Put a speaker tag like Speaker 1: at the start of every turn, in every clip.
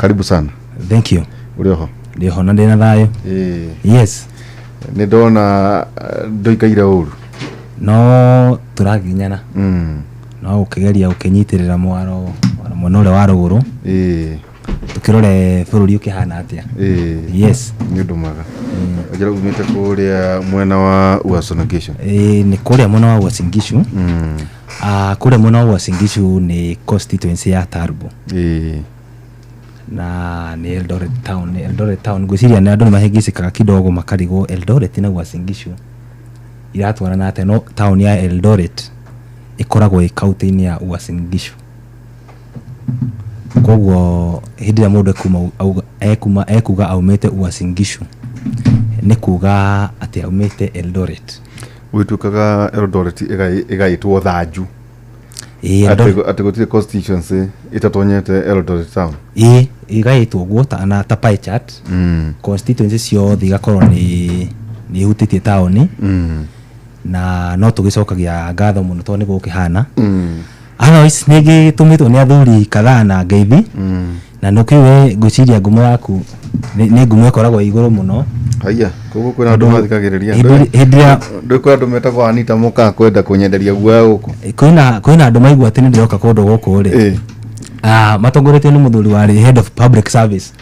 Speaker 1: karibu sana.
Speaker 2: Thank you.
Speaker 1: Urioho?
Speaker 2: Ndioho na ndina thayo. Yes.
Speaker 1: Ni ndona ndoikaire uru.
Speaker 2: No turaginyana. No ukigeria ukinyitirira mwaro ule wa ruguru. Tukirore bururi ukihana atia. Yes.
Speaker 1: Ni undu mwega. Ajira umite kuria mwena wa Uasin Gishu.
Speaker 2: Ni kuria mwena wa Uasin Gishu. Kuria mwena wa Uasin Gishu ni constituency ya Tarbo. Na ni Eldoret town gwiciria na andu ni mahingicikaga kidogo makarigo Eldoret na Uasin Gishu iratwarana ate no town ya Eldoret ikoragwo county ya Uasin Gishu. Koguo hindi ya mundu ekuga aumete Uasin Gishu ni kuga ati aumete Eldoret.
Speaker 1: Witukaga Eldoret igaitwo Thaju. Ati gutire constituency itatonyete Eldoret town.
Speaker 2: Igaitwo guota na tapai chat. Constituency cio thigakorwo ni hutitie town. Na no tugicokagia ngatho muno to ni gukihana. Otherwise nigi tumitwo ni athuri kadhaa na ngeithi. Na nukiwe gwiciria ngumo yaku ni ngumo ikoragwo iguru muno.
Speaker 1: Haya, koguo kwina andu mathikagiriria. Hindia ndikwa andu metagwo Anita muka kwenda kunyenderia guo guku.
Speaker 2: Kwina andu maigua ati ni ndiroka kundu guku ri. Matongoretio ni muthuri wa head of public service.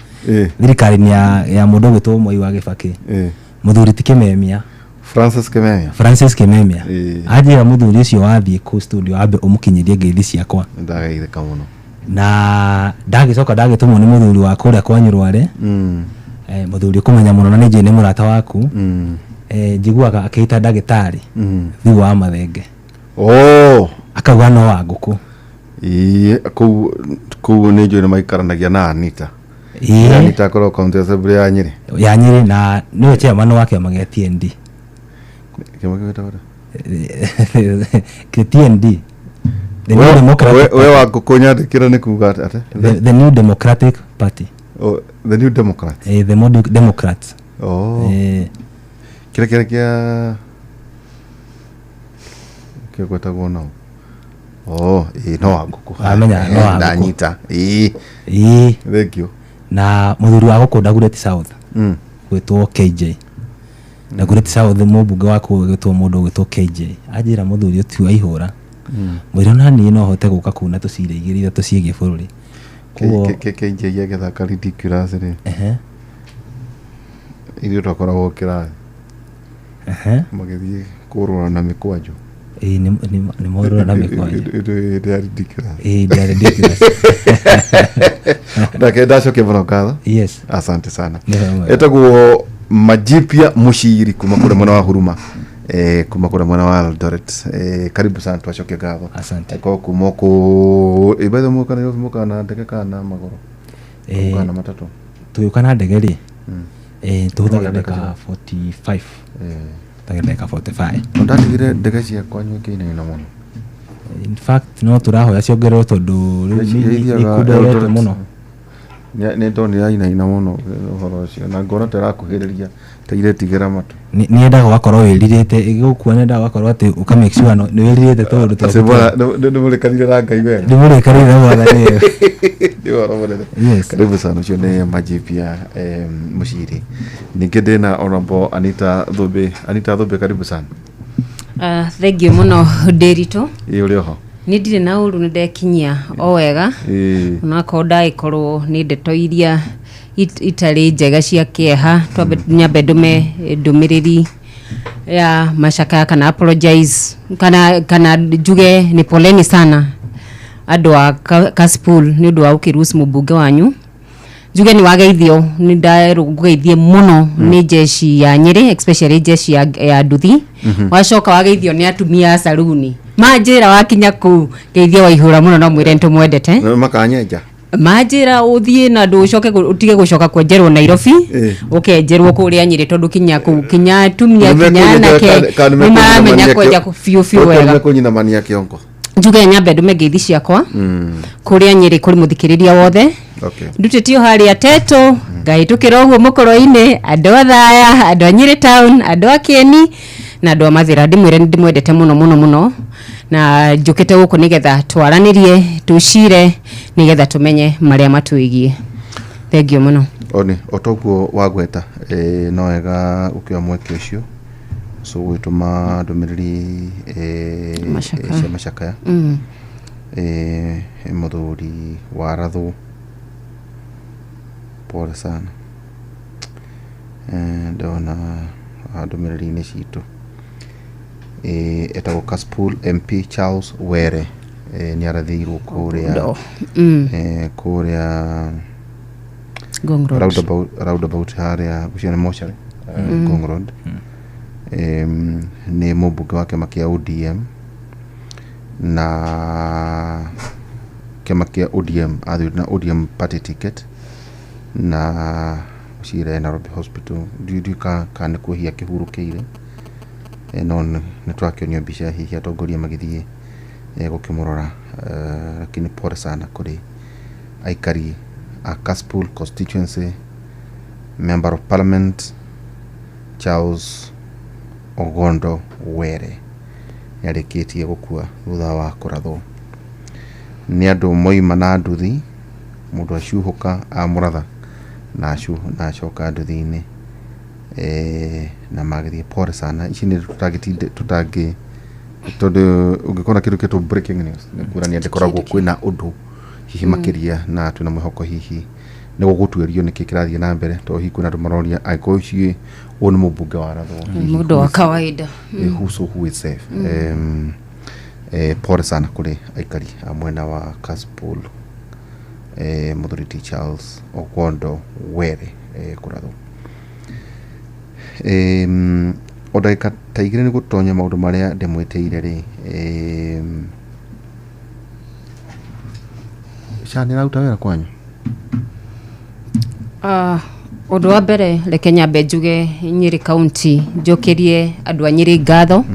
Speaker 2: Thirikari ya mundu gwitwo Moi wa Gibaki. Muthuri ti Kimemia. Francis Kimemia. Ajira muthuri ucio wathie ku studio abe umukinyirie ngeithi ciakwa.
Speaker 1: Ndagaitheka muno.
Speaker 2: Na ndagicoka ndagitumwo ni muthuri wa kuria kwa Nyurware. Muthuri kumenya muno na nije ni murata waku. Njiguaga akiita ndagitari thiwa wa Mathenge. Akauga no wa nguku. Ku ni njui ni maikaranagia na Anita. Anita korwo county assembly ya Nyeri. Ya Nyeri na niwe chairman wake amagia TND. TND. The New Democratic.
Speaker 1: We wa kukunyandikira ni kuga ate?
Speaker 2: The New Democratic Party.
Speaker 1: The New Democrats.
Speaker 2: The New Democrats.
Speaker 1: Kira kia kwetagwo no. No wa nguku.
Speaker 2: Amenya no wa nguku.
Speaker 1: Ndanyita. Thank you.
Speaker 2: Na muthuri wa guku Dagoretti South. Gwetwo KJ. Dagoretti South mubunge wako gwetwo mundu gwetwo KJ. Ajira muthuri utiu aihura. Mwiro nani no hote guka kuna tucire igiri tuciege bururi.
Speaker 1: KJ yagethaka ridiculous ri. Irio twakoragwo kira. Magithie kurura na mikwanjo.
Speaker 2: Ni morura na mikwanjo.
Speaker 1: It ridiculous.
Speaker 2: Ridiculous.
Speaker 1: Ndacoke bonokado.
Speaker 2: Yes.
Speaker 1: Asante sana. Etagwo Majipia Mushiri kuma kule mwana wa Huruma. Kuma kule mwana wa Eldoret. Karibu sana tuachoke ngatho.
Speaker 2: Asante.
Speaker 1: Kwa kumoko ibadha muka na ndege kana magoro. Kana matatu.
Speaker 2: Tuyukana ndege ri. Tuhuthaga ndeka 45. Ndeka 45.
Speaker 1: Ndatigire ndege cia kwanyu kine ina muno.
Speaker 2: In fact no turahoya ciongererwo tondu ni kuderete muno.
Speaker 1: Ni ndoni ya ina muno horo cio na ngoro terakuhiriria teire tigera matu.
Speaker 2: Ni endaga wakorwo wiririte igukua nenda wakorwo ati uka make sure no ni wiririte tondu to.
Speaker 1: Sebora ndu murekanire na ngai we.
Speaker 2: Ndu murekanire na mwathani.
Speaker 1: Ndio wale.
Speaker 2: Yes.
Speaker 1: Karibu sana cio ni Majipia Mushiri. Ningende na honorable Anita Thobe. Anita Thobe, karibu sana.
Speaker 3: Thank you muno Derito.
Speaker 1: Urioho?
Speaker 3: Ni ndire na uru ndekinyia o wega. Na koda ikorwo ni ndeto iria itari njega cia kieha twambe nyambe ndumiriri ya mashaka kana apologize kana juge ni poleni sana andu a Kasipul ni ndu wa ukiruhusu mubunge wanyu juge ni wageithio ni ndarugeithie muno ni jeshi ya Nyeri, especially jeshi ya Nduthi. Wacoka wageithio ni atumia saluni majira wakinya ku geithio waihura muno no mwire ntu mwendete
Speaker 1: makanyenja
Speaker 3: majira uthie na nducoke utige gucoka kwenjerwo Nairobi ukenjerwo kuria Nyeri tondu kinya tumia kinya na ke nimamenya kwenja fiu wega
Speaker 1: kunyina mania kiongo
Speaker 3: njuge nyambe ndume ngeithi ciakwa kuria Nyeri kuri muthikiriria wothe ndutitio hari ateto ngaitukira uguo mukoro-ini andu athaya andu Nyeri town andu akieni na andu amathira ndimwire ndimwendete muno na njukite guku nigetha twaranirie tucire nigetha tumenye maria matuigie. thengio muno
Speaker 1: oni otoguo wagweta no wega ukiwa mweke ucio so gwituma ndumiriri cia macakaya muthuri wa Rathu pole sana ndona ndumiriri-inĩ citũ etagwo Kasipul MP Charles Were nĩ arathĩirwo kũrĩa roundabout harĩa Guciani Mochari Ngong Road nĩ mũmbunge wa kĩama kĩa ODM na kĩama kĩa ODM athurĩtwo na ODM party ticket na cira Nairobi Hospital ndiũĩ kana kuohia kĩhurũkĩire no nĩ twakĩonio mbica hihi atongoria magĩthiĩ gũkĩmũrora lakini pole sana kũrĩ aikari a Kasipul constituency member of parliament Charles Ogondo Were nĩarĩkĩtie gũkua thutha wa kũrathwo nĩ andũ moima na nduthi mũndũ aciuhũka amũratha na acoka nduthi-inĩ na magĩthiĩ pole sana ici nĩ tũtangĩ tondũ ũngĩkora kĩndũ kĩtũ breaking news nĩ kuonania ndĩkoragwo kwĩna ũndũ hihi makĩria na twĩna mwĩhoko hihi nĩ gũgũtuĩrio nĩkĩ kĩrathiĩ na mbere tondũ hihi kwĩna andũ maroria angĩkorwo ũcio ũyũ nĩ mũmbunge wa Rathu
Speaker 3: mũndũ wa kawaida
Speaker 1: who is safe pole sana kũrĩ aikari a mwena wa Kasipul mũthuri ti Charles Ogondo Were kũrathwo o ndagĩka ta igĩrĩ nĩ gũtonya maũndũ marĩa ndĩmwĩtĩire rĩ SHA nĩ ĩraruta wĩra kwanyu
Speaker 3: ũndũ wa mbere reke nyambe njuge Nyĩrĩ kaunti njokerie andũ a Nyĩrĩ ngatho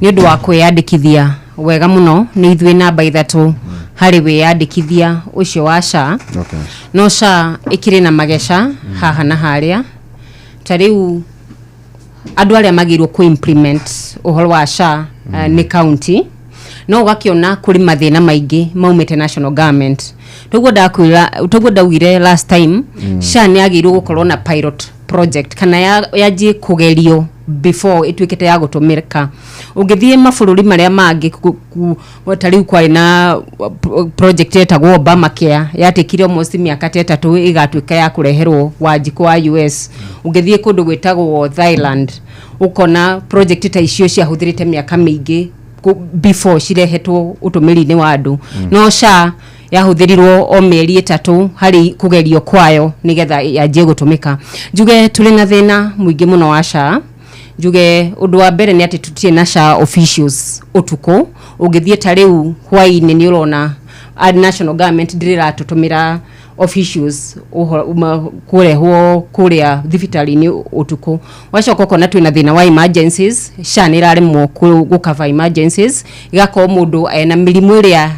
Speaker 3: nĩ ũndũ wa kwĩyandĩkithia wega mũno nĩ ithuĩ namba 3 harĩ wĩyandĩkithia ũcio wa SHA no SHA ĩkĩrĩ na mageca haha na harĩa ta rĩu andũ arĩa magĩrĩirwo ku implement ũhoro wa SHA nĩ county no ũgakĩona kũrĩ mathĩna maingĩ maumĩte national government toguo ndaugire last time SHA nĩ agĩrĩirwo gũkorwo na pilot project kana yanjie kũgerio before ĩtuĩkĩte ya gũtũmĩka ũngĩthiĩ mabũrũri marĩa mangĩ ta rĩu kwarĩ na project etagwo Obamacare yatĩkire almost mĩaka 3 ĩgatuĩka ya kũreherwo Wanjikũ wa US ũngĩthiĩ kũndũ gwĩtagwo Thailand ũkona project ta icio ciahũthĩrĩte mĩaka mĩingĩ before cirehetwo ũtũmĩri-inĩ wa andũ no SHA yahũthĩrirwo o mĩeri 3 harĩ kũgerio kwayo nĩgetha yanjie gũtũmĩka njuge tũrĩ na thĩna mũingĩ mũno wa SHA njuge ũndũ wa mbere nĩ atĩ tũtirĩ na SHA officials ũtukũ ũngĩthiĩ ta rĩu hwaĩ-inĩ nĩ ũrona national government ndĩratũtũmĩra officials kũrehwo kũrĩa thibitarĩ-inĩ ũtukũ wacoka ũkona twĩna thĩna wa emergencies SHA nĩ ĩraremwo gũcover emergencies ĩgakorwo mũndũ ena mĩrimũ ĩrĩa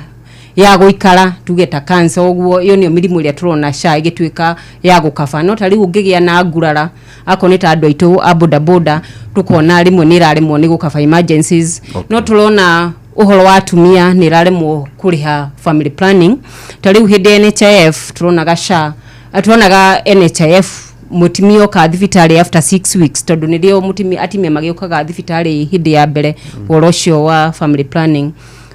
Speaker 3: ya gũikara tuge ta cancer ũguo iyo nĩ mĩrimũ ĩrĩa tũrona SHA ĩgĩtuĩka ya gũkaba no ta rĩu ũngĩgĩa na ngurara akorwo nĩ ta andũ aitũ a bodaboda tũkona rĩmwe nĩ ĩraremwo nĩ gũkaba emergencies no tũrona ũhoro wa atumia nĩ ĩraremwo kũrĩha family planning ta rĩu hĩndĩ NHIF tũronaga SHA tũronaga NHIF mutimio ka thibitarĩ after 6 weeks tondu nĩrĩo atimia magĩũkaga thibitarĩ hĩndĩ ya mbere ũhoro ũcio wa family planning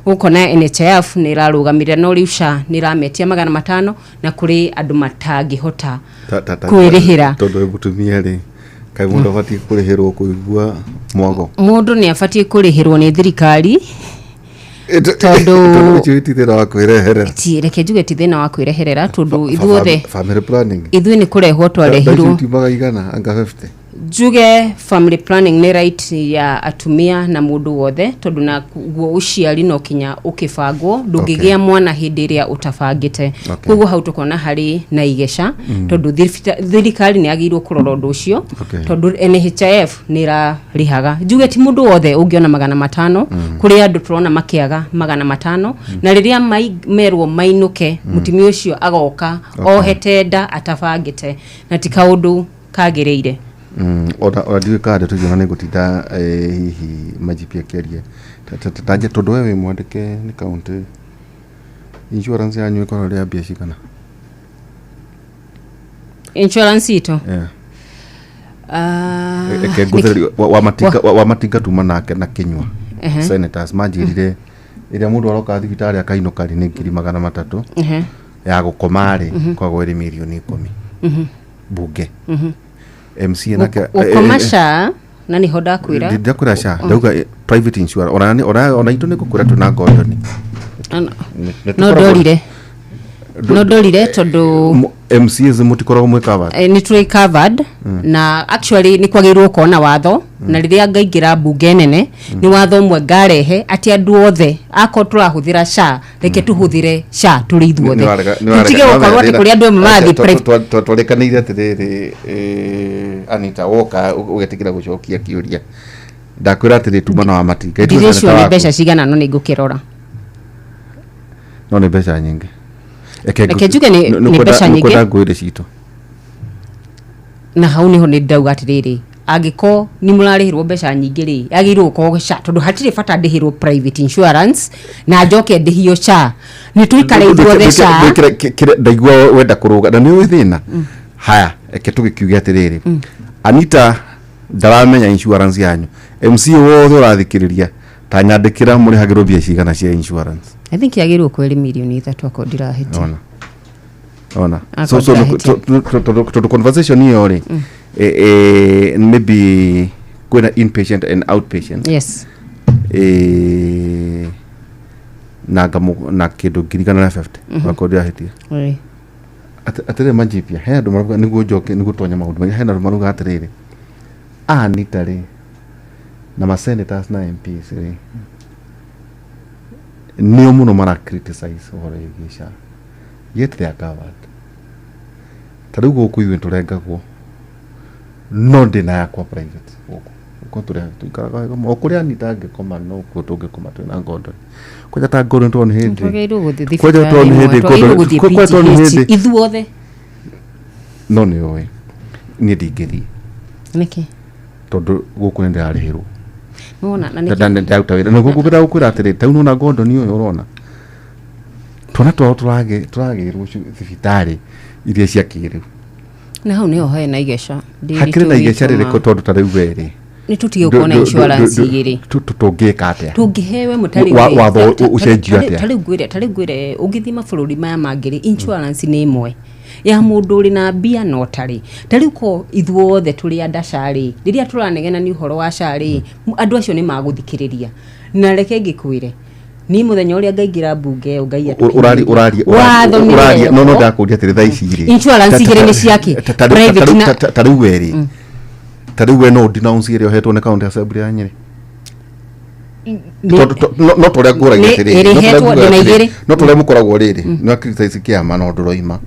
Speaker 3: ukona NHIF nĩ ĩrarũgamĩrĩra no rĩu SHA nĩ ĩrametia 500 na kũrĩ andũ matangĩhota kwĩrĩhĩra
Speaker 1: tondu mutumia rĩ kai mũndũ abatie kũrĩhĩrwo kũigua mwago
Speaker 3: mũndũ nĩ abatie kũrĩhĩrwo nĩ thirikari tondu
Speaker 1: ti thĩna wa kwĩreherera
Speaker 3: reke njuge ti thĩna wa kwĩreherera tondu ithuothe
Speaker 1: family planning
Speaker 3: ithuĩ nĩ kũrehwo twarehirwo
Speaker 1: tiumaga igana anga 50
Speaker 3: njuge family planning nĩ right ya atumia na mũndũ wothe tondu na guo ũciari no kinya ũkĩbangwo ndũngĩgĩa mwana hĩndĩ ĩrĩa ũtabangĩte koguo hau tũkona harĩ na igeca tondu thirikari nĩ agĩrĩirwo kũrora ũndũ ũcio tondu NHIF nĩ ĩrarĩhaga njuge ti mũndũ wothe ũngĩona 500 kũrĩ andũ tũrona makĩaga 500 na rĩrĩa merwo mainũke mutumia ũcio agoka ohete nda atabangĩte na ti kaũndũ kagĩrĩire
Speaker 1: ona ndiwe kada tugiona nĩ gũtinda hihi majipi akĩaria tanje tondu wewe mwandĩke nĩ county insurance yanyu ĩkorwo rĩa mbia cigana
Speaker 3: insurance ito
Speaker 1: eke ngutheri wa matinga tuma nake na kinywa senators manjirire iria mundu aroka thibitari akainuka ni 300,000 ya gukomari kwa gweri milioni 10 bunge MC nake
Speaker 3: ukomasha na ni hoda kwira
Speaker 1: ndakwira sha ndauga private insurance ona itu ni gukura tuna ngondoni no dorire tondu
Speaker 3: MCs
Speaker 1: mutikoro mwe covered
Speaker 3: ni tuli covered na actually ni kwagirwo kona watho na riria ngaingira bunge nene ni watho mwe ngarehe ati andu othe ako turahuthira sha reke tuhuthire sha turi ithuothe tutige gukorwo ati kuri andu mathi
Speaker 1: twarekanire atiriri Anita woka ugetikira gucokia kiuria ndakwira atiri tumana wa matinga
Speaker 3: ndirisho ni besha cigana no ni ngukirora
Speaker 1: no ni besha nyingi
Speaker 3: Eke juge ni besha nyingi
Speaker 1: nukoda ngwire cito
Speaker 3: na hau niho ni ndauga atiriri agiko ni murarihirwo besha nyingi ri agirwo ko sha tondu hatire fata ndihirwo private insurance na njoke ndihio sha ni tuikare ithuothe sha
Speaker 1: ndaigua wenda kuruga na ni withina haya eke tugikiugia atiriri Anita ndaramenya insurance yanyu MC wothe urathikiriria ta nyandikira muri hagiro bia cigana cia insurance
Speaker 3: I think yagirwo kweli milioni 3 akondira hiti
Speaker 1: ona so to conversation hiyo ri maybe kwena inpatient and outpatient
Speaker 3: yes
Speaker 1: na kido girigana na 50 akondira hiti atire manjipia he andu maruga niguo njoke niguo tonya maundu he andu maruga atiriri Anita ri na ma senators na MPs ri niyo muno mara criticize hore gisha yet they are covered tarugo kuiwe turengagwo no ndina yakwa private uko tuikaraga kama okuria nitange koma no ko tunge koma twina ngondo koja ta ngondo ton hindi koja ton hindi koja ton hindi
Speaker 3: ithuothe
Speaker 1: no ni oe ni digiri
Speaker 3: niki
Speaker 1: tondu guku ndi arihirwo
Speaker 3: nona na
Speaker 1: niki ndauta wira no guku bira ukura atiri tauno na ngondo ni uyu urona tona turagirwo thibitari iria cia kiriu
Speaker 3: na hau niho he na igesha
Speaker 1: hakiri na igesha riri ko tondu tariu weri
Speaker 3: ni tutige kuona insurance igiri
Speaker 1: tungika atia
Speaker 3: tungihewe mutari
Speaker 1: watho ucenjio atia
Speaker 3: tari gwire ugithima bururi maya mangiri insurance ni imwe ya mundu uri na bia no tari ko ithuothe turi andacari riria turanegena ni uhoro wa cari andu acio ni maguthikiriria na reke ngikwire ni muthenya uria ngaingira bunge ngai
Speaker 1: urari no ndakuria atiri thaa ici ri
Speaker 3: insurance igiri ni ciaki private na
Speaker 1: tariu weri tariu we no denounce iria hetwo ne county assembly ya Nyeri no turia nguragia atiri no turia mukoragwo riri no criticize kiama no nduroima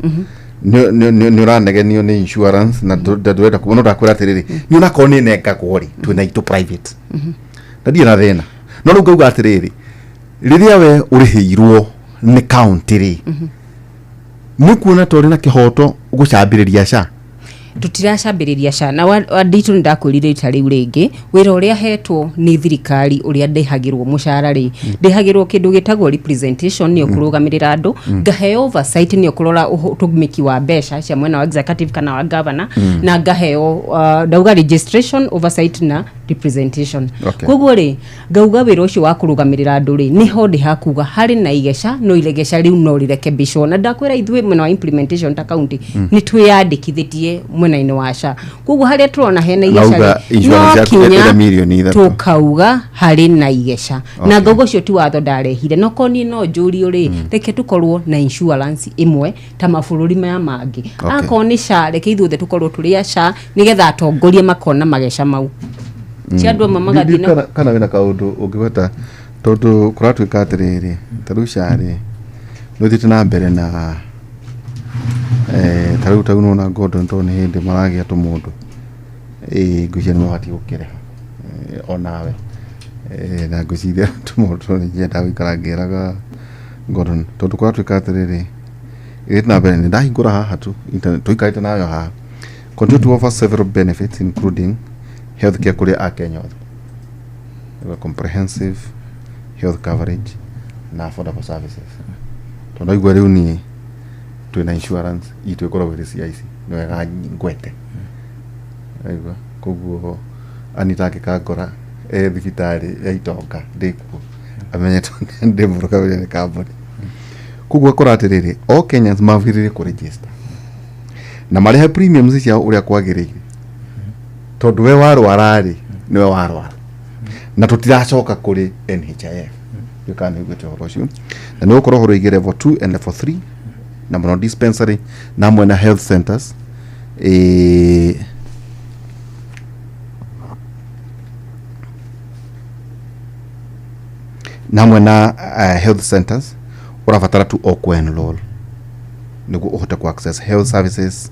Speaker 1: ni uranegenio ni insurance na ndwenda kuona ndakwira atiriri ni unako ni nengagwo ri twina itu private ndathie na thina no riu ngauga atiriri riria we urihirwo ni county ri ni kuona tori na kihoto gucambiriria sha
Speaker 3: tutiracambiriria sha na wanditu ndakwirire itari uringi wira uria hetwo ni thirikari uria ndehagirwo mushara ri ndehagirwo kindu gitagwo representation ni okurugamirira andu ngaheo oversight ni okurora utugumiki wa besha cia mwena wa executive kana wa governor na ngaheo ndauga registration oversight na representation koguo ri ngauga wira ucio wa kurugamirira andu ri ni ho ndi hakuga hari na igesha no ilegesha riu no rirekebisho na ndakwira ithwe mwena wa implementation ta county ni twiyandikithitie mwena-ini wa sha koguo haria turona hena igesha no kinya tukauga hari na igesha na ngauga cio ti watho ndarehire no koni no njuri uri reke tukorwo na insurance imwe ta mabururi maya mangi akoni sha reke ithuothe tukorwo turia sha nigetha atongorie makona magesha mau ciandu mamagathina
Speaker 1: kana wina kaundu ungihota tondu kuratwika atiriri tarushari nuthite na mbere na taru no na ngondo ntoni hindi maragia tumundu ngucia ni mwati gukireha onawe na nguciria tumundu ni njenda wikarangiraga ngondo tondu kuratwika atiriri na mbere ni ndahingura haha tu tuikaite nayo haha continue to offer several benefits including healthcare kuri Kenya comprehensive health coverage na affordable services. Tondu igwa riu ni twina insurance itu ikoragwo iri CIC ni wega ngwete aigua koguo anitake kagora thibitari ya Itonga ndikuo amenyete ndimuruka wele kamboni koguo akora atiriri all Kenyans maviririe ku register na mariha premiums cia uria kwagiriire tondu we warwara niwe warwara na tutiracoka kuri NHIF you can go to Roshu na no koro horo igere level 2 and level 3 na mono dispensary na mwana health centers na mwana health centers urafatara tu okwenroll nigo uhota ku access health services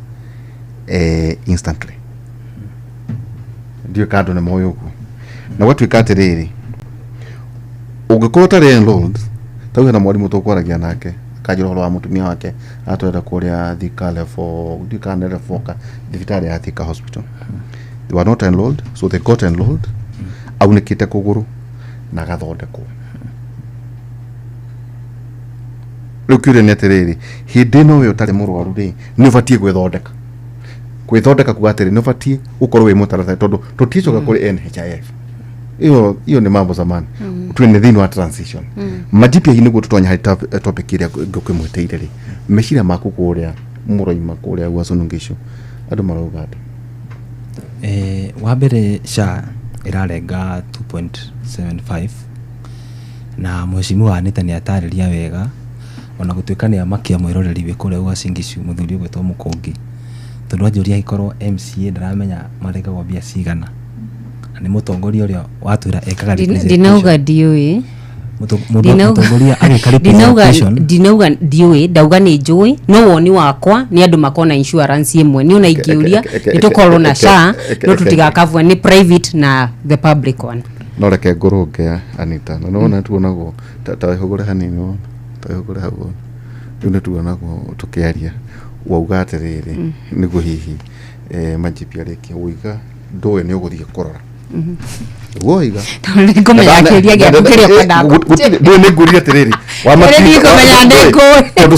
Speaker 1: instantly ndio kado na moyo ku na watu ikatiriri ugikota enrolled tawe na mwalimu tokwaragia nake kajiro wa mutumia wake atwenda kuria Thika level dikana foka thibitari ya Thika hospital they were not enrolled so they got enrolled aunikite kuguru na gathondeko rukire netereri hindi no we utari murwaru ri ni ubatie gwithondeka kugatiri ni ubatie ukorwe mutarata tondu tuticoka kuri NHIF iyo ni mambo zamani twine thini wa transition majipia hini gututonya hari topic iria ngukimweteire ri meshira maku kuria muroima kuria gwasunungisho andu marauga
Speaker 2: wa mbere SHA irarenga 2.75 na mheshimiwa Anita ni atariria wega ona gutwikania makia mwiroreri we kuria gwacingishu muthuri ugwetwo Mukongi tondu ajuria ikorwo MCA ndaramenya marega gwa bia cigana ni mutongoria uria watwira ekaga
Speaker 3: dinauga dioi
Speaker 2: mutongoria agikari
Speaker 3: dinauga dioi ndauga ni njui no woni wakwa ni andu makona insurance imwe ni una ikiuria itukorwo na SHA no tutigakavwa ni private na the public one
Speaker 1: no reke ngurunge Anita no na tuonago tawehogore hanini tawehogore hago ndio tuonago tukiaria wauga atiriri niguo hihi majipia reki uiga ndoe ni uguthie kurora woiga
Speaker 3: ngomenya kiria gya kukiria kwenda
Speaker 1: ndio ni nguria atiriri
Speaker 3: wa matiko ngomenya ndeko
Speaker 1: tondu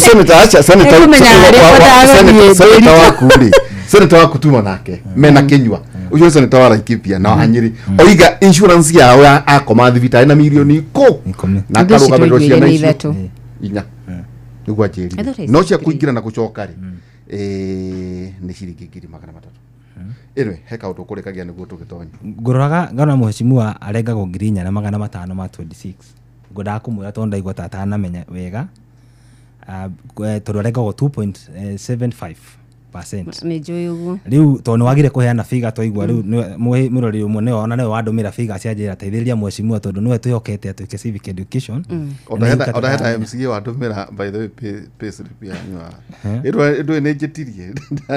Speaker 1: senator waku tuma nake mena Kenywa uyo senator wa Laikipia na Anyiri oiga insurance yao akoma thibitari na milioni ko na karuga mbero cia na icio inya niguo ajeri no cia kuingira na gucoka ri ni ciringi 300 ere heka utukurekagia niguo tugitonya
Speaker 2: nguroraga ngana mheshimiwa arengagwo 4,500 ma 26 ngoda kumwira tonda igwa tata na menya wega tondu arengagwo 2.75%
Speaker 3: ni njui uguo
Speaker 2: riu tondu wagire kuheana figa toigwa riu murori umwe ne ona ne wadumira figa cia njira teithiriria mheshimiwa tondu niwe twihokete atuike civic education
Speaker 1: ona MCA wadumira by the way pay slip ya nywa ndo ne njetirie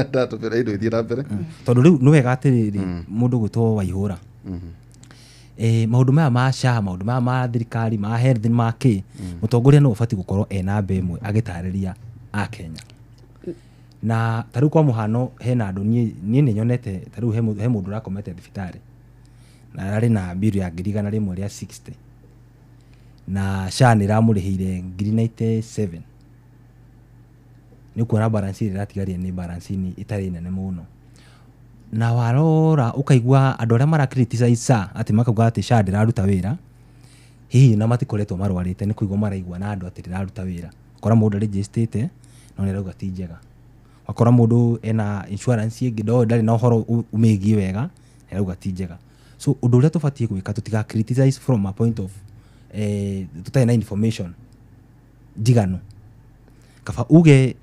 Speaker 1: ndatumira indo ithie na mbere
Speaker 2: tondu riu niwega atiriri mundu gwitwo Waihura maundu maya ma SHA maundu maya ma thirikari ma health ma ki mutongoria no ubati gukorwo ena mbe imwe agitariria a Kenya na taru kwa muhano hena andu ni nyonete taru he mundu rakomete thibitari na ari na bill ya 1,100 ria 60 na SHA ni ramurihire 97 ni kuona balance ira tigaria ni balance ni itari nene muno na warora ukaigwa andu aria mara criticize SHA ati makauga ati SHA ndiraruta wira hihi na matikoretwo marwarite ni kuigwa maraigwa na andu ati ndiraruta wira kora mundu registrate no ni rauga ti njega wakora mundu ena insurance ingi ndari na uhoro umegie wega rauga ti njega so undu uria tubatie gwika tutiga criticize from a point of tutai na information jigano kaba uge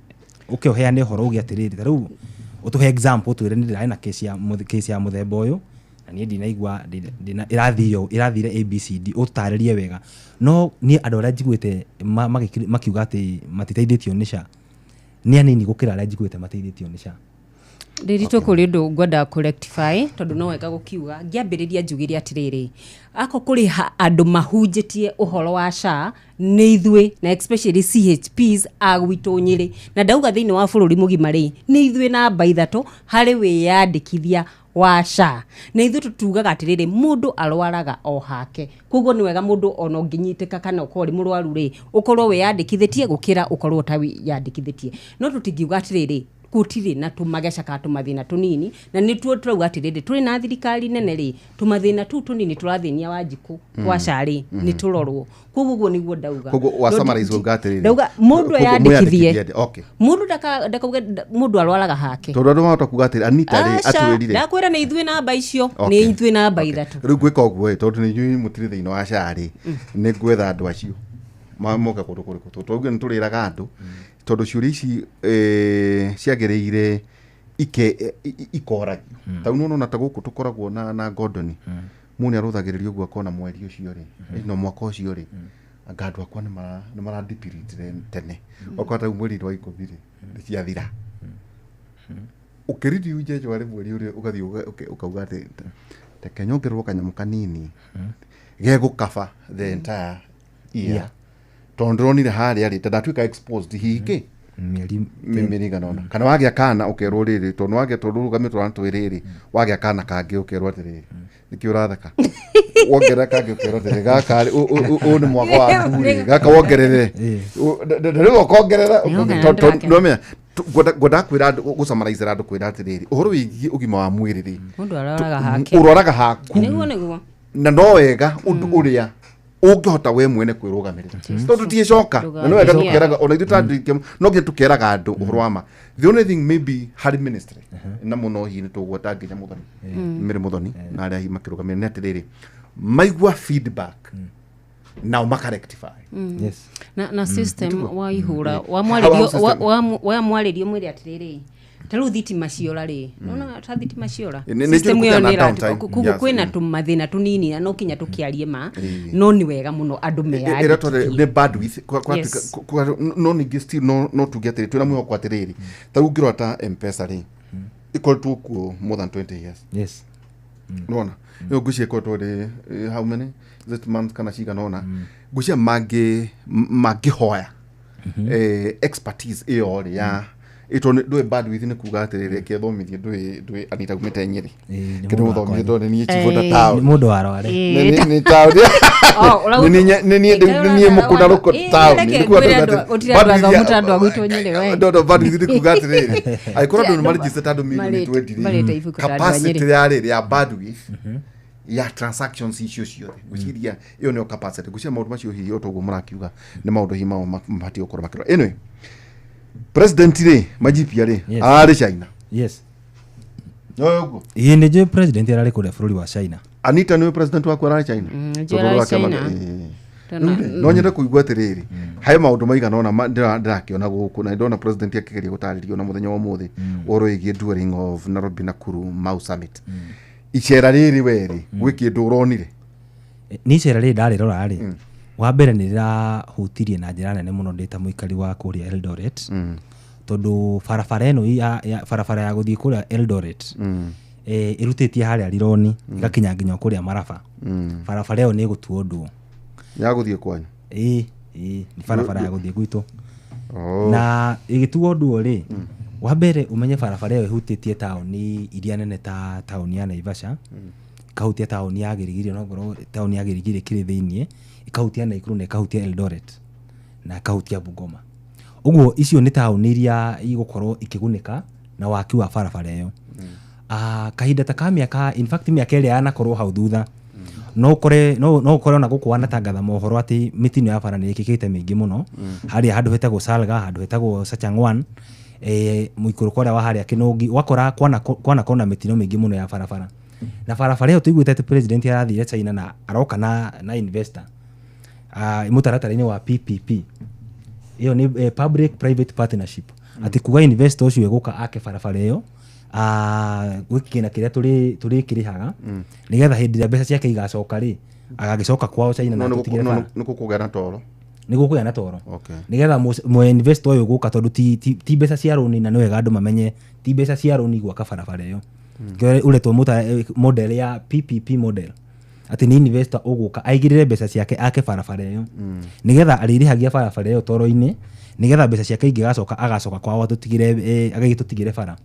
Speaker 2: uheane uhoro uge atiriri taru utuhe example twire ni ndira na case ya muthemba uyu na ni ndinaigwa irathire ABCD utaririe wega no ni andu aria njiguite makiuga ati matiteithitio ni SHA ni anini gukira aria njiguite mateithitio ni SHA
Speaker 3: Ririto kuri ndu ngwenda ku rectify tondu no wega gukiuga ngiambiriria njugiri atiriri ako kuri andu mahunjitie uhoro wa SHA ni ithwe na especially CHPs agwito Nyeri na ndauga thiini wa bururi mugima ri ni ithwe na mba ithatu hari wiyandikithia wa SHA na ithu tutugaga atiriri mundu arwaraga o hake koguo ni wega mundu ona nginyiteka kana ukori murwaru ri ukorwo we yandikithitie gukira ukorwo tawi yandikithitie no tutingiuga atiriri gutiri na tumageca ka tumathina tunini na ni tuo turauga atiriri turi na thirikari nene ri tumathina tu tunini turathinia Wanjiku wa SHA ri ni turorwo koguo niguo ndauga
Speaker 1: koguo wa summarize uga atiriri
Speaker 3: ndauga mundu yandikithie mundu ndakauga mundu arwaraga hake
Speaker 1: tondu andu mahota kuga atiri Anita ri atwirire
Speaker 3: ndakwira ni ithui namba icio ni ithui namba ithatu
Speaker 1: riu gwika uguo tondu ni nyui mutiri thiini wa SHA ri ni gwetha andu acio moka kundu kuriku twaugire ni turiraga andu tondu ciuria ici ciagiriire ikoragio tau nona ta guku tukoragwo na Gordon muni aruthagiririo guo akona mweri ucio ri no mwaka ucio ri anga andu akwa ni maradipirite tene wakata mweri wa 10 ri ciathira ukiridi uje jwari mweri uri ugathi ukauga ati tekenyongerwo kanyamu kanini gegukaba the entire year tondronire hari ari tadatuika exposed hiki mimi nona kana wagia kana ukerwo riri tondu wagia turugamite rantu riri wagia kana kangi ukerwo riri nikio rathaka wongera kangi ukerwo riri gaka ni mwaka wa nduri gaka wongerere ndarigo kongerera nomenya goda kwira gusummarize randu kwira atiriri uhoro wigi ugima wa mwiri ri
Speaker 3: mundu araraga hake
Speaker 1: uroraga haku
Speaker 3: niguo
Speaker 1: na no wega undu uria ungihota we mwene kwirugamirira tondu ticoka no wega tukeraga ona ithu tandike no ngi tukeraga andu uhoro wa ma the only thing maybe hari ministry na muno hi ni tugwata nginya muthoni miri muthoni na aria hi makirugamirira atiriri maigua feedback now maka rectify
Speaker 2: yes
Speaker 3: na system wa ihura wa mwaririo mwiri atiriri taru thitima ciora ri nona ta thitima ciora system yo ni ra kwina tumathina tunini na no kinya tukiarie ma no ni wega muno andu meya
Speaker 1: ira tore the bad with no ni still no to get it twina mwe kwa atiriri taru ngiro ta M-Pesa ri equal to more than 20 years
Speaker 2: yes
Speaker 1: nona yo gucie ko tore how many that month kana shiga nona gucie magi hoya expertise iyo ya ito ndwe bad within kuga atiriri ke thomithie ndwe Anita kumete nyeri kido thomithie ndo ni chivo ta tao
Speaker 2: ni mundu arware
Speaker 1: ni tao ni mukunda ruko tao ni kuga bad
Speaker 3: mutandu agwito nyeri we
Speaker 1: ndo bad within kuga atiriri aikora ndo register tado milioni 20 capacity ya bad with ya transactions issues yothe guciria iyo ni capacity gucia maundu macio hihi otogo murakiuga ni maundu hima mabati okora makiro anyway president ri majipia ri ari China
Speaker 2: yes
Speaker 1: yogo
Speaker 2: ni je president ari kule bururi wa China
Speaker 1: Anita ni president wa kwa China no nyenda kuigua atiriri hai maundu maiga nona ndirakiona guku na ndona president akigeria gutaririo na muthenya wa muthi oroigie during of Nairobi Nakuru Mau Summit icera riri weri gwiki nduronire
Speaker 2: ni icera riri ndarirora ri wa mbere ni rirahutirie na njira nene muno ndita muikari wa kuria Eldoret tondu barabara eno ya barabara ya guthii kuria Eldoret irutitie haria Rironi igakinya nginya kuria Maraba barabara eno ni gutuo ndu
Speaker 1: ya guthii kwanyu
Speaker 2: ni barabara ya guthii gwitu na igituo ndu ri wa mbere umenye barabara eno ihutitie tauni iria nene ta tauni ya Naivasha kahutia tauni ya Girigiri no ngoro tauni ya Girigiri kiri thiini ikahutia Naikuru na ikahutia Eldoret na ikahutia Bungoma uguo icio ni tauni iria igukorwo ikigunika na waki wa barabara iyo kahinda ta kamĩaka in fact mĩaka ĩrĩa yanakorwo hau thutha no ukore na guku wanatangatha mohoro ati mitino ya bara nĩ ĩkĩkĩte mĩingĩ mũno harĩa handũ hetagwo Salga handũ hetagwo Sachangwan muikuru kora wa harĩa Kinungi wakora kwana kona mitino mĩingĩ mũno ya barabara na barabara ĩyo tuiguĩte ati president arathire China na aroka na investor mutaratara-inĩ wa PPP iyo ni public private partnership ati kuga investor ucio eguka ake barabara ĩyo gwikina kiria turi kirihaga nigetha hindi ya mbeca ciake igacoka ri agagicoka kwao China na tutigire bara
Speaker 1: niko kugana toro
Speaker 2: niko kugana toro nigetha mu investor uyu guka tondu ti mbeca cia roni na niwega andu mamenye ti mbeca cia roni gwaka barabara ĩyo uretwo model ya PPP model ati ni investor uguka aigirire mbeca ciake ake barabara ĩyo nigetha aririhagia barabara ĩyo toro-ini nigetha mbeca ciake igacoka agacoka kwao tutigire agagitutigire bara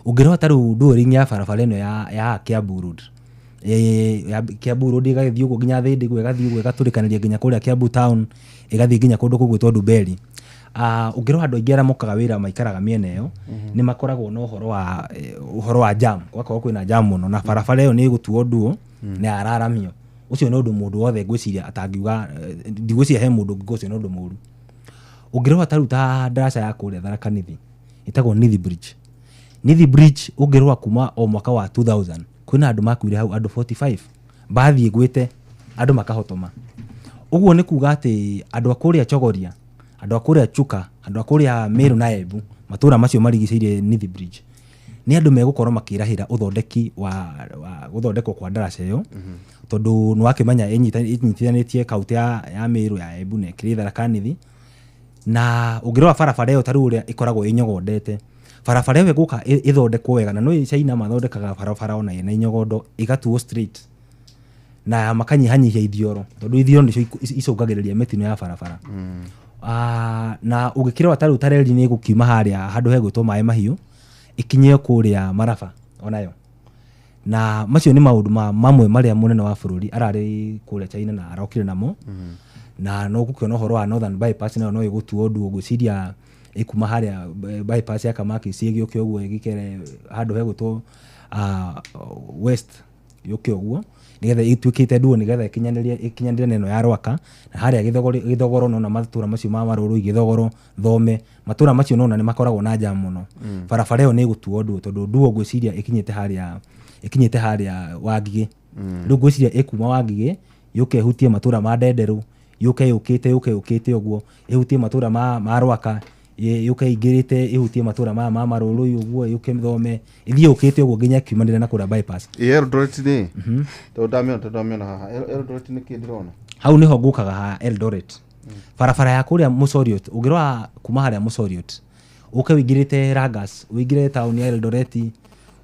Speaker 2: Ungirwa taru during ya barabara ino ya Kiambu Road ya Kiambu Road igathii uguo nginya Thindi igathii uguo igaturikaniria nginya kuria Kiambu town igathii nginya kundu kugwitwo Nduberi. Ungirwa andu aingi ara mokaga wira maikaraga miene iyo ni makoragwo na uhoro wa jam gwakorwo kwina jam muno na barabara iyo ni igutuo nduo na araramio ucio no ndu mundu wothe ngwiciria atangiuga ndigwiciria he mundu ngigũcio no ndu muru. Ungirwa taruta ndaraca ya kuria Tharaka Nithi itagwo Nithi Bridge. Nithi Bridge ungirwa kuma o mwaka wa 2000 kwina andu makuire hau andu 45 bathi igwite andu makahotoma. Uguo ni kuga ati andu akuria Chogoria, andu akuria Chuka, andu akuria Meru na Embu matura macio marigiceirie Nithi Bridge ni andu megukorwo makirahira uthondeki wa guthondekwo kwa ndaraca iyo tondu no akimenya inyitithanitie kaunti ya Meru ya Embu na Tharaka Nithi na ungirwa barabara iyo taru uria ikoragwo inyogodete barabara iyo guka ithondekwo wega na no China mathondekaga barabara ona ina inyogondo igatuo straight na makanyihanyihia ithioro tondu ithioro nicio icungagiriria mitino ya barabara. Na ugikira taru tareri ni gukiuma haria handu hegwitwo Mai Mahiu ikinye kuria Maraba onayo na macio ni maundu mamwe maria munene wa bururi arari kuria China na arokire namo na no gukiona horo wa Northern Bypass no igutuo ndu guciria ikuma haria bypass ya Kamaki ciegioke uguo igikere handu hegwitwo West yoke uguo nigetha itwikite nduo nigetha ikinyanire neno ya Rwaka na haria githogoro no na matura macio ma maruru igithogoro Thome matura macio no na ni makoragwo na jam muno. Barabara iyo ni gutuo nduo tondu nduo gwiciria ikinyite haria Wangige ndu gwiciria ikuma Wangige yoke hutie matura ma Ndenderu yoke ukite uguo ihutie matura ma Rwaka yoke igirite ihutie matura ma maruru uguo yoke Thome ithie ukite uguo nginya kiumanire na kura bypass
Speaker 1: Eldoret ni tondamiona haha Eldoret ni kindirona
Speaker 2: hau niho ngukaga ha Eldoret barabara ya kuria Musoriot ungirwa kuma haria Musoriot uke wigirite Ragas wigire town ya Eldoret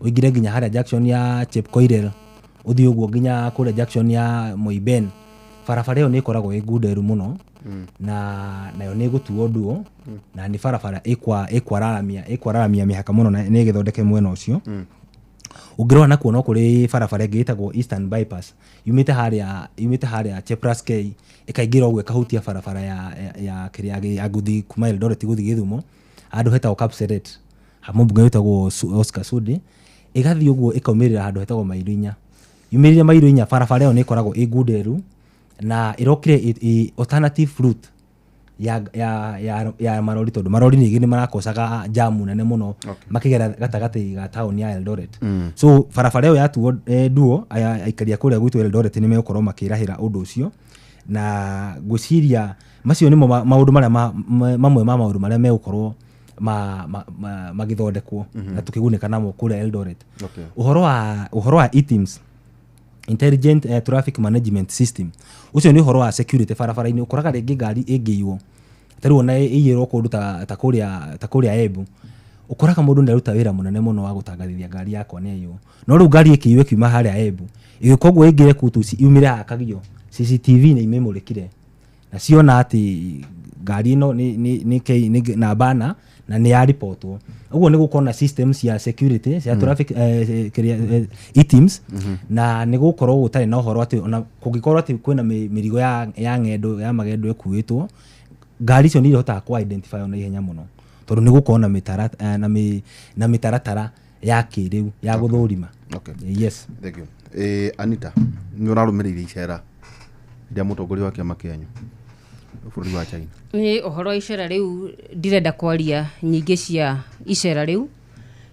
Speaker 2: wigire nginya haria junction ya Chepkoirel uthie uguo nginya kuria junction ya Moiben barabara iyo ni ikoragwo igunderu muno na nayo ni gutuo nduo na ni barabara ikwararamia mihaka muno na ni githondeke mwena ucio. Ungirwa na kuona kuri barabara igitagwo Eastern Bypass yumite haria Chepraskei ikaingira uguo ikahutia barabara ya guthi kuma Eldoret guthi Githumo andu hetagwo Kapseret hamubunge witagwo Oscar Sudi igathi uguo ikaumirira handu hetagwo Mairuinya yumirire Mairuinya barabara iyo ni ikoragwo igunderu na irokire alternative route ya marori tondu marori ni gini marakosaga jamu nene muno makigera gatagati ga town ya Eldoret. So barabara iyo yatuo nduo aikaria kuria gwitwo Eldoret ni megukorwo makirahira undu ucio na gwiciria macio ni maundu maria mamwe ma maundu maria megukorwo magithondekwo na tukiguneka namo kuria Eldoret. Uhoro wa ITIMS Intelligent Traffic Management System ucio ni uhoro wa security barabara ini ukoraga ringi ngari ingiiwo taru ona iyirwo kundu ta kuria Embu ukoraga mundu ndaruta wira munene muno wa gutangathithia ngari yakwa ni iyo no ru ngari ikiiwe kiuma haria Embu igikogwo ingire kutuci yumire hakagio CCTV ni imemurikire na ciona ati ngari ino ni na bana na ni ya reportwo uguo ni gukona systems ya security ya traffic ITIMS na ni gukorwo gutari na uhoro ati ona kungikorwo ati kwina mirigo ya ngendo ya magendo ekuitwo ngari cio ni ihotaga ku identify ona ihenya muno tondu ni gukona na mitaratara ya kiriu ya guthurima. Yes,
Speaker 1: thank you. Anita ni urarumirire icera ndia mutongoria wa kiama kianyu bururi wa China
Speaker 3: ni uhoro icera riu ndirenda kwaria nyingi cia icera riu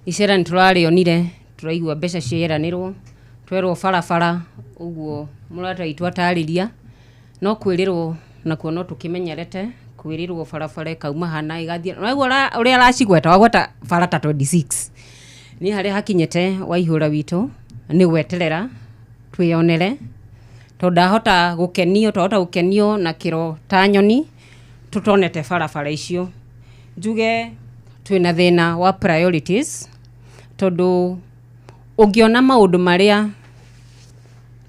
Speaker 3: icera ni turarionire turaigua mbeca cieranirwo twerwo barabara uguo murata itu atariria no kwirirwo na kuona tukimenyerete kwirirwo barabara kauma hana igathie naigua uria aracigweta wagweta barata 26 ni hari hakinyete waihura witu ni gweterera twionere tondahota gukenio na kiro ta nyoni tutonete barabara icio njuge twina thina wa priorities tondu ungiona maundu maria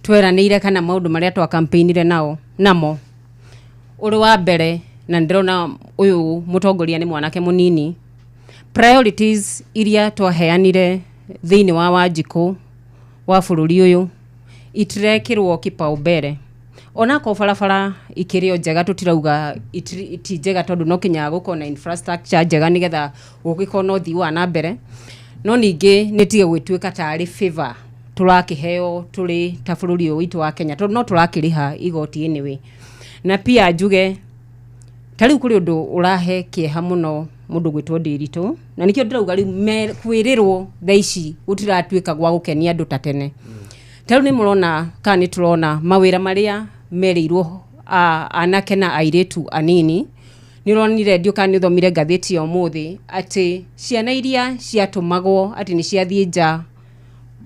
Speaker 3: tweranire kana maundu maria twa campaignire namo uri wa mbere na ndirona uyu mutongoria ni mwanake munini priorities iria twaheanire thiini wa Wanjiku wa bururi uyu itirekirwo kipaumbele ona ko barabara ikirio njega tutirauga iti njega tondu no kinya gukona infrastructure njega nigetha gukikona uthii wa na mbere no ningi nitige gwituika tari favor turakiheo turi ta bururi witu wa Kenya tondu no turakiriha igoti anyway na pia njuge tari kuri undu urahe kieha muno mundu gwitwo Ndiritu na nikio ndirauga riu kwirirwo thaici utiratuika gwa gukenia andu ta tene tari ni murona kana ni turona mawira maria merirwo anake na airetu anini nironire ndio kana thomire ngatheti ya umuthi ati ciana iria ciatumagwo ati ni ciathie nja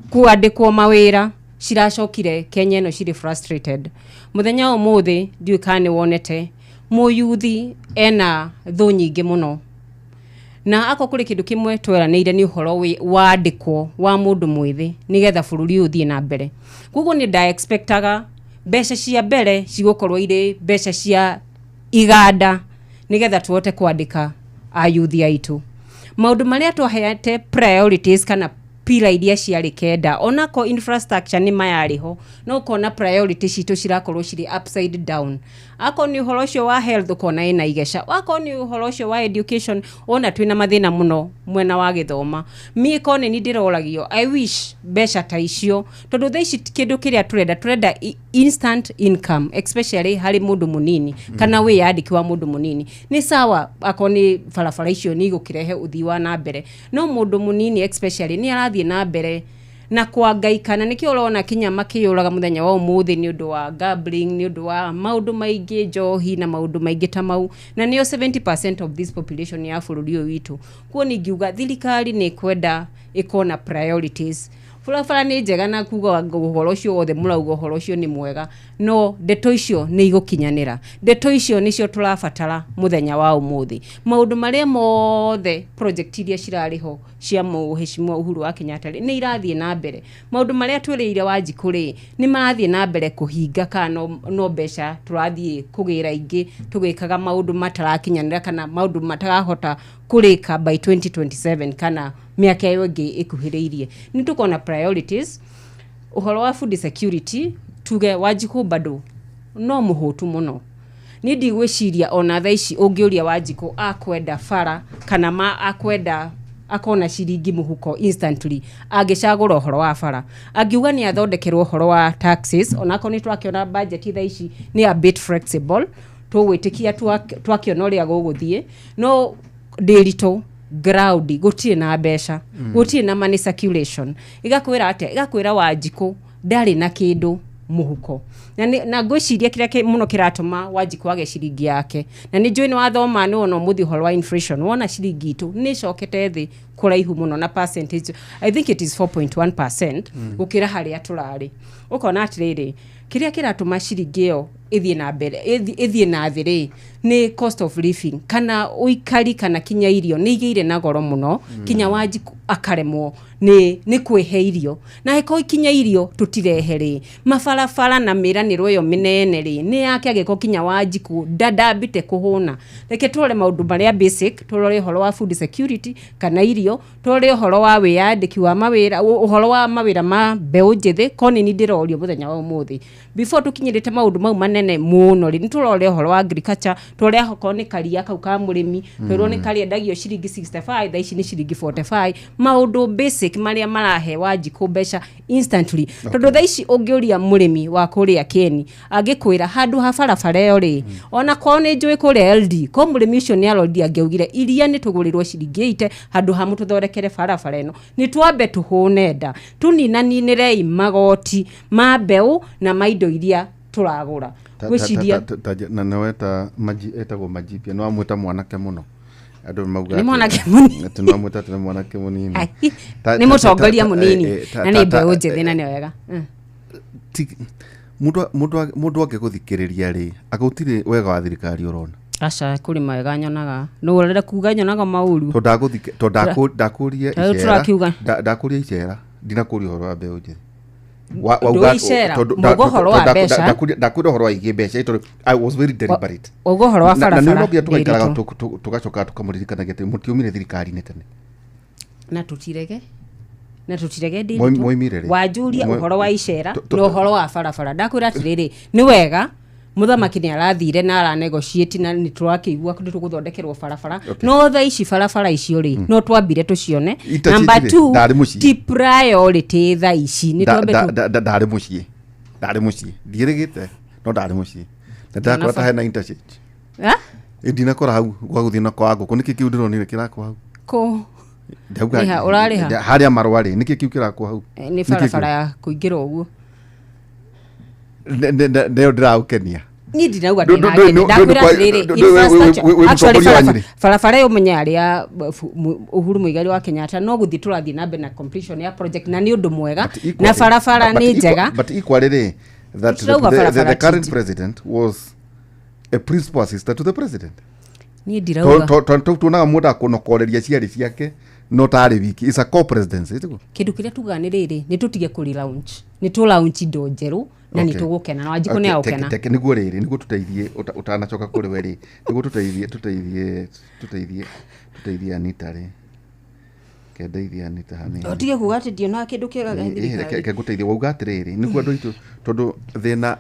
Speaker 3: kuandikwo mawira ciracokire Kenya no ciri frustrated muthenya umuthi ndio kana wonete muyuthi ena thu nyingi muno na ako kuri kindu kimwe tweranire ni uhoro wandikwo wa mundu mwithi nigetha bururi uthie na mbere kuguo ni da expectaga besha cia mbere cigukorwo ire besha cia iganda nigetha tuote kwandika ayuthi aitu maundu maria twaheate priorities kana pila iria ciari kenda onako infrastructure ni mayariho no kona priorities citu cirakorwo ciri upside down ako ni uhoro cio wa health kona ina igesha ako ni uhoro cio wa education ona twina mathina muno mwena wa githoma mi kone ni ndiroragio I wish besha ta icio tondu thaici kindu kiria turenda instant income especially hari mundu munini kana we yandiki wa mundu munini ni sawa ako ni barabara icio ni gukirehe uthii wa na mbere no mundu munini especially ni arathie na mbere na kwangaikana nikio urona kinya makiyuraga muthenya wa umuthi ni undu wa gambling ni undu wa maundu maingi njohi na maundu maingi ta mau na niyo 70% of this population ya bururi witu kuo ningiuga thirikari ni kwenda ikona priorities barabara ni njega na kuga uhoro ucio wothe murauga uhoro ucio ni mwega no ndeto icio ni igukinyanira ndeto icio nicio turabatara muthenya wa umuthi maundu maria mothe project iria cirariho cia muheshimiwa Uhuru wa Kenyatta ni irathie na mbere maundu maria twiriire Wanjiku ni marathie na mbere kuhinga kana no besha turathie kugira ingi tugikaga maundu matarakinyanira kana maundu matarahota kurika by 2027 kana miaka iyo ingi ikuhiriirie ni tukona priorities uhoro wa food security tuge Wanjiku bado no muhutu muno ni ndigwiciria ona thaici ungiuria Wanjiku akwenda fara kana akwenda akona ciringi muhuko instantly agicagura uhoro wa fara angiuga ni athondekerwo uhoro wa taxes onako ni twakiona budget thaici ni a bit flexible twitikia twakiona uria guguthie no Ndiritu ground gutire na besha gutire na money circulation igakwira ate igakwira Wanjiku ndari na kindu muhuko na ngwiciria kiria muno kiratuma Wanjiku age ciringi yake na ni njui ni wathoma ni ono muthi horo wa inflation wona ciringi itu ni cokete thi kuraihu muno na percentage I think it is 4.1% gukira haria turari ukona atiriri kiria kiratuma ciringi yo ithie na mbere ithie na thiri ni cost of living kana uikari kana kinya irio ni igeire na goro muno kinya Wanjiku akaremwo ni kwehe irio na eko kinya irio tutireheri mafarafara na miraniro yo minene ni yake ageko kinya Wanjiku ndambite kuhuna reke tore maundu maria basic turore horo wa food security kana irio turore horo wa wiyandiki wa mawira uhoro wa mawira ma mbeu njithi koni ni ndirorio muthenya wa umuthi before tukinyirite maundu mau manene muno ni turore horo wa agriculture turore hoko ni karia kau ka murimi turore ni karia ndagio ciringi 65 thaici ni ciringi 45 maundu basic maria marahe Wanjiku besha instantly tondu thaici ungiuria murimi wa kuria Keni agikwira handu ha barabara yo ri ona ko ni njui kuria LD ko murimi ucio ni arodi angeugire iria ni tugurirwo ciringi 80 handu ha mututhondekere barabara eno ni twambe tuhunenda tuninaninire magoti ma mbeu na maindo iria turagura gwiciria
Speaker 1: na naweta maji etagwo majipia no amweta mwanake muno andu mauga
Speaker 3: ni mwanake munini
Speaker 1: tunamweta tena mwanake munini
Speaker 3: ni mutongoria munini na ni mbeu njithi na ni wega
Speaker 1: mundu angiguthikiriria ri agutire wega wa thirikari urona
Speaker 3: acha kuri mawega nyonaga no urenda kuga nyonaga mauru
Speaker 1: to ndakuria icera ndinakuria horo wa mbeu njithi
Speaker 3: Nduicera mugohoro wa besha
Speaker 1: ndakwira horo igi besha ito I was very deliberate
Speaker 3: ugohoro wa farafara
Speaker 1: na ndio tukaikaraga tugacoka tukamuririkanagia ati mutiumire thirikari ne tene
Speaker 3: na tutirege ndi wajuria uhoro wa icera no uhoro wa farafara ndakwira atiriri ni wega muthamaki ni arathire na ara negotiate na ni turakiigua kundu tuguthondekerwo farafara no tha ici farafara icio ri no twambire tucione number 2 ti priority tha ici ni twambe
Speaker 1: ndari mucie ndirigite no ndari mucie ndakora ta hena interchange ndina kora hau gwa guthii na kwa nguku niki kiu ndironire kirakwa hau
Speaker 3: ko
Speaker 1: ndauga urariha haria marwari niki kiu kirakwa hau
Speaker 3: ni farafara ya kuingira uguo
Speaker 1: ndio ndiraukenia
Speaker 3: ni ndinauga ndakwira riri farafara yo menya aria Uhuru Muigai wa Kenyatta no guthi turathi na be na completion ya project na ni undu mwega na farafara ni njega
Speaker 1: but equally that the current president was a principal assistant to the president
Speaker 3: ni ndirauga
Speaker 1: tunaga muda kunokoreria ciari ciake no tari wiki is a co-presidency itigo
Speaker 3: kindu kiria tugani riri ni tutige kuri launch ni tu launch indo njeru na ni tugukena na Wanjiku ni aukena
Speaker 1: teke niguo riri niguo tuteithie utanacoka kuri weri niguo tuteithie Anita ri kendeithia Anita hani
Speaker 3: otige kugati dio na kindu kiega
Speaker 1: thirikari ke guteithia wauga atiriri niguo andu itu tondu thina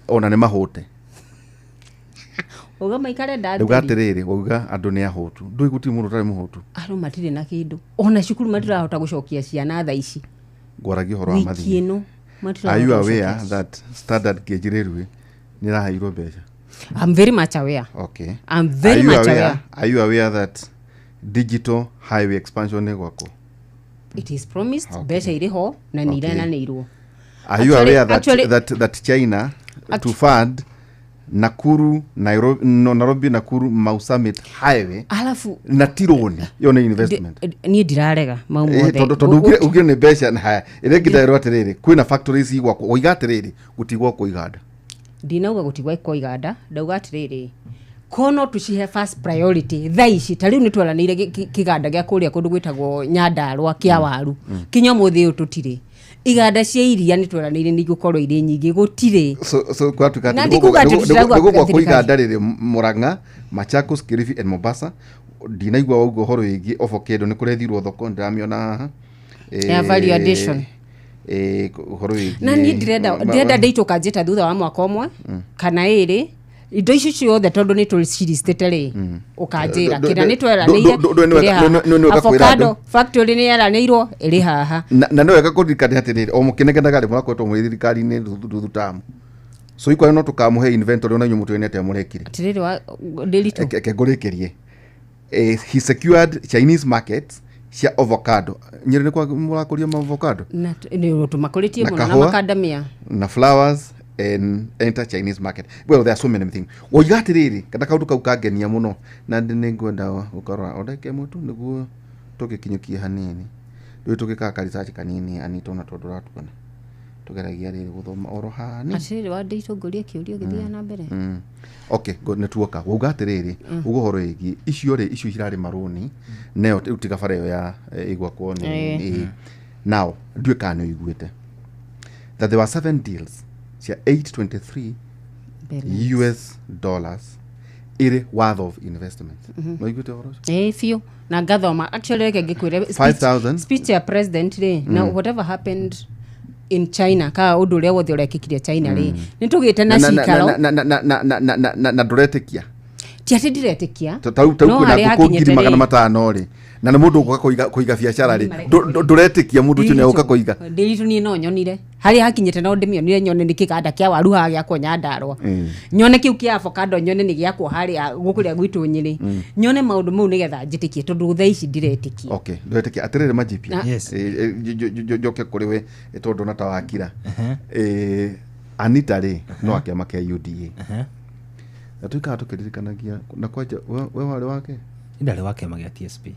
Speaker 1: ona ni mahute
Speaker 3: uga maikare ndati
Speaker 1: uga atiriri uga andu ni ahutu ndui guti mundu tari muhutu
Speaker 3: aro matire na kindu ona cukuru matirahota gucokia ciana tha ici
Speaker 1: ngwaragia horo wa mathi
Speaker 3: kino
Speaker 1: are you aware that standard gauge railway ni rahairwo mbeca
Speaker 3: I'm very much aware.
Speaker 1: Okay.
Speaker 3: I'm very much aware.
Speaker 1: Are you aware that digital highway expansion ni gwako?
Speaker 3: It is promised. Okay. Besha iriho na nirena neirwo.
Speaker 1: Are you aware that China to fund Nakuru Nairobi Nakuru Mau Summit highway
Speaker 3: alafu
Speaker 1: na tironi yone investment
Speaker 3: ni ndirarega maumothe
Speaker 1: tondu ugire ni besha na haya irekita ero atiriri kwina factories igwako oiga atiriri gutigwo ko iganda
Speaker 3: ndinauga gutigwa iko iganda ndauga atiriri kono tucihe first priority thaici tariu ni twaranire kiganda gya kuria kundu gwitagwo Nyandarua kia waru kinya muthi ututire iganda cia iria ni twaranire ni gukorwo iri nyingi gutire
Speaker 1: so kwa tukati ndigugo kwa iganda riri Murang'a Machakos Kilifi and Mombasa ndinaigwa ugo horo igi avocado ni kurethirwo thoko ndamiona haha
Speaker 3: ya value addition
Speaker 1: horo igi
Speaker 3: na ni ndirenda ndeituka njita thutha wa mwaka umwe kana iri indo icio ciothe tondu ni tuciristeteri ukanjira kina ni tweranire avocado factory ni yaranirwo iri haha
Speaker 1: na no weka kuthikana atiriri o mukinegenaga rimwe akwetwo muri thirikari ni thuthu tamu so ikwa no tukamuhe inventory ona nyumu twene ate murekire
Speaker 3: atiriri wa delito
Speaker 1: kegurikirie he secured Chinese markets cia avocado nyiri ni kwa murakuria avocado
Speaker 3: na ni tumakuritie muno na macadamia
Speaker 1: na flowers and enter Chinese market. Well, there are so many things. Woigatiriri kada kaundu kau kagenia muno na ndinengwenda ukarora odeke mutu niguo tugikinyukia hanini ndio tugikaka research kanini Anita na tondu ratukana tugeragia riri guthoma oro hani
Speaker 3: atiri wa ndito ngoria kiuria githia na mbere
Speaker 1: okay go netuoka woigatiriri ugohoro igi icio cirari maruni neo utiga fareo ya igwa kuone now ndue kana iguite that there were 7 deals cia $823 US iri worth of investment no igute oro
Speaker 3: fio na gathoma actually reke ngikwire speech ya president ri na whatever happened in China ka undu uria wothe urekikirie China ri nitugite na cikaro
Speaker 1: na nduretekia
Speaker 3: ti ati ndiretekia
Speaker 1: tau kuna kungiri 500 ri na mundu uka kuiga biashara ri nduretekia mundu ucio ne uka kuiga
Speaker 3: ndiritu ni no nyonire hari hakinyete no ndimionire nyone ni kiganda kia waru ha gya kwa Nyandarua nyone kiu kia avocado nyone ni gya kwa hari gukuria gwitu Nyeri nyone maundu mau nigetha njitikie tondu tha ici ndiretekia
Speaker 1: okay ndiretekia atirire majipia joke kuriwe tondu na tawakira Anita ri no akiama kia UDA atuika tukiririkanagia na kwaje we wale wake
Speaker 2: ndale wake magia TSP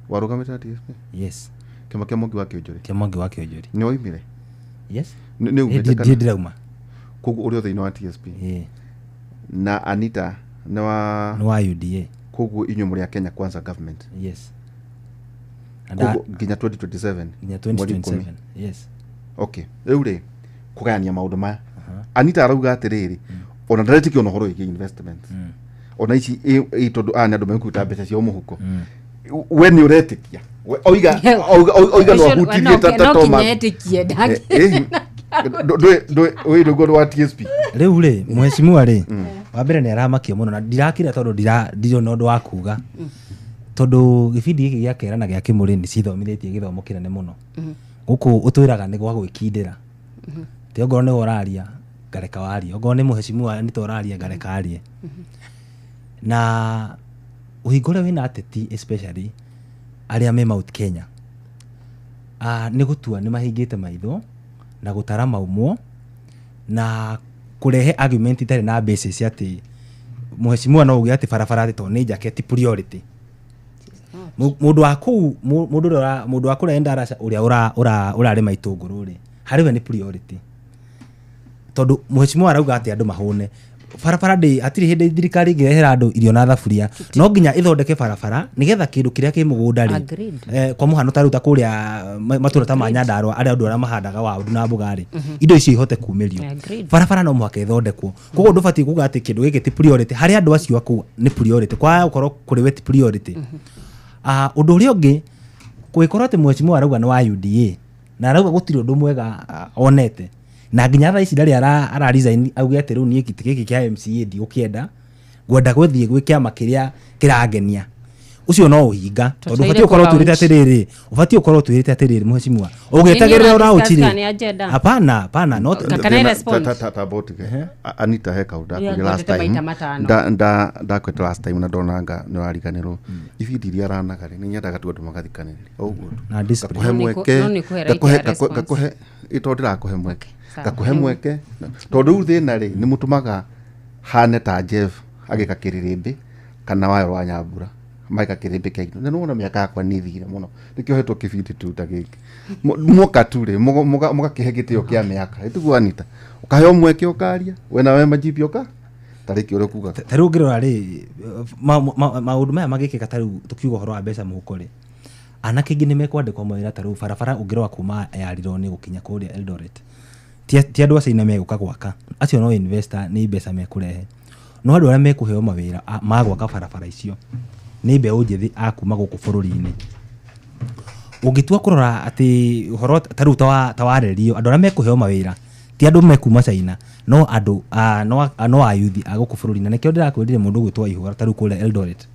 Speaker 1: warugamita TSP
Speaker 2: yes
Speaker 1: kama Mwangi wake ujuri
Speaker 2: Mwangi wake ujuri
Speaker 1: ni oimire
Speaker 2: yes
Speaker 1: ni umetekana
Speaker 2: drauma
Speaker 1: kugu uri thina wa TSP na Anita ni wa
Speaker 2: UDA
Speaker 1: kugu inyu muri ya Kenya Kwanza government
Speaker 2: yes
Speaker 1: nginya 2027
Speaker 2: nginya 2027 yes
Speaker 1: okay rĩu rĩ kũgayania maũndũ maya Anita arauga atĩrĩrĩ ona ndaretikio no horo iki investment ona ici tondu nĩ andũ mekuta mbeca cia mũhuko we nĩ ũretikia oiga no hutirie ta Thomas we ndugu wa TSP
Speaker 2: rĩu rĩ mheshimiwa rĩ wa mbere nĩ aramakia mũno na ndirakira tondu ndirona ũndũ wa kuga tondu gĩbindi gĩkĩ gĩa kera na gĩa Kĩmũrĩ nĩ cithomithĩtie gĩthomo kĩnene mũno gũkũ ũtwĩraga nĩ gwa gwĩkindĩra ti ongorwo nĩ ũraria ngareka warie ongorwo nĩ mheshimiwa nĩ toraria ngareka arie na ũhingũre wĩna ateti especially arĩa me Mount Kenya nĩ gũtua nĩ mahingĩte maitho na gũtara maumwo na kũrehe argument itarĩ na basis atĩ mheshimiwa no uge atĩ barabara to nĩ jaketi priority mũndũ wa kũu mũndũ wa kũrĩa Ndarasha ũrĩa ũrarĩma itũngũrũ rĩ harĩ we nĩ priority tondu mheshimiwa arauga atĩ andũ mahũne barabara atirĩ hĩndĩ thirikari ĩngĩrehera andũ irio na thaburia no nginya ithondeke barabara nĩgetha kĩndũ kĩrĩa kĩ mũgũnda rĩ kwa mũhano taruta kũrĩa matũra ta Nyandarua arĩa andũ arĩa mahandaga waru na mboga rĩ indo icio ihote kumĩrio barabara no mũhaka ithondekwo koguo ndũbatiĩ kuga atĩ kĩndũ gĩkĩ ti priority harĩ andũ acio akuu nĩ priority kwa gũkorwo kũrĩ we ti priority ũndũ ũrĩa ũngĩ kwĩkorwo atĩ mheshimiwa arauga nĩ wa UDA na arauga gũtirĩ ũndũ mwega onete na nginya thaa ici ndarĩ ara resign auge atĩ rĩu niĩ gĩtĩ gĩkĩ kĩa MCA ndigũkĩenda ngwenda gũthiĩ gwĩ kĩama kĩrĩa kĩrangenia ucio no uhinga tondu ũbatiĩ ũkorwo twĩrĩte atĩrĩrĩ mheshimiwa ũgĩetagĩrĩra ũraũchire hapana no
Speaker 1: Anita he kaunda ndakwete last time na ndonanga nĩ wariganĩrwo ibindi iria aranaga nĩ nyendaga tu andũ magathikanĩrĩria ũguo gakuhe mweke gakuhe ito ndĩrakũhe mweke gakuhe mweke tondu rĩu thĩna rĩ nĩ mũtũmaga hane ta Jeff agĩka kĩrĩrĩmbĩ kana wayo wa Nyambura maika kĩrĩmbĩ kĩaino na nũna mĩaka yakwa nĩ thire mũno nĩkĩo hetwo kĩbindi tu ta gĩkĩ mũka tu rĩ mũgakĩhe gĩtĩo kĩa mĩaka ĩtugu Anita ũkaheo mweke ũkaria we nawe majibi ũka tarĩki ũrĩa kuga
Speaker 2: tarĩu ngĩrora rĩ maũndũ maya magĩkĩka tarĩu tũkiuga ũhoro wa mbeca mũhuko rĩ anake ingĩ nĩ mekwandĩkwo mawĩra tarĩu barabara ũngĩrora kuma Yarirwo nĩ gũkinya kũrĩa Eldoret ti andũ acio ina megũka gwaka acio no investor nĩ mbeca mekũrehe no andũ arĩa mekũheo mawĩra magwaka barabara icio nĩ mbeũ njĩthĩ akuma gũkũ bũrũri-inĩ ũngĩtua kũrora atĩ ũhoro tarĩu ta warerio andũ arĩa mekũheo mawĩra ti andũ mekuma China no andũ no ayuthi a gũkũ bũrũri-inĩ nĩkĩo ndĩrakwĩrire mũndũ gwĩtwo Ihũra tarĩu kũrĩa Eldoret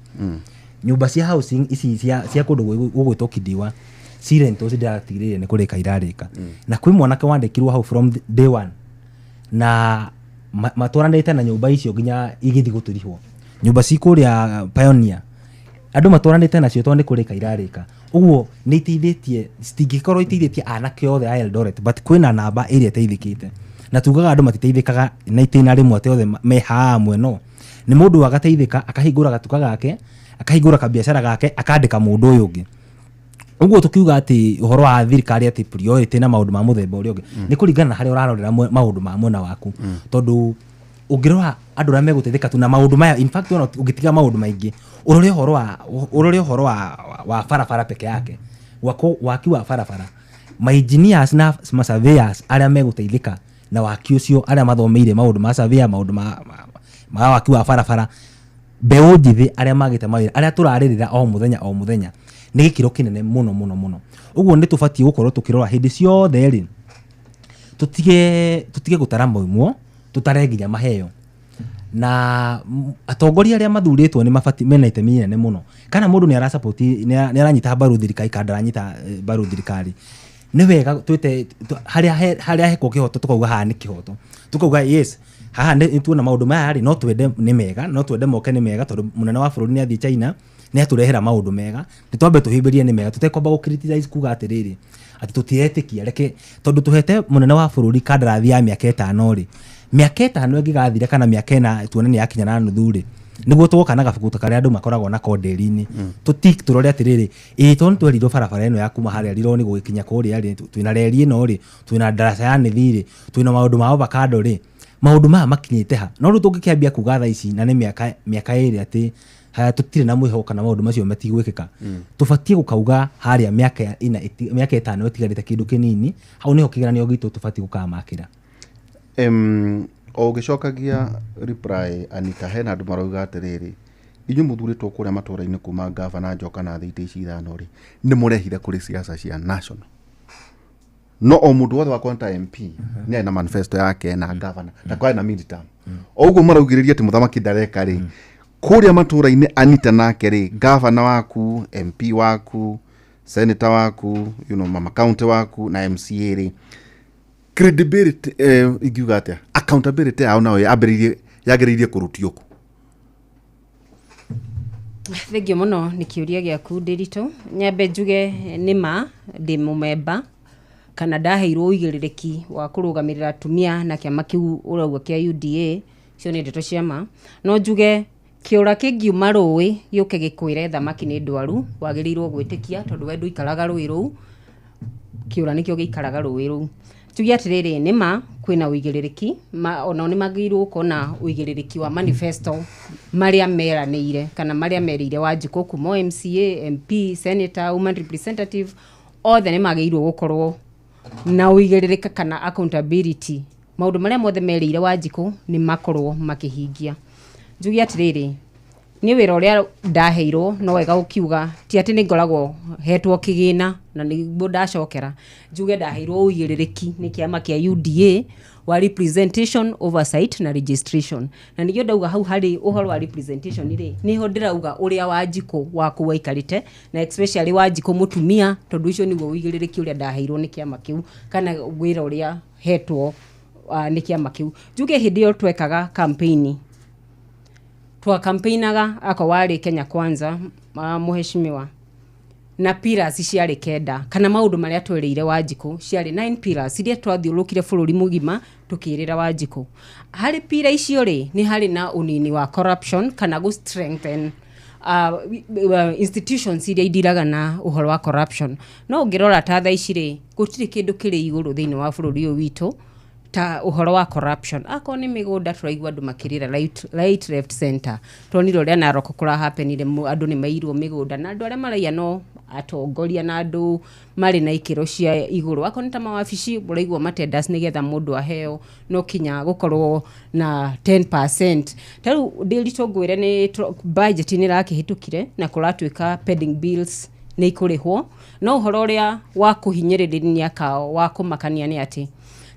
Speaker 2: nyũmba cia housing ici cia kũndũ gũgwĩtwo Kidiwa Sirento ndĩratigĩrĩire nĩ kũrĩka irarĩka na kwĩ mwanake wandĩkirwo hau from day one na matwaranĩte na nyũmba icio nginya igĩthi gũtũrihwo nyũmba cikũrĩa Pioneer andũ matwaranĩte nacio tondũ nĩ kũrĩka irarĩka ũguo nĩ iteithĩtie citingĩkorwo iteithĩtie anake othe a Eldoret but kwĩna namba ĩrĩa ĩteithĩkĩte na tugaga andũ matiteithĩkaga na itĩna rĩmwe atĩ othe me hamwe no nĩ mũndũ agateithĩka akahingũra gatuka gake akahingũra kabiacara gake akandĩka mũndũ ũyũ ũngĩ ũguo tukiuga atĩ ũhoro wa thirikari atĩ priority na maũndũ ma mũthemba ũrĩa ũngĩ nĩ kũringana na harĩa ũrarorera maũndũ ma mwena waku tondũ ũngĩrora andũ arĩa megũteithĩka tu na maũndũ maya in fact ũngĩtiga maũndũ maingĩ ũrore ũhoro wa barabara peke yake waki wa barabara ma engineers na ma surveyors arĩa megũteithĩka na waki ũcio arĩa mathomeire maũndũ ma surveyor maũndũ ma waki wa barabara mbeũ njĩthĩ arĩa magĩte mawĩra arĩa tũrarĩrĩra o mũthenya nĩ gĩkĩro kĩnene mũno ũguo nĩ tũbatiĩ gũkorwo tũkĩrora hĩndĩ ciothe rĩ tutige gũtara moimwo tutare nginya maheo na atongoria arĩa mathurĩtwo nĩ mabati mena itemi inene mũno kana mũndũ nĩ arasupport nĩ aranyita mbaru thirikari kana aranyita mbaru thirikari nĩ wega twĩte harĩa heko kĩhoto tukauga haha nĩ kĩhoto tukauga yes haha nĩ tuona maũndũ maya rĩ no twende nĩ mega no twende moke nĩ mega tondũ mũnene wa bũrũri nĩ athiĩ China nĩ atũrehera maũndũ mega nĩ twambe tũhĩmbĩrie nĩ mega tũtekwamba gũcriticize kuga atĩrĩrĩ atĩ tũtiretĩkia reke tondũ tũhete mũnene wa bũrũri kandarathi ya mĩaka 5 rĩ mĩaka 5 ĩngĩgathira kana mĩaka 4 tuone nĩ yakinya na nuthu rĩ nĩguo tũgoka na gabuku karĩa andũ makoragwo na koderi-inĩ tũrore atĩrĩrĩ tondũ twerirwo barabara ĩno ya kuma harĩa Rironi gũgĩkinya kũrĩa rĩ twĩna reri ĩno rĩ twĩna ndaraca ya Nithi rĩ twĩna maũndũ ma avocado rĩ maũndũ maya makinyĩte ha no rĩu tũngĩkĩambia kuga thaa ici na nĩ mĩaka 2 atĩ tutire na mwiho kana maundu macio matigwikika tubatie gukauga haria miaka 5 itigarite kindu kinini hau niho kigeranio gitu tubatie gukamakira
Speaker 1: o gicokagia reply Anita hena andu marauga atiriri inyu muthuritwo kuria matura-ini kuma governor Njoka na thiti ici ithano ri ni murehire kuri siasa cia national no o mundu wothe wa kwanta MP ni ena manifesto yake na governor na kwa na midterm oguo maraugiriria ati muthamaki ndareka ri kuria matura-ini Anita nake ri governor waku MP waku senator waku mama county waku na MCA ri credibility igiuga atia accountability yao nayo yagiririe kurutio ku
Speaker 3: thengio muno ni kiuria giaku Ndiritu nyambe njuge nima ndi mumemba kana ndaheirwo uigĩrĩrĩki wa kũrũgamĩrĩra atumia na kĩama kĩu ũrauga kĩa UDA cio nĩ ndeto ciama no njuge kĩũra kĩngiuma rũĩ gĩũke gĩkwĩre thamaki nĩ ndwaru wagĩrĩirwo gwĩtĩkia tondũ we ndũikaraga rũĩ rũu kĩũra nĩkĩo gĩikaraga rũĩ rũu tuge atĩrĩrĩ nĩma kwĩna uigĩrĩrĩki ona nĩ magĩrĩirwo kuona uigĩrĩrĩki wa manifesto marĩa meranĩire kana marĩa merĩire Wanjikũ kuma MCA MP senator woman representative othe nĩ magĩrĩirwo gũkorwo na uigĩrĩrĩka kana accountability maundu maria mothe merĩire Wanjikũ nĩ makorwo makĩhingia njuge atĩrĩrĩ ni wĩra ũrĩa ndaheirwo no wega ũkiuga ti atĩ nĩ ngoragwo hetwo kĩgĩna na nĩguo ndacokera njuge ndaheirwo uigĩrĩrĩki nĩ kĩama kĩa UDA wa representation oversight na registration na nĩguo ndauga hau harĩ ũhoro wa representation nĩho ndĩrauga ũrĩa Wanjikũ waku waikarĩte na especially Wanjikũ mũtumia tondũ icio nĩguo uigĩrĩrĩki ũrĩa ndaheirwo nĩ kĩama kĩu kana wĩra ũrĩa hetwo nĩ kĩama kĩu njuge hĩndĩ ĩyo twekaga campaign twa campaignaga ako wari Kenya Kwanza muheshimiwa na pillars ciarĩ kenda kana maundu maria twereire Wanjikũ ciarĩ 9 pillars iria twathiũrũkire bũrũri mũgima tukĩrĩra Wanjikũ harĩ pillar icio rĩ nĩ harĩ na unini wa corruption kana go strengthen institutions iria idiraga na uhoro wa corruption no ngirora ta tha ici rĩ gũtirĩ kĩndũ kĩrĩ igũrũ thĩinĩ wa bũrũri ũyũ witũ ta uhoro wa corruption ako ni migunda turaigua andu makirira right left center toniro ria Narok kura happenire andu ni mairwo migunda na andu aria maraia no atongoria na andu mari na ikiro cia iguru ako ni ta mawabici uraigua matendas nigetha mundu aheo no kinya gukorwo na 10% taru Ndiritu ngwire ni budget ni rakihitukire na kuratwika pending bills ni ikurihwo no uhoro uria wa kuhinyiriria kao wa kumakania ni ati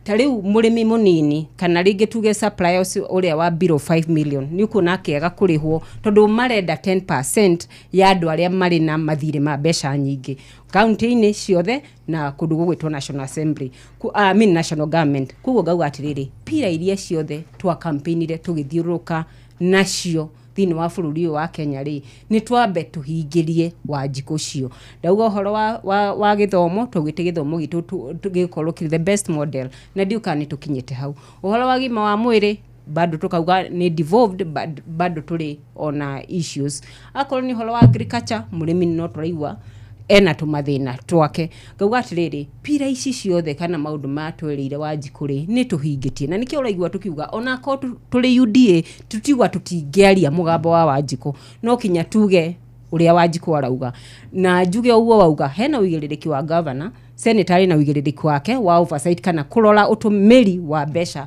Speaker 3: tariu murimi munini kana ringi tuge suppliers uria wa below 5 million ni kuna kega kurihwo tondu marenda 10% ya andu aria mari na mathire ma mbeca nyingi county-ini ciothe na kundu gugwitwo National Assembly national government kugo ngauga atiriri pira iria ciothe twa campaignire tugithiuruka nacio thini wa bũrũri wa Kenya ri ni twambe tuhingirie Wanjikũ cio ndauga uhoro wa githomo tugite githomo gitu tugikorwo the best model na ndiuka ni tukinyete hau uhoro wa gima wa mwiri bado tukauga ni devolved bado tuli ona issues akorwo ni uhoro wa agriculture murimi no turaigua ena tumathina twake ngauga atiriri pira ici ciothe kana maundu matwereire Wanjikũ ri ni tuhingitie na nikio uraigua tukiuga ona ko tuli UDA tutigwa tutingiaria mugambo wa Wanjikũ no kinya tuge uria Wanjikũ arauga na njuge uguo wauga hena uigĩrĩrĩki wa governor senator na uigĩrĩrĩki wake wa oversight kana kurora utumiri wa mbeca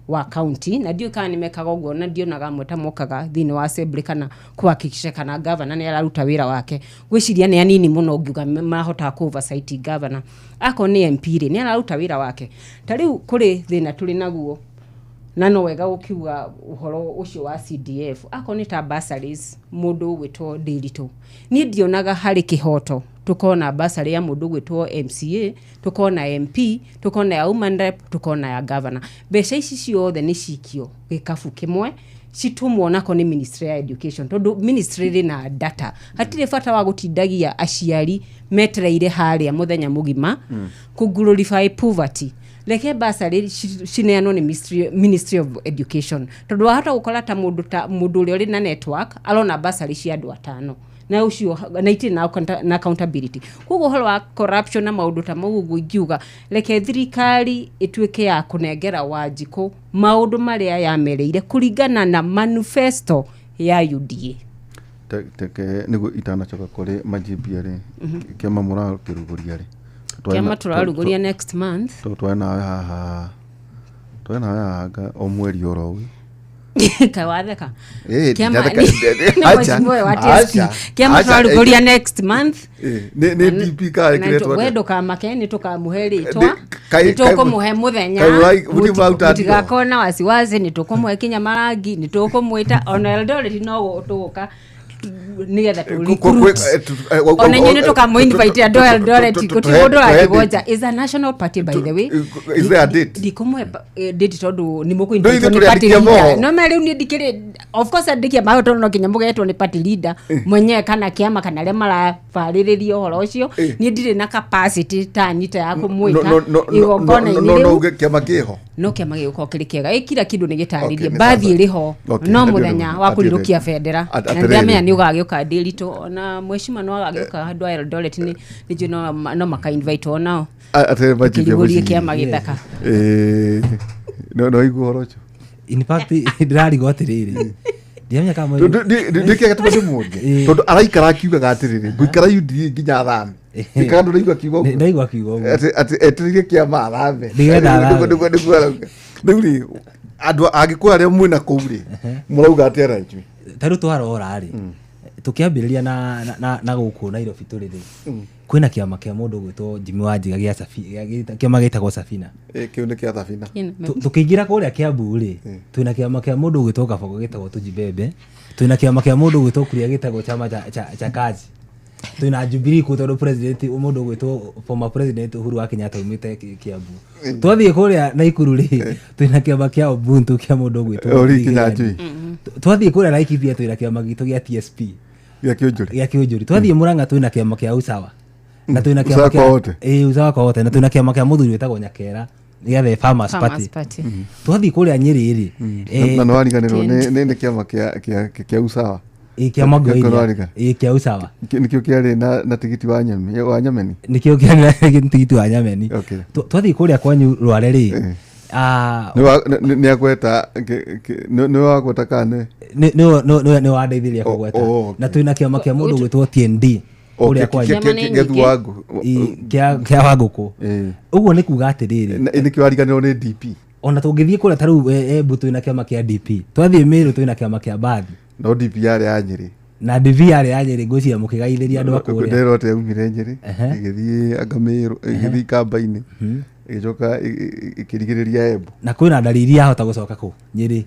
Speaker 3: wa county na ndio kana nimekaga uguo na ndio naga mweta mokaga thini wa assembly kana kuhakikisha kana governor ni araruta wira wake gwiciria ni anini muno ngiuga mahota ku oversight governor ako ni MP ni araruta wira wake tariu kuri thina tuli naguo na no wega ukiuga uhoro ucio wa CDF ako ni ta bursaries mundu gwitwo Ndiritu ni ndionaga hari kihoto tukona bursary ya mundu gwitwo MCA tukona MP tukona ya woman rep tukona ya governor mbeca ici ciothe ni cikio gikabu kimwe citumwo nako ni ministry ya education tondu ministry na data hatire bata wa gutindagia aciari metreire haria muthenya mugima ku glorify poverty leke bursary cineano ni ministry of education tondu hata gukora ta mundu uri ori na network alona bursary cia andu atano na ucio na itina na accountability kugo holo wa corruption na maundu ta magugu ingiuga leke thirikari itweke ya kunengera Wanjikũ maundu maria yamereire kuringana na manifesto ya UDA
Speaker 1: teke niguo itanacoka kuri majibia ri kiama murakiruguria ri
Speaker 3: kiama turaruguria next month
Speaker 1: twena haha o mweri oro
Speaker 3: kawatheka
Speaker 1: kiama
Speaker 3: turaruguria next month
Speaker 1: ne DP kare kiretwa
Speaker 3: wendo kamake ni tukamuheri twa nitukumuhe muthenya mutigakona wasiwasi nitukumuhe kinya marangi nitukumwita ona Eldoret no tuka nigetha ona nyene tukamuinvite ando Eldoret kutimundu akigonja is a national party by the way
Speaker 1: is there a date
Speaker 3: ndikumwe date tondu ni mukuinvite ni party leader no mali ni ndikire of course ndikia mayo tondu kinya mugetwo ni party leader mwenye kana kiama kana le mara fariririo horo ucio ni ndire na capacity tanita ya kumwita igongona
Speaker 1: no kiama kiho
Speaker 3: no kiama giko kiri kiega kila kindu ni gitaririe bathi iriho no muthenya wa kurirukia federa ndamenya ni ugagioka delito ona mweshima no agagioka handu Eldoret ni juno no maka invite onao
Speaker 1: ate
Speaker 3: majibia kiama githaka
Speaker 1: no iguorocho
Speaker 2: in fact ndirari gotiriri ndiamenya kama
Speaker 1: ndikiaga tuba mungi tondu araikara akiuga gatiriri guikara yudi nginya thame ikandu ndaigua kiugo ati etirige kiama thame ndiguri andu agikura ria mwina kuuri murauga atera ichu
Speaker 2: taru twarora ri tukiambiriria na guku Nairobi turiri kwina kiama kia mundu gwitwo Jimmy Wanjiga gia Safina kiama gitagwo Safina
Speaker 1: kiu ni kia Safina
Speaker 2: tukiingira kuria Kiambu ri twina kiama kia mundu gwitwo Kabogo gitagwo Tujibebe twina kiama kia mundu gwitwo Kuria gitagwo chama cha kazi twina Jubilee ku tondu president mundu gwitwo former president Uhuru wa Kenyatta umite Kiambu twathie kuria Naikuru ri twina kiama kia Ubuntu kia mundu gwitwo
Speaker 1: Original
Speaker 2: twathie kuria Laikipia twina kiama gitu gia TSP ya Kiunjuri twathie Murang'a twina kiama kia Usawa na twina kiama kia Usawa kote na twina kiama kia muthuri wetagwo Nyakera ya the Farmers Party twathie kuria Nyeri ri
Speaker 1: na no ariganirwo ni kiama kia Usawa
Speaker 2: kia Magwenya kia Usawa
Speaker 1: nikio kiari na tigiti wa Nyameni
Speaker 2: nikio kiari na tigiti wa Nyameni twathie kuria kwanyu Rware ri
Speaker 1: ni agweta ni wagweta kane
Speaker 2: ni wadeithiria kugweta na twina kiama kia mundu gwitwo TND uria kwa
Speaker 1: gethu wangu
Speaker 2: kia Wanguku uguo ni kuga atiriri
Speaker 1: ni kiwariganirwo ni DP
Speaker 2: ona tungithie kuria taru Embu twina kiama kia DP twathie Meru twina kiama kia Bathi
Speaker 1: no DP yari ya Nyeri
Speaker 2: na DP yari ya Nyeri ngwiciria mukigaithiria andu akuria
Speaker 1: nderote umire Nyeri igithie Agameru igithie Kamba-ini ijoka ikirigiriria Embu
Speaker 2: na kwina dalili ya hota gucoka ku Nyeri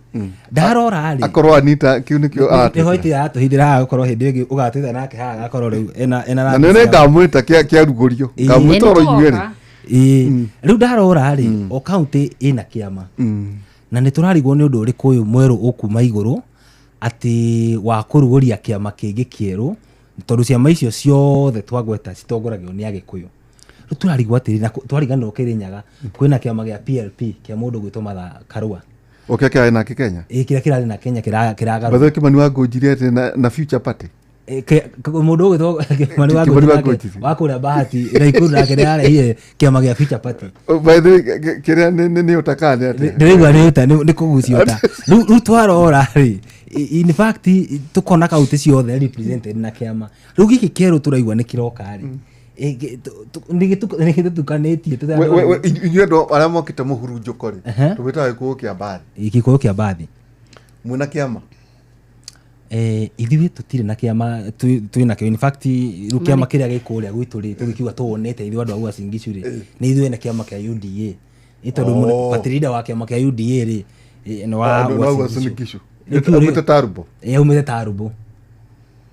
Speaker 2: ndarora ari
Speaker 1: akorwo Anita kiu nikio
Speaker 2: hoiti ya tuhindira akorwo hindi ingi ugatita nake haga akorwo riu ena
Speaker 1: na nene ngamwita kia rugurio ngamwita ro yueri
Speaker 2: riu ndarora ari o county ina kiama na niturarigwo ni undu uriku uyu mweru ukuma iguru ati wa kuruguria kiama kingi kieru tondu ciama icio ciothe twagweta citongoragio ni Agikuyu turarigwo atiri na twariganirwo Kirinyaga kwina kiama gia PLP kia mundu gwitwo Martha Karua
Speaker 1: kira na Kenya
Speaker 2: kira kirari na Kenya kiraga
Speaker 1: batho Kimani wangunjire ati na Future Party
Speaker 2: mundu gwitwo Kimani wangunjire wakuria Bahati na Ikuru na kirare kiama gia Future Party
Speaker 1: by the way kira ni utakane ati
Speaker 2: ndirigwa ni uta ni kugucio ta ru twarora ri in fact tukona kaunti ciothe represented na kiama ru giki kieru turaigwa ni kiroka ri nigitukanĩtie
Speaker 1: inyuĩ andũ arĩa mokĩte mũhurunjũko rĩ tũgĩtaga gĩkũyũ kĩa Mbathi
Speaker 2: gĩkũyũ kĩa Mbathi
Speaker 1: mwĩna kĩama
Speaker 2: ithuĩ tũtirĩ na kĩama twĩna kĩo in fact rĩu kĩama kĩrĩa gĩkũrĩa gwitũ rĩ tũgĩkiuga tũwonete ithuĩ andũ a Uasin Gishu rĩ nĩ ithuĩ na kĩama kĩa UDA nĩ tondũ party leader wa kĩama kĩa UDA rĩ nĩ wa Uasin Gishu
Speaker 1: umĩte Tarubo
Speaker 2: umĩte Tarubo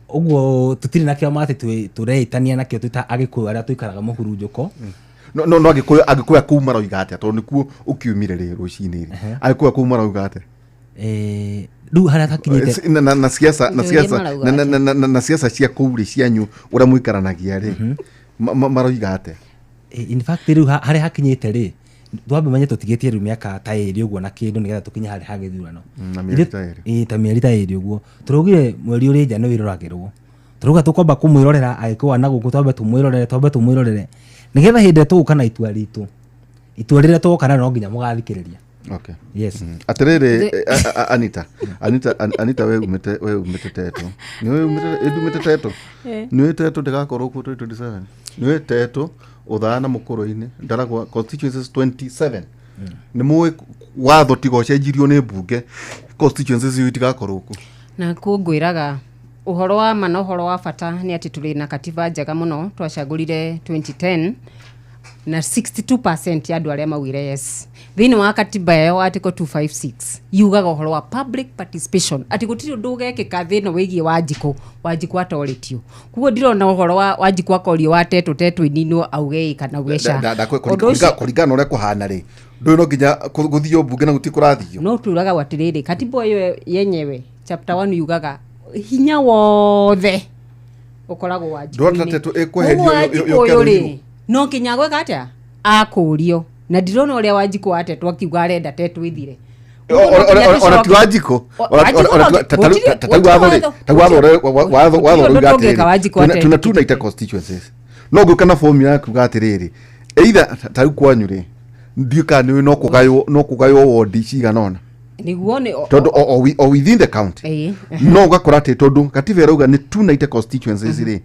Speaker 2: uguo tutiri na kiama ati tureitania nakio tuta Agikuyu aria tuikaraga muhurunjuko
Speaker 1: no Agikuyu kuma roiga atia tondu nikuo ukiumire ri rucini ri Agikuyu kuma roiga atia
Speaker 2: riu haria takinyite
Speaker 1: na siasa cia kuuri cianyu uria muikaranagia ri maroiga atia
Speaker 2: in fact riu haria hakinyite ri twambe manye tutigitie riu miaka ta iri uguo na kindu nigetha tukinye haria ha githurano ta mieri ta iri uguo turugire mweri uri nja ni wiroragirwo turuga tukomba kumwirorera Agikuyu na guku twambe tumwirorere nigetha hindi tuguka na itua ritu itua riria tugoka no nginya mugathikiriria
Speaker 1: Okay.
Speaker 2: Yes.
Speaker 1: Atiriri Anita we umete teto. Niwe umete teto. Niwe teto ndagakorwo ku 2027. Niwe teto uthana mukuru-ini ndaragwa constituencies 27. Ni muwe watho tigo cenjirio ni mbunge constituencies yu tigakorwo ku.
Speaker 3: Na kungwiraga uhoro wa ma na uhoro wa bata ni ati tuli na katiba njega muno twacagurire 2010 na 62% ya andu aria mawire yes thini wa katiba yo article 256 yugaga uhoro wa public participation ati gutiri undu ugekika thino wigie Wanjiku atoritio kuo ndirona uhoro wa Wanjiku akorio wa teto inino auge kana ugesha
Speaker 1: kuringana uria kuhana ri ndu no nginya guthio mbunge na guti kurathio
Speaker 3: no turaga watiriri katiba yo yenyewe chapter 1 yugaga hinya wothe ukoragwo Wanjiku
Speaker 1: ndo teto ekweherio
Speaker 3: yo no kinya gweka atia akurio na ndirona uria Wanjiku atetwo akiuga arenda teto ithire
Speaker 1: ona ti Wanjiku tunaita constituencies no gukana formula ya kuga atiriri either tau kwanyu ri ndiuka ni no kugayo ward ciganona
Speaker 3: niguo ni
Speaker 1: tondu o within the county no gakora ati tondu katiba irauga ni tunaita constituencies ri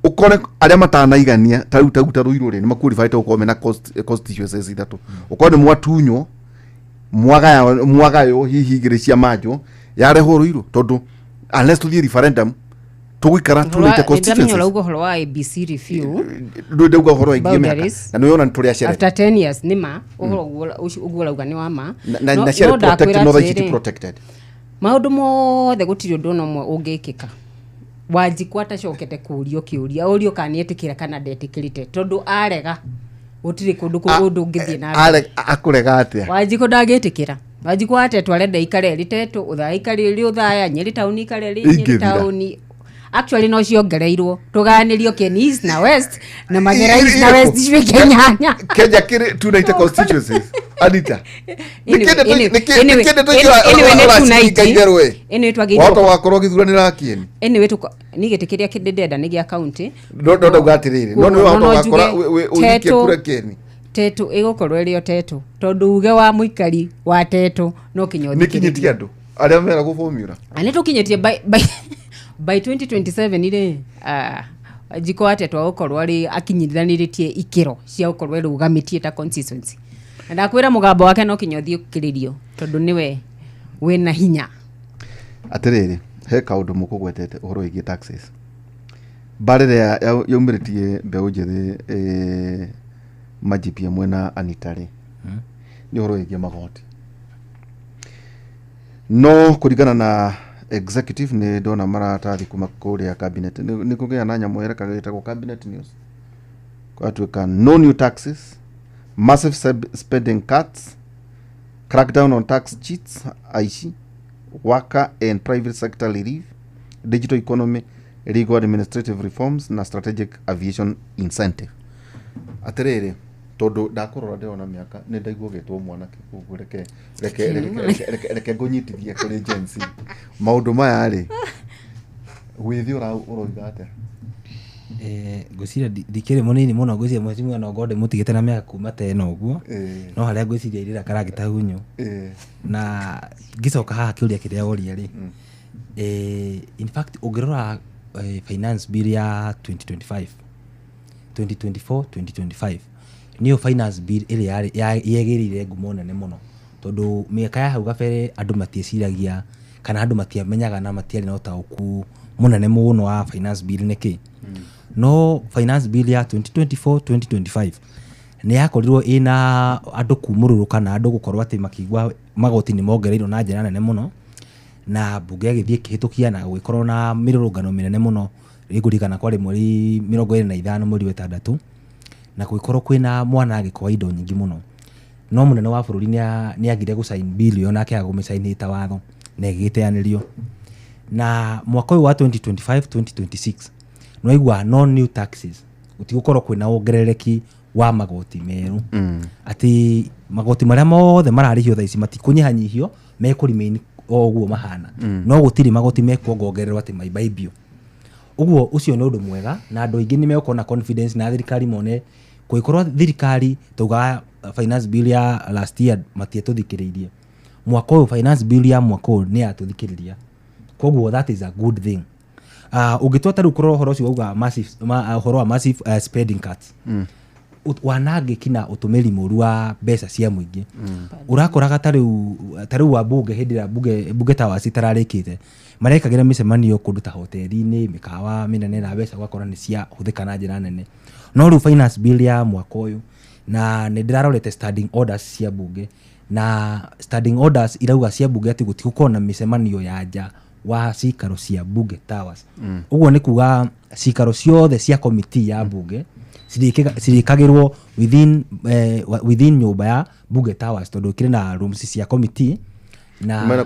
Speaker 1: ukore aria matanaigania tau ruiru ri ni maqualify to ukome na constituencies ithatu ukore ni mwatunyo mwaga yo hihi gire cia majo yareho ruiru tondu unless to the referendum tugikara tunaita constituencies
Speaker 3: ndamenya ugo horo wa ABC review
Speaker 1: nduga horo ingime na no yona nturia chere
Speaker 3: after 10 years nima uhoro ugo lauga ni wa ma
Speaker 1: na chere protected no that protected
Speaker 3: maundu mothe gutiri undu no mwe ungikika Wanjiku atacokete kurio kiuria urio kanietikira kana ndetikirite tondu arega gutiri kundu kundu ngithie na
Speaker 1: akurega atia
Speaker 3: Wanjiku ndagitikira Wanjiku atetwo arenda ikare riteto uthaya ikare ri uthaya Nyeri town ikare ri Nyeri town actually no ciongereirwo tuganirio East na West na magera East na West ciwe Kenya
Speaker 1: kiri tunaita constituencies Anita watu wakorwo githuranira kieni
Speaker 3: anyway nigitikiria kidededa ni gia county
Speaker 1: ndo gatiriri no ni watu wakorwo ulikie kura kieni
Speaker 3: teto igukorwo rio teto tondu uge wa muikari wa teto no kinyothi
Speaker 1: nikinyitie andu aria mera ku formula
Speaker 3: ani tukinyitie by 2027 ile Wanjiku atetwo gukorwo ari akinyithaniritie ikiro cia gukorwo rugamitie ta constituency ndakwira mugambo wake no kinyothi ukiririo tondu niwe wena hinya
Speaker 1: atiriri he kaundu mukugwetete uhoro wigi taxes barere yaumiritie mbeu njithi majipia mwena Anitari ni uhoro wigi magoti no kuringana na executive ni ndona maratathi kuma kuria cabinet ni kugia na nyamu yerekagite ku cabinet news kwatuika no new taxes, massive spending cuts, crackdown on tax cheats, aishi, worker and private sector relief, digital economy, legal administrative reforms na strategic aviation incentive. Atiriri tondu ndakorora ndirona miaka ni ndaigwo gitwo mwanake kugu reke ngonyitithia kuri agency maundu maya ri withi uroiga atia
Speaker 2: ngwiciria ndikiri munini muno ngwiciria mwecimu no ngode mutigite na miaka kuma tena uguo no haria ngwiciria irira karagita hunyo na ngicoka haha kiuria kiria oria ri in fact ungirora finance bill ya 2024-2025 niyo finance bill ile yegirire ngumo nene muno tondu miaka ya hau gabere andu matieciragia kana andu matiamenyaga na matiari na utauku munene muno wa finance bill niki no finance bill ya 2024-2025 ni yakorirwo ina andu kumururuka na andu gukorwo ati makigwa magoti ni mongereirwo na njira nene muno na bunge agithie kihitukia na gwikorwo na mirurungano minene muno rigurikana kwa mweri 25 mweri wa 6 na gwikorwo kwina mwanangiko wa indo nyingi muno no munene wa bururi ni agire gu sign bill yo nake agumisign ta watho na igiteanirio na mwaka wa 2025-2026 no igwa no new taxes utigukorwo kwina ongerereki wa magoti meru ati magoti maria mothe mararihio tha ici matikunyihanyihiyo mekurimeni oguo mahana no gutiri magoti mekuongererwo ati maibaibio uguo ucio ni undu mwega na andu ingi ni mekona confidence na thirikari mone Kwikorwo thirikari tuga finance bill ya last year matietũthikĩrĩirie, mwaka ũyũ finance bill ya mwaka ũyũ nĩ yatũthikĩrĩria, koguo that is a good thing. Ũngĩtua ta rĩu korwo ũhoro ũcio wauga ũhoro wa massive spending cuts, wanangĩki na ũtũmĩri mũru wa mbeca cia mũingĩ. Ũrakoraga ta rĩu wabunge hĩndĩ ĩrĩa bunge towers itararĩkĩte marekagĩra mĩcemanio kũndũ ta hoteri-inĩ, mĩkawa mĩnene, na mbeca ũgakora nĩ cia hũthĩka na njĩra nene. No rĩu finance bill ya mwaka ũyũ, na nĩ ndĩrarorete standing orders cia bunge, na standing orders irauga cia bunge atĩ gũtigũkorwo na mĩcemanio ya nja wa cikaro cia bunge towers. Ũguo nĩ kuga cikaro ciothe cia committee ya bunge cirĩkagĩrwo within nyũmba ya bunge towers, tondũ kĩrĩ na rooms cia committee na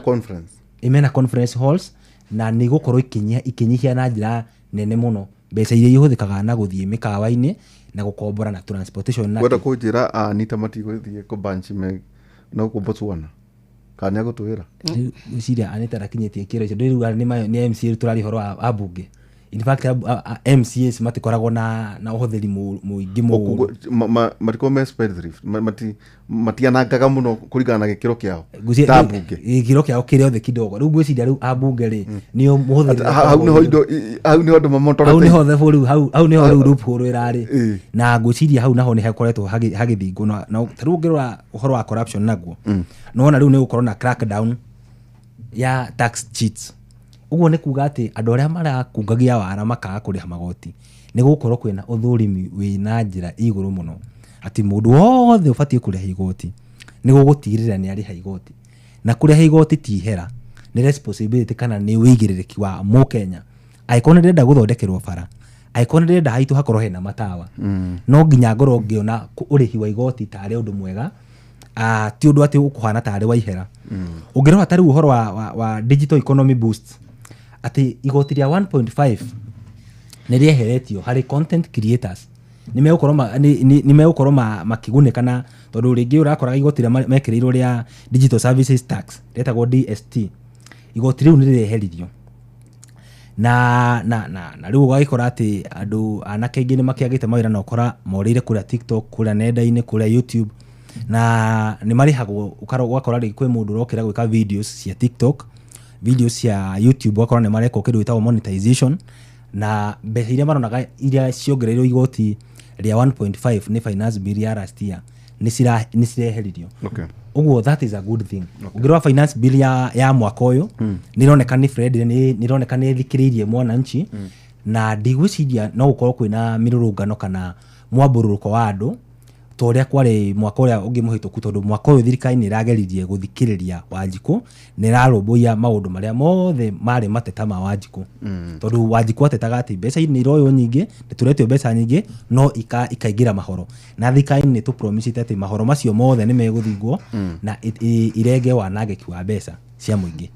Speaker 2: imena conference halls, na nĩ gũkorwo ikinyihia na njĩra nene mũno mbeca iria ihũthĩkaga na gũthiĩ mĩkawa-inĩ na gũkombora na transportation. Na
Speaker 1: kwenda kũnjĩra Anita matigũthiĩ kũbanchi na gũkũ Botswana kana gũtwĩra
Speaker 2: ciria Anita ndakinyĩtie kĩro icio, ndĩruga nĩ MCA turari horo wa bunge. In fact MCAs matikoragwo na ũhũthĩri mũingĩ mũno,
Speaker 1: matiko me spendthrift, matianangaga mũno kũringana na gĩkĩro kĩao ta bunge,
Speaker 2: gĩkĩro kĩao kĩrĩ othe kidogo. Rĩu ngwĩciria rĩu abunge rĩ nĩo mũhũthĩri,
Speaker 1: hau nĩho andũ mamotorete,
Speaker 2: hau nĩho rĩu loophole ĩrarĩ, na ngwĩciria hau naho nĩ hakoretwo hagĩthingwo. Na ta rĩu ũngĩrora ũhoro wa corruption naguo, nĩwona rĩu nĩ gũkorwo na crackdown ya tax cheats. Ũguo nĩ kuga atĩ andũ arĩa marakungagia wara makaga kũrĩha magoti, nĩ gũkorwo kwĩna ũthũrimi wĩna njĩra igũrũ mũno, atĩ mũndũ wothe ũbatiĩ kũrĩha igoti, nĩ gũgũtigĩrĩra nĩ arĩha igoti. Na kũrĩha igoti ti ihera, nĩ responsibility kana nĩ wĩigĩrĩrĩki wa Mũkenya. Angĩkorwo nĩ ndĩrenda gũthondekerwo bara, angĩkorwo nĩ ndĩrenda haitũ hakorwo hena matawa, no nginya ngorwo ngĩona ũrĩhi wa igoti tarĩ ũndũ mwega, ti ũndũ atĩ ũkũhana tarĩ wa ihera. Ũngĩrora ta rĩu ũhoro wa digital economy boost, atĩ igoti rĩa 1.5 nĩ rĩeheretio harĩ content creators, nĩ megũkorwo makĩgunĩkana, tondũ rĩngĩ ũrakoraga igoti rĩa mekĩrĩirwo rĩa digital services tax rĩtagwo DST, igoti rĩu nĩ rĩeheririo. Na rĩu ũgagĩkora atĩ andũ anake aingĩ nĩ makĩagĩte mawĩra, na ũkora morĩire kũrĩa TikTok, kũrĩa nenda-inĩ, kũrĩa YouTube, na nĩ marĩhagwo. Ũgakora rĩngĩ kwĩ mũndũ ũrokĩra gwĩka videos cia TikTok, videos cia YouTube, wakora nĩ marekwo kĩndũ gĩtagwo monetization, na mbeca iria maronaga iria ciongereirwo igoti rĩa 1.5 nĩ finance bill ya last year nĩ cireheririo. Ũguo that is a good thing. Ũngĩrora finance bill ya mwaka ũyũ nĩ ironeka nĩ friendly, nĩ ironeka nĩ thikĩrĩirie mwananchi, na ndigwĩciria no gũkorwo kwĩna mĩrũrũngano kana mwambũrũrũko wa andũ ta ũrĩa kwarĩ mwaka ũrĩa ũngĩ mũhĩtũku, tondũ mwaka ũyũ thirikari nĩ ĩrageririe gũthikĩrĩria Wanjikũ, nĩ ĩrarũmbũiya maũndũ marĩa mothe marĩ mateta ma Wanjikũ. Tondũ Wanjikũ atetaga atĩ mbeca nĩ iroywo nyingĩ, nĩ tũretio mbeca nyingĩ, no ikaingĩra mahoro, na thirikari nĩ tũpromisite atĩ mahoro macio mothe nĩ megũthingwo na irenge wanangĩki wa mbeca cia mũingĩ.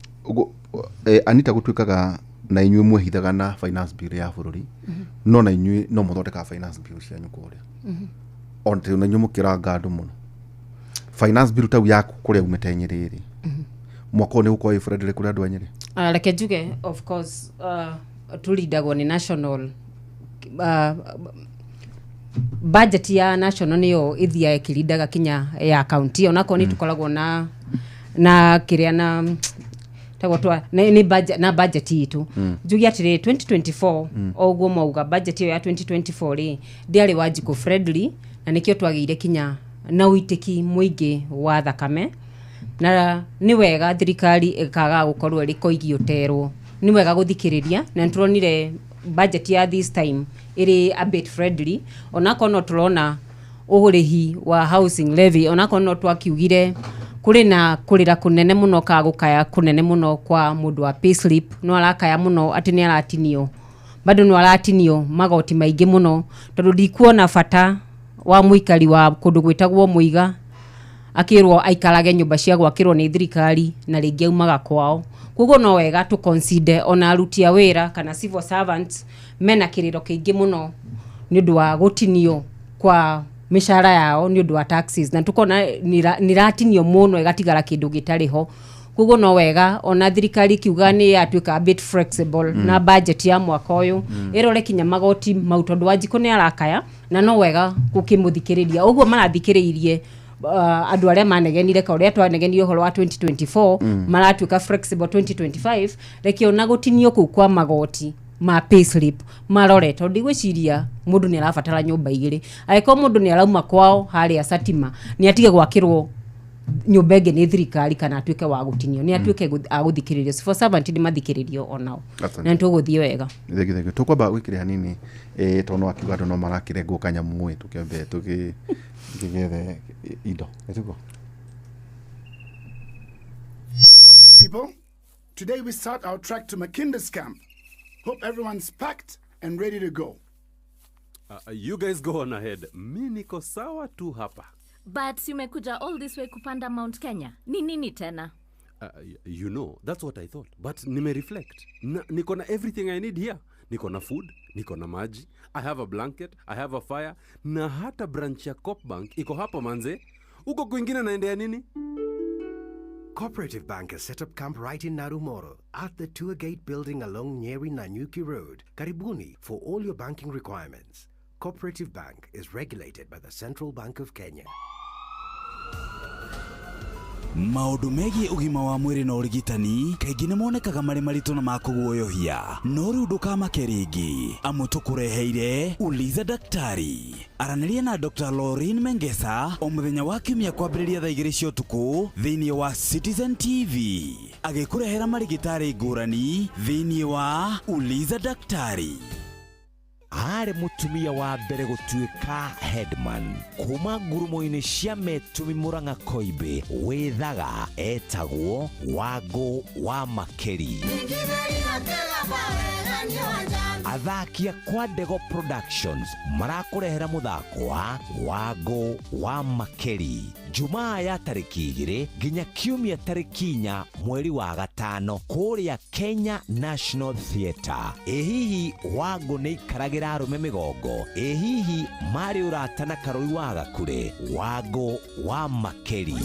Speaker 1: Anita, gũtuĩkaga na inyuĩ mwehithaga na finance bill ya bũrũri, no na inyuĩ no mũthondekaga finance bill cianyu kũrĩa, onte na nyumu kiranga andũ mũno. Finance bill ta yaku kũrĩa umĩte Nyĩrĩ, mwaka nĩ gũkorwo friendly kũrĩa andũ a Nyĩrĩ.
Speaker 3: Reke njuge, of course tulindagwo ni national budget ya national niyo ithia ikirindaga kinya ya county, onako ni tukoragwo na kiria na tagotwa ni budget na budget itu njugi atire 2024 oguo mauga budget ya 2024 ri ndiari Wanjikũ friendly, na nikio twagĩire kinya na uitiki mũingĩ wa thakame, na ni wega thirikari ikaga gũkorwo ri koigio terwo, ni wega gũthikĩrĩria, na turonire budget ya this time iri a bit friendly, onako no turona ũhũrĩhi wa housing levy, onako no twakiugire kuri na kurira kunene muno ka gukaya kunene muno kwa mundu wa payslip, no arakaya muno ati ni aratinio, bado no aratinio magoti maingĩ muno, tondu ndikuona bata wa muikari wa kundu gwitagwo Muiga akirwo aikarage nyumba cia gwakirwo ni thirikari na ringi aumaga kwao. Koguo no wega tu consider ona aruti a wira kana civil servants mena kiriro kiingi muno ni undu wa gutinio kwa mishara yao ni undu wa taxes, na tukona ni ratinio muno igatigara kindu gitari ho. kugo no wega ona thirikari kiuga ni atuika a bit flexible na budget ya mwaka uyu irore kinya magoti mautondu wa Njiko ni arakaya na no wega gukimuthikiriria uguo marathikiririe andu aria manegenire ka uria twanegenire horo wa 2024 maratuika flexible 2025 reke ona gutinio ku kwa magoti ma payslip marore tondu gwiciria mundu ni arabatara nyumba igiri aiko mundu ni arauma kwao hari asatima ni atige gwakirwo nyumba ingi ni thirikari kana atuike wa gutinio ni atuike aguthikiririo for servant ni mathikiririo onao na ntuguthie wega
Speaker 1: thege tukwamba gwikire hanini tono akiuga no marakirengwo kanyamu mwe tukembe tukigethe indo etugo.
Speaker 4: People, today we start our trek to Makinda's camp. Hope everyone's packed and ready to go.
Speaker 5: You guys go on ahead. Mi niko sawa tu hapa.
Speaker 6: But umekuja all this way kupanda Mount Kenya. Ni nini tena?
Speaker 5: You know, that's what I thought. But nime-reflect. Niko na everything I need here. Niko na food, niko na maji, I have a blanket, I have a fire, na hata branch ya Copbank iko hapo manze. Uko kwingine naendea nini?
Speaker 7: Cooperative Bank has set up camp right in Narumoro at the Tour Gate building along Nyeri Nanyuki Road, Karibuni, for all your banking requirements. Cooperative Bank is regulated by the Central Bank of Kenya.
Speaker 8: Maundu megie ugima wa mwiri na urigitani kaingĩ nĩmonekaga marĩ maritũ na makũguoyohia no rĩu ndũkamake rĩngĩ amu tũkũreheire Uliza Daktari. Aranĩria na Dr. Lauren Mengesa o mũthenya wa kiumia kwambĩrĩria thaa 2 cia ũtukũ thĩinĩ wa Citizen TV agĩkũrehera marigitari ngũrani thĩinĩ wa Uliza Daktari.
Speaker 9: Are mutumia wa mbere gutuika headman kuma ngurumo-ini cia Metumi Murang'a Koibe wethaga etagwo Wangũ wa Makeri. Athaki a kwa Ndego Productions marakurehera muthako wa Wangũ wa Makeri Jumaa ya tariki 2 nginya kiumia tariki 4 mweri wa gatano kuria Kenya National Theatre. Hihi Wangũ nĩ ikaragira arume migongo? Hihi mari uratana karoi wa Gakure? Wangũ wa Makeri.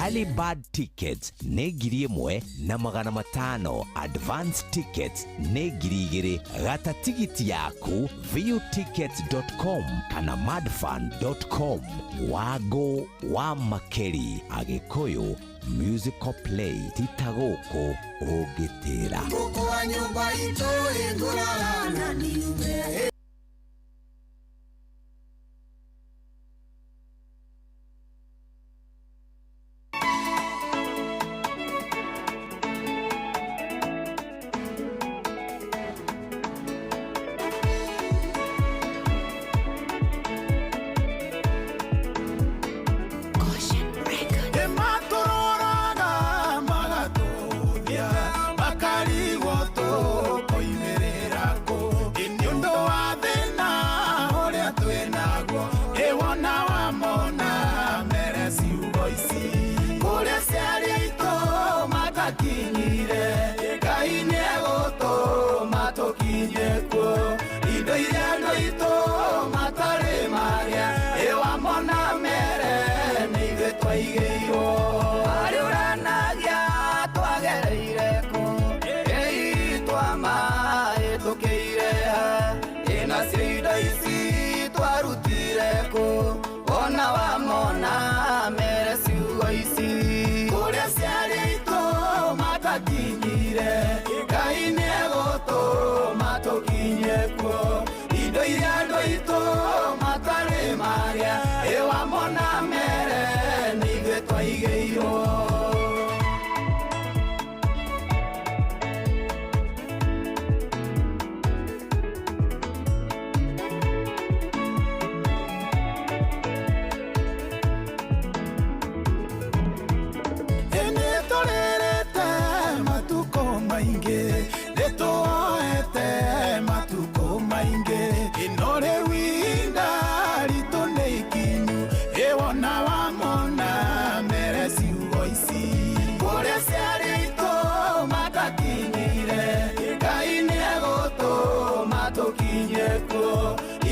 Speaker 9: Ali Bad Tickets nĩ 1,500, advance tickets nĩ 2,000. Gata tigiti yaku viewtickets.com kana madfan.com. Wangũ wa Makeri Agikuyu musical play titagũkũ ũngĩtĩra.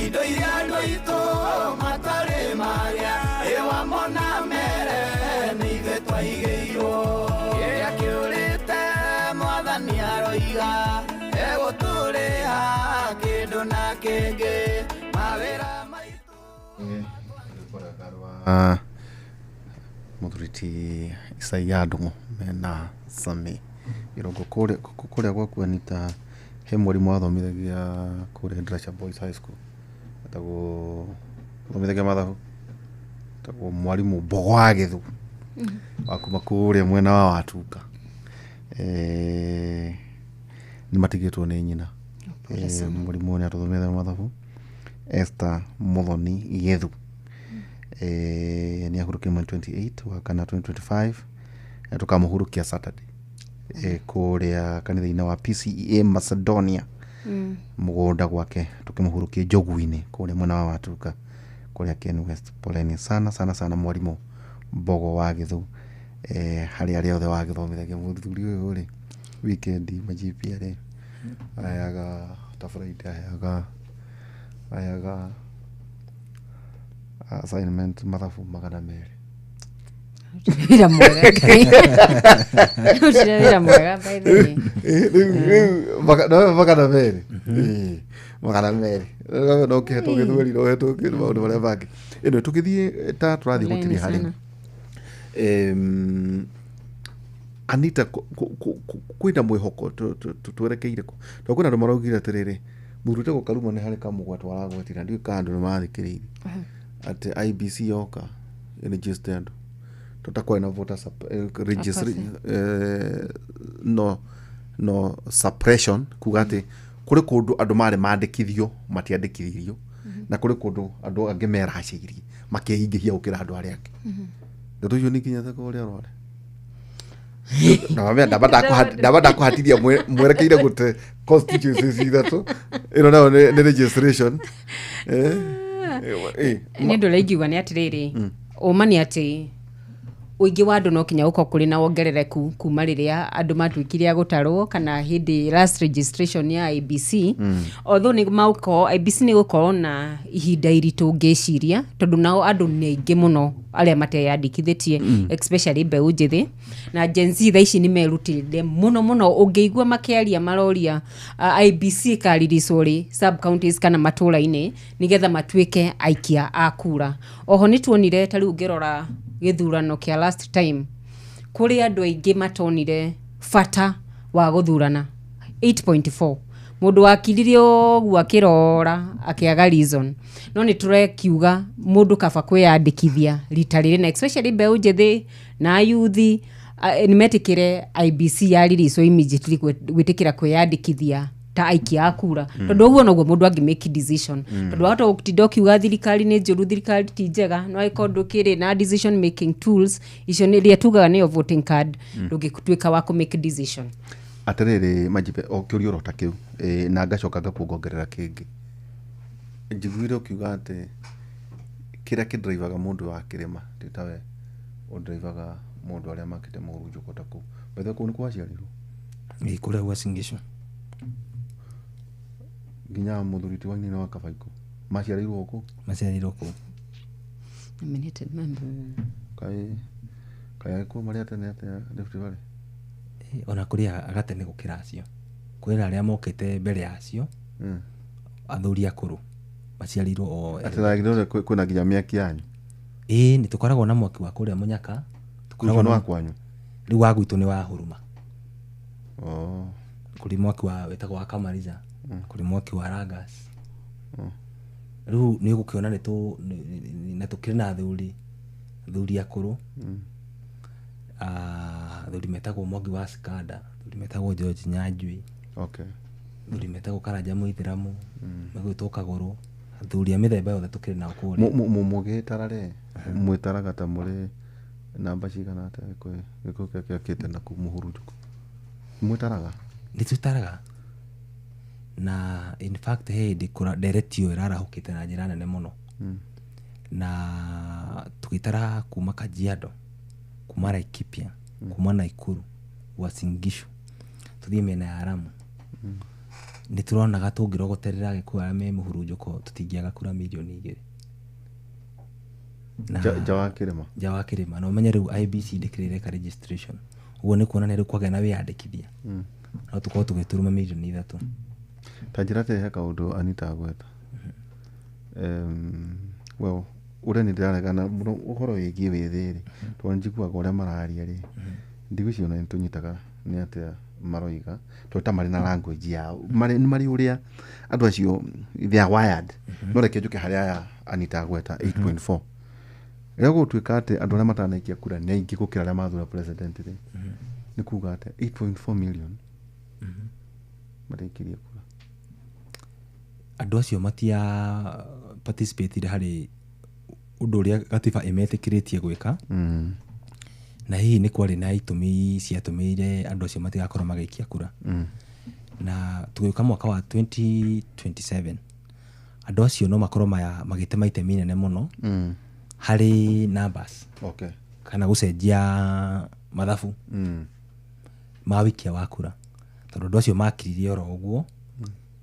Speaker 4: Indo iria ndoito matare maria
Speaker 10: tiga ego tuleha kindu na kingi mawira maitu
Speaker 1: muthuriti Isaia Ndung'u mena Sami irongo kuria gwaku Anita he mwarimu wathomithagia kuria Ndracha Boys High School atagwo thomithagia mathabu atagwo mwarimu Mbogo wa Githu wakuma kuria mwena wa Watuka ni matigitwo ni nyina mwarimu ni atuthomithagia mathabu Esther Muthoni Githu ni ahurukia 28 wa kana 2025 tukamuhurukia Saturday kuria kanitha-ini wa PCEA Macedonia mugunda gwake tukimuhurukia Njogu-ini kuria mwena wa Watuka kuria Ken West. Poleni sana mwarimu Mbogo wa Githu hari aria othe wagithomithagia muthuri uyu ri weekend majipia ri ayaga ta Friday ayaga assignment mathabu magana meri
Speaker 3: Vira mwega vira mwega by the way
Speaker 1: magana meri magana meri no kiheto githweri no heto kindu maundu maria bangi ino tukithie ta turathi gutiria hari Anita kwina mwihoko twerekeire ko to kwina andu maraugire atiriri murute gukaruma ni hari kamugwa twaragwetira ndi kandu ni mathikiriire ati IBC yoka registered tutakuwa na voter no suppression kugate kuri kundu andu mari mandikithio matiandikithirio na kuri kundu andu angi meracirie makehingihia ukira andu aria angi ndu yo nikinya ta kuri arore na wame ndabada kuhatithia mwerekeire gute constituencies ithatu ino nayo ni registration
Speaker 3: ni ndu reigiwa ni atiriri umani ati uingi wa andu no kinya uko kuri na wongerereku kuma riria andu matwikire agutarwo kana hindi last registration ya IBC although ni mauko IBC ni gukorwo na ihinda iritu ngeciria tondu nao andu ni aingi muno aria mateyandikithitie especially mbeũ njithi na Gen Z thaici ni merutire muno ungeigua makiaria maroria IBC kaririso ri sub counties kana matũra-ini nigetha matwike aikia akura. Oho ni tuonire tari ungirora githurano kia last time kuri andu aingi matonire fata wa guthurana 8.4 mundu wakiririo gwakirora akiaga reason no ni turekiuga mundu kaba kwiyandikithia rita riri na especially mbeũ njithi na youth nimetikire IBC yaririso immediately gwitikira kwiyandikithia ta aikia akura tondu uguo noguo mundu angi make decision tondu watu ukitidokiuga thirikari ni njuru thirikari ti njega no ikondu kiri na decision making tools icio ni ria tugaga ni voting card ndungitwika wa ku make decision
Speaker 1: atiriri majipe okiurio rota kiu na ngacoka ngakuongerera kingi njiguire ukiuga ati kira kidrivaga mundu wa kirima titawe udrivaga mundu aria makite muruju kotaku bethe ku ni kwaciarirwo
Speaker 2: kure wasingisho
Speaker 1: ginya muthuriti wa nyina wa Kabaiko maciarirwo ku
Speaker 3: nominated member
Speaker 1: kai ku maria tene deputy vale
Speaker 2: ona kuria agatene gukira acio kwira aria mokite mbere yacio athuri akuru maciarirwo o
Speaker 1: atiragire kwina ginya miaki yanyu
Speaker 2: ni tukoragwo na mwaki wa kuria Munyaka
Speaker 1: tukoragwo na kwanyu
Speaker 2: riu wa gwitu ni wa Huruma kuri mwaki wa wetagwo wa Kamariza kuri mwaki wa Ragas riu ni gukiona ni tu na tukiri na thuri akuru thuri metagwo Mwangi wa Skada thuri metagwo George Nyanjui thuri metagwo Karanja Muithiramu magwitwo Kaguru thuri a mithemba yothe tukiri na kuri
Speaker 1: mugitarare mwitaraga ta muri namba cigana ata giko kite na kumuhurujuku mwitaraga
Speaker 2: nitutaraga na in fact ndikura directio irarahukite na njira nene muno na tukitara kuma Kajiado kuma Laikipia kuma Naikuru Uasin Gishu tuthie mena ya Lamu nituronaga tungirogoterera gikuya me muhurunjuko tutingiaga kura milioni 2 jawa kirima no menye riu IBC ndikirire ka registration uguo ni kuona ni rikwage na wiyandikithia no tukorwo tugituruma milioni 3
Speaker 1: Tanjira te kaundu Anita Agweta well ure ni ndiraragana muno uhoro wigie withiri twanjiguaga uria mararia ri ndigwiciona nitunyitaga ni atia maroiga twita mari na language yao mari uria andu acio they are wired no reke njuke haria ya Anita Agweta 8.4 ria gutwika ati andu aria matanaikia kura ni aingi gukira aria mathura president ri ni kuga ati 8.4 million marikirie kura
Speaker 2: andu acio matia participate hari undu uria gatiba imetikiritie gwika na hihi ni kwari na itumi ciatumire andu acio matigakorwo magikia kura na tugiuka mwaka wa 2027 andu acio no makorwo magite maite minene muno hari numbers
Speaker 1: okay
Speaker 2: kana gucenjia mathabu ma wikia wa kura tondu andu acio makiririe oro uguo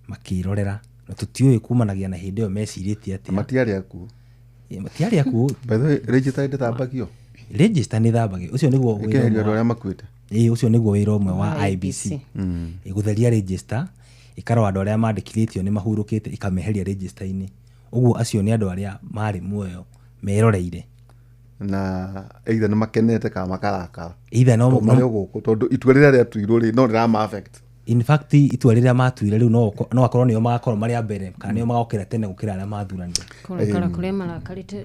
Speaker 2: makirorera na tutiuĩ kumanagia na hindi ĩyo mecirĩtie atĩa
Speaker 1: matiarĩ akuo
Speaker 2: matiarĩ akuo
Speaker 1: by the way register ndĩthambagio
Speaker 2: register nĩ thambagio ũcio nĩguo
Speaker 1: wĩra ũrĩa arĩa makuĩte
Speaker 2: ũcio nĩguo wĩra ũmwe wa IBC gũtheria register ikarora andũ arĩa mandĩkithĩtio nĩ mahurũkĩte ikameheria register-inĩ ũguo acio nĩ andũ arĩa marĩ muoyo meroreire
Speaker 1: na either nĩ makenete kana makarakara
Speaker 2: either no
Speaker 1: gũkũ tondũ itua rĩrĩa rĩatuirwo rĩ no rĩrama affect
Speaker 2: in fact itua rĩrĩa matuire rĩu no akorwo nĩo magakorwo marĩ a mbere kana nĩo magokĩra tene gũkĩra arĩa mathuranire
Speaker 3: kũrĩa marakarĩte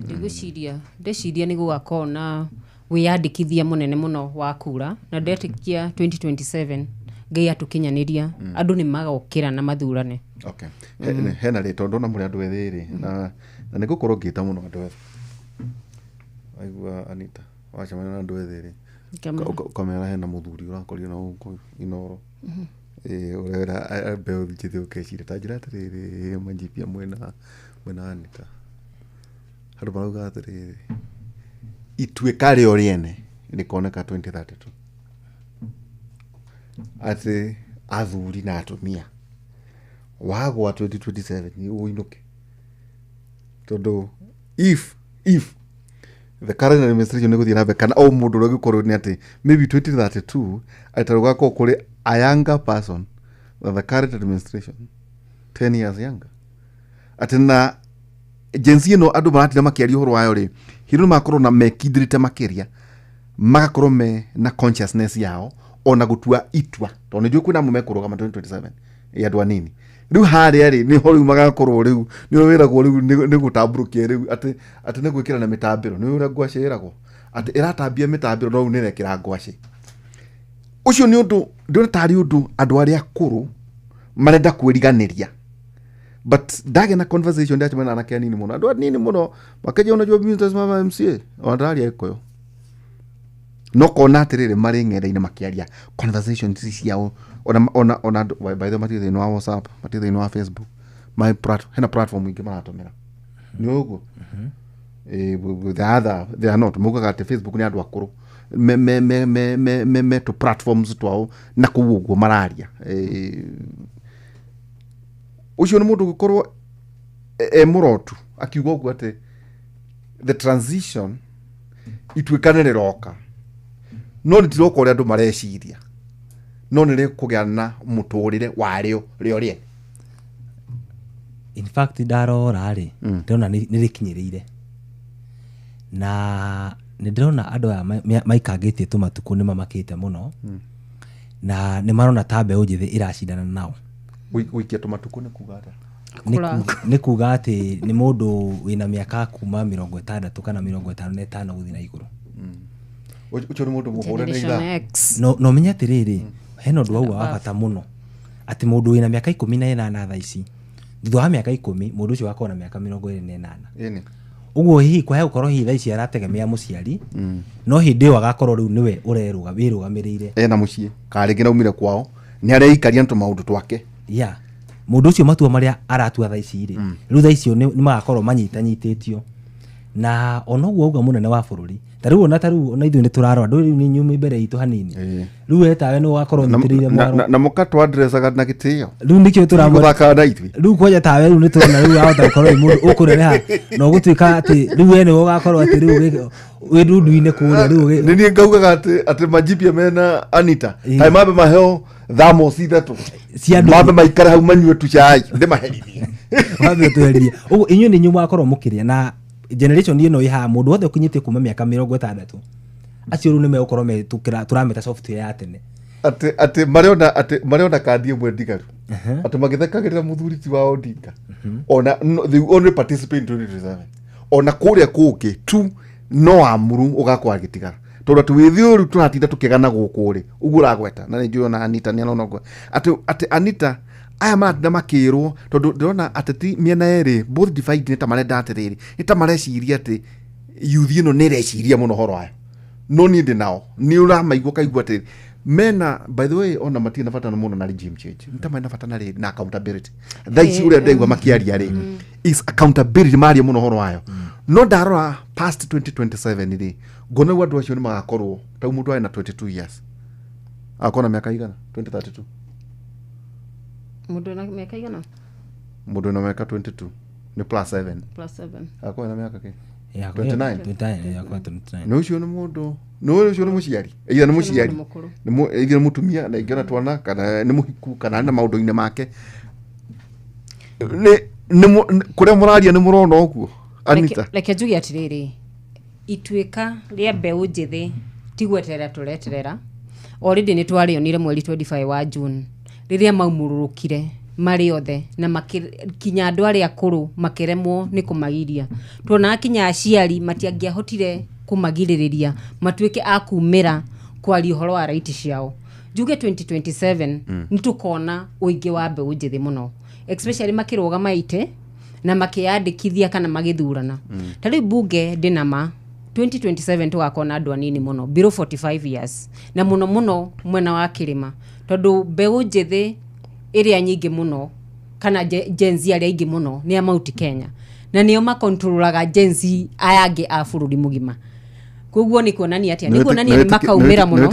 Speaker 3: ndĩciria nĩ gũgakorwo na wĩyandĩkithia mũnene mũno wa kura na ndetĩkia 2027 Ngai atũkinyanĩria andũ nĩ magokĩra na mathurane
Speaker 1: okay hena rĩ tondũ na mũrĩ andũ ethĩ na nĩ gũkorwo ngĩta mũno andũ ethĩ aigua Anita wacemania na andũ ethĩ rĩ kamera hena mũthuri ũrakorio na ũkũ Inoro urera beo njithio kecire Tanjira atiriri manjipia mwena Anita handu marauga atiriri ituĩka rĩo rĩene rĩkoneka 2032 ati athuri na atumia wagwa 2027 uinuke tondu if the current administration nĩgũthiĩ na mbere kana o mũndũ ũrĩa gũkorwo nĩ ati maybe 2032 atarauga ko kũrĩ a younger person than the current administration 10 years younger atina agency no andu maratira makiaria uhoro wayo ri hiru makorwo na mekindrite makiria magakorwo me na consciousness yao ona gutua itua to nĩ kwina mumekoro kama 2027 ya dwa nini riu haria ri ni hori magakorwo riu ni wiragwo riu ni gutamburukia riu ati ni gwikira na mitambiro ni ura gwaciragwo ati iratambia mitambiro no unirekira ngwaci ucio ni undu ndona tari undu andu aria akuru marenda kwiriganiria but ndage na conversation ndacho mena anake nini muno andu nini muno makaje unajua business mama MCA ondari ekoyo no kona atiriri mari ng'enda-inĩ makiaria conversation ciao ona by the material no WhatsApp material no Facebook my hena platform ingi maratumira ni uguo the other they are not mugaga ati Facebook ni andu akuru me to platforms twao na kuguo mararia ucio ni mundu gukorwo murotu akiuga uguo ati the transition ituikane riroka no ndiroko ria andu mareciria no nire kugea na muturire wario rio rie
Speaker 2: in fact ndarora ri ndona nirikinyirire na ndirona andu aya maikangitie tumatuku ni mamakite muno na ni marona ta mbeũ njithi iracindana nao
Speaker 1: wikia tumatuku ni kuga ata
Speaker 2: ni kuga ati ni mundu wina miaka kuma 60 kana 55 guthi na iguru
Speaker 1: ucio ni mundu muhurene ira
Speaker 2: no menya atiriri heno ndu auga wa bata muno ati mundu wina miaka 18 thaa ici thutha wa miaka 10 mundu ucio akorwo na miaka 28
Speaker 1: eni
Speaker 2: uguo hihi kwa gukorwo hihi thaa ici arategemea muciari no hindi ĩyo agakorwo riu niwe ureruga wirugamirire
Speaker 1: na mucii karingi na umire kwao ni areikaria ntu maundu twake
Speaker 2: mundu ucio matua maria aratua thaa ici ri riu thaa icio ni magakorwo manyitanyitĩtio na onoguo auga munene wa bururi tariu ona ithuĩ nĩ turarora ndũ riu nĩ nyuma mbere itu hanini riu etawe nĩ wakorwo nyitĩrĩire mwaro
Speaker 1: na mukatwa addressaga na gĩtĩo
Speaker 2: riu nĩkĩo
Speaker 1: tũrathaka na ithuĩ
Speaker 2: riu kwaja tawe riu nĩ turona riu ahota gũkorwo mũndũ ũkũrereha no gũtuĩka atĩ riu we nĩ ũgakorwo atĩ riu wĩ ndundu-inĩ kũrĩa riu
Speaker 1: nĩ niĩ ngaugaga atĩ manjipia mena Anita time mabe maheo thamos ithatu
Speaker 2: Cia andũ-
Speaker 1: mambe maikara hau manyue tucai ndimaherithie
Speaker 2: wambe tweherie uguo inyuĩ nĩ inyuĩ mwakorwo mũkĩrĩa na generation ĩno ĩhaha mũndũ wothe ũkinyĩtie kuma mĩaka 60 acio rĩu nĩ megũkorwo tũrameta software ya tene
Speaker 1: ati mariona kandi ĩmwe ndigaru ati magĩthekagĩrĩra mũthuri ti wa Odinga ona they only participate in 2027 ona kũrĩa kũngĩ tu no amuru ũgakwa gĩtigara tondũ atĩ wĩthĩ ũru tũratinda tũkĩgana gũkũ rĩ ũguo ũragweta na nĩ njũĩ ona Anita nĩ anona ũguo atĩ Anita aya maratinda makĩrwo tondũ ndĩrona ateti mĩena yerĩ both divided nĩ ta marenda atĩrĩrĩ nĩ ta mareciria atĩ youth ĩno nĩ ĩreciria mũno horo wayo no niĩ ndĩ nao nĩ ũramaigua kaigua atĩ mena by the way ona matirĩ na bata mũno na regime change nĩ ta mena bata na accountability thaa ici ũrĩa ndaigua makĩaria rĩ is accountability maria mũno horo wayo no ndarora past 2027 rĩ ngona andũ acio nĩ magakorwo ta mũndũ arĩ na 22 years akona mĩaka igana 2032
Speaker 3: Mũndũ na mĩaka igana?
Speaker 1: Mũndũ na mĩaka 22 ni +7 akona mĩaka kĩ 29 no ucio nĩ mũndũ no ucio nĩ mũciari either nĩ mũciari either mũtumia na ingĩona twana kana nĩ mũhiku kana na maũndũ-inĩ make nĩ kũrĩa mũraria nĩ mũrona ũguo Anita
Speaker 3: reke njuge atĩrĩrĩ ituĩka rĩa mbeũ njĩthĩ tigweterera tũreterera already nĩ twarĩonire mweri 25 wa June rĩrĩa maumũrũrũkire marĩ othe na makinya andũ arĩa akũrũ makĩremwo nĩ kũmagiria tuona akinya aciari matiangĩahotire kũmagirĩrĩria matuĩke akumĩra kwaria ũhoro wa raiti ciao njuge 2027 nĩ tũkona ũingĩ wa mbeũ njĩthĩ mũno especially makĩrũgama ite na makĩandĩkithia kana magĩthurana ta rĩu bunge ndĩnama 2027 tũgakona andũ anini mũno below 45 years na mũno mwena wa kĩrĩma tondũ mbeũ njĩthĩ ĩrĩa nyingĩ mũno kana Gen Z arĩa aingĩ mũno nĩ a Mount Kenya na nĩo makontrolaga Gen Z aya angĩ a bũrũri mũgima koguo nĩ kuonania atĩa nĩ kuonania nĩ makaumĩra mũno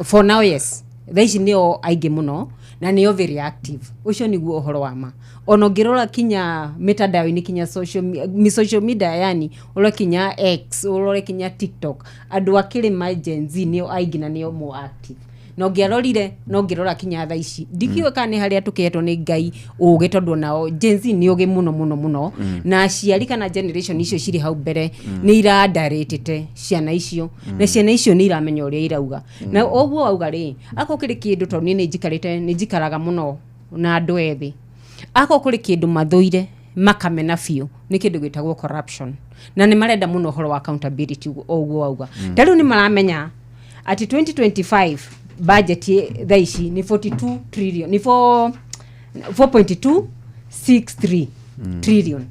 Speaker 3: for now yes thaa ici nĩo aingĩ mũno na nĩo very active ũcio nĩguo ũhoro wa ma ona ũngĩrora kinya mitandao-inĩ kinya social media yani ũrore kinya X ũrore kinya TikTok andũ akĩrĩma Gen Z nĩo aingĩ na nĩo more active no ngĩrora kinya thaa ici ndikiũĩ kana nĩ harĩa tũkĩhetwo nĩ Ngai ũgĩ tondũ nao Gen Z nĩ ũgĩ mũno na aciari kana generation icio cirĩ hau mbere nĩ iradarĩtĩte ciana icio na ciana icio nĩ iramenya ũrĩa irauga na ũguo auga rĩ ako kĩrĩ kĩndũ tondũ nĩ njikaraga mũno na andũ ethĩ ako kũrĩ kĩndũ mathũire makamena biũ nĩ kĩndũ gĩtagwo corruption na nĩ marenda mũno ũhoro wa accountability ũguo auga ta rĩu nĩ maramenya ati 2025 budget thaa ici ni 42 trillion ni 4.263 trillion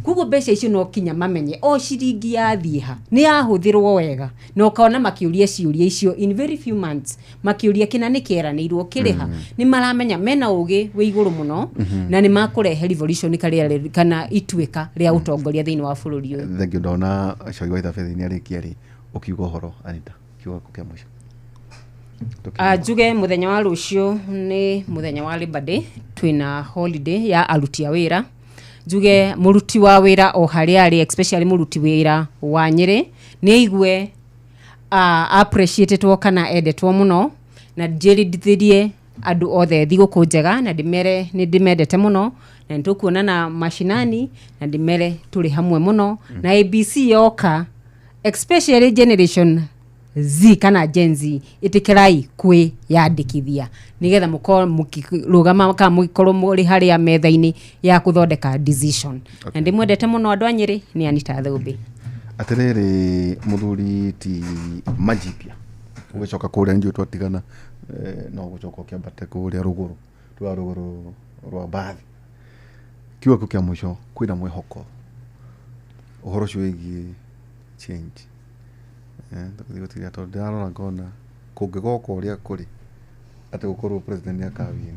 Speaker 3: kugo mbeca icio no kinya mamenye o ciringi yathiĩ ha nĩ yahũthĩrwo wega na ũkaona makĩũria ciũria icio in very few months makĩũria kĩna nĩ kĩeranĩirwo kĩrĩha nĩ maramenya mena ũgĩ wĩ igũrũ mũno na nĩ makũrehe revolution kana ituĩka rĩa ũtongoria thĩinĩ wa bũrũri ũyũ
Speaker 1: thank you ndona Choi Waitha Faith nĩ arĩkia rĩ ũkiuga ũhoro Anita kiuga kĩa mũico
Speaker 3: njuge muthenya wa rũciũ nĩ muthenya wa Labor Day twina holiday ya aruti a wĩra njuge mũruti wa wĩra o harĩa arĩ especially mũruti wĩra wa Nyĩrĩ nĩ aigue appreciated kana endetwo mũno na njĩrithĩrie andũ othe thigũkũ njega na ndĩmere nĩ ndĩmendete mũno na nĩtũkuonana mashinani na ndĩmere tũrĩ hamwe mũno na ABC yoka especially generation Z kana Gen Z itikirai kwi yandikithia nigetha mũkirũgama ka mũkorwo mũrĩ harĩa metha-inĩ ya kũthondeka decision na ndĩmwendete mũno andũ a Nyĩrĩ nĩ Anita Thũmbĩ
Speaker 1: atĩrĩrĩ mũthuri ti Majipia ũgĩcoka kũrĩa njũ twatigana no gũcoka ũkĩambate kũrĩa rũgũrũ rwa bathi kiugo kĩa mũico kwĩna mwĩhoko ũhoro ũcio wĩgiĩ change tũkĩgũtiria tondũ ndarora ngona kũngĩgoka ũrĩa kũrĩ atĩ gũkorwo president akawin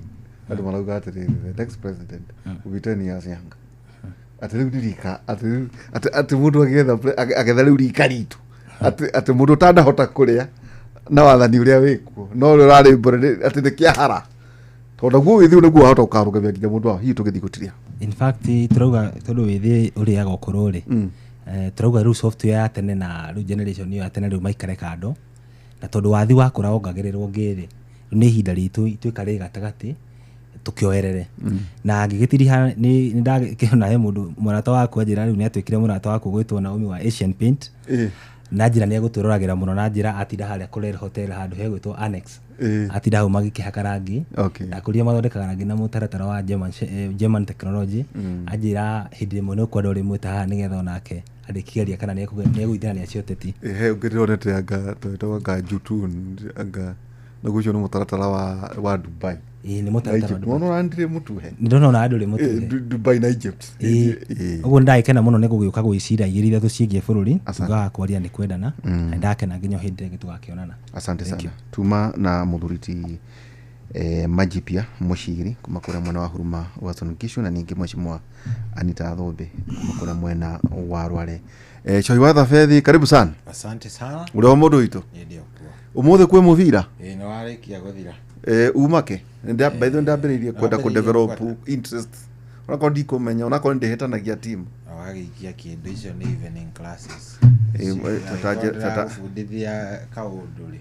Speaker 1: andũ marauga atĩrĩrĩ the next president will be 10 years younger atĩ rĩu ndirika atĩ mũndũ agetha rĩu rika ritũ atĩ mũndũ ũtanahota kũrĩa na wathani ũrĩa wĩkuo no ũrĩa ũrarĩ mbere atĩ nĩ kĩahara tondũ guo wĩthĩ nĩguo wahota gũkarũgamia nginya mũndũ wa hihi tũgĩthiĩ gũtiria
Speaker 2: in fact turauga tondũ wĩthĩ ũrĩaga ũkũrũ rĩ turauga rĩu software ya tene na rĩu generation ya tene rĩu maikare kando na tondũ wathi wakũra ongagĩrĩrwo ngĩrĩ nĩ ihinda ritũ ituĩka gatagati tukioerere na ngigitiriha ni ndakĩona he mũndũ mũrata wakwa njĩra rĩu nĩ atuĩkire mũrata wakwa gwĩtwo Naomi wa Asian Paint na njĩra nĩ egũtũroragĩra mũno na njĩra atinda harĩa Colel Hotel handũ he gwĩtwo Annex atinda hau magĩkĩhaka rangi na kũria mathondekaga rangi na mũtaratara wa German technology anjĩra hĩndĩ ĩmwe nĩ kwenda ũrĩ mwĩta haha nĩgetha onake andĩkĩgeria kana nĩ egũithania cio teti
Speaker 1: he ũngĩronete anga twetagwo Jutun anga naguo nĩ mũtaratara wa Dubai
Speaker 2: ni mũtaratara
Speaker 1: mũno randire mũtuhe
Speaker 2: ndona ona andũ rĩ mũtuhe
Speaker 1: Dubai na Egypt
Speaker 2: ũguo ndakena mũno nĩ gũgĩũka gwĩcira igĩrĩ ithatũ ciĩgiĩ bũrũri tugaga kwaria nĩ kwendana na ndakena nginya hĩndĩ ĩrĩa tũgakĩonana.
Speaker 1: Asante sana. Tuma na mũthuriti Majipia Mushiri kuma kũrĩa mwena wa Huruma Uasin Gishu na ningĩ Mheshimiwa Anita Thombe kuma kũrĩa mwena wa Rware. Choi wa Thafethi, karibu sana.
Speaker 11: Asante sana.
Speaker 1: Ule wa mũndũ witũ.
Speaker 11: Ndio kwa.
Speaker 1: Umuthi kwĩ mũbira?
Speaker 11: Nĩ warĩkia gũthira.
Speaker 1: Umake. By the way ndambĩrĩirie kwenda ku develop interest. Onako ndikumenya, onako ndihĩtanagia team.
Speaker 11: Wagĩikia kĩndũ icio nĩ evening classes. Fundithia kaũndũ rĩ.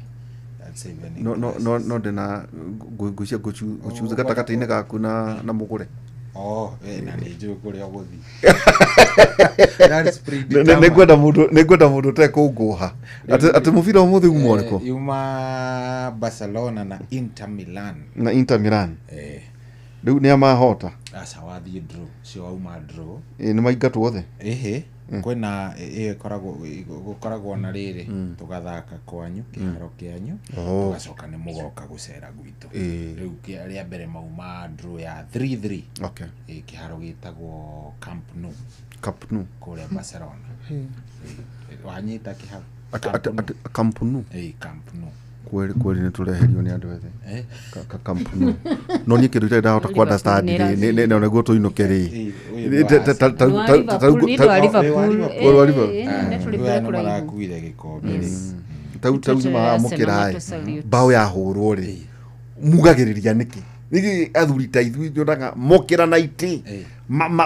Speaker 1: No ndena ngũcia guchuza gatagata-inĩ gaku na mũgũre.
Speaker 11: Na nĩ njũĩ kũrĩa gũthiĩ.
Speaker 1: Nĩngwenda mũndũ tekũngũha. Atĩ mũbira ũmũthĩ uma ũrĩkũ?
Speaker 11: Yuma Barcelona na Inter Milan.
Speaker 1: Na Inter Milan. Rĩu nĩ amahota.
Speaker 11: Aca wathiĩ draw, cio wauma draw.
Speaker 1: Nĩ maingatwo othe.
Speaker 11: Kwĩna gũkoragwo na rĩrĩ tũgathaka kwanyu kĩharo kĩanyu tũgacoka nĩ mũgoka gũcera gwitũ. Rĩu rĩa mbere mauma draw ya 3-3 kĩharo gĩtagwo Camp Nou kũrĩa Barcelona. Wanyita kĩharo
Speaker 1: Camp Nou.
Speaker 11: Camp Nou
Speaker 1: kweli nĩ tũreherio nĩ andũ ethĩ Camp Nou no niĩ kĩndũ ndahota ku understand nĩ naguo tũinũke rĩ
Speaker 11: marakuire gĩkombe
Speaker 1: tau mahamũkĩra mbaũ yahũrwo rĩ mugagĩrĩria nĩkĩ athuri ta ithuĩ nyonaga mokĩra na itĩ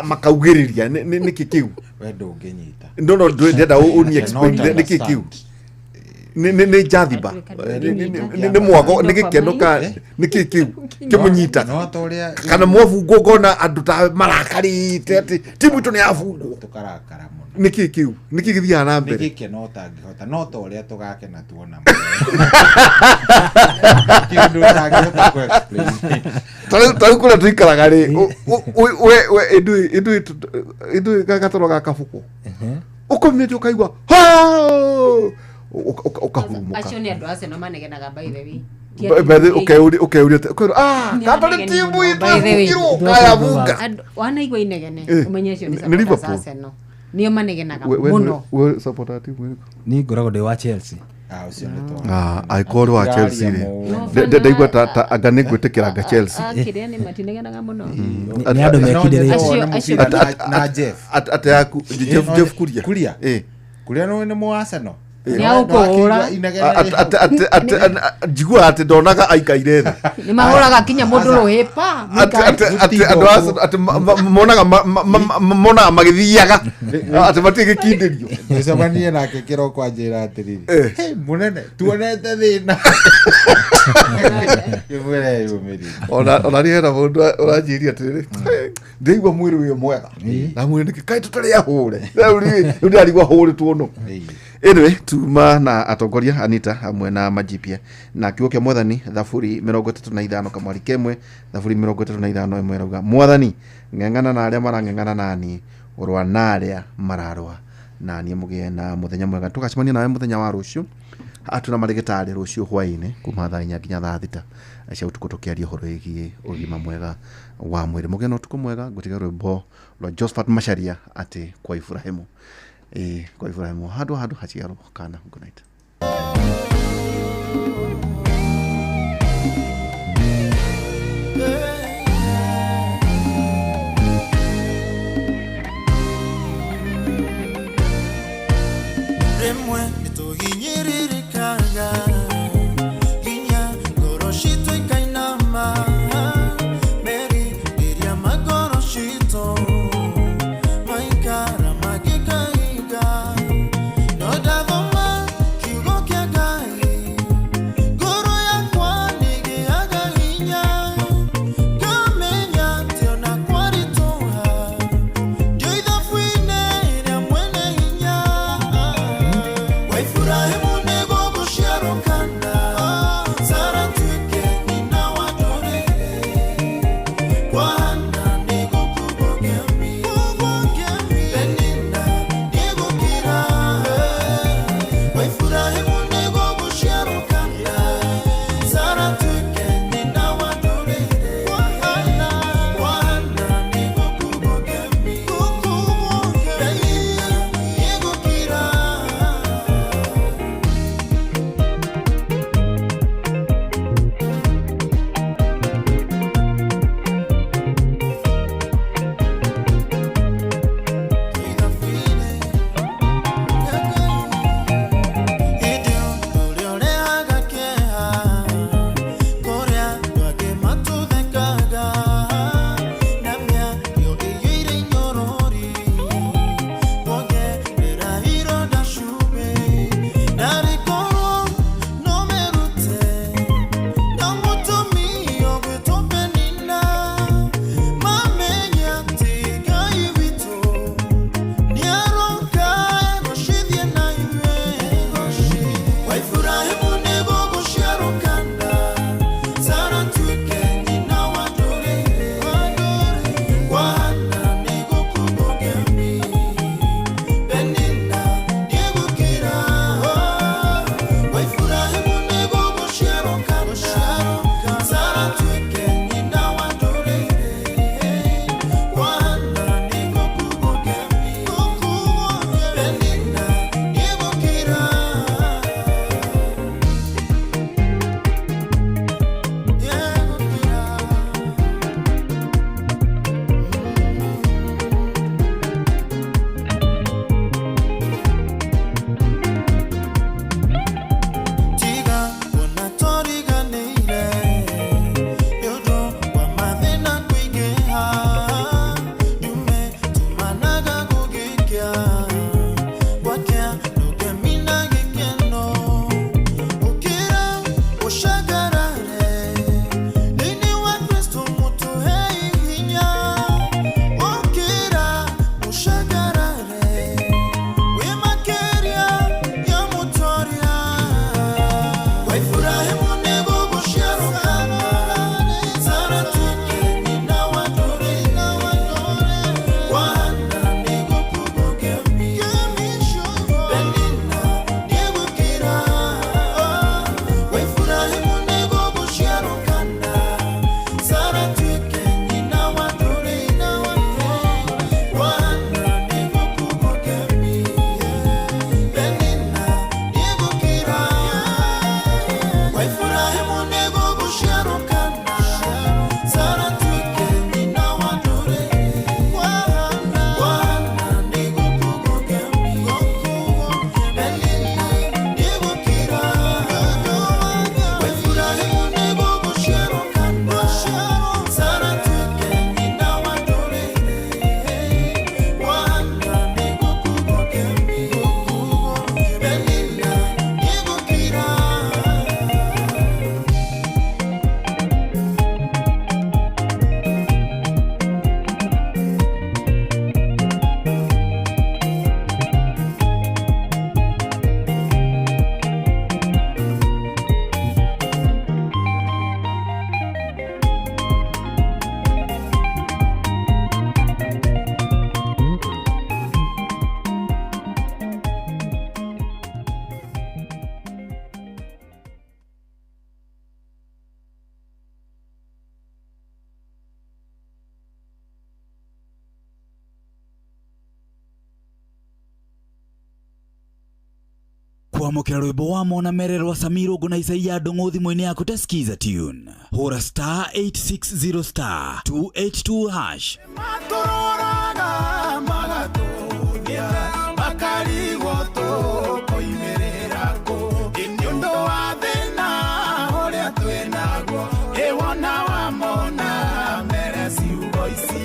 Speaker 1: makaugĩrĩria nĩkĩ kĩu
Speaker 11: we ndũngĩnyita
Speaker 1: no ndĩrenda ũni explain nĩkĩ kĩu nĩ jathiba nĩ mwago nĩ gĩkeno ka nĩkĩ kĩu kĩmũnyita kana mwabungwo ngona andũ ta marakarĩte atĩ timu itũ nĩ yabungwo
Speaker 11: tũkarakara mũno
Speaker 1: nĩkĩ kĩu nĩkĩ gĩthiaga na mbere
Speaker 11: nĩ gĩkeno ũtangĩhota no ta ũrĩa tũgakena tuona kĩndũ ũtangĩhota ku explain
Speaker 1: tarĩu kũrĩa tũikaraga rĩ ĩndũĩ gagatoro gakabuko ũkomete ũkaigua ukahurumuka
Speaker 3: acio nĩ andũ acio no manegenaga by the way
Speaker 1: ukeuria katari timu itũ kaya bunga
Speaker 3: wanaigua inegene umenye acio nĩ supporters Arsenal nio manegenaga mũno
Speaker 1: we supporter timu
Speaker 2: ni ngoragwo ndĩ wa Chelsea
Speaker 11: ucio nĩ twa
Speaker 1: aikoro wa Chelsea ndaigua ta anga nĩ gwĩtĩkĩra Chelsea
Speaker 3: kĩrĩa nĩ matinegenaga mũno
Speaker 2: nĩ andũ mekindĩrĩte
Speaker 11: na Jeff
Speaker 1: ate yaku Jeff
Speaker 11: kuria no nĩ mu Arsenal
Speaker 1: njigua atĩ ndonaga aikaire thĩ
Speaker 3: nĩ mahũraga kinya mũndũ rũhĩpa
Speaker 1: atĩ monaga magĩthiaga atĩ matirĩ gĩkindĩrio
Speaker 11: ncemanie nake kĩroko anjĩra atĩrĩrĩ mũnene tuonete thĩna
Speaker 1: ona niĩ hena mũndũ ũranjĩria atĩrĩrĩ ndĩigua mwĩrĩ wĩ mwega na mwĩrĩ nĩkĩ kaĩ tũtarĩ ahũre rĩu ndarigua hũrĩtwo no. Anyway, tuma na atongoria Anita hamwe na Majipia na kiugo kĩa mwathani Thaburi 35 kamwari kemwe Thaburi 35 imwe rauga mwathani ng'eng'ana na arĩa marang'eng'ana nani ũrwa na arĩa mararwa nani mũgĩe na mũthenya mwega tũgacemania nawe mũthenya wa rũciũ atuna marĩgĩtarĩ rũciũ hwaĩ-inĩ kuma thaa 4 nginya thaa 6 acio tuko tukiaria ũhoro wĩgiĩ ũgima mwega wa mwĩrĩ mũgĩe na ũtukũ mwega ngũtiga rwĩmbo rwa Josephat Macharia atĩ kwa Ibrahimu kwa Ibrahimu hadu haciarwo kana. Good night.
Speaker 10: Remwe nituhinyiririkaga ginya goroshito ikainama meri iria magoroshito maikara magika no davoma kiugo kia Ngai
Speaker 8: Kwamukira rwimbo wa Mona Mererwa Samirongo na Isaia Ndung'u thimũ-inĩ yaku tesikiza tune. Hũra star 860 star 282 hash.
Speaker 10: Matũraga magatũthia makarigwo tũkoimĩrĩra kũ nĩ ũndũ wa thĩna ũrĩa twĩnaguo ĩwona wa Mona mere ciugo ici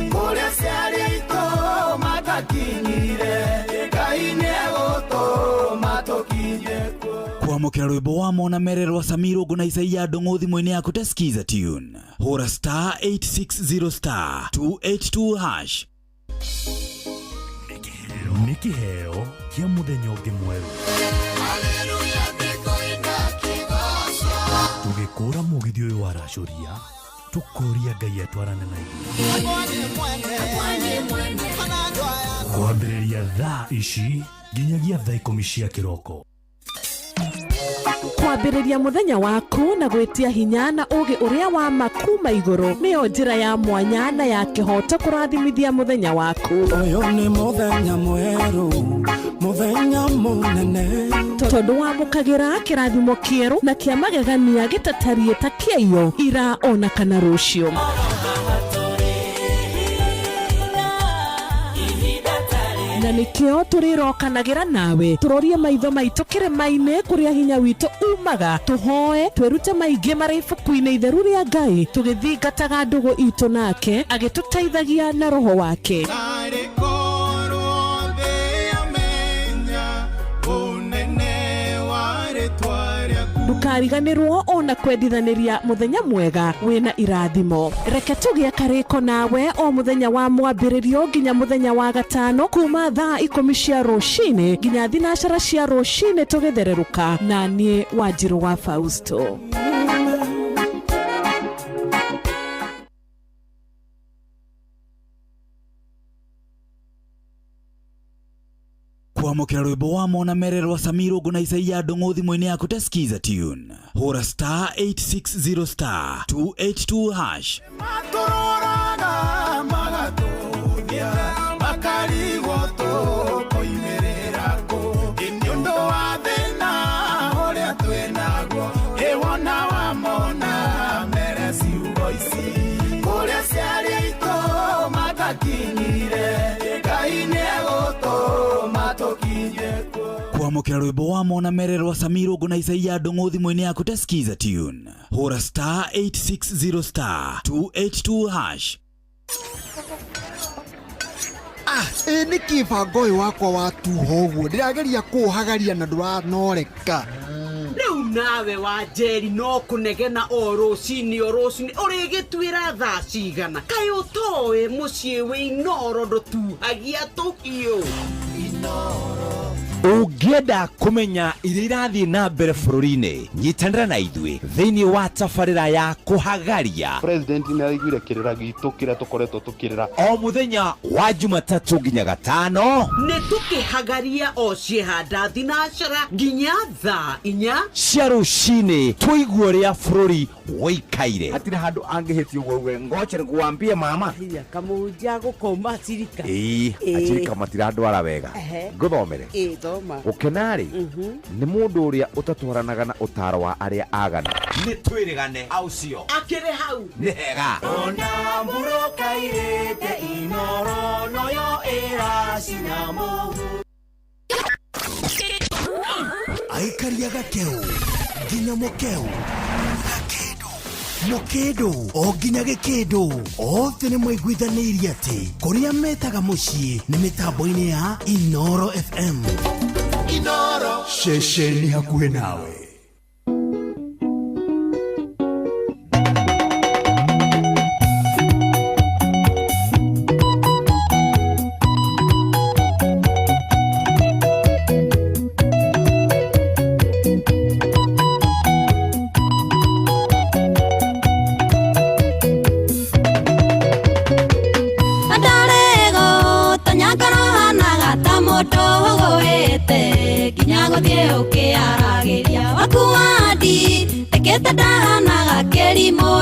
Speaker 10: kũrĩa ciarĩ aitũ matakinyire Ngai nĩegũtũma tũkinye kuo.
Speaker 8: Kwamukira rwimbo wa Mona Mererwa Samirongo na Isaia Ndung'u thimũ-inĩ yaku tesikiza tune. Hũra star 860 star 282 hash.
Speaker 12: Nĩ kĩheo kĩa mũthenya ũngĩ mwerũ. Tũgĩkũra mũgithi ũyũ wa racoria tũkũria Ngai atwarane na ithuĩ. Kwambĩrĩria thaa ici nginyagia thaa 10 cia kĩroko.
Speaker 13: Kwambĩrĩria mũthenya waku na gwĩtia hinya na ũgĩ ũrĩa wa makuma igũrũ nĩyo njĩra ya mwanya na ya kĩhoto kũrathimithia mũthenya waku.
Speaker 10: Ũyũ nĩ mũthenya mwerũ, mũthenya mũnene,
Speaker 13: tondũ wamũkagĩra kĩrathimo kĩerũ na kĩa magegania gĩtatariĩ ta kĩayo ira ona kana rũciũ. Na nĩkĩo tũrĩrokanagĩra nawe tũrorie maitho maitũ kĩrĩma-inĩ kũrĩa hinya witũ umaga tũhoe twĩrute maingĩ marĩ ibuku-inĩ itheru rĩa Ngai tũgĩthingataga ndũgũ itũ nake agĩtũteithagia na roho wake. Ndukariganĩrwo ona kwendithanĩria mũthenya mwega wĩna irathimo. Reke tũgĩe karĩko nawe o mũthenya wa mwambĩrĩrio nginya mũthenya wa gatano kuma thaa 10 cia rũcinĩ nginya thinacara cia rũcinĩ tũgĩthererũka na niĩ Wanjirũ wa Fausto.
Speaker 8: Kwamukira rwimbo wa Mona Mererwa Samirongo na Isaia Ndung'u thimũ-inĩ yaku tesikiza tune. Hũra star 860 star 282 hash.
Speaker 10: Matũraga magatũthia makarigwo tũkoimĩrĩra kũ nĩ ũndũ wa thĩna ũrĩa twĩnaguo ĩwona wa Mona mere ciugo ici kũrĩa ciarĩ aitũ matakinyire Ngai nĩegũtũma tũkinye kuo.
Speaker 8: Kwamukira rwimbo wa Mona Mererwa Samirongo na Isaia Ndung'u thimũ-inĩ yaku tesikiza tune. Hũra star 860 star 282 hash.
Speaker 14: Nĩ kĩbango ũyũ wakwa wa tuho ũguo ndĩrageria kũũhagaria na ndũranoreka.
Speaker 15: Rĩu nawe wa Njeri no kũnegena o rũcinĩ ũrĩgĩtuĩra thaa cigana kaĩ ũtoĩ mũciĩ wĩ Inoro ndũtuhagia tũhiũ.
Speaker 9: Ũngĩenda kũmenya iria irathiĩ na mbere bũrũri-inĩ nyitanĩra na ithuĩ thĩinĩ wa tabarĩra ya kũhagaria.
Speaker 16: President nĩ araiguire kĩrĩra gitũ kĩrĩa tũkoretwo tũkĩrĩra
Speaker 9: o mũthenya wa Jumatatũ nginya Gatano.
Speaker 15: Nĩ tũkĩhagaria o ciehanda thinacara nginya thaa 4
Speaker 9: cia rũcinĩ tũigue ũrĩa bũrũri woikaire.
Speaker 14: Hatirĩ handũ angĩhĩtio ũguo ngoche nĩkuambie mama.
Speaker 15: Kamũnja gũkoma cirika.
Speaker 9: Acirika matirandwara wega. Ngũthomere. Ũkenarĩ nĩ mũndũ ũrĩa ũtatwaranaga na ũtaro wa arĩa agana.
Speaker 14: Nĩ twĩrĩgane aucio.
Speaker 15: Akĩrĩ hau.
Speaker 9: Nĩ hega.
Speaker 10: Ona mbũrũ kairĩte Inoro noyo ĩracina mũhu.
Speaker 7: Aikaria gakeu nginya mũkeu Mũkĩndũ o nginya Gĩkĩndũ othe nĩ mwaiguithanĩirie atĩ kũrĩa metaga mũciĩ nĩ mĩtambo-inĩ ya Inoro FM.
Speaker 10: Inoro
Speaker 7: ceceni hakuhĩ nawe.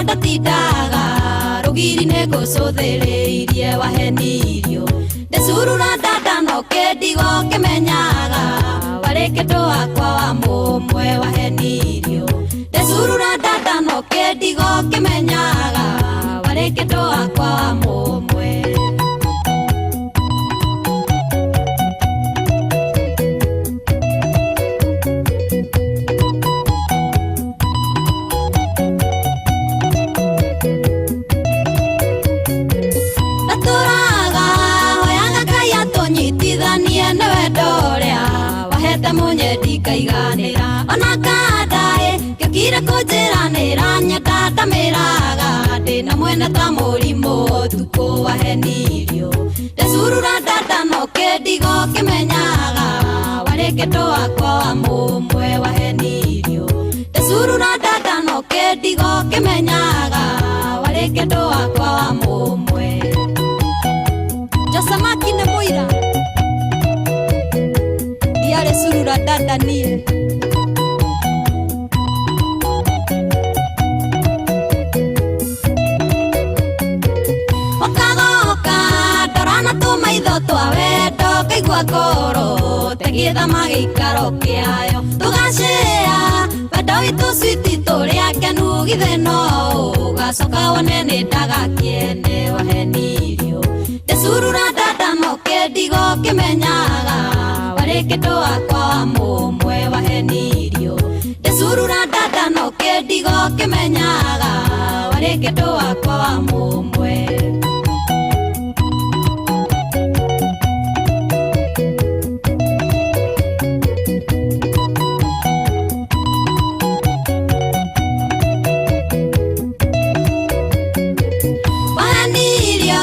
Speaker 17: Ndatindaga rugiri nego cũthĩrĩirie wahenirio Tesurura dada no kedigo kemenyaga wareketo akwa wa mumwe wahenirio. Tesurura dada no kedigo kemenyaga wareketo akwa wa mumwe. Kaiganira ona kadae kira kujiranira nyata tamiraga dina mwena ta murimo tuko wahenirio. Tesurura dada no kedigo kemenyaga wareketo akwa wa mumwe wahenirio. Tesurura dada no kedigo kemenyaga wareketo akwa wa mumwe. Jasamaki ne muira surura dada nie okagoka dorana tu maitho twa wendo kaigua ngoro tegitha magikaro kiayo tugacea wendo witu switi turia kenu githe no ugacoka wone ni ndagakiene wahenirio. Tesurura dada no kedigo kemenyaga wareketo akwa wa mumwe wahenirio. Tesurura dada no kedigo kemenyaga wareketo akwa wa mumwe. Wahenirio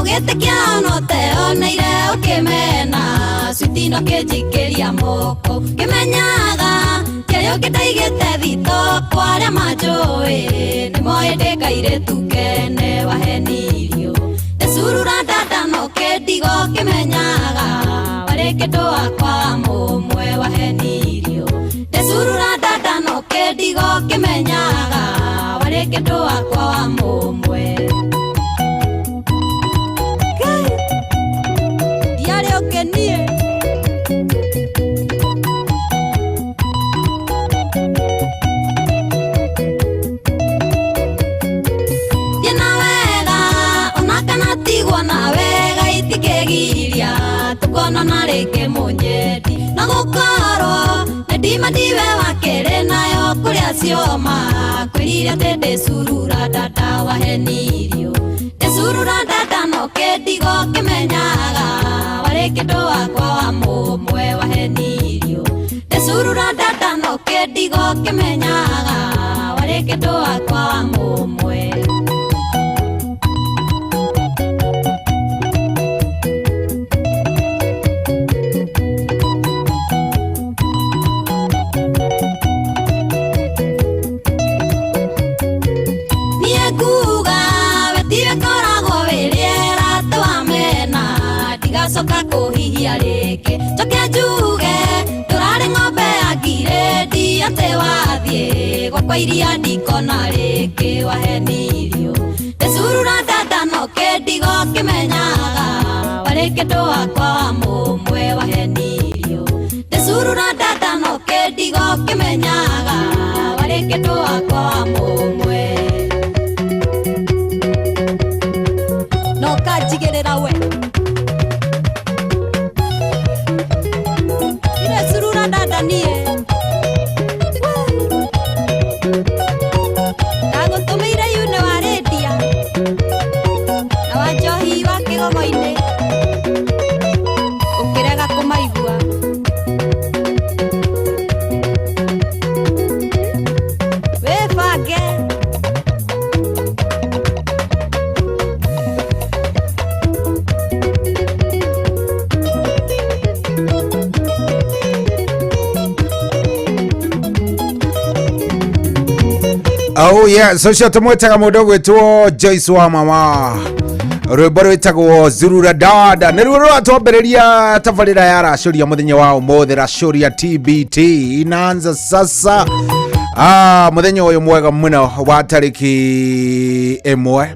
Speaker 17: ugetekia no teoneire ukimena switino kejikiria moko kemenyaga kiayo kitaigite thito kwaria majui nimoe ndikaire tukene wahenirio. Tesurura dada no kedigo kemenyaga wareketo akwa wa mumwe wahenirio. Tesurura dada no kedigo kemenyaga wareketo akwa wa mumwe. Diario kenie tukona nareke munyedi na gukaro ndima ndiwe wakere nayo kuria cioma kwirira tende surura dada wahenirio. Tesurura dada no kedigo kemenyaga wareketo akwa wa mumwe wahenirio. Tesurura dada no kedigo kemenyaga wareketo akwa wa mumwe. Soka kuhihia reke joke njuge turari ng'ombe ya giredi ate wathie gwakwa iria ndikona reke wahenirio. Tesurura dada no kedigo kemenyaga wareketo akwa wa mumwe wahenirio. Tesurura dada no kedigo kemenyaga wareketo akwa wa mumwe. No kajigirira we dada nie nagutumeire yune wa redia na wanjohi wa kigogo-ini ukirega kumaigua. Webange
Speaker 11: Oh yeah, so tumwetaga mundu gwitwo Joyce wa mama rwimbo rwitagwo Zurura Dada nä ruo rwatwambĩrĩria tabarĩra ya racuria mũthenya wa ũmũthĩ racuria TBT inaanza sasa. Mũthenya ũyũ mwega mũno wa tarĩki 1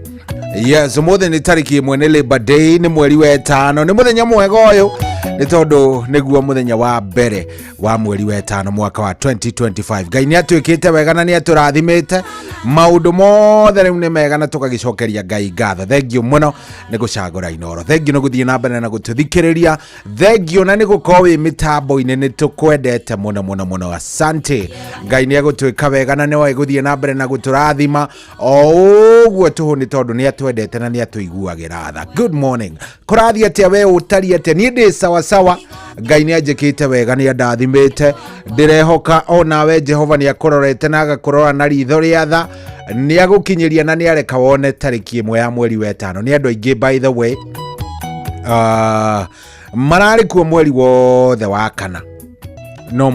Speaker 11: Yes, mothe ni tariki mwene Labor Day ni mweri wa 5 ni muthenya mwega uyu ni tondu niguo muthenya wa mbere wa mweri wa 5 mwaka wa 2025. Ngai ni atwikite wega na ni aturathimite maundu mothe riu ni mega na tukagicokeria Ngai ngatho. Thengio muno ni gucagura Inoro, thengio no guthie na mbere na gututhikiriria, thengio na ni gukorwo wi mitambo-ini ni tukwendete muno muno muno. Asante Ngai ni agutwika wega na ni wa guthie na mbere na guturathima oguo tuhu ni tondu ni atwendete na ni atuiguagira tha. Good morning, kurathia atia we utari atia? Ni ndi sawa sawa. Ngai ni anjikite wega ni andathimite, ndirehoka ona we Jehova ni akurorete na agakurora na ritho ria tha, ni agukinyiria na ni areka wone tariki 1 ya mweri wa 5. Ni andu aingi by the way marari kuo mweri wothe wa kana no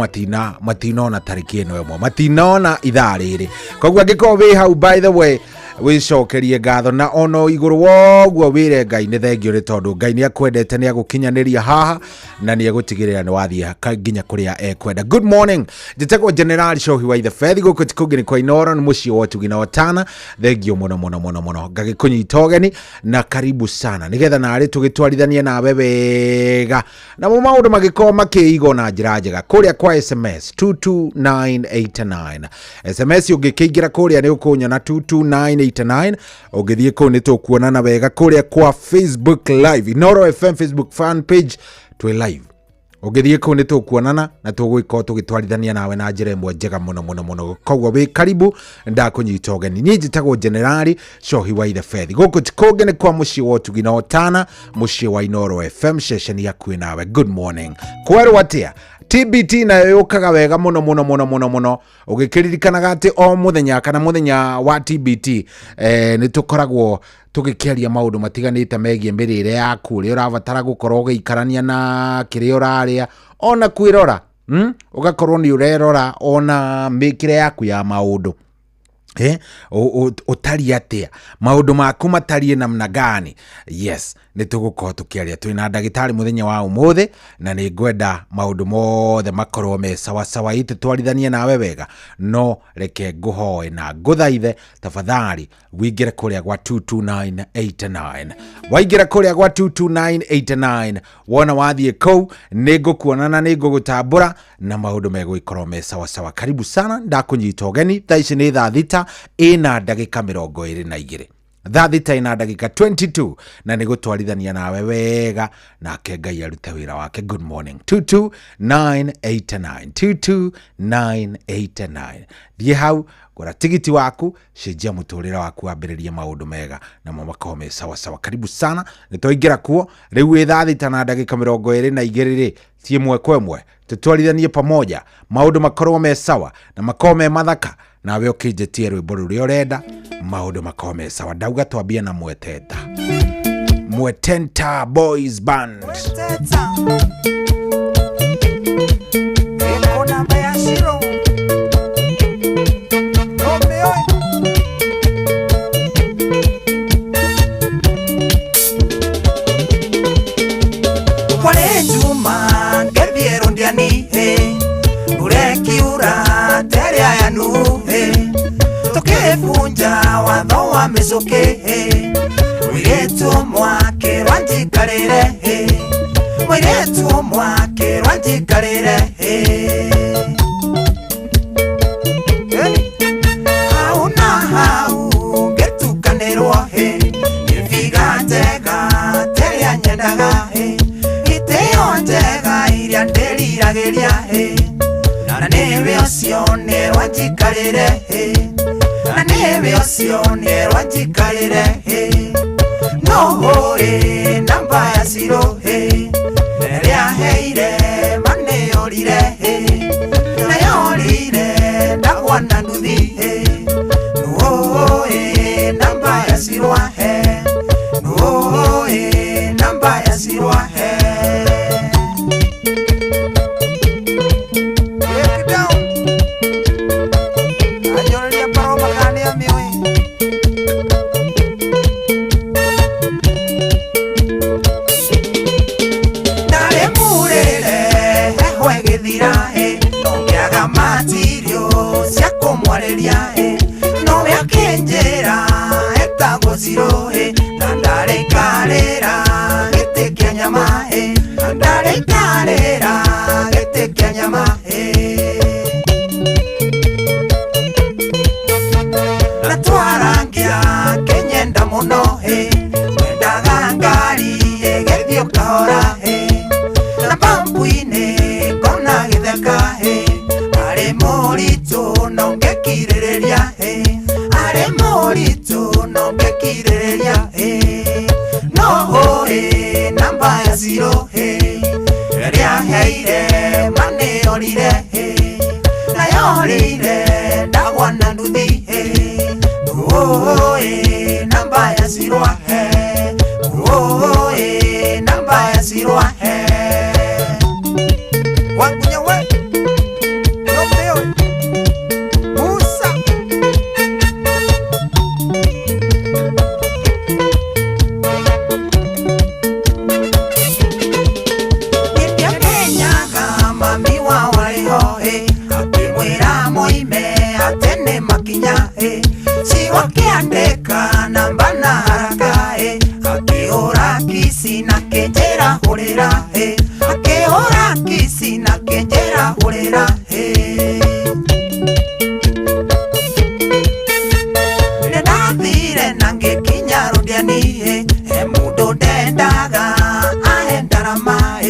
Speaker 11: matinona tariki ino ĩmwe, matinona ithaa rĩrĩ. Koguo angĩkorwo wĩ hau by the way wicokerie ngatho na ono iguru woguo wire Ngai ni thengio ni tondu Ngai ni akwendete ni agukinyaniria haha na ni agutigirira ni wathia nginya kuria ekwenda. Good morning, njitagwo General Shohi wa the Faith guku tikugini kwa Inoro ni muci wotu gina watana. Thengio muno muno muno muno ngagikunyita ugeni na karibu sana nigetha nari tugitwarithania nawe wega na mu maundu magikorwo makiigo na njira njega kuria kwa SMS 22989. SMS ungikiingira kuria ni ukunyona 22989. Ugithie ko ni tukuonana wega kuria kwa Facebook live Inoro FM Facebook fan page twi live. Ugithie ko ni tukuonana na tugwika tugitwarithania nawe na njira imwe njega muno muno muno. Koguo wi karibu ndakunyita ugeni. Ni njitagwo General Shohi wa the Faith guku tikugene kwa muci wotu gina otana muci wa Inoro FM session ya nawe. Good morning kweru atia? TBT na yukaga wega muno muno muno muno muno. Ugikiririkanaga ati o muthenya kana muthenya wa TBT ni tukoragwo tugikiaria maundu matiganite megie mirire yaku ri urabatara gukorwo ugiikarania na kiri uraria ona kwirora ugakorwo ni urerora ona mikire yaku ya maundu utari atia maundu maku matari namna gani. Yes, ni tugukorwo tukiaria twina ndagitari muthenya wa umuthi na ni ngwenda maundu mothe makorwo me sawa sawa ite twarithanie nawe wega. No reke nguhoe na nguthaithe tafadhali wingire kuria gwa 22989. Waingira kuria gwa 22989 wona wathie kou ni ngukuonana ni ngugutambura na maundu megwikorwo me sawa sawa. Karibu sana ndakunyita ugeni. Thaici ni thaa thita ina ndagika 22 thaa thita ina ndagika 22 na ni gutwarithania nawe wega na Ngai arute wira wake. Good morning 22989 22989. Thie hau gura tigiti waku cenjia muturira waku wambiririe maundu mega na mamakome sawa sawa. Karibu sana nitwaingira kuo riu wi thaa thita na ndagika 22 tie mwe kwa mwe tutwarithanie pamoja maundu makorwo me sawa na makome mathaka na we ukinjetie rwimbo ruria urenda maundu makome sawa. Ndauga twambia na Mwetenta Boys Band.
Speaker 10: Tukifunja watho wa micuki mwiretu mwake rwanjikarire mwiretu mwake rwanjikarire hau na hau ngetukanirwo iviga njega teria nyendaga iteo njega iria ndiriragiria na niwe ucio ni rwanjikarire na niwe ucio ni rwanjikarire no namba ya siro neria heire mane yorire na yorire ndagwa na nduthi no namba ya siro no namba ya siro no me akenjera eta goziro no namba ya zero ria heire mane orire na yorire ndagwa na nduthi namba ya zero namba ya zero wakunya we no Musa si wakiandika namba na haraka akiora kisi na kejera horera akiora kisi na kejera horera nedathire nange kinya rudiani mudo dendaga ahendarama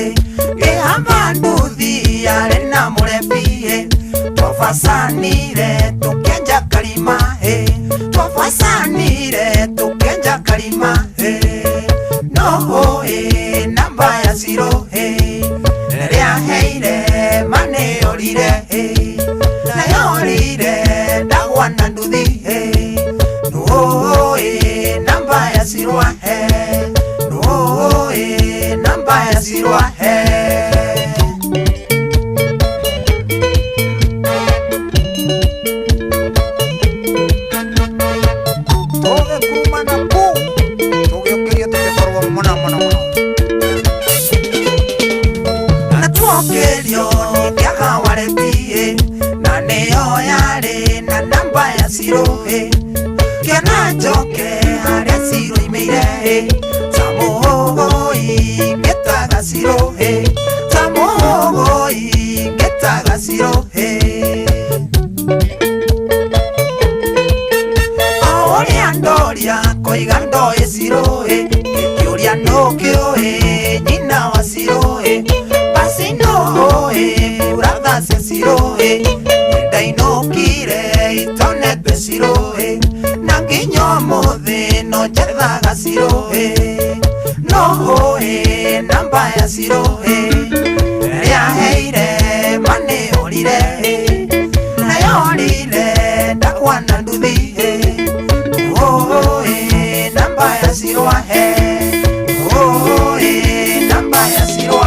Speaker 10: gihamba nduthi yare na murebi twafasanire tukenja kalima twafasanire tukenja kalima no namba ya zero ria heire mane orire na yorire ndagwa na nduthi no namba ya zero no namba ya zero Kiana joke haria zero imeire tamuhoi ngetaga zero tamuhoi ngetaga zero aoria ndoria koiga ndoe zero kiuria no kioe nyina wa zero basi no uratha cia zero ndainokire itone besiro na nginyo mothe no jethaga zero no namba ya zero ria heire mane orire na yorire ndagwa na nduthi namba ya zero namba ya zero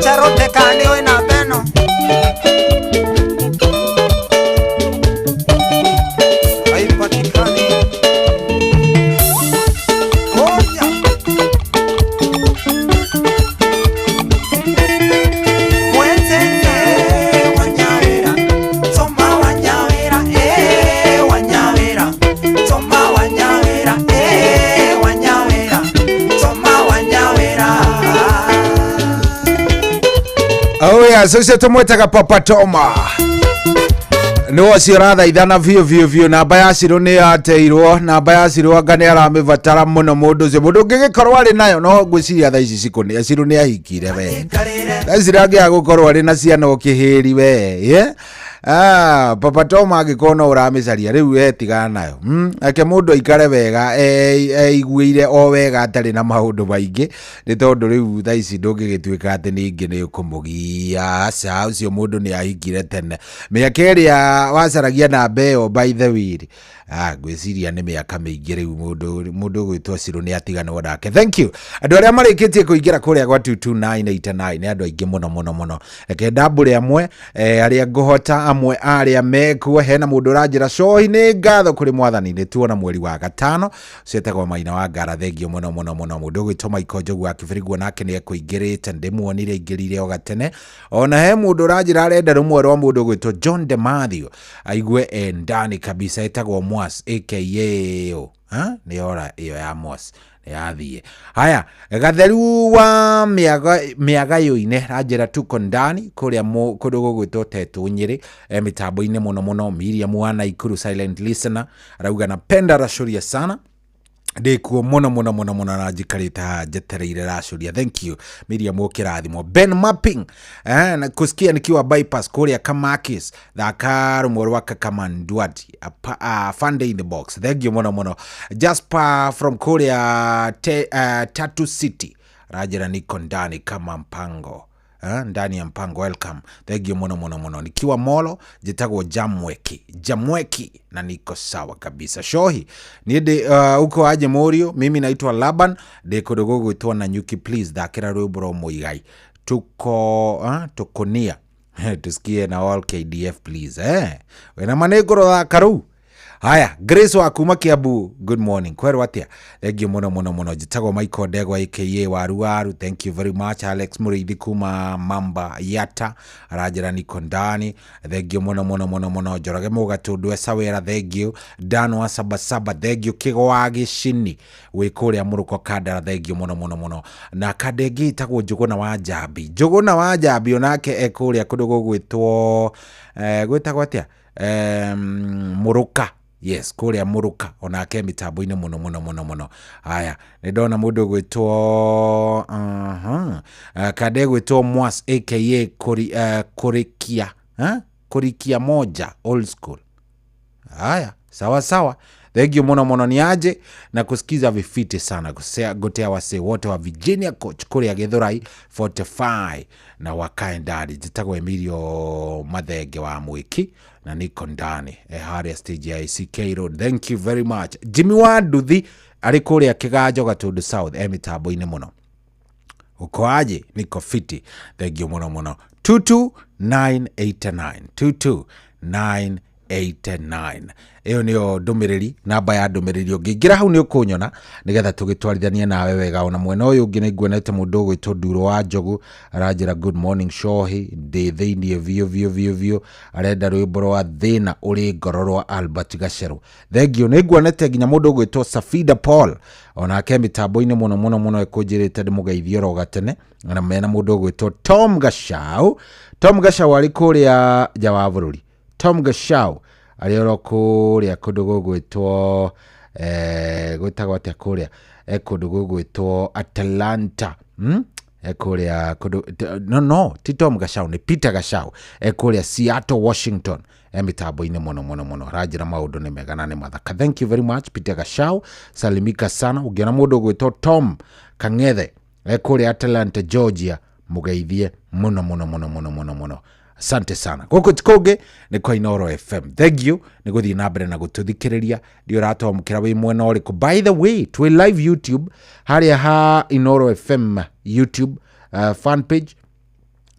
Speaker 10: charote kani wena beno haipatikani oja mwenzenge wanyawera soma wanyawera wanyawera soma wanyawera wanyawera soma wanyawera.
Speaker 11: Oh yeah, so tumwetaga Papa Toma no ciratha ithana vio namba ya ciro ni yateirwo namba ya ciro anga ni aramivatara muno mundu ucio mundu ngigikorwo ari nayo no ngwiciria tha ici cikuni ciro ni ahikire we tha angia gukorwo ari na ciana ukihiri we Papa Toma agikona uramicaria riu tigana nayo ake mundu aikare wega eiguire o wega atari na maundu maingi ni tondu riu tha ici ndungigituika ati ningi ni ukumugia ca ucio mundu ni ahikire tene miaka iria wacaragia na mbeo by the way ngwiciria ni miaka mingi riu mundu gwitwo ciro ni atiganwo nake. Thank you andu aria marikitie kuingira kuria gwa 22989 ni andu aingi muno reke ndambure amwe aria nguhota amwe aria mekuo hena mundu ranjira cohi ni ngatho kuri mwathani ni tuona mweri wa gatano cietagwo Maina wa Ngara thengio muno mundu gwitwo Michael Njogu akibiriguo nake ni ekuingirite ndimuonire ingirire o gatene ona he mundu ranjira arenda rumwe rwa mundu gwitwo John de Mathew aigue ndani kabisa etagwo Mwas aka ni ora iyo ya Mwas yathie haya gatheru wa miaga yoine ranjira tuko ndani kuria kundu gugwitwo Tetu Nyiri mitambo-ini muno Miriam Wana Ikuru silent listener arauga napenda Rashuria sana ndikuo muno na njikarite njetereire racuria. Thank you Miriam Okirathimo. Ben Mapping na kusikia nikiwa bypass kuria Kamakis thaka rumwe rwa Kakamandwati Funday in the box. Thank you muno. Jasper from kuria Tatu City rajira niko ndani kama mpango ndani ya mpango. Welcome. Thank you muno. Nikiwa Molo jitagwo Jamweki na niko sawa kabisa. Shohi niende uko aje Morio? Mimi naitwa Laban de kodogogo itwa na Nyuki. Please dakira rwibro muigai tukonia tusikie na all KDF please wena manegoro da karu. Haya, Grace wa kuma Kiambu, good morning. Kweru atia? Thank you muno. Jitago Michael Degwa aka Waru. Thank you very much. Alex Murithi kuma Mamba Yata rajira niko ndani. Thank you muno. Jorage Mugatundu Esawera. Thank you. Dan wa Sabasaba. Thank you. Kigo wa Gishini wikuria Muruko Kadara. Thank you muno. Na kadegi itago Jogona wa Jabi onake ekuria kudogo gwitwo gwitagwo atia Muruka. Yes, kuria Muruka onake mitambo-ini muno. Haya, nidona mundu gwitwo kade gwitwo Mwas aka Kurikia moja old school. Haya, sawa. Thank you muno ni aje na kusikiza vifiti sana gotea wase wote wa Virginia Coach kuria Githurai 45 na wakae ndani. Jitagwo Emilio Mathenge wa Mwiki na niko ndani haria stage ya ICK Road. Thank you very much. Jimmy wa Nduthi ari kuria Kiganjo Gatundu South mitambo-ini muno. Uko aje? Niko fiti. Thank you muno. 22989 iyo niyo ndumiriri namba ya ndumiriri ungingira hau ni ukunyona nigetha tugitwarithania nawe wega. Ona mwena uyu ungi niguonete mundu gwitwo Nduro wa Njogu arajira good morning Shohi ndi thiini vio arenda rwimbo rwa thina uri ngoro rwa Albert Gacheru. Thank you. Niguonete nginya mundu gwitwo Safida Paul onake mitambo-ini muno ekunjirite ndimugeithio ro gatene. Na mena mundu gwitwo Tom Gashau ari kuria nja wa bururi. Tom Gashau arioro kuria kundu gwitwo gwitagwo atia kuria kundu gwitwo Atlanta kuria no ti Tom Gashau ni Peter Gashau kuria Seattle Washington mitambo-ini muno rajira maundu ni mega na ni mathaka. Thank you very much Peter Gashau, salimika sana. Ugiona mundu gwitwo Tom Kangethe kuria Atlanta Georgia mugeithie muno. Asante sana. Goko tikoge ni kwa Inoro FM. Thank you. Ni guthi na mbere na gututhikiriria. Ndio rato mukira wi mwena uriku. By the way, twi live YouTube haria ha Inoro FM YouTube fan page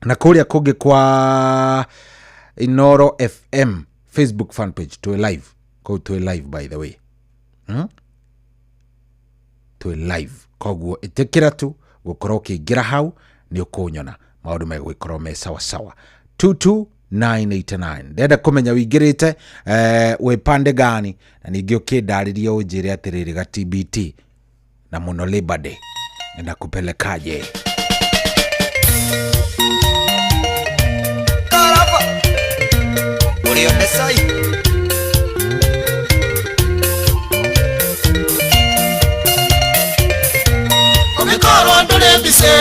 Speaker 11: na kuria kuge kwa Inoro FM Facebook fan page. Twi live. Twi live by the way. Twi live. Koguo itikira tu gukorwo kingira hau ni ukunyona maundu megwikorwo me sawa. 22989 ndenda kumenya wingirite we pande gani na ningi ukindariria unjire atiriri ga TBT na muno Labor Day na kupelekaje
Speaker 10: Karapa Urio Mesai Omikoro ndole mbise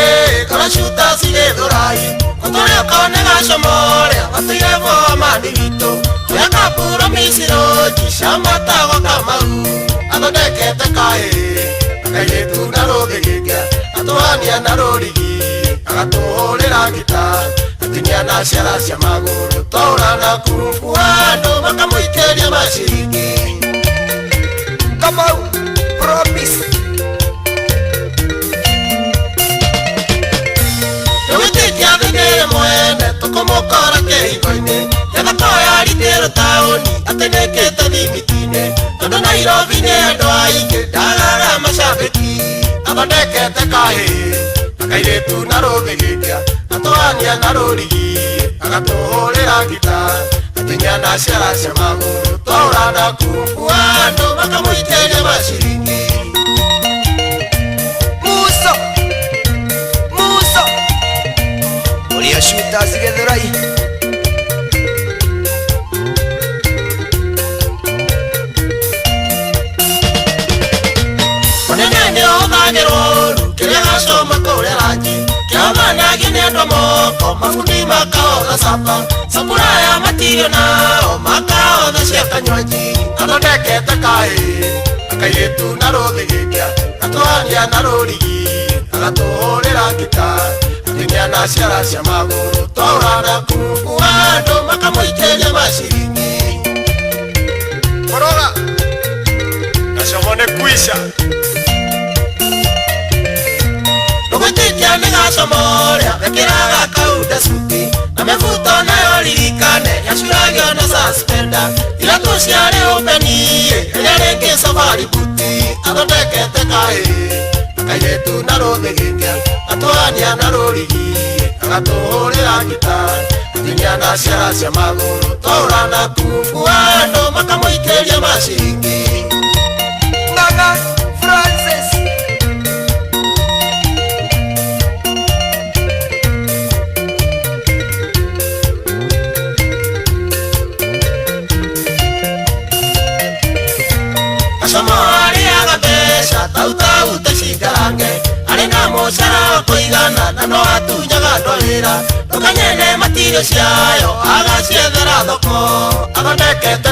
Speaker 10: kala shuta sile dorai Kutore kone gashomore Atirevo amadivito Yaka puro misiro Jishama tawa kamaru Adodeke tekae Akayetu narode gigia Atohania narorigi Agatoholera gita Atinia na shara sia maguru Taura na kurufuano Makamuiteria mashiriki Kamau Promise Mwene tukomokora keikoine Yatha koya ritero taoni Atenekete dhimitine Tondo Nairobi ne ando aike Dagara mashabiki Athondekete kahe Akairetu narothigikia Atohania narorigi Agatoholera gita Atinia na ciara cia maguru Twaura na kumbuano Makamuiteria mashiringi Uria shuta Githurai thoko mafundi makaotha sapa sabura ya matirio nao makaotha cia kanywaji athondekete kairĩtu na rũthigĩkia atũhania na rũrigi agatũhũrĩra ngita atĩniana ciara cia magũrũ twaũrana kungu andũ makamũikĩria maciringi koroga gacomo nĩ kuisha nũgwĩtĩkia nĩ gacomo rĩa wekĩraga kaunda cuti na mĩbuto nayo ririkane yacuragio na suspenda iratũ ciarĩ ũmenie rĩrĩa rĩngĩ safari buti athondekete kairĩtu na rũthigĩkia atũhania na rũrigi agatũhũrĩra ngita atĩniana ciara cia magũrũ twaũrana kungu andũ makamũikĩria maciringi Ng'ang'a Francis Asamariaga mbeca tautau tacingarange arĩ na mũcara wa kũigana na no atunyaga andũ wĩra ndũkanyene matirio ciayo agaciethera thoko athondekete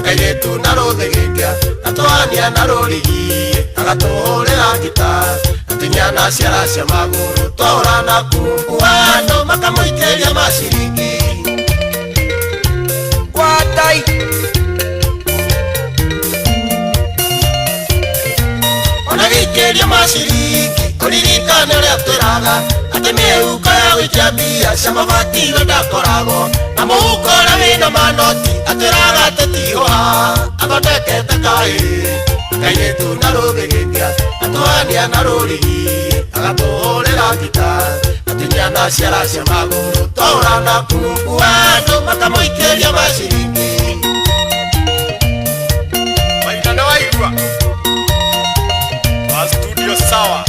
Speaker 10: kairĩtu na rũthigĩkia atũhania na rũrigi agatũhũrĩra ngita atĩniana ciara cia magũrũ twaũrana kungu andũ makamũikĩria maciringi Gwatai onagĩikĩria maciringi ũririkane ũrĩa twĩraga atĩ mĩhuko ya gũikia mbia cia mabati ndakoragwo na mũhuko ũrĩa wĩna manoti atwĩraga atĩ tihũha athondekete kairĩtu na rũthigĩkia atũhania na rũrigi agatũhũrĩra ngita atĩniana ciara cia magũrũ twaũrana kungu andũ makamũikĩria maciringi Maina nĩ waigua wa studio sawa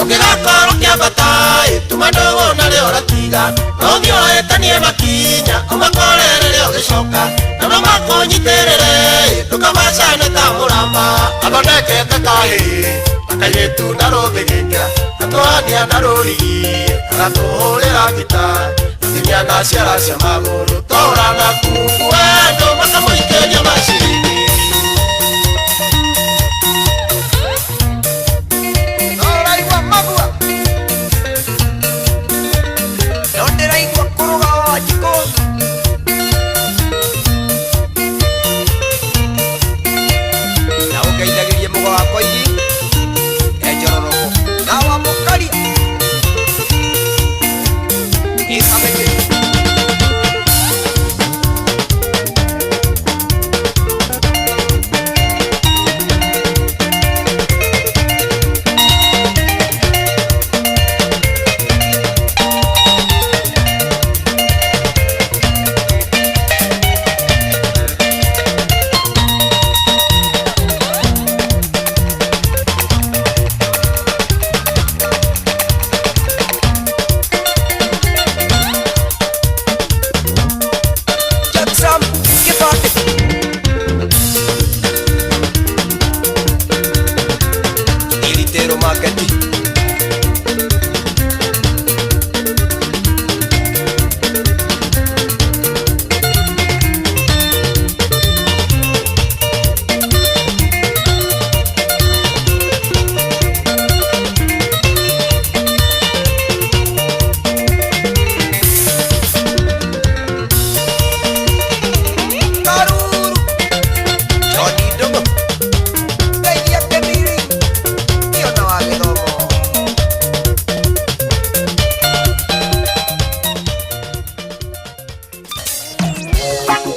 Speaker 10: ũngĩgakorwo kĩambatai tuma ndogo narĩo ratiga nothi oetanie makinya ũmakore rĩrĩa ũgĩcoka na no makũnyitĩrĩre ndũkamacane ta mũramba athondekete kairĩtu na rũthigĩkia atũhania na rũrigi agatũhũrĩra ngita atĩniana ciara cia magũrũ twaũrana kungu andũ makamũikĩria maciringi Noraigua magua no ndĩraigua kũrũga wa njikũ na ũngeithagĩrie mũgo wakwa igi enjororoko na wa mũkaria ikameke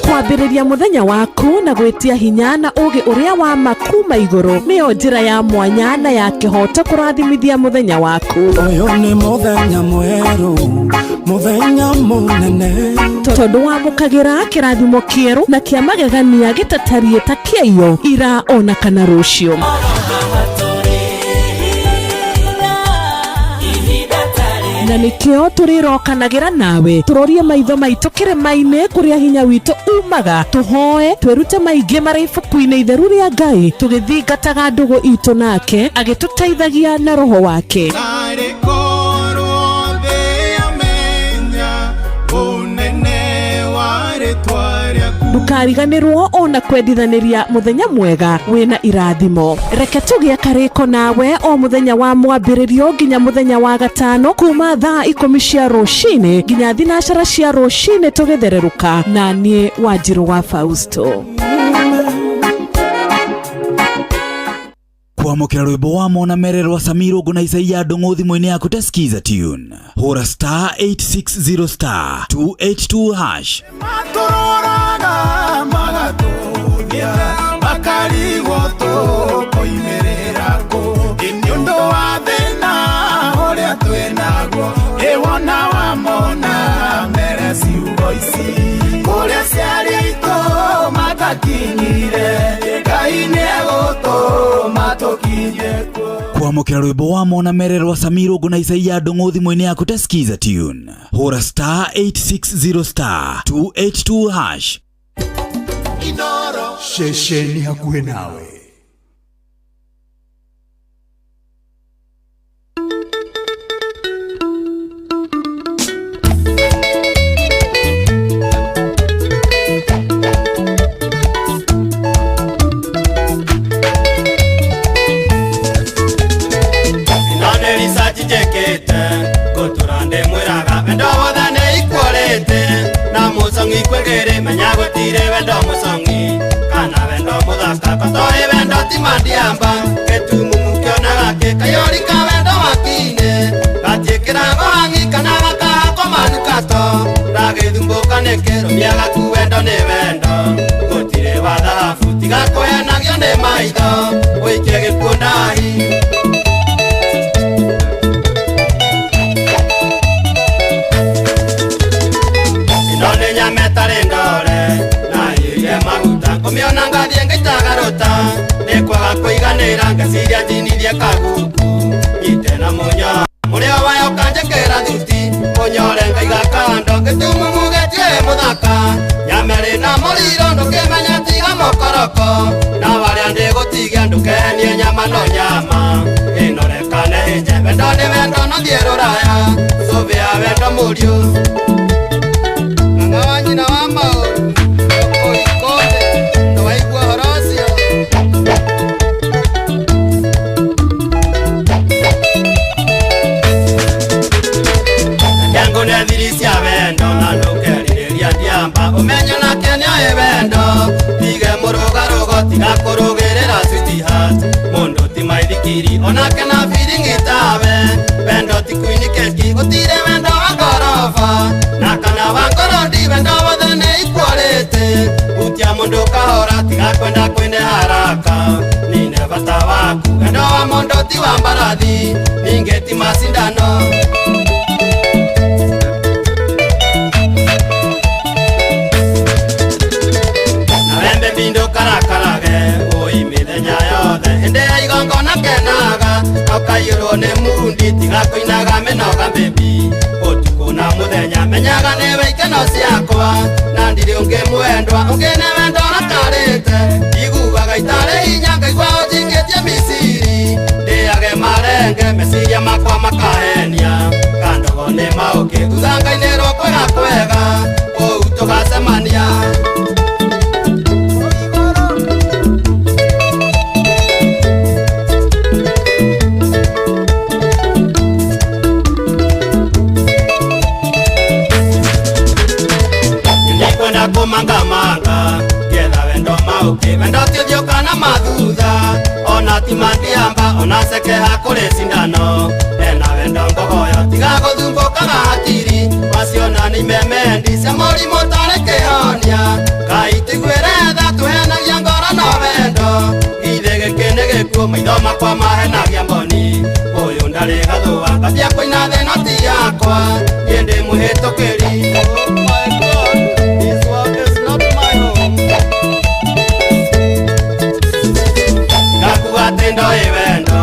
Speaker 13: kwambĩrĩria mũthenya waku na gwĩtia hinya na ũgĩ ũrĩa wa makuma igũrũ nĩyo njĩra ya mwanya na ya kĩhoto kũrathimithia mũthenya waku.
Speaker 18: Ũyũ nĩ mũthenya mwerũ, mũthenya mũnene,
Speaker 13: tondũ wamũkagĩra kĩrathimo kĩerũ na kĩa magegania gĩtatariĩ ta kĩayo ira ona kana rũciũ. na nikio turirokanagira nawe turorie maitho maitu kirima-ini kuria hinya witu umaga tuhoe twirute maingi mari ibuku-ini itheru ria Ngai tugithingataga ndugu itu nake agituteithagia na roho wake. Ndukariganirwo ona kwendithaniria muthenya mwega wina irathimo. Reke tugie kariko nawe o muthenya wa mwambiririo nginya muthenya wa gatano kuma thaa 10 cia rucini nginya thinacara cia rucini tugithereruka na nie Wanjiru wa Fausto.
Speaker 8: Kwamukira rwimbo wa Mona Mererwa Samiro guna Isaia Ndung'u thimũ-inĩ yaku ta skiza tune. Hura star 860 star 282 hash.
Speaker 10: Matororaga magatuthia makarigwo tukoimerera ku inyondo wa thina uria twinaguo iwona wa Mona mere ciugo ici kuria ciari aitu matakinyire Ngai nĩegũtũma tũkinye kuo.
Speaker 8: Kwamukira rwimbo wa Mona Mererwa Samiro guna Isaia Ndung'u thimũ-inĩ yaku ta skiza tune. Hura star 860 star 282 hash.
Speaker 10: Inoro
Speaker 12: Shesheni hakuhe nawe.
Speaker 10: Goturande mwiraga wendo wothe nĩ ikwolete na musongi kwegere menya gutire wendo musongi kana wendo muthaka kotoi wendo timandiamba ketumu mukionaga kekayolika wendo wakine gatiekirago hangi kana gakako manukato ragithumbuka nekero miaga ku wendo nĩ wendo gutire wathabu tiga kũhenagio nĩ maitho ũikie gĩkuũ ndahi. Umiona ngathie ngitagarota nekwaga kuiganira ngasiria jinithie kaguku nyite na munya murio wayo kanjekera thuti munyore ngaiga kando ngitumu mugetie muthaka nyamere na muliro ndukimenya tiga mokoroko na waria ndigutigia ndukenie nyama no nyama inorekane hinje wendo ni wendo no thie ruraya suvia wendo murio ng'awa nyina wa maũru umenya nake nioe wendo tige murugarugo tiga kurugerera sweetheart mundu ti maithikiri onake na feeling itawe wendo ti kuinikeki gutire wendo wa gorofa na kana wa ngorodi wendo wothe nĩ ikwolete utia mundu kahora tiga kwenda kwene haraka nine bata waku wendo wa mundu ti wa mbarathi ninge ti macindano. Bindo karakarage oi mithenya yothe hinde ya igongona kenaga okayirwo nĩ mundi tiga kuinaga minoga baby utuku na muthenya menyaga nĩ we ikeno ciakwa na ndiri ungi mwendwa ungi nĩ wendo rakarĩte iguaga itarĩ hinya ngaigua ũnjingĩtie miciri ndĩage marenge meciria makwa makahenia kandogo nĩ maũkĩ thutha-ngai-nĩ rũkwĩga kwega kũu tũgacemania. Kumangamanga getha wendo mauki wendo tithioka na mathutha ona timandiamba ona sekeha kũrĩ cindano ena wendo ngogoyo tiga gũthumbũkaga hatiri maciona nĩ memendi cia mũrimũ tarĩ kĩhonia Ngai tiguĩre tha tũhenagia ngoro no wendo ithe gĩkĩ nĩ gĩkuũ maitho makwa mahenagia mboni ũyũ ndarĩ gathũa ngathia kũina thĩno ti yakwa niĩ ndĩ mũhĩtũkĩri. Tendo e wendo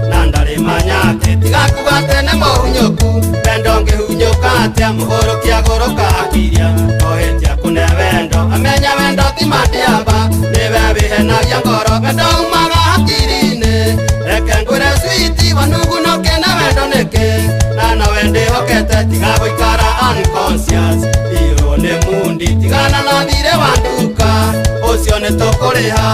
Speaker 10: na ndari manyate tiga kugatene mohunyuku wendo wendo amenya wendo timadiamba niwe bihenagia ngoro wendo umaga hakiri-inĩ reke ngwĩre switi wanugu no kena wendo nĩkĩ na nawe ndĩhokete tiga gũikara unconscious irwo nĩ mundi tigana na thirĩ wa nduka ũcio nĩ tũkũrĩha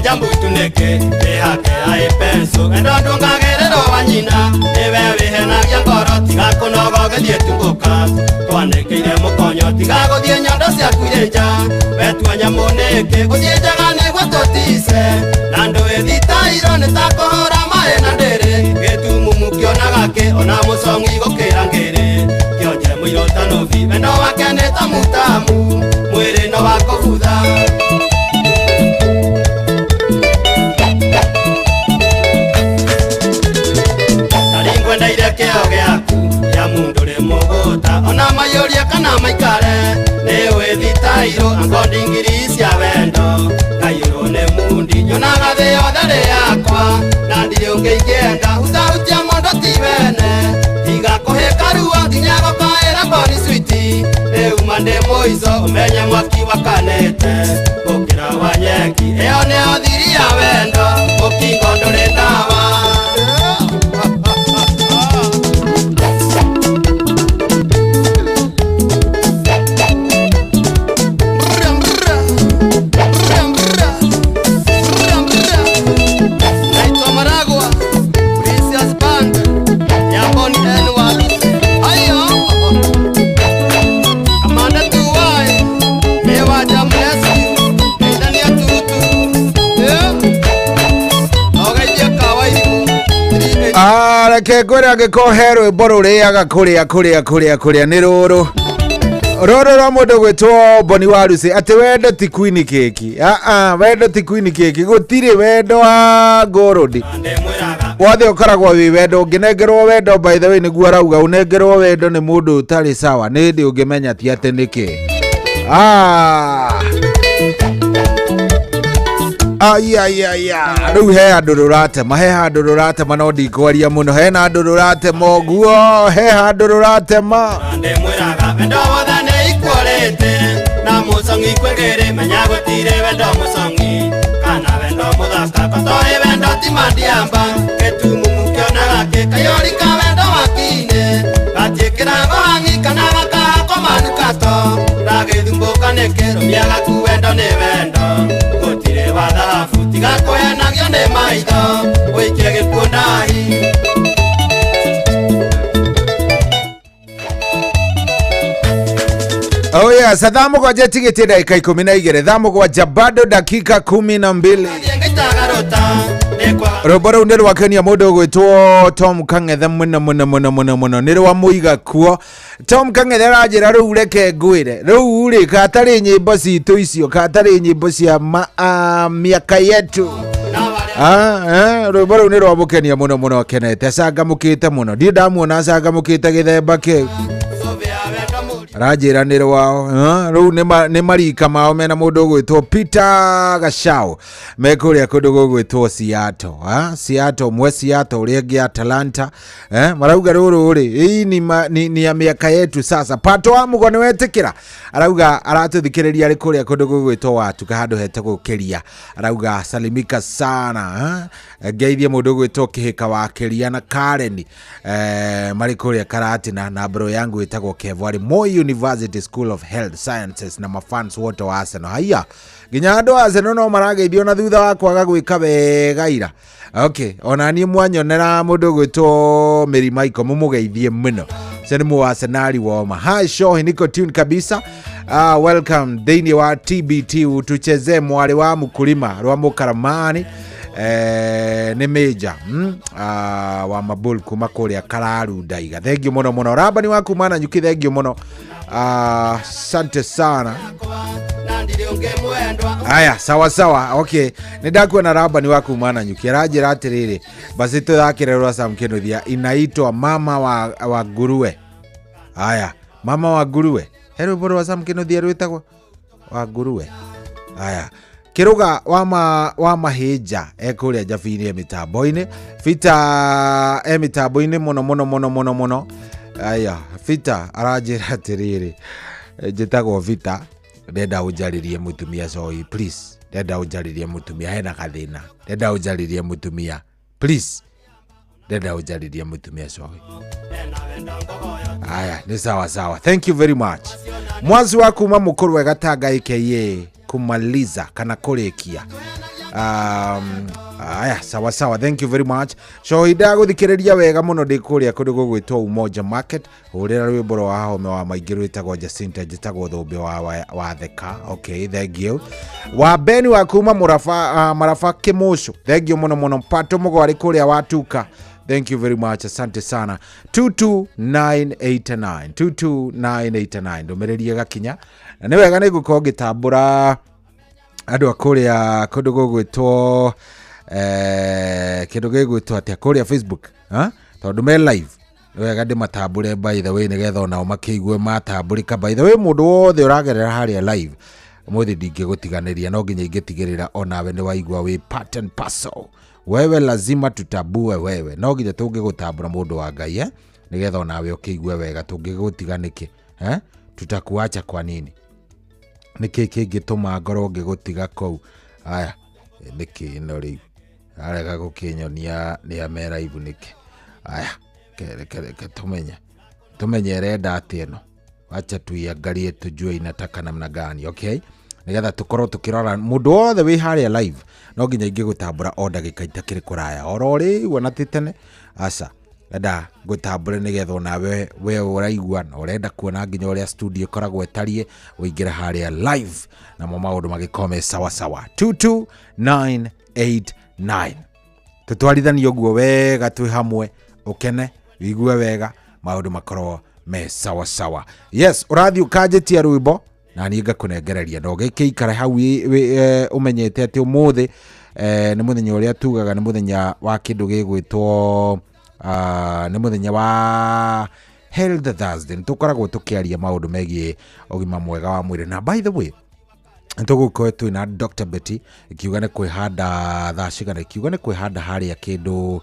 Speaker 10: Jambutuneke, ehake aipenso, endo ndungagerero wanyina, niwe wihenagia ngoro, tiga kunogo githie tumbuka, twanekeire mukonyo, tiga guthie nyondo ciaku nja, wetua nyamu niki, guthie njaga niguo tutise, na ndũĩ thitairo nĩtakuhũra maĩ na ndĩrĩ, gĩtumumu kĩonaga kĩ, ona mũcong'i gũkĩra ngĩrĩ, kĩonje mũirũ tanobi, wendo wake nĩ ta mutamu, mwĩrĩ no wa kũbutha. Ndaire kĩo gĩaku ya mundu rĩ mũgũta ona mayũria kana maikare nĩ wĩthitairwo ango ndingiri cia wendo ngaiyũrwo nĩ mundi nyonaga thĩ yothe rĩ yakwa na ndirĩ ũngĩ ingĩenda hutahutia mũndũ ti wene tiga kũhĩka ruo nginya gũkaĩra mboni switi rĩuma ndĩ mũico ũmenye mwaki wakanĩte gũkĩra wa nyeki ĩyo nĩyo thiri ya wendo mũkingo ndũrĩ ndawa.
Speaker 11: Reke ngwĩre angĩkorwo rwĩmbo rũrĩaga kũrĩa nĩ rũrũ rwa mũndũ gwĩtwo Boni Warusi atĩ wendo ti queen keki wendo ti queen keki gũtirĩ wendo wa ngũrũndi wothe ũkoragwo wĩ wendo ũngĩnengerwo wendo by the way nĩguo arauga ũnengerwo wendo nĩ mũndũ ũtarĩ sawa nĩ hĩndĩ ũngĩmenya ti atĩ nĩkĩ rĩu he handũ rũratema no ndikwaria mũno hena handũ rũratema ũguo he handũ rũratema
Speaker 10: ndĩmwĩraga wendo wothe nĩ ikũrĩte na mũcong'i kwĩgĩrĩ menya gũtirĩ wendo mũcong'i kana wendo mũthaka kotoi wendo ti mandiamba gĩtumumu kĩonaga kĩkayori ka wendo wakinĩ gatiĩkĩrago hang'i kana gakahako manukato ragĩthumbũka nĩkĩ rũmia gaku wendo nĩ wendo gũtirĩ wa thahabu tiga kũhenagio nĩ maitho ũikie gĩkuũ ndahi.
Speaker 11: Oh yes, thaa mũgwanja tigĩtie dakika 12 thaa mũgwanja bado dakika 12 rũmbo rũu nĩ rwakenia mũndũ ũgwĩtwo Tom Kang'ethe mũno nĩ rwa mũiga kuo Tom Kang'ethe aranjĩra rĩu reke ngwĩre rĩu rĩ katarĩ nyĩmbo citũ icio katarĩ nyĩmbo cia mĩaka yetu rũmbo rũu nĩ rwa mũkenia mũno akenete acangamũkĩte mũno ndiĩ ndamuona acangamũkĩte gĩthemba kĩu aranjĩra nĩ rwao rĩu nĩ marika mao mena mũndũ ũgwĩtwo Peter Gacau me kũrĩa kũndũ gũgwĩtwo Seattle ũmwe Seattle ũrĩa ũngĩ Atlanta marauga rũrũ rĩ hii ni ya mĩaka yetu sasa pato wa mũgo nĩwetĩkĩra arauga aratũthikĩrĩria arĩ kũrĩa kũndũ gũgwĩtwo Watuka handũ hetagwo Kĩria arauga salimika sana ngeithie mũndũ ũgwĩtwo Kĩhĩka wa Kĩria na Karen marĩ kũrĩa Karatina na bro yangu ĩtagwo Kevo arĩ Moi University School of Health Sciences na mafans wote wa Arsenal haya nginya andũ a Arsenal no marageithio na thutha wa kwaga gwĩka wega ira okay ona niĩ mwanyonera mũndũ gwĩtwo Mary Michael mumugeithie mũno senimu wa Arsenal woma hi show niko tune kabisa welcome thĩinĩ wa TBT utucheze mwari wa mkulima rwa Mũkaramani nĩ Major wa Mabul kuma kũrĩa Kararu Ndaiga thengio mũno Rabani waku mana nyuki thengio mũno asante sana aya sawa okay nĩndakuona Rabani waku mana nyuki aranjĩra atĩrĩrĩ basi tũthakĩre rwa Sam Kinuthia inaitwa mama wa nguruwe aya mama wa nguruwe rwĩmbo rwa Sam Kinuthia rwĩtagwo wa nguruwe Aya. Kiruga wa mahija ekuria jafini ya mitambo-ini Fita mitambo-ini muno. Aya, Fita arajira atiriri njitagwo Fita ndenda unjaririe mutumia Soi please ndenda unjaririe mutumia hena kathina ndenda unjaririe mutumia please ndenda unjaririe mutumia Soi. Aya, ni sawa. Thank you very much. Mwazi wa kuma mukuru wega Tanga aka kumaliza kana kurekia. Aya, sawa. Thank you very much. So ida guthikiriria wega muno ndikuria kundu gugwitwo Umoja Market. Urira rwimbo wa home wa maingiru itagwo Jacinta jitagwo thumbi wa theka. Okay, thank you. Wa Beni wa kuma Marafa Kimushu. Thank you muno. Pato mugwari kuria watuka. Thank you very much. Asante sana. 22989 ndomereria gakinya na ni wega ni gukorwo gitambura andu akuria kundu gugwitwo kindu gigwitwo atia kuria Facebook tondu me live ni wega ndi matambure by the way ni getha onao makiigue matamburika by the way mundu wothe uragerera haria live muthi ndingigutiganiria no nginya ingitigirira onawe ni waigua wi part and parcel. Wewe lazima tutabue wewe. No nginya tungigutambura mundu wa Ngai nigetha onawe ukiigue wega tungigutiganike tutakuacha kwa nini? Niki kingituma ngoro ngigutiga kou. Aya, niki no riu arega gukinyonia ni amera ibu niki. Aya, ke tumenye renda atino. Acha tuiangalie tujue inataka namna gani, okay? Nigetha tukorwo tukirora mundu wothe wi haria live no nginya ingigutambura o ndagika itakiri kuraya orori wona titene asa enda gutambure nigetha onawe we uraigua na urenda kuona nginya uria studio koragwo etarie uingira haria live na maundu magikome sawa 22989 tutwarithanie uguo wega twi hamwe ukene wigue wega maundu makorwo me sawa. Yes, urathi ukanjitia rwimbo na niga kunengereria no gikikara hau umenyete ati umuthi ni muthenya uria tugaga ni muthenya wa kindu gigwitwo ni muthenya wa Health Thursday. Tukoragwo tukiaria maundu megie ogima mwega wa mwiri na by the way ntugukorwo twina Dr. Betty ikiuga ni kwihanda thaa cigana ikiuga ni kwihanda haria kindu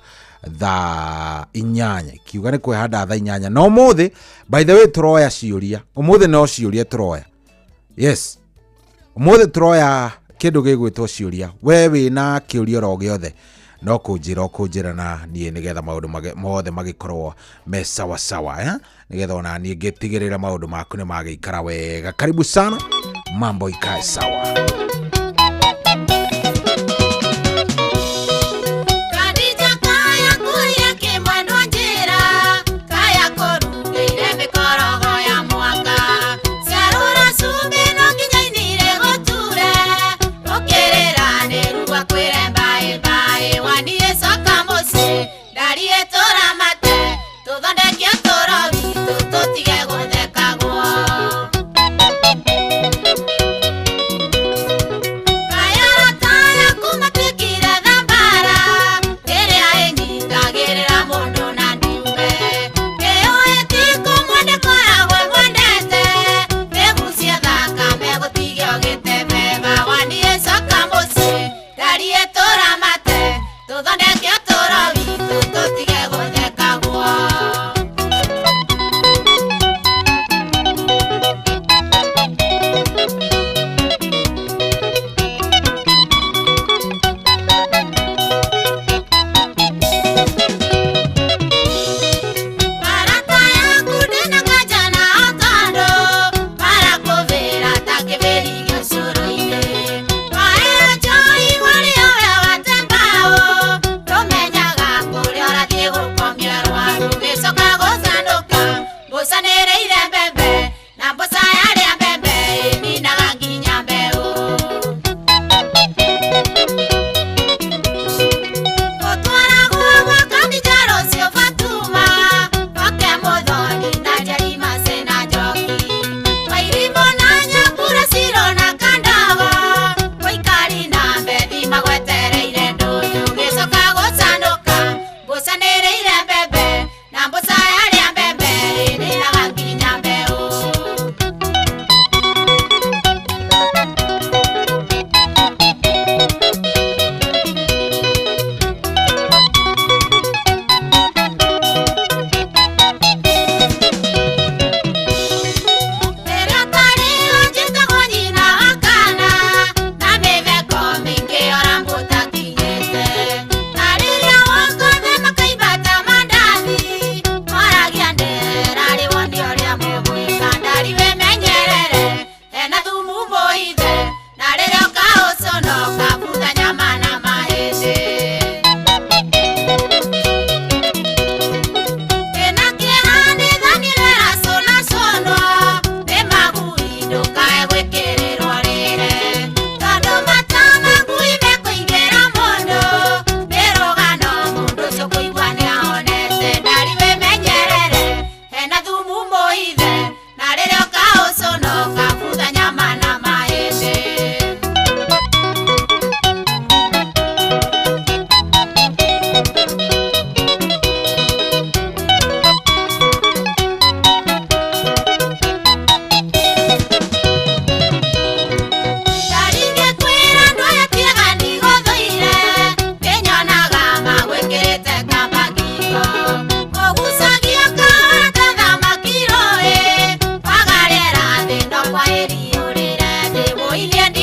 Speaker 11: thaa 8 ikiuga ni kwihanda thaa 8 no muthi by the way turoya ciuria umuthi no ciuria turoya. Yes, umuthi turoya kindu gigwitwo ciuria we wina kiuria ro giothe no kunjira na nie nigetha maundu mothe magikorwo me sawa nigetha ona nie ngitigirira maundu maku ni magikara wega. Karibu sana, mambo ikae sawa.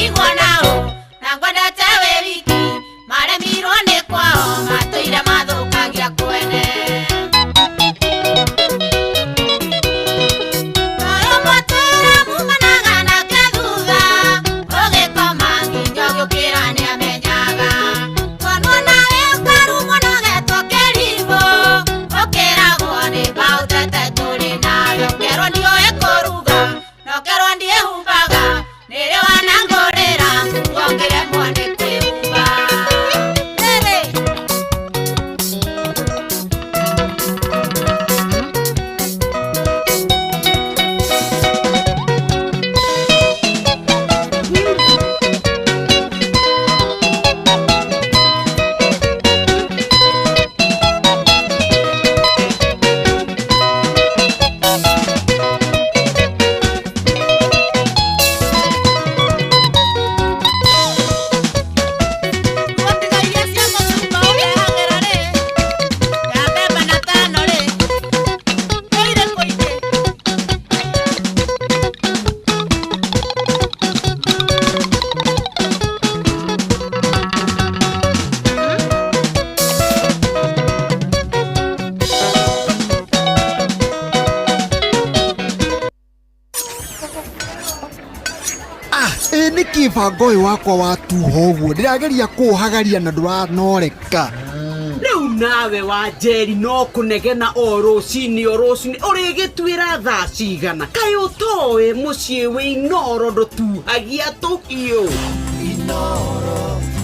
Speaker 10: igwa nao na ngwendete we wiki maremirwo nĩ kwao matũire mathũkagia kwene oyo matũra mumanaga nake thutha ũgĩkoma nginya ũgĩũkĩra nĩamenyaga twanwo nawe ũkarumwo na getwo kĩrimũ ũkĩragwo nĩ mbaũ tete tũrĩ nayo kerwo ndiũĩ kũruga nokerwo ndiĩhumbaga nĩrĩ wanangũrĩra nguongire mwane kwĩhumba
Speaker 14: nĩ kĩbango ũyũ wakwa wa tuho ũguo ndĩrageria kũũhagaria na ndũranoreka
Speaker 15: rĩu nawe wa Njeri no kũnegena o rũcinĩ ũrĩgĩtuĩra thaa cigana kaĩ ũtoĩ mũciĩ wĩ Inoro ndũtuhagia tũhiũ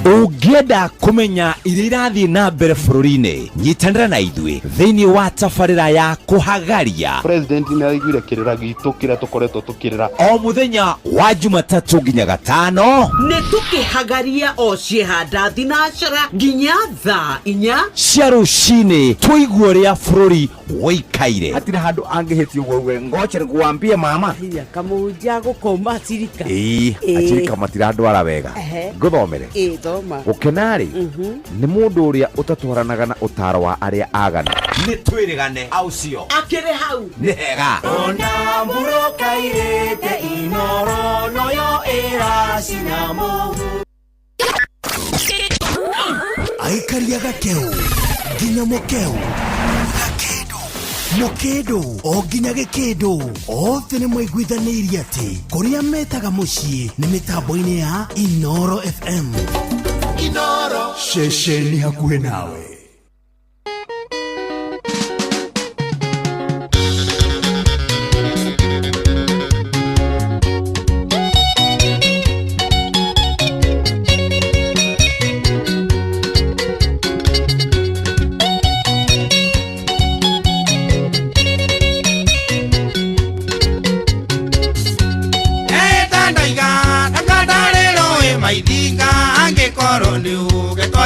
Speaker 9: ũngĩenda kũmenya iria irathiĩ na mbere bũrũri-inĩ nyitanĩra na ithuĩ thĩinĩ wa tabarĩra ya kũhagaria
Speaker 16: president nĩ araiguire kĩrĩra gitũ kĩrĩa tũkoretwo tũkĩrĩra
Speaker 9: o mũthenya wa Jumatatũ nginya Gatano
Speaker 15: nĩ tũkĩhagaria o ciĩhanda thinacara nginya thaa 4
Speaker 9: cia rũcinĩ tũigue ũrĩa bũrũri woikaire
Speaker 19: hatirĩ handũ angĩhĩtio guo ngoche kuambia mama
Speaker 15: kamũnja gũkoma cirika
Speaker 19: acirika matirandwara wega ngũthomere gũkenarĩ nĩ mũndũ ũrĩa ũtatwaranaga na ũtaro wa arĩa agana
Speaker 9: nĩ twĩrĩgane aucio
Speaker 15: akĩrĩ hau
Speaker 9: nĩ hega
Speaker 10: ona mburuka irĩte Inoro noyo ĩracina mũhu
Speaker 18: aikaria gakeu nginya mũkeu mũkĩndũ o nginya gĩkĩndũ othe nĩ mwaiguithanĩirie atĩ kũrĩa metaga mũciĩ nĩ mĩtambo-inĩ ya Inoro FM
Speaker 10: Inoro
Speaker 18: ceceni hakuhĩ nawe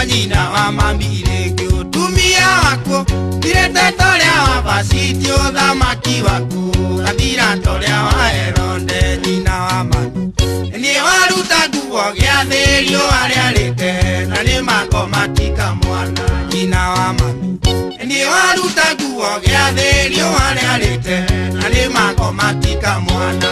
Speaker 10: nyina wa mamire kiutumia wako direte toria wa basitio thamaki wako gathira toria wa Heronde nyina wa mami ni waruta nguo gĩathĩrio arĩa rĩte na nĩ makomatika mwana nyina wa mami ni waruta nguo gĩathĩrio arĩa rĩte na nĩ makomatika mwana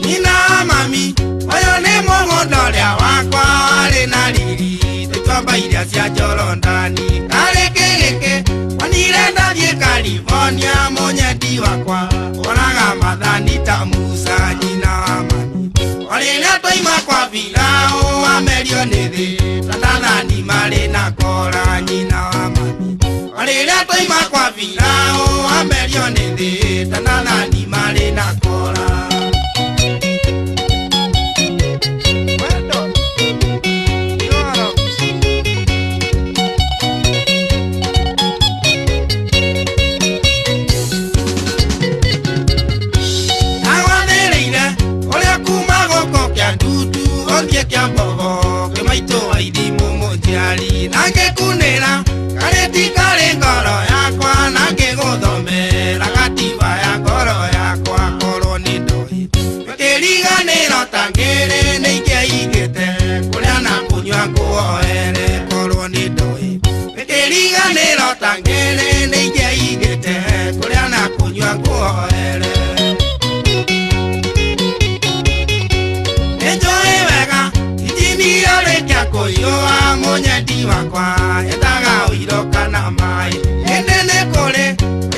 Speaker 10: nyina wa mami oyo nĩ mũgũnda wakwa warĩ na riri tũtwamba iria cia Jorodani karĩ kĩgĩkĩ onire ndathiĩ California mũnyendi wakwa ũraga mathani ta Musa nyina wa mami orĩrĩa twaima kwa Firaũ wamerio nĩ thĩ tatathani marĩ na kora nyina wa mami orĩrĩa twaima kwa Firaũ wamerio nĩ thĩ tatathani marĩ na kora nangĩkunĩra karĩti karĩ ngoro yakwa nangĩgũthomera gatiba ya ngoro yakwa korwo nĩ ndoĩ kĩriganĩro ta ngĩrĩ nĩ ingĩigĩte kũrĩa na kũnyua nguoere korwo nĩ ndoĩ kĩriganĩro ta ngĩrĩ nĩ ingĩigĩte kũrĩa na kũnyua nguoere mwari wakwa endaga uiroka na mai ende nĩ kũrĩ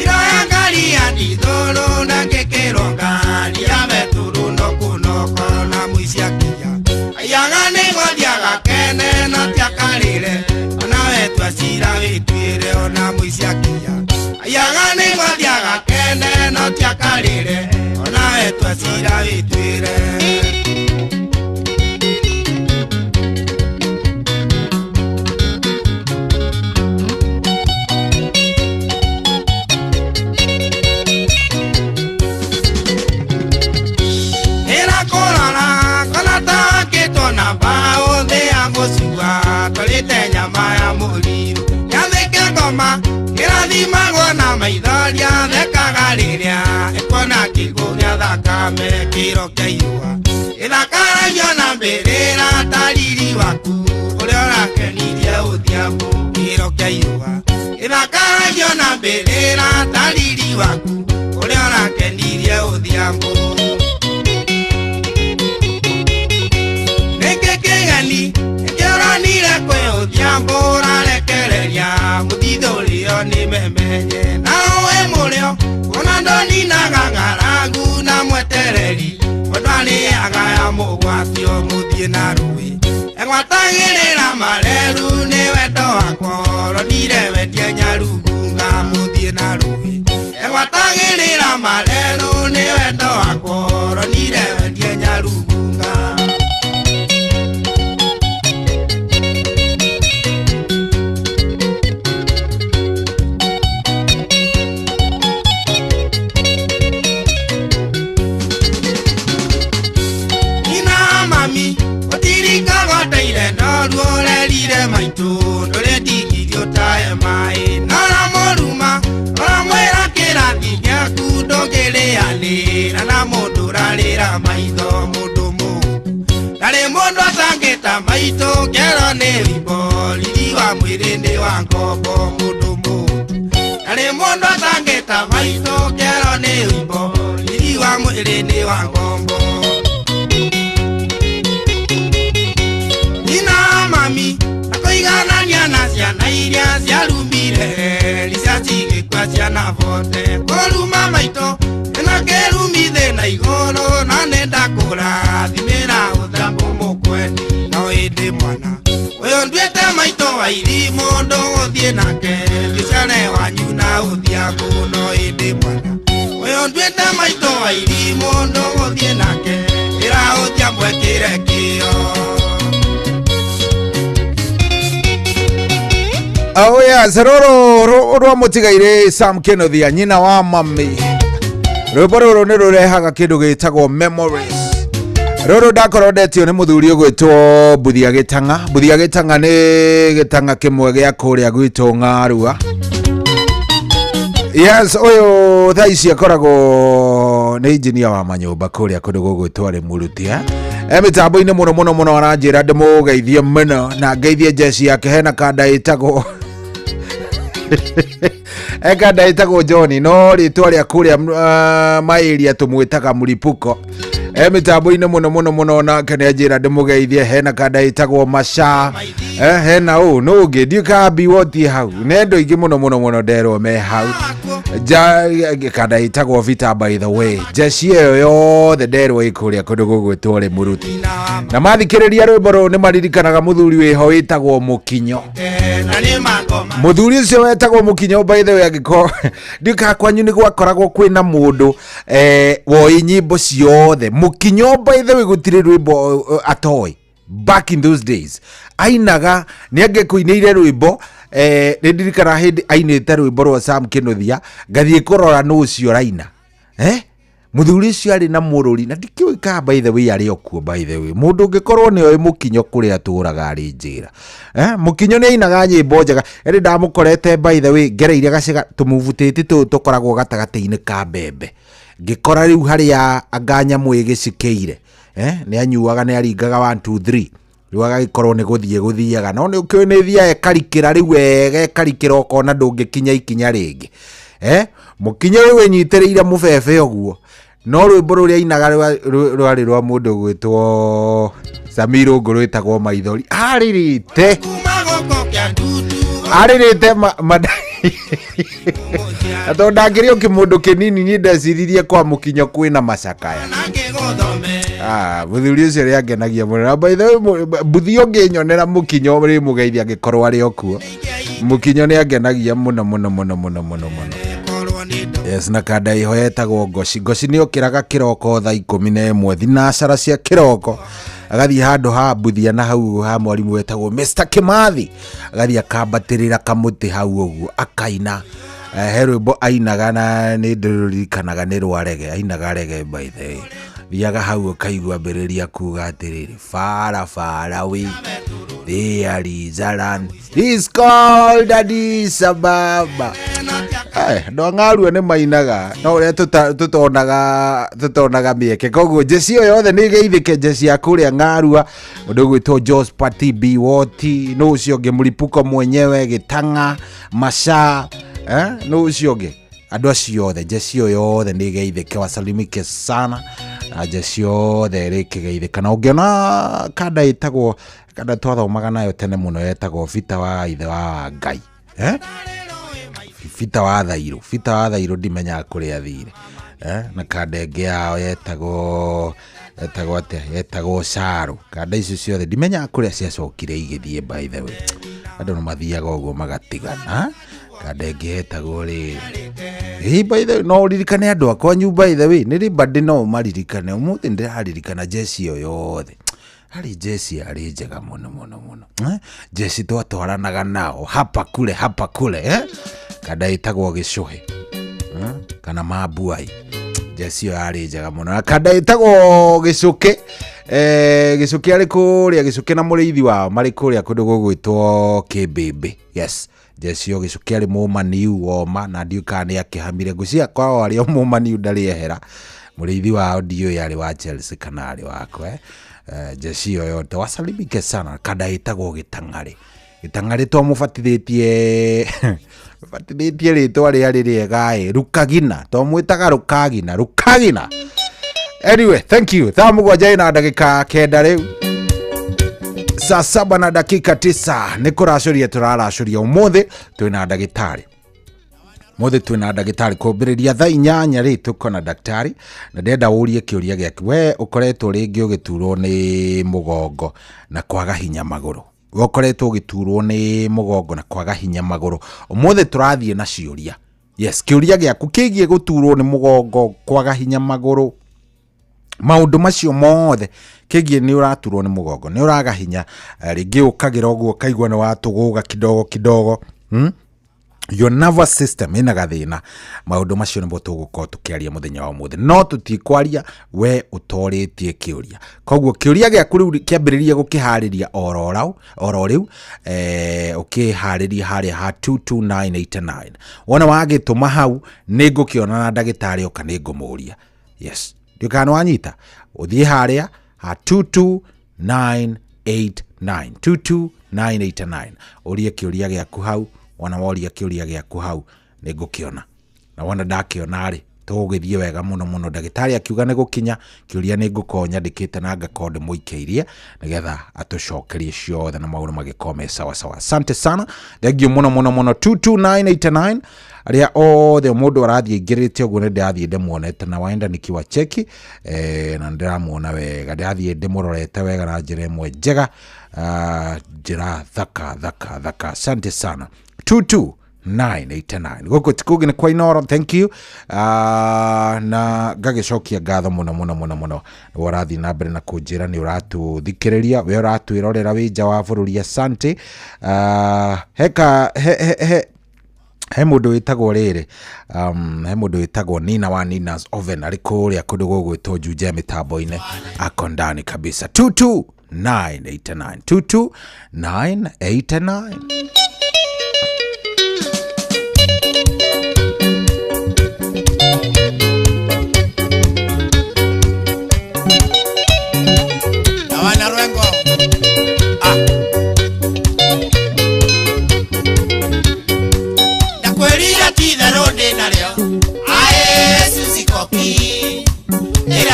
Speaker 10: iro ya ngari ya ndithũrũ na ngĩkĩrwo ngari ya metũrũ no kũnoko na mũici akĩya ayaga nĩ gothiaga kene no tiakarĩre ona wetwa cira wĩtuĩre ona mũici akĩya ayaga nĩ gothiaga kene no tiakarĩre ona wetwa cira wĩtuĩre tũrĩte nyama ya mũriru nyathĩke ngoma kĩrathimagwo na maithoria thekaga rĩrĩa ĩkona kĩguũ gĩa thakame kĩro kĩa ihũa gĩthakaragio na mbĩrĩra ta riri waku ũrĩa ũrakenirie ũthiambu kĩro kĩa ihũa gĩthakaragio na mbĩrĩra ta riri waku ũrĩa ũrakenirie ũthiambu nĩkĩ kĩgeni nĩkĩoranire kwĩ ũthiambu ũrarekereria mũthithũrio nĩ memenye nao wĩ mũrĩo ona ndoninaga ng'aragu na mwetereri mũndũ arĩaga ya mũgwatio mũthiĩ na rũĩ egwatagĩrĩra mareru nĩ wendo wakwa ũronire wendie nyarungunga mũthiĩ na rũĩ egwatagĩrĩra mareru nĩ wendo wakwa ũronire wendie nyarungunga maitũ ndũrĩ ndigithio tae maĩ nora mũruma ora mwĩra kĩrathi gĩaku ndũngĩrĩanĩra na mũndũ ũrarĩra maitho mũndũ mũndũ ndarĩ mũndũ atangĩta maitũ ngero nĩ wimbo riri wa mwĩrĩ nĩ wa ngombo mũndũ mũndũ ndarĩ mũndũ atangĩta maitũ ngero nĩ wimbo riri wa mwĩrĩ nĩ wa ngombo nina mami iganania na ciana iria ciarumire ricia cigĩkua ciana bote kũruma maitũ ĩno kĩrumithe na igũrũ no nĩ ndakũrathimĩra ũthambu mũkweni no ĩndĩ mwana ũyũ nduĩte maitũ wa irimũ ndũgũthiĩ nake gĩcare wanyu na ũthiambu no ĩndĩ mwana ũyũ nduĩte maitũ wa irimũ ndũgũthiĩ nake ĩra ũthiambu ĩkĩre kĩo
Speaker 11: Oh yes, rũrũ mũtigaire Sam Kenothia nyina wa mami rwĩmbo rũrũ nĩ rũrehaga kĩndũ gĩtagwo memories rũrũ ndakorwo ndetio nĩ mũthuri ũgwĩtwo Mbuthia Gĩtang'a Mbuthia Gĩtang'a nĩ gĩtang'a kĩmwe gĩa kũrĩa gwitũ Ng'arua yes ũyũ thaa ici akoragwo nĩ injinia wa manyũmba kũrĩa kũndũ gũgwĩtwo Rĩmurutia mĩtambo-inĩ mũno aranjĩra ndĩmũgeithie mũno na ngeithie jeci yake hena kanda ĩtagwo kanda ĩtagwo John no rĩtwa rĩa kũrĩa maĩria tũmwĩtaga Mũlipuko mĩtambo-inĩ mũno nake nĩanjĩra ndĩmũgeithie hena kanda ĩtagwo Masha hena ũ no ũngĩ ndiũkambi wotie hau nĩ andũ aingĩ mũno nderwo me hau kanda ĩtagwo Vita by the way jeci ĩyo yothe nderwo ĩkũrĩa kũndũ gũgwĩtwo Rĩmuruti na mathikĩrĩria rwĩmbo rũrũ nĩ maririkanaga mũthuri wĩho wĩtagwo Mũkinyo mũthuri ũcio wetagwo Mũkinyo by the way angĩkorwo ndiũka kwanyu nĩ gwakoragwo kwĩna mũndũ woĩ nyĩmbo ciothe Mũkinyo by the way gũtirĩ rwĩmbo atoĩ back in those days ainaga nĩ angĩkũinĩire rwĩmbo nĩ ndirikana hĩndĩ ainĩte rwĩmbo rwa Sam Kenothia ngathiĩ kũrora nũ ũcio raina mũthuri ũcio arĩ na mũrũri na ndikĩũĩ ka by the way arĩ okuo by the way mũndũ ũngĩkorwo nĩ oĩ Mũkinyo kũrĩa atũraga arĩ njĩra Mũkinyo nĩ ainaga nyĩmbo njega ĩrĩ ndamũkorete by the way ngereire gacega tũmuvutĩti tũu tũkoragwo gatagatĩ-inĩ ka mbembe ngĩkora rĩu harĩa anga nyamũ ĩgĩcikeire nĩ anyuaga nĩ aringaga 1 2 3 rĩu agagĩkorwo nĩ gũthiaga no nĩ ũkĩũĩ nĩ thiaga ekarikĩra rĩu wega ekarikĩra ũkona ndũngĩkinya ikinya rĩngĩ Mũkinyo rĩu enyitĩrĩire mũbebe ũguo no rwĩmbo rũrĩa ainaga rwarĩ rwa mũndũ gwĩtwo Samiro ngũ rwĩtagwo Maithori arĩrĩte aririte ato ndangĩrĩ kĩmũndũ kĩnini nĩ ndeciririe kwa mũkinyo kwĩna macakaya mũthuri ũcio rĩ angenagia mũno. By the way, mbuthi ũngĩnyonera mũkinyo rĩ mũgeithia angĩkorwo arĩ okuo. Mũkinyo nĩ angenagia mũno. Yes, na kada iho yetagwo Ngoci. Ngoci nĩ okĩraga kĩroko thaa 11 thinacara cia kĩroko, agathie handũ ha mbuthia na hau ha mwarimũ wetagwo Mr. Kimathi, agathie akambatĩrĩra kamuti hau ũguo akaina he rwĩmbo ainaga na nĩ ndĩririkanaga nĩ rwa rege, ainaga rege by the way. Thiaga hau akaigua mbĩrĩria kuga atĩrĩrĩ, fara we there is a land is called Addis Ababa. Ndo ng'arua nĩ mainaga no ũrĩa tũtonaga mĩeke. Koguo njeci ĩyo yothe nĩ ĩgeithĩke, njeci ya kũrĩa ng'arua, mũndũ ũgwĩtwo Josphat B. Woti, no ũcio ũngĩ Mlipuko mwenyewe, Gĩtang'a, Masha, no ũcio ũngĩ, andũ acio othe, njeci ĩyo yothe nĩ ĩgeithĩke, wasalimike sana na njeci yothe ĩrĩ ĩkĩgeithĩka. Na ũngĩona kada ĩtagwo, kada twathomaga nayo tene mũno yetagwo Vita wa ithe wa Ngai, Vita wa Thairũ ndimenyaga kũrĩa athire, na kada ĩngĩ yao yetagwo Caro. Kada icio ciothe ndimenyaga kũrĩa ciacokire igĩthiĩ by the way, andũ no mathiaga ũguo magatigana. Kada ĩngĩ yetagwo rĩ by the way, no ũririkane andũ akwa by the way, nĩ rĩ no maririkane ũmũthĩ ndĩraririkana njeci ĩyo yothe. Harĩ njeci arĩ njega mũno, njeci twatwaranaga nao hapa kule, kada ĩtagwo Gĩcũhĩ kana Mabuai, njeci ĩyo arĩ njega mũno. Na kada ĩtagwo Gĩcũkĩ, Gĩcũkĩ arĩ kũrĩa, Gĩcũkĩ na mũrĩithi wao marĩ kũrĩa kũndũ gũgwĩtwo Kĩmbĩmbĩ. Yes, njeci ĩyo Gĩcũkĩ arĩ mũmaniu woma, na ndiũka nĩ akĩhamire ngũcia kwao arĩ o mũmaniu ndarĩ ehera. Mũrĩithi wao ndiũĩ arĩ wa Chelsea kana arĩ wakwe. Njeci ĩyo yote wasalimike sana. Kada ĩtagwo Gĩtang'arĩ twamũbatithĩtie rĩtwa rĩrĩa rĩrĩega Rukagina, twamwĩtaga Rukagina. Anyway, thank you. Thaa 7 na ndagĩka 9 rĩu saa 7 na dakika 9 nĩ kũracũria tũraracũria. Ũmũthĩ twĩna ndagĩtarĩ kũmbĩrĩria thaa 8 rĩ tuko na daktari, na ndenda ũrie kĩũria gĩake. We ũkoretwo rĩngĩ ũgĩturwo nĩ mũgongo na kwaga hinya magũrũ, ũmũthĩ tũrathiĩ na ciũria. Yes, kĩũria gĩaku kĩgiĩ gũturwo nĩ mũgongo, kwaga hinya magũrũ, maũndũ macio mothe kĩgiĩ nĩ ũraturwo nĩ mũgongo, nĩ ũraga hinya, rĩngĩ ũkagĩra ũguo kaigua nĩ watũgũga kidogo, your nervous system ina gathina. Maũndũ macio nĩmo tũgũkorwo tũkĩaria mũthenya wa ũmũthĩ, no tũtikwaria we ũtorĩtie kĩũria. Koguo kĩũria gĩaku rĩu kĩambĩrĩria gũkĩharĩria oro rĩu, ũkĩharĩria harĩa ha 22989. Wona wagĩtũma hau nĩ ngũkĩona na ndagĩtarĩ oka nĩ ngũmũria. Yes, ndĩkana wanyita ũthiĩ harĩa ha 22989 ũrie kĩũria gĩaku hau. Wana woria kĩũria gĩaku hau nĩ ngũkĩona, na wona ndakĩona rĩ tũgũgĩthiĩ wega mũno. Ndagĩtarĩ akiuga nĩ gũkinya kĩũria nĩ ngũkorwo nyandĩkĩte na ngakorwo ndĩmũikĩirie nĩgetha atũcokerie ciothe na maũndũ magĩkorwo me sawa. Asante sana, thengiũ mũno 22989 arĩa othe mũndũ arathiĩ aingĩrĩte ũguo nĩ ndĩrathiĩ ndĩmuonete na waenda nikiwa cheki, na ndĩramuona wega, ndĩrathiĩ ndĩmũrorete wega na njĩra ĩmwe njega, njĩra thaka. Asante sana. 22989 gũkũ tikugi nĩ kwa Inoro. Thank you, na ngagĩcokia ngatho mũno warathiĩ na mbere na kũnjĩra nĩ ũratũthikĩrĩria, we ũratwĩrorera wĩ nja wa bũrũri. Asante. He mũndũ wĩtagwo rĩrĩ, he mũndũ wĩtagwo Nina wa Nina's Oven arĩ kũrĩa kũndũ gũgwĩtwo Juja mĩtambo-inĩ akondani kabisa. 22989.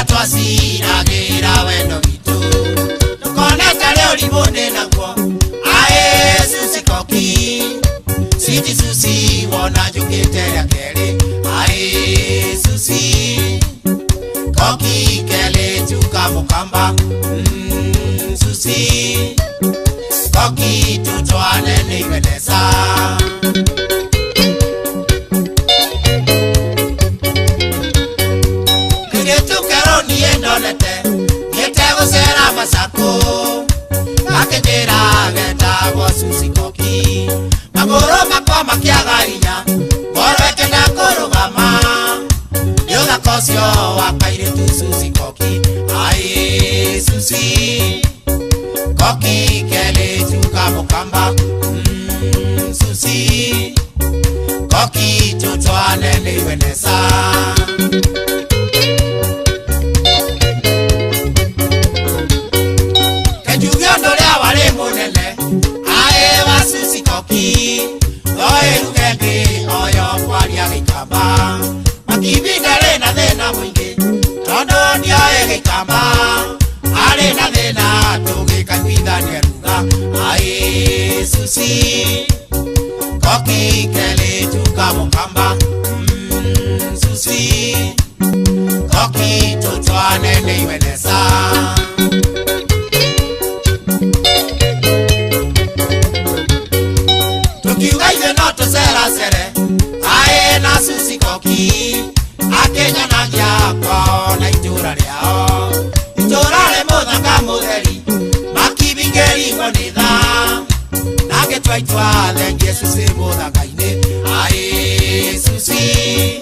Speaker 10: Twasiragĩra wendo witũ tũkoneka rĩo ribũndĩ naguo Jesu sikoki mukamba Susi Koki tutwane ni weneza Kigetu keroni endonete Nietego sera masako Kaketera geta kwa Susi Koki Magoro makwa makiaga inya Moro ekenda korogama Yoga kosyo wakaire tu Susi Koki Aye Susi Koki kele tuka mukamba Susi Koki tutwane ni weneza Kejugiondo lea wale munene Ae wa Susi Koki Oe rugenge oyo kwari agikamba Makibindale na thena mwingi Tondo ni oe gikamba Ale na thena tugikakwithania ruga Ae Susi Koki kele tuka mukamba Susi Koki tutwane ni weneza Tukiuga iwe noto sera sere Ae na Susi Koki Akenya na gia kwao na itura liao Itura le muthanga mutheri Makibingeri ngonitha Nage twaitwa thengie Susi muthanga-ine Ae Susi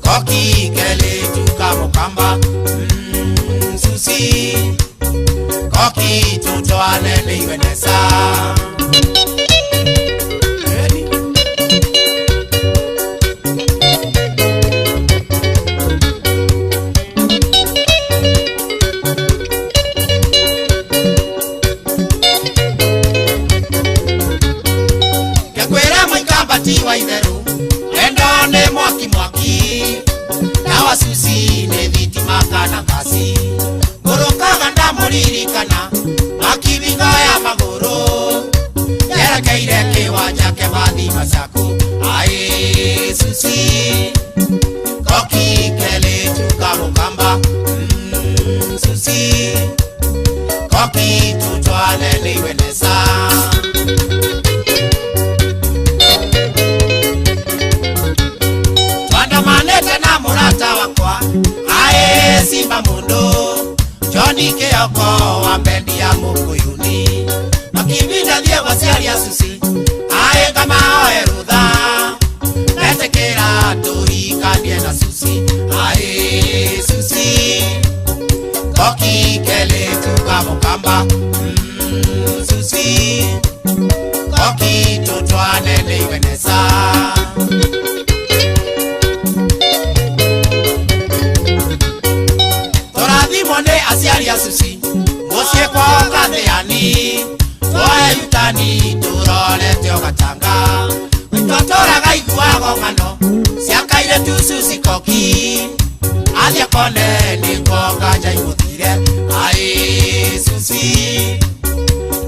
Speaker 10: Koki kele tuka mukamba Susi Koki tutwane ni weneza Tiwa itheru Endo ne mwaki mwaki Nawa Susi ne thitima kana kasi Ngurukaga ndamuririkana Makibingo ya maguru Yerekeire kiwanja kia mathima ciaku Ae Susi Koki kele tuka mukamba Susi Koki tutwane ni weneza Simba mundo Johnny Keoko wa bendi ya Mukuyuni Makibinda dhie wa siari ya Susi Ae kama oe rutha Netekera turi kandie na Susi Ae Susi Koki kele tuka mukamba Susi Koki tutwane ni weneza Asiari ya Susi Musie kwa katheani Toe yutani turole teo gatanga Mitotora gaigua gongano Siakaire tu Susi Koki Athia kone niko kanja imuthire Ae Susi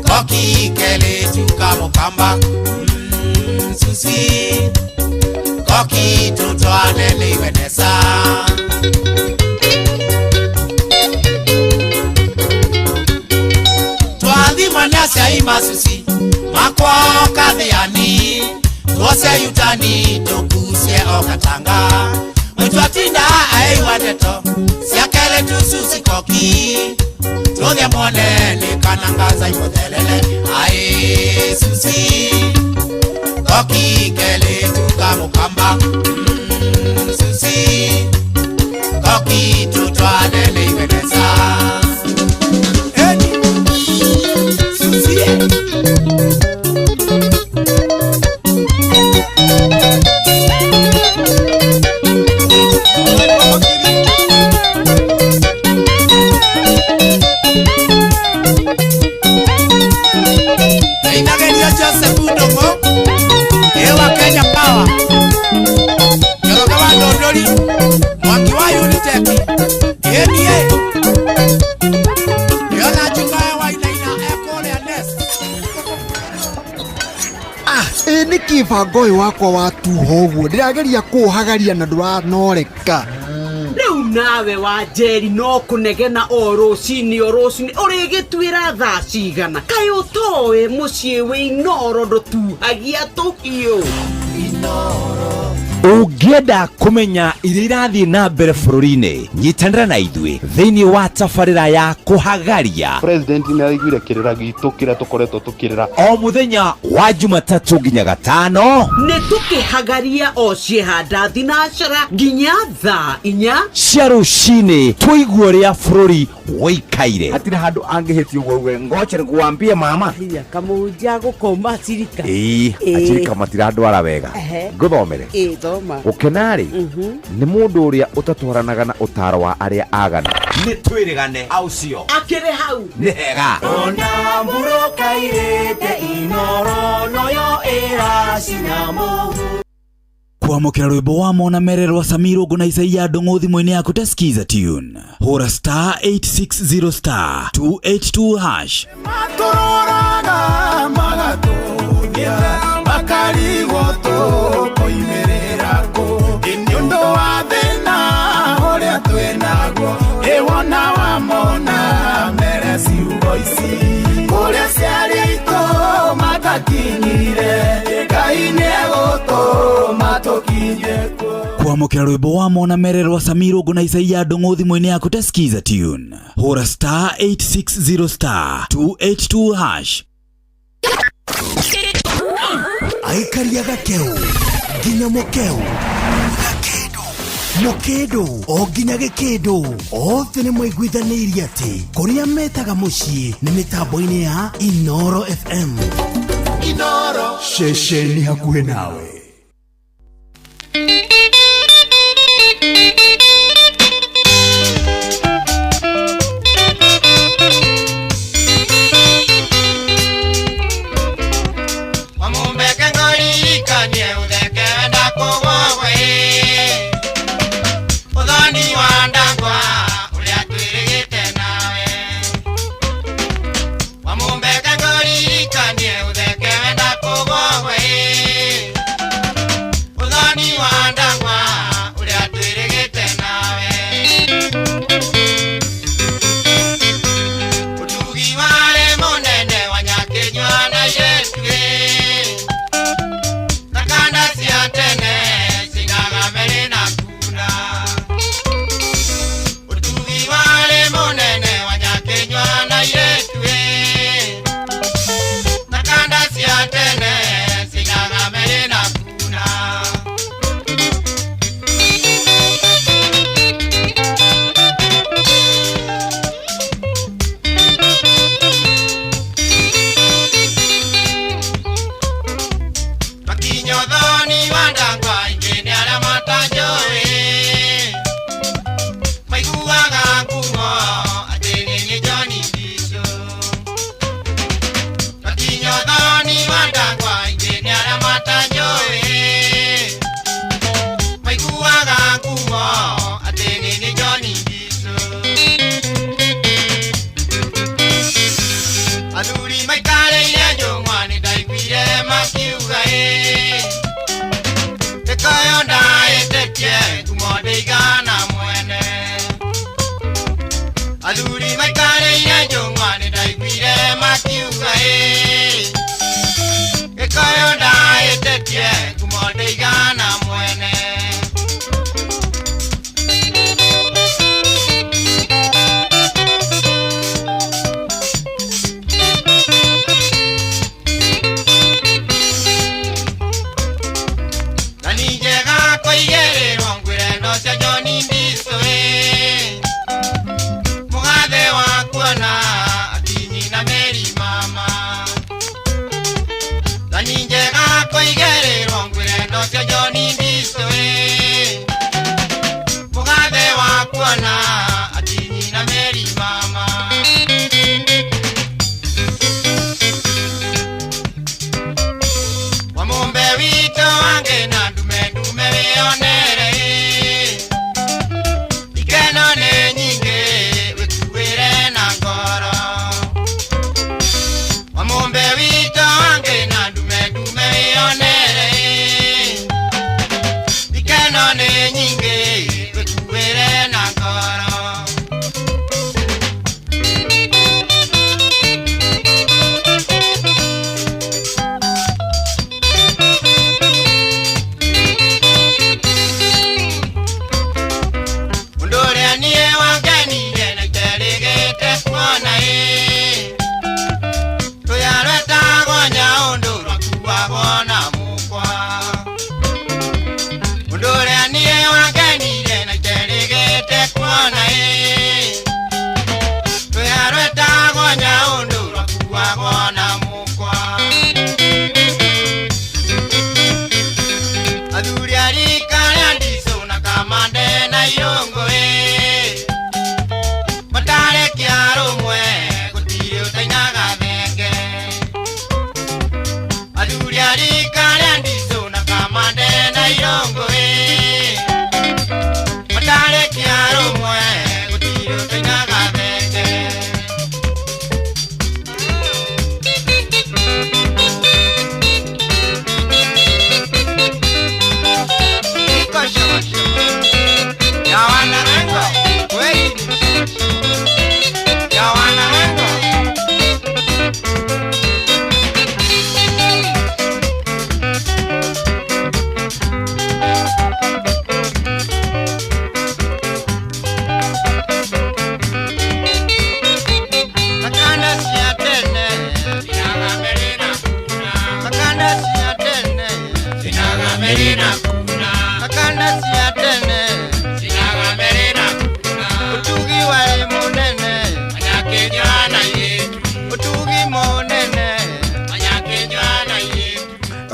Speaker 10: Koki kele tuka mukamba Susi Koki tutwane ni weneza Manyasya ima Susi Makwa kathiani Tuose yutani Tukuse okatanga Mtuatinda aiwa deto Siakele tu Susi Koki Tuthia mwone ni kanangaza imothelele Ae Susi Koki kele tuka mukamba Susi Koki tutwane ni weneza
Speaker 14: Kibango wakwa watuho guo ndirageria kuhagaria na nduranoreka
Speaker 15: riu nawe wa Njeri no kunegena o rucini urigitwira thaa cigana kai utoe mucii wi Inoro ndutuhagia tuhiu Inoro.
Speaker 9: Ũngĩenda kũmenya iria irathiĩ na mbere bũrũri-inĩ, nyitanĩra na ithuĩ thĩinĩ wa tabarĩra ya kũhagaria.
Speaker 16: President nĩ araiguire kĩrĩra gitũ kĩrĩa tũkoretwo tũkĩrĩra
Speaker 9: o mũthenya wa Jumatatũ nginya Gatano.
Speaker 15: Nĩ tũkĩhagaria o ciehanda thinacara nginya thaa 4
Speaker 9: cia rũcinĩ, tũigue ũrĩa bũrũri woikaire. Hatirĩ handũ angĩhĩtio ũguo ngoche nĩkuambie mama.
Speaker 15: Kamũnja gũkoma cirika.
Speaker 9: Acirika matirandwara wega. Ngũthomere. Ũkenarĩ nĩ mũndũ ũrĩa ũtatwaranaga na ũtaro wa arĩa agana. Nĩ twĩrĩgane au cio.
Speaker 15: Akĩrĩ hau.
Speaker 9: Nĩ hega.
Speaker 10: Ona mbũrũka irĩte Inoro noyo ĩracina mũhu.
Speaker 8: Kwamũkĩra rwĩmbo wa Mona Mere rwa Samirongo na Isaia Ndong'o thimũ-inĩ yaku ta skiza tune. Hũra *860 *282#.
Speaker 10: Matũroraga magatũgia makarigwo tũkoimĩrĩra kũ. Nĩ ũndũ wa thĩna ũrĩa twĩnaguo ĩwona wa Mona Mere ciugo ici kũrĩa ciarĩtwo matakinyire Ngai nĩegũtũma tũkinye kuo.
Speaker 8: Kwamũkĩra rwĩmbo wa Mona Mere rwa Samirongo na Isaia Ndong'o thimũ-inĩ yaku ta skiza tune. Hũra *860 *282#.
Speaker 18: Aikaria gakeu nginya mukeu mukindo o nginya gikindo othe nĩ mwaiguithanĩirie atĩ kũrĩa metaga mũciĩ nĩ mĩtambo-inĩ ya Inoro FM.
Speaker 10: Inoro
Speaker 18: ceceni hakuhĩ nawe.
Speaker 10: Mugathe wa kuona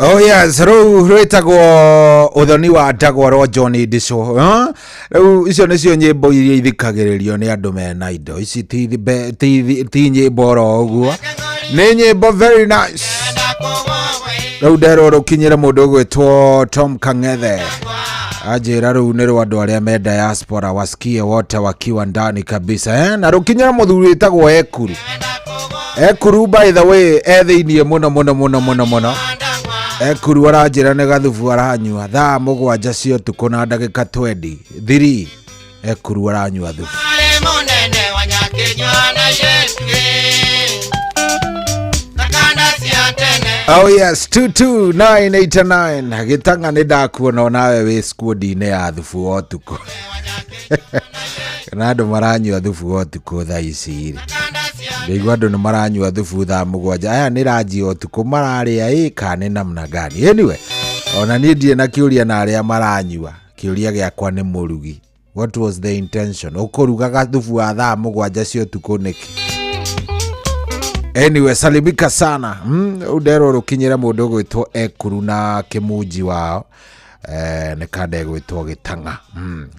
Speaker 11: Oh yes, rwitagwo uthoni wa ndagwa ro John Ndicho. Riu icio nicio nyimbo iria ithikagiririo ni andu mena indo. Ici ti nyimbo ro uguo. Ni nyimbo very nice. Riu ndero rukinyire mundu gwitwo Tom Kangethe. Ajira riu ni ro andu aria me diaspora wasikie wote wakiwa ndani kabisa. Na rukinyire muthuri witagwo Ekuru. Ekuru by the way ethiinie muno. Ekuru arajira ne gathubu aranyua thaa mugwanja cio tuko na ndagika 23. Ekuru aranyua thubu. Oh yes, 22989 gitanga ni ndakuona nawe we squad ine ya thubu otuko. Kana ndo maranyua thubu otuko thaa ici. Ndigwa ndo maranyua thubu thaa mugwanja. Aya ni ranji otuko mararia kana namna gani? Anyway, ona ni ndie na kiuria na aria maranyua. Kiuria giakwa ni murugi. What was the intention? Ukurugaga thubu wa thaa mugwanja cio tuko niki? Anyway, salimika sana. Udero rukinyira mundu gwitwo Ekuru na kimuji wao. Ne kande gwitwo Gitanga.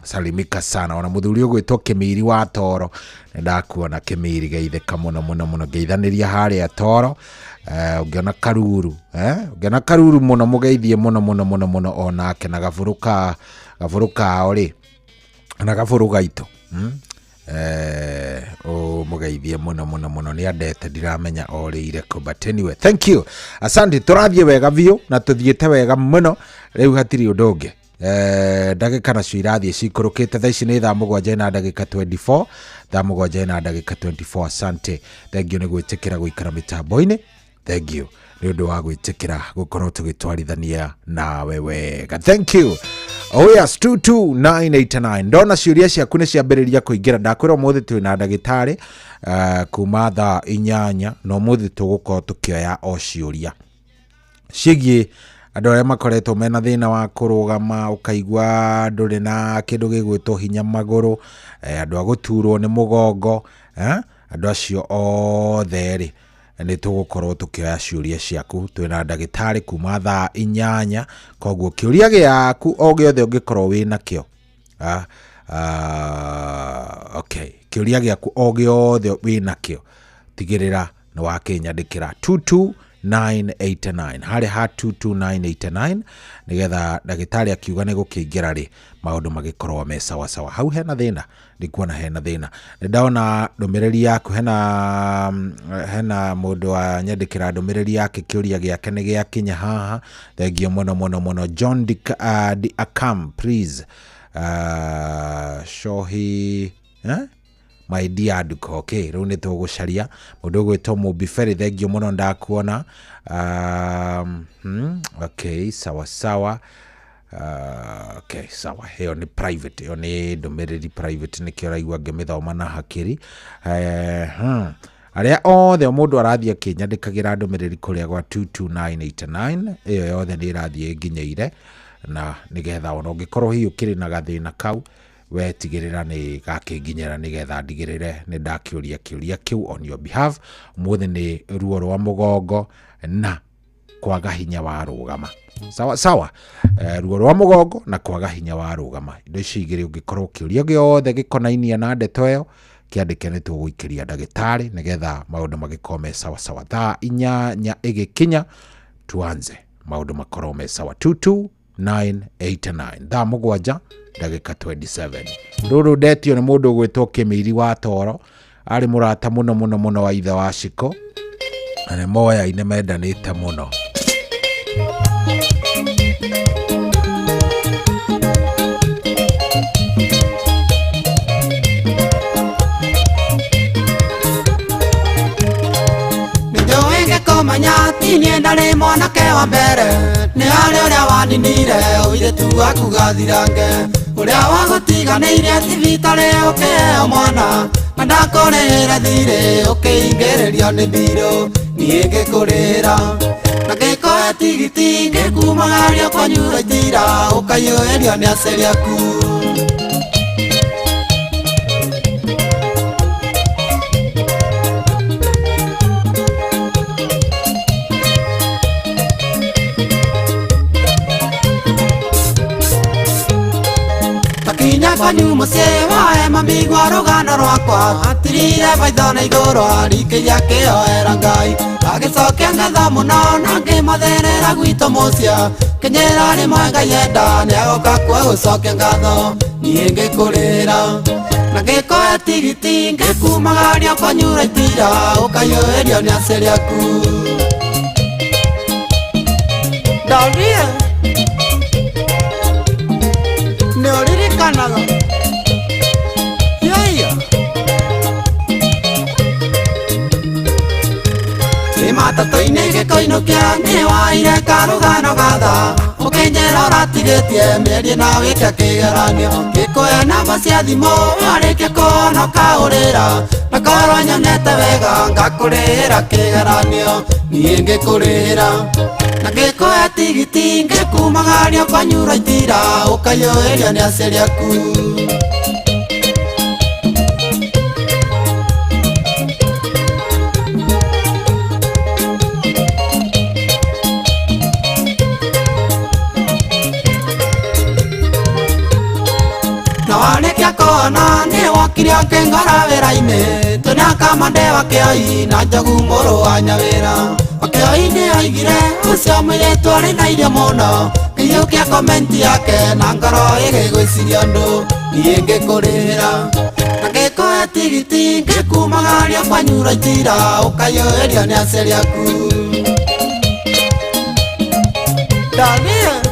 Speaker 11: Salimika sana. Ona muthuri gwitwo Kimiri wa Toro. Ndakuona Kimiri geitheka muno geithaniria haria Toro. Ugiona Karuru, ugiona Karuru muno mugeithie muno onake na gafuruka ori. Na gafuruka ito. Mugeithie muno ni andete ndiramenya orire ko, but anyway, thank you. Asante, turathie wega biu na tuthiete wega muno. Riu hatiri udonge ndagika nacio irathie cikurukite thaa ici ni thaa mugwanja na ndagika 24. Thaa mugwanja na ndagika 24. Asante, thank you ni gwitikira guikara mitambo-ini. Thank you ni undu wa gwitikira gukorwo tugitwarithania na wewe. Thank you. Oh yes, 22989. Ndona ciuria ciaku ni ciambiriria kuingira. Ndakwira umuthi twina ndagitari kuma thaa 8 no umuthi tugukorwo tukioya o ciuria cigie andu aria makoretwo mena thina wa kurugama, ukaigua nduri na kindu gigwitwo hinya maguru, andu aguturwo ni mugongo, andu acio othe ri ni tugukorwo tukioya ciuria ciaku. Twina ndagitari kuma thaa 8, koguo kiuria giaku o giothe ungikorwo wina kio. Okay, kiuria giaku o giothe wina kio, tigirira ni wakinyandikira 22989 hari ha 22989 nigetha ndagitari akiuga ni gukiingira ri maundu magikorwo me sawa sawa. Hau hena thina, ndikuona hena thina. Ndaona ndumiriri yaku hena mundu wa nyandikira ndumiriri yake kiuria giake ni giakinya haha. Thengio muno John Di Akam, please show he my dear duko. Okay, riu ni tugucaria mundu gwitwo Mubiferi. Thengio muno ndakuona. Okay, sawa. Okay, sawa. Hiyo ni private, hiyo ni ndumiriri private, ni kiraigua ngimithoma na hakiri. Aria othe mundu arathie kinyandikagira ndumiriri kuria gwa 22989 iyo yothe ni irathie nginyaire, na nigetha ona ungikorwo hiyo kiri na gathina kau wetigirira ni gakinginyira nigetha ndigirire ni ndakiuria kiuria kiu on your behalf. Muthi ni ruo rwa mugongo na kwaga hinya wa rugama. Sawa. Ruo rwa mugongo na kwaga hinya wa rugama, indo ici igiri ungikorwo kiuria giothe gikonainia na ndeto iyo kiandike ni tuguikiria ndagitari nigetha maundu magikome sawa. Thaa 8 igikinya tuanze maundu makorwo me sawa. 22989 thaa mugwanja ndagika 27. Ruru ndetio ni mundu gwitwo Kimiri wa Toro, ari murata muno wa ithe wa Shiko, na moya ine mendanite muno.
Speaker 10: Manyati nienda ni mwanake wa mbere, ni hari uria waninire uire tu waku gathirange, uria wagutiganiire thibitari ukiheo mwana, na ndakurira thiri ukiingiririo ni mbiro, nie ngikurira na ngikuhe tigiti ngikumagario kwanyu itira, ukaiyuirio ni aceri aku. rũgendo rwakwa atirire maitho na igũrũ arikĩria kĩhoera Ngai agĩcokia ngatho mũno na ngĩmũthĩrĩra gwitũ mũciĩ kenyera rĩmwe Ngai enda nĩagoka kuo gũcokia ngatho niĩ ngĩkũrĩra na ngĩkoya tigiti ngĩkumagaria kwanyura itira ũkaiyũĩrio nĩ aciari aku Davie nĩ ũririkanaga matatũ-inĩ gĩkoinũkia nĩ waire karũgano gatha ũkĩnyera ũratigĩtie mĩeri na wĩke kĩgeranio ngĩkũhe namba cia thimũ warĩkia kũhonoka ũrĩra na korwo nyonete wega ngakũrĩhĩra kĩgeranio niĩ ngĩkũrĩhĩra na ngĩkũhe tigiti ngĩkumagario kwanyura itira ũkaiyũĩrio nĩ aciari aku kona nĩ wokire akĩngora wĩra-inĩ tũnaka mandewa kĩoi na njogu mũrũ wa nyawĩra wakĩoi-nĩ oigire ũcio mũirĩtu arĩ na irio mũno ngĩiyũkia komenti yake na ngoro ĩgĩgwĩciria ũndũ niĩ ngĩkũrĩhĩra na ngĩkũhe tigiti ngĩkumagaria kwanyura itira ũkaiyũĩrio nĩ aciari aku Davie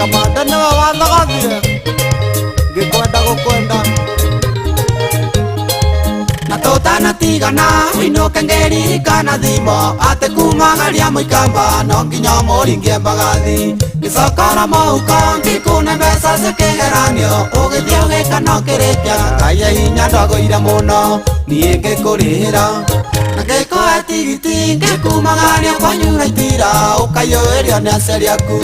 Speaker 10: kamanda nĩwe wathogothire ngĩkwenda gũkwenda na tũtanatigana ũinũke ngĩririkana thimo atĩ kumagaria mũikamba no nginya mũringie mbagathi ngĩcokora mũhuko ngĩkune mbeca cia kĩgeranio ũgĩthiĩ ũgĩka no kĩrĩkia Ngai hinya ndagũire mũno niĩ ngĩkũrĩhĩra na ngĩkũhe tigiti ngĩkumagaria kwanyura itira ũkaiyũĩrio nĩ aciari aku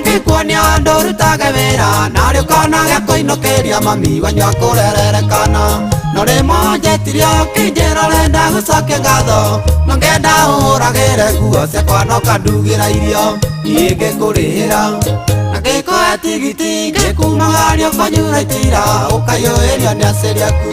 Speaker 10: ngĩkuonia andũ rutage wĩra narĩ ũkona gĩa kũinũkĩria mami wanyu akũrererekana no rĩmwe njetirio kĩnjĩra ũrenda gũcokia ngatho no ngenda ũhũragĩre nguo ciakwa no kandugĩra irio niĩ ngĩkũrĩhĩra na ngĩkũhe tigiti ngĩkumagario kwanyura itira ũkaiyũĩrio nĩ aciari aku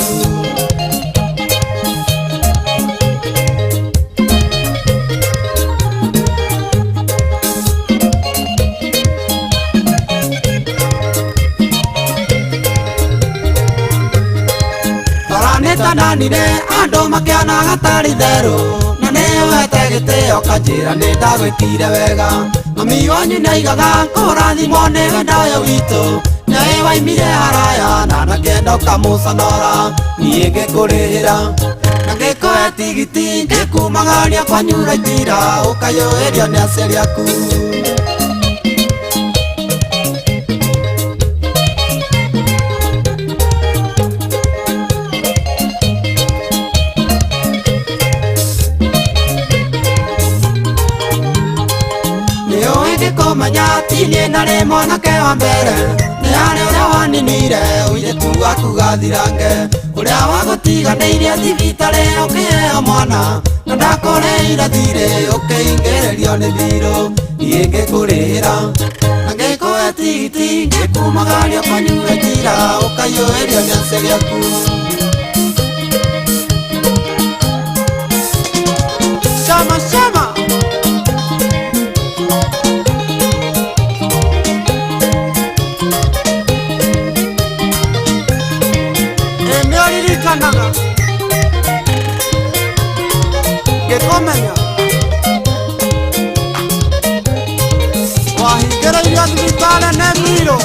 Speaker 10: nĩtananire andũ makĩona gatarĩ therũ na nĩwete gĩtĩo kanjĩra nĩndagwĩkire wega mami wanyu nĩaigaga kũrathimwo nĩ wenda ũyũ witũ nĩwe waimire haraya na nakĩenda ũkamũconora niĩ ngĩkũrĩhĩra na ngĩkũhe tigiti ngĩkumagaria kwanyura itira ũkaiyũĩrio nĩ aciari aku Tinie na rĩ mwanake wa mbere nĩ harĩ ũrĩa waninire ũirĩtu waku gathirange ũrĩa wagũtiganĩirie thibitarĩ ũkĩheo mwana na ndakũrĩire thirĩ ũkĩingĩrĩrio nĩ thirũ niĩ ngĩkũrĩhĩra na ngĩkũhe tigiti ngĩkumagario kwanyura itira ũkaiyũĩrio nĩ aciari aku Shama shama ngĩkũmenya wahingĩrĩirio thibitarĩ nĩ mbirũ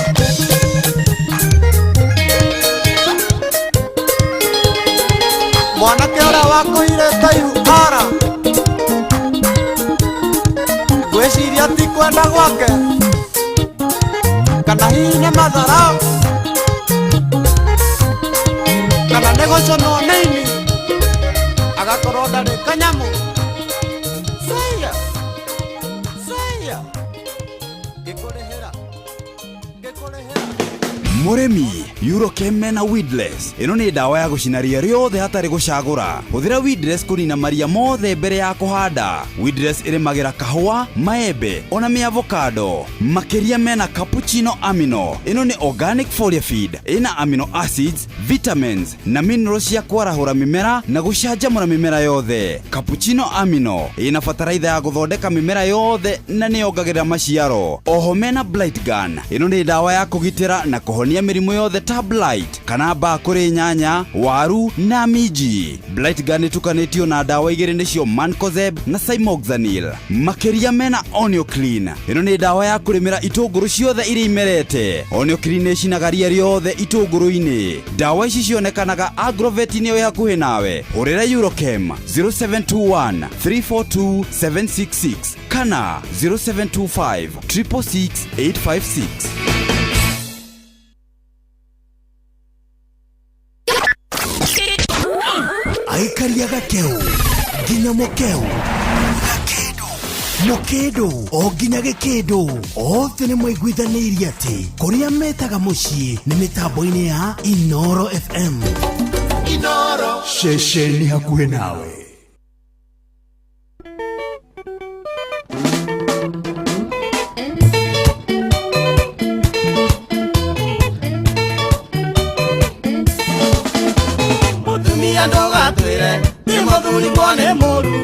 Speaker 10: mwanake ũrĩa wakũire taihu ara gwĩciria ti kwenda gwake kana hihi nĩ matharaũ kana nĩ gũconwo nĩ ini agakorwo ndarĩ kanyamũ Saya ngĩkũrĩhĩra
Speaker 8: Muremi, Eurochem mena Weedless. Ino ni dawa ya gucina ria riothe hatari gucagura. Huthira Weedless kunina maria mothe mbere ya kuhanda. Weedless irimagira kahua, maembe, ona mi avocado. Makiria mena cappuccino amino. Ino ni organic foliar feed. Ina amino acids, vitamins na minerals ya kwarahura mimera na gucanjamura mimera yothe. Cappuccino amino ina fataraitha ya guthondeka mimera yothe na ni yongagirira maciaro. Oho mena Blight Gun. Ino ni dawa ya kugitira na kuhonia mirimu yothe ta blight kana mbaa kuri nyanya, waru na minji. Blight Gun itukanitio na dawa igiri nicio Mancozeb na Cymoxanil. Makiria mena Onio Clean. Ino ni dawa ya kurimira itunguru ciothe iri imerete. Onio Clean icinaga ria riothe itunguru-ini. Dawa ici cionekanaga Agrovet-ini ĩyo hakuhĩ nawe. Hũrĩra Eurochem 0721 342 766 kana 0725 666 856.
Speaker 18: Aikaria gakeu nginya mukeu mukedo o nginya gikido othe nĩ mwaiguithanirie atĩ kũrĩa metaga mũciĩ nĩ mĩtambo-inĩ ya Inoro FM. Inoro ceceni hakuhĩ nawe.
Speaker 10: Mutumia ndogatwire ni muthuri mwone mũru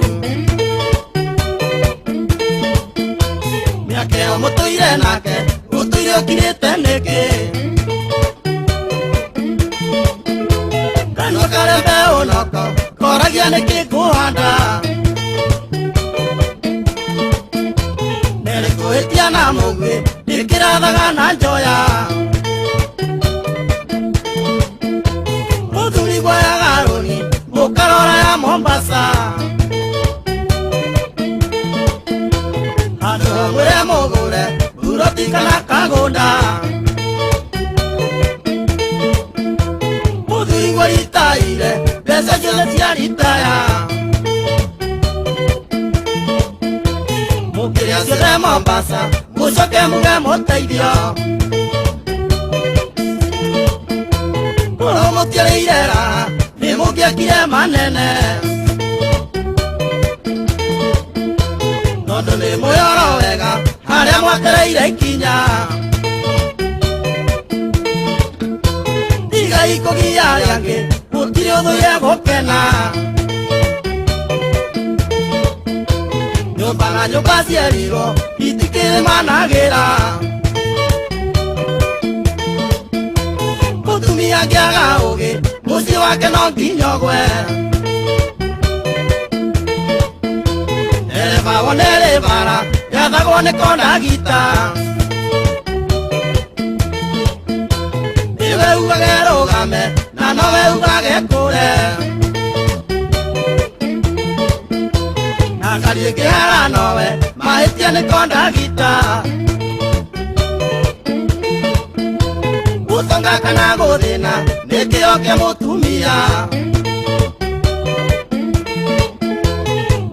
Speaker 10: miakeo mutuire nake utuire ukirite niki kanwa karembe unoko koragia niki kuhanda nerikuhitia na mugwi nikirathaga na njoya muthuri gwayaga rũni mukarora ya Mombasa handũ mwĩre mũgũre buroti kana kagũnda muthuri gwaritaire mbeca ciothe cia ritaya mũkĩrĩa ciothe Mombasa mũcoke muge mũteithio kũrwo mũkĩrĩire raha nĩ mũngĩekire manene tondũ nĩ mwĩoro wega harĩa mwatereire ikinya tigai kũgia arĩa angĩ gũtirĩ ũthũire gũkena nyũmba na nyũmba ciarirwo itikĩrĩmanagĩra mũtumia angĩaga ũgĩ mũciĩ wake no nginya ũgwe dereva wonere bara yathagwo nĩ kondagita nĩwe ugage rũgame na nowe ugage kũre na ngari ĩngĩhara nowe mahĩtia nĩ kondagita gũtonga kana gũthĩna nĩ kĩo kĩa mũtumia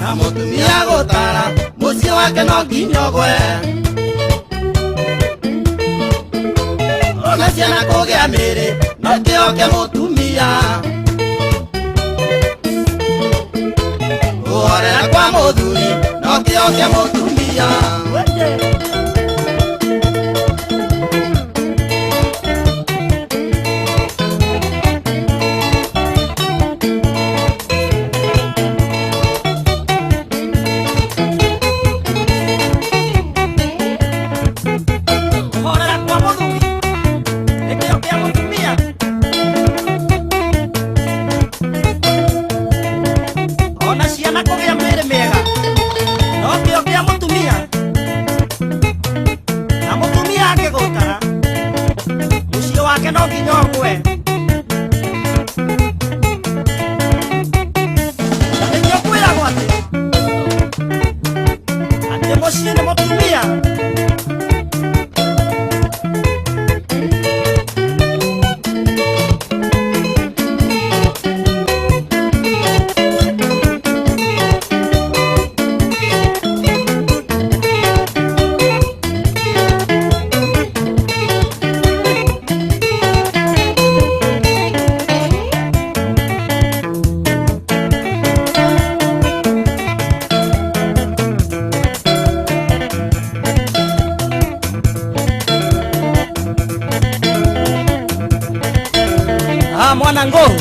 Speaker 10: na mũtumia gũtara mũciĩ wake no nginya ũgwe ona ciana kũgĩa mĩrĩ no kĩo kĩa mũtumia guhorera kwa mũthuri no kĩo kĩa mũtumia
Speaker 20: mwana ngoro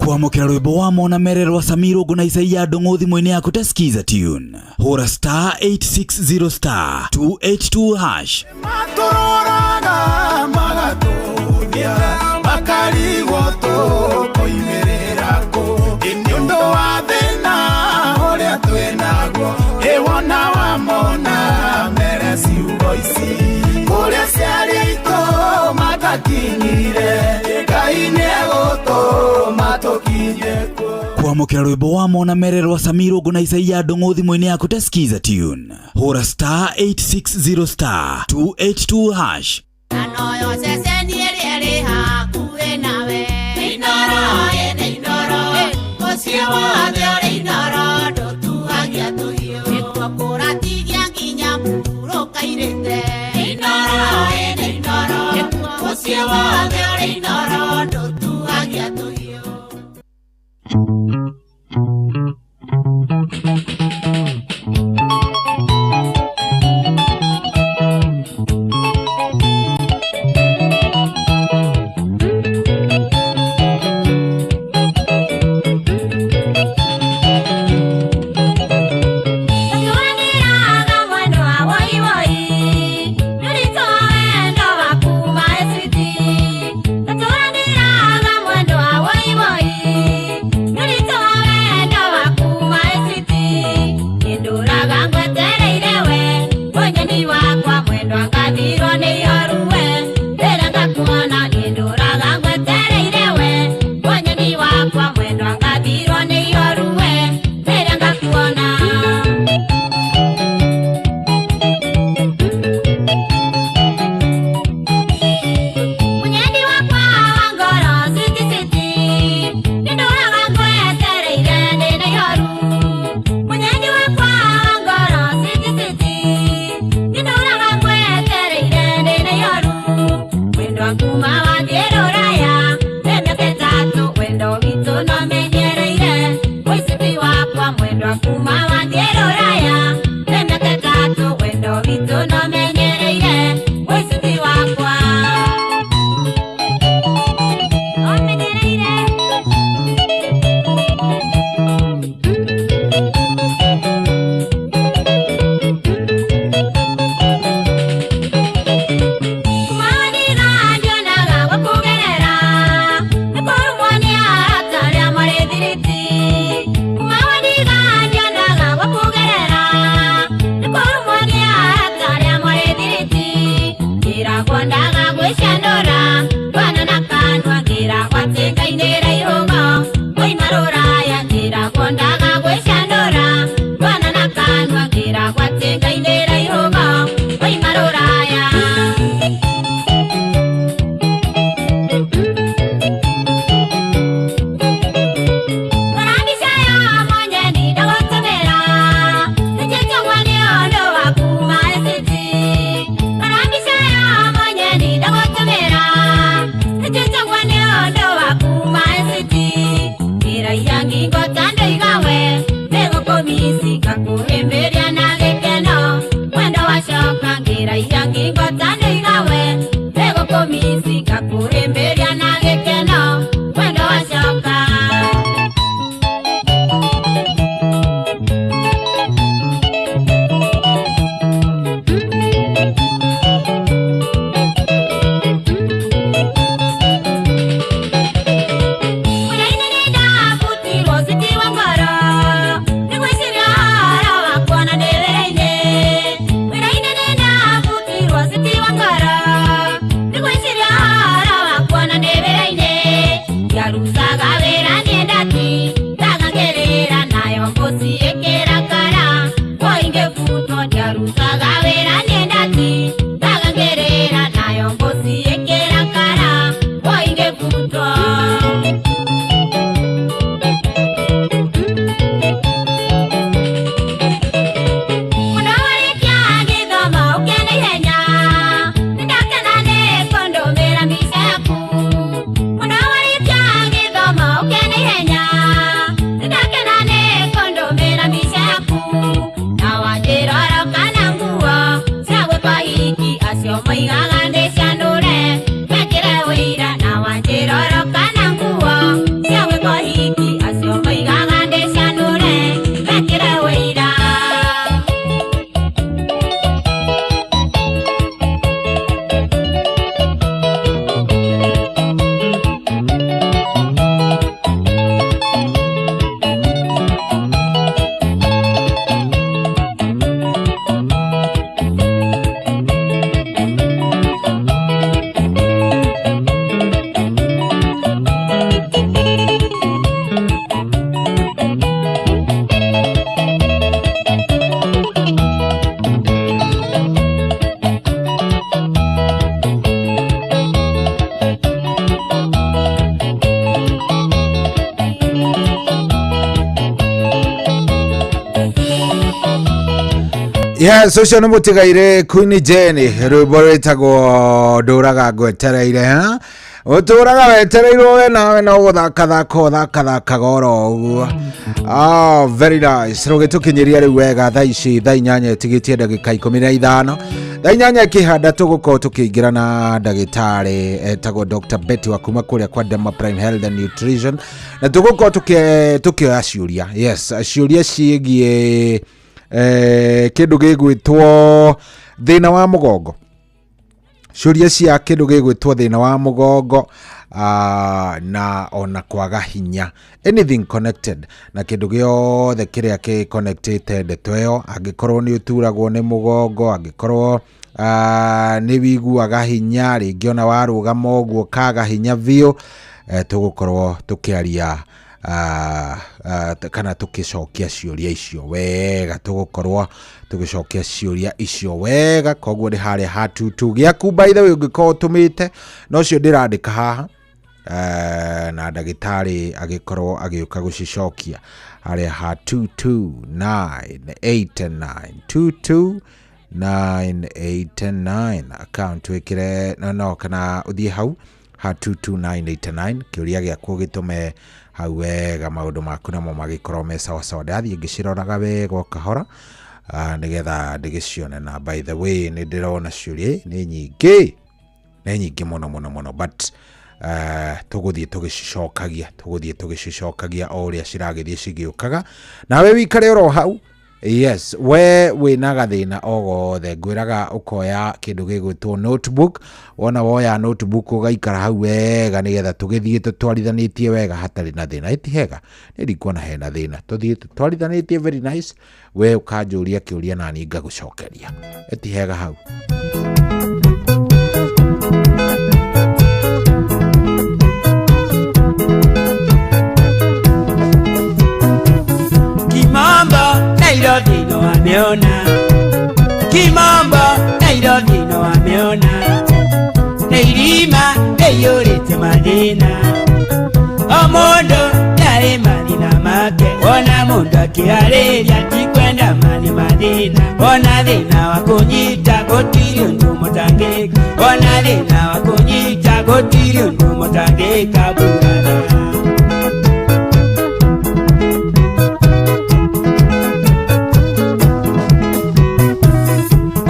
Speaker 8: kwamukira rwimbo wa mona mererwa Samiro guna Isaia Ndung'u thimũ-inĩ yaku ta skiza tune hura star 860 star 282 hash
Speaker 10: matũrũraga magatũthia makarigwo tũkoimĩrĩra kũ nĩ ũndũ wa thĩna ũrĩa twĩnaguo ĩwona wamona mere ciugo ici kũrĩa ciarĩ aitũ matakinyire Ngai nĩegũtũma tũkinye kuo
Speaker 8: kwamukira rwimbo wa mona mererwa Samiro guna Isaia Ndung'u thimũ-inĩ yaku ta skiza tune hura star 860 star 282 hash
Speaker 10: Anoyo seseni ĩrĩa hakuhĩ nawe Inoro ene Inoro Mũciĩ wothe ũrĩ Inoro ndũtuhagia tũhiũ nĩtwakũratigia nginya mũhurũka-inĩte Inoro ene Inoro Mũciĩ wothe ũrĩ Inoro ndũtuhagia tũhiũ
Speaker 20: Kagawera nendati, kagangerera nayo mbuzi ekera kara, oinge kutwa.
Speaker 11: Yes, ucio nä må tigaire Queen Jenny rwimbo rwätagwo ndåraga ngwetereire ha å tå raga wetereirwo we nawe no gå thakathaka goro å guo. Very nice. Rå gä tå kinyä ria rä u wega thaa ici thaa inyanya tigä tie ndagä ka 15 thaa inyanya kä handa tå gå korwo tå kä ingä ra na ndagä tarä etagwo Dr. Betty wa kuma kå rä a kwa Dema Prime Health and Nutrition na tå gå korwo tå kä oya ciåria. Yes, ciåria ciägiä kindu gigwitwo thina wa mugongo, ciuria cia kindu gigwitwo thina wa mugongo na ona kwaga hinya, anything connected na kindu giothe kiria ki connected ndeto iyo, angikorwo ni uturagwo ni mugongo, angikorwo ni wiguaga hinya, ringi ona warugama uguo kaga hinya vio, tugukorwo tukiaria kana tukicokia ciuria icio wega, tugukorwo tugicokia ciuria icio wega. Koguo ni haria hatutu giaku by the way ungikorwo tumite no cio ndirandika haha na ndagitari agikorwo agiuka gucicokia haria hatutu 989 account wikire no kana uthie hau hatutu 989 kiuria giaku gitume hau wega, maundu maku namo magikorwo me sawa sawa. Ndathie ngiciroraga wega kahora nigetha ndigicione. Na by the way ni ndirona ciuria ni nyingi muno but tuguthie tugicokagia o uria ciragithie cigiukaga nawe wikare oro hau. Yes, we wina gathina o gothe ngwiraga ukoya kindu gigwitwo notebook, wona woya notebook ugaikara hau wega nigetha tugithie tutwarithanitie wega hatari na thina. Itihega ndirikuona hena thina, tuthie tutwarithanitie very nice, we ukanjuria kiuria na ni ngagucokeria. Itihega hau. Nairobi no ameona Kimambo, Nairobi no ameona Neirima, neyorete madina Omondo, yare manina make Ona mundo akiareria, tikwenda mani madina Ona dina wakunyita, gotirio ndumo tangeka Ona dina wakunyita, gotirio ndumo tangeka Bugana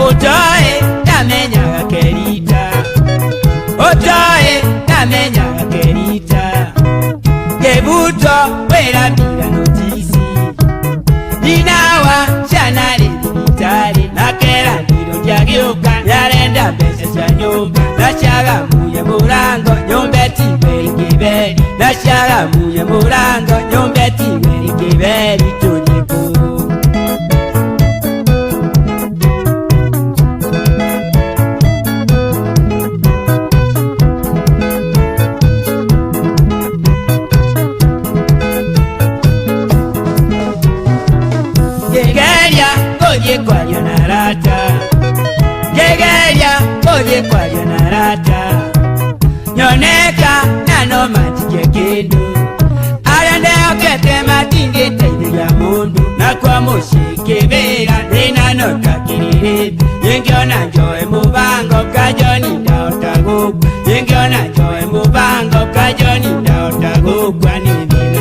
Speaker 11: Otae, namenyaga kerita Otae, namenyaga kerita Gebuto, wera mira notisi Ninawa, shanari militari Nakera niro jagiuka Yarenda mbese cia nyumba Nashaga muye murango Nyombeti weri kiberi Nashaga muye murango Nyombeti weri kiberi Tuniku Gegeria
Speaker 21: oye kwayo na rata Gegeria oye kwayo na rata Nyoneka nano matike kindu Arende okete matingi teide ya mundu Na kwa mushike vera nina nota kiriri Yengiona njoe mubango kajoni ndaota gugu Yengiona njoe mubango kajoni ndaota gugu Anivina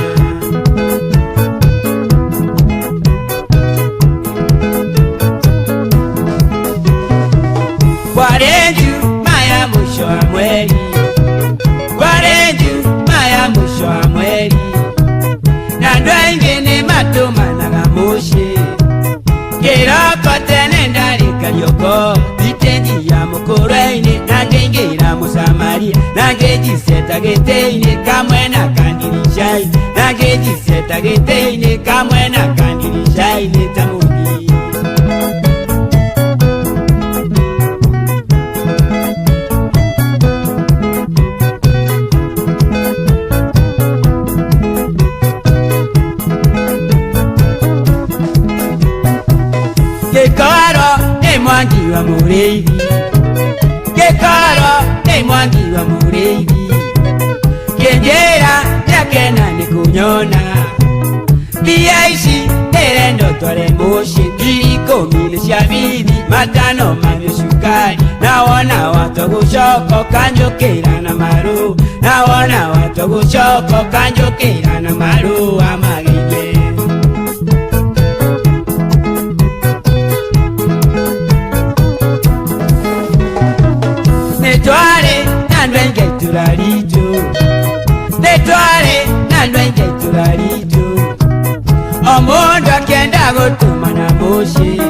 Speaker 21: Warenju maya mwisho wa mweli Warenju maya mwisho wa mweli Na ndwa ingine matumana gamushi Kiroko tene ndari karioko Bitenji ya mukureine Nangengira musamaria Nangejiseta geteine kamwe na kandirishai Nangejiseta geteine kamwe na kandirishai Netamuni Gekaro ne mwangi wa mureithi Gekaro ne mwangi wa mureithi Kenjera yakena ni kunyona Bia ici erendo tware mushi Diriko mili cia bithi matano manyo shukari Nawona watu gushoko kanjukira na maru Nawona watu gushoko kanjukira na maru Amagige Netware nandwenge turariju Netware nandwenge turariju Omundu akenda gutuma na mushi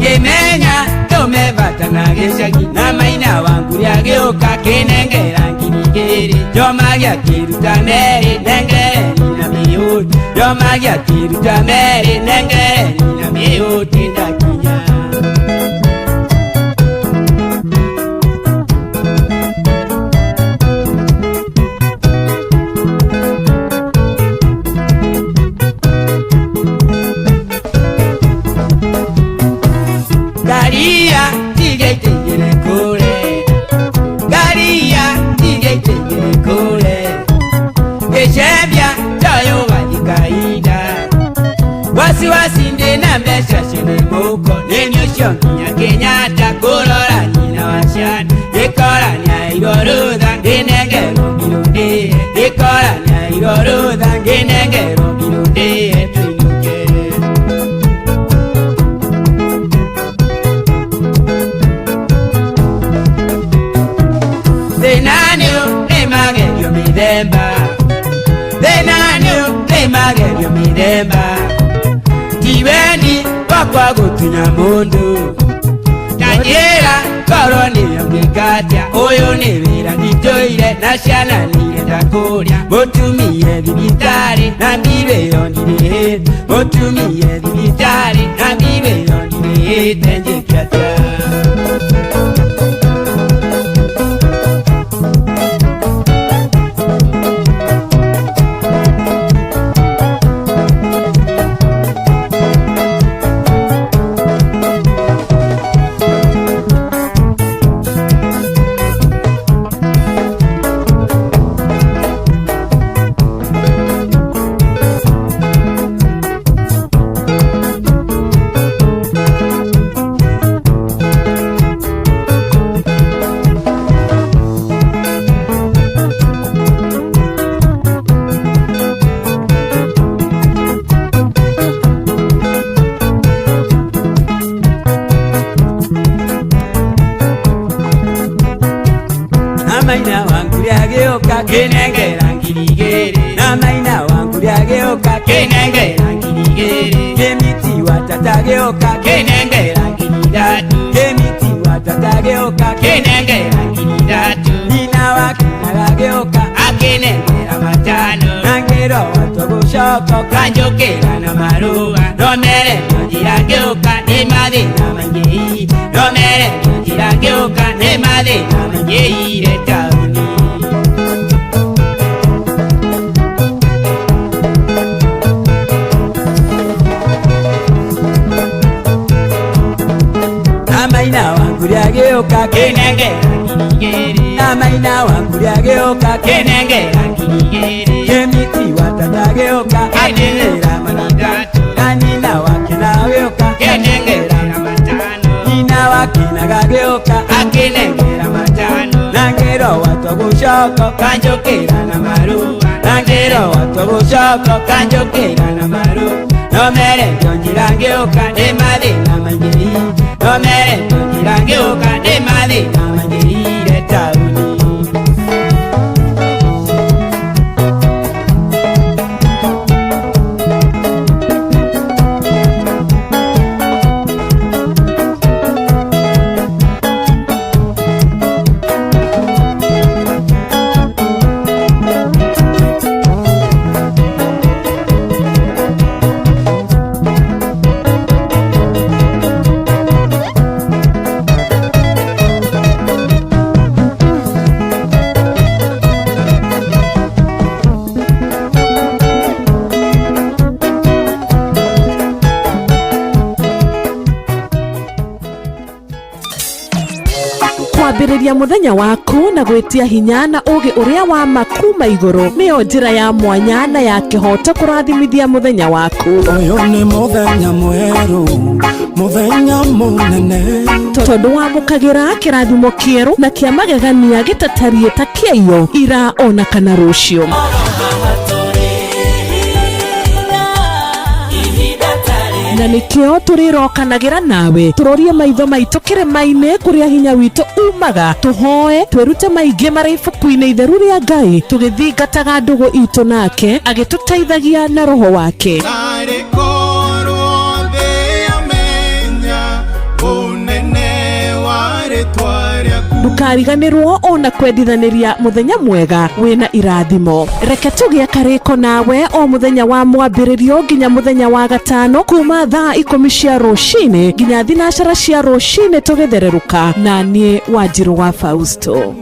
Speaker 21: Yemenya tumevata na geshagi Na maina wangu yageoka kinengera ngirigiri Jomagia kiruta meri nengere nina miyuti Jomagia kiruta meri nengere nina miyuti ndakinya Garia tigeitengere kule Garia tigeitengere kule Eshebya tayo wajikaida Wasiwasi nde na mbesha shene muko Nenyo shonginya Kenyatta kurora nina washani Dekora nya igorudha ngenegero mirundi Dekora nya igorudha ngenegero mirundi Tuinuke Denanyo nemagerio midemba Denanyo nemagerio midemba Tiwendi wakwa gutunya mundu Tanjera koroni yongekatia Oyo nivira nitoire na shana nirenda kuria Motumie bibitari na bibe yondire Motumie bibitari na bibe yondire Tenjekata Namaina wangu yageoka kenengera ngirigere Namaina wangu yageoka kenengera ngirigere Kemiti watatageoka kenengera ngirigatu Kemiti watatageoka kenengera ngirigatu Nina wakina gageoka akenengera matano Nangero watogushoko kanjokera na marua Nomere nojirageoka nemadina mangei Nomere nojirageoka nemadina mangei Retauni gĩũka kĩnengera ngiri igĩrĩ na Maina wa Kuria gĩũka kĩnengera ngiri igĩrĩ Kĩmiti wa Tata gĩũka akĩnengera matatũ na Nina wa Kĩna gĩũka kĩnengera matano Nina wa Kĩnaga gĩũka akĩnengera matano na Ngero wa Tũgũcoko kanjũkĩra na marũa na Ngero wa Tũgũcoko kanjũkĩra na marũa no mere njĩra ngĩũka ndĩ mathĩna maingĩ no mere njĩra ngĩũka ndĩ mathĩna maingĩ taũni
Speaker 13: kwambĩrĩria mũthenya waku na gwĩtia hinya na ũgĩ ũrĩa wa makuma igũrũ nĩyo njĩra ya mwanya na ya kĩhoto kũrathimithia mũthenya waku.
Speaker 6: Ũyũ nĩ mũthenya mwerũ, mũthenya mũnene,
Speaker 13: tondũ wamũkagĩra kĩrathimo kĩerũ na kĩa magegania gĩtatariĩ ta kĩayo ira ona kana rũciũ. Na nĩkĩo tũrĩrokanagĩra nawe tũrorie maitho maitũ kĩrĩma-inĩ kũrĩa hinya witũ umaga tũhoe twĩrute maingĩ marĩ ibuku-inĩ itheru rĩa Ngai tũgĩthingataga ndũgũ itũ nake agĩtũteithagia na roho wake. Ndukariganĩrwo ona kwendithanĩria mũthenya mwega wĩna irathimo. Reke tũgĩe karĩko nawe o mũthenya wa mwambĩrĩrio nginya mũthenya wa gatano kuma thaa 10 cia rũcinĩ nginya thinacara cia rũcinĩ tũgĩthererũka na niĩ Wanjirũ wa Fausto.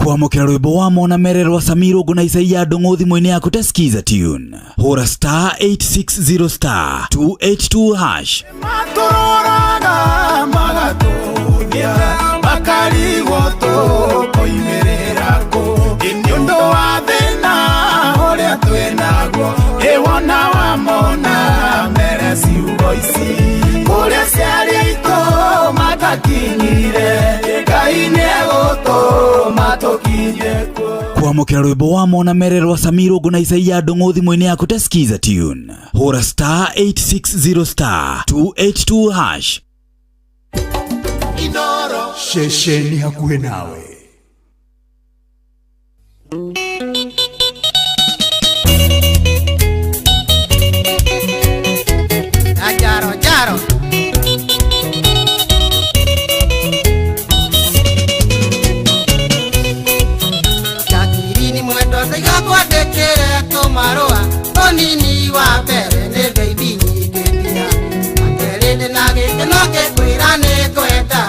Speaker 8: kwamũkĩra rwĩmbo wa Mona Mererwa Samiro Ngũ na Isaia Ndung'u thimũ-inĩ yaku ta skiza tune hũra star 860 star 282 hash
Speaker 10: matũroraga magatũthia makarigwo tũkoimĩrĩra kũ nĩ ũndũ wa thĩna ũrĩa twĩnaguo ĩwona wa Mona Mere ciugo ici kũrĩa ciarĩ aitũ matakinyire Ngai nĩegũtũma tũkinye kuo.
Speaker 8: kwamũkĩra rwĩmbo wa Mona Mererwa Samiro Ngũ na Isaia Ndung'u thimũ-inĩ yaku ta skiza tune hũra star 860 star 282 hash
Speaker 10: Inoro
Speaker 18: Shesheni hakuhĩ nawe.
Speaker 10: Jaro jaro Jakirini mwendo saiga kwandĩkĩre tũmarũa tũnini wa mbere nĩ ngeithi nyingĩ nginya makerĩndĩ na gĩkeno gĩkwĩra nĩ kwenda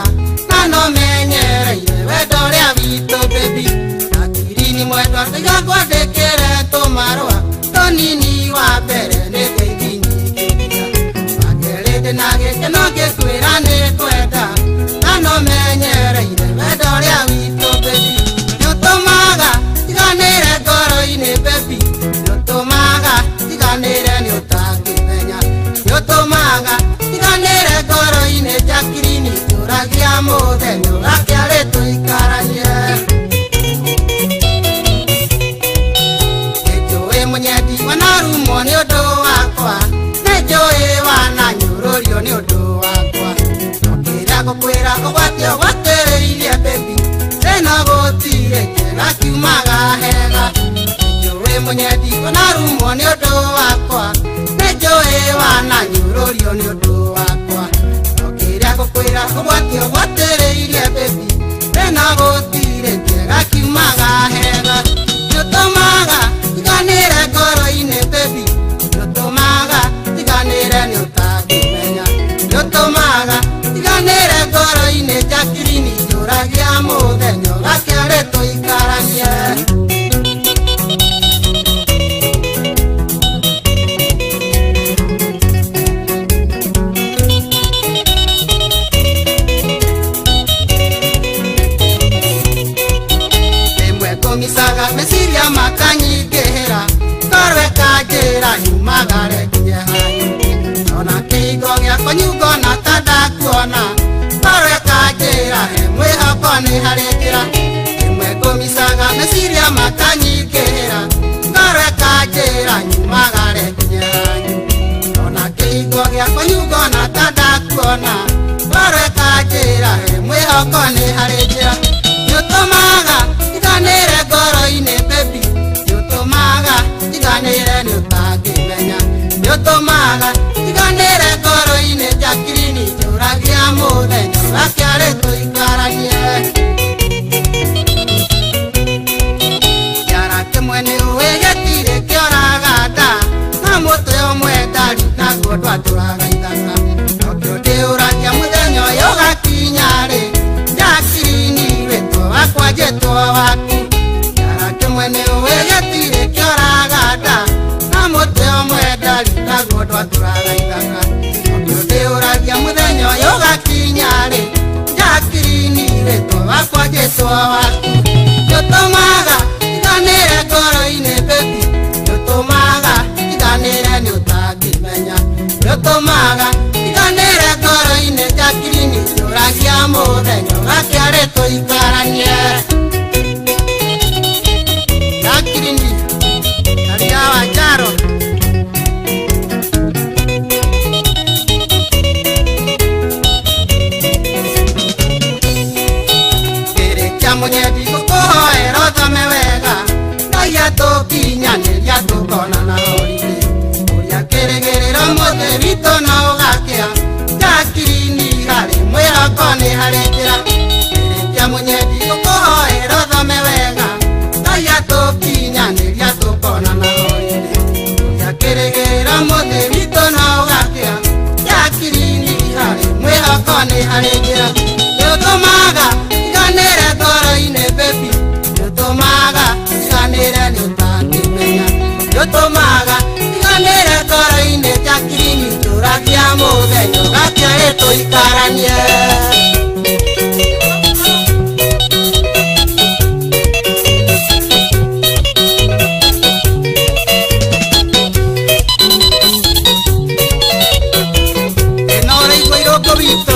Speaker 10: na no menyereire wendo ũrĩa witũ baby. Jakirini mwendo saiga kwandĩkĩre tũmarũa tũnini wa mbere nĩ ngeithi nyingĩ nginya makerĩndĩ na gĩkeno gĩkwĩra nĩ kwenda na no menyereire wendo ũrĩa witũ baby. Nĩũtũmaga tiganĩre ngoro-inĩ baby, nĩũtũmaga tiganĩre nĩ ũtangĩmenya, nĩũtũmaga tiganĩre ngoro-inĩ Jakirini tũragia mũthenya ũgakĩarĩ tũikaranie. Nĩnjũĩ mũnyendi wanarumwo nĩ ũndũ wakwa, nĩnjũĩ wananyũrũrio nĩ ũndũ wakwa, nokĩrĩa ngũkwĩra ũgwatio gwatĩrĩirie baby, tena gũtirĩ kĩega kiumaga hega. Nĩnjũĩ mũnyendi wanarumwo nĩ ũndũ wakwa, nĩnjũĩ wananyũrũrio nĩ ũndũ wakwa, nokĩrĩa ngũkwĩra ũgwatio gwatĩrĩirie baby, tena gũtirĩ kĩega kiumaga hega. Nĩũtũmaga tiganĩre ngoro-inĩ baby, nĩũtũmaga tiganĩre nĩ ũtangĩmenya, nĩũtũmaga tiganĩre ngoro-inĩ Jakirini tũragia mũthenya ũgakĩarĩ tũikaranie. garekinya hayo ona kigo giakwa nyugo na tandakuona ngoro ikanjĩra he mwĩhoko nĩ harĩ njĩra ĩmwe ngũmicaga meciria makanyingĩra ngoro ikanjĩra nyumagare kinya hayo ona kigo giakwa nyugo na tandakuona ngoro ikanjĩra he mwĩhoko nĩ harĩ njĩra nĩũtũmaga iganĩre ngoro-inĩ baby nĩũtũmaga iganĩre nĩũtangĩmenya nĩũtũmaga iganĩre ngoro-inĩ njakirini njũragia mũthenya gakĩarĩ tũikaranie kĩara kĩmwe nĩũĩ gĩtirĩ kĩoraga nda na mũtwe ũmwe ndari naguo ndwatũraga ithaka nokĩo ndĩũragia mũthenya ũyũ gakinya-rĩ njakirini wĩtwo wakwa njĩtwo waku kĩara kĩmwe nĩũĩ gĩtirĩ kĩoraga nda na mũtwe ũmwe ndari naguo ndwatũraga ithaka nokĩo ndĩũragia mũthenya ũyũ gakinya-rĩ njakirini wĩtwo wakwa njĩtwo waku nĩũtũmaga iganĩre ngoro-inĩ baby nĩũtũmaga iganĩre nĩũtangĩmenya nĩũtũmaga iganĩre ngoro-inĩ njakirini njũragia mũthenya gakĩarĩ tũikaranie njakirini karia wa njaro kĩrĩkia mũnyendi gũkũhoera ũthome wega Ngai atũkinyanĩria tũkonana horire ũrĩa kĩrĩgĩrĩro mũthĩ witũ no ũgakĩa njakirini harĩ mwĩhoko nĩ harĩ njĩra kĩrĩkia mũnyendi gũkũhoera ũthome wega Ngai atũkinyanĩria tũkonana horire ũrĩa kĩrĩgĩrĩro mũthĩ witũ no ũgakĩa njakirini harĩ mwĩhoko nĩ harĩ njĩra nĩũtũmaga iganĩre ngoro-inĩ baby nĩũtũmaga iganĩre nĩũtangĩmenya nĩũtũmaga iganĩre ngoro-inĩ njakirini njũragia mũthenya gakĩarĩ tũikaranie ĩno ũraigua irũngũ witũ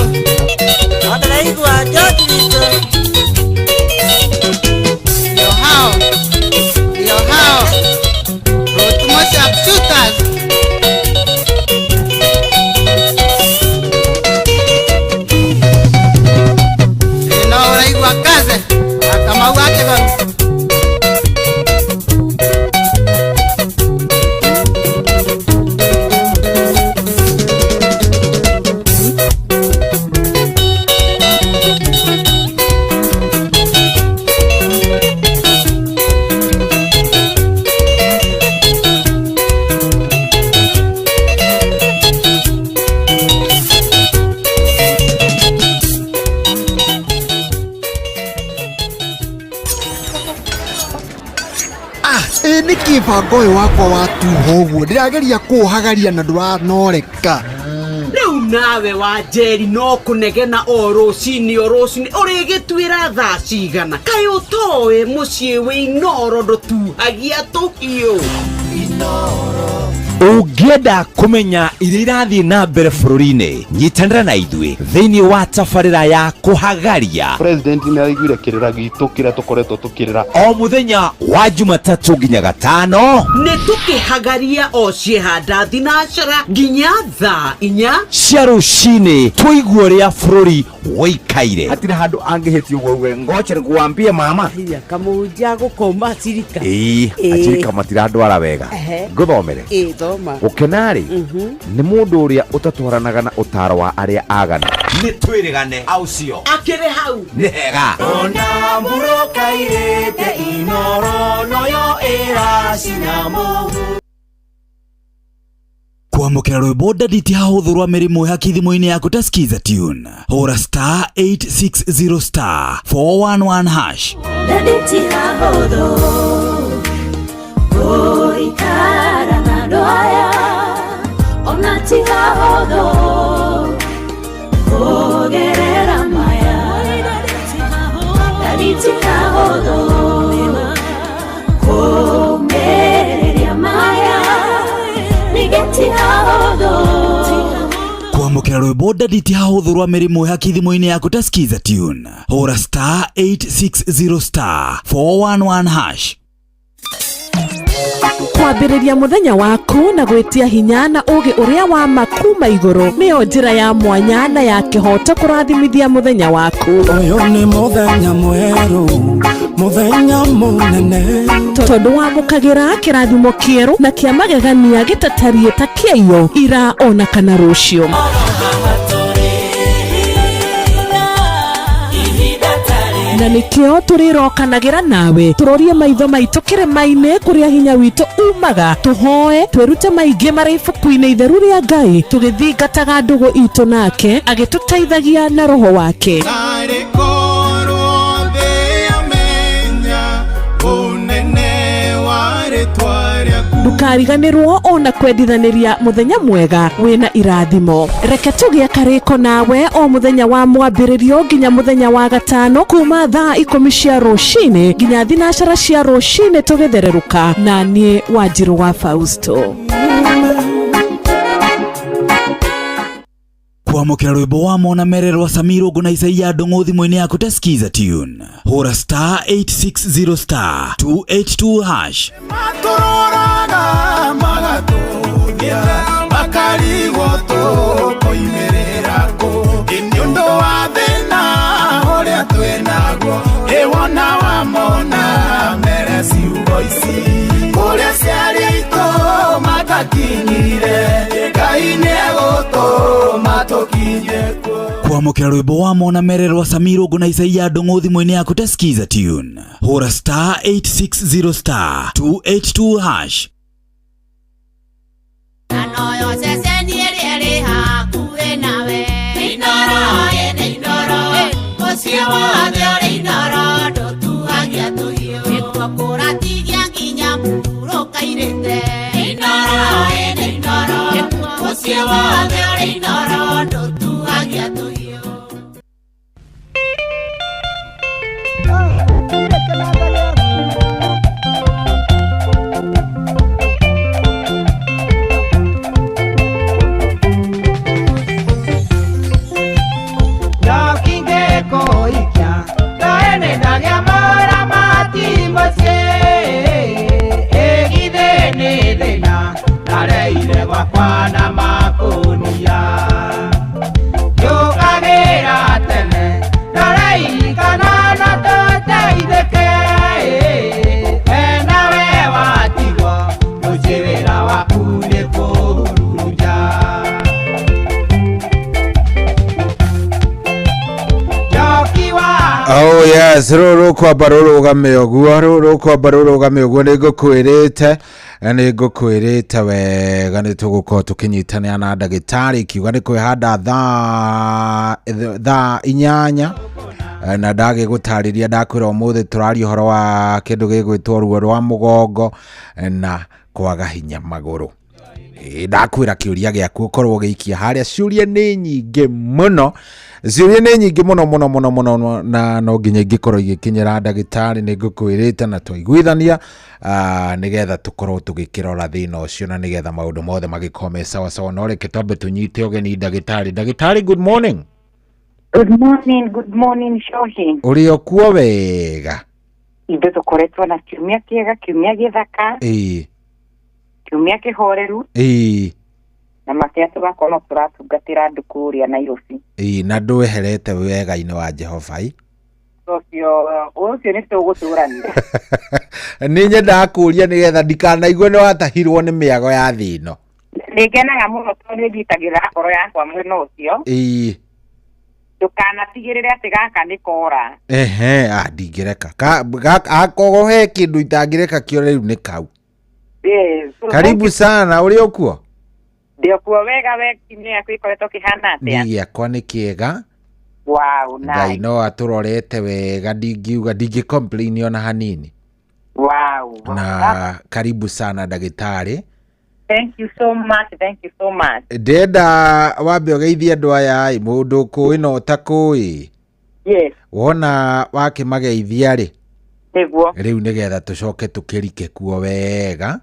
Speaker 10: ndĩraigua George witũ ndio hao Rotumo Sharpshooters ĩno ũraigua kaze Kamau wa Kĩgoni
Speaker 14: nĩ kĩbango ũyũ wakwa watuha ũguo ndĩrageria kũũhagaria na ndũranoreka
Speaker 15: rĩu nawe wa Njeri no kũnegena o rũcinĩ ũrĩgĩtuĩra thaa cigana kaĩ ũtoĩ mũciĩ wĩ Inoro ndũtuhagia tũhiũ
Speaker 9: ũngĩenda kũmenya iria irathiĩ na mbere bũrũri-inĩ nyitanĩra na ithuĩ thĩinĩ wa tabarĩra ya kũhagaria
Speaker 16: president nĩ araiguire kĩrĩra gitũ kĩrĩa tũkoretwo tũkĩrĩra
Speaker 9: o mũthenya wa Jumatatũ nginya Gatano
Speaker 15: nĩ tũkĩhagaria o ciĩhanda thinacara nginya thaa 4
Speaker 9: cia rũcinĩ tũigue ũrĩa bũrũri woikaire
Speaker 19: hatirĩ handũ angĩhĩtio guo ngoche nĩkuambie mama
Speaker 15: kamũnja gũkoma cirika
Speaker 19: acirika matirandwara wega ngũthomere gũkena-rĩ nĩ mũndũ ũrĩa ũtatwaranaga na ũtaro wa arĩa agana
Speaker 9: nĩ twĩrĩgane aucio
Speaker 15: akĩrĩ hau
Speaker 9: nĩ hega
Speaker 6: ona mbũrũka irĩte Inoro noyo ĩracina mũhu
Speaker 8: kwamũkĩra rwĩmbo ndanditi hahũthũ rwa mĩrimũ ya kĩthimo-inĩ yaku ta skiza tune hũra star 860 star 411 hash
Speaker 20: ndanditi hahũthũ gũikara na andũ aya ona ti hahũthũ kũgerera maya ndanditi hahũthũ kũmĩrĩria maya nĩgeti
Speaker 8: kwamukira rwimbo ndanditi hahuthu rwa mirimu ya kithimo-ini yaku ta skiza tune hura star 860 star 411 hash
Speaker 13: kwambĩrĩria mũthenya waku na gwĩtia hinya na ũgĩ ũrĩa wa makuma igũrũ nĩyo njĩra ya mwanya na ya kĩhoto kũrathimithia mũthenya waku.
Speaker 6: Ũyũ nĩ mũthenya mwerũ, mũthenya mũnene,
Speaker 13: tondũ wamũkagĩra kĩrathimo kĩerũ na kĩa magegania gĩtatariĩ ta kĩayo ira ona kana rũciũ. Na nĩkĩo tũrĩrokanagĩra nawe tũrorie maitho maitũ kĩrĩma-inĩ kũrĩa hinya witũ umaga tũhoe twĩrute maingĩ marĩ ibuku-inĩ itheru rĩa Ngai tũgĩthingataga ndũgũ itũ nake agĩtũteithagia na roho wake. Ndukariganĩrwo ona kwendithanĩria mũthenya mwega wĩna irathimo. Reke tũgĩe karĩko nawe o mũthenya wa mwambĩrĩrio nginya mũthenya wa gatano kuma thaa 10 cia rũcinĩ nginya thinacara cia rũcinĩ tũgĩthererũka na niĩ Wanjirũ wa Fausto.
Speaker 8: kwamukira rwimbo wa mona mererwa Samiro Ngũ na Isaia Ndung'u thimo-ini yaku ta skiza tune hura star 860 star 282 hash
Speaker 10: matũrũraga magatũthia makarigwo tũkoimĩrĩra kũ nĩ ũndũ wa thĩna ũrĩa twĩnaguo ĩwona wamona mere ciugo ici kũrĩa ciarĩ aitũ matakinyire Ngai nĩegũtũma tũkinye kuo.
Speaker 8: kwamukira rwimbo wa mona mererwa Samiro Ngũ na Isaia Ndung'u thimo-ini yaku ta skiza tune hura star 860 star 282 hash
Speaker 20: Anoyo seseni eri hakuhĩ nawe Inoro ene inoro Mũciĩ wothe ũrĩ inoro ndũtuhagia tũhiũ Nĩtwakũratigia nginya mũhurũka-irĩte Inoro ene inoro Mũciĩ wothe ũrĩ inoro ndũtuhagia tũhiũ
Speaker 6: Kwana makunia Yukagĩra tene Naraikana na tũteithĩke Enawe watigwo Mũciĩ wĩra waku nĩ kũhuruja
Speaker 11: Oh yes, rũrũ kwamba rũrũgame ũguo nĩngũkwĩrĩte wega nĩtũgũkorwo tũkĩnyitanĩra na ndagĩtarĩ kiuga nĩ kwĩhanda thaa 8 na ndagĩgũtarĩria ndakwĩra ũmũthĩ tũraria ũhoro wa kĩndũ gĩgwĩtwo ruo rwa mũgongo na kwaga hinya magũrũ. Ndakwĩra kĩũria gĩaku ũkorwo ũgĩikia harĩa ciũria nĩ nyingĩ mũno na no nginya ingĩkorwo igĩkinyĩra ndagĩtarĩ nĩngũkwĩrĩte na twaiguithania nĩgetha tũkorwo tũgĩkĩrora thĩna ũcio na nĩgetha maũndũ mothe magĩkorwo me sawa no reke twambe tũnyite ũgeni ndagĩtarĩ. Good morning.
Speaker 5: Good morning Shohi.
Speaker 11: Ũrĩ o kuo wega?
Speaker 5: Ithuĩ tũkoretwo na kiumia kĩega, kiumia gĩthaka, kiumia kĩhoreru, na makĩria tũgakorwo tũratungatĩra andũ kũrĩa Nairobi.
Speaker 11: Na ndweherete wega-inĩ wa Jehova
Speaker 5: ũcio nĩ tũgũtũranira.
Speaker 11: Nĩ nyendaga kũria nĩgetha ndikanaigue nĩ watahirwo nĩ mĩago ya thĩ ĩno.
Speaker 5: Nĩngenaga mũno tondũ nĩnjitagĩrĩra ngoro yakwa mwena ũcio. Ndũkanatigĩrĩre atĩ gaka nĩ kora.
Speaker 11: Ndingĩreka akorwo he kĩndũ itangĩreka kĩo rĩu nĩ kau. Karibu sana, ũrĩ o kuo?
Speaker 5: Ndĩ kuo wega kiumia gĩaku gĩkoretwo kĩhana atĩa?
Speaker 11: Niĩ gĩakwa nĩ kĩega.
Speaker 5: Wow, nice.
Speaker 11: Ngai no atũrorete wega ndingĩ-complain ona hanini.
Speaker 5: Wow.
Speaker 11: Na karibu sana ndagĩtarĩ.
Speaker 5: Thank you so much.
Speaker 11: Ndenda wambe ũgeithie andũ aya mũndũ kũĩ na ũtakũĩ.
Speaker 5: Yes.
Speaker 11: Wona wakĩmageithia rĩ.
Speaker 5: Nĩguo.
Speaker 11: Rĩu nĩgetha tũcoke tũkĩrike kuo wega.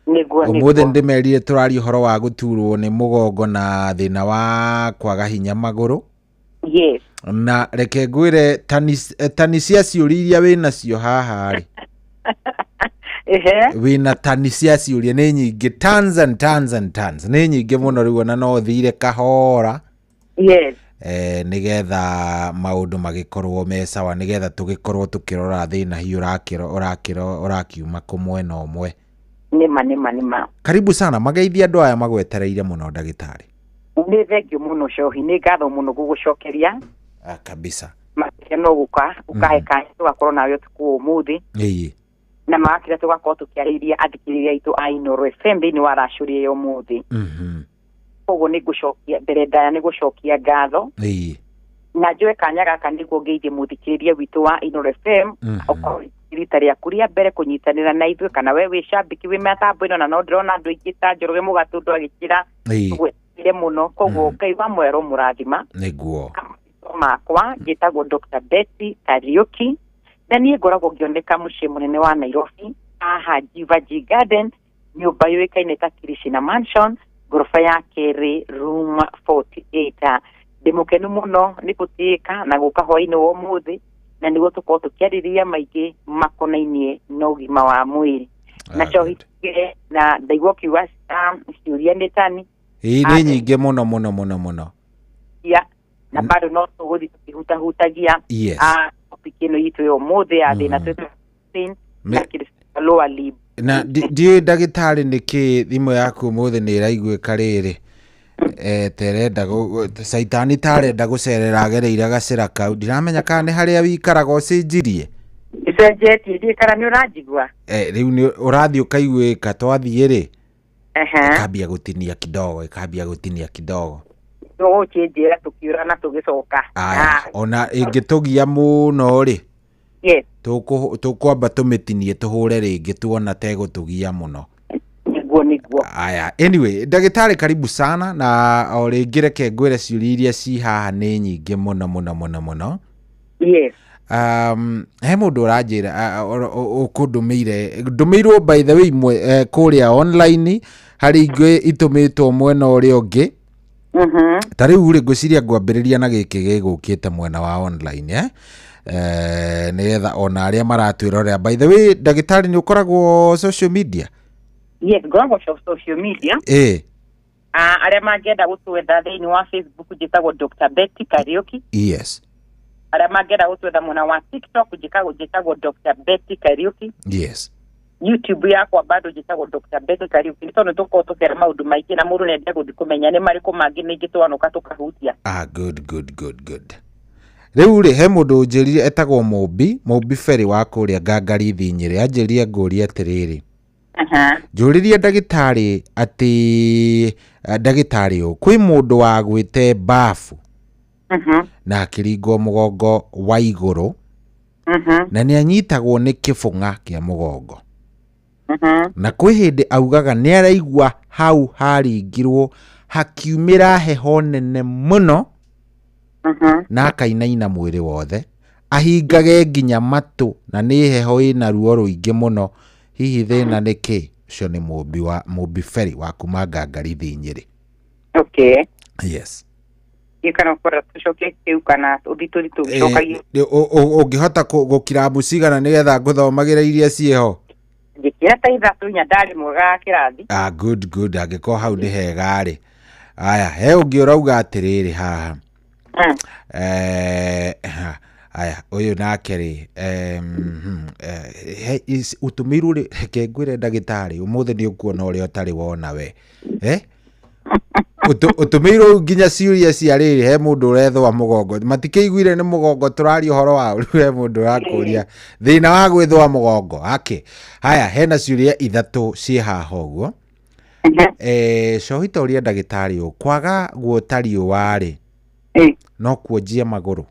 Speaker 11: Umuthe ndimerire turari horo wa guturwo ni mugongo na thina wa kwaga hinya maguru.
Speaker 5: Yes.
Speaker 11: Na reke ngwire tani cia ciũria iria wĩna cio haha rĩ. Wĩna tani cia ciũria nĩ nyingĩ, tons nĩ nyingĩ mũno rĩu ona no thire kahora.
Speaker 5: Yes.
Speaker 11: Nigetha maundu magikorwo me sawa, nigetha tugikorwo tukirora thina hi urakiuma kumwena umwe.
Speaker 5: Nima.
Speaker 11: Karibu sana, mageithia andu aya magwetereire muno ndagitari.
Speaker 5: Ni thengio muno Cohi, ni ngatho muno gugucokeria.
Speaker 11: Kabisa.
Speaker 5: Makeno ukaheka tugakorwo nawe tuku umuthi. Na makira tugakorwo tukiariria athikiriria itu a Inooro FM ni waracuri yo umuthi. Koguo ni gucokia mbere ndaya ni gucokia ngatho. Na njue kanya gaka niguo ngeithie muthikiriria witu wa Inooro FM. Rita rĩa kuria mbere kunyitanira na ithuĩ kana we wĩ cambiki wĩ matambo ino na no ndĩrona andũ aingĩ ta Njoroge Mũgatũndũ agĩkĩra gwetire mũno koguo Ngai wa mwero mũrathima
Speaker 11: nĩguo
Speaker 5: makwa njĩtagwo Dr. Betty Kariuki na niĩ ngoragwo ngĩoneka mũciĩ mũnene wa Nairobi haha Jivaji Garden nyũmba yũĩkaine ta Kirishina Mansion ngorofa ya kerĩ room 48 ndĩmũkenu mũno nĩ gũtĩĩka na gũka hwaĩ-inĩ wa ũmũthĩ na niguo tukorwo tukiariria maingĩ makonainie na ũgima wa mwĩrĩ na Cohi na ndaigua kiuga ciũria nĩ tani
Speaker 11: nĩ nyingĩ mũno
Speaker 5: na bado no tũgũthi tukihutahutagia topic ĩno itũ ya ũmũthĩ ya thĩna twĩna na lower lip
Speaker 11: na ndiũĩ ndagĩtarĩ nĩkĩ thimũ yaku ũmũthĩ nĩ ĩraiguĩka rĩrĩ terenda Saitani tarenda gucerera agereire gacira kau ndiramenya kana nĩ harĩa wikaraga ũcenjirie
Speaker 5: icenjetie ndikara nĩ ũranjigua
Speaker 11: rĩu nĩ ũrathiĩ ũkaiguĩka twathiĩ rĩ ikambia gũtinia kidogo
Speaker 5: ũgũkĩnjĩra tũkiura na tũgĩcoka
Speaker 11: ona ĩngĩtũgia mũno rĩ
Speaker 5: yes
Speaker 11: tũkwamba tũmĩtinie tũhũre rĩngĩ tuona tegũtũgia mũno. Aya, anyway, ndagĩtarĩ karibu sana na o rĩngĩ reke ngwĩre ciũria iria ci haha nĩ nyingĩ mũno.
Speaker 5: Yes.
Speaker 11: He mũndũ ũranjĩra ndũmĩirwo by the way imwe kũrĩa online harĩ ingĩ itũmĩtwo mwena ũrĩa ũngĩ. Ta rĩu rĩ ngwĩciria ngwambĩrĩria na gĩkĩ gĩgũkĩte mwena wa online nĩgetha ona arĩa maratwĩrorera. By the way, ndagĩtarĩ nĩ ũkoragwo social media?
Speaker 5: Yes, ngoragwo social media. Arĩa mangĩenda gũtwetha thĩinĩ wa Facebook njĩtagwo Dr. Betty Kariuki.
Speaker 11: Yes.
Speaker 5: Arĩa mangĩenda gũtwetha mwena wa TikTok njĩtagwo Dr. Betty Kariuki.
Speaker 11: Yes.
Speaker 5: YouTube yakwa bado njĩtagwo Dr. Betty Kariuki. Nĩ tondũ tũkorwo tũkĩra maũndũ maingĩ na mũndũ nĩenda gũthiĩ kũmenya nĩ marĩkũ mangĩ ningĩ twanoka tũkahutia.
Speaker 11: Good. Rĩu rĩ he mũndũ njĩrire etagwo Mobi Ferry wa kũrĩa Ngangarithi Nyĩrĩ anjĩrire ngũrie atĩrĩrĩ. Njũrĩrie ndagĩtarĩ atĩ ndagĩtarĩ kwĩ mũndũ wa gwĩte bafu na akĩringwo mũgongo wa igũrũ na nĩ anyitagwo nĩ kĩbũng'a kĩa mũgongo na kwĩ hĩndĩ augaga nĩ araigua hau haringirwo hakiumĩra heho nene mũno na akainaina mwĩrĩ wothe ahingage nginya matũ na nĩ heho ĩna ruo rũingĩ mũno. Hihi thĩna nĩ kĩ? Ũcio nĩ Mobi Ferry wa kuma Ngangarithi Nyĩrĩ.
Speaker 5: Okay.
Speaker 11: Yes.
Speaker 5: Kana kora tucoke kiu kana uthituri tucokagie.
Speaker 11: Ũngĩhota gũkirambu cigana nĩgetha ngũthomagĩra iria ciĩho?
Speaker 5: Ngĩkĩra ta ithatũ nya ndarĩ mwega kĩrathi.
Speaker 11: Good angĩkorwo hau nĩ hega rĩ. Aya he ũngĩ ũrauga atĩrĩrĩ haha. Aya ũyũ nake rĩ ũtũmĩirwo rĩ reke ngwĩre ndagĩtarĩ ũmũthĩ nĩ ũkuona ũrĩa ũtarĩ wona we ũtũmĩirwo nginya ciũria cia rĩrĩ he mũndũ ũrethwa mũgongo matikĩiguire nĩ mũgongo tũraria ũhoro wa rĩu he mũndũ ũrakũria thĩna wa gwĩthwa mũgongo haya hena ciũria ithatũ ciĩ haha ũguo cohita ũrĩa ndagĩtarĩ kwaga guota riũa rĩ no kuonjie magũrũ.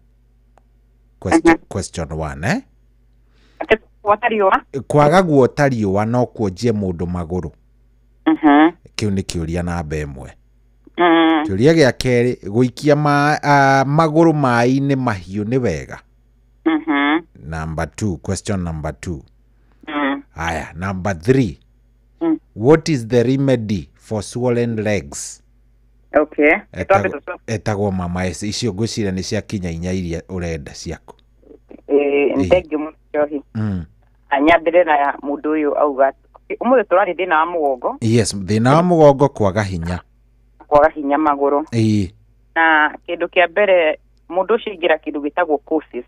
Speaker 11: Question 1 kwaga guota riũa no kuonjie mũndũ magũrũ. Kĩu nĩ kĩũria namba 1. Kĩũria gĩa kerĩ gũikia magũrũ maĩ-inĩ mahiũ nĩ wega. Question number 2. Haya number 3 what is the remedy for swollen legs?
Speaker 5: Okay.
Speaker 11: Etagwo mama icio ngwicira ni cia kinya inya iria urenda ciaku.
Speaker 5: Thank you Johi. Anyambire na mundu uyu auga umuthi turari thina wa mugongo.
Speaker 11: Yes, thina wa mugongo kwaga hinya.
Speaker 5: Kwaga hinya maguru. Na kindu kia mbere mundu ucio ingira kindu gitagwo courses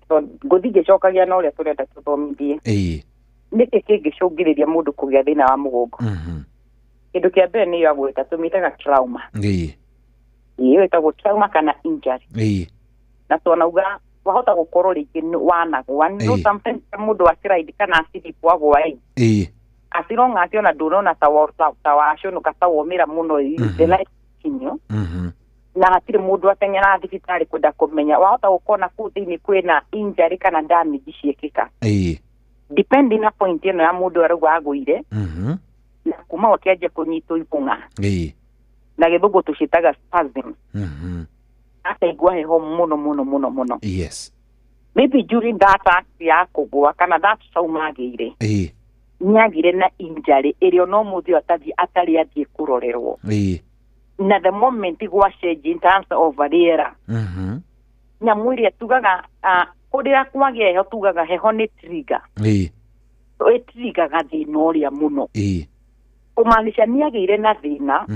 Speaker 5: so nguthi gicokagia na uria turenda tuthomithie. Niki kingicungiriria mundu kugia thina wa mugongo. Kindu kia mbere ni yagwita tumitaga trauma. Iyo itagwo trauma kana injury. Na tunauga wahota gukorwo ringi wanagwa no sometimes mundu aciraidi kana aciripo agwa asironga ationa ndurona ta waconuka ta womira muno the life kinyo na hatire mundu atengera thibitari kwenda kumenya wahota gukona ku thini kwina injury kana damage ciekika depending na point ino ya mundu arugwa agwire na kuma wakiaje kunyitwo ipunga na githungu tucitaga spasm ata igwa heho muno.
Speaker 11: Yes.
Speaker 5: Maybe during that act ya kugwa kana that trauma agire. Nyagire na injury irio no muthi atari athie kurorerwo. Na the moment igwa change in terms of rĩera. Na mwiri tugaga kurira kwagia heho tugaga heho ni trigger. So it trigger gathina uria muno. Kumaanisha niagire na thina.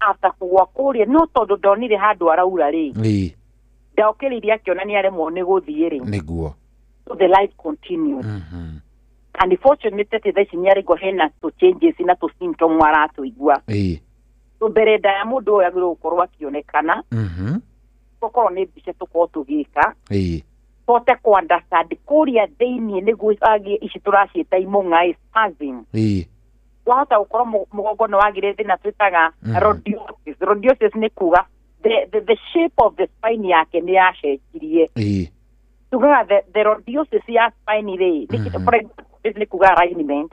Speaker 5: After kugwa kuria no tondu ndonire handu araura ri ndaukiriria akiona ni aremwo ni guthie ri
Speaker 11: niguo
Speaker 5: so the life continues and unfortunately this nyari go hena to changes na to symptom aratu igwa so bereda ya mundu yagiro gukorwa kionekana kokoro ni bice tuko tugika tote ku understand kuria thiini niguo agi ici turacita imunga spasm wahota gukorwo mugongo no wagire thina twitaga rhodiosis. Rhodiosis ni kuga the shape of the spine yake ni yacenjirie tugaga the rhodiosis ya spine ri for example ni kuga alignment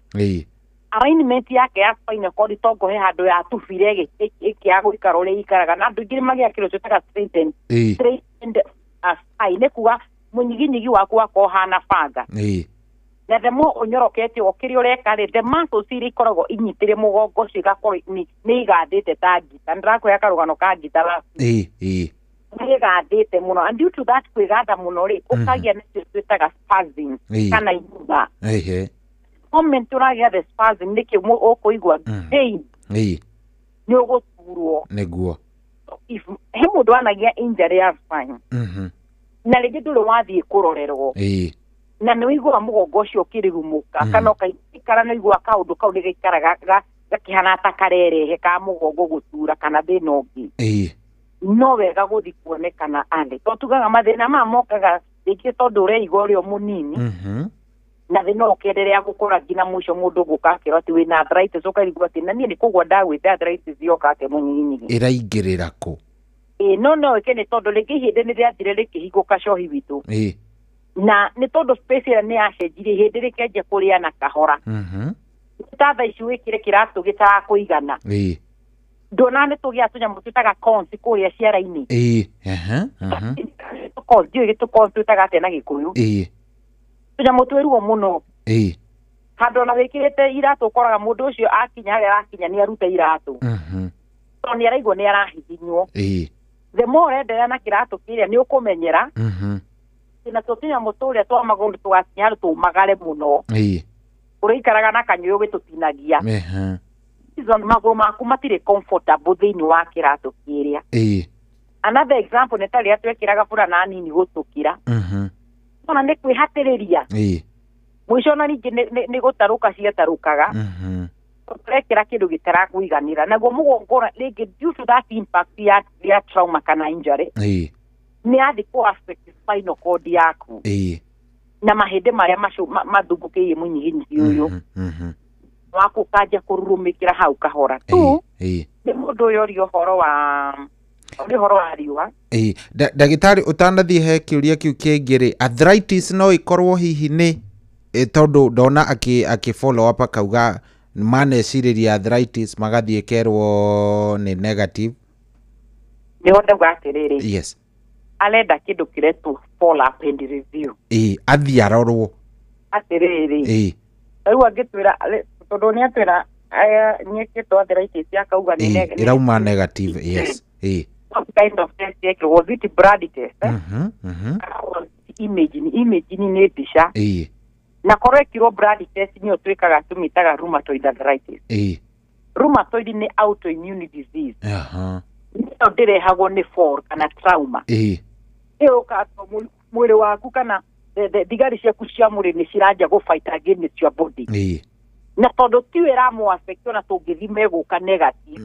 Speaker 5: alignment yake ya spine ko ritongo he handu ya tubire ikiago ikarore ikaraga na ndugire magia kiro twitaga straighten spine kuga munyiginyigi waku wako hana banga na the more onyorokete okiri ureka ri the muscles iri koragwo inyitire mugongo cigakorwo ni igathite ta ngita ndirako ya karugano ka ngita la ni igathite muno and due to that kwigatha muno ri ukagia ni twitaga spasm kana inyuga moment uragia the spasm niki ukuigwa pain ni uguturwo
Speaker 11: niguo
Speaker 5: if he mundu anagia injury ya spine na rigi nduri wathie kurorerwo na nä wĩigua mũgongo ũcio ũkĩrĩgumũka kana ũkaikara nĩ wĩigua kaũndũ kau nĩ gaikaraga gakĩhana ta karerehe ka mũgongo gũtura kana thĩna ũngĩ no wega gũthi kuonekana arĩ to tugaga mathĩna maya mokaga rĩngĩ tondũ ũreigua ũrĩ o mũnini na thĩna ũkĩenderea gũkũra nginya mũico mũndũ gũka akĩrwo atĩ wĩna arthritis ũkaigua atĩ na niĩ nĩ kũgwa ndagwĩte arthritis yoka atĩ mũnyiginyigi
Speaker 11: ĩraingĩrĩra kũ
Speaker 5: no ĩke nĩ tondũ rĩngĩ ihĩndĩ nĩ rĩathire rĩkĩhingũka cohi witũ na ni tondu space ya ni yacenjirie hindi rikenje kuria na kahora tatha ici wikire kiratu gitara kuigana ndona ni tugia tunyamu tutaga cons kuria ciara-ini cons dio gitu cons tutaga atena gikuyu tunyamu tweruo muno handu na wikirite iratu koraga mundu ucio akinya haria akinya ni arute iratu to ni araigwo ni arahithinywo the more endelea na kiratu kiria ni ukumenyera na tukinya muturia twa magundu tugakinya tumagare muno urikaraga na kanyo gitutinagia izo maguru maku matire comfortable thini wa kiratu kiria another example ni tari atwekiraga burana nini gutukira ona ni kwihatiriria mwisho na ningi ni gutaruka ciatarukaga turekera kindu gitarakuiganira naguo mugongo ringi due to that impact ya trauma kana injury ni athi ku affect spinal cord yaku na mahinde maria mathumbukirie munyiginyigi uyu waku kaja kurumikira hau kahora tu ni mundu uyu uri horo wa riwa
Speaker 11: ndagitari utanathie he kiuria kiu kingiri arthritis no ikorwo hihi ni tondu ndona aki follow up akauga maneciriria arthritis magathie kerwo ni negative
Speaker 5: ni honda gatiriri
Speaker 11: yes
Speaker 5: alenda kindu kiretu follow up and review
Speaker 11: athi arorwo
Speaker 5: atiriri Rĩu angĩtwĩra tondũ nĩ atwĩra nyekĩtwo arthritis akauga nĩ negative.
Speaker 11: Irauma negative, yes.
Speaker 5: What kind of test yekĩrwo? Was it blood test? Image nĩ mbica. Na korwo ekirwo blood test nĩyo twĩkaga tũmĩtaga rheumatoid arthritis. Rheumatoid nĩ autoimmune disease. Nĩyo ndĩrehagwo nĩ fall kana trauma. Ũkatwo mwĩrĩ waku kana thigari ciaku cia mwĩrĩ nĩ ciranja gũfight against your body. Na tondũ tiwe ĩramũ affect na tũngĩthima ĩgũka negative.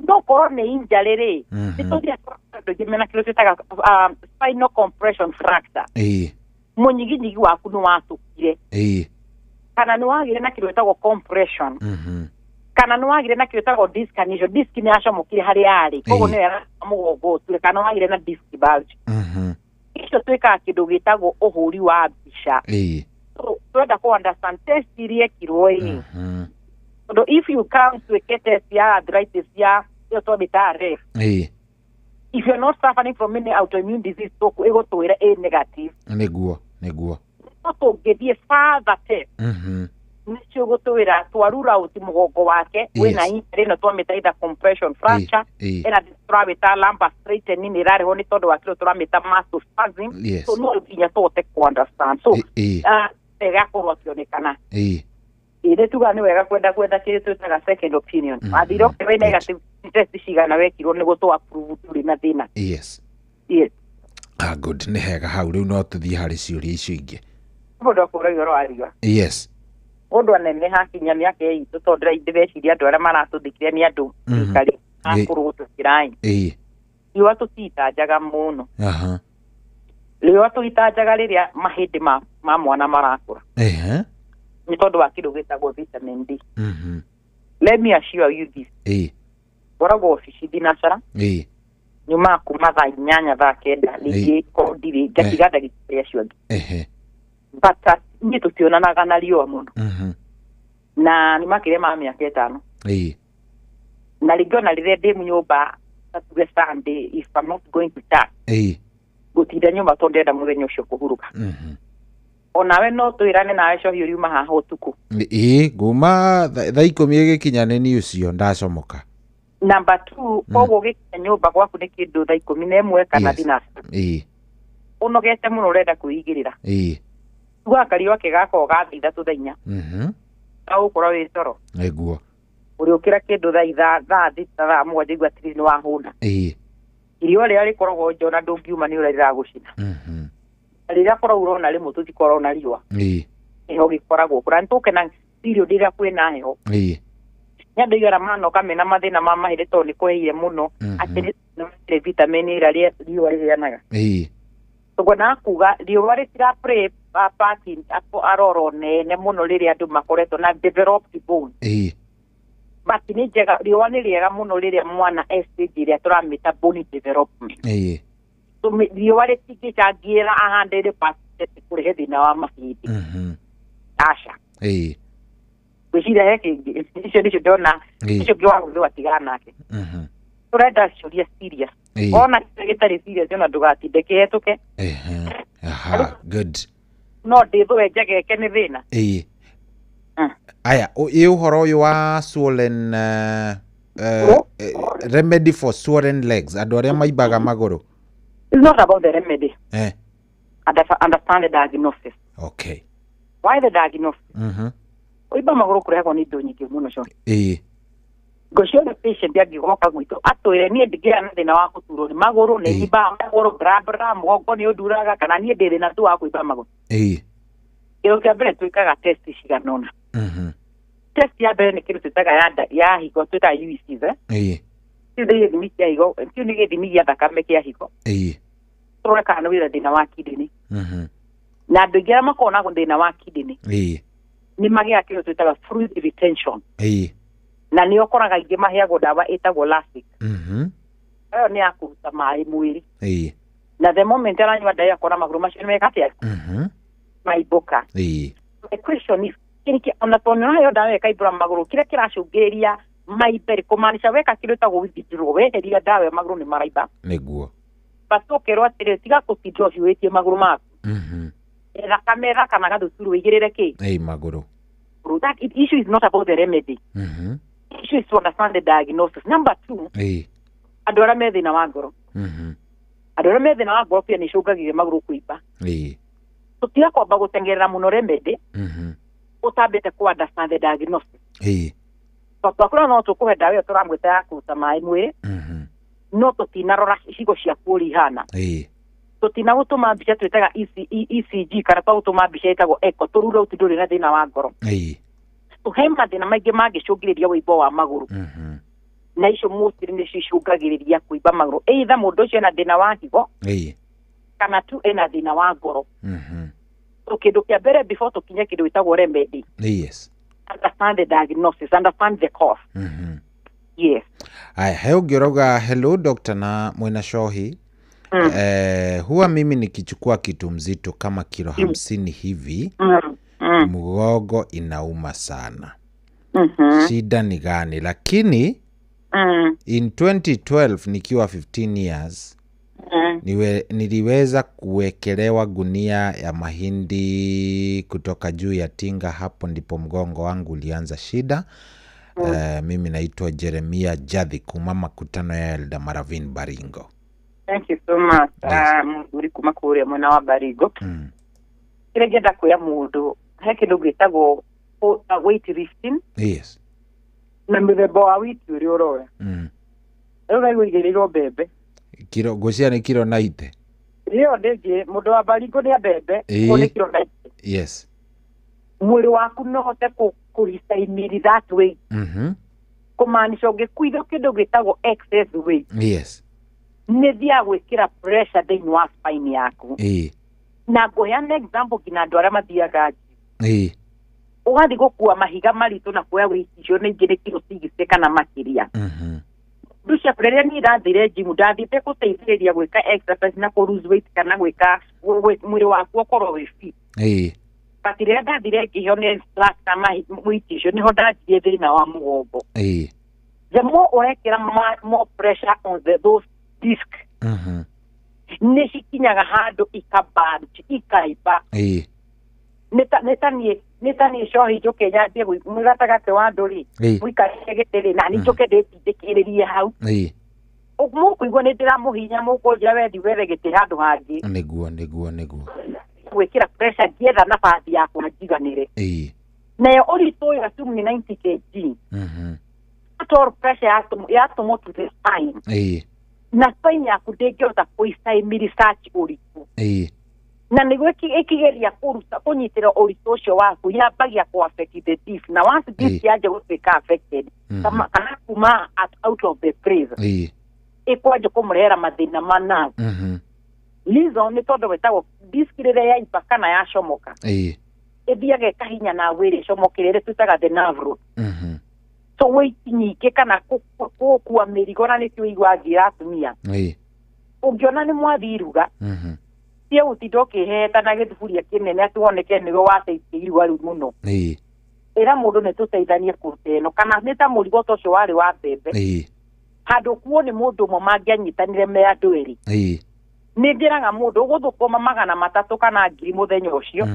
Speaker 5: No korwo nĩ injury rĩ, nĩtũthia tũgĩmena kĩrĩa twĩtaga spinal compression fracture. Mũnyiginyigi waku nĩ watũkire. Kana nĩ wagire na kĩrĩa twĩtagwo compression. Kana nĩ wagire na kĩrĩa twĩtagwo disc hernia. Disc nĩ yacomokire harĩa arĩ. Koguo nĩ wega mũgongo ũture kana wagire na disc bulge. Icio twĩkaga kĩndũ gĩtagwo ũhũri wa mbica. Twenda ku understand test iria ekirwo ĩ. So if you come to a test ya arthritis ya twĩta ref. If you're not suffering from any autoimmune disease, so ĩgũtwĩra A negative. Nĩguo. Tũngĩthiĩ further test. Nĩcio gũtwĩra twarura ũti mũgongo wake wĩna injury ĩno twamĩta compression fracture ĩna tũramĩta lumbar straightening ĩrarehwo nĩ tondũ wa kĩrĩa tũramĩta muscle spasm. So no nginya tũhote ku understand. So wega korwo akĩonekana. Ĩrĩ tuga nĩ wega kwenda kĩrĩa twĩtaga second opinion. Athire wĩ negative test cigana wekirwo nĩguo tũ approve tũrĩ na thĩna. Yes. Good. Nĩ hega hau rĩu no tũthiĩ harĩ ciũria icio ingĩ. Mũndũ akũragia oro ariga. Yes. Mũndũ anene hakinya nĩ ake itũ tondũ ndĩreciria andũ arĩa maratũthikĩria nĩ andũ ikari akũrũ tũkĩrai. Riũa tũtitanjaga mũno. Riũa tũitanjaga rĩrĩa mahĩndĩ ma mwana marakũra. Nĩ tondũ wa kĩndũ gĩtagwo vitamin D. Let me assure you this. Ngoragwo ofici thinacara. Nyuma kuma thaa 8 thaa 9 rĩngĩ ndirĩ ngatiga ndagĩtarĩ acio angĩ. But niĩ tũtionanaga na riũa mũno. Na nĩ makĩria ma mĩaka 5. Na rĩngĩ ona rĩrĩa ndĩ nyũmba tuge Sunday if I'm not going to church. Gũtinda nyũmba tondũ ndenda mũthenya ũcio kũhurũka. Onawe no twĩrane nawe cohi ũriuma haha ũtukũ. Nguma thaa 10 ĩgĩkinya nĩ niĩ ũcio ndacomoka. Number 2, koguo gĩkinya nyũmba gwaku nĩ kĩndũ thaa 11 kana thinacara. Ũnogete mũno ũrenda kwĩigĩrĩra. Tuga kariũa kĩgakorwo gathitha tũthenya. Ũgũkorwo wĩ toro. Nĩguo. Ũrĩũkĩra kĩndũ thaa 7 igua tiri nĩ wahũna. Iriũa rĩrĩa rĩkoragwo njona ndũngiuma nĩ ũrarĩra gũcina. Rĩrĩa korwo urona rĩmwe tũtikorwo na riũa. Heho gĩkoragwo kũra nĩtũke na period ĩrĩa kwĩna heho. Nĩ andũ igara manoka mena mathĩna ma mahĩndĩ tondũ nĩ kũheire mũno atĩ nĩ vitamin ĩrĩa riũa rĩheanaga. Toguo na kuga riũa rĩtira play part aroro nene mũno rĩrĩa andũ makoretwo na developed bone. But nĩ njega riũa nĩ rĩega mũno rĩrĩa mwana stage ĩrĩa tũramĩta bone development. So riũa rĩtingĩcangĩra ahande rĩ kũrehe thĩna wa mahĩndĩ. Aca. Gwĩciria kĩngĩ icio nĩcio ndona icio kĩwagũthĩ watigana nake. Tũrenda ciũria serious. Ona gĩtarĩ serious ona ndũgatinde kĩhetũke. Good. No ndĩthũe njageke nĩ thĩna. Aya, ũhoro ũyũ wa swollen remedy for swollen legs andũ arĩa maimbaga magũrũ. It's not about the remedy. Understand the diagnosis. Okay. Why the diagnosis? Oiba magũrũ kũrehagwo nĩ indo nyingĩ mũno coni. Ngũcio the patient angĩgoka gwitũ atwĩre niĩ ndingĩra na thĩna wa gũturwo nĩ magũrũ nĩ imba magũrũ brabra mũgongo nĩ ũnduraga kana niĩ ndĩ thĩna tu wa kũimba magũrũ. Kĩrĩa kĩa mbere twĩkaga test cigana ũna. Test ya mbere nĩ kĩndũ twĩtaga ya higo twĩtaga UECs. Kĩu nĩ gĩthimi kĩa higo, kĩu nĩ gĩthimi gĩa thakame kĩa higo. Tũrore kana wĩna thĩna wa kidney. Na andũ aingĩ arĩa makoragwo na thĩna wa kidney nĩ magĩaga kĩndũ twĩtaga fluid retention. Na nĩ ũkoraga aingĩ maheagwo ndawa ĩtagwo Lasix. Ĩyo nĩ ya kũruta maĩ mwĩrĩ. Na the moment aranyua ndawa akona magũrũ macio nĩ meka atĩa? Maibũka. The question is ona tondũ nayo ndawa ĩkaimbũra magũrũ kĩrĩa kĩracũngĩrĩria maimbe kũmaanisha weka kĩndũ gĩtagwo withdraw weheria ndawa magũrũ nĩ maraimba. Nĩguo. Bacokerwo atĩrĩ tiga gũtinda ũhiũhĩtie magũrũ maku. Thakame thakana gathũturu wĩigĩrĩre kĩ? Magũrũ. maguru. That issue is not about the remedy. The issue is to understand the diagnosis. Number 2, andå arä a me thä na wa ngoro andå arä a me thä na wa ngoro pia nä cångagä magå rå kuimba tå tiga kwamba gå tengerera må no remedy å tambä te kå understand the diagnosis twakorwo no tå kå he ndawa ä yo tå ramwä ta ya kå ruta maä mwä rä no tå tinarora cigo ciaku å rihana tå tinagå tå ma mbica twä taga ECG kana twagå tå ma mbica ä tagwo eco tå rura å ti ndå rä na thä na wa ngoro tå he mathä na maingä mangä cångä rä ria wå imbo wa magå rå na icio mostly nä cicångagä rä ria kuimba magå rå eitha må ndå å cio ena thä na wa higo kana tu ena thä na wa ngoro kä ndå kä a mbere before tå kinye kä ndå gä tagwo remedy understand the diagnosis, understand the cause. Yes.
Speaker 11: He å ngä rauga hello doctor na Mwena Shohi. Huwa mimi nikichukua kitu mzito kama kilo 50 hivi mgongo inauma sana. Shida ni gani? Lakini in 2012 nikiwa 15 years niliweza kuwekelewa gunia ya mahindi kutoka juu ya tinga. Hapo ndipo mgongo wangu ulianza shida. Mimi naitwa Jeremia Jadhi kumama kutano ya Elda Maravin Baringo.
Speaker 5: Thank you so much. Uri kuma kuria Mwena wa Baringo. Kire ngenda kuya mundu he kindu gitagwo weight lifting.
Speaker 11: Yes.
Speaker 5: Na mithemba wa weight uri uroya. Rĩu naigua igĩrĩirwo mbembe.
Speaker 11: Kiro gocia ni kiro 90.
Speaker 5: Rio ndĩngĩ mũndũ wa Baringo nĩ mbembe nĩ kiro 90.
Speaker 11: Yes.
Speaker 5: Mwĩrĩ waku no hote kũrĩcainĩri that weight. Kũmaanisha ũngĩkuithio kĩndũ gĩtagwo excess weight.
Speaker 11: Yes.
Speaker 5: Nĩ thia gwĩkĩra pressure thĩinĩ wa spine yaku. Na ngũheana example nginya andũ arĩa mathiaga gym. Ũgathiĩ gũkua mahiga maritũ na kuoya weight icio nĩ ingĩ nĩ kiro 60 kana makĩria. Dusha preria ni irathire gym ndathite guteithĩrĩria gwĩka exercise na ku lose weight kana gwĩka mwĩrĩ waku ũkorwo wĩ fit. But rĩrĩa ndathire ngĩheo nĩ instructor weight icio nĩho ndanjirie thĩna wa mũgongo. The more ũrekĩra more pressure on those disc nĩ cikinyaga handũ ikabulge ikaimba. Nĩtaniĩ Shohi njũke nyambie gatagatĩ wa andũ rĩ mũikarĩre gĩtĩ rĩ na nĩ njũke ndĩtindĩkĩrĩrie hau mũkũigua nĩ ndĩramũhinya mũkũnjĩra wethi wethe gĩtĩ handũ hangĩ
Speaker 11: nĩguo
Speaker 5: gwĩkĩra pressure ngĩetha nabathi yakwa njiganĩre nayo ũritũ ũyũ asumu nĩ 90 kg total pressure yatũmwo to the spine na spine yaku ndĩngĩhota kũicaimiri research ũritũ na nĩguo ĩkĩgeria kũnyitĩra ũritũ ũcio waku yambagia kũ affect the disc na once disc yaje gũtuĩka affected kana kuma out of the place ĩkwanjia kũmũrehera mathĩna ma nerve reason nĩ tondũ wĩtagwo disc rĩrĩa yaimba kana yacomoka ĩthiaga ĩkahinya na wĩrĩ ĩcomokĩrĩre twĩtaga the nerve root so weight nyingĩ kana gũkua mĩrigo na nĩkĩo igwagi atumia ũngĩona nĩ mwathi iruga cia gũtinda ũkĩheta na gĩthuburia kĩnene atĩ woneke nĩguo wateithia iruga rĩu mũno ĩra mũndũ nĩ tũteithanie kũruta ĩno kana nĩ ta mũrigo ta ũcio warĩ wa mbembe handũ kuo nĩ mũndũ ũmwe mangĩanyitanire me andũ erĩ nĩ njĩraga mũndũ ũgũthũkũma 300 kana 1000 mũthenya ũcio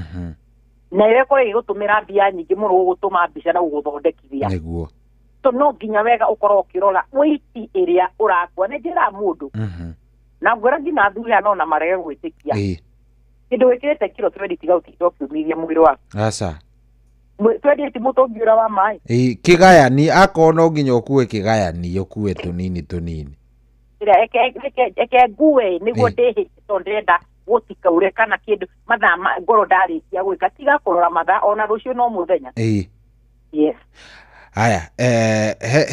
Speaker 5: na ĩrekorwo ĩgũtũmĩra mbia nyingĩ mũno gũgũtũma mbica na gũgũthondekithia so no nginya wega ũkorwo ũkĩrora weight ĩrĩa ũrakua nĩ njĩraga mũndũ na ngwĩra nginya athuri no na marege gwĩtĩkia kĩndũ gĩkĩrĩte kiro 20 tiga ũtinda ũkĩũmithia mwĩrĩ waku
Speaker 11: aca
Speaker 5: 20 ti mũtũngiũra wa maĩ
Speaker 11: kĩgayani akorwo no nginya ũkue kĩgayani ũkue tũnini
Speaker 5: eke ngue nĩguo ndĩhĩte tondũ ndĩrenda gũtikaure kana kĩndũ mathaa ngoro ndarĩkia gwĩka tiga kũrora mathaa ona rũciũ no mũthenya yes
Speaker 11: haya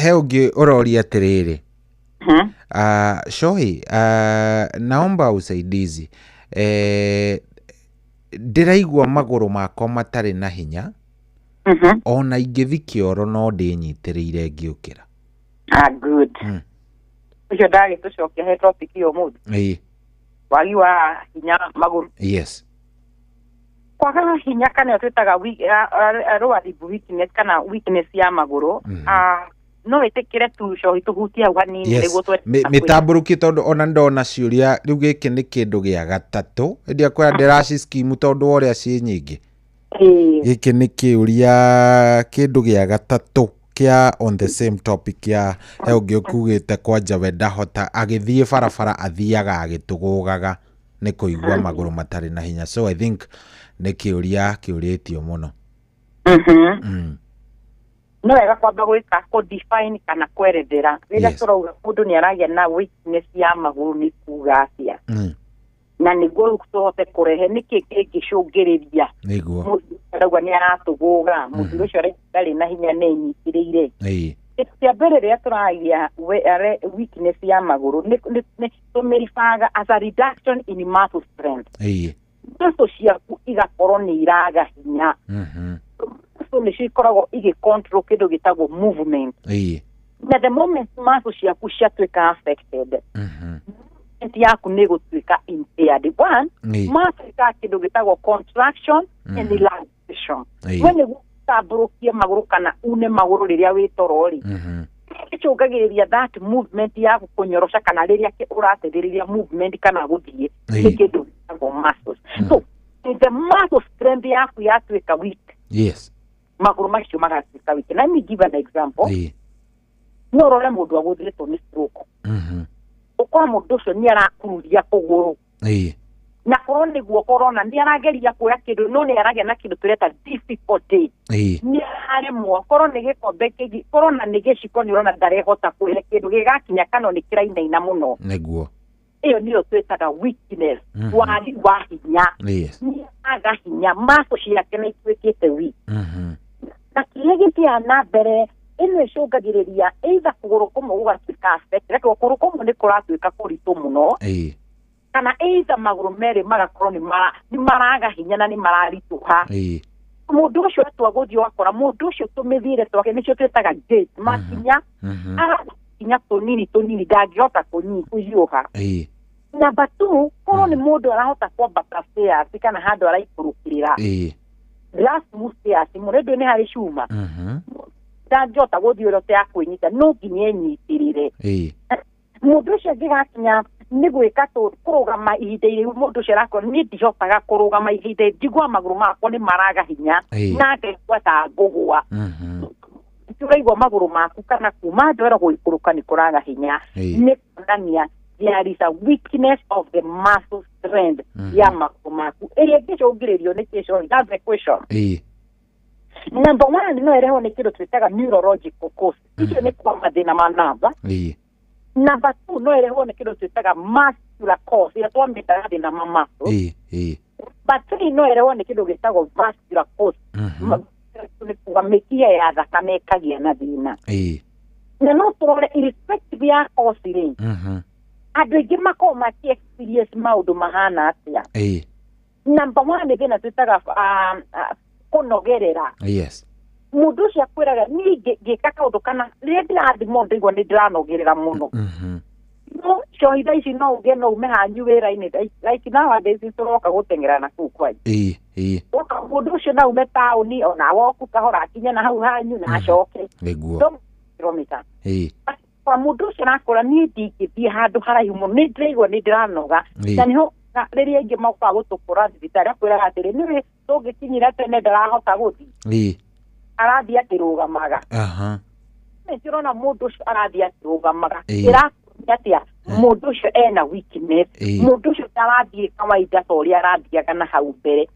Speaker 11: he ũngĩ ũroria atĩrĩrĩ Shohi, naomba usaidizi. Ndĩraigua magũrũ makwa matarĩ na hinya. Ona ingĩthi kĩoro no ndĩnyitĩrĩire ngĩũkĩra.
Speaker 5: Good. Ũcio ndagĩtũcokia he topic ĩyo mũthĩ. Wagi wa hinya magũrũ.
Speaker 11: Yes.
Speaker 5: Kwaga hinya kana twĩtaga weakness kana weakness ya magũrũ. No ĩtĩkĩre tu Shohi tũhutie hau hanini nĩguo
Speaker 11: mĩtambũrũki tondũ ona ndona ciũria rĩu gĩkĩ nĩ kĩndũ gĩa gatatũ hĩndĩ kwenda ndĩraci skimu tondũ ũrĩa ciĩ nyingĩ giki nä kä å ria kä ndå gä a gatatå kia on the same topic ya he å ngä å kugä te kwanja we ndahota agä thiä barabara athiaga agä tå gå gaga nä kå igua magå rå matarä na hinya so I think nä kä å ria kä å rä tio må no
Speaker 5: no wega kwamba gwika ko define kana kwerethera rĩrĩa tũrauga mũndũ nĩ aragia na weakness ya magũrũ nĩ kuga atia na nĩguo tũhote kũrehe nĩkĩ kĩngĩcũngĩrĩria mũndũ arauga nĩ aratũgũga mũndũ ũcio arĩ na hinya nĩ nyitĩrĩire kĩa mbere rĩrĩa tũragia weakness ya magũrũ nĩ tũmĩribaga as a reduction in muscle strength muscle ciaku igakorwo nĩ iraga hinya nĩ cikoragwo igĩ-control kĩndũ gĩtagwo movement. Na the moment muscle ciaku ciatuĩka affected, movement yaku nĩ gũtuĩka impaired. One, muscle ka kĩndũ gĩtagwo contraction and relaxation. We nĩguo ũtambũrũkie magũrũ kana une magũrũ rĩrĩa wĩ toro-rĩ, gĩcũngagĩrĩria that movement yaku kũnyorosha kana rĩrĩa ũrateithĩrĩria movement kana gũthiĩ nĩ kĩndũ gĩtagwo muscles. So, the muscle strength yaku yatuĩka weak.
Speaker 11: Yes.
Speaker 5: Magũrũ macio magatuĩka weak. Let me give an example. No ũrore mũndũ agũthĩrĩtwo nĩ stroke. Ũkora mũndũ ũcio nĩ arakururia kũgũrũ. Na korwo nĩguo korona nĩ arageria kuoya kĩndũ no nĩ aragĩa na kĩndũ tũreta difficulty. Nĩ aremwo korwo nĩ gĩkombe kĩngĩ korona nĩ gĩciko nĩ ũrona ndarehota kuoya kĩndũ gĩgakinya kana nĩ kĩrainaina mũno. Nĩguo. Iyo nĩyo twĩtaga weakness. Wagi wa hinya. Nĩ aga hinya muscle ciake nĩ ituĩkĩte weak. Na kĩrĩa gĩthiaga na mbere ĩno ĩcũngagĩrĩria either kũgũrũ kũmwe gũgatuĩka affected kũgũrũ kũmwe nĩ kũratuĩka kũritũ mũno kana either magũrũ merĩ magakorwo nĩ maraga hinya na nĩ mararitũha. Mũndũ ũcio atua gũthiĩ wakora mũndũ ũcio tũmĩthiĩre twake nĩcio twĩtaga gait makinya arakinya tũnini ndangĩhota kũhiũha. Number two, korwo nĩ mũndũ arahota kwambata stairs kana handũ araikũrũkĩrĩra last stairs mũrendwo nĩ harĩ cuma ndangĩhota gũthiĩ ũrĩa ya kwĩnyita no nginya enyitĩrĩre. Mũndũ ũcio angĩgakinya nĩ gwĩka kũrũgama ihinda irĩhu mũndũ ũcio arakorwo nĩ ndihotaga kũrũgama ihinda njigua magũrũ makwa nĩ maraga hinya na ngaigua ta ngũgũa. Tũraigua magũrũ maku kana kuma ndwara gũikũrũka nĩ kũraga hinya nĩ kuonania there is a weakness of the muscle strength ya magũrũ maku ĩrĩa ĩngĩcũngĩrĩrio nĩ kĩcio. That's the question. Number one, no ĩrehwo nĩ kĩndũ twĩtaga neurological cause. Icio nĩ kwa mathĩna ma namba. Number two, no ĩrehwo nĩ kĩndũ twĩtaga muscular cause ĩrĩa twamĩtaga thĩna ma muscle. But three, no ĩrehwo nĩ kĩndũ gĩtagwo vascular cause. Nĩ kuga mĩkiha ya thakame ĩkagĩa na thĩna. Na no tũrore irrespective ya cause-rĩ andũ aingĩ makoragwo maki-experience maũndũ mahana atĩa. Number one nĩ thĩna twĩtaga kũnogerera. Mũndũ ũcio akwĩraga niĩ ngĩka kaũndũ kana rĩrĩa ndĩrathimwo ndaigua nĩ ndĩranogerera mũno. No cohitha ici no uge no ume hanyu wĩra-inĩ like nowadays tũroka gũteng'era na kũu kwanyu. Woka mũndũ ũcio no ume taũni ona woku kahora akinya na hau hanyu na acoke. Kilomita. Kwa mũndũ ũcio nakora niĩ ndingĩthiĩ handũ haraihu mũno nĩ ndĩraigua nĩ ndĩranoga na nĩho rĩrĩa ingĩ mokaga gũtũkũra thibitarĩ akwĩraga atĩrĩ nĩwe tũngĩkinyira tene ndarahota gũthiĩ arathiĩ akĩrũgamaga. Nĩ tũrona mũndũ ũcio arathiĩ akĩrũgamaga ĩrakuonia atĩa mũndũ ũcio ena weakness. Mũndũ ũcio ndarathiĩ kawaida ta ũrĩa arathiaga na hau mbere.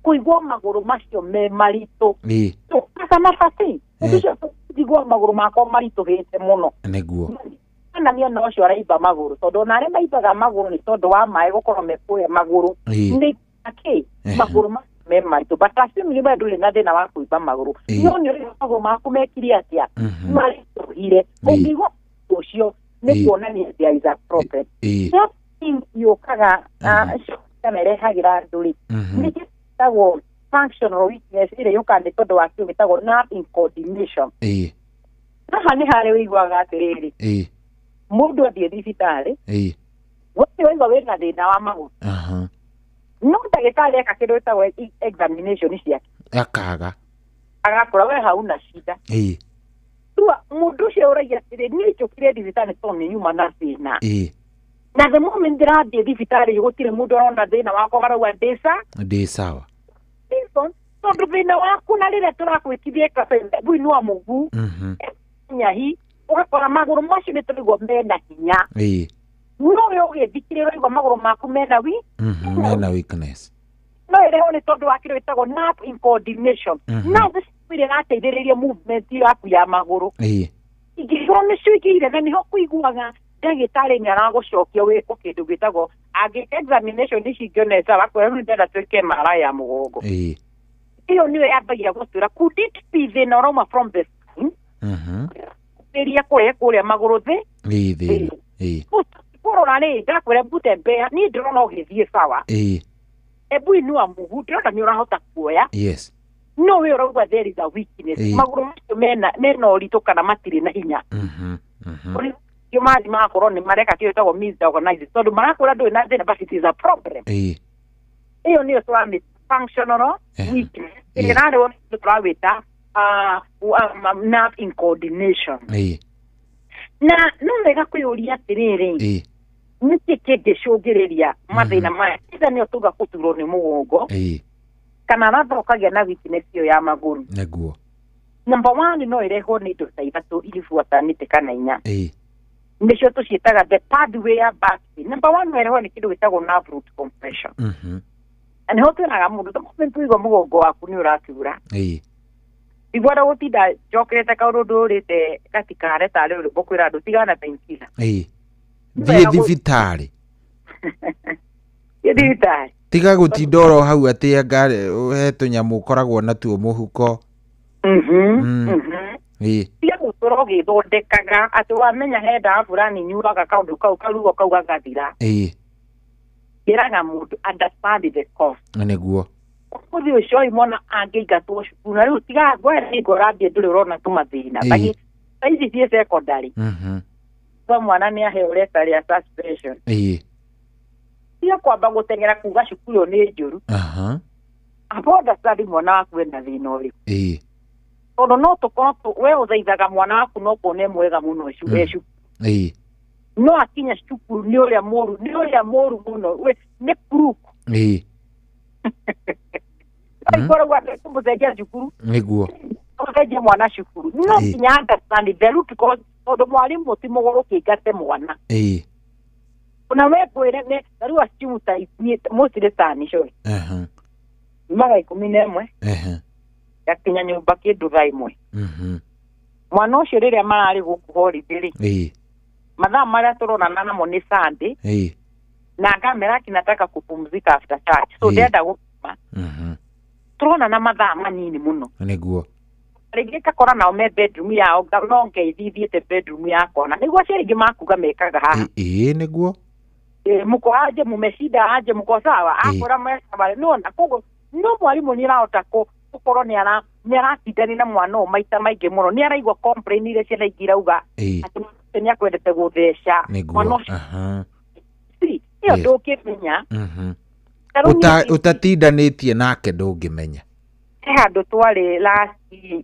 Speaker 5: Kũigua magũrũ macio me maritũ kasa mabati mũndũ ũcio kũigua magũrũ makwa maritũhĩte mũno. Nĩguo na niĩ no ũcio araimba magũrũ tondũ ona arĩa maimbaga magũrũ nĩ tondũ wa maĩ gũkorwo mekuoya magũrũ nĩ akĩ magũrũ me maritũ. But assume nĩ ndũrĩ na thĩna wa kũimba magũrũ no nĩ ũrĩa magũrũ maku mekire atĩa maritũhire. Ũngĩigua ũcio nĩ kuonania there is a problem. Yũkaga kana ĩrehagĩra andũ-rĩ nĩ gĩtagwo functional weakness ĩrĩa yũkaga nĩ tondũ wa kĩndũ gĩtagwo nerve incoordination. Haha nĩ harĩ wĩiguaga atĩrĩrĩ mũndũ athiĩ thibitarĩ gũtirĩ waigua wĩna thĩna wa magũrũ no ndagĩtarĩ eka kĩndũ gĩtagwo examination ciake agakora we hauna shida. Mũndũ ũcio ũraiya atĩrĩ niĩ njũkire thibitarĩ tondũ nĩ nyuma na thĩna na the moment ndĩrathiĩ thibitarĩ gũtirĩ mũndũ arona thĩna wakwa marauga ndĩ sawa. reason tondu thina waku na rire turakwikithie kabe buinua mugu nyahi ugakora maguru macio ni turigwo mena hinya no we ugithikirira igwa maguru maku mena
Speaker 11: mena weakness
Speaker 5: no ireho ni tondu wakire witagwo nerve incoordination now this spirit ateithiriria movement yaku ya maguru ingĩkorwo nĩ ciũingĩire na nĩho kũiguaga ndagĩtarĩ nĩ aragucokia wĩko kĩndũ gĩtagwo angĩka examination icingĩonesa wakwĩra rĩu ndenda twĩke MRI ya mũgongo ĩyo nĩyo yambagia gũtwĩra could it be thĩna ũrauma from the skin ĩria kũrĩa kũrĩa magũrũ thĩ kũrora rĩ ndakwĩra mbutembea niĩ ndĩrona ũgĩthiĩ sawa ebu inua mũhu ndĩrona nĩ ũrahota kuoya no we urauga there is a weakness maguru macio mena ũritũ kana matirĩ na hinya kĩo mathi magakorwo nĩ mareka kĩo gĩtagwo misorganized tondũ marakũra ndũrĩ na thĩna but it is a problem ĩyo nĩyo tũramĩta functional weakness ĩrĩa narĩo nĩ tũrawĩta nerve incoordination na no wega kwĩyũria atĩrĩrĩ nĩkĩ kĩngĩcũngĩrĩria mathĩna maya either nĩyo tuga gũturwo nĩ mũgongo kana nathokagia na weakness ĩyo ya maguru
Speaker 11: neguo
Speaker 5: number 1 no irehwo nĩ indo ta ithatũ iribuatanĩte kana inya nĩcio tũciĩtaga the pathway ya back pain number 1 no irehwo nĩ kĩndũ gĩtagwo nerve root compression na nĩho twĩraga mũndũ ta moment ũigua mũgongo waku nĩ ũrakiura igwara gũtinda njokerete kaũndũ ndũrĩte gatikare tarĩ ũrĩ bũkwĩra andũ tigana painkiller
Speaker 11: thiĩ thibitarĩ
Speaker 5: thibitarĩ
Speaker 11: tiga gũtinda oro hau atĩ he tũnyamũ ũkoragwo natuo mũhuko
Speaker 5: tiga gũtũra ũgĩthondekaga atĩ wamenya he ndawa fulani nyuaga kaũndũ kau karuo kau gagathira ngĩraga mũndũ understand the cause
Speaker 11: nĩguo
Speaker 5: mũthĩ ũcio imona angĩingatwo cukuru na rĩu tiga ngwere ngorambia ndũrĩ ũrona tũmathĩna ici ciĩ secondary kwa mwana nĩ aheo reta rĩa suspension tiga kwamba gũteng'era kuga cukuru nĩ njũru aboda study mwana waku ena thĩna ũrĩkũ tondũ no tũkorwo we ũthaithaga mwana waku no kuone mwega mũno cukuru no akinya cukuru nĩ ũrĩa mũru mũno we nĩ kuruku aikoragwo atĩkũmũcenjia cukuru
Speaker 11: nĩguo
Speaker 5: ũcenjia mwana cukuru no nginya understand the root cause tondũ mwarimũ ti mũgũrũ kĩingate mwana na we kwĩre nĩ rĩu acimu ta mostly tani coĩ maga 11 gakinya nyũmba kĩndũ thaa 1 mwana ũcio rĩrĩa mararĩ gũkũ holiday mathaa marĩa tũronana namo nĩ Sunday na ngamera kinataka kupumzika after church so ndenda gũkoma tũronana mathaa manini mũno
Speaker 11: nĩguo
Speaker 5: rĩngĩ kakora nao me bedroom yao no ngeithithiĩte bedroom yakwa na nĩguo acio rĩngĩ makuga mekaga haha
Speaker 11: nĩguo
Speaker 5: mko aje mumeshida aje mko sawa akora mwesa nona kogo no mwalimu nĩ arahota gũkorwo nĩ aratindani na mwana ũyũ maita maingĩ mũno nĩ araigua complain iria ciana ingĩ irauga atĩ nĩ akwendete gũtheca mwana ũcio ĩyo ndũngĩmenya
Speaker 11: ũtatindanĩtie nake ndũngĩmenya
Speaker 5: he handũ twarĩ last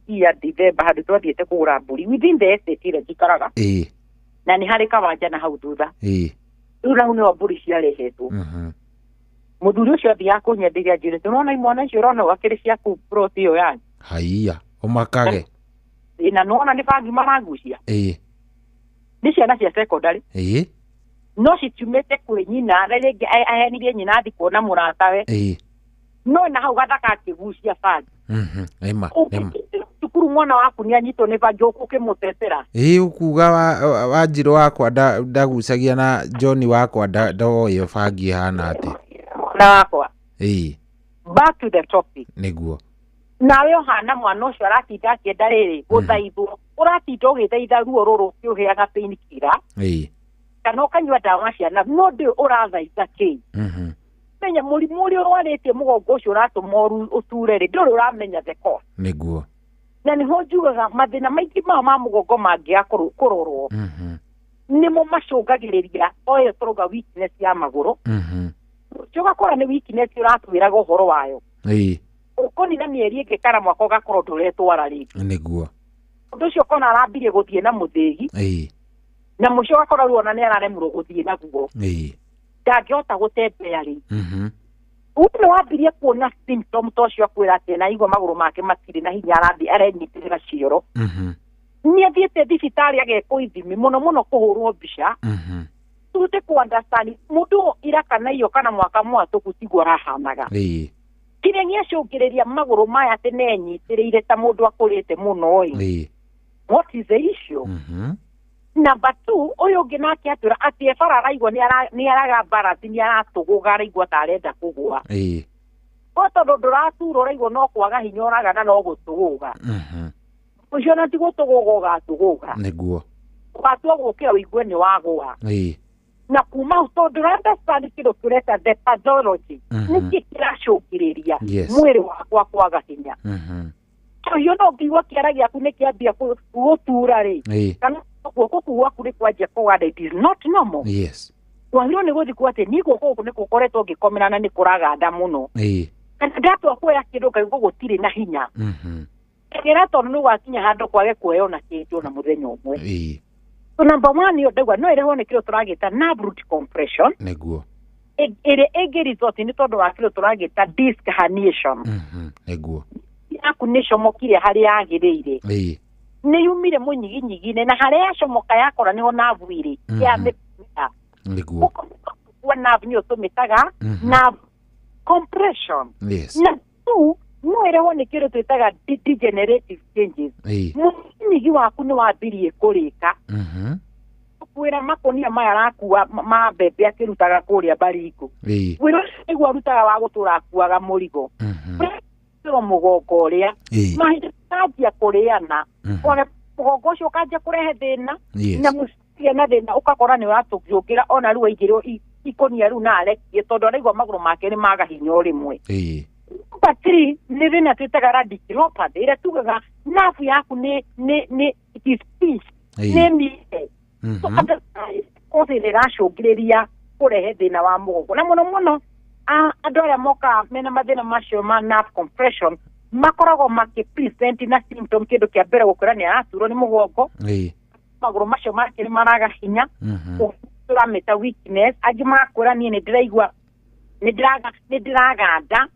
Speaker 5: year December handũ twathiĩte kũgũra mbũri within the estate ĩrĩa njikaraga na nĩ harĩ kawanja na hau thutha rĩu nau nĩho mbũri ciarehetwo mũthuri ũcio athiaga kũnyenderia njĩrĩte ũrona imwana icio ũrona wakĩrĩ ciaku plot ĩyo yanyu
Speaker 11: haiya ũmakage
Speaker 5: na nĩwona nĩ bangi maragucia nĩ ciana cia secondary no citiumĩte kwĩ nyina na rĩngĩ ahenirie nyina athi kuona mũratawe no na hau gathaka akĩgucia bangi cukuru mwana waku nĩ anyitwo nĩ bangi ũkĩmũtetera
Speaker 11: ũkuga Wanjirũ wakwa ndagucagia na John wakwa ndoĩ bangi hana atĩ
Speaker 5: na wakwa back to the topic
Speaker 11: nĩguo
Speaker 5: nawe ũhana mwana ũcio aratinda akĩenda rĩrĩ gũthaithwo ũratinda ũgĩthaitha ruo rũrũ ũkĩũheaga painkiller kana ũkanyua ndawa ciana no ndĩ ũrathaitha kĩ menya mũrimũ ũrĩa ũrwarĩtie mũgongo ũcio ũratũma ũture rĩ ndũrĩ ũramenya the cause
Speaker 11: nĩguo
Speaker 5: na nĩho njugaga mathĩna maingĩ mao ma mũgongo mangĩaga kũrorwo nĩmo macũngagĩrĩria oyo tũrauga weakness ya magũrũ ũgakora nĩ weakness ũratwĩraga ũhoro wayo ũkonina mĩeri ĩngĩ kana mwaka ũgakorwo ndũretwara rĩngĩ
Speaker 11: nĩguo
Speaker 5: ũndũ ũcio ũkona arambirie gũthiĩ na mũthĩgi na mũico ũgakora rĩu ona nĩ araremwo gũthiĩ naguo ndangĩhota gũtembea rĩngĩ Uno wambirie kuona symptom tocio kwira ati na igwa maguru make matiri na hinya arathi arenyitirira cioro ni athiete thibitari agekuithimi muno kuhurwo mbica tute ku understand mundu ira kana iyo kana mwaka mwatu gutigwo rahanaga kire ngiacungiriria maguru maya ati nenyitirire ta mundu akurite muno what is the issue number 2 uyu ngi nake atura ati efara araigwa ni araga barati ni aratuguga araigwa tarenda kugwa oto nduraturwo araigwa no kwaga hinya oraga na no gutuguga ucio na tigutuguga tuguga
Speaker 11: niguo
Speaker 5: watua gukira wigwe ni wagwa na kuma utondu understand kido kureta the pathology niki kiracungiriria mwiri wakwa kwaga hinya yo no ngiwa kiara giaku ni kiambia gutura ri kana guoko kuwaku ni kwajia kuga it is not normal wahiro ni guthi kwate ni guoko ni gukoretwo ngikomerana ni kuraganda muno kana ndato akoya kido kai gutire na hinya kera tondu ni gwakinya handu kwage kueona kindu na muthenya umwe so number 1 yo ndegwa no ireho ni kiro turagita nerve root compression
Speaker 11: niguo
Speaker 5: ere result ni tondu wa kiro turagita disc herniation
Speaker 11: niguo
Speaker 5: yakunisho mokire hari agirire ni yumire munyiginyigine na hari acomoka yakora niho navu iri ya mepita
Speaker 11: niguo
Speaker 5: kwa navu ni otometaga nerve compression na tu no ireho ni kiro twitaga degenerative changes munyigi waku ni wambirie kurika kwira makonia maya rakuwa mabebe akirutaga kuria baringo wira igwa rutaga wa gutura akuaga murigo ro mugongo ria mahitaji kuriana ona mugongo ucio kanja kurehe thina na musia na thina ukakora ni watugiukira ona ruwa igiro ikonia ru nare tondu araigwa maguru make ni maga hinya rimwe patri ni thina twitaga radiculopathy ira tugaga nafu yaku ni speech ni mite so konsidera shogiriria kurehe thina wa mugongo na muno andu aria moka mena mathina macio ma nerve compression makoragwo makipresent na symptom kindu kia mbere gukura ni aturwo ni mugongo maguru macio make ni maraga hinya turameta weakness angi makura ni ndiraigua ni ndiraganda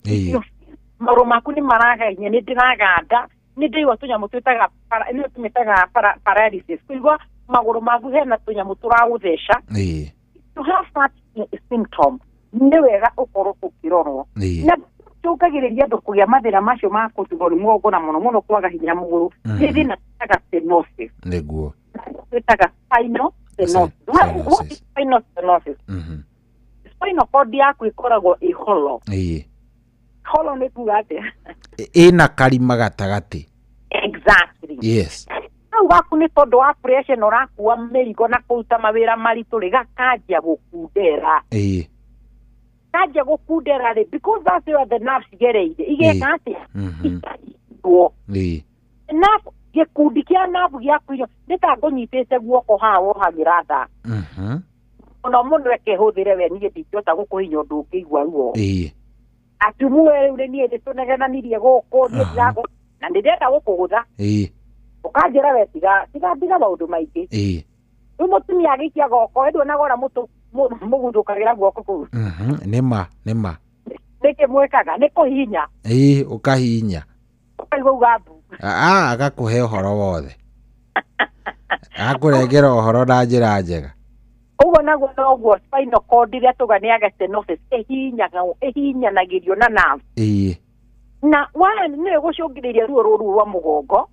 Speaker 5: maguru maku ni maraga hinya ni ndiraganda ni ndirigua tunyamu twitaga paralysis kuigua maguru maku hena tunyamu turaguthesha to have that symptom ni wega ukorwo ukirorwo na tukagiriria andu kugia mathira macio ma kutigori mugongo na muno kwaga hinya muguru ni thina taga stenosis
Speaker 11: niguo
Speaker 5: taga spinal stenosis spinal stenosis spinal cord yaku ikoragwo iholo holo ni kugate
Speaker 11: ina karima gatagati
Speaker 5: exactly
Speaker 11: yes
Speaker 5: au gaku ni tondu wa pressure no rakuwa merigo na kuruta mawira maritu riga kajia gukundera kajia gukundera ri because that's where the nerves gereire igeka atia na gikundi kia navu giaku iyo nitagunyitite guoko hawo hagira tha ona mundu ekehuthire we nie ndingĩhota gukuhinya undu ukigwa ruo atumuwe uri nie nditunegenanirie guku nie ndago na ndirenda gukugutha ukanjira we tiga maundu maingi mutumia agikia goko endu nagora mugundukagira guoko kuu
Speaker 11: nima
Speaker 5: niki mwekaga ni kuhinya
Speaker 11: ukahinya
Speaker 5: ukaigua ugambu
Speaker 11: agakuhe uhoro wothe akurengera uhoro na njira njega
Speaker 5: ugo naguo noguo spinal cord iria tuganiaga stenosis ihinyanagirio na nerve na one ni gucungiriria ruo ruru rwa mugongo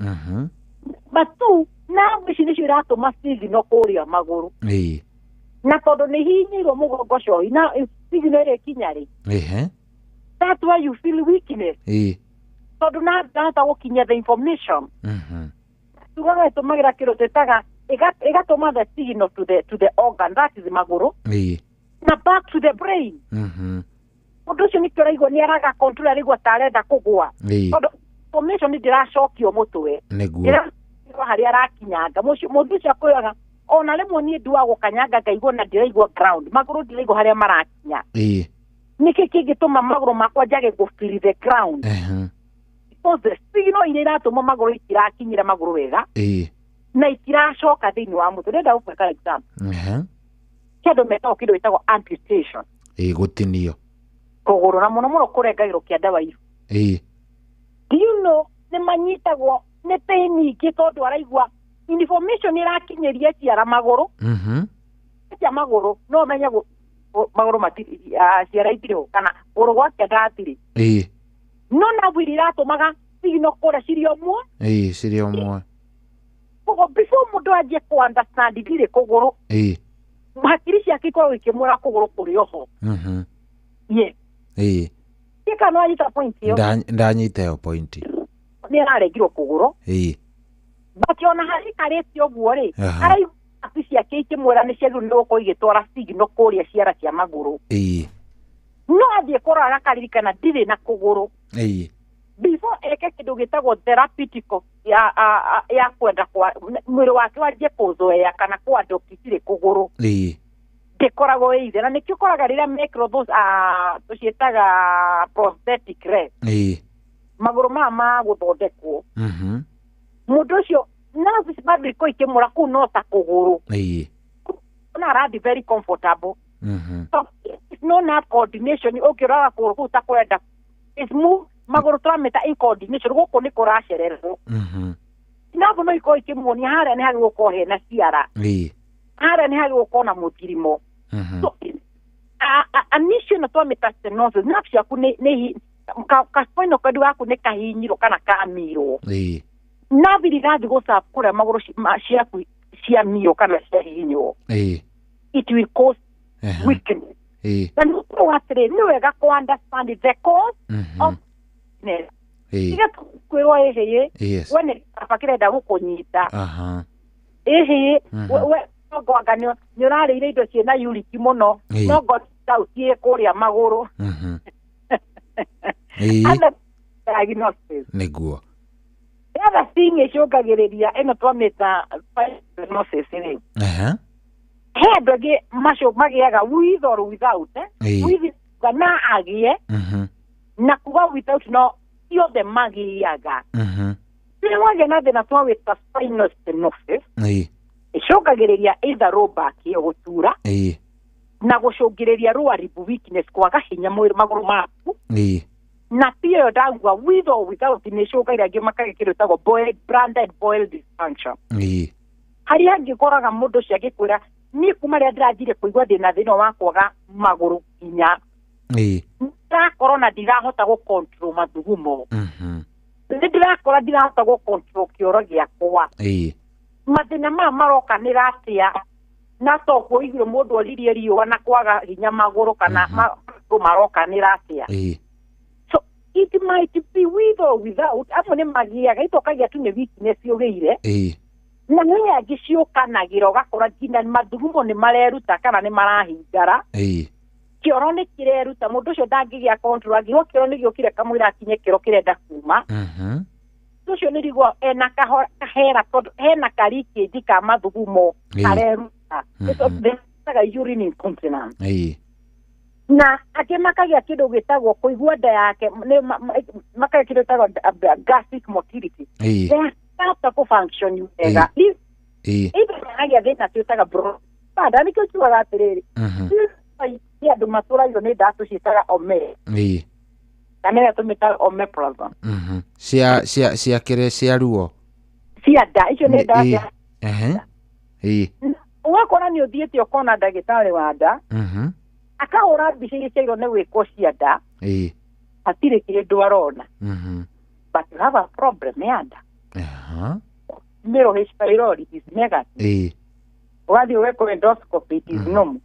Speaker 5: but two nerve ici nicio iratuma signal kuria maguru na tondu ni hinyirwo mugongo cio na signal iri kinya ri that's why you feel weakness tondu na ndata gukinya the information tugaga tumagira kiro tetaga igatuma the signal to the organ that is maguru na back to the brain undu ucio nikio raigua ni araga control arigua tarenda kugwa tondu information ndiracokio mutwe niguo hari arakinyanga mundu ucio akuyaga ona rimwe ni nduwa gukanyanga ngaigua na ndiraigua ground maguru ndiraigua haria marakinya niki kingituma maguru makwa njage go feel the ground because the signal ile iratuma maguru itirakinyira maguru wega na itiracoka thiini wa mutu ndenda gukeka example kindu metao kindu itagwo amputation
Speaker 11: gutinio
Speaker 5: kuguru na muno kurengairo kia ndawa iru do you know ne manyitagwo ne pain ki tondu araigwa information irakinyeria ciara maguru cia maguru no menya maguru matiri ciara itiro kana urugwa kia ndatiri no na wirira tumaga signo kora cirio mwa
Speaker 11: cirio mwa
Speaker 5: kogo before mundu ajie ku understand dire kuguru hakiri ciake ikorwo ikimura kuguru kuri oho ika no anyita point yo
Speaker 11: ndanyita yo point
Speaker 5: ni araregirwo kuguru bakiona hari kareti oguo ri arai afisi yake ikimwira ni ciagiru ni gukorwo igitwara signo kuria ciara cia maguru no athie korwo agakarikana ndire na kuguru before eke kindu gitagwo therapeutical ya kwenda kwa mwiri wake wajie kuzoea kana kwa dokitire kuguru dekoragwo eithe na nikio koraga rira micro those tucietaga prosthetic leg maguru ma guthondekwo mundu ucio nerves bado ko ikimura ku no ta kuguru na radi very comfortable so it's no nerve coordination ukirara kuguru ta kwenda is move maguru trameta incoordination guko ni kuracererwo nabo no iko ikimuonia haria ni hari guko hena ciara haria ni hari guko na mutirimo so a mission to metastenosis nafsi yaku ne ka spinal cord yaku ne kahinyiro kana kamiro nabiri gathi gusa kure maguru ciaku cia mio kana cia hinyo it will cause weakness and what no wega ko understand the cause of iga kwirwo ehe wene apakirenda gukunyita we ngwanga ni urarire indo ciena yuriki muno no ngotautie kuria maguru diagnosis
Speaker 11: niguo
Speaker 5: the other thing icungagiriria ino twamita diagnosis ri he andu angi macio magiaga with or without with na agie na kuga without no iothe magiaga ni wage na thina twawita spinal stenosis icungagiriria either low back gutura na gucungiriria rwaribu weakness kwaga hinya mwiri maguru maku na pia ndagwa with or without ni icungagiria angi makagikiro tagwo branded boil dysfunction hari angi koraga mundu cio agikwira ni kuma ria ndirathire kuigua thina thina wa kwaga maguru hinya ndirakorwo ndirahota gu control mathugumo ndirakora ndirahota gu control kioro giakwa mathina ma maroka niratia na toko igiro mundu oririe riwa na kwaga hinya maguru kana maguru maroka niratia so it might be with or without amone magiaga itokagia tu ne weakness yogeire na nwe agiciukanagira gakora nginya mathugumo ni mareruta kana ni marahingara kioro ni kireruta mundu ucio ndangigia control agirwo kioro ni giokire kamwira akinye kiro kirenda kuma ucio ni rigwo ena kahera tondu hena kariki ndika mathugumo kareruta itaga urine incontinence na akimakagia kindu gitagwo kuigua nda yake makagia kindu gitagwo gastric motility start to function wega ibe agia thina tutaga bro bada nikyo tuaga atiriri ya andu maturairo ni ndatu ciitaga ome kana tumita omeprazole
Speaker 11: cia kire cia ruo
Speaker 5: cia nda icio ni nda wakora ni uthiete ukona ndagitari wa nda akahura mbica iria ciairwo ni gwikwo cia nda hatire kindu arona but you have a problem ya nda mero H pylori is negative ugathi weko endoscopy it is normal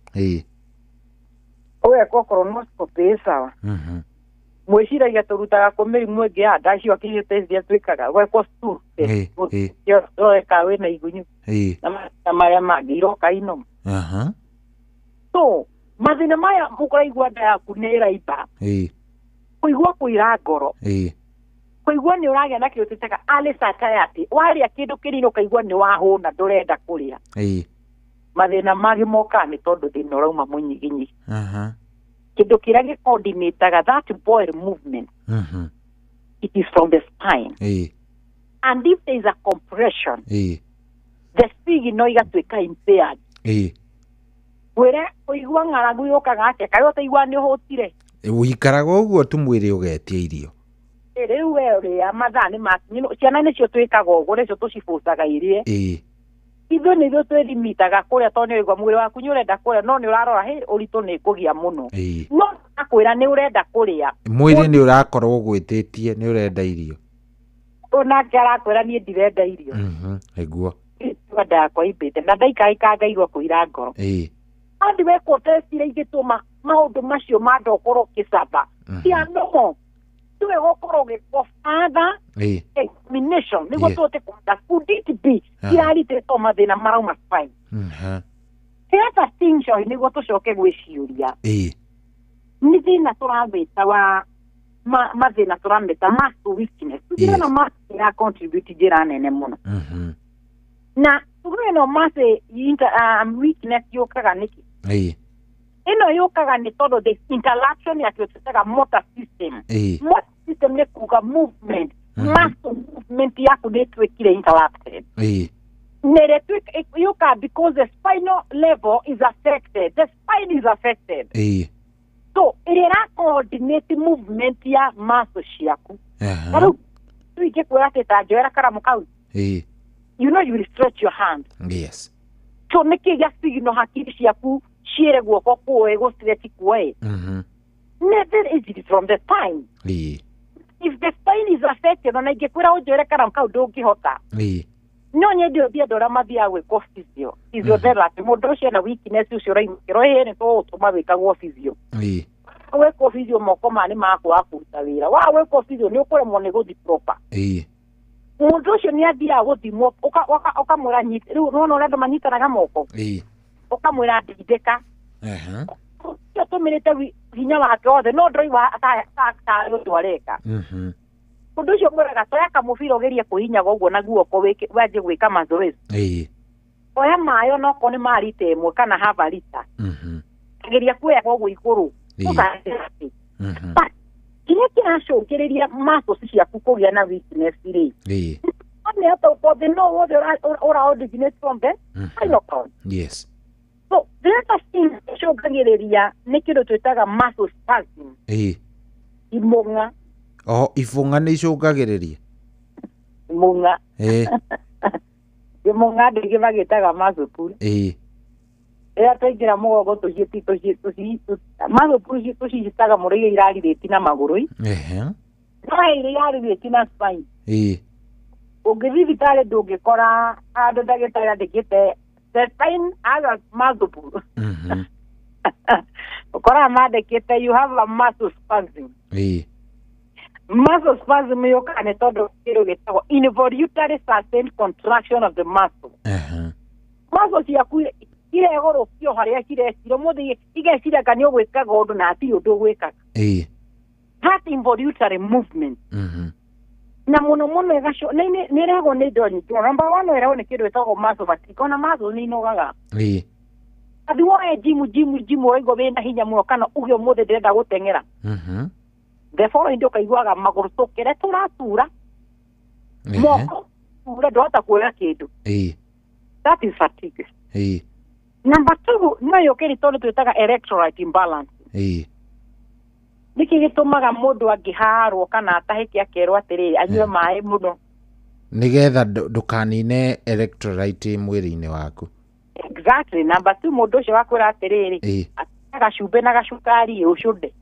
Speaker 5: weko colonoscopy sawa mwiciragia turutaga ku mirimu ingi ya nda cio akiyete cia twikaga weko stool yo eka wena igunyu na maria mangi iroka ino so mathina maya mukuraigua nda yaku ni iraiba kuigua kuira ngoro kuigua ni uragia na kindu tutaga early satiety waria kindu kirino kaigua ni wahuna ndurenda kuria mathina magi moka ni tondu thina urauma munyiginyi kindu kiria gicoordinateaga that bowel movement it is from the spine and if there is a compression the signal igatuika impaired wera kuigua ng'aragu yokaga atia kayo taigua ni hotire
Speaker 11: Uikaraga uguo tu mwiri ugetie irio.
Speaker 5: Riu we ri amathani makinyu ciana nicio twikaga uguo nicio tucibucaga irie. Ithuĩ nĩthuĩ twĩrimitaga kũrĩa tondũ nĩũigua mwĩrĩ waku nĩ ũrenda kũrĩa no nĩ ũrarora hĩ ũritũ nĩ kũgĩa mũno. No akwĩra nĩ ũrenda kũrĩa.
Speaker 11: Mwĩrĩ nĩ ũrakorwo ũgwĩtĩtie nĩ ũrenda irio.
Speaker 5: Nake arakwĩra niĩ ndirenda irio.
Speaker 11: Nĩguo.
Speaker 5: Nda kwaimbĩte na ndaikaikaga kũira ngoro. Andi wekwo testire ingĩtũma maũndũ macio ma ndokorwo kĩcaba. Cia nomo. Tuwe gũkorwo gĩkobanda. Examination. Nĩguo tũte kwenda could it be. Kĩraritĩtwo mathĩna marauma spine. Here's thing show nĩguo tũcoke gwĩciũria. Nĩ thĩna tũrambĩta wa mathĩna tũrambĩta muscle weakness. Tũgira na muscle ya contribute njĩra nene mũno. Na tũgira no muscle weakness yũkaga nĩkĩ? Ino yũkaga nĩ tondũ the interaction ya kĩotetaga motor system. Motor system nĩ kuga movement. Muscle movement yaku nĩ twĩkire interrupted. Yũka because the spinal level is affected. The spine is affected. So, it is a coordinate movement ya muscle ciaku. Rĩu ingĩkwĩra atĩ ta njoera karamu kau. You know you will stretch your hand.
Speaker 11: Yes.
Speaker 5: So nĩkĩ gĩa signal hakiri ciaku ciere guoko kwoe go stretch kwoe. Never is it from the spine. If the spine is affected, na ingĩkwĩra ũnjoere karamu kau ndũngĩhota. No nyendio bia ndora mathia gwĩkwo physio. Physiotherapy mũndũ ũcio na weakness ũcio ũraimĩkĩrwo nĩ tũgũtũma wĩkagwo physio. Wĩkwo physio moko manĩ makwa kũruta wĩra. Wa wĩkwo physio nĩ ũkũremwo nĩ gũthi proper. Mũndũ ũcio nĩ athiaga gũthimwo ũkamwĩra nyita rĩu nona ũrĩa andũ manyitanaga moko. Ũkamwĩra ndindĩka. Ũcio tũmĩrĩte hinya wake wothe no ndroiwa ta gũtwareka. Mũndũ ũcio mwĩraga toya kamũbira ũgerie kũhinyaga ũguo na guoko wanjie gwĩka mazoezi. Oya maĩ onokorwo nĩ ma rita ĩmwe kana half a liter. Geria kuoyaga ũguo igũrũ. Kĩrĩa kĩracũngĩrĩria muscles ciaku kũgĩa na weakness rĩ. Nĩ atĩ no wothe ũra-originate from the spinal cord.
Speaker 11: Yes.
Speaker 5: So, the other thing ĩcũngagĩrĩria nĩ kĩndũ twĩtaga muscle spasm. Imũng'a.
Speaker 11: Ibũng'a nĩ icũngagĩrĩria.
Speaker 5: Imũng'a. Imũng'a andũ aingĩ magĩtaga muscle pull. Ĩrĩa twaingĩra mũgongo muscle pull tũcitaga mũrĩ iria irarithĩti na magũrũ. No iria irarithĩti na spine. Ũngĩthiĩ thibitarĩ ndũngĩkora handũ ndagĩtarĩ andĩkĩte the spine has a muscle pull. Ũkoraga mandĩkĩte you have a muscle spasm. Muscle spasm yũkaga nĩ tondũ kĩndũ gĩtagwo involuntary sustained contraction of the muscle. Muscle ciaku iregũrũkio harĩa cirecirwo mũthĩ igeciria nĩ ũgwĩkaga ũndũ na hatirĩ ũndũ ũgwĩkaga. That involuntary movement. Na mũno ĩgaco nĩ ĩrehagwo nĩ indo nyingĩ. Number one ĩrehagwo nĩ kĩndũ gĩtagwo muscle fatigue. Ona muscle nĩ inogaga. Athi woe gym waigua wĩna hinya mũno kana uge ũmũthĩ ndĩrenda gũteng'era. The following day ũkaiguaga magũrũ tũkĩre tũratura. Moko tura ndũhota kuoya kĩndũ. That is fatigue. Number two, no yũke nĩ tondũ twĩtaga electrolyte imbalance. Nĩkĩ gĩtũmaga mũndũ angĩharwo kana atahĩke akerwo atĩrĩrĩ anyue maĩ mũno.
Speaker 11: Nĩgetha ndũkanine electrolyte mwĩrĩ-inĩ waku.
Speaker 5: Exactly. Number two, mũndũ ũcio wakwĩra atĩrĩrĩ gacumbĩ na gacukari ũcũnde.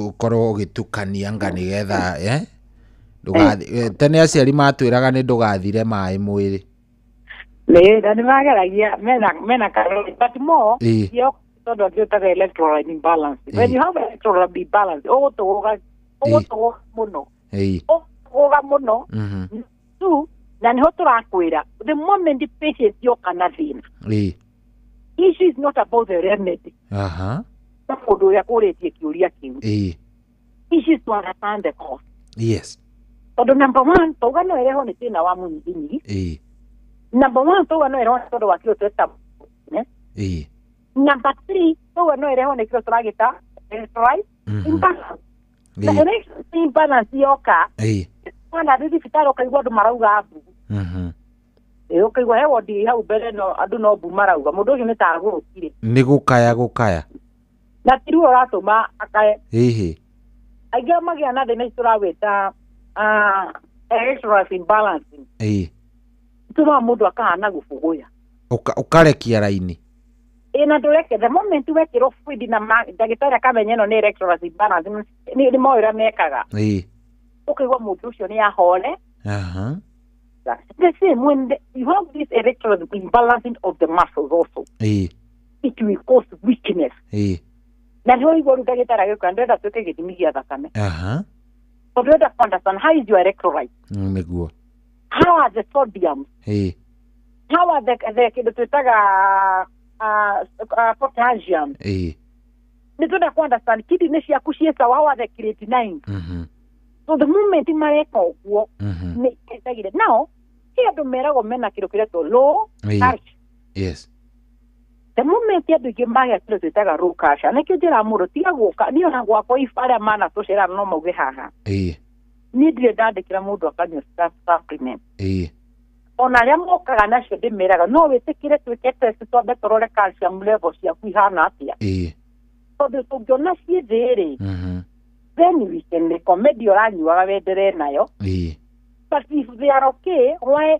Speaker 11: Ũkorwo ũgĩtukania anga nĩgetha tene aciari matwĩraga nĩ ndũgathire maĩ mwĩrĩ.
Speaker 5: Nĩ mageragia mena kalori but more tondũ angĩũtaga electrolyte imbalance. When you have electrolyte imbalance ũgũtũgũga mũno. Ũgũtũgũga mũno. Two, na nĩho tũrakwĩra the moment the patient yoka na thĩna. Issue is not about the remedy. Mũndũ ũrĩa kũrĩtie kĩũria kĩu. Issue is to understand the cause.
Speaker 11: Yes.
Speaker 5: Tondũ number one, tauga no ĩrehwo nĩ thĩna wa mũnyiginyigi. Number one, tauga no ĩrehwo nĩ tondũ wa kĩo twĩta. Number three, tauga no ĩrehwo nĩ kĩo tũragĩta electrolyte imbalance. Na electrolyte imbalance yoka. Mwana thiĩ thibitarĩ ũkaigua andũ marauga mbu. Ũkaigua he wodi hau mbere no andũ no mbu marauga. Mũndũ ũcio nĩ ta agũrũkire.
Speaker 11: Nĩ gũkaya.
Speaker 5: na tiruo ratuma akae
Speaker 11: Ehe.
Speaker 5: aiga magia na thina turaweta electoral imbalance tuma mundu akahana gufuguya
Speaker 11: ukarekia raini
Speaker 5: ina ndureke the moment wekiro fwidi na ndagitari akamenya no ni electoral imbalance ni moira mekaga ukigwa mundu ucio ni ahole the same when you have this electoral imbalancing of the muscles also it will cause weakness na ndio igwa ndagitari agikuwa ndenda tuke githimi gia thakame so do you understand how is your electrolyte
Speaker 11: niguo
Speaker 5: how are the sodium how are the kido tutaga potassium ni tuna understand kidney ciaku ciesa how are the creatinine so the moment mareka okuo ni etagire now here do merago mena kido kireto low calcium
Speaker 11: yes
Speaker 5: the moment ya duge maya kido tutaga low calcium nekyo jira muro tiga guka ni ona gwako ifara mana tucera no mauge haha ni ndire ndandikira mundu akanywa supplement ona ria mokaga nacio ndimeraga no witikire twike test twambe turore calcium levels ciaku ihana atia tondu tungiona cie thiri then we can recommend uranyuaga wendere nayo but if they are okay why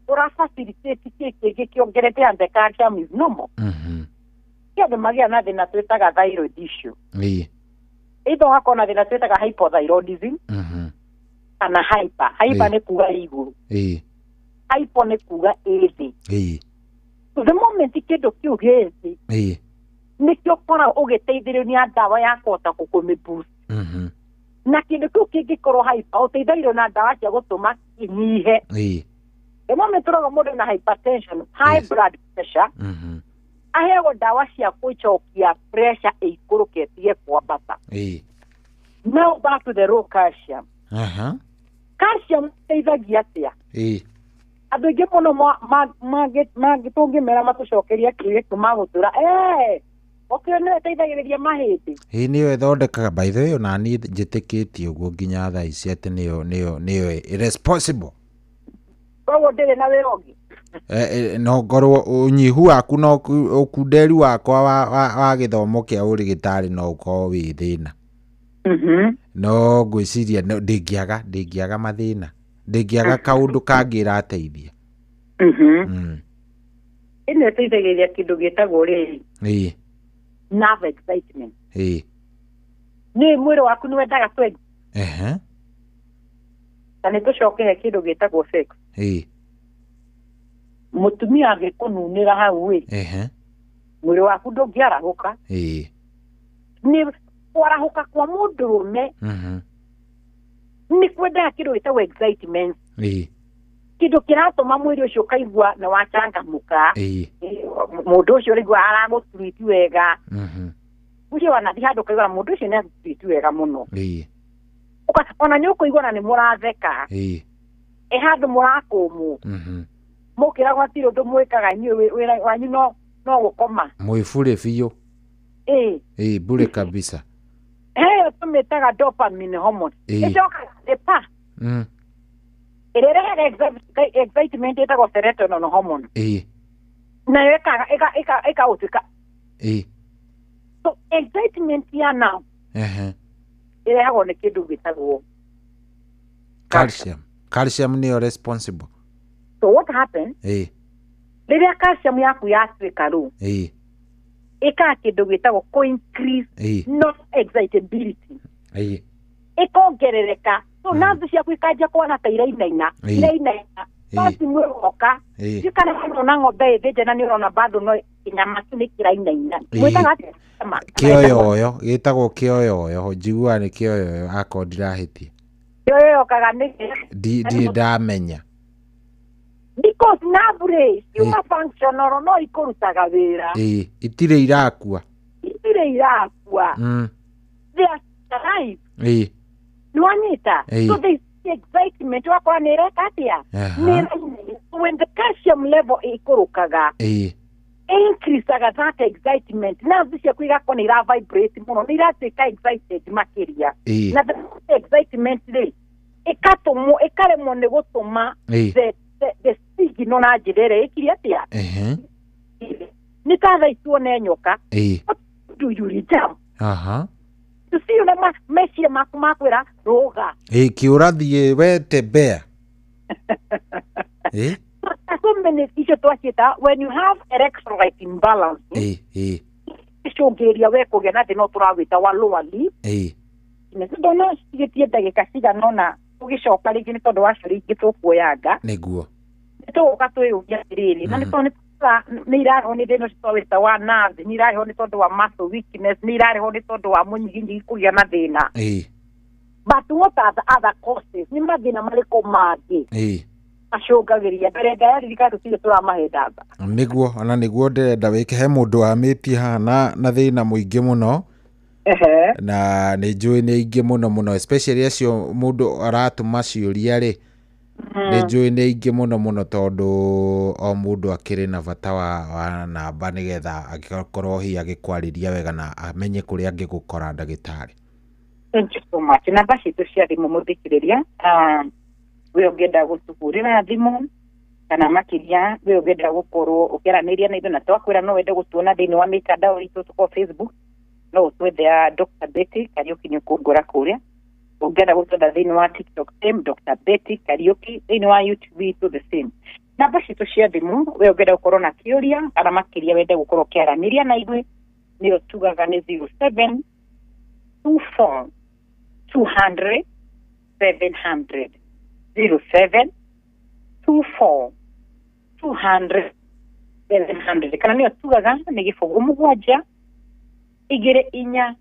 Speaker 5: ura facilitate kiki kiongerete ante calcium is normal kiado magia na thina twitaga thyroid issue either hakona thina twitaga hypothyroidism kana hyper ni kuga iguru hypo ni kuga ethi so the moment kido kiu gezi ni kio kora ugeteithirio ni dawa ya kota kukome boost na kido kiu kingikoro hyper uteithirio na dawa cia gutuma inyihe the moment turaga mundu na hypertension high blood pressure ahego dawa cia kuichokia pressure ikuruketie kwa bata now back to the raw calcium calcium teithagia atia andu ingi muno magitungi mera matucokeria kire kuma gutura okyo ne teithagiriria mahindi
Speaker 11: niyo ithondekaga by the way na ni njitikitie uguo nginya thaa ici ati niyo irresponsible
Speaker 5: koguo ndire na wirogi
Speaker 11: no ngorwo unyihu waku no ukunderi wakwa wa githomo kia urigitari no ukorwo wi thina no ngwiciria ndingiaga mathina ndingiaga kaundu kangira ateithia
Speaker 5: ine teithagiriria kindu gitagwo ri nerve excitement ni mwiri waku ni wendaga twegi kana tucoke kindu gitagwo sex mutumia agikununira hau mwiri waku ndungiarahuka ni kwarahuka kwa mundurume ni kwenda kindu gitagwo excitement kindu kiratuma mwiri ucio kaigua na wachangamuka mundu ucio rigwa aragutwiti wega ucio wanathi handu kaigua mundu ucio ni agutwiti wega muno ona nyuko igwa ni muratheka handu murakumu mukira gwatiro ndu mwikaga nyue wira wanyu no gukoma
Speaker 11: mwifure biyo bure kabisa tumetaga
Speaker 5: dopamine hormone icoka epa irere excitement etagwo serotonin hormone nayo eka utika so excitement ya now irehagwo ni kindu gitagwo
Speaker 11: calcium niyo responsible
Speaker 5: so what happens riria calcium yaku yatuika ru eka kindu gitagwo co-increase not excitability ikongerereka so nazi ciaku ikajia kwana ta irainaina basi mwiri woka cikana na ng'ombe ithĩnje na nĩ ũrona bado no inyama tu nĩ kĩrainaina mwĩtaga atĩa
Speaker 11: kĩoyoyo gĩtagwo kĩoyoyo njiguaga nĩ kĩoyoyo akorwo ndirahĩtia
Speaker 5: kĩoyoyokaga nĩ
Speaker 11: ndamenya
Speaker 5: because nerve ciuma functional no ikũrutaga wĩra
Speaker 11: itirĩ irakua
Speaker 5: they are alive niwanyita so the excitement wakora nä reka atä when the calcium level ikurukaga increaseaga that excitement nerves ciaku igakorwo nä iravibrate muno nä iratuĩka excited makiria na the excitement rä ikaremwo nä gũtũma the signal na njĩra ĩrĩa ĩkire atia nĩ ta thaa ituone nyoka do you return?
Speaker 11: Tu
Speaker 5: si una mesia makwera roga.
Speaker 11: Kiurathie we tembea.
Speaker 5: So beneficio to asieta when you have electrolyte imbalance. Shongeria we kugena de no turawita wa lower lip. Ndona sigetie ndagika cigana na ugicoka rĩngĩ nĩ tondũ wa cũri ingĩ tũkuoyanga
Speaker 11: nĩguo
Speaker 5: tũgoka twĩyũria atĩrĩrĩ na nĩ tondũ nĩ irarehwo nĩ thĩna ũcio twawĩta wa nerve, nĩ irarehwo nĩ tondũ wa muscle weakness, nĩ irarehwo nĩ tondũ wa mũnyiginyigi kũgĩa na thĩna. But what are the other causes? Nĩ mathĩna marĩkũ mangĩ acũngagĩria mbere ndaririkana tũtirĩ tũramahe ndawa
Speaker 11: nĩguo ona nĩguo ndĩrenda wĩke he mũndũ wamĩtie haha na thĩna mũingĩ mũno na nĩ njũĩ nĩ ingĩ mũno especially acio mũndũ aratũma ciũria rĩ nĩ njũĩ nĩ ingĩ mũno tondũ o mũndũ akĩrĩ na bata wa namba nĩgetha agĩkorwo hi agĩkwarĩria wega na amenye kũrĩa angĩgũkora ndagĩtarĩ.
Speaker 5: Thank you so much. Namba citũ cia thimũ mũthikĩrĩria we ũngĩenda gũtũhũrĩra thimũ kana makĩria we ũngĩenda gũkorwo ũkĩaranĩria na ithuĩ na twakwĩra no wende gũtuona thĩinĩ wa mitandao itũ tuko Facebook no twethea Dr. Betty Kariuki nĩ kũngora kũrĩa ũngĩenda gũtwetha thĩinĩ wa TikTok same Dr. Betty Kariuki thĩinĩ wa YouTube to the same. Namba citũ cia thimũ we ũngĩenda gũkorwo na kĩũria kana makĩria wende gũkorwo ũkĩaranĩria na ithuĩ nĩyo tugaga nĩ 07 24 200 700 07 24 200 700 kana nĩyo tugaga nĩ gĩbũgũ mũgwanja igĩrĩ inya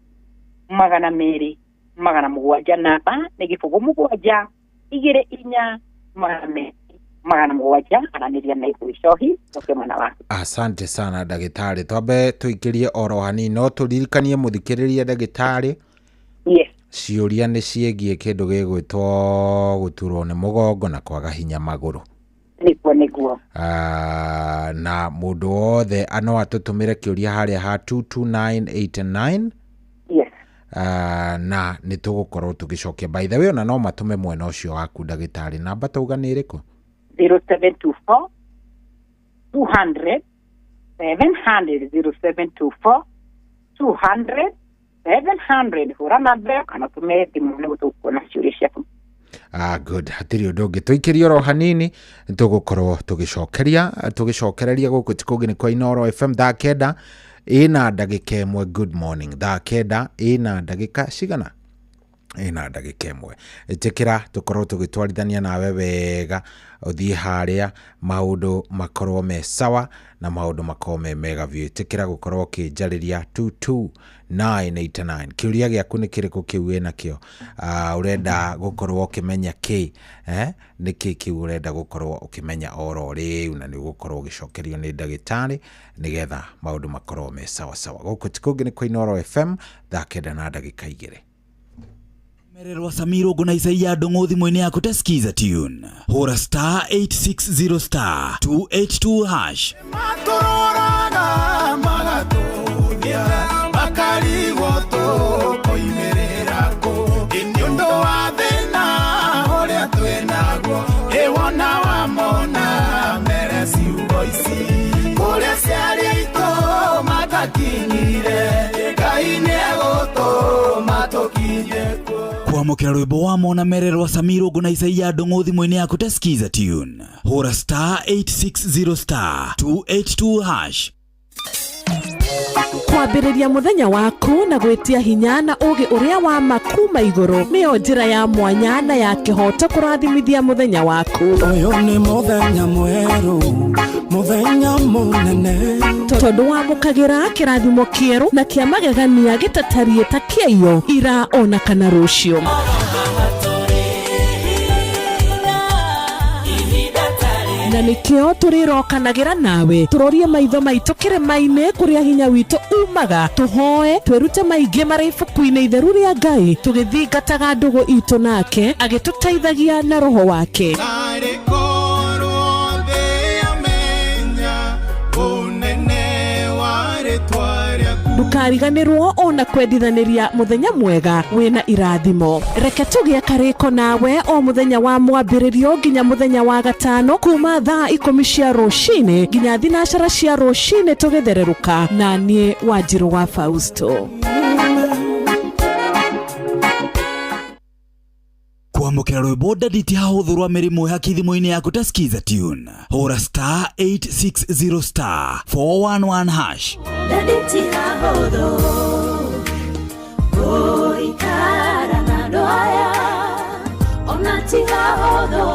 Speaker 5: magana merĩ magana mũgwanja namba nĩ gĩbũgũ mũgwanja igĩrĩ inya magana merĩ magana mũgwanja aranĩria na ithuĩ cohi ũke mwena waku.
Speaker 11: Asante sana ndagĩtarĩ, twambe tũingĩrie oro hanini no tũririkanie mũthikĩrĩria ndagĩtarĩ ciũria nĩ ciĩgiĩ kĩndũ gĩgwĩtwo gũturwo nĩ mũgongo na kwaga hinya magũrũ.
Speaker 5: Nĩguo
Speaker 11: na mũndũ wothe no atũtũmĩre kĩũria harĩa ha 22989 na nĩ tũgũkorwo tũgĩcokia by the way ona no matũme mwena ũcio waku ndagĩtarĩ. Namba tauga nĩ ĩrĩkũ?
Speaker 5: 0724 200 700 0724 200 700 hura namba kana tume thimũ nĩ gũtũkuona ciũria ciaku.
Speaker 11: Good. Hatirĩ ũndũ ũngĩ tũikĩrie oro hanini tũgũkorwo tũgĩcokereria gũkũ tikũngĩ nĩ kwa Inooro FM thaa kenda ĩna ndagĩka ĩmwe. Good morning. Thaa kenda ĩna ndagĩka cigana? Ĩna ndagĩka ĩmwe. Ĩtĩkĩra tũkorwo tũgĩtwarithania nawe wega ũthiĩ harĩa maũndũ makorwo me sawa na maũndũ makorwo me mega biũ. Ĩtĩkĩra gũkorwo ũkĩnjarĩria 22989 kĩũria gĩaku nĩ kĩrĩkũ kĩu wĩna kĩo ũrenda gũkorwo ũkĩmenya kĩ nĩ kĩ kĩu ũrenda gũkorwo ũkĩmenya oro rĩu na nĩ gũkorwo ũgĩcokerio nĩ ndagĩtarĩ nĩgetha maũndũ makorwo me sawa sawa. Gũkũ tikũngĩ nĩ kwa Inooro FM thaa kenda na ndagĩka igĩrĩ.
Speaker 8: Mererwa Samiro gona Isaia Ndong'o thimũ-inĩ yaku ta skiza tune hũra star 860 star 282 hash
Speaker 6: matũrũraga magatũthia makarigwo tũkoimĩrĩra kũ nĩ ũndũ wa thĩna ũrĩa twĩnaguo ĩwona wamona mere ciugo ici kũrĩa ciarĩ aitũ matakinyire Ngai nĩegũtũma tũkinye
Speaker 8: kwamũkĩra rwĩmbo wa Mona Mererwa Samiro gona Isaia Ndong'o thimũ-inĩ yaku ta skiza tune hũra star 860 star 282 hash.
Speaker 13: Kwambĩrĩria mũthenya waku na gwĩtia hinya na ũgĩ ũrĩa wa makuma igũrũ nĩyo njĩra ya mwanya na ya kĩhoto kũrathimithia mũthenya waku.
Speaker 6: Ũyũ nĩ mũthenya mwerũ, mũthenya mũnene,
Speaker 13: tondũ wamũkagĩra kĩrathimo kĩerũ na kĩa magegania gĩtatariĩ ta kĩayo ira ona kana rũciũ. Na nĩkĩo tũrĩrokanagĩra nawe tũrorie maitho maitũ kĩrĩma-inĩ kũrĩa hinya witũ umaga tũhoe twĩrute maingĩ marĩ ibuku-inĩ itheru rĩa Ngai tũgĩthingataga ndũgũ itũ nake agĩtũteithagia na roho wake.
Speaker 6: unene wa rĩtwa rĩaku
Speaker 13: ndukariganirwo ona kwendithaniria muthenya mwega wina irathimo. Reke tugie kariko nawe o muthenya wa mwambiririo nginya muthenya wa gatano kuma thaa 10 cia rucini nginya thinacara cia rucini tugithereruka na nie Wanjiru wa Fausto.
Speaker 8: Kwamukira rwimbo ndaditi hahũthũrwa mĩrimũ ya kithimo-inĩ yaku ta skiza tune. Hũra star 860 star 411 hash.
Speaker 6: Ndaditi hahũthũ gũikara na andũ aya ona ti hahũthũ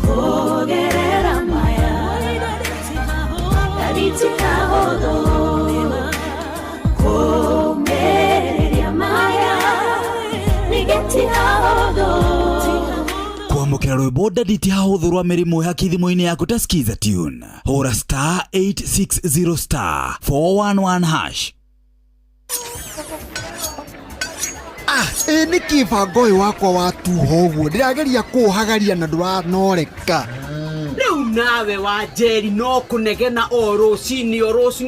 Speaker 6: kũgerera maya. Ndaditi hahũthũ kũmereria maya.
Speaker 8: Kwamukira rwimbo ndaditi hahũthũrwa mĩrimũ ya kithimo-inĩ yaku ta skiza tune. Hũra star 860 star 411 hash.
Speaker 14: Nĩ kĩbango ũyũ wakwa wa tuho ũguo ndĩrageria kũũhagaria na ndũranoreka.
Speaker 15: Rĩu nawe Wanjeri no kũnegena o rũcinĩ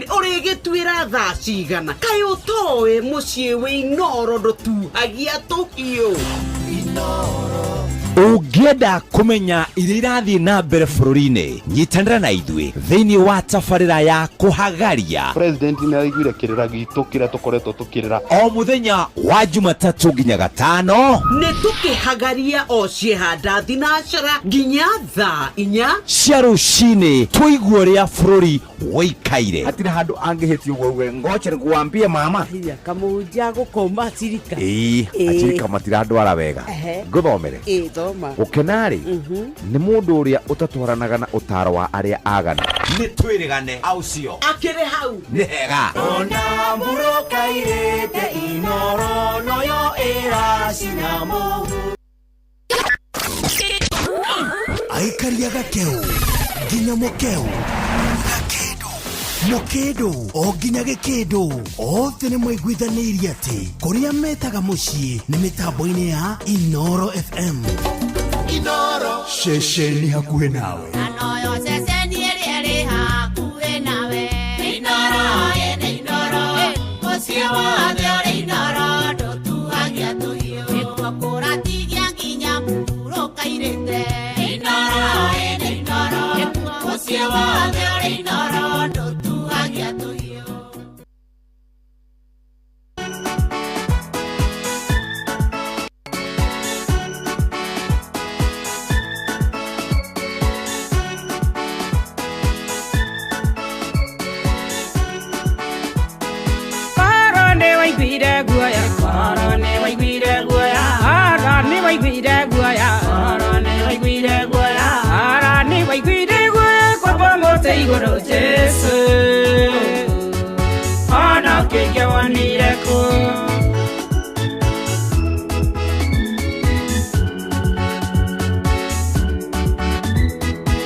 Speaker 15: ũrĩgĩtuĩra thaa cigana. Kaĩ ũtoĩ mũciĩ wĩ Inoro ndũtuhagia tũhiũ.
Speaker 9: Ũngĩenda kũmenya iria irathiĩ na mbere bũrũri-inĩ, nyitanĩra na ithuĩ thĩinĩ wa tabarĩra ya kũhagaria.
Speaker 16: President nĩ araiguire kĩrĩra gitũ kĩrĩa tũkoretwo tũkĩrĩra
Speaker 9: o mũthenya wa Jumatatũ nginya Gatano.
Speaker 15: Nĩ tũkĩhagaria o ciehanda thinacara nginya thaa 4
Speaker 9: cia rũcinĩ tũigue ũrĩa bũrũri woikaire.
Speaker 19: Hatirĩ handũ angĩhĩtio guo ngoche nĩkuambia mama.
Speaker 15: Kamũnja gũkoma cirika.
Speaker 19: Acirika matirandwara wega. Ngũthomere. Ũkenarĩ nĩ mũndũ ũrĩa ũtatwaranaga na ũtaro wa arĩa agana.
Speaker 9: Nĩ twĩrĩgane aucio.
Speaker 15: Akĩrĩ hau.
Speaker 9: Nĩ hega.
Speaker 6: Ona mbũrũka irĩte Inoro noyo ĩracina mũhu.
Speaker 18: Aikaria gakeu nginya mũkeu Mũkĩndũ o nginya gĩkĩndũ othe nĩ maiguithanĩirie atĩ kũrĩa metaga mũciĩ nĩ mĩtambo-inĩ ya Inoro FM.
Speaker 6: Inoro
Speaker 18: ceceni hakuhĩ nawe.
Speaker 20: Anoyo ceceni ĩrĩa hakuhĩ nawe. Inoro ene Inoro mũciĩ wothe ũrĩ Inoro ndũtuhagia tũhiũ. Nĩkuo kũratigia nginya mbũrũka irĩte. Inoro ene Inoro mũciĩ wothe ũrĩ Inoro ndũtuhagia tũhiũ.
Speaker 21: Igoro Jesu Ana kike wanireko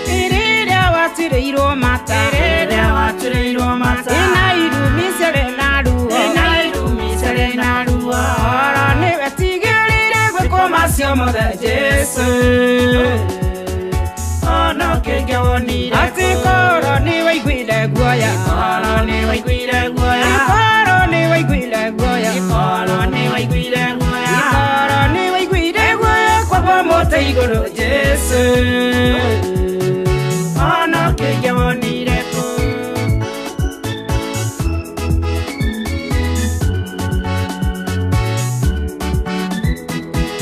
Speaker 21: Irida watireiro mata Inairu misere naru Ara ne vetigere gwe komasio mode Jesu Ana kike wanireko Ni waiguire guoya Ikoro ni waiguire guoya Ikoro ni waiguire guoya Ikoro ni waiguire guoya Ikoro ni waiguire guoya Kwa pamote igoro Jesu Ono kege wonireko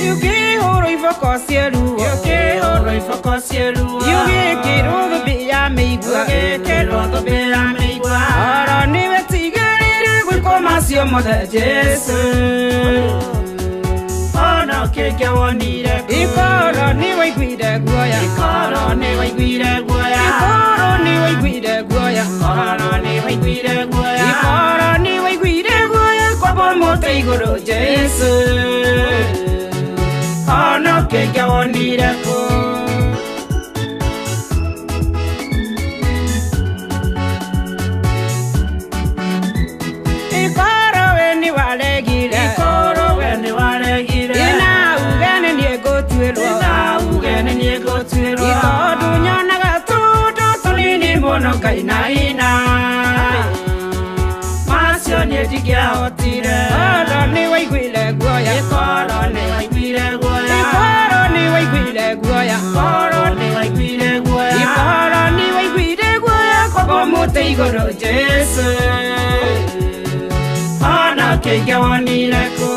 Speaker 21: Yuki horo ifoko sieru Yuki horo ifoko sieru Yuki kirugu biya meigua Kerodo biya meigua Oro ni vetigere Gwikomasio mothe Jesu Ono keke wonireko Ikoro ni waiguire guoya Ikoro ni waiguire guoya Ikoro ni waiguire guoya Ikoro ni waiguire guoya Ikoro ni waiguire guoya Kwa pamote igoro Jesu Ono keke wonireko matingĩahotire koro nĩ waiguire guoya koro nĩ waiguire guoya koro nĩ waiguire guoya koro nĩ waiguire guoya koro nĩ waiguire guoya kwamba mũtĩ igũrũ Jesu ona kĩingĩ wonire kũ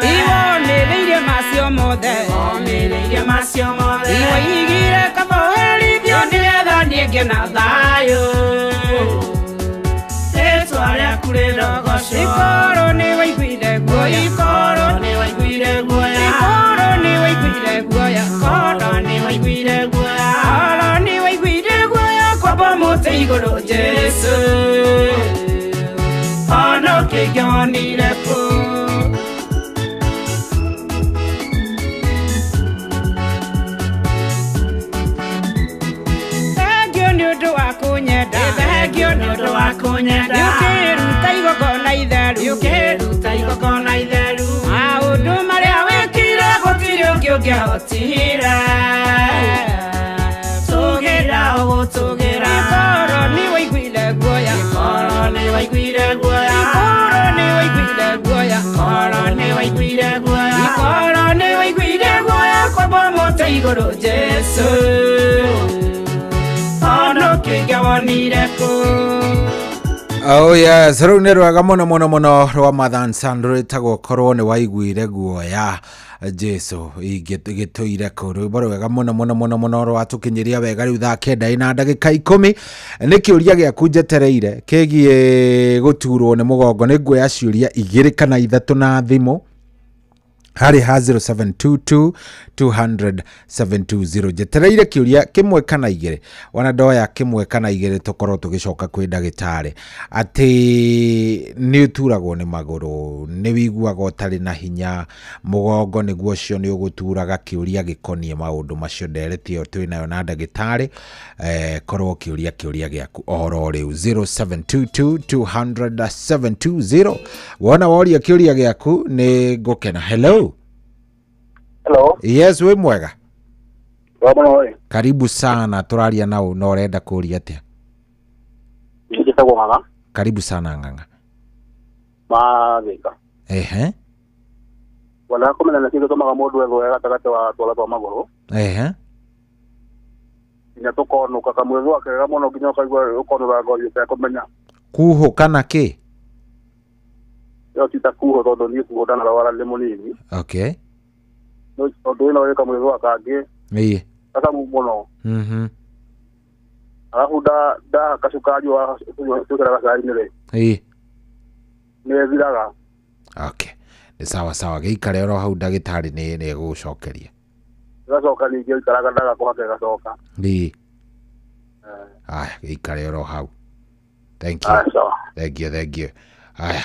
Speaker 21: Iwonĩrĩirie macio mothe Iwaigire kaboherithio nĩgetha niĩ na thayũ Rĩtwa rĩaku rĩrogocwo Ikoro nĩ waiguire guoya Ikoro nĩ waiguire guoya Ikoro nĩ waiguire guoya Ikoro nĩ waiguire guoya Ikoro nĩ waiguire guoya kwamba mũtĩ igũrũ Jesu Ono kĩingĩ wonire kũ Thengio nĩ ũndũ wa kũnyenda Thengio nĩ ũndũ wa kũnyenda Nĩũkĩruta igongona itheru Nĩũkĩruta igongona itheru Maũndũ marĩa wĩkire gũtirĩ ũngĩ ũngĩahotire Tũgĩra ũgũtũgĩra Ikoro nĩ waiguire guoya Ikoro nĩ waiguire guoya Ikoro nĩ waiguire guoya Ikoro nĩ waiguire guoya Ikoro nĩ waiguire guoya kwamba mũtĩ igũrũ Jesu ono kĩingĩ wonire kũ
Speaker 11: Oh yes, rĩu nĩ rwega mũno rwa Mathan Sand rwĩtagwo korwo nĩ waiguire guoya Jesu igĩtũire kũ rwĩmbo rwega mũno rwatũkinyĩria wega rĩu thaa 9:10 nĩ kĩũria gĩaku njetereire kĩgiĩ gũturwo nĩ mũgongo nĩ nguoya ciũria 2 kana 3 na thimũ harĩ ha 0722000720 njetereire kĩũria kĩmwe kana 2 wana ndoya kĩmwe kana 2 tũkorwo tũgĩcoka kwĩ ndagĩtarĩ atĩ nĩ ũturagwo nĩ magũrũ nĩ wiguaga ũtarĩ na hinya mũgongo nĩguo ũcio nĩ ũgũturaga kĩũria gĩkoniĩ maũndũ macio nderetio twĩnayo na ndagĩtarĩ korwo kĩũria gĩaku oro rĩu 0722000720 wona woria kĩũria gĩaku nĩ ngũkena. Hello.
Speaker 4: Hello.
Speaker 11: Yes, we mwega.
Speaker 4: Wabona.
Speaker 11: Karibu sana, turaria nao no renda kuria atia.
Speaker 4: Njitagwo Ng'ang'a.
Speaker 11: Karibu sana Ng'ang'a.
Speaker 4: Mathika. Wala komena na kindu tomaga mundu wega gatagate wa twala twa maguru. Nya tukonuka kamwego akega muno nginya ukaigua ukonura ngori ya kumenya.
Speaker 11: Kuho kana ki?
Speaker 4: Yo tita kuho tondu ni kuho dana wala le munini.
Speaker 11: Okay.
Speaker 4: No tondu ino weka mwego akangi. Sasa muno. Alafu da kasukari wa tukara kasari nile. Nĩthiraga.
Speaker 11: Okay. Nĩ sawa gĩikare oro hau ndagĩtarĩ nĩ egũgũcokeria.
Speaker 4: Gacoka ningĩ ikaraga ndaga kũhake gacoka.
Speaker 11: Aya gĩikare oro hau. Thank you. Aya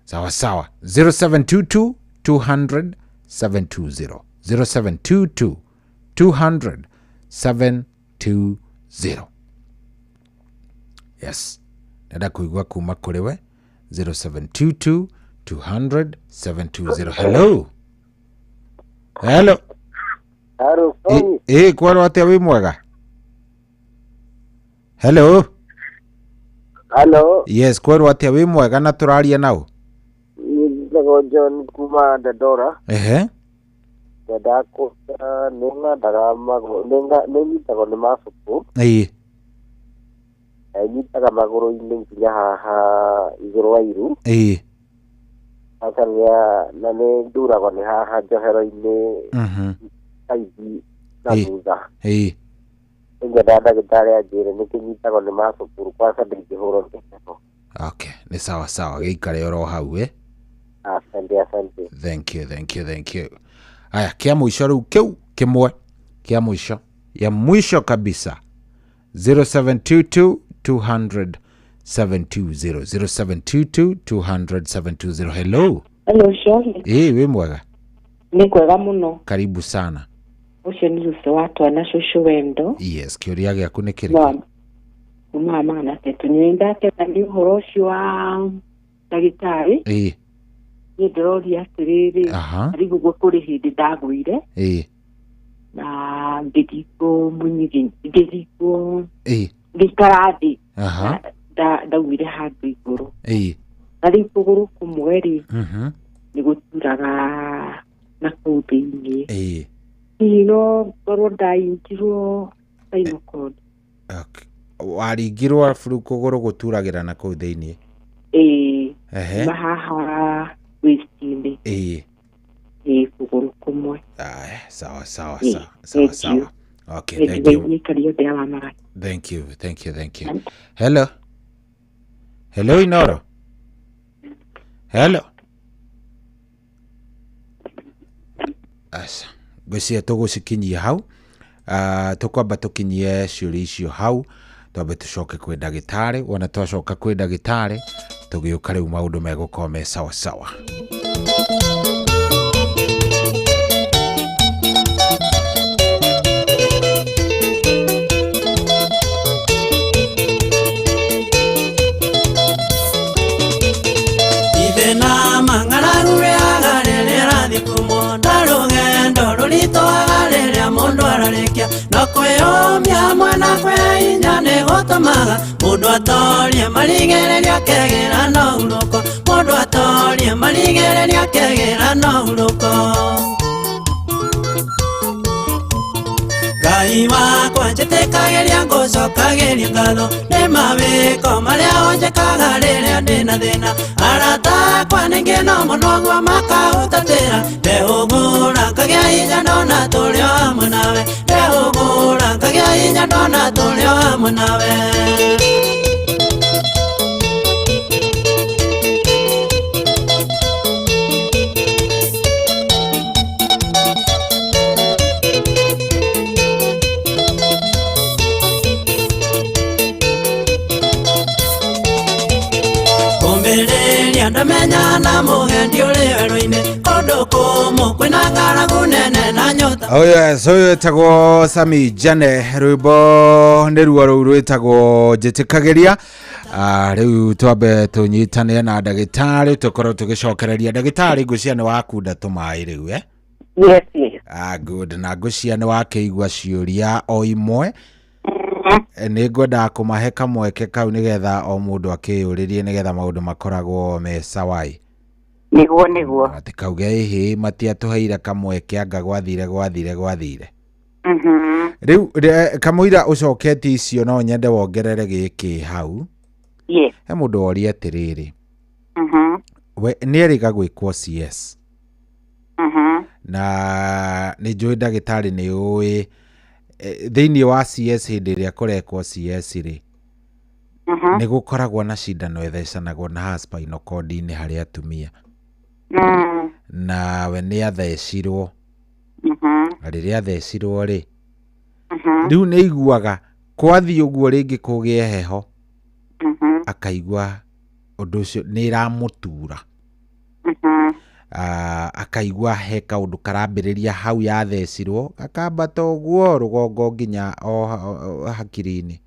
Speaker 11: sawa 0722-200-720 0722-200-720. Yes, nenda kuigua kuma kũrĩ we 0722-200-720. Hello. Kwaro atia wi mwega? Hello. Yes, kwaro atia wi mwega na turaria nao?
Speaker 4: Nĩndagwo John kuma Dandora. Ndako nĩngandaga magũrũ nĩnyitagwo nĩ mabuku. Nyitaga magũrũ-inĩ nginya haha igũrũ wa iru. Akania na nĩ nduragwo nĩ haha njohero-inĩ kaingĩ na thutha. Ngenda ndagĩtarĩ anjĩre nĩkĩnyitagwo nĩ mabuku kwanza ndingĩhũrwo nĩ heho.
Speaker 11: Okay, nĩ sawa gĩikare oro hau
Speaker 4: Asante.
Speaker 11: Thank you. Aya kia mwisho rĩu kĩu kĩmwe kia mwisho ya mwisho kabisa 0722-200-720 0722-200-720. Hello
Speaker 22: Shirley.
Speaker 11: We mwega?
Speaker 22: Nĩ kwega mũno.
Speaker 11: Karibu sana.
Speaker 22: Ucio nĩ Lucy wa Twana Shushu Wendo.
Speaker 11: Yes, kĩũria gĩaku nĩ kĩrĩkũ?
Speaker 22: Mama na tetu nĩndakena nĩ ũhoro ũcio wa ndagĩtarĩ. ndĩroria atĩrĩrĩ rĩu gũkũ kũrĩ hĩndĩ ndagũire na ngĩthikwo ngĩikara thĩ ndaumire handũ igũrũ na rĩu kũgũrũ kũmwe rĩ nĩ gũturaga na kũu thĩinĩ hihi no ngorwo ndaingirwo spinal cord.
Speaker 11: Waringirwo rĩu kũgũrũ gũturagĩra na kũu thĩinĩ
Speaker 22: haha waist-inĩ kũgũrũ kũmwe.
Speaker 11: Sawa. Okay, thank you. Hello Inoro. Hello. Asa gũcia tũgũcikinyia hau tũkwamba tũkinyie ciũria icio hau twambe tũcoke kwĩ ndagĩtarĩ wona twacoka kwĩ ndagĩtarĩ tũgĩũka rĩu maũndũ megũkorwo me sawa.
Speaker 6: Ithena mang'araru rĩagarĩrĩra thikumo ndarũgendo rũritũagarĩrĩa mũndũ ararĩkia na kwĩyũmia mwena kwĩ hinya nĩ gũtũmaga mũndũ atorie marigĩrĩria akegĩra no hurũko mũndũ atorie marigĩrĩria akegĩra no hurũko. Ngai wakwa njĩtĩkagĩria ngũcokagĩria ngatho nĩ mawĩko marĩa wonjekaga rĩrĩa ndĩna thĩna arata akwa ningĩ no mũno guo makaũtatĩra ndehũgũra ngagĩa hinya ndona tũrĩ o hamwe nawe ndehũgũra ngagĩa hinya ndona tũrĩ o hamwe nawe. Ndamenya na mũgendi ũrĩ werũ-inĩ kũndũ kũmũ kwĩna ng'aragu nene na nyota.
Speaker 11: Ũyũ wĩtagwo Sami Jane rwĩmbo nĩ ruo rũu rwĩtagwo njĩtĩkagĩria. Rĩu twambe tũnyitane na ndagĩtarĩ tũkorwo tũgĩcokereria ndagĩtarĩ ngũcia nĩ wakunda tũmaĩ rĩu
Speaker 22: Yes.
Speaker 11: Good na ngũcia nĩ wakĩigua ciũria o imwe nĩ ngwendaga kũmahe kamweke kau nĩgetha o mũndũ akĩyũrĩrie nĩgetha maũndũ makoragwo me sawai.
Speaker 22: Nĩguo
Speaker 11: atĩ kauge ĩhĩ matiatũheire kamweke anga gwathire rĩu kamũira ũcoketie icio no nyende wongerere gĩkĩ hau.
Speaker 22: Yes.
Speaker 11: He mũndũ woria atĩrĩrĩ we nĩ erĩga gwĩkwo CS na nĩ njũĩ ndagĩtarĩ nĩ ũĩ thĩinĩ wa CS hĩndĩ ĩrĩa kũrekwo CS rĩ nĩ gũkoragwo na cindano ĩthecanagwo na spinal cord-inĩ harĩ atumia na we nĩ athecirwo na rĩrĩa athecirwo rĩ rĩu nĩ iguaga kwathiĩ ũguo rĩngĩ kũgĩe heho akaigua ũndũ ũcio nĩ ĩramũtura akaigua he kaũndũ karambĩrĩria hau yathecirwo akambata ũguo rũgongo nginya o hakiri-inĩ.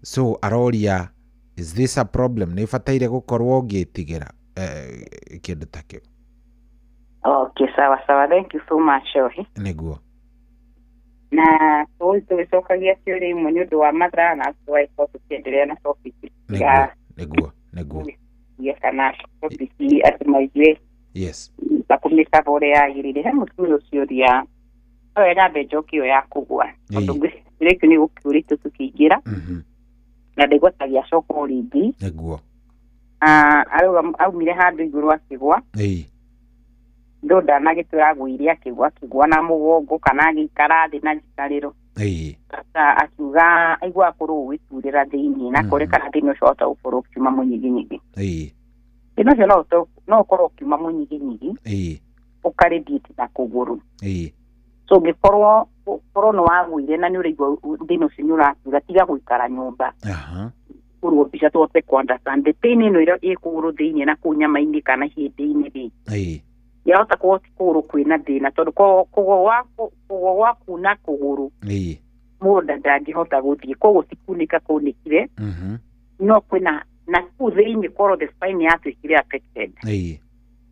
Speaker 11: So aroria is this a problem nĩ bataire gũkorwo ngĩtigĩra kĩndũ ta kĩu.
Speaker 5: Okay, sawa, thank you so much Ohi.
Speaker 11: Nĩguo
Speaker 5: na tũgĩcokagia ciũria imwe nĩ ũndũ wa mathaa na tũgaikorwo tũkĩendelea na topic
Speaker 11: nĩguo
Speaker 5: kana topic atĩ maigwe bakũmĩka ũrĩa yagĩrĩire he mũtumia ũciũria oya nyambe njoki ĩyo ya kũgwa tondũ ngwĩciria nĩ gũkĩũrĩtwo tũkĩingĩra na ndĩgwetagia coka ũrĩthi
Speaker 11: nĩguo
Speaker 5: aumire handũ igũrũ akĩgwa ndo ndanagĩtũra agũire akĩgwa na mũgongo kana agĩikara thĩ na njikarĩro akiuga aigua akorwo gũgĩturĩra thĩinĩ na kũrĩ kana thĩinĩ ũcio wahota gũkorwo ũkiuma mũnyiginyigi thĩinĩ ũcio no ũkorwo ũkiuma mũnyiginyigi ũkarĩthiĩte na kũgũrũ so ũngĩkorwo nĩ wagũire na nĩ ũraigua thĩinĩ ũcio nĩ ũratura tiga gũikara nyũmba kũrwo mbica tũhote kũ-understand pain ĩno ĩrĩa ĩ kũgũrũ thĩinĩ na kũu nyama-inĩ kana hĩndĩ-inĩ rĩ yahota kũgũrũ kwĩna thĩna tondũ kũgũrũ gwaku na kũgũrũ mũndũ ndangĩhota gũthiĩ koguo tikunĩka kũnĩkire no kwĩna na kũu thĩinĩ korwo the spine yatuĩkire affected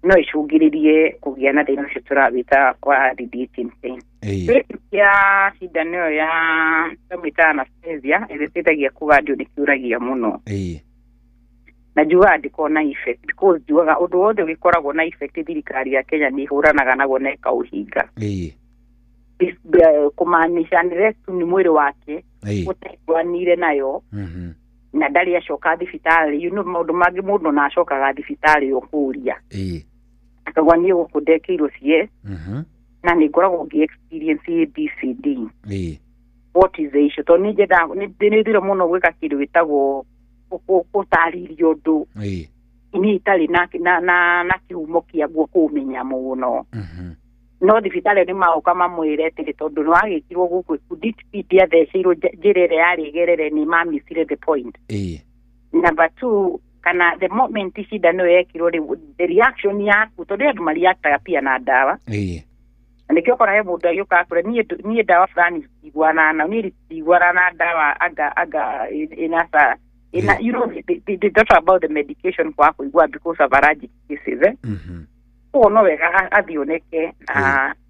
Speaker 22: no icungiririe kugia na thina ucio turawita wa reducing pain. Ya cindano ya tamita anesthesia ĩrĩteithagia kũgandio nĩ kĩũragia mũno. Na njuga ndikona effect because njugaga ũndũ wothe ũgĩkoragwo na effect thirikari ya Kenya nĩ ĩhũranaga naguo na ĩkaũhinga. Kumaanisha nĩ retu nĩ mwĩrĩ wake ũtaiguanire nayo na ndarĩ acoka thibitarĩ. Maũndũ mangĩ mũndũ na acokaga thibitarĩ ũkũria akagwa niĩ gũkũ ndekeirwo CS na nĩ ngoragwo ngĩ experience ABCD. What is the issue? Tondũ nĩ thire mũno gwĩka kĩndũ gĩtagwo gũtarĩria ũndũ niĩ itarĩ na kĩhumo kĩaguo kũmenya mũno. No thibitarĩ nĩ maũka mamwĩre atĩrĩ tondũ nĩ wagĩkirwo gũkũ kuditipiti atheceirwo njĩra ĩrĩa yarĩ ĩgerere nĩ mamissire the point. Number 2, kana the moment cindano yekirwo the reaction yaku tondũ andũ mariactaga pia na ndawa. Nĩkĩo ũkoraga mũndũ agĩũka akũra niĩ ndawa fulani ciguana na niĩ ciguana na ndawa anga inasa. You know, they talk about the medication kwa kuigua because of allergic cases. No wega athioneke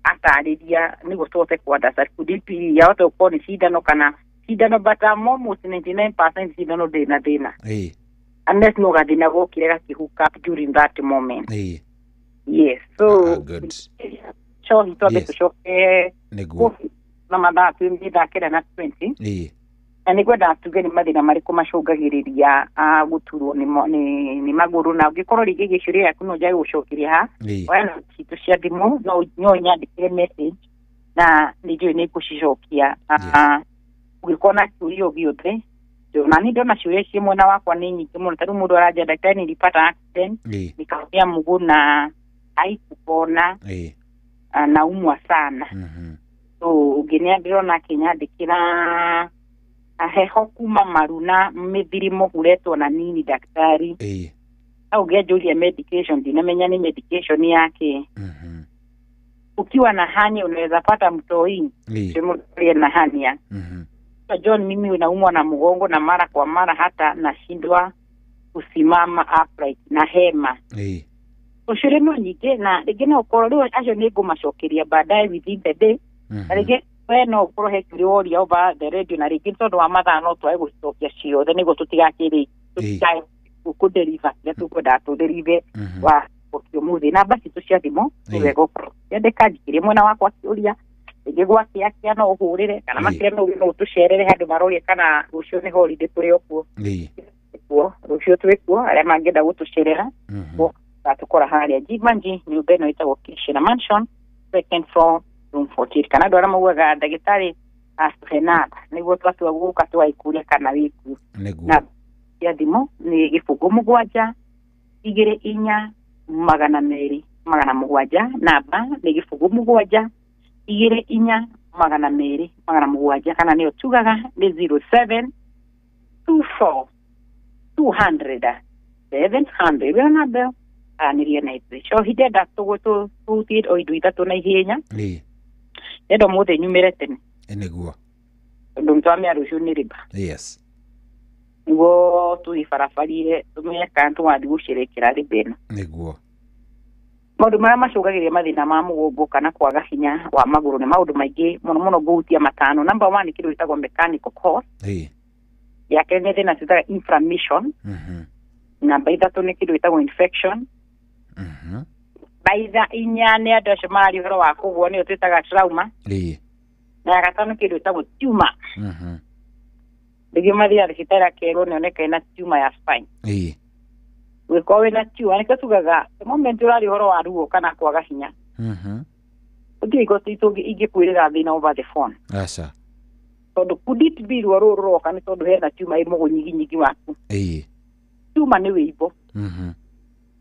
Speaker 22: atariria ni gucote kwa dasa kudipi ya watu kwa ni cindano kana cindano but almost 99% cindano thina unless no gathina gokire gakihuka during that moment. Yes, so
Speaker 11: good.
Speaker 22: So he told us to show na mada twimida kera na 20 na nĩgwenda tuge nĩ mathĩna marĩkũ macũngagĩrĩria gũturwo nĩ magũrũ na ũngĩkorwo rĩngĩ gĩcũrĩ yaku no njage gũcokeria ha wena citũ cia thimũ no nyandĩkĩre message na nĩnjũĩ nĩ ngũcicokia. Ũngĩkorwo na ciũria o gĩothe na nĩ ndona ciũria cia mwena wakwa nĩ nyingĩ mũno. Tarĩu mũndũ aranja daktari nilipata accident nikaumia mguu na haikupona naumwa sana. So ũngĩnia ndĩrona kĩnyandĩkĩra heho kuma maruna mithirimo huletwo na nini daktari au gejulia medication dinamenya ni medication yake. Ukiwa na hania unaweza pata mtoi simulie na hania. John mimi naumwa na mgongo na mara kwa mara hata nashindwa kusimama upright na hema. Ushire no nyige na ligena ukoro ajo nego macokeria baadaye within the day. Alige no ukoro hekiri ori over the radio na rĩngĩ tondũ wa mathaa no twae gũcokia ciothe nĩguo tũtigakĩrĩ tũtikae gũkũderiva kĩrĩa tũkwenda tũderive wa ũkĩũmũthĩ na basi cia thimũ wega ũkorwo yandĩka njikĩrie mwena wakwa kĩũria rĩngĩ gwakĩakia no ũhũrĩre kana makĩria no tũcerere handũ maroria kana rũciũ nĩ holiday tũrĩ okuo rũciũ twĩ kuo arĩa mangĩenda gũtũcerera tũkora harĩa Jimanji nyũmba ĩno ĩtagwo Kishina Mansion, second floor, room 48. Kana ndwara maugaga ndagĩtarĩ Renata nĩguo twatua gũka twaikuria kana wiku na ya thimũ nĩ gĩbũngũ 7 2 4 200 namba nĩ gĩbũngũ 7 2 4 200 kana nĩyo tugaga nĩ 07 24 200 700 wĩra na mbeo niria na ithuĩ so hindenda tũgũtũhutie o indo ithatũ na ihenya endo mũthĩ nyumĩre tene
Speaker 11: nĩguo
Speaker 22: ũndũ mtwamĩa rũciũ nĩ rĩba
Speaker 11: yes
Speaker 22: nĩguo tũgĩbarabarire tũmenye kana tũgathiĩ gũcerekera rĩba ĩno
Speaker 11: nĩguo
Speaker 22: maũndũ marĩa macũngagĩrĩria mathĩna ma mũgongo kana kwaga hinya wa magũrũ nĩ maũndũ maingĩ mũno mũno ngũhutia matano. Number 1 nĩ kĩndũ gĩtagwo mechanical cause ya kerĩ nĩ thĩna twĩtaga inflammation namba 3 nĩ kĩndũ gĩtagwo infection baitha 4 nĩ andũ acio marĩ ũhoro wa kũgũa nĩyo twĩtaga trauma na ya gatano kĩndũ gĩtagwo tumor rĩngĩ mathiaga thibitarĩ akerwo nĩoneka ena tumor ya spine wĩkorwo wĩna tumor nĩkĩo tugaga the moment ũrarĩ ũhoro wa ruo kana kwaga hinya ũthiĩ igoti ingĩkwĩrĩra thĩna over the phone
Speaker 11: aca
Speaker 22: tondũ could it be ruo rũrũ rũroka nĩ tondũ hena tumor ĩ mũgonyiginyi waku tumor nĩ wĩimbo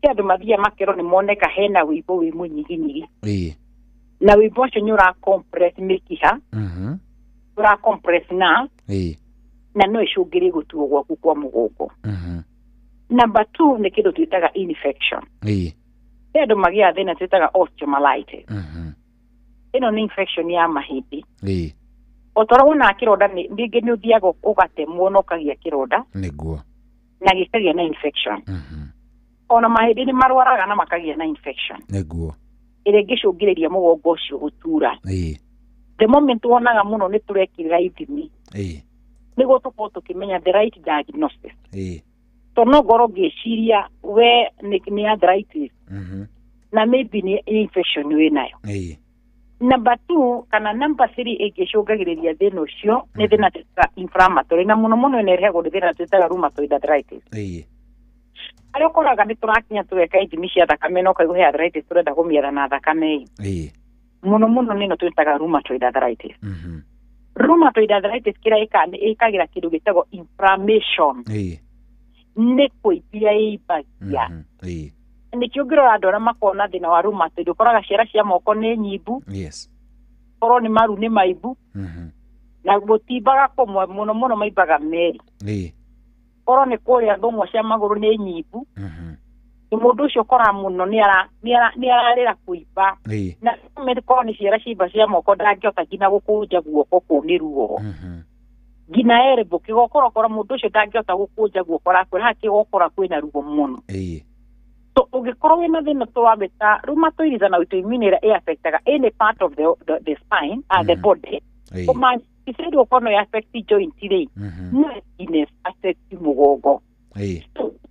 Speaker 22: andũ mathiaga makerwo nĩ moneka hena wĩimbo wĩ mũnyiginyigi na wĩimbo ũcio nĩ ũracompress mĩkiha ũracompress nerve na no ĩcũngĩrĩrie gũturwo gwaku kwa mũgongo. Number 2 nĩ kĩndũ twĩtaga infection andũ magĩaga thĩna twĩtaga osteomyelitis ĩno nĩ infection ya mahĩndĩ ũtoragwo na kĩronda rĩngĩ nĩ ũthiaga ũgatemwo na ũkagĩa kĩronda
Speaker 11: nĩguo
Speaker 22: na gĩkagĩa na infection ona mahĩndĩ nĩ marwaraga na makagĩa na infection
Speaker 11: nĩguo
Speaker 22: ĩrĩa ĩngĩcũngĩrĩria mũgongo ũcio gũtura the moment wonaga mũno nĩ tũrekĩrĩra ithimi nĩguo tũkorwo tũkĩmenya the right diagnosis tondũ no ngorwo ngĩciria we nĩ arthritis na maybe nĩ infection wĩnayo number 2 kana number 3 ĩngĩcũngagĩrĩria thĩna ũcio nĩ thĩna twĩtaga inflammatory na mũno mũno nĩ ĩrehagwo nĩ thĩna twĩtaga rheumatoid arthritis arĩa ũkoraga nĩ tũrakinya tũgeka ithimi cia thakame no kaigua he arthritis tũrenda kũmĩetha na thakame mũno mũno nĩ ĩno twĩtaga rheumatoid arthritis rheumatoid arthritis kĩrĩa ĩkagĩra kĩndũ gĩtagwo inflammation nĩ kũimbia ĩimbagia nĩkĩo ũngĩrora andũ arĩa makona thĩna wa rheumatoid ũkoraga ciara cia moko nĩ nyimbu korwo nĩ maru nĩ maimbu na gũtimbaga kũmwe mũno mũno maimbaga merĩ korwo nĩ kũrĩa thũng'wa cia magũrũ nĩ nyimbu mũndũ ũcio ũkoraga mũno nĩ ararĩra kũimba na korwo nĩ ciara ciimba cia moko ndangĩhota nginya gũkũnja guoko kũu nĩ ruo nginya elbow kĩgokora ũkora mũndũ ũcio ndangĩhota gũkũnja guoko rakwe na kĩgokora kwĩna ruo mũno ũngĩkorwo wĩna thĩna tũwambĩta rheumatoid na autoimmune ĩrĩa ĩaffectaga any part of the spine the body kũmanicĩri ũkorwo no affect joint rĩ no ines affect mũgongo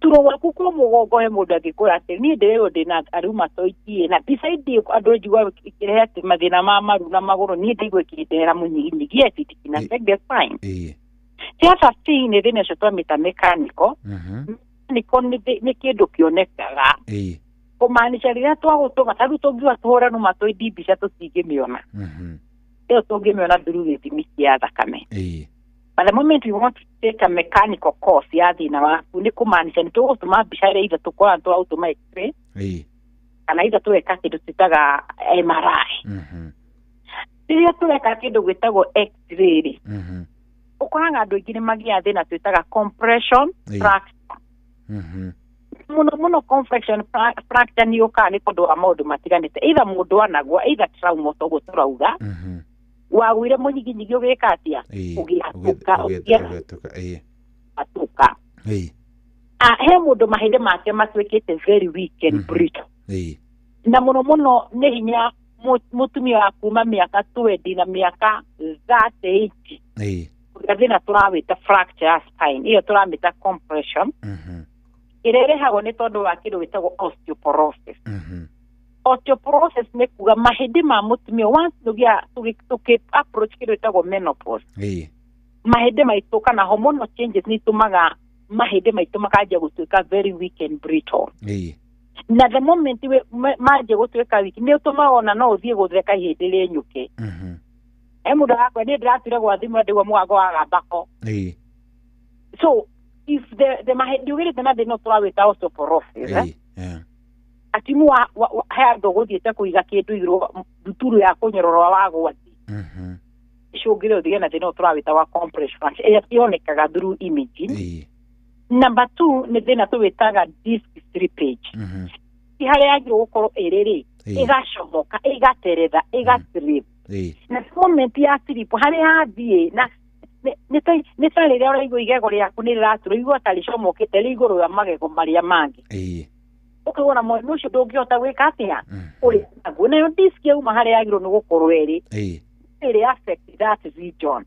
Speaker 22: turo waku kwa mũgongo he mũndũ angĩkwĩra atĩ niĩ ndĩrĩo ndĩna rheumatoid na beside andũ njigua ĩkĩrehe atĩ mathĩna ma maru na magũrũ niĩ ndaigua ĩkĩndehera mũnyiginyigi yes it can affect the spine the other thing nĩ thĩna ũcio twamĩta mechanical nĩ kĩndũ kĩonekaga kũmaanisha rĩrĩa twagũtũma ta rĩu tũngiuga tũhũre rheumatoid mbica tũtingĩmĩona ĩyo tũngĩmĩona through gĩthimi cia thakame but the moment we want to take a mechanical course ya thĩna waku nĩ kũmaanisha nĩ tũgũtũma mbica ĩrĩa itha tũkorana tũrautũma x-ray kana itha tũgeka kĩndũ twĩtaga MRI rĩrĩa tũreka kĩndũ gwĩtagwo x-ray rĩ ũkoraga andũ aingĩ nĩ magĩa thĩna twĩtaga compression fracture mũno compression fracture nĩ ũkaga nĩ tondũ wa maũndũ matiganĩte either mũndũ anagwa either trauma ũguo tũrauga wagũire mũnyiginyigi ũgĩka atĩa ũgĩatuka he mũndũ mahĩndĩ make matuĩkĩte very weak and brittle na mũno mũno nĩ hinya mũtumia wa kuma mĩaka 20 na mĩaka 38 thĩna tũrawĩta fracture ya spine ĩyo tũramĩta compression ĩrĩa ĩrehagwo nĩ tondũ wa kĩndũ gĩtagwo osteoporosis osteoporosis nĩ kuga mahĩndĩ ma mũtumia once tũkĩ approach kĩndũ gĩtagwo menopause mahĩndĩ maitũ kana hormonal changes nĩ itũmaga mahĩndĩ maitũ makanjia gũtuĩka very weak and brittle na the moment manjia gũtuĩka weak nĩ ũtũmaga ona no ũthiĩ gũtheka ihĩndĩ rĩenyũke mũndũ wakwa nĩ ndĩratire gwa thimũ ndĩgua mũgambo wa gambako so if the mahĩndĩ ũgĩrĩte na thĩna tũrawĩta osteoporosis atimu he andũ gũthiĩte kũiga kĩndũ igũrũ thuturu ya kũnyororwa wa gwati icũngĩre ũthige na thĩna tũrawĩta wa compression fracture ĩrĩa cionekaga through imaging number 2 nĩ thĩna tũwĩtaga disc slippage harĩa yagĩrĩirwo gũkorwo ĩrĩ ĩgacomoka ĩgateretha ĩgaslip na moment ya slip harĩa yathiĩ na nĩ ta rĩrĩa ũraigua igego rĩaku nĩ rĩratura igua ta rĩcomokete rĩ igũrũ rĩa magego marĩa mangĩ ũkĩwona mũrimũ ũcio ndũngĩhota gwĩka atĩa ũrĩ naguo nayo disc yauma harĩa yagĩrĩirwo nĩ gũkorwo ĩrĩ affect that region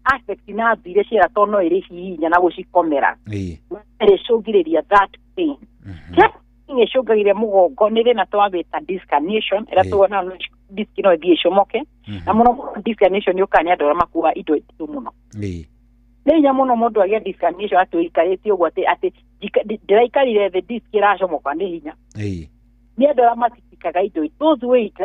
Speaker 22: affect na thire ciĩra tondũ no ĩrĩ hihinya na gũcikomera ĩrĩcũngĩrĩria that pain ĩcũngagĩrĩria mũgongo nĩ thĩna twawĩta disc herniation ĩrĩa tuona disc no ĩthiĩ ĩcomoke na mũno disc herniation yũkaga nĩ andũ arĩa makua indo nditũ mũno nĩ hinya mũno mũndũ agĩa disc herniation atũikarĩtie ũguo atĩ ndĩraikarire thĩ disc ĩracomoka nĩ hinya nĩ andũ arĩa matitikaga indo those weight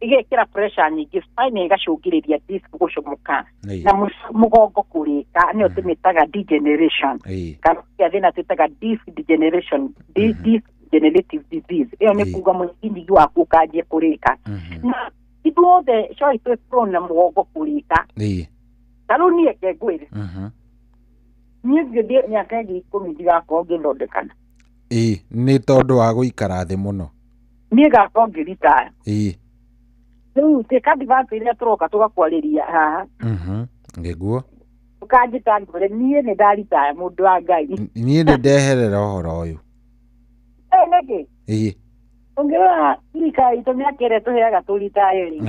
Speaker 22: igekĩra pressure nyingĩ spine ĩgacũngĩrĩria disc gũcomoka na mũgongo kũrĩka nĩyo tũmĩtaga degeneration kana thĩna twĩtaga disc degeneration disc degenerative disease ĩyo nĩ kuga mũnyiginyigi waku ũkanjia kũrĩka na ithuothe coĩ twĩ prone na mũgongo kũrĩka ta rĩu niĩ ngengwĩre niĩ ngĩthiĩ mĩaka ĩngĩ 10 ndigakorwo ngĩthondekana
Speaker 11: nĩ tondũ wa gũikara thĩ mũno
Speaker 22: niĩ ngakorwo ngĩritaya rĩu tĩkadivansi iria tũroka tũgakwarĩria haha
Speaker 11: ngĩguo
Speaker 22: ũkanjĩta ngore niĩ nĩ ndaritaya mũndũ wa Ngai
Speaker 11: niĩ nĩ ndeherera ũhoro ũyũ
Speaker 22: neke ongera thirikari itũ mĩaka ĩrĩa tũheaga tũritaĩri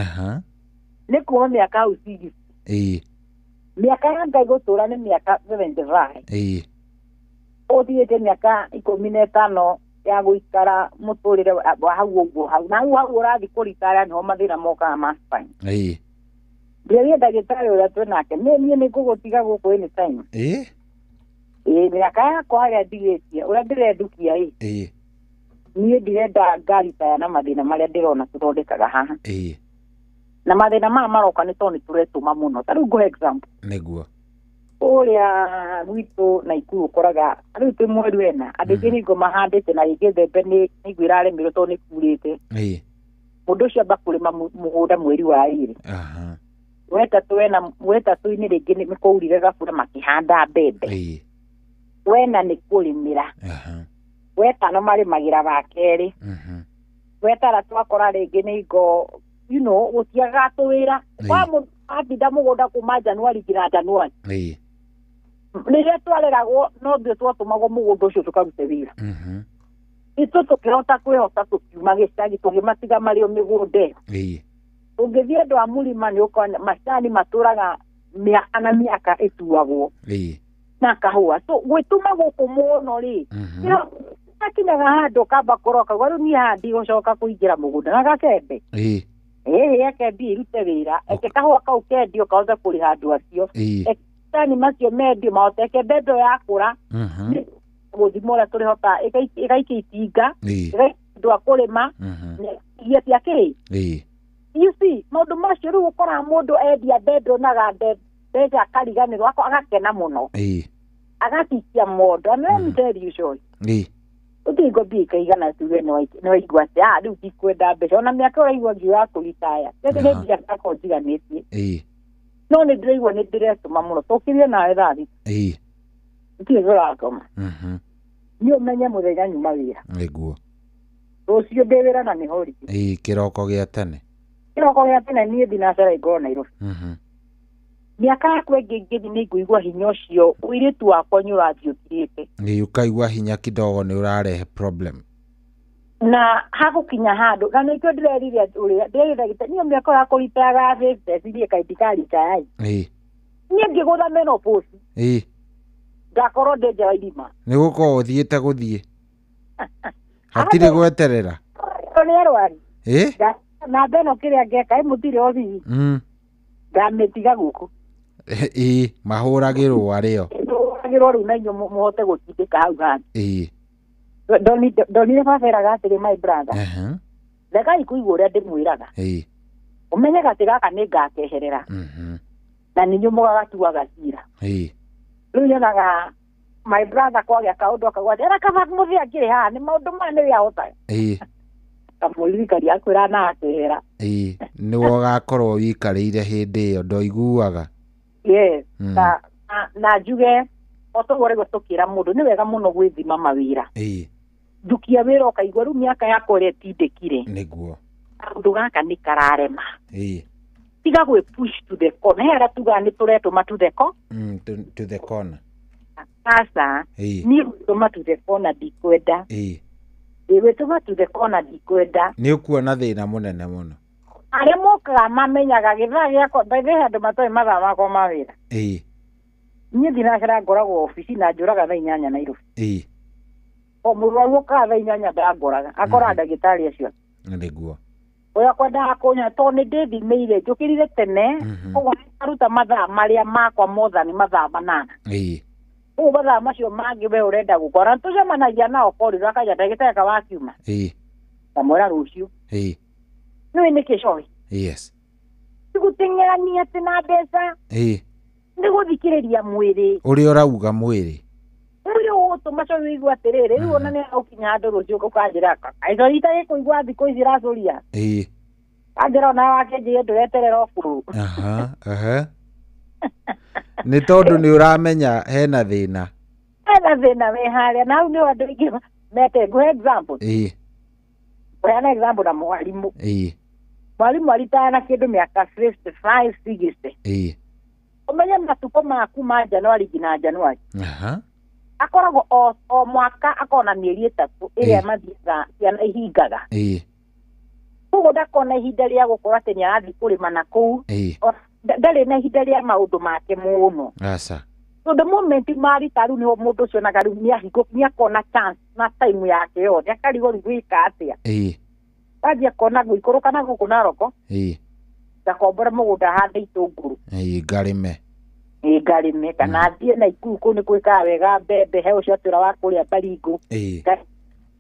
Speaker 22: nĩ kuma mĩaka hau 60 mĩaka ya Ngai gũtũra nĩ mĩaka 75 ũthiĩte mĩaka 15 ya gũikara mũtũrĩre wa hau ũguo hau na hau ũrathiĩ kũritaya nĩho mathĩna mokaga ma spine ndĩrĩa ndagĩtarĩ ũrĩa twĩnake niĩ nĩ ngũgũtiga gũkũ anytime mĩaka yakwa harĩa ndigĩtie ũrĩa ndĩrendukia niĩ ndirenda ngaritaya na mathĩna marĩa ndĩrona tũthondekaga haha na mathĩna maya maroka nĩ tondũ nĩtũretũma mũno ta rĩu ngũhe example
Speaker 11: nĩguo
Speaker 22: ũrĩa gwitũ Naikuru ũkoraga rĩu twĩ mweri wena andũ aingĩ nĩguo mahandĩte na rĩngĩ mbembe nĩguo ĩraremirwo tondũ nĩkurĩte mũndũ ũcio amba kũrĩma mũgũnda mweri wa ĩrĩ wetatũ-inĩ rĩngĩ nĩkwaurire gabura makĩhanda mbembe wena nĩ kũrĩmĩra wetano marĩmagĩra wa kerĩ wetaratu akora rĩngĩ nĩgo gũtiaga tũwĩra wa mũndũ athinda mũgũnda kuma Januari nginya Januari rĩrĩa twareragwo no ithuĩ twatũmagwo mũgũnda ũcio tũkarute wĩra itũ tũkĩhota kwĩhota tũkiuma gĩcagi tũkĩmatiga marĩ o mĩgũnda ũngĩthiĩ andũ a mũrima nĩ ũkona macani matũraga mĩaka na mĩaka ĩtuagwo na kahũa so gwĩtũma gũkũ mũno rĩ akinyaga handũ kamba kũroka rĩu niĩ handi gũcoka kũingĩra mũgũnda na gakembe akembi irute wĩra eke kahũa kau kendio kahote kũrĩha andũ acio ekani macio mendio mahoteke mbembe yakũra gũthima ũrĩa tũrĩhota ĩgaikia itinga ĩgaitũa kũrĩma iria ciakĩ you see maũndũ macio rĩu ũkoraga mũndũ endia mbembe onaga mbeca akariganĩrwo agakena mũno agakikia mondo and let me tell you Joy ũthingo mbia ikaigana tuge nĩ waigua atĩ rĩu ndikwenda mbeca ona mĩaka ũraigua ngiuga kũritaya nĩ mbia ciakwa njiganĩtie no nĩ ndĩraigua nĩ ndĩretũma mũno tũkĩrie nawe thathi ndirĩ tũrakoma nĩ ũmenye mũthenya nyuma wĩra
Speaker 11: nĩguo
Speaker 22: rũciũ ndĩ wĩra na nĩho rĩ
Speaker 11: kĩroko gĩa tene
Speaker 22: niĩ thinacara ingorwo Nairobi mĩaka yakwa ĩngĩ ngĩthi nĩ ngũigua hinya ũcio ũirĩtu wakwa nĩ ũrathiĩ ũthirĩte
Speaker 11: ũkaigua hinya kidogo nĩ ũrarehe problem
Speaker 22: na hagũkinya handũ na nĩkĩo ndĩrerire ũrĩa ndĩrerire niĩ mĩaka ya kũritayaga thĩcirie kaĩ ndikaritaya niĩ ngĩgũtha menopause ngakorwo ndĩ nja wa irima
Speaker 11: nĩ gũkorwo ũthiĩte gũthiĩ hatirĩ gweterera
Speaker 22: nĩ arwaru na mbeno kĩrĩa ngeka mũtirĩ othiĩ ngamĩtiga gũkũ
Speaker 11: mahũragĩrwo arĩo
Speaker 22: rĩu na inyuĩ mũhote gũtindĩka hau handi ndonire baberaga atĩrĩ my brother regai kũigua ũrĩa ndĩmwĩraga ũmenye gatĩ gaka nĩ ngakeherera na nĩ inyuĩ mũgagatuaga cira rĩu nyonaga my brother kwagĩa kaũndũ akauga atĩ kaba mũthĩ akĩrĩ haha nĩ maũndũ maya nĩ wĩahotaga kamũririkari akwĩra na akehera
Speaker 11: nĩwe ũgakorwo wikarĩire hĩndĩ ĩyo ndoiguaga
Speaker 22: na njuge otũgũrĩgwo tũkĩra mũndũ nĩ wega mũno gwĩthima mawĩra ndukia wĩra ũkaigua rĩu mĩaka yakwa ĩrĩa ĩtindĩkire
Speaker 11: nĩguo
Speaker 22: kaũndũ gaka nĩ kararema tiga gwĩ push to the corner he arĩa tugaga nĩ tũretũma
Speaker 11: to the corner
Speaker 22: sasa niĩ gwĩtũma to the corner ndikwenda gwĩtũma to the corner ndikwenda
Speaker 11: nĩ ũkuona thĩna mũnene mũno
Speaker 22: arĩa mokaga mamenyaga gĩthaa gĩakwa mbaithĩ andũ matoĩ mathaa makwa ma wĩra niĩ thinacara ngoragwo ofici na njũraga thaa 8 Nairobi o mũrwaru ũkaga thaa 8 ndangoraga akora ndagĩtarĩ acio
Speaker 11: nĩguo
Speaker 22: ũrĩa kwendaga kũnya tondũ nĩ ndĩthimĩire njũkĩrire tene ũguo nĩkaruta mathaa marĩa makwa mothe nĩ mathaa 8 ũguo mathaa macio mangĩ we ũrenda gũkora tũcemanagia nao korĩro akaja ndagĩtarĩ kawakiuma kamwĩra rũciũ nĩwe nĩkĩ Joy gũteng'erania atĩ na mbeca nĩ gũthikĩrĩria mwĩrĩ
Speaker 11: ũrĩa ũrauga mwĩrĩ
Speaker 22: ũgũtũma Joy wĩigua atĩrĩrĩ rĩu ona nĩ ũkinya handũ rũciũ ũkanjĩra aico itagĩ kũigua thikũ ici ĩracũria kanjĩra ona wakĩnjĩre ndũreterera ũbũrũ
Speaker 11: nĩ tondũ nĩ ũramenya hena thĩna
Speaker 22: wĩ harĩa na hau nĩ andũ aingĩ mete ngũhe example kũheana example na mwarimũ mwarimũ aritaya na kĩndũ mĩaka 55 60 ũmenye matukũ maku ma Januari nginya Januari akoragwo o mwaka akona mĩeri 3 ĩrĩa mathiaga ciana ihingaga koguo ndakona ihinda rĩa gũkorwo atĩ nĩ arathiĩ kũrĩma na kũu ndarĩ na ihinda rĩa maũndũ make mũno so the moment marita rĩu nĩho mũndũ ũcio naga rĩu nĩakona chance na time yake yothe akarigwo gwĩka atĩa athiĩ akona gũikũrũka na gũkũ Naroko ndakombora mũgũnda hande itũngũrũ ngarĩme kana athiĩ na Ikuru kũu nĩ gwĩkaga wega mbembe he ũcio atwĩra wa kũrĩa Baringo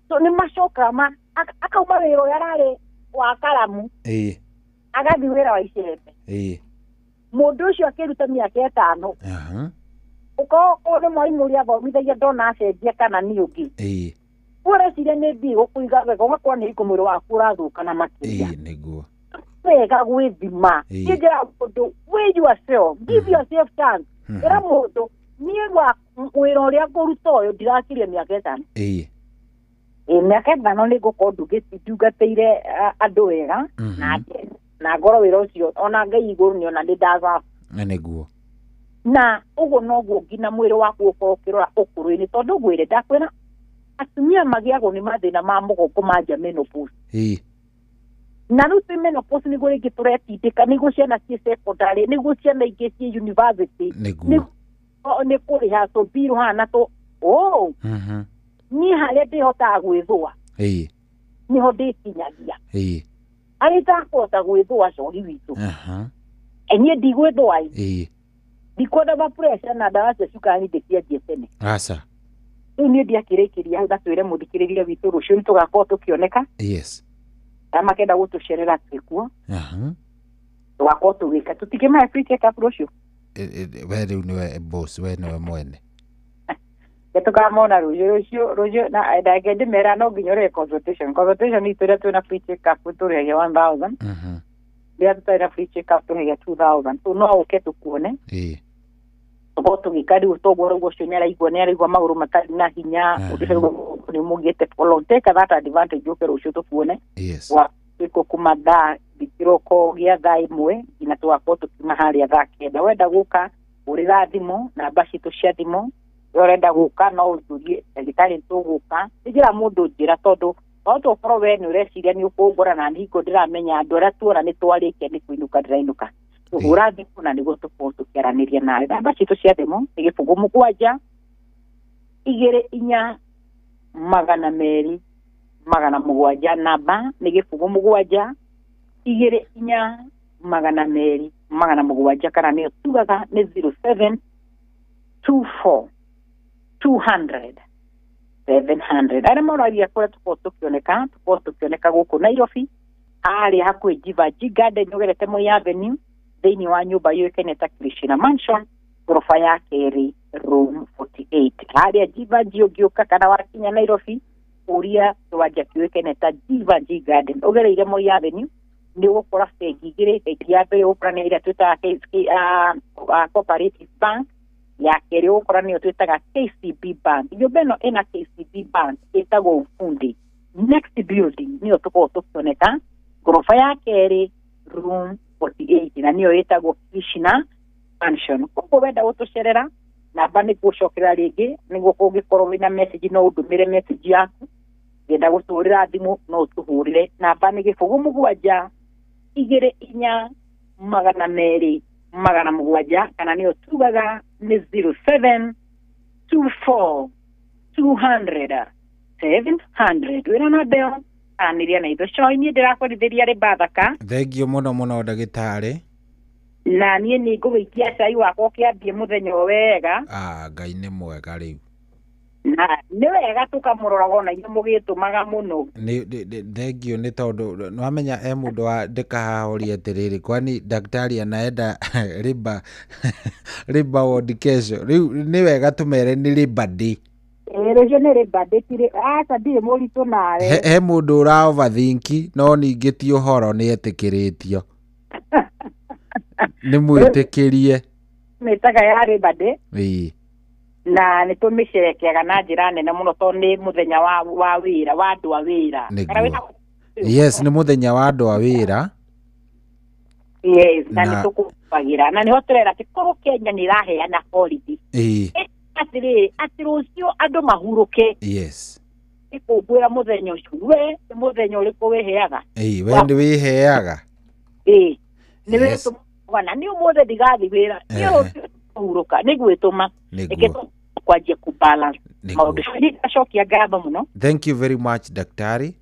Speaker 22: so nĩ macoka akauma wĩra ũrĩa ararĩ wa Karamu agathiĩ wĩra wa icembe mũndũ ũcio akĩruta mĩaka 5 ũkorwo nĩ mwarimũ ũrĩa athomithagia ndona acenjia kana nĩ ũngĩ ũreciria nĩ mbi gũkũiga wega ũgakorwo nĩ mwĩrĩ waku ũrathũka na makĩria wega gwĩthima njĩra mũndũ weigh yourself give yourself chance ĩra mũndũ niĩ wa wĩra ũrĩa ngũruta ũyũ ndirakirie mĩaka 5 mĩaka 5 nĩ ngũkorwo ndungatĩire andũ wega na ngoro wĩra ũcio ona Ngai igũrũ nĩ ona nĩ ndaga nĩguo na ũguo noguo nginya mwĩrĩ waku ũkorwo ũkĩrora ũkũrũ-inĩ tondũ ngwĩre ndakwĩra atumia magĩagwo nĩ mathĩna ma mũgongo manja menopause na rĩu tĩ menopause nĩguo rĩngĩ tũretindĩka nĩguo ciana ciĩ secondary nĩguo ciana ingĩ ciĩ university nĩ kũrĩha so bill hana to niĩ harĩa ndĩhotaga gwĩthũa niho ndĩkinyagia arĩ itakũhota gwĩthũa cori witũ niĩ ndigwĩthũa ndikwenda ma pressure na ndawa cia cukari ndĩcianjie tene rĩu niĩ ndiakĩrĩkĩria hau gatwĩre mũthikĩrĩria witũ rũciũ nĩ tũgakorwo tũkĩoneka makenda gũtũcerera twĩkuo tũgakorwo tũgĩka tũtikĩmahe free check up rũciũ
Speaker 11: we rĩu nĩwe boss we nĩwe mwene
Speaker 22: tukamona rũciũ na ndage ndĩmera no nginya ũrĩhe consultation itũ rĩa twĩna free check up tũrĩhagia 1000 rĩa tũtarĩ free check up tũrĩhagia 2000 so no ũke tũkuone tũkorwo tũgĩka rĩu toguo ũcio nĩ araigua magũrũ matarĩ na hinya nĩ mũgĩte follow take that advantage ũke rũciũ tũkuone twĩko kuma thaa kĩroko gĩa thaa 1 nginya tũgakorwo tũkiuma harĩa thaa 9 wenda gũka ũrĩra thimũ namba citũ cia thimũ ũrenda gũka no ũtũrie ndagĩtarĩ tũgũka njĩra mũndũ njĩra tondũ ũkorwo we nĩ ũreciria nĩ ũkũmbũra na nĩko ndĩramenya andũ arĩa tuona nĩ twarĩkia nĩ kũinũka ndĩrainũka tũhũra thimũ na nĩguo tũkorwo tũkĩaranĩria nawe namba citũ cia thimũ nĩ 07 24 200 207 namba nĩ 07 24 200 207 kana nĩ tugaga nĩ 07 24 200 700 arĩa moragia kũrĩa tũkorwo tũkĩoneka gũkũ Nairobi arĩa hakuhĩ Jivanji Garden ũgerete Moi Avenue thĩinĩ wa nyũmba yũĩkaine ta Krishna Mansion ghorofa ya kerĩ room 48 harĩa Jivanji ũngĩũka kana wakinya Nairobi ũria kĩwanja kĩũĩkaine ta Jivanji Garden ũgereire Moi Avenue nĩ ũgũkora bengi igĩrĩ bengi ya mbere ũkora nĩ ĩrĩa twĩtaga Cooperative Bank ya kerĩ ũkora nĩyo twĩtaga KCB Bank nyũmba ĩno ĩna KCB Bank ĩtagwo Ufundi next building nĩyo tũkorwo tũkĩoneka ghorofa ya kerĩ room 48 na nĩyo ĩtagwo Krishna Mansion koguo wenda gũtũcerera namba nĩ gũcokera rĩngĩ nĩguo kũngĩkorwo wĩna message no ũndũmĩre message yaku ngenda gũtũrĩra thimũ no ũtũhũrĩre namba nĩ 07 24 200 207 kana nĩyo tugaga nĩ 07 24 200 700 wĩra na mbeo anĩria na itho coĩ niĩ ndĩrakũrithĩria rĩ bathaka
Speaker 11: thengio mũno ndagĩtarĩ
Speaker 22: na niĩ nĩ ngũgĩikia cai wakwa kĩambie mũthenya wega
Speaker 11: Ngai nĩ mwega rĩu
Speaker 22: na nĩ wega tũkamũroraga ona inyuĩ mũgĩtũmaga mũno
Speaker 11: thengio nĩ tondũ nĩwamenya mũndũ wa ndĩkahahoria atĩrĩrĩ kwani daktari anaenda riba ward kesho rĩu nĩ wega tũmere nĩ riba day
Speaker 22: rũciũ nĩ riba day aca ndirĩ mũritũ nawe
Speaker 11: he mũndũ ũra overthink no ningĩ ti ũhoro nĩ etĩkĩrĩtio nĩ mwĩtĩkĩrie
Speaker 22: mĩtaga ya riba day na nĩ tũmĩcerekeaga na njĩra nene mũno tondũ nĩ mũthenya wa wĩra wa andũ a wĩra
Speaker 11: yes nĩ mũthenya wa andũ a wĩra
Speaker 22: yes na nĩ tũkũmbagĩra na nĩho tũrera atĩ korwo Kenya nĩ ĩraheana holiday atiri rucio andu mahuruke.
Speaker 11: Yes.
Speaker 22: Iko bwera muthenyo we muthenyo uriko weheaga.
Speaker 11: We ndi wiheaga.
Speaker 22: Ni wetu wana ni umothe digathi wira. Ni uhuruka ni gwituma. Iketo kwaje ku balance. Maundu ni ashokia gaba muno.
Speaker 11: Thank you very much daktari.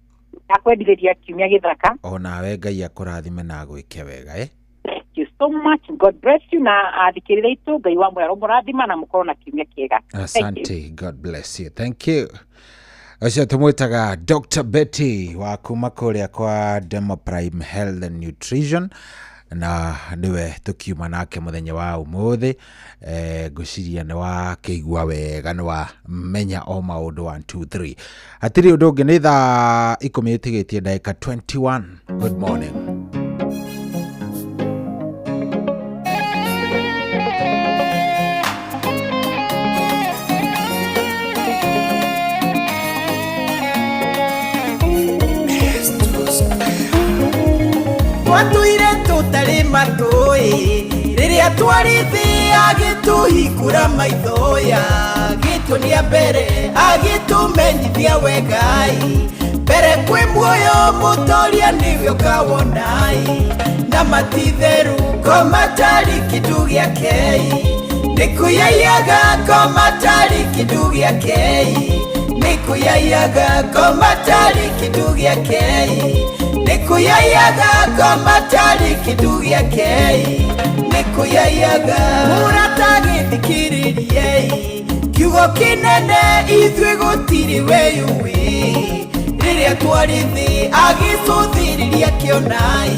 Speaker 22: Akwendireria kiumia githaka.
Speaker 11: Ona Ngai akurathime na gwike wega
Speaker 22: Thank you so much. God bless you na athikirire itu Ngai wa mwero murathima na mukorwo na kiumia kiega.
Speaker 11: Asante. God bless you. Thank you. Acha tumwitaga Dr. Betty wa kuma kuria kwa Demo Prime Health and Nutrition na niwe tukiuma nake muthenya wa umuthi guciria ni wa keigua wega ni wa menya o maundu 1 2 3 atiri undu ungi ni thaa 10 itigitie ndagika 21. Good morning.
Speaker 10: Watuire tutari matoi riria twarithi agituhingura maithoya gitunia mbere agitumenyithia wegai mbere kwi muoyo mutoria nivyo kawonai na matitheru komatari kitu giake nikuyayaga komatari kitu giake nikuyayaga komatari kitu giake nikuyayaga komatari kitu giake nikuyayaga muratagithikiririe kiugo kinene ithwe gutiri weyuwi riria twarithi agituthiriria kionai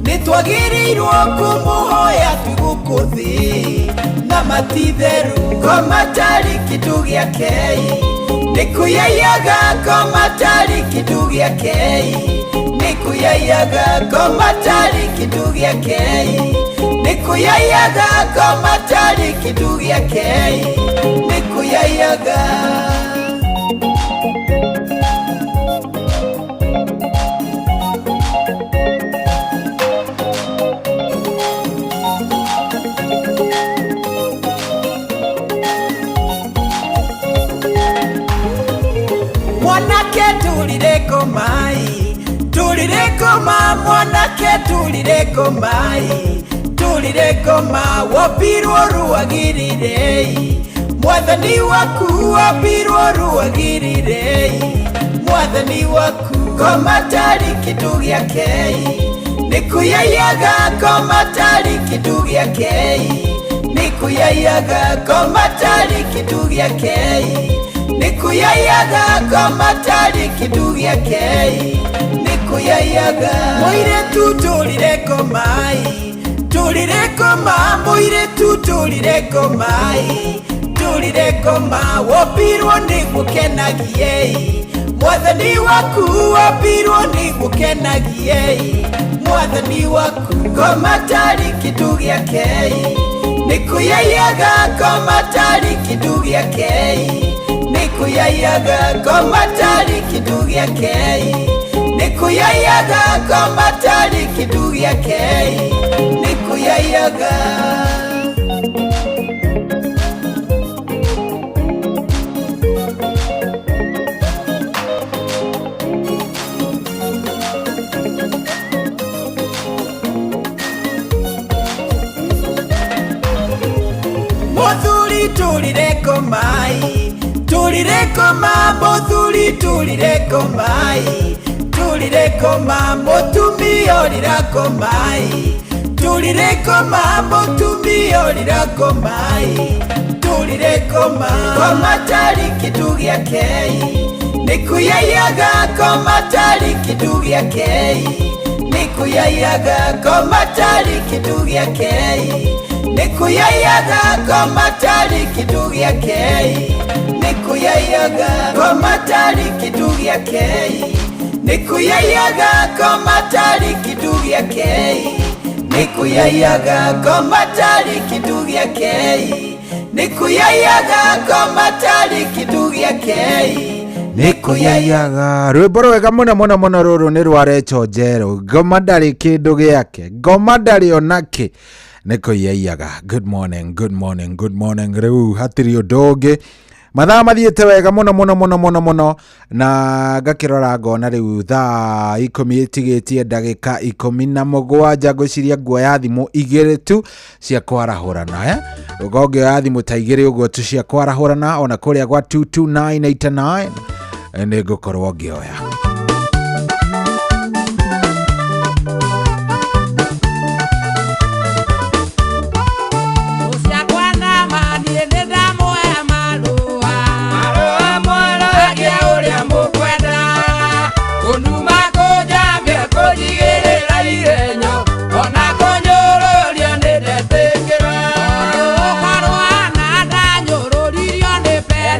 Speaker 10: nitwagirirwo kumuhoya tugukuthi na matitheru komatari kitu giake nikuyayaga komatari kitu giake nikuyayaga komatari kitu giake nikuyayaga komatari kitu giake nikuyayaga mwanake tulireko mai tulireko ma mwanake tulireko mai tulireko ma wapirwo ruagirirei mwathani waku wapirwo ruagirirei mwathani waku komatari kitu giake nikuyayaga komatari kitu giake nikuyayaga komatari kitu giake nikuyayaga komatari kitu giake nikuyayaga moiretu tulireko mai tulireko ma moiretu tulireko mai tulireko ma wapirwo nigukenagie mwathani waku wapirwo nigukenagie mwathani waku komatari kitu giake nikuyayaga komatari kitu giake nikuyayaga komatari kitu giake nikuyayaga komatari kitu giake nikuyayaga muthuri tulireko mai tulireko ma muthuri tulireko mai tulireko ma mutumia lirako mai tulireko ma mutumia lirako mai tulireko ma komatari kitu giake nikuyayaga komatari kitu giake nikuyayaga komatari kitu giake nikuyayaga komatari kitu giake nikuyayaga komatari kitu giake nikuyayaga komatari kitu giake nikuyayaga komatari kitu giake nikuyayaga komatari kitu giake
Speaker 11: nikuyayaga rwimbo rwega muno muno muno ruru ni rwa Recho Njero ngoma ndari kindu giake ngoma ndari onake niko yaiyaga. Good morning, good morning, good morning. Riu hatiri undoge mathaa mathiete wega muno na ngakirora ngona riu thaa 10 itigitie ndagika 17 ngwiciria nguoya thimu igiri tu cia kwarahurana ugonge ya thimu ta igiri uguo tu cia kwarahurana ona kuria gwa 22989 ni ngukorwo ngioya.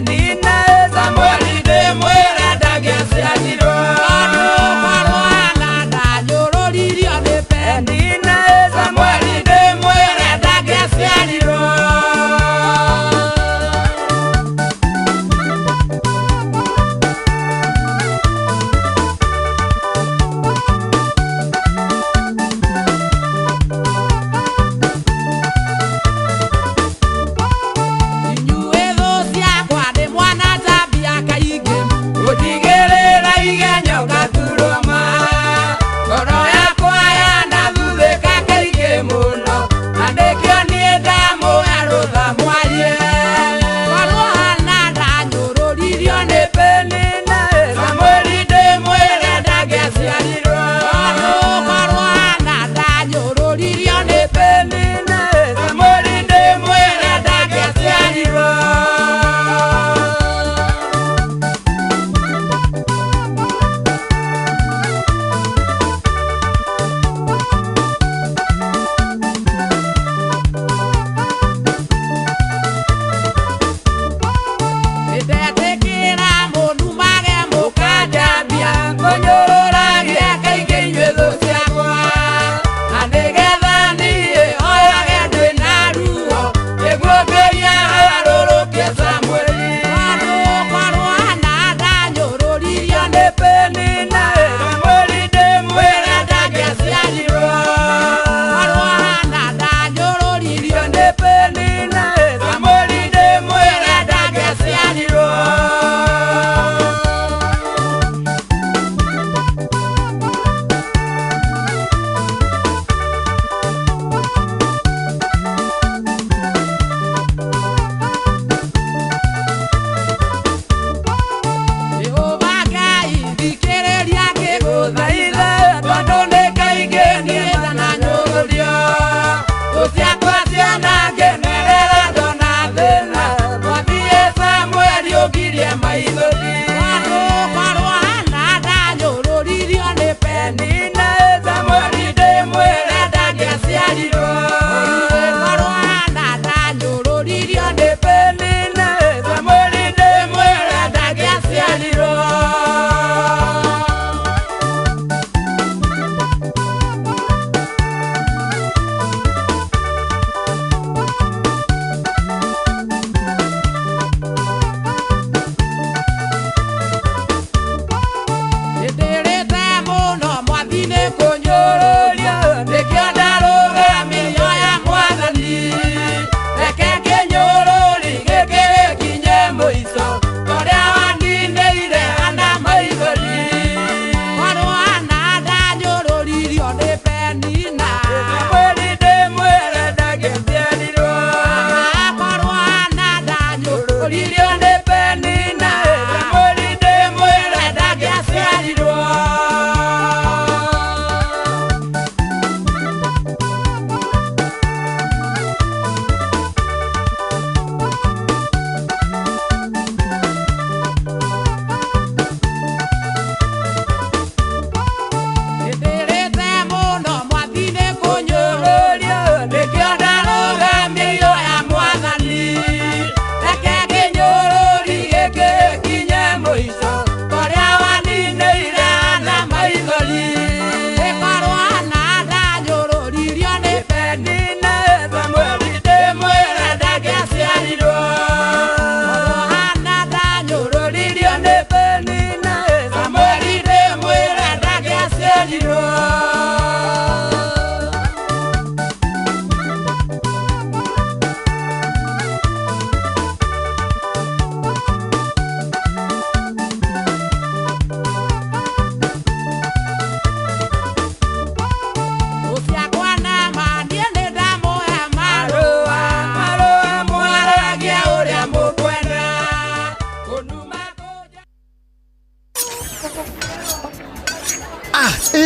Speaker 21: Nina Samuel de Muera da Gesiadiro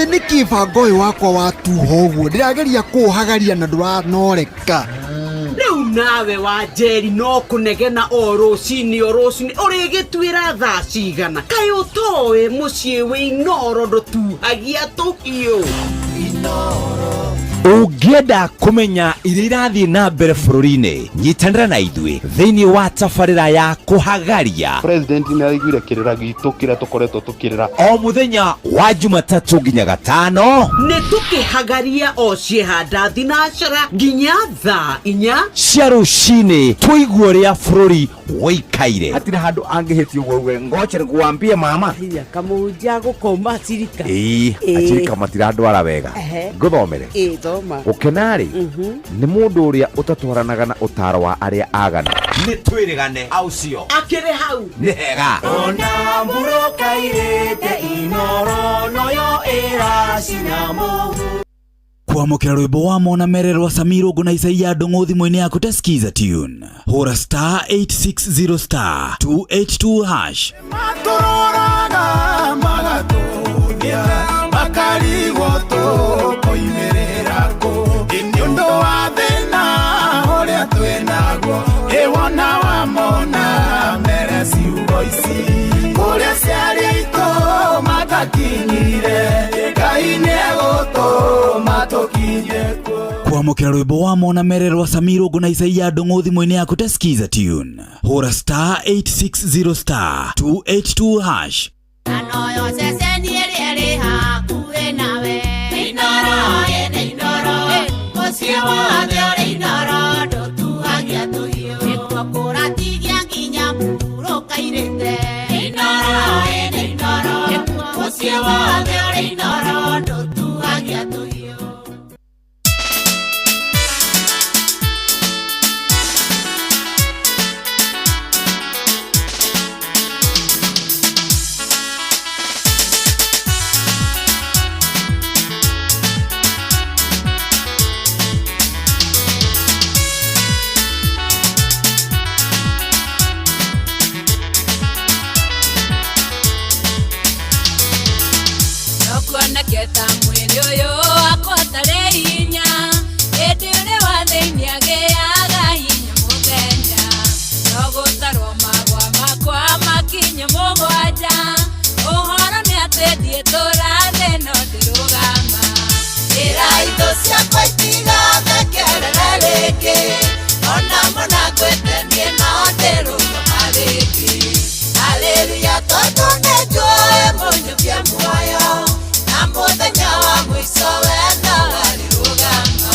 Speaker 14: nĩ kĩbango ũyũ wakwa watuha ũguo ndĩrageria kũũhagaria na ndũranoreka.
Speaker 15: Rĩu nawe wa Njeri no kũnegena o rũcinĩ ũrĩgĩtuĩra thaa cigana. Kaĩ ũtoĩ mũciĩ wĩ Inoro ndũtuhagia tũhiũ.
Speaker 9: Ũngĩenda kũmenya iria irathiĩ na mbere bũrũri-inĩ, nyitanĩra na ithuĩ thĩinĩ wa tabarĩra ya kũhagaria.
Speaker 16: President nĩ araiguire kĩrĩra gitũ kĩrĩa tũkoretwo tũkĩrĩra
Speaker 9: o mũthenya wa Jumatatũ nginya Gatano.
Speaker 15: Nĩ tũkĩhagaria o ciĩhanda thinacara nginya thaa 4
Speaker 9: cia rũcinĩ, tũigue ũrĩa bũrũri woikaire.
Speaker 19: Hatirĩ handũ angĩhĩtio ũguo ngoche nĩkuambia mama.
Speaker 15: Kamũhunjia gũkoma Acirika.
Speaker 19: Acirika matirandwara wega. Ngũthomere. Ũkenarĩ nĩ mũndũ ũrĩa ũtatwaranaga na ũtaro wa arĩa agana.
Speaker 9: Nĩ twĩrĩgane aucio.
Speaker 15: Akĩrĩ hau.
Speaker 9: Nĩ hega.
Speaker 10: Ona mũrũka irĩte Inoro noyo ĩracina mũhu.
Speaker 8: Kwamũkĩra rwĩmbo wa Mona Mererwa Samirũngũ na Isaia Ndung'u thimũ-inĩ yaku ta skiza tune. Hũra *860 *282#.
Speaker 10: Matũrũraga magatũthia makarigwo tũkoimĩrĩra kũ. Nĩ ũndũ wa thĩna ũrĩa twĩnaguo ĩwona wa Mona Mere ciugo ici kũrĩa ciarĩ aitũ matakinyire Ngai nĩegũtũma tũkinye kuo.
Speaker 8: Kwamũkĩra rwĩmbo wa Mona Mererwa Samirũngũ na Isaia Ndung'u thimũ-inĩ yaku ta skiza tune. Hũra *860 *282#.
Speaker 20: Anoyo ceceni ĩrĩa ĩrĩ hakuhĩ nawe. Inoro ene Inoro mũciĩ wothe ũrĩ Inoro ndũtuhagia tũhiũ. Nĩkuo kũratigia nginya mũhurũka irĩte. Inoro ene Inoro mũciĩ wothe ũrĩ Inoro ndũtuhagia tũhiũ.
Speaker 2: Naketa mwene ũyũ akotarĩ hinya hĩndĩ ũrĩ wa thĩinĩ agĩaga hinya mũthenya no gũtarwo magwa makwa makinye mũgwanja ũhoro nĩ atĩ ndiĩtũra thĩ no ndĩrũgama
Speaker 10: Ĩra indo ciakwa itigathekerere rĩngĩ ona mũna ngwĩtenie no ndĩrũgama rĩngĩ. Haleluya tondũ nĩnjũĩ mũnyũkia muoyo na mũthenya wa mũico we no arĩrũgama.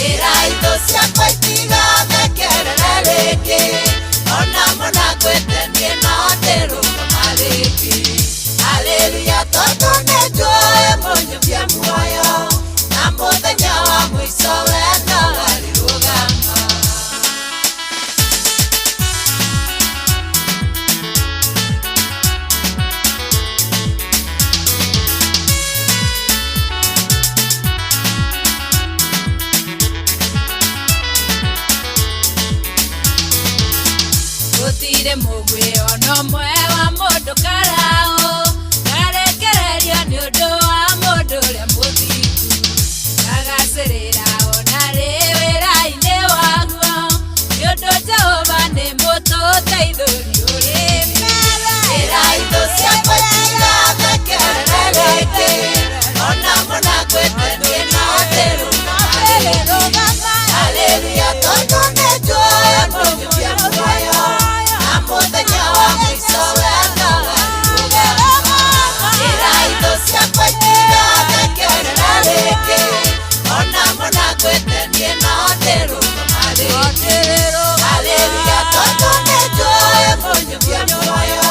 Speaker 10: Ĩra indo ciakwa itigathekerere rĩngĩ ona mũna ngwĩtenie no ndĩrũgama rĩngĩ. Haleluya tondũ nĩnjũĩ mũnyũkia muoyo na mũthenya wa mũico we no arĩrũgama.
Speaker 2: gũtirĩ mũgwĩ ono ũmwe wa mũndũ karaũ ngarekererio nĩ ũndũ wa mũndũ ũrĩa mũthingu ngagacĩrĩra ona rĩ wĩra-inĩ waguo nĩ ũndũ Jehova nĩ mũtũteithũri ũrĩ mbere.
Speaker 10: Ĩra indo ciakwa itigathekerere rĩngĩ ona mũna ngwĩtenie no ndĩrũgama rĩngĩ. Haleluya tondũ nĩnjũĩ mũnyũkia muoyo na mũthenya wa mũico we no arĩrũgama. Ĩra indo ciakwa itigathekerere rĩngĩ ona mũna ngwĩtenie no ndĩrũgama rĩngĩ. Haleluya tondũ nĩnjũĩ mũnyũkia muoyo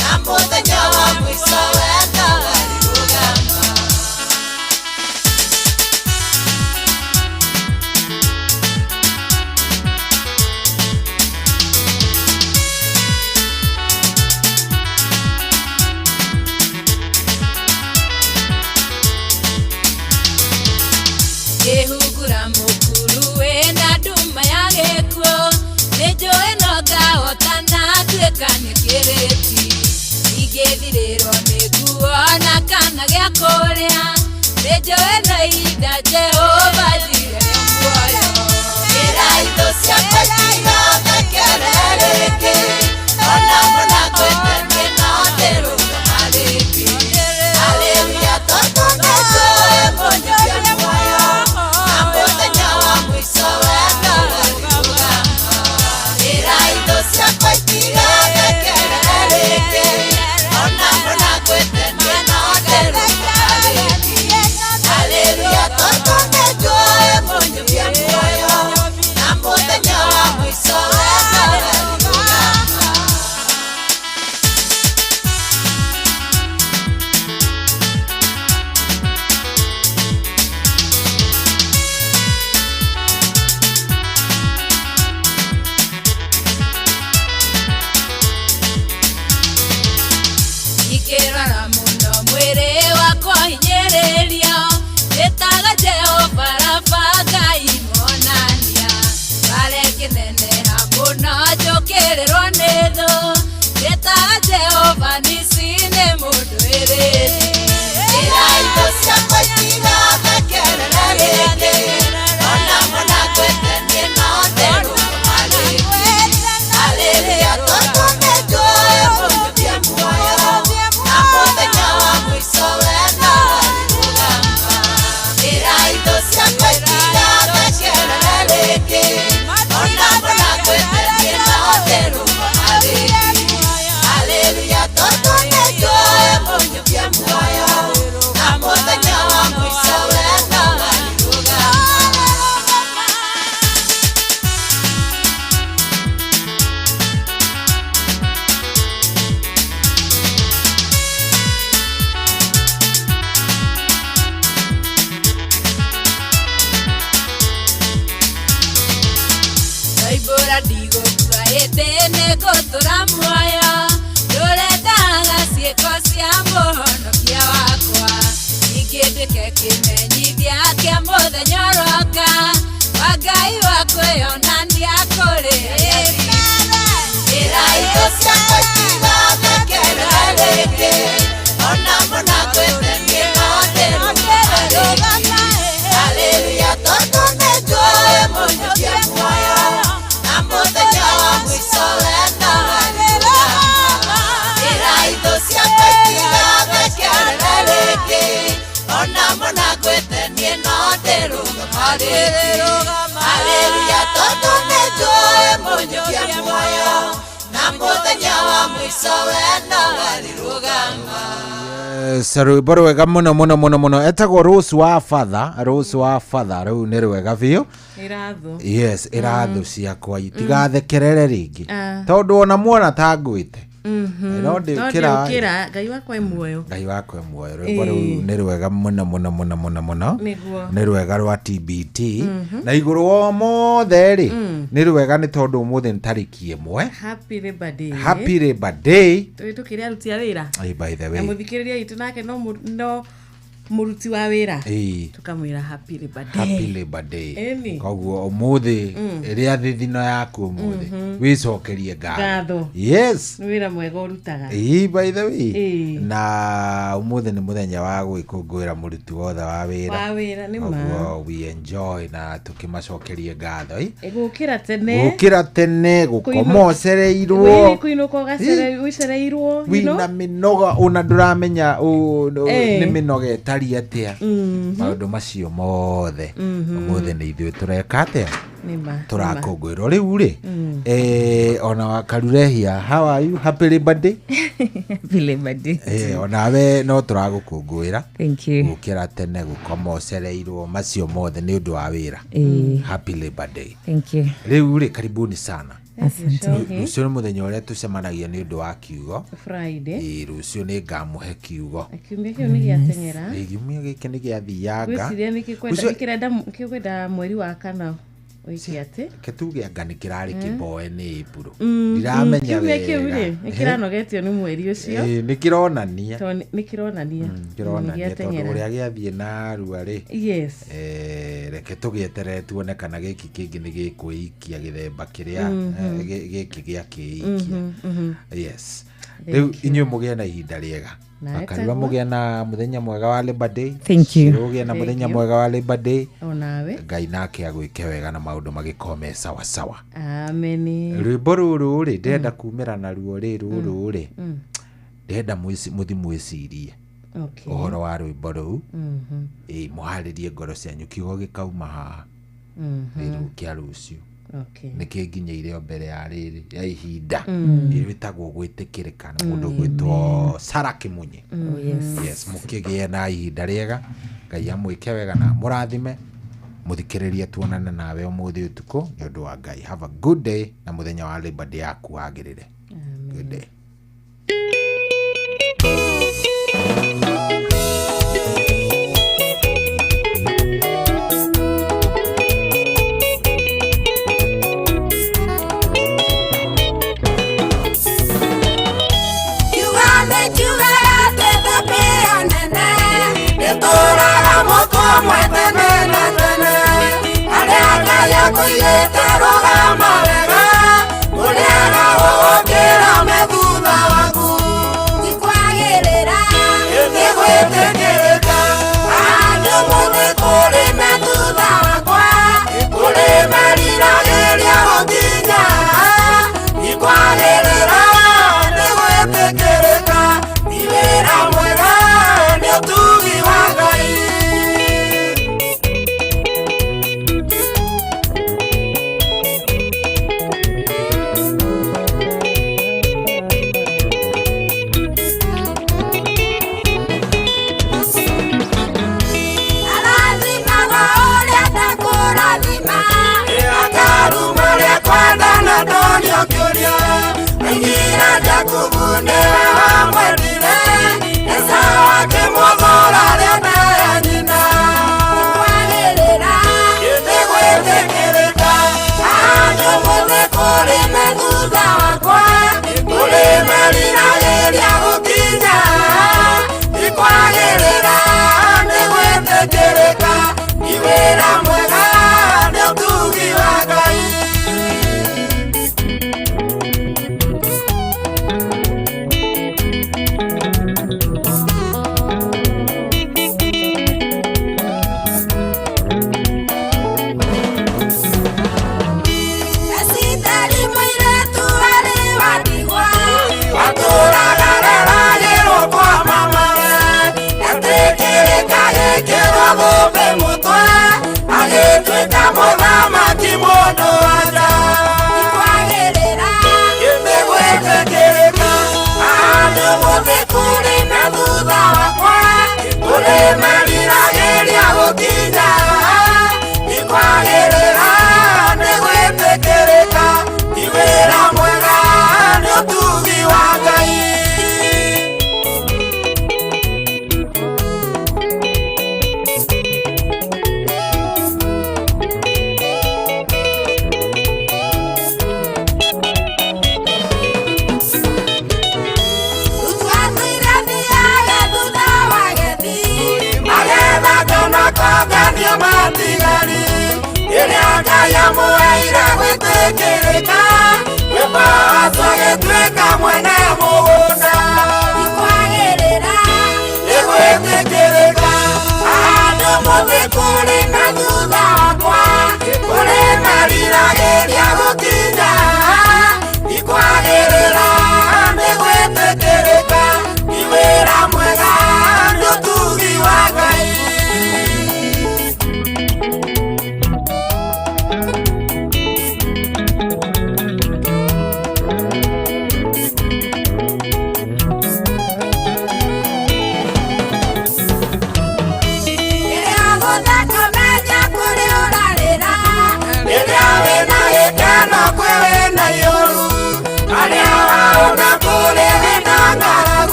Speaker 10: na mũthenya wa mũico we no arĩrũgama.
Speaker 2: ngĩhungura mũkuru wĩna nduma ya gĩkuũ nĩnjũĩ no ngahotana nduĩka nĩ kĩrĩti ingĩthirĩrwo nĩ nguo na kana gĩa kũrĩa Nĩnjũĩ na ihinda Jehova ndirĩ muoyo. Iraitho ciakwa itigathekere rĩngĩ, ona mũnakwĩtenie no ndĩrũgama rĩngĩ. Haleluya, tondũ nĩnjũĩ mũnyukia muoyo, na mũthenya wa mũico wendo warĩrũgama. Iraitho ciakwa itigathekere rĩngĩ, ona mũnakwĩtenie no ndĩrũgama rĩngĩ. Haleluya, tondũ nĩnjũĩ mũnyukia muoyo, na mũthenya wa mũico wendo warĩrũgama. Ikĩrora mũno mwĩrĩ wakwa hinyĩrĩrio, njĩtaga Jehova Rafa Ngai monania. Bare ngĩneneha mũno njũkĩrĩrwo nĩ thũ, njĩtaga Jehova Nisi nĩ mũndũ ĩrĩthi. Iraitho ciakwa itigathekerere rĩngĩ, ona mũnakwĩtenie no ndĩrũgama rĩngĩ. Haleluya, tondũ nĩnjũĩ mũnyukia muoyo, na mũthenya wa mũico wendo warĩrũgama. Iraitho ciakwa itigathekerere rĩngĩ, ona mũnakwĩtenie no ndĩrũgama rĩngĩ. Haleluya, tondũ nĩnjũĩ mũnyukia muoyo, na mũthenya wa mũico wendo warĩrũgama. Ndaibũra ndigũkua hĩndĩ nĩngũtũra muoyo, ndũrendaga ciĩko cia mũhonokia wakwa. Ningĩ ndĩke kĩmenyithia kĩa mũthenya ũroka, wa Ngai wa kwĩyonania kũrĩ rĩngĩ. Iraitho ciakwa itigathekerere rĩngĩ, ona mũnakwĩtenie no ndĩrũgama rĩngĩ. Haleluya, tondũ nĩnjũĩ mũnyukia muoyo, na mũthenya wa mũico wendo warĩrũgama. Iraitho ciakwa itigathekerere rĩngĩ, ona mũnakwĩtenie no ndĩrũgama rĩngĩ. Haleluya, tondũ nĩnjũĩ mũnyukia muoyo, na mũthenya wa mũico wendo warĩrũgama.
Speaker 11: rwĩmbo rwega mũno mũno mũno mũno etagwo Rose wa Father, Rose wa Father, rĩu nĩ rwega biũ.
Speaker 13: Irathũ.
Speaker 11: Yes, irathũ ciakwa itigathekerere rĩngĩ, tondũ ona muona ta ngwĩte. No ndĩũkĩra
Speaker 13: Ngai wakwa muoyo.
Speaker 11: Ngai wakwa muoyo. Rwĩmbo rũu nĩ rwega mũno mũno mũno mũno mũno. Nĩ rwega rwa TBT. Na igũrũ wa mothe rĩ, nĩ rwega nĩ tondũ ũmũthĩ nĩ tarĩki ĩmwe.
Speaker 13: Happy Labor Day.
Speaker 11: Happy Labor Day.
Speaker 13: Tũkĩrĩ aruti a wĩra.
Speaker 11: By the way.
Speaker 13: Na mũthikĩrĩria witũ nake no muruti wa wĩra. Tukamwĩra Happy Labor Day.
Speaker 11: Happy Labor Day. Koguo ũmũthĩ rĩa thithino yaku ũmũthĩ wĩcokerie ngatho. Yes.
Speaker 13: Nĩ wĩra mwega ũrutaga.
Speaker 11: By the way. Na ũmũthĩ nĩ mũthenya wa gwĩkũngũĩra mũruti wothe wa wĩra.
Speaker 13: Wa wĩra nĩ ma.
Speaker 11: Koguo we enjoy na tũkĩmacokerie ngatho.
Speaker 13: Gũkĩra tene.
Speaker 11: Gũkĩra tene gũkoma ũcereirwo.
Speaker 13: Kũinũka ũgacereirwo.
Speaker 11: Wĩna mĩnoga ona ndũramenya nĩ mĩnoga ĩtariĩ atĩa. Maũndũ macio mothe ũmũthĩ nĩ ithuĩ tũreka atĩa tũrakũngũĩra rĩu rĩ ona wakarurehia how are you? Happy Labor Day.
Speaker 13: Happy Labor Day.
Speaker 11: Onawe no tũragũkũngũĩra
Speaker 13: gũkĩra
Speaker 11: tene gũkoma ũcereirwo macio mothe nĩ ũndũ wa wĩra. Happy Labor Day. Rĩu rĩ karibuni sana. Rũciũ nĩ mũthenya ũrĩa tũcemanagia nĩ ũndũ wa kiugo
Speaker 13: Friday.
Speaker 11: Rũciũ nĩ ngamũhe kiugo.
Speaker 13: Kiumia kĩu nĩ gĩateng'era.
Speaker 11: Kiumia gĩkĩ nĩ gĩathianga.
Speaker 13: Gwĩciria nĩkĩkwenda mweri wa kana
Speaker 11: Ketuge anga nĩ kĩrarĩ kĩmboe nĩ April. Ndiramenya wega.
Speaker 13: Nĩ kĩranogetio nĩ mweri ũcio.
Speaker 11: Nĩ kĩronania.
Speaker 13: Nĩ kĩronania.
Speaker 11: Kĩronania tondũ ũrĩa gĩathiĩ na rua rĩ.
Speaker 13: Yes.
Speaker 11: Reke tũgĩeterere tuone kana gĩkĩ kĩngĩ nĩ gĩkwĩikia gĩthemba kĩrĩa gĩkĩ gĩa kĩikia. Yes. Rĩu inyuĩ mũgĩe na ihinda rĩega. Akariwa mugia na muthenya mwega wa Labor Day.
Speaker 1: Thank you.
Speaker 11: Mugia na muthenya mwega wa Labor Day.
Speaker 1: Onawe.
Speaker 11: Ngai nake agwike wega na maundu magikome sawa sawa.
Speaker 1: Amen.
Speaker 11: Rwimbo ruru ri ndenda kumira na ruo ri ruru ri. Ndenda muthi mwicirie.
Speaker 1: Okay.
Speaker 11: Uhoro wa rwimbo ruu. Muharirie ngoro cianyu kiugo gikauma haha. Riru kia rucio.
Speaker 1: Okay.
Speaker 11: Niki nginyeire mbere ya riri ya ihinda iritagwo gwitikirika na mundu gwitwo Sara Kimunyi. Yes, mukigie na ihinda riega. Ngai amwike wega na murathime. Muthikiririe tuonane nawe umuthi utuko ni undu wa Ngai. Have a good day na muthenya wa Labor Day yaku wagirire. Good day.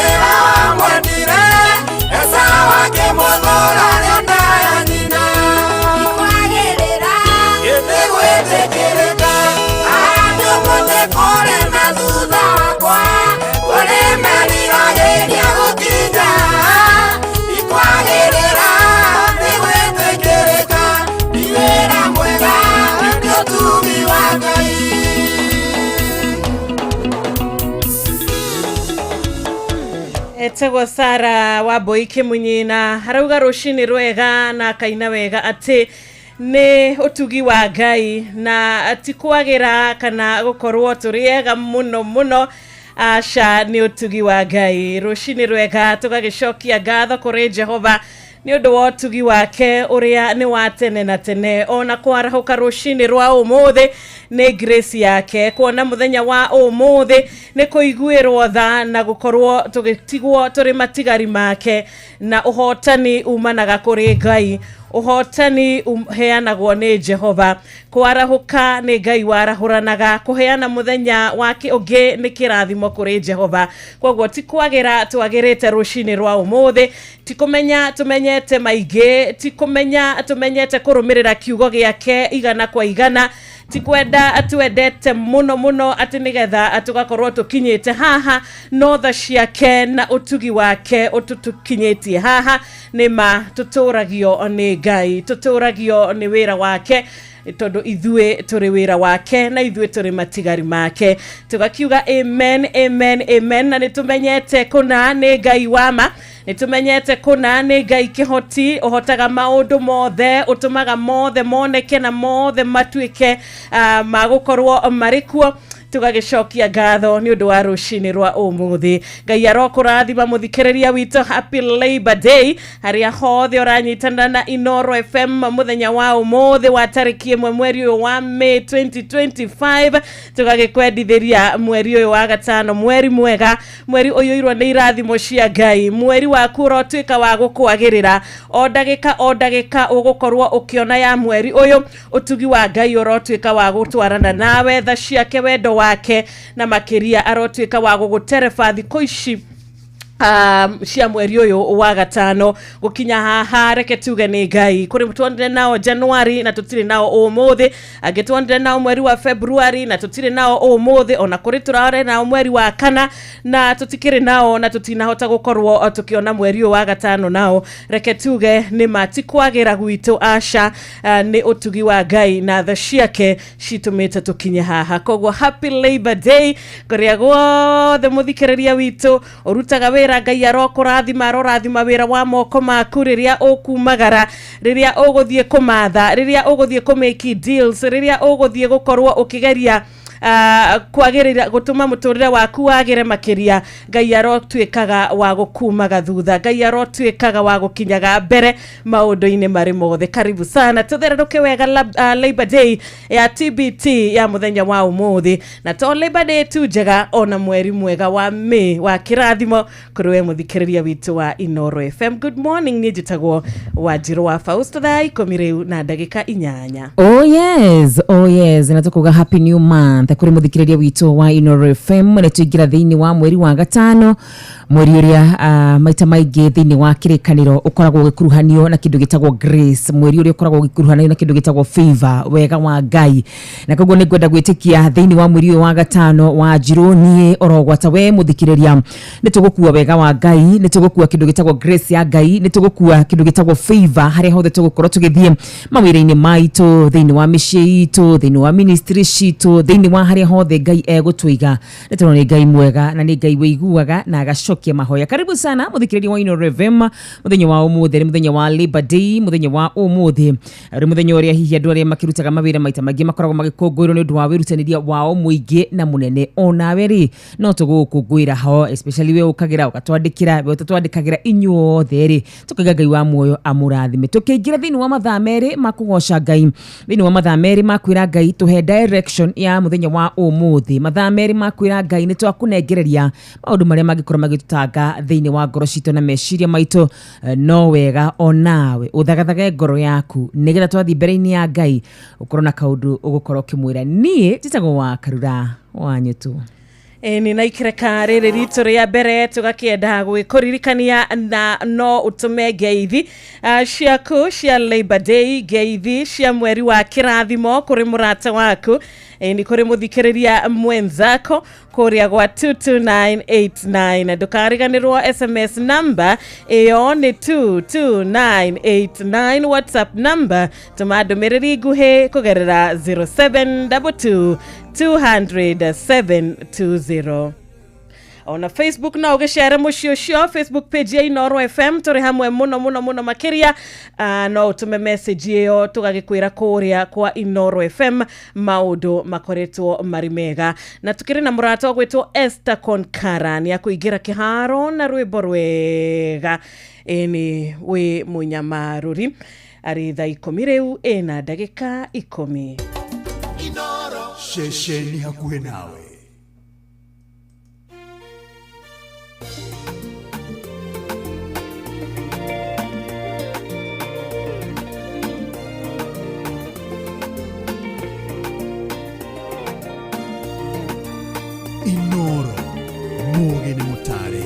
Speaker 10: Mwendera mwendire Esa wake mwagora Leonaya nina Ikwagirira Yete gwetekereka Ando kote kore na thutha wakwa Kore merira geria gutinda Ikwagirira Nigwetekereka Niwera mwega Ndio tugi wa Ngai
Speaker 3: Etego Sara wa Boike Munyina harauga rushini rwega na kaina wega ati ni utugi wa Ngai na atikwagira kana gukorwo turiega muno asha ni utugi wa Ngai rushini rwega tugagicokia ngatho kuri Jehova ni undu wa utugi wake uria ni wa tene na tene ona kwarahuka rushini rwa umuthi ni grace yake kuona muthenya wa umuthi ni kuiguirwo tha na gukorwo tugitigwo turi matigari make na uhotani umanaga kuri Ngai uhotani heanagwo ni Jehova kwarahuka ni Ngai warahuranaga kuheana muthenya wake ungi ni kirathimo kuri Jehova kwoguo tikwagira twagirite rushini rwa umuthi tikumenya tumenyete maige tikumenya tumenyete kurumirira kiugo giake igana kwa igana tikwenda atwendete muno ati nigetha atugakorwo tukinyite haha no tha ciake na utugi wake ututukinyitie haha nima tuturagio ni Ngai tuturagio ni wira wake tondu ithue turi wira wake na ithue turi matigari make tugakiuga amen amen amen na nitumenyete kuna ni Ngai wama nitumenyete kuna ni Ngai kihoti uhotaga maundu mothe utumaga mothe moneke na mothe matuike magukorwo marikuo tugagicokia ngatho ni undu wa rushini rwa umuthi Ngai arokurathima muthikiriria witu happy Labor Day haria hothe uranyitana na Inoro FM muthenya wa umuthi wa tariki 1 mweri wa May 2025 tugagikwendithiria mweri uyu wa gatano mweri mwega mweri uyu irwo ni irathimo cia Ngai mweri wa kurotwika wa gukwagirira o ndagika ugukorwo ukiona ya mweri uyu utugi wa Ngai urotwika wa gutwarana nawe tha ciake wendo wake na makiria arotwika wa guguterefa thikũ ici cia mweri uyu wa gatano gukinya haha reke tuge ni Ngai kuri twandire nao January na tutire nao umuthi agitwandire nao mweri wa February na tutire nao umuthi ona kuri turare nao mweri wa kana na tutikire nao na tutinahota gukorwo tukiona mweri wa gatano nao reke tuge ni matikwagira gwitu asha ni utugi wa Ngai na tha ciake citumite tukinye haha kogwo happy Labor Day kuria guothe muthikiriria witu urutaga wira Ngai arokurathima wira wa moko maku riria ukumagara riria uguthie kumatha riria uguthie kumake deals riria uguthie gukorwo ukigeria kwagirira gutuma muturire waku wagire makiria Ngai arotwikaga wa gukumaga thutha Ngai arotwikaga wa gukinyaga mbere maundu-ini mari mothe karibu sana tutheruke wega Labor Day ya TBT ya muthenya wa umuthi na to Labor Day tu njega ona mweri mwega wa May wa kirathimo kuriwe muthikiriria witu wa Inoro FM good morning ni jitagwo Wanjiru wa Fausto thai komiriu na ndagika 8
Speaker 7: oh yes na tukuga happy new month kuri muthikiriria witu wa Inoro FM na tuigira thiini wa mweri wa gatano mweri uria maita maingi thiini wa kirikaniro ukoragwo gikuruhanio na kindu gitagwo grace mweri uria ukoragwo gikuruhanio na kindu gitagwo favor wega wa Ngai na koguo ni ngwenda gwitikia thiini wa mweri wa gatano wa Wanjiru nie orogwata we muthikiriria ni tugukua wega wa Ngai ni tugukua kindu gitagwo grace ya Ngai ni tugukua kindu gitagwo favor haria hothe tugukorwo tugithie mawira-ini maitu thiini wa micii itu thiini wa ministry citu thiini wa haria hothe Ngai egutwiga ni tuno ni Ngai mwega na ni Ngai wiguaga na agacokia mahoya karibu sana muthikiriria wa Inoro FM muthenya wa umuthi muthenya wa Labor Day muthenya wa umuthi ri muthenya uria hihi andu aria makirutaga mawira maita mangi makoragwo magikungwirwo ni undu wa wirutaniria wao muingi na munene onawe ri no tugukungwira ho especially we ukagira ukatwandikira we tutwandikagira inyuothe ri tukiga Ngai wa muoyo amurathime tukiingira thiini wa mathaa meri makugoca Ngai thiini wa mathaa meri makwira Ngai tuhe direction ya muthenya wa umuthi mathaa meri makwira Ngai ni twakunengereria maundu maria magikorwo magitutanga thiini wa ngoro citu na meciria maitu no wega onawe uthagathage ngoro yaku nigetha twathi mbere-ini ya Ngai ukorwo na kaundu ugukorwo kimwira nie titagwo wa Karura wanyu tu
Speaker 3: ni naikireka riri ritu ria mbere tugakienda gwikuririkania na no utume ngeithi ciaku cia Labor Day, ngeithi cia mweri wa kirathimo kuri murata waku ni kuri muthikiriria mwenzako kuria gwa 22989 ndukariganirwo SMS number iyo ni 22989 WhatsApp number tumadumiriri nguhi kugerera 0722 200 ona Facebook na ugeshare mucio Facebook page ya Inoro FM turi hamwe muno makiria no tume message iyo tugagikwira kuria kwa Inoro FM maudu makoretwo marimega na tukiri na murato gwetwo Esther Konkara ni akuigira kiharo na rwimbo rwega eni we munyamaruri ari thaa 10 riu ena ndagika 10
Speaker 18: Inoro shesheni hakuhe nawe Inoro Muge ni Mutare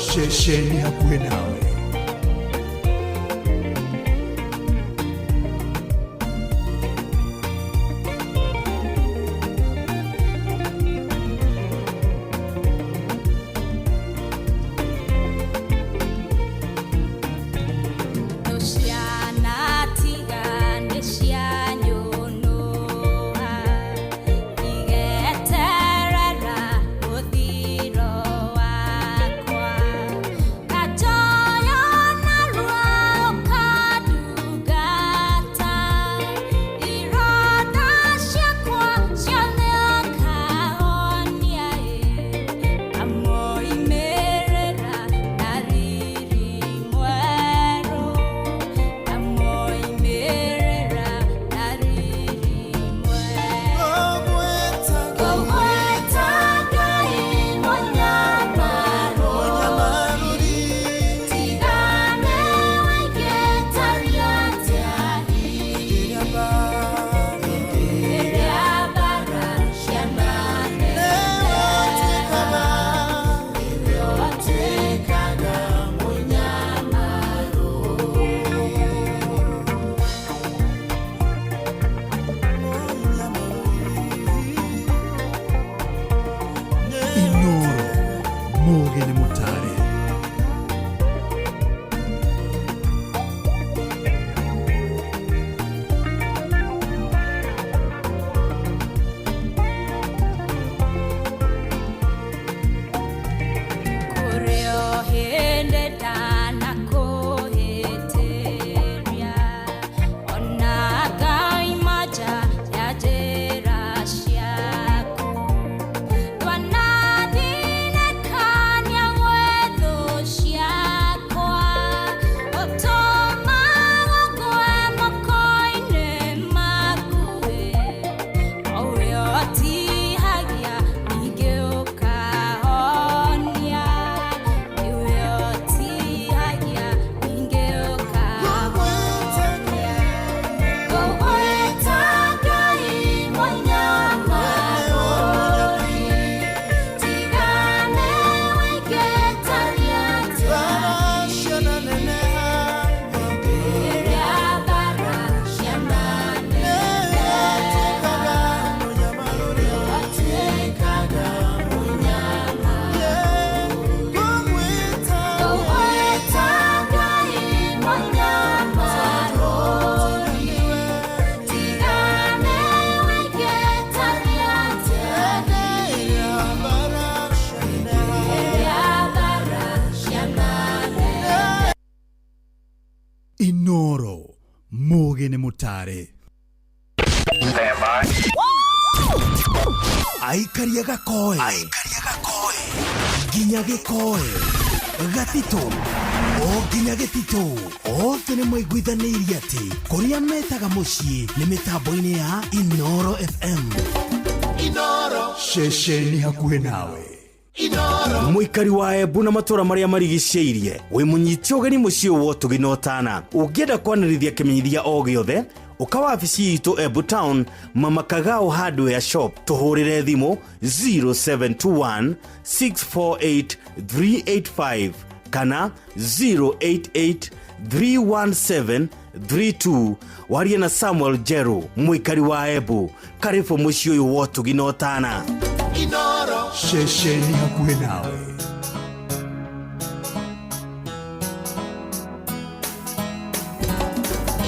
Speaker 18: Shesheni hakuhe nawe
Speaker 2: John
Speaker 18: Inoro Muge Mutare Aikaria Gakoe Ginya Gikoe Gatito O ginya Gatito O tene mwaiguithanirie ati kuria metaga mucii ni mitambo-ini ya Inoro FM Inoro Shesheni hakuhe nawe Inoro Muikari wa Embu na matura maria marigicĩirie wi munyiti ugeni mucii wo tuginotana ungienda kwanirithia kimenyithia o giothe ukawa afisi itu Embu Town Mama Kagao Hardware Shop tuhurire thimu 0721 648 385 kana 088 317 32 waria na Samuel Jeru muikari wa Embu karibu mucii uyu wo tuginotana Inoro Shesheni hakuhe nawe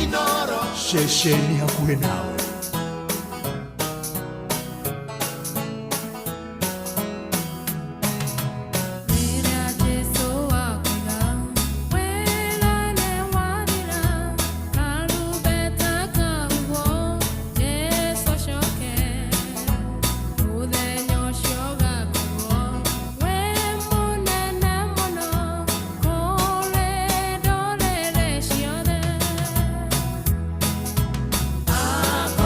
Speaker 18: Inoro Shesheni hakuhe nawe
Speaker 20: Ako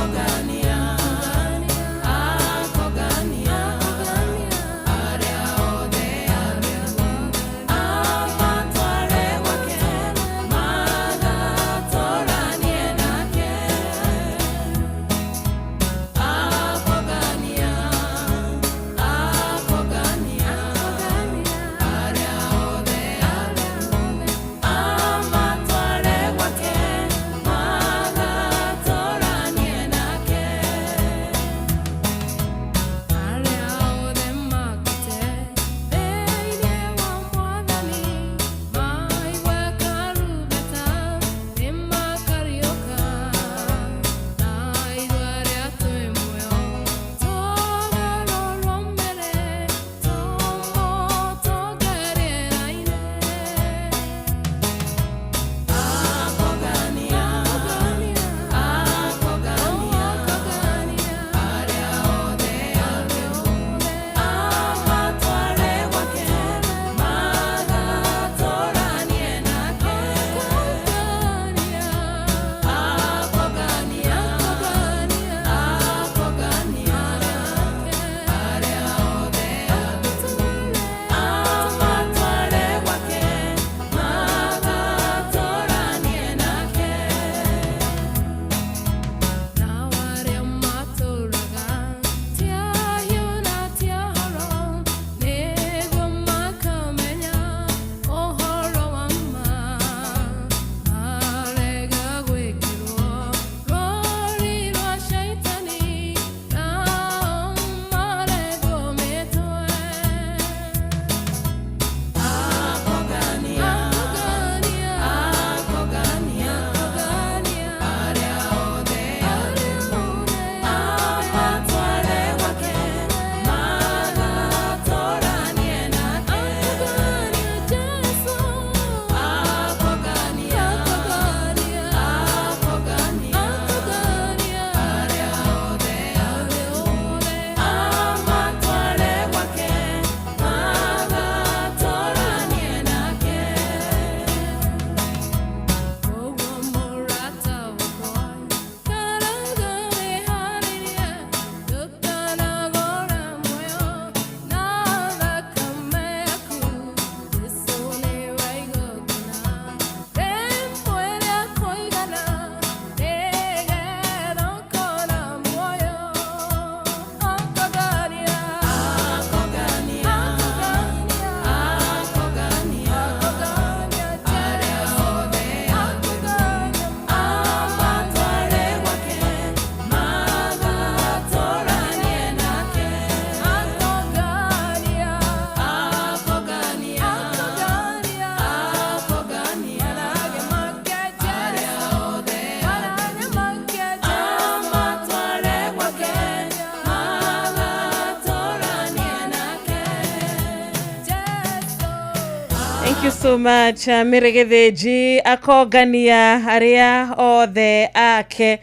Speaker 3: Thank you so much. Miregetheji akogania aria othe ake.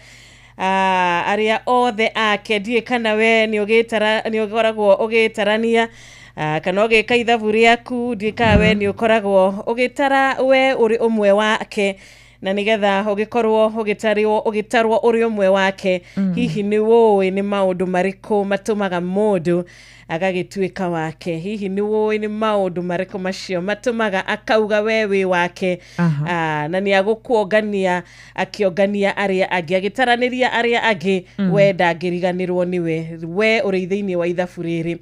Speaker 3: Aria othe ake die kana we ni ugikoragwo ugitarania kana ugika ithabu riaku die ka we ni ukoragwo ugitara we uri umwe wake na nigetha ugikorwo ugitarwo uri umwe wake hihi ni wowe ni maundu mariko matumaga mundu agagituika wake hihi ni wowe ni maundu mariko macio matumaga akauga wewe wake na ni agukuongania akiongania aria agi agitaraniria aria agi we ndangiriganirwo niwe we uri thiini wa ithabu riri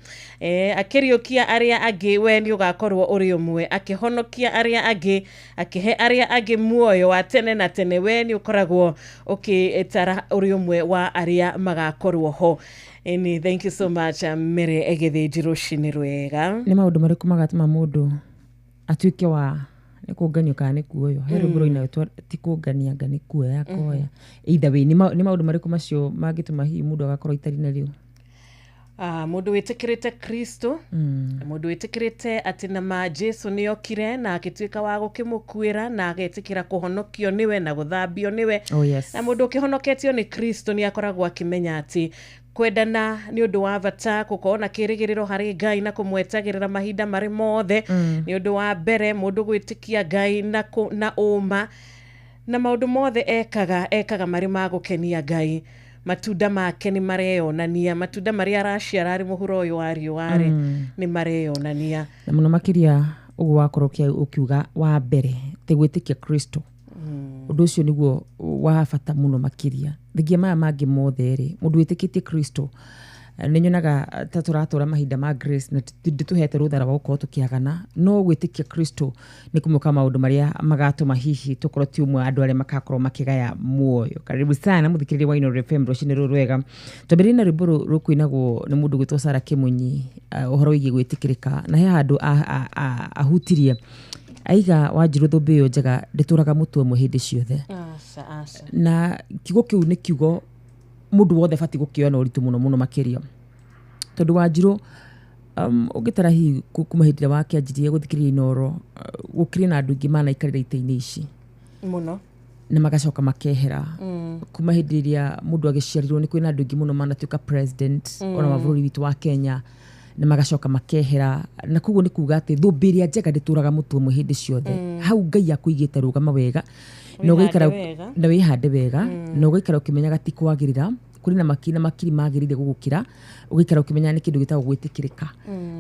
Speaker 3: akiriukia aria agi we ni ugakorwo uri umwe akihonokia aria agi akihe aria agi muoyo wa tene na tene we ni ukoragwo ukitara uri umwe wa aria magakorwo ho. Eni, thank you so much. Mere Egetheji Roshini Rwega.
Speaker 7: Ni maundu mariku magatuma mundu atuike wa nikungania kana nikuoyo hero bro ina tikungania ngani kuoya yakoya either way ni maundu mariku macio mangituma hi mundu agakorwo itari na riu
Speaker 3: mundu witikirite Kristo mundu witikirite ati na ma Jesu ni okire na agituika wa gukimukuira na agetikira kuhonokio niwe na guthambio niwe na mundu ukihonoketio ni Kristo ni akoragwo akimenya ati kwendana ni undu wa bata gukona kirigiriro hari Ngai na kumwetagirira mahinda mari mothe ni undu wa mbere mundu gwitikia Ngai na uma na maundu mothe ekaga mari magukenia Ngai matunda make ni mareyonania matunda maria araciara ari muhuro uyu wario wari ni mareyonania
Speaker 7: na muno makiria ugu wakorokia ukiuga wa mbere te gwitikia Kristo undu ucio niguo wa bata muno makiria thigia maya mangi mothe ri mundu witikitie Kristo ninyonaga ta turatora mahinda ma grace na ndituhete ruthara wa gukorwo tukiagana no gwitikia Kristo ni kumuka maundu maria magatuma hihi tukorwo ti umwe andu aria makakorwo makigaya muoyo. Karibu sana muthikiriria wa Ino FM Roshini Rwega tubirina riburu rukuinagwo ni mundu gwitwo Sara Kimunyi uhoro wigi gwitikirika na he handu ahutirie aiga Wanjiru thumbi yo njega ndituraga mutu umwe hindi ciothe na kiugo kiu ni kiugo mundu wothe bati gukiona uritu muno makiria tondu Wanjiru ugitara hi kumahindira wake anjirie guthikiriria Inoro gukiri na andu ingi mana ikarira ite-ini ici
Speaker 3: muno
Speaker 7: na magacoka makehera kumahindiria mundu agiciarirwo ni kwina andu ingi muno mana tuika president ona mabũrũri witu wa Kenya na magacoka makehera na kuguo ni kuga ati thumbiria njega ndituraga mutu umwe hindi ciothe hau Ngai akuigite rugama wega no gikara na wihande wega no gikara ukimenyaga ti kwagirira kuri na makiri magirire gugukira ugikara ukimenya ni kindu gitagwo gwitikirika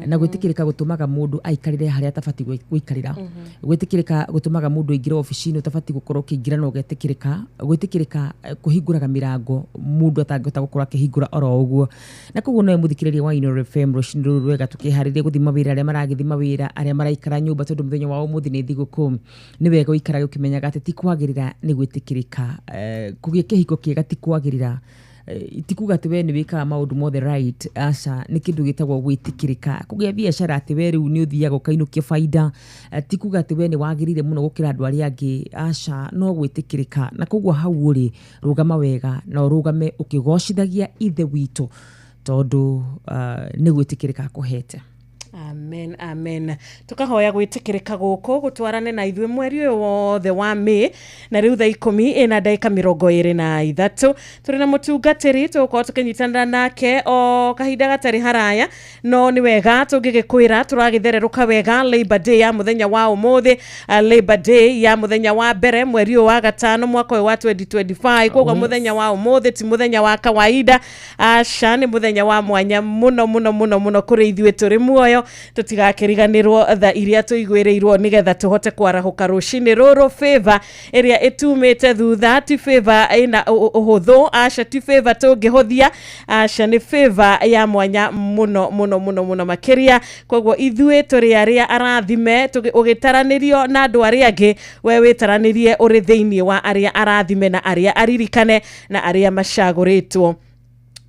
Speaker 7: na gwitikirika gutumaga mundu aikarire haria tabati gwikarira gwitikirika gutumaga mundu aingira oficini tabati gukorwo kingira no getikirika gwitikirika kuhinguraga mirango mundu atangihota gukora kihingura oro uguo na kuguo no muthikiriria wa Ino FM Roshini Rwega tukihariria guthima wira aria maragithima wira aria maraikara nyumba tondu muthenya wa umuthi ni thiguku ni wega uikara ukimenyaga ati ti kwagirira ni gwitikirika kugia kihiko kiega ti kwagirira itikuga ati we ni wika maundu mothe right aca ni kindu gitagwo gwitikirika kugia biashara ati we riu ni uthiaga ukainukia faida tikuga ati we ni wagirire muno gukira andu aria angi aca no gwitikirika na kuguo hau uri rugama wega na rugame ukigocithagia ithe witu tondu ni gwitikirika kuhete.
Speaker 3: Amen, amen. Tukahoya gwitikirika guku gutwarane na ithwe mweri uyu wothe wa Mei na riu thaa 10 ina ndagika 23 turi na mutungatiri tuko tukinyitana nake o kahinda gatari haraya no ni wega tungigikwira turagithererũka wega Labor Day ya muthenya wa umuthi Labor Day ya muthenya wa mbere mweri uyu wa gatano mwaka wa 2025 koguo muthenya wa umuthi ti muthenya wa kawaida aca ni muthenya wa mwanya muno kuri ithwe turi muoyo tutigakiriganirwo tha iria tuigwirirwo nigetha tuhote kwarahuka rushini ruru favor iria itumite thutha ti favor ina uhuthu aca ti favor tungihothia aca ni favor ya mwanya muno makiria koguo ithwe turi aria arathime ugitaranirio na andu aria angi we witaranirie uri thiini wa aria arathime na aria aririkane na aria macaguritwo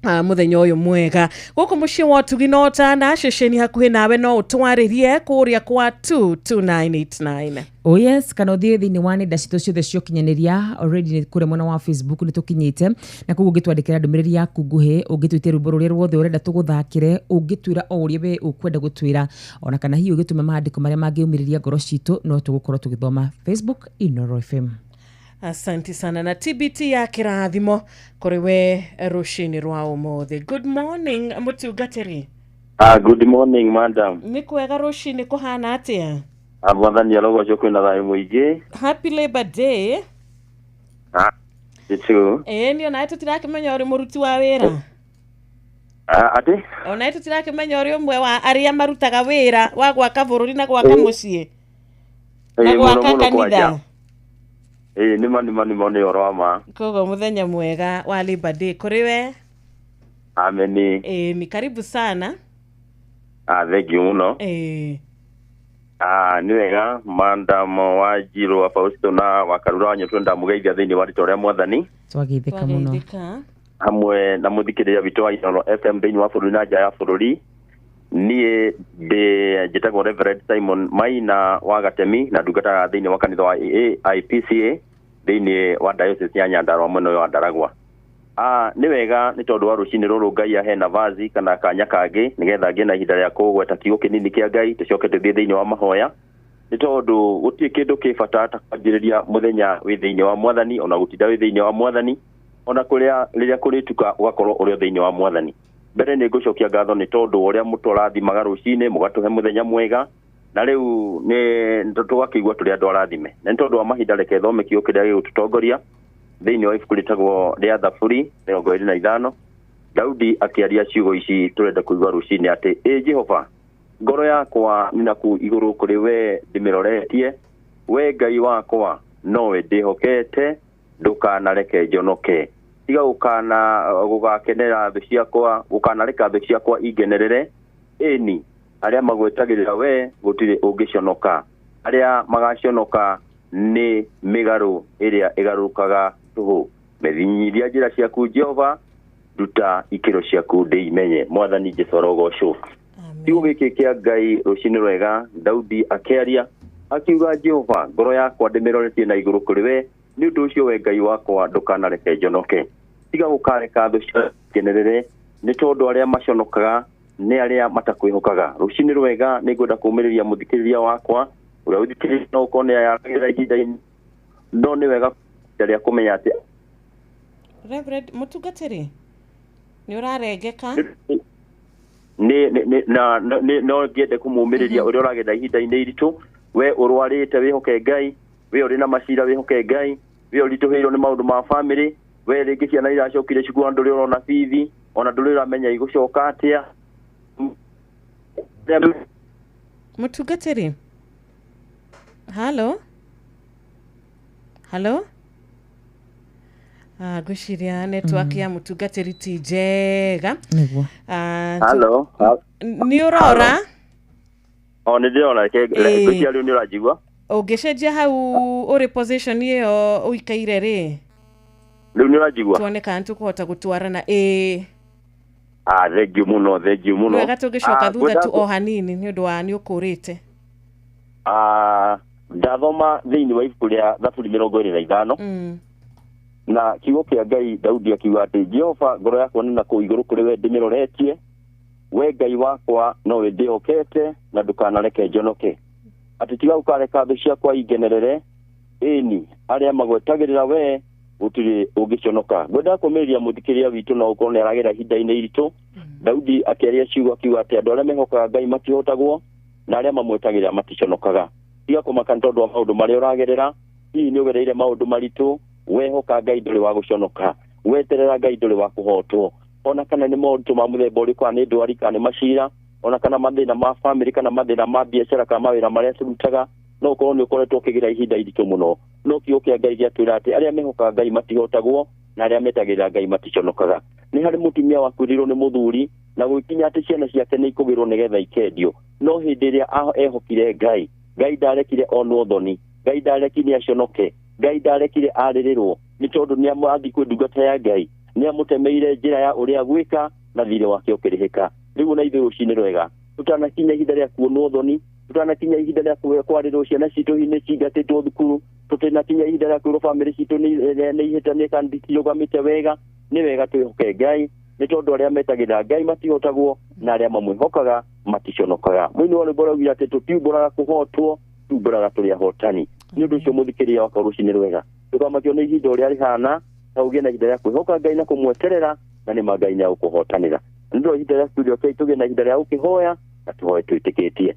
Speaker 3: muthenya uyu mwega guku mucii wa Tugi no Tana ceceni hakuhi nawe no utwaririe kuria kwa 22989
Speaker 7: Oh yes, kana uthie thiini wa nenda citu ciothe cio kinyaniria already kure mwena wa Facebook ni tukinyite na kugu gitwandikira ndumiriri yaku nguhi ungitwitia rwimbo ruria ruothe urenda tuguthakire ungitwira o uria we ukwenda gutwira ona kana hiyo gitume maandiko maria mangiumiriria ngoro citu no tugukorwo tugithoma Facebook Inooro FM.
Speaker 3: Asante sana na TBT ya kirathimo kuri we rushini rwa umuthi. Good morning mutungatiri.
Speaker 12: Good morning madam.
Speaker 3: Ni kwega rushini kuhana atia?
Speaker 12: Mwathani arogoco kwina thayu muingi.
Speaker 3: Happy Labor Day.
Speaker 12: Itu.
Speaker 3: Ni ona tutirakimenya uri muruti wa wira.
Speaker 12: Ati?
Speaker 3: Ona tutirakimenya uri umwe wa aria marutaga wira wa gwaka bururi na gwaka mucii. Na gwaka kanitha.
Speaker 12: Ni mani oroma.
Speaker 3: Kogo muthenya mwega wa Labor Day kuri we.
Speaker 12: Ameni.
Speaker 3: Ni karibu sana.
Speaker 12: Thank you muno. Ni wega Madam Wanjiru wa Fausto na wakarura wanyu twenda mugeithia thiini wa ritoria mwathani.
Speaker 7: Twageithika muno.
Speaker 12: Hamwe na muthikiriria witu wa Inooro FM thiini wa bururi na nja ya bururi. Nie de njitagwo Reverend Simon Maina wa Gatemi na ndungataga thiini wa kanitha wa AIPCA thiini wa diocese ya Nyandarua mwena wa Ndaragwa. Ni wega ni tondu wa rucini ruru Ngai ahe navazi kana kanya kangi nigetha ngie na ihinda ria kugweta kiugo kinini kia Ngai tucoke tuthie thiini wa mahoya ni tondu gutie kindu kibata ta kwanjiriria muthenya wi thiini wa mwathani ona gutinda wi thiini wa mwathani ona kuria riria kurituka ugakorwo uri thiini wa mwathani. Mbere ni ngucokia ngatho ni tondu uria mutorathimaga rucini mugatuhe muthenya mwega na riu ni tugakigwa turi andu arathime na ni tondu wa mahinda reke thome kiugo kiria gigututongoria thiini wa ibuku ritagwo ria Thaburi 25 Daudi akiaria ciugo ici turenda kuigwa rucini ati Jehova ngoro yakwa ninaku iguru kuri we ndimiroretie we Ngai wakwa nowe ndihokete ndukanareke njonoke tiga gugakenera thu ciakwa gukanareka thu ciakwa ingenerere eni aria magwetagirira we gutire ungiconoka aria magaconoka ni migaru iria igarukaga tuhu methinyiria njira ciaku Jehova duta ikiro ciaku ndeimenye mwathani Jesũ rogocwo. Kiugo giki kia Ngai rucini rwega Daudi akiaria akiuga Jehova ngoro yakwa ndimiroretie na iguru kuri we ni undu ucio we Ngai wakwa ndukanareke njonoke tiga gukareka thu ciakenerere ni tondu aria maconokaga ni aria matakwihokaga. Rucini rwega ni ngwenda kumiriria muthikiriria wakwa uria uthikiriria no kone ya ihinda no ni wega ria kumenya ati
Speaker 3: Reverend mutungatiri ni urarengeka
Speaker 12: ni no ngiende kumumiriria uria uragenda ihinda-ini iritu we urwarite wihoke Ngai we uri na macira wihoke Ngai we urituhiirwo ni maundu ma family we ringi ciana iracokire cukuru nduri urona bithi ona nduri uramenya igucoka atia
Speaker 3: mutungatiri. Hello gwiciria network ya mutungatiri ti njega
Speaker 7: niguo.
Speaker 12: Hello
Speaker 3: ni urora
Speaker 12: ni ndirona gwiciria riu ni urajigua
Speaker 3: ungicenjia hau uri position iyo uikaire ri
Speaker 12: riu ni urajigua
Speaker 3: tuone kana tukuhota gutwarana
Speaker 12: thank you muno
Speaker 3: wega tungicoka thutha tu o hanini ni undu wa ni ukurite
Speaker 12: ndathoma thiini wa ibuku ria Thaburi 25 na kiugo kia Ngai Daudi akiuga ati Jehova ngoro yakwa ni naku iguru kuri we ndimiroretie we Ngai wakwa nowe ndihokete na ndukanareke njonoke ati tiga gukareka thu ciakwa ingenerere eni aria magwetagirira we gutiri ungiconoka. Ngwenda kumiriria muthikiria witu na ukorwo ni aragira ihinda-ini iritu Daudi akiaria ciugo akiuga ati andu aria mehokaga Ngai matihotagwo na aria mamwetagirira maticonokaga tiga kumaka tondu wa maundu maria uragerera hihi ni ugereire maundu maritu wehoka Ngai nduri wa guconoka weterera Ngai nduri wa kuhotwo ona kana ni maundu ma muthemba uriku ni ndwari kana macira ona kana mathina ma family kana mathina ma biacara kana mawira maria turutaga no ukorwo ni ukoretwo ukigira ihinda iritu muno no kiugo kia Ngai giatwira ati aria mehokaga Ngai matihotagwo na aria metagirira Ngai maticonokaga. Ni hari mutumia wakwirirwo ni muthuri na gwikinya ati ciana ciake ni ikugirwo nigetha ikendio no hindi iria ehokire Ngai ndarekire onwo thoni Ngai ndarekire aconoke Ngai ndarekire aririrwo ni tondu ni amathi kwi ndungata ya Ngai nä amutemeire njira ya uria gwika na thire wake ukirihika riu na ithuĩ rũcinĩ rwega tutanakinya ihinda rĩa kuonwo thoni tutanakinya ihinda rĩa kwarĩrwo ciana citũ hinĩ cingatĩtwo thukuru tutanakinya ihinda rĩa kwĩrwo bamĩrĩ citũ nĩ ihĩtanĩte kana ndiciũgamĩte wega nĩ wega twĩhoke Ngai nĩ tondũ arĩa metagĩrĩra Ngai matihotagwo na arĩa mamwĩhokaga maticonokaga mũini wa rwĩmbo raugire atĩ tũtiumbũraga kũhotwo tuumbũraga tũrĩ ahotani nĩ ũndũ ũcio mũthikĩria wakwa rũcinĩ rwega ndũkamakio nĩ ihinda ũrĩa rĩhana na ũgĩe na ihinda rĩa kwĩhoka Ngai na kũmweterera na nĩ ma Ngai nĩ agũkũhotanĩra nĩ ũndũ ihinda rĩa studio kai tũgĩe na ihinda rĩa gũkĩhoya na tũhoe twĩtĩkĩtie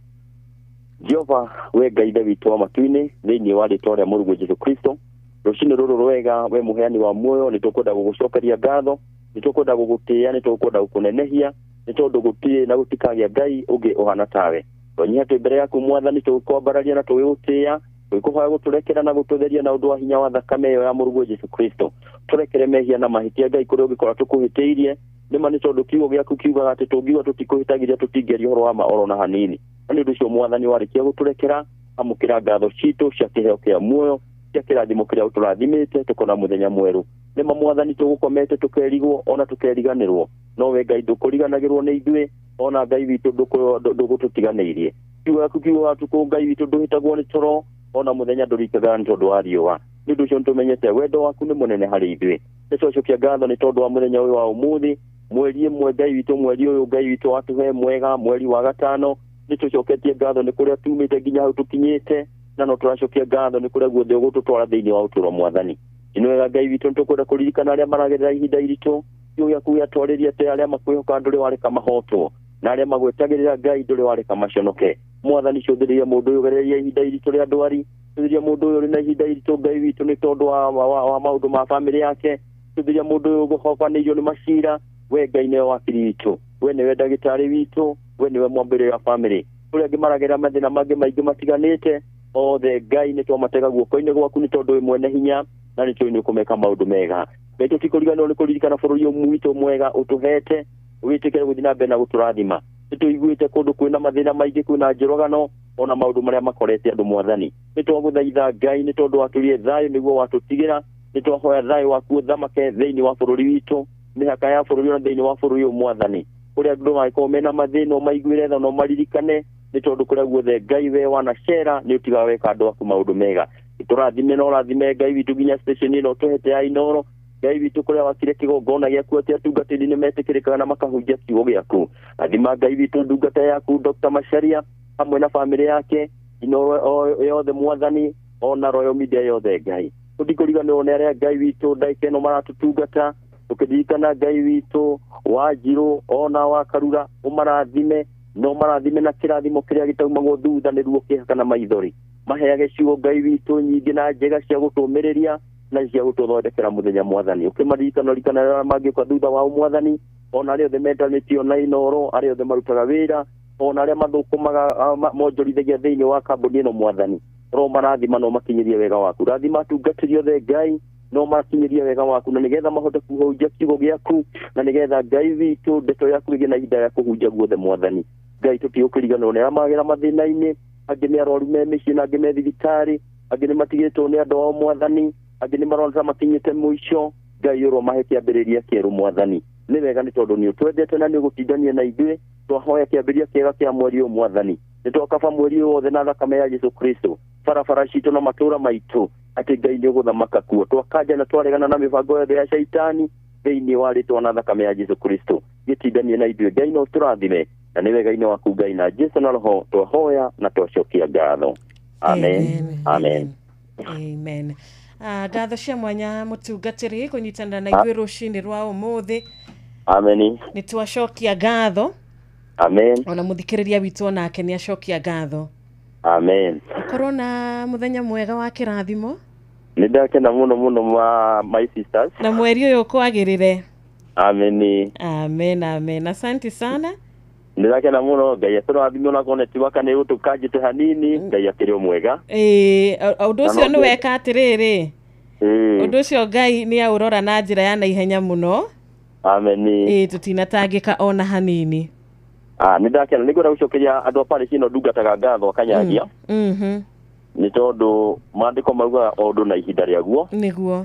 Speaker 12: Jehova we Ngai ithe witũ wa matu-inĩ thĩinĩ wa rĩĩtwa rĩa Mũrungu Jesũ Kristo rũcinĩ rũrũ rwega we mũheani wa muoyo nĩ tũkwenda gũgũcokeria ngatho nĩ tũkwenda gũgũtĩĩa nĩ tũkwenda gũkũnenehia nĩ tondũ gũtirĩ na gũtikagĩa Ngai ũngĩ ũhana tawe twanyiha twĩ mbere yaku Mwathani tũgũkwambararia na tũgĩgũtĩĩa twĩkũhoya gũtũrekera na gũtũtheria na ũndũ wa hinya wa thakame ĩyo ya Mũrungu Jesũ Kristo tũrekere mehia na mahĩtia Ngai kũrĩa ũngĩkorwo tũkũhĩtĩirie nĩma nĩ tondũ kiugo gĩaku kiugaga atĩ tũngiuga tũtikũhĩtagĩria tũtingĩaria ũhoro wa ma oro na hanini nĩ ũndũ ũcio Mwathani warĩkia gũtũrekera amũkĩra ngatho citũ cia kĩheo kĩa muoyo cia kĩrathimo kĩrĩa ũtũrathimĩte tũkona mũthenya mwerũ nĩma Mwathani tũgũkomete tũkerigwo ona tũkeriganĩrwo no we Ngai ndũkũriganagĩrwo nĩ ithuĩ ona Ngai witũ ndũgũtũtiganĩirie kiugo gĩaku kiugaga atĩ Ngai witũ ndũhĩtagwo nĩ toro ona mũthenya ndũrikaga nĩ tondũ wa riũa nĩ ũndũ ũcio nĩtũmenyete wendo waku nĩ mũnene harĩ ithuĩ nĩtwacokia ngatho nĩ tondũ wa mũthenya ũyũ wa ũmũthĩ mweri ĩmwe Ngai witũ mweri ũyũ Ngai witũ watũhe mwega mweri wa gatano nĩtũcoketie ngatho nĩ kũrĩa tumĩte nginya hau tũkinyĩte na no tũracokia ngatho nĩ kũrĩa guothe ũgũtũtwara thĩinĩ wa ũtũũro Mwathani nĩ wega Ngai witũ nĩtũkwenda kũririkana arĩa maragerera ihinda iritũ kiugo gĩaku gĩatwarĩria atĩ arĩa makwĩhoka ndũrĩ wareka mahotwo na arĩa magwetagĩrĩra Ngai ndũrĩ wareka maconoke Mwathani cũthĩrĩria mũndũ ũyũ ũgereria ihinda iritũ rĩa ndwari cũthĩrĩria mũndũ ũyũ ũrĩ na ihinda iritũ Ngai witũ nĩ tondũ wa maũndũ ma bamĩrĩ yake cũthĩrĩria mũndũ ũyũ gũhobanĩirio nĩ macira we Ngai nĩwe wakiri witũ we nĩwe ndagĩtarĩ witũ we nĩwe mwambĩrĩria wa bamĩrĩ kũrĩa angĩ maragerera mathĩna mangĩ maingĩ matiganĩte othe Ngai nĩ twamatega guoko-inĩ gwaku nĩ tondũ wĩ mwene hinya na nĩ tũĩ nĩ ũkũmeka maũndũ mega Ngai tũtikũriganĩrwo nĩ kũririkana bũrũri ũyũ witũ mwega ũtũhete wĩtĩkĩre gũthiĩ na mbere na gũtũrathima nĩ tũiguĩte kũndũ kwĩna mathĩna maingĩ kwĩna njũragano ona maũndũ marĩa makorete andũ Mwathani nĩ twagũthaitha Ngai nĩ tondũ watũrire thayũ nĩguo watũtigĩra nĩ twahoya thayũ waku ũthamake thĩinĩ wa bũrũri witũ mĩhaka ya bũrũri ona thĩinĩ wa bũrũri ũyũ Mwathani kũrĩa andũ magĩkorwo mena mathĩna ũmaiguĩre tha na ũmaririkane nĩ tondũ kũrĩa guothe Ngai we wanacera nĩ ũtigaga weka andũ aku maũndũ mega tũrathime na ũrathime Ngai witũ nginya station ĩno tũhete ya Inoro Ngai witũ kũrĩa wakire kĩgongona gĩaku atĩ atungatĩri nĩ metĩkĩrĩkaga na makahunjia kiugo gĩaku athima Ngai witũ ndungata yaku Dr. Macharia hamwe na bamĩrĩ yake Inoro yothe Mwathani ona Royal Media yothe Ngai tũtikũriganĩrwo nĩ arĩa Ngai witũ ndagĩka ĩno maratũtungata tũkĩririkana Ngai witũ wa Njirũ ona wa Karura ũmarathime no marathime na kĩrathimo kĩrĩa gĩtaumagwo thutha nĩruo kĩhaka na maithori maheage ciugo Ngai witũ nyingĩ na njega cia gũtũmĩrĩria na cia gũtũthondekera mũthenya Mwathani ũkĩmaririkana arĩa mangĩũka thutha wao Mwathani ona arĩa othe mendanĩtio na Inoro arĩa othe marutaga wĩra ona arĩa mathũkũmaga monjorithagia thĩinĩ wa kambuni ĩno Mwathani ro marathima no makinyĩrie wega waku rathima atungatĩri othe Ngai no makinyĩrie wega waku na nĩgetha mahote kũhunjia kiugo gĩaku na nĩgetha Ngai witũ ndeto yaku ĩgĩe na ihinda rĩa kũhunjia guothe Mwathani Ngai tũtigũkĩriganĩrwo nĩ arĩa magera mathĩna-inĩ angĩ nĩ arwaru me mĩciĩ na angĩ me thibitarĩ angĩ nĩ matigĩtwo nĩ andũ ao Mwathani angĩ nĩ maroneka makinyĩte mũico Ngai ũromahe kĩambĩrĩria kĩerũ Mwathani nĩ wega nĩ tondũ nĩ ũtwendete na nĩ ũgũtindania na ithuĩ twahoya kĩambĩrĩria kĩega kĩa mweri ũyũ Mwathani nĩ twakaba mweri ũyũ wothe na thakame ya Jesũ Kristo barabara citũ na matũũra maitũ atĩ Ngai nĩ ũgũthamaka kuo twakanja na twaregana na mĩbango yothe ya caitani thĩinĩ wa rĩtwa na thakame ya Jesũ Kristo gĩtindanie na ithuĩ Ngai no tũrathime na nĩ wega-inĩ waku Ngai na Jesũ na roho twahoya na twacokia ngatho amen amen
Speaker 3: amen ngatho cia mwanya mũtungatĩri kũnyitanĩra na ithuĩ rũcinĩ rwa ũmũthĩ
Speaker 12: amen
Speaker 3: nĩ twacokia ngatho
Speaker 12: amen
Speaker 3: ona mũthikĩrĩria witũ onake nĩ acokia ngatho
Speaker 12: amen
Speaker 3: korwo na mũthenya mwega wa kĩrathimo
Speaker 12: nĩ ndakena mũno mũno my sisters
Speaker 3: na mweri ũyũ kwagĩrĩre
Speaker 12: amen
Speaker 3: amen amen asante sana
Speaker 12: nĩ ndakena mũno Ngai atũrathime ona kone tiwaka nĩ gũtũkanjĩte hanini Ngai akĩrĩ o mwega
Speaker 3: ũndũ ũcio nĩ weka atĩrĩrĩ ũndũ ũcio Ngai nĩ aũrora na njĩra ya naihenya mũno
Speaker 12: amen
Speaker 3: tũtinatangĩka ona hanini
Speaker 12: nĩ ndakena nĩ ngwenda gũcokeria andũ a parish ĩno ndungataga ngatho akanyagia nĩ tondũ maandĩko mauga o ũndũ na ihinda rĩaguo
Speaker 3: nĩguo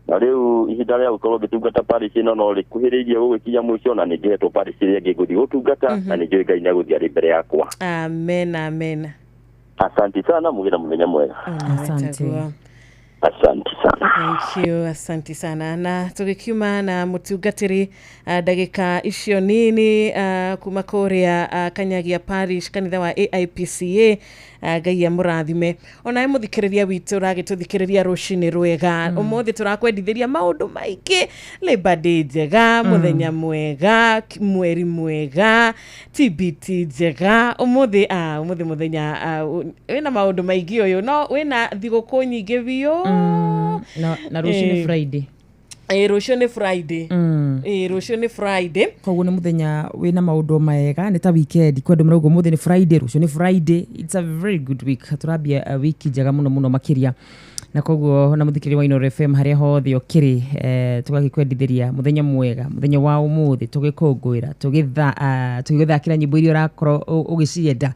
Speaker 12: na riu ihinda ria gukorwo gitungata parish ino no rikuhiririe gugikinya mwisho na ningehetwo parish iria ngiguthi gutungata na ninjui Ngai nĩagũthiĩ arĩ mbere yakwa.
Speaker 3: Amen, amen.
Speaker 12: Asante sana, mugire muthenya mwega.
Speaker 3: Asante.
Speaker 12: Asante sana.
Speaker 3: Thank you, asante sana. Na tugikiuma na mutungatiri ndagika icio nini kuma kuria Kanyagia Parish kanitha wa AIPCA Ngai amurathime. Ona muthikiriria witu ragituthikiriria rucini rwega. Umuthi turakwendithĩria maundu maingĩ, Labor Day njega, muthenya mwega, mweri mwega, TBT njega. Umuthi muthenya wina maundu maingĩ uyu no wina thigũkũ nyingĩ biũ.
Speaker 7: Na rucini Friday.
Speaker 3: Rũciũ nĩ Friday. Rũciũ nĩ Friday.
Speaker 7: Koguo nĩ muthenya wina maundu mega, nĩ ta weekend. Kwendwo marauga muthi nĩ Friday, rũciũ nĩ Friday. It's a very good week. Turambia wiki njega muno makiria. Na koguo na muthikiri wa Inoro FM haria hothe ukiri tugagikwendithĩria muthenya mwega, muthenya wa umuthi, tugikũngũĩra, tugithakira nyimbo iria urakorwo ugicienda.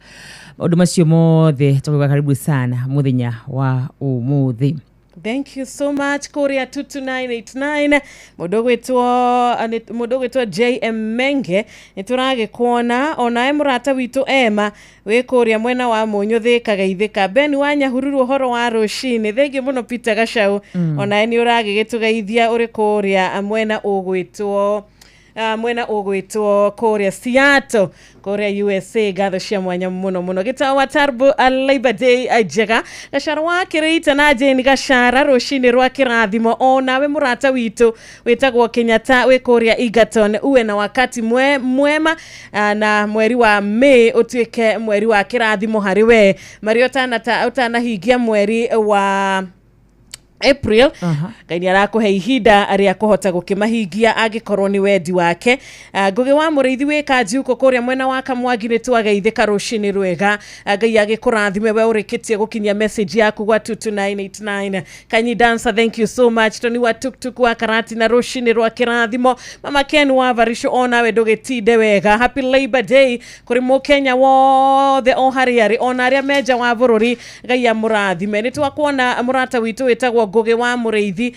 Speaker 7: Maundu macio mothe tugiga karibu sana muthenya wa umuthi.
Speaker 3: Thank you so much Korea 22989 mudogo witwa JM Menge nituragikuona ona murata witu Emma we Korea mwena wa Munyuthi Kagaithika Ben wa Nyahururu horo wa rucini thengi muno Peter Gashau ona ni uragigitugeithia uri Korea mwena ugwitwo Korea Seattle, Korea USA gatho cia mwanya muno gitawa Turbo Labor Day njega gacaro wa kirita na Jane Gashara rucini rwa kirathimo ona we murata witu witagwo Kenyatta we Korea Egerton uwe na wakati mwema na mweri wa May utuike mweri wa kirathimo hari we Mario utanahingia mweri wa April Ngai arakuhe ihinda aria kuhota gukimahingia angikorwo ni wendi wake. Ngugi wa Muriithi we Kanjuko kuria mwena wa Kamwangi ni twageithika rucini rwega. Ngai agikurathime we urikitie gukinyia message yaku gwa 22989. Kanyi Dancer, thank you so much. Toni wa Tuktuk wa Karati na rucini rwa kirathimo. Mama Ken wa Varisho ona we ndugitinde wega. Happy Labor Day kuri Mukenya wothe o hariari ona aria meja wa bururi. Ngai amurathime. Ni twakuona murata witu witagwo Ngugi wa Muriithi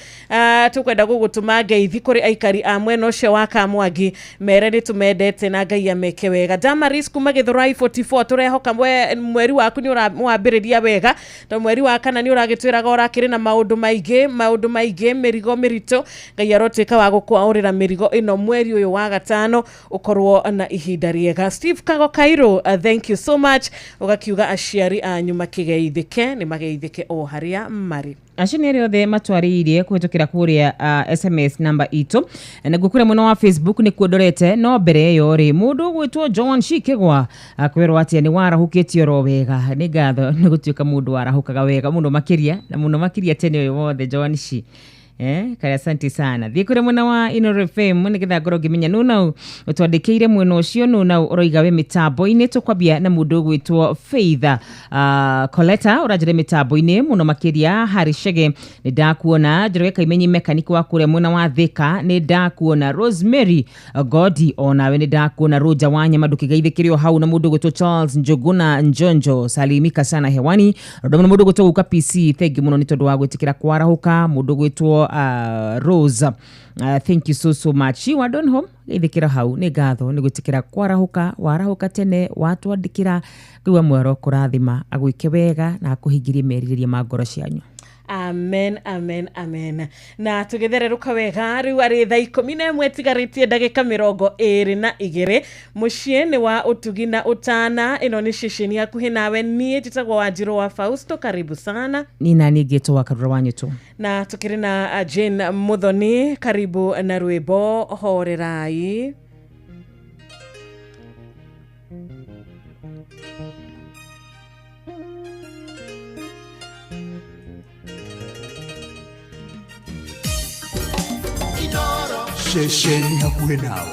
Speaker 3: tukwenda gugutuma ngeithi kuri aikari a mwena ucio wa Kamwangi mere ni tumendete na Ngai ameke wega. Damaris kuma Githurai 44 turehoka mweri waku ni urambiriria wega to mweri wa kana ni uragitwiraga urakiri na maundu maingĩ mirigo mirito Ngai aroteka wa gukwaurira mirigo ino mweri uyu wa gatano ukorwo na ihinda riega. Steve Kago Cairo, thank you so much ugakiuga aciari anyu makigeithike ni mageithike o haria mari.
Speaker 7: Ashini riothe matwaririe kuhitukira kuria SMS number itu na gukura muno wa Facebook ni kuodorete no mbere yo ri mundu gwitwo John Shikegwa akwirwo atia ni warahukitio ro wega ni gatho ni gutuika mundu warahukaga wega muno makiria tene uyu wothe John Shi kaya asante sana thikure mwena wa Inoro FM nikitha ngoro ngimenya nuna utwandikiire mwena ucio nuna uroiga we mitambo-ini tukwambia na mundu gwitwo Faith Coletta urajire mitambo-ini muno makiria Harry Shege ni ndakuona Njoroge Kaimenyi mechanic wa kuria mwena wa Thika ni ndakuona Rosemary Godi ona we ni ndakuona Roja Wanya madukigeithikirio hau na mundu gwitwo Charles Njuguna Njonjo salimika sana hewani rodo mundu gwitwo Uka PC thengi muno ni tondu wa gwitikira kwarahuka mundu gwitwo Rose thank you so much. You are done home ithikira hau ni gatho ni gwitikira warahuka tene watwandikira gwa mwero kurathima agwike wega na akuhingirie meririria ma ngoro cianyu.
Speaker 3: Amen, amen, amen. Na tugethereruka wega riu ari thaa 11 tigaritie ndagika 22 mucii ni wa utugi na utana ino ni ceceni yakuhi nawe nie njitagwo Wanjiru wa Fausto, karibu sana.
Speaker 7: Nina nigitwo wa Karura wanyu tu
Speaker 3: na tukiri na Jane Muthoni, karibu na rwimbo horerai.
Speaker 18: Shesheni hakuhe nawe.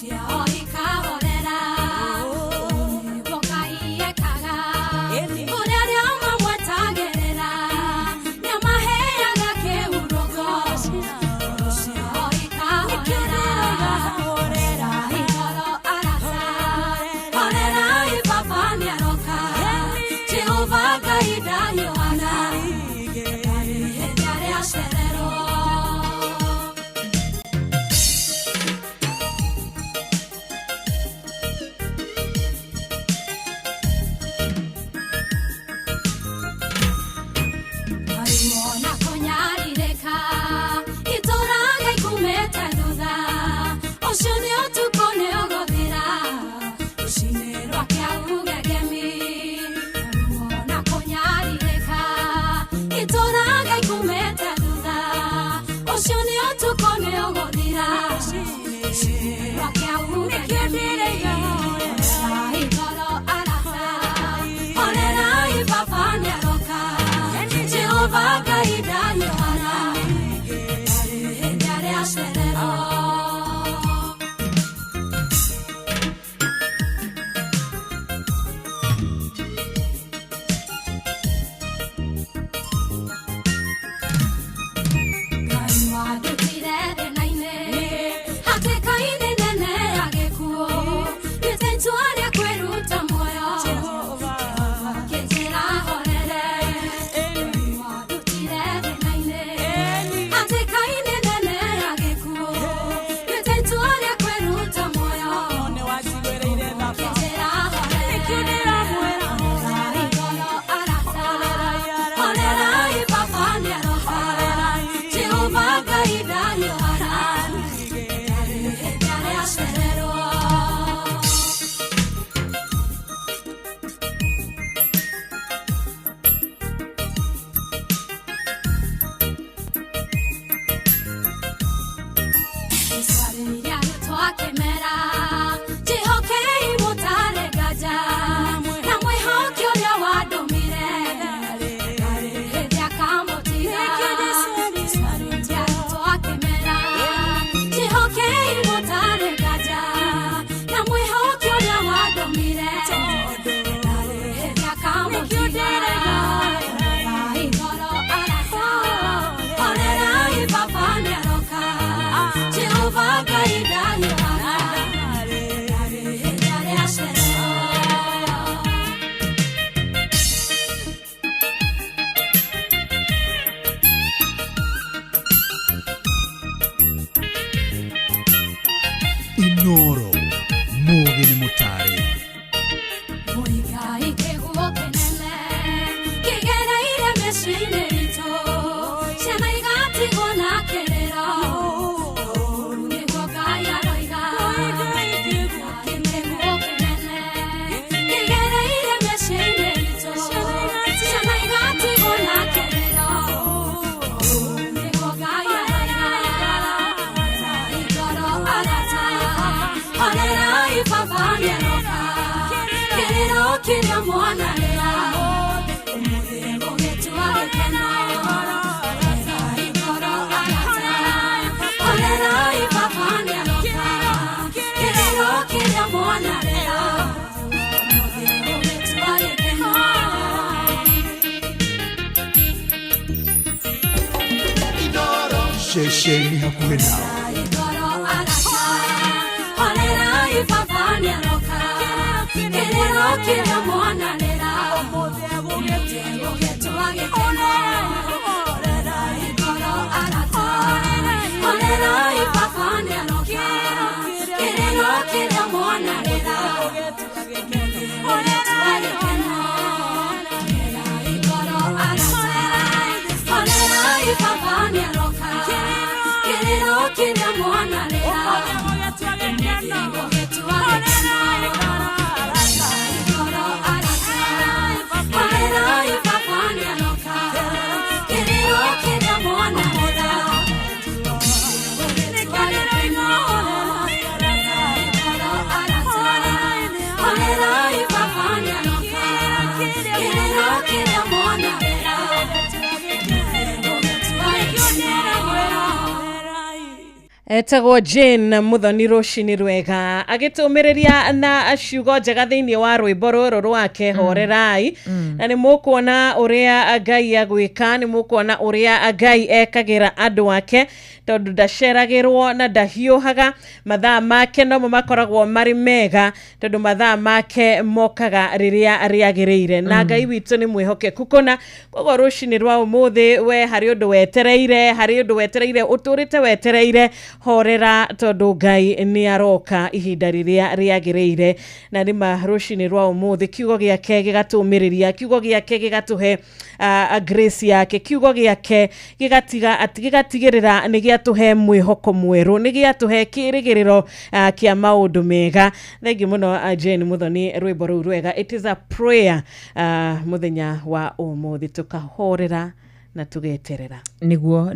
Speaker 2: Yeah. Jehova gaida Yohana Ndare aserero
Speaker 18: Inoro Mugi ni Mutare Shesheni hakuwe nao
Speaker 3: Etagwo Jane Muthoni Rũcinĩ Rwega agĩtũmĩrĩria na ciugo njega thĩinĩ wa rwĩmbo rũrũ rwake horerai na nĩ mũkuona ũrĩa Ngai agwĩka, nĩ mũkuona ũrĩa Ngai ekagĩra andũ ake tondũ ndaceragĩrwo na ndahiũhaga, mathaa make nomo makoragwo marĩ mega tondũ mathaa make mokaga rĩrĩa rĩagĩrĩire na Ngai witũ nĩ mwĩhokeku kũna. Koguo rũcinĩ rwa ũmũthĩ we harĩ ũndũ wetereire ũtũrĩte wetereire, horera tondũ Ngai nĩ aroka ihinda rĩrĩa rĩagĩrĩire. Na nĩma rũcinĩ rwa ũmũthĩ kiugo gĩake gĩgatũmĩrĩria, kiugo gĩake gĩgatũhe grace yake, kiugo gĩake gĩgatigĩrĩra nĩ gĩatũhe mwĩhoko mwerũ, nĩ gĩatũhe kĩrĩgĩrĩro kĩa maũndũ mega. Thengiũ mũno Jane Muthoni, rwĩmbo rũu rwega. It is a prayer mũthenya wa ũmũthĩ, tukahorera na tugeterera
Speaker 7: niguo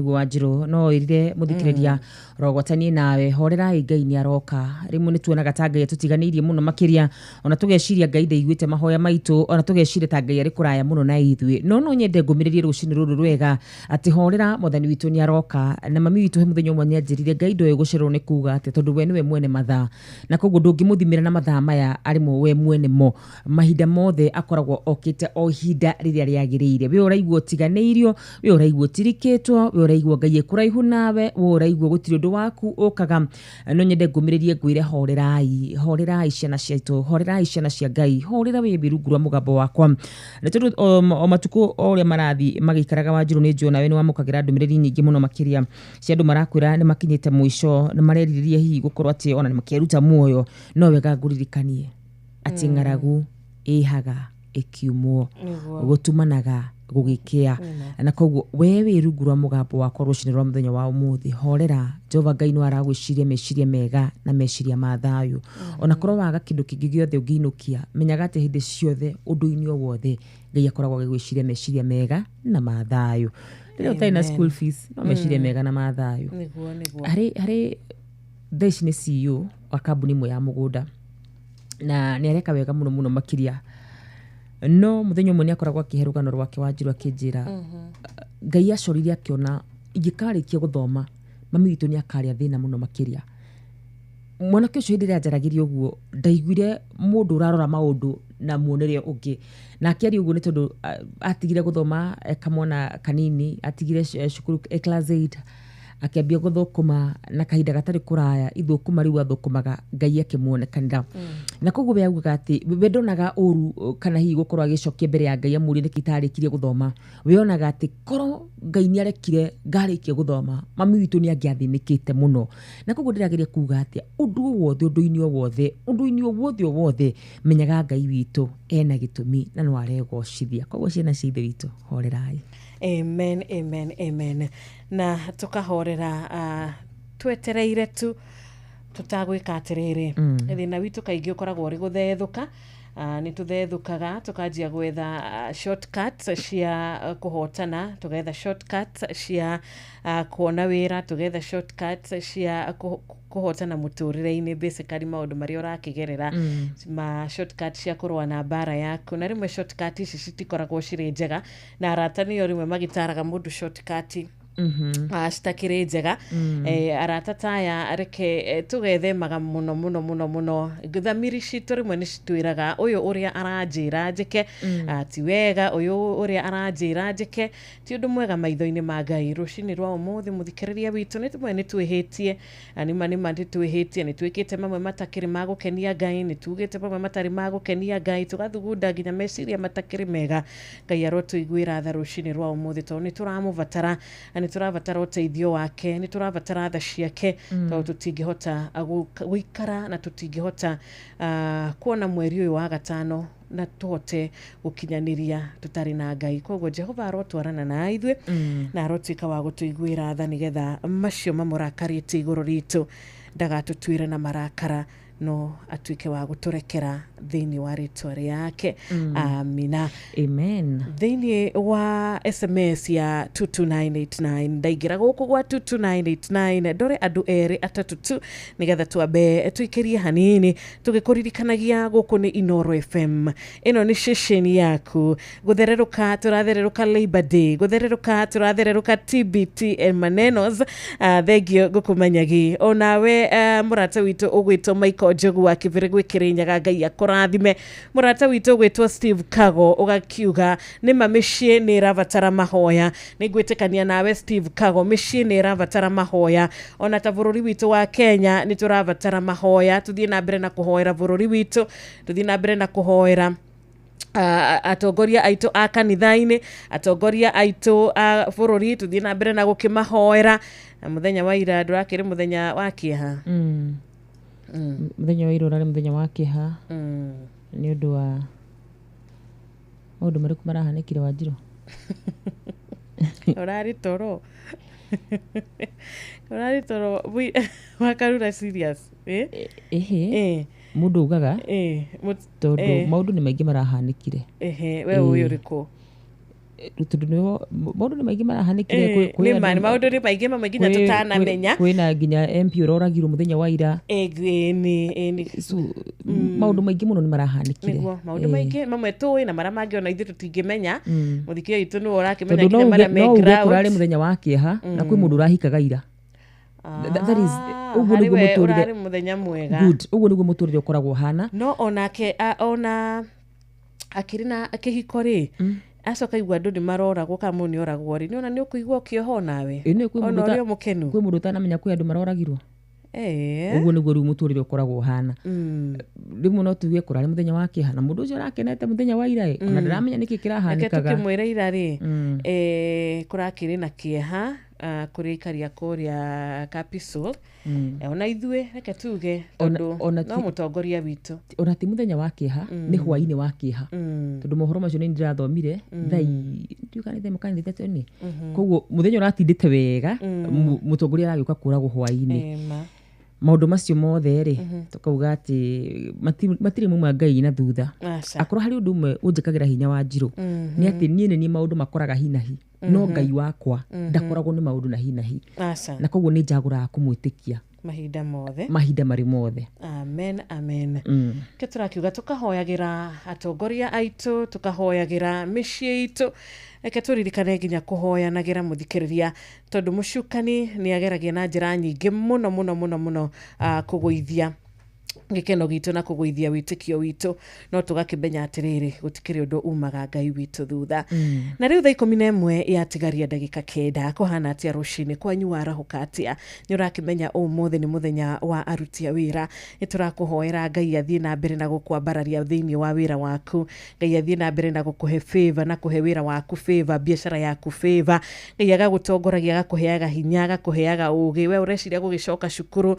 Speaker 7: Wanjiru no irire muthikiriria rogotanie nawe horera Ngai ni aroka rimu ni tuonaga ta Ngai tutiganirie muno makiria ona tugeciria Ngai ndaiguite mahoya maitu ona tugeciria ta Ngai ari kuraya muno na ithui no nyende ngumiririe rucini ruru rwega ati horera muthani witu ni aroka na mami witu he muthenya umwe ni anjirire Ngai ndoe gucerwo ni kuga ati tondu we niwe mwene mathaa na koguo ndungimuthimira na mathaa maya ari mo we mwene mo mahinda mothe akoragwo okite o hinda riria riagirire we uraigwo tiganeirio we uraigwo tirikitwo we uraigwo Ngai ekuraihu nawe we uraigwo gutiri undu waku ukaga no nyende ngumiririe ngwire horerai ciana ciaitu horerai ciana cia Ngai horera we birungu rwa mugambo wakwa na tondu o matuku oria marathi magikaraga Wanjiru ni njona we ni wamukagira ndumiriri nyingi muno makiria cia andu marakwira ni makinyite mwisho ni mareririe hihi gukorwo ati ona ni makiruta muoyo no wega nguririkanie ati ngaragu ihaga ikiumwo gutumanaga gugikia na koguo wewe rungu rwa mugambo wakwa rucini rwa muthenya wa umuthi horera Jehova Ngai no aragwiciria meciria mega na meciria ma thayu ona korwo waga kindu kingi giothe ungiinukia menyaga ati hindi ciothe undu-ini o wothe Ngai akoragwo agigwiciria meciria mega na ma thayu rĩrĩa ũtarĩ na school fees no meciria mega na ma thayu harĩ theci nĩ CEO wa kambuni imwe ya mugunda na nĩ areka wega muno makiria no muthenya umwe ni akoragwo akihe rugano rwake Wanjiru akinjira Ngai acorire akiona ingikarikia guthoma mami witu ni akaria thina muno makiria mwanake ucio ndire ajaragiria uguo ndaiguire mundu urarora maundu na muonere ungi na akiari uguo ni tondu atigire guthoma kamwana kanini atigire cukuru class 8 akiambia guthukuma na kahinda gatari kuraya ithukuma riu athukumaga Ngai akimuonekanira na koguo we auga ati we ndonaga uru kana hihi gukorwo agicokia mbere ya Ngai amuri nikitarikirie guthoma we onaga ati korwo Ngai ni arekire ngarikia guthoma mami witu ni angiathinikite muno na koguo ndirageria kuga ati undu wothe wothe menyaga Ngai witu ena gitumi na no aregocithia koguo ciana cia ithe witu horerai. Amen.
Speaker 3: Na tukahorera twetereire tu tutagwika atiriri thina witu kaingi ukoragwo ri guthethuka ni tuthethukaga tukanjia gwetha shortcuts cia kuhotana tugetha shortcuts cia kuona wira tugetha shortcuts cia kuhotana muturire-ini basically maundu maria urakigerera ma shortcut cia kurwa na bara yaku na rimwe shortcut ici citikoragwo ciri njega na arata niyo rimwe magitaraga mundu shortcut citakiri njega arata taya reke tugethemaga muno thamiri citu rimwe ni citwiraga uyu uria aranjira njike ti wega uyu uria aranjira njike ti undu mwega maitho-ini ma Ngai rucini rwa umuthi muthikiriria witu ni tumwe ni twihitie nima twihitie ni twikite mamwe matakiri magukenia Ngai ni tugite mamwe matari magukenia Ngai tugathugunda nginya meciria matakiri mega Ngai arotuiguira tha rucini rwa umuthi to ni turamuvatara ni turavatara uteithio wake ni turavatara tha ciake to tutingihota guikara na tutingihota kuona mweri uyu wa gatano na tuhote gukinyaniria tutari na Ngai koguo Jehova arotwarana na ithuĩ na arotuika wa gutuiguira tha nigetha macio mamurakarite iguru ritu ndagatutwire na marakara no atuike wa guturekera thiini wa ritwa riake amina
Speaker 7: amen.
Speaker 3: Thiini wa SMS ya 22989 ndaigira guku gwa 22989 ndore andu eri atatu tu nigetha twambe tuikirie hanini tugikuririkanagia guku ni Inoro FM ino ni shesheni yaku guthereruka turathereruka Labor Day guthereruka turathereruka TBT manenos thegio gukumanyagi onawe murata witu ugwitwo Michael Njogu wa Kibere gwikirinyaga Ngai akurathime murata witu gwitwo Steve Kago ugakiuga ni mamishie ni ravatara mahoya ni gwitikania nawe Steve Kago mishie ni ravatara mahoya ona ta bururi witu wa Kenya ni turavatara mahoya tuthie na mbere na kuhoera bururi witu tuthie na mbere na kuhoera atongoria aitu a kanitha-ini atongoria aitu a bururi tuthie na mbere na gukimahoera muthenya wa ira ndurakiri muthenya wa kieha
Speaker 7: muthenya wa ira urari muthenya wa kieha ni undu wa maundu mariku marahanĩkire Wanjiru
Speaker 3: urari toro wakarura serious
Speaker 7: mundu ugaga tondu maundu ni maingi marahanĩkire
Speaker 3: we uyu riku
Speaker 7: tundu maundu ni maingi marahanikire
Speaker 3: ni maundu ni maingi mamwe nginya tutanamenya
Speaker 7: kwina nginya MP uroragirwo muthenya wa ira
Speaker 3: ni
Speaker 7: maundu maingi muno ni marahanikire
Speaker 3: niguo maundu maingi mamwe tuwi na mara mangi ona ithu tutingimenya muthikio itu ni urakimenya nginya mara background
Speaker 7: kurari muthenya wa kieha na kwi mundu urahikaga ira that is uguo niguo muturire
Speaker 3: muthenya mwega
Speaker 7: good uguo niguo muturire ukoragwo hana
Speaker 3: no onake ona akirina akihiko ri acoka igua andu ni maroragwo kamu ni oragwo ri ni ona ni ukuigwa ukioho nawe ona uri mukenu
Speaker 7: kwi mundu utanamenya kwi andu maroragirwo uguo niguo riu muturire ukoragwo hana rimwe no tuge kurari muthenya wa kieha na mundu ucio arakenete muthenya wa ira ona ndaramenya niki kirahanikaga
Speaker 3: tukimwira ira ri kurakiri na kieha kuri karia kuria capital ona ithue reke tuge tondu no mutongoria witu
Speaker 7: ona ti muthenya wa kieha ni hwaini wa kieha tondu mohoro macio ni ndirathomire thai ndiukani thai mukanithete ni koguo muthenya uratindite wega mutongoria aragiuka kuragwo hwaini maundu macio mothe ri tukauga ati matiri mumwe ngai na thutha akoro hari undu umwe unjikagira hinya wa njiro ni ati ni maundu makoraga hinahi no ngai wakwa ndakoragwo ni maundu na hinahi na koguo ni njagura kumwitikia mahinda mari mothe
Speaker 3: amen ke turakiuga tukahoyagira atongoria aitu tukahoyagira micii itu eke turirikane nginya kuhoyanagira muthikiriria tondu mucukani ni ageragia na njira nyingi muno kuguithia gikeno gitu na kuguithia witikio witu no tugakimenya atiriri gutikiri undu umaga ngai witu thutha na riu thaa 11 yatigaria ndagika 9 kuhana atia rucini kwanyu warahuka atia ni urakimenya umuthi ni muthenya wa aruti a wira ni turakuhoera ngai athie na mbere na gukwambararia thiini wa wira waku ngai athie na mbere na gukuhe favor na kuhe wira waku favor biashara yaku favor ngai agagutongoragia agakuheaga hinya agakuheaga ugi we ureciria gugicoka cukuru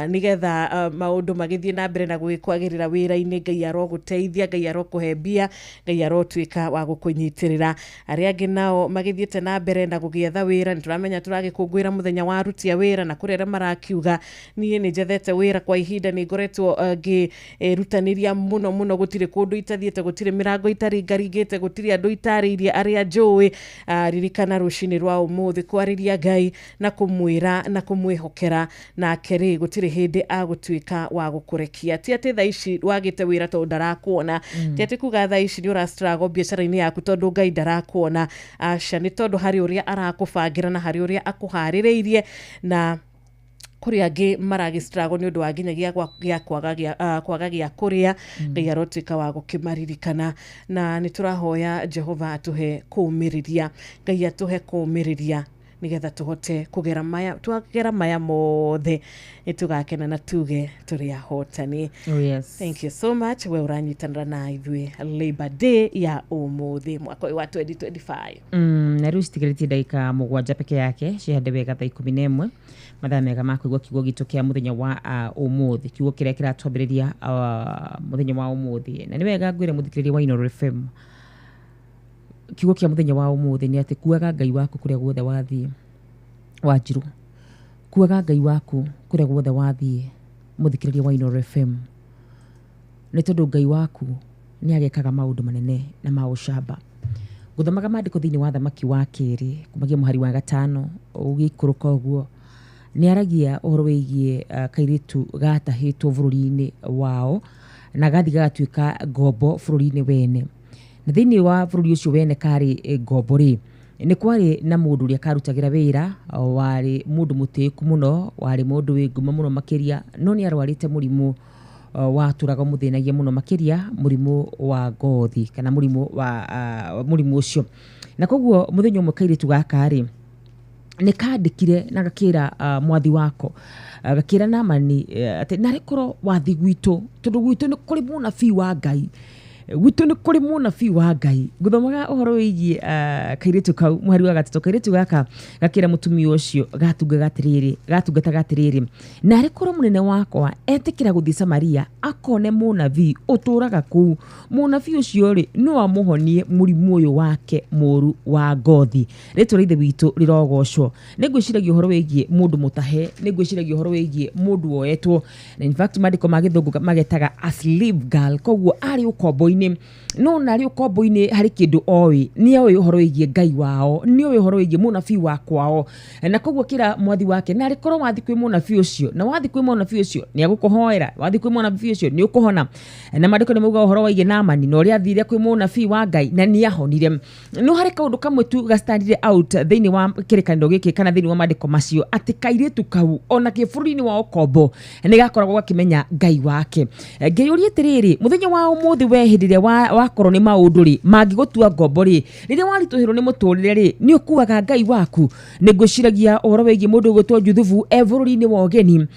Speaker 3: nigetha maundu magithie na mbere na gwikwagirira wira-ini ngai aroguteithia ngai arokuhembia ngai arotwika wa gukunyitirira aria angi nao magithiete na mbere na gugietha wira ni turamenya turagikungwira muthenya wa aruti a wira na kurera marakiuga nie ni njethete wira kwa ihinda ni ngoretwo ngirutaniria muno gutire kundu itathiete gutire mirango itari ngaringite gutire andu itariirie aria njui ririkana rucini rwa umuthi kwariria ngai na kumwira na kumwihokera na keri gutire hindi agutwika wa gukurekia ti ati thaa ici wagite wira tondu ndarakuona ti ati kuga thaa ici ni ura struggle biashara-ini yaku tondu ngai ndarakuona aca ni tondu hari uria arakubangira na hari uria akuhaririirie na kuri angi maragi struggle ni undu wa nginyagia kwaga gia kuria ngai arotwika wa gukimaririkana na ni turahoya Jehova atuhe kumiriria ngai atuhe kumiriria nigetha tuhote kugera maya mothe nitugakena na tuge turi ahotani. Thank you so much we uranyitanira na ithui Labor Day ya umuthi mwaka wa 2025
Speaker 7: na riu citigiritie ndagika 7 peke yake cihande wega thaa 11 mathaa mega ma kuigua kiugo gitu kia muthenya wa umuthi kiugo kiria kiratwambiriria muthenya wa umuthi na ni wega ngwire muthikiriria wa Inooro FM kiugo kia muthenya wa umuthi ni ati kuaga ngai waku kuria guothe wathie wa njiru kuaga ngai waku kuria guothe wathie muthikiriria wa Inooro FM ni tondu ngai waku ni agekaga maundu manene na ma ucamba guthomaga maandiko thiini wa thamaki wa keri kumagia muhari wa 5 ugikuruka uguo ni aragia uhoro wigie kairitu gatahitwo bururi-ini wao na gathi gatwika ngombo bururi-ini wene na thiini wa bururi ucio wene kari ngombo ri ni kwari na mundu uria karutagira wira wari mundu mutiku muno wari mundu wi nguma muno makiria no ni arwarite murimu waturaga muthinagia muno makiria murimu wa ngothi kana murimu wa murimu ucio na koguo muthenya umwe kairitu gakari ni kandikire na gakira mwathi wako gakira namani ati narikoro wathi gwitu tondu gwitu ni kuri munabii wa ngai gwitu ni kuri munabii wa ngai guthomaga uhoro wigie kairitu kau muhari wa 3 kairitu gaka gakira mutumia ucio gatungata gatiriri na arikoro munene wakwa etikira guthii Samaria akone munabii uturaga kuu munabii ucio ri no amuhonie murimu uyu wake muru wa ngothi ritu rithe witu rirogocwo ningwiciragia uhoro wigie mundu mutahe ningwiciragia uhoro wigie mundu woetwo na in fact maandiko magithungu magetaga a slave girl koguo ari ukombo ukombo-ini no nari ukombo-ini hari kindu owi ni owi uhoro wigie Ngai wao ni owi uhoro wigie munabii wa kwao na koguo kira mwathi wake na ari korwo wathi kwi munabii ucio na wathi kwi munabii ucio ni agukuhoera wathi kwi munabii ucio ni ukuhona na mandiko ni muga uhoro wigie Naamani no ri athire kwi munabii wa Ngai na ni ahonire no hari kaundu kamwe tu gastandire out thiini wa kirikaniro giki kana thiini wa mandiko macio ati kairitu kau ona kiburi-ini wa ukombo ni gakoragwo gakimenya Ngai wake ngeyuria tiriri muthenya wa umuthi we hindiria wakorwo ni maundu ri mangigutua ngombo ri riria warituhirwo ni muturire ri ni ukuaga Ngai waku ni ngwiciragia uhoro wigie mundu gutwo Juthubu bururi-ini wa ugeni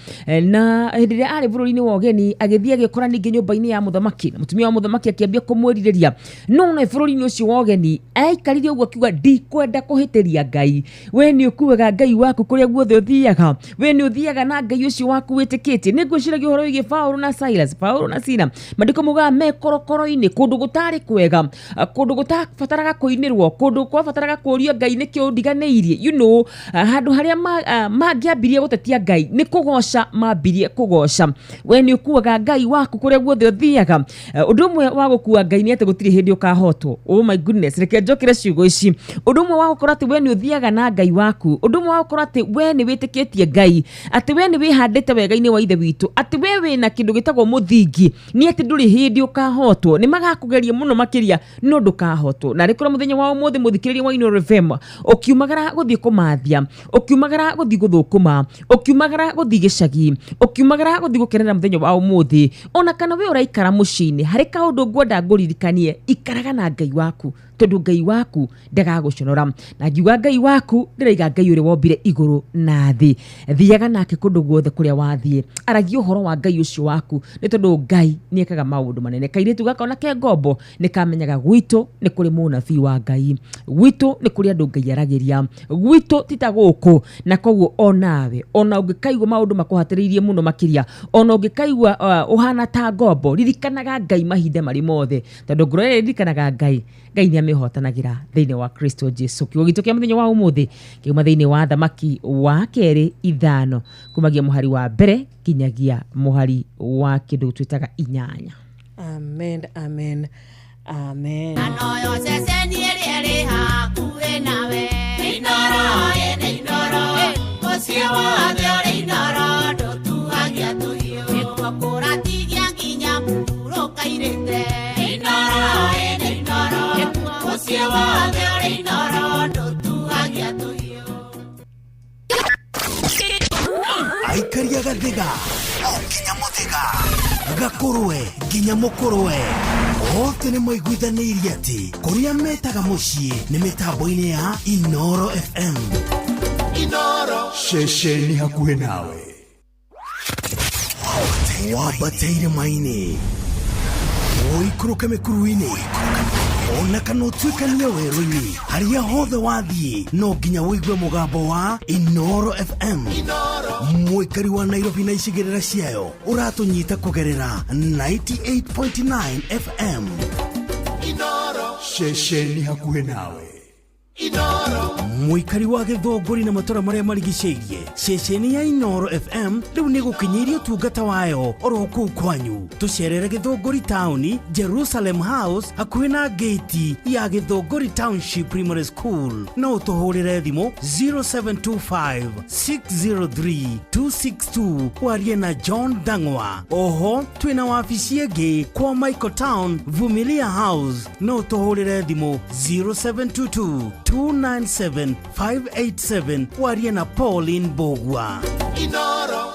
Speaker 7: na hindiria ari bururi-ini wa ugeni agithia gikora ningi nyumba-ini ya muthamaki na mutumia wa muthamaki akiambia kumwiririria no na bururi-ini ucio wa ugeni aikarire uguo akiuga ndikwenda kuhitiria Ngai we ni ukuaga Ngai waku kuria guothe uthiaga we ni uthiaga na Ngai ucio waku witikite ni ngwiciragia uhoro wigie Paulo na Silas Paulo na Sila mandiko muga me korokoro-ini kundu gutari kwega kundu gutabataraga kuinirwo kundu kwabataraga kuria Ngai nikio ndiganeirie handu haria mangiambirie gutetia Ngai ni kugoca mambirie kugoca we ni ukuaga Ngai waku kuria guothe uthiaga undu umwe wa gukua Ngai ni ati gutiri hindi ukahotwo oh my goodness reke njokere ciugo ici undu umwe wa gukora ati we ni uthiaga na Ngai waku undu umwe wa gukora ati we ni witikitie Ngai ati we ni wihandite wega-ini wa ithe witu ati we wina kindu gitagwo muthingi ni ati nduri hindi ukahotwo ni magakugeria muno makiria no ndukahotwo na rikora muthenya wa umuthi muthikiriria wa Ino FM ukiumagara guthii kumathia ukiumagara guthii guthukuma ukiumagara guthii gicagi ukiumagara guthii gukenera muthenya wa umuthi ona kana we uraikara mucini hari kaundu ngwenda nguririkanie ikaraga na Ngai waku tondu Ngai waku ndagaguconora na ngiuga Ngai waku ndiraiga Ngai uri wombire iguru na thi thiaga nake kundu guothe kuria wathie aragia uhoro wa Ngai ucio waku ni tondu Ngai ni ekaga maundu manene kairitu gakona ke ngombo ni kamenyaga gwitu ni kuri munabii wa Ngai gwitu ni kuri andu Ngai aragiria gwitu titaguku na koguo onawe ona ungikaigwa maundu makuhatiriirie muno makiria ona ungikaigwa uhana ta ngombo ririkanaga Ngai mahinda mari mothe tondu ngoro ririkanaga Ngai ni amihotanagira thiini wa Kristo Jesu kiugo gitu kia muthenya wa umuthi kiuma thiini wa thamaki wa keri 5 kumagia muhari wa mbere kinyagia muhari wa kindu twitaga 8
Speaker 3: amen amen amen
Speaker 20: anoyo seseni eri hakuwe nawe inoro ye inoro osiewa de inoro dotuagia tuyo ekwa tigia nginya muro kairete inoro ye inoro osiewa de inoro dotuagia tuyo
Speaker 18: aikaria gathiga nginya muthiga gakurwe nginya mukurwe othe nĩ maiguithanĩirie atĩ kũrĩa metaga mũciĩ nĩ mĩtambo-inĩ ya Inoro FM Inoro ceceni hakuhĩ nawe wambateire maini ũikũrũke mĩkuru-inĩ ona kana ũtuĩkanie werũ-inĩ harĩa hothe wathiĩ no nginya wĩigue mũgambo wa Inoro FM mwĩkari wa Nairobi na icigĩrĩra ciayo ũratũnyita kũgerera 98.9 FM Inoro ceceni hakuhĩ nawe Inoro mwĩkari wa Gĩthũngũri na matũra marĩa marigicĩirie ceceni ya Inoro FM rĩu nĩ gũkinyĩria ũtungata wayo oro kũu kwanyu tũcerere Gĩthũngũri Town Jerusalem House hakuhĩ na gate ya Gĩthũngũri Township Primary School no ũtũhũrĩre thimũ 0725 603 262 warie na John Dangwa oho twĩna wabici ĩngĩ kwa Michael Town Vumilia House no ũtũhũrĩre thimũ 0722 297 587 warie na Pauline Bogwa Inoro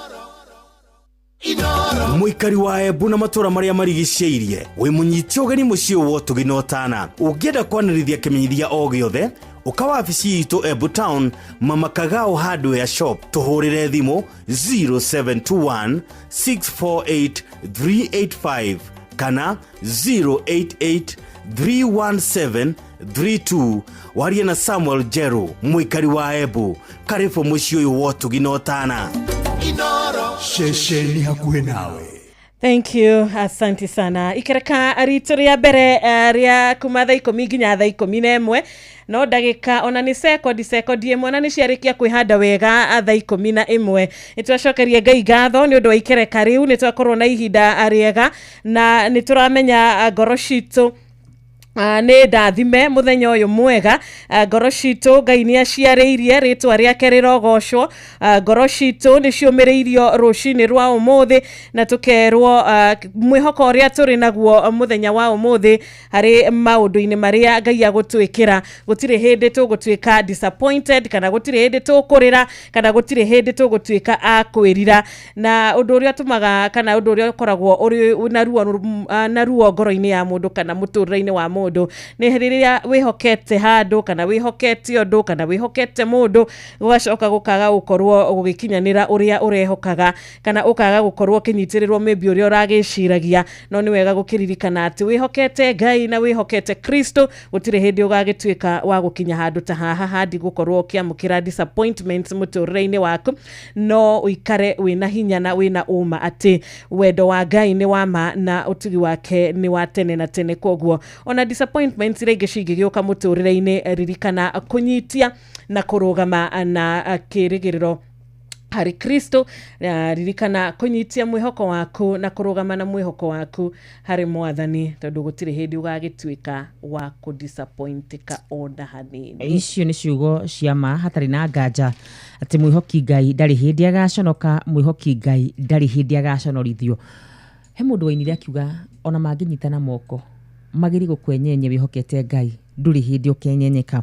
Speaker 18: Inoro mwikari wa Embu na matũra marĩa marigicĩirie wĩ mũnyiti ũgeni mũciĩ wo tũginotana ũngĩenda kwanĩrithia kĩmenyithia o gĩothe uka wabici itũ Embu Town Mama Kagao Hardware Shop tũhũrĩre thimũ 0721 648 385 kana 088 317 32 warie na Samuel Jero mwikari wa Embu karibu mũciĩ ũyũ wo tũginotana Inoro ceceni hakuhĩ nawe
Speaker 3: Thank you, asante sana. Ikereka rito ria mbere ria kuma thaa 10 nginya thaa 11 no ndagika ona ni sekondi imwe na ni ciarikia kwihanda wega thaa 11 nitwacokerie Ngai ngatho ni undu wa ikereka riu nitwakorwo na ihinda riega na nituramenya ngoro citu ne ndathime muthenya uyu mwega ngoro citu Ngai ni aciariirie ritwa riake rirogocwo ngoro citu ni ciumiriirio rucini rwa umuthi na tukerwo mwihoko ria turi naguo muthenya wa umuthi hari maundu-ini maria Ngai agutwikira gutire hindi tugutwika disappointed kana gutire hindi tukurira kana gutire hindi tugutwika akwirira na undu uria tumaga kana undu uria ukoragwo uri na ruo ngoro-ini ya mundu kana muturire-ini wa mundu ni riria wihokete handu kana wihokete undu kana wihokete mundu ugacoka gukaga gukorwo gugikinyanira uria urehokaga kana ukaga gukorwo kinyitirirwo maybe uria uragiciragia no ni wega gukiririkana ati wihokete Ngai na wihokete Kristo gutire hindi ugagitwika wa gukinya handu ta haha handi gukorwo kiamukira disappointments muturire-ini waku no uikare wina hinya na wina uma ati wendo wa Ngai ni wama na utugi wake ni wa tene na tene koguo ona disappointments rege cingigioka muturire-ini ririkana kunyitia na kurugama na kirigiriro hari Kristo ririkana kunyitia mwihoko waku na kurugama na mwihoko waku hari Mwathani tondu gutire hindi ugagitwika wa kudisappointika ona hanini.
Speaker 7: Icio ni ciugo cia ma hatari na nganja ati mwihoki Ngai ndari hindi agaconoka mwihoki Ngai ndari hindi agaconorithio. He mundu wainire akiuga ona manginyitana moko magiri gukwenyenye wihokete Ngai nduri hindi ukenyenyeka.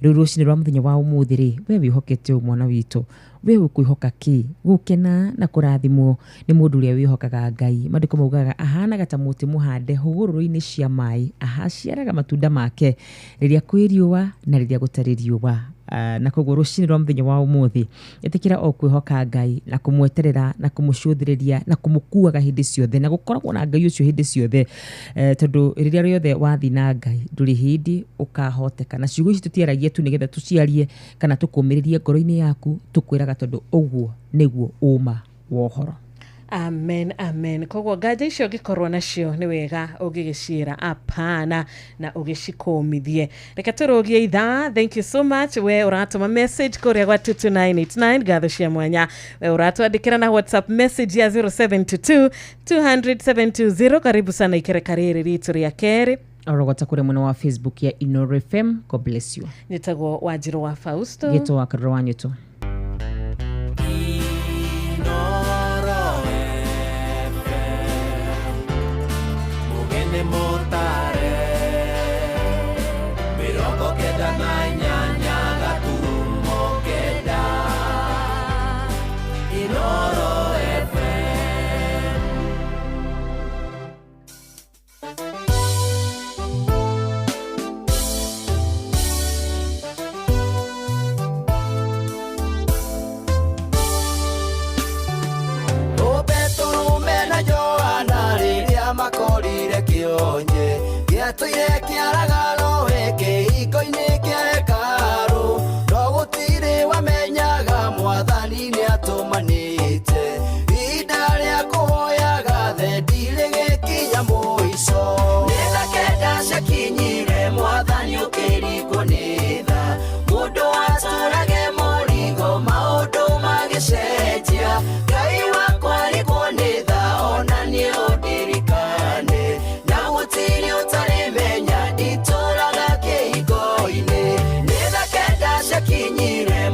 Speaker 7: Riu rucini rwa muthenya wa umuthi ri we wihokete mwana witu we ukwihoka ki gukena na kurathimwo ni mundu uria wihokaga Ngai. Mandiko maugaga ahana ta muti muhande hugururu-ini cia mai ahaciaraga matunda make riria kwiriwa na riria gutari riuwa. Na koguo rucini rwa muthenya wa umuthi itikira o kwihoka Ngai na kumweterera na kumucuthiriria na kumukuaga hindi ciothe na gukoragwo na Ngai ucio hindi ciothe tondu riria riothe wathi na Ngai nduri hindi ukahoteka. Na ciugo ici tutiaragia tu nigetha tuciarie kana tukumiririe ngoro-ini yaku tukwiraga tondu uguo niguo uma wohoro.
Speaker 3: Amen, amen. Koguo nganja icio ngikorwo nacio ni wega ugigicira apana na ugicikomithie. Reka turugie ithaa. Thank you so much. We uratuma message kuria gwa 22989 gatho cia mwanya. We uratwandikira na WhatsApp message ya 0722 200 karibu sana ikereka riri ritu ria keri.
Speaker 7: Orogota kure muno wa Facebook ya Inoro FM. God bless you.
Speaker 3: Nitagwo Wanjiru wa Fausto.
Speaker 7: Gito wa Karro wanyu tu.
Speaker 10: Tuire kiaragaro weke iko-ini kia hekaru no gutire wamenyaga Mwathani ni atumanite ihinda ria kuhoyaga thendi rigikinya muico nitha kenda ciakinyire Mwathani ukirigwo ni tha mundu aturage murigo maundu magicenjia Ngai wakwa rigwo ni tha ona ni undirikane na gutire utari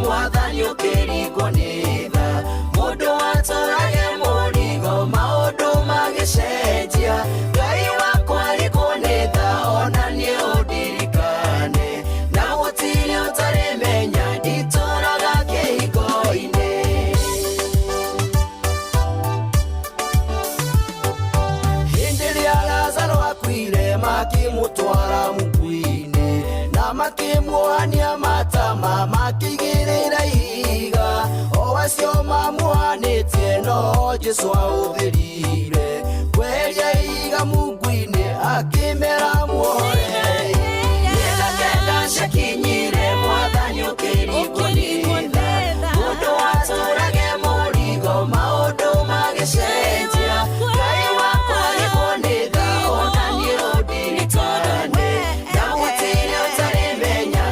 Speaker 10: Mwathani ukirigwo ni tha mundu aturage murigo maundu magicenjia Ngai wakwa rigwo ni tha ona ni undirikane na gutire utari menya ndituraga kihingo-ini. Hindi ria Lazaro akuire makimutwara mukui-ini na makimuohania matama makigirira ihiga o acio mamuhanitie no Jesu authirire kweheria ihiga mungu-ini akimera muohe nitha kenda ciakinyire Mwathani ukirigwo ni tha mundu aturage murigo maundu magicenjia Ngai wakwa rigwo ni tha ona ni undirikane na gutire utari menya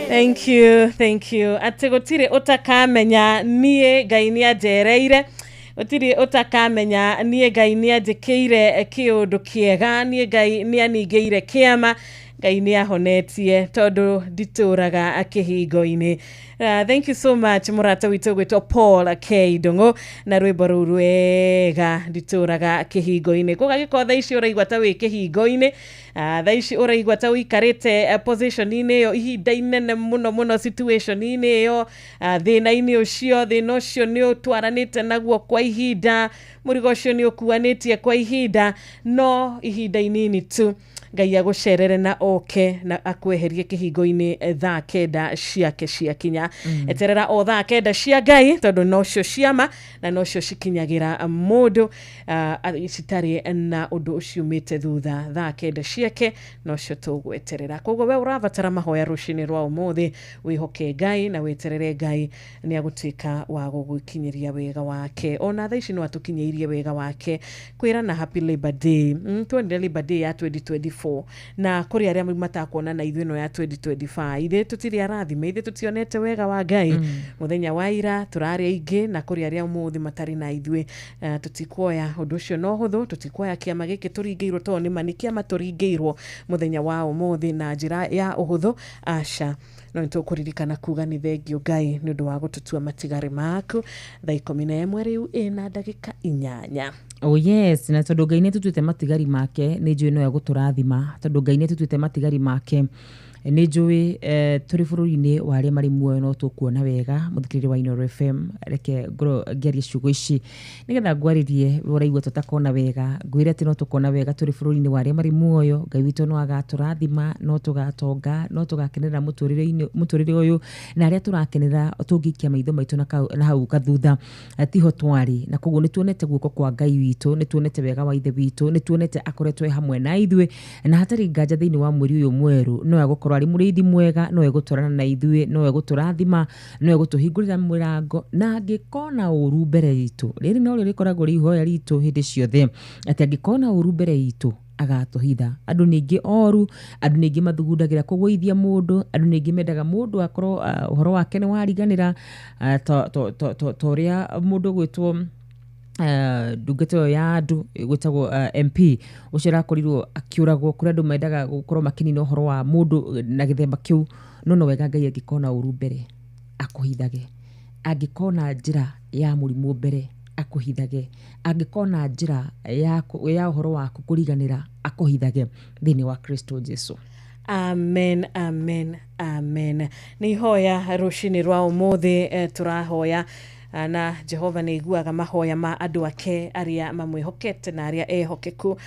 Speaker 3: Thank you. Ati gutire utakamenya nie Ngai ni ajereire. Utiri utakamenya nie Ngai ni ajikeire kiundu kiega, nie Ngai ni anigeire kiama. Ngai ni ahonetie tondu dituraga akihingo-ini. Thank you so much murata witu gwitwo Paul Keidongo na rwimbo rwega dituraga kihingo-ini. Kugagiko tha ici uraigwa ta wi kihingo-ini, tha ici uraigwa ta wikarite position-ini yo ihinda inene muno situation-ini yo, thina-ini ucio ni utwaranite naguo kwa ihinda, murigo ucio ni ukuanitie kwa ihinda, no ihinda inini tu Ngai agucerere na oke na akweherie kihingo-ini thaa kenda ciake ciakinya. Eterera o thaa kenda cia Ngai tondu nocio ciama na nocio cikinyagira mundu citari na undu ucio umite thutha. Thaa kenda ciake nocio tugweterera. Koguo we urabatara mahoya rucini rwa umuthi, wihoke Ngai na weterere Ngai ni agutuika wa gugukinyiria wega wake. Ona thaa ici no atukinyeirie wega wake. Kwira na happy Labor Day. Twende Labor Day ya 2024 na kuri aria matakuona na ithuĩ no ya 2025. Ithe tutiri arathime, ithe tutionete wega wa Ngai muthenya wa ira, turari aingi na kuri aria umuthi matari na ithuĩ, tutikuoya undu ucio no huthu, tutikuoya kiama giki turingeirwo to ni mani kiama turingeirwo muthenya wa umuthi na njira ya uhuthu. Aca no nitukuririkana kuga ni thengio Ngai ni undu wa gututua matigari maku. Thaa 11 riu ina ndagika 8.
Speaker 7: Oh yes, na tondu Ngai nitutuite matigari make ni njui no ya guturathima. Tondu Ngai nitutuite matigari make ni njui turi bururi-ini wa aria mari muoyo no tukuona wega. Muthikiriri wa Inooro FM reke ngoro ngerie ciugo ici nigetha ngwaririe uraigua tutakona wega, ngwire ati no tukona wega turi bururi-ini wa aria mari muoyo. Ngai witu no agaturathima, no tugatonga, no tugakenera muturire uyu, na aria turakenera tungikia maitho maitu na hau kathutha tiho twari. Na koguo ni tuonete guoko kwa Ngai witu, ni tuonete wega wa ithe witu, ni tuonete akoretwe hamwe na ithuĩ, na hatari nganja thiini wa mweri uyu mweru no agukorwo ari murithi mwega, no egutwarana na ithuĩ, no eguturathima, no egutuhingurira mirango, na angikona uru mbere itu. Riri no rikoragwo ri ihoya ritu hindi ciothe ati angikona uru mbere itu agatuhitha. Andu ningi oru, andu ningi mathugundagira kugwithia mundu, andu ningi mendaga mundu akorwo uhoro wake ni wariganira to ria mundu gwitwo ndungeto ya andu gwitagwo MP ucio rakorirwo akiuragwo kuri andu mendaga gukorwo makinina uhoro wa mundu na githemba kiu. No wega Ngai angikona uru mbere akuhithage, angikona njira ya murimu mbere akuhithage, angikona njira ya uhoro waku kuriganira akuhithage thiini wa Kristo Jesu.
Speaker 3: Amen, amen, amen. Ni hoya rucini rwa umuthi turahoya na Jehova ni iguaga mahoya ma andu ake aria mamwihokete na aria ehokeku.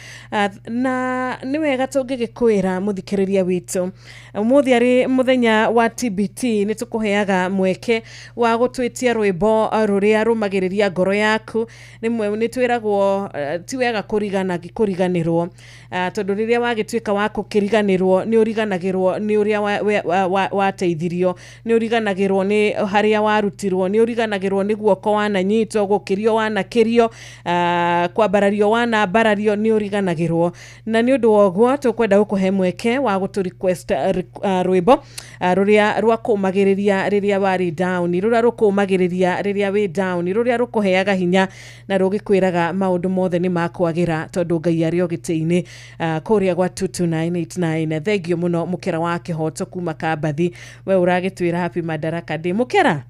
Speaker 3: Na ni wega tungigikwira muthikiriria witu umuthi ari muthenya wa TBT ni tukuheaga mweke wa gutwitia rwimbo ruria rumagiriria ngoro yaku. Ni twiragwo ti wega kuriganirwo tondu riria wagituika wa kukiriganirwo ni uriganagirwo ni uria wateithirio, ni uriganagirwo ni haria warutirwo, ni uriganagirwo ni guoko wananyitwo, gukirio wanakirio, kwambarario wanambarario, ni uriganagirwo. Na ni undu woguo tukwenda gukuhe mweke wa gutu request rwimbo ruria rwa kumagiriria riria wari down, ruria rukumagiriria riria wi down, ruria rukuheaga hinya na rugikwiraga maundu mothe ni makwagira tondu Ngai ari ogiti-ini. Kuria gwa 22989. Thengio muno mukera wa kihoto kuma Kambathi. We uragitwira happy Madaraka Day mukera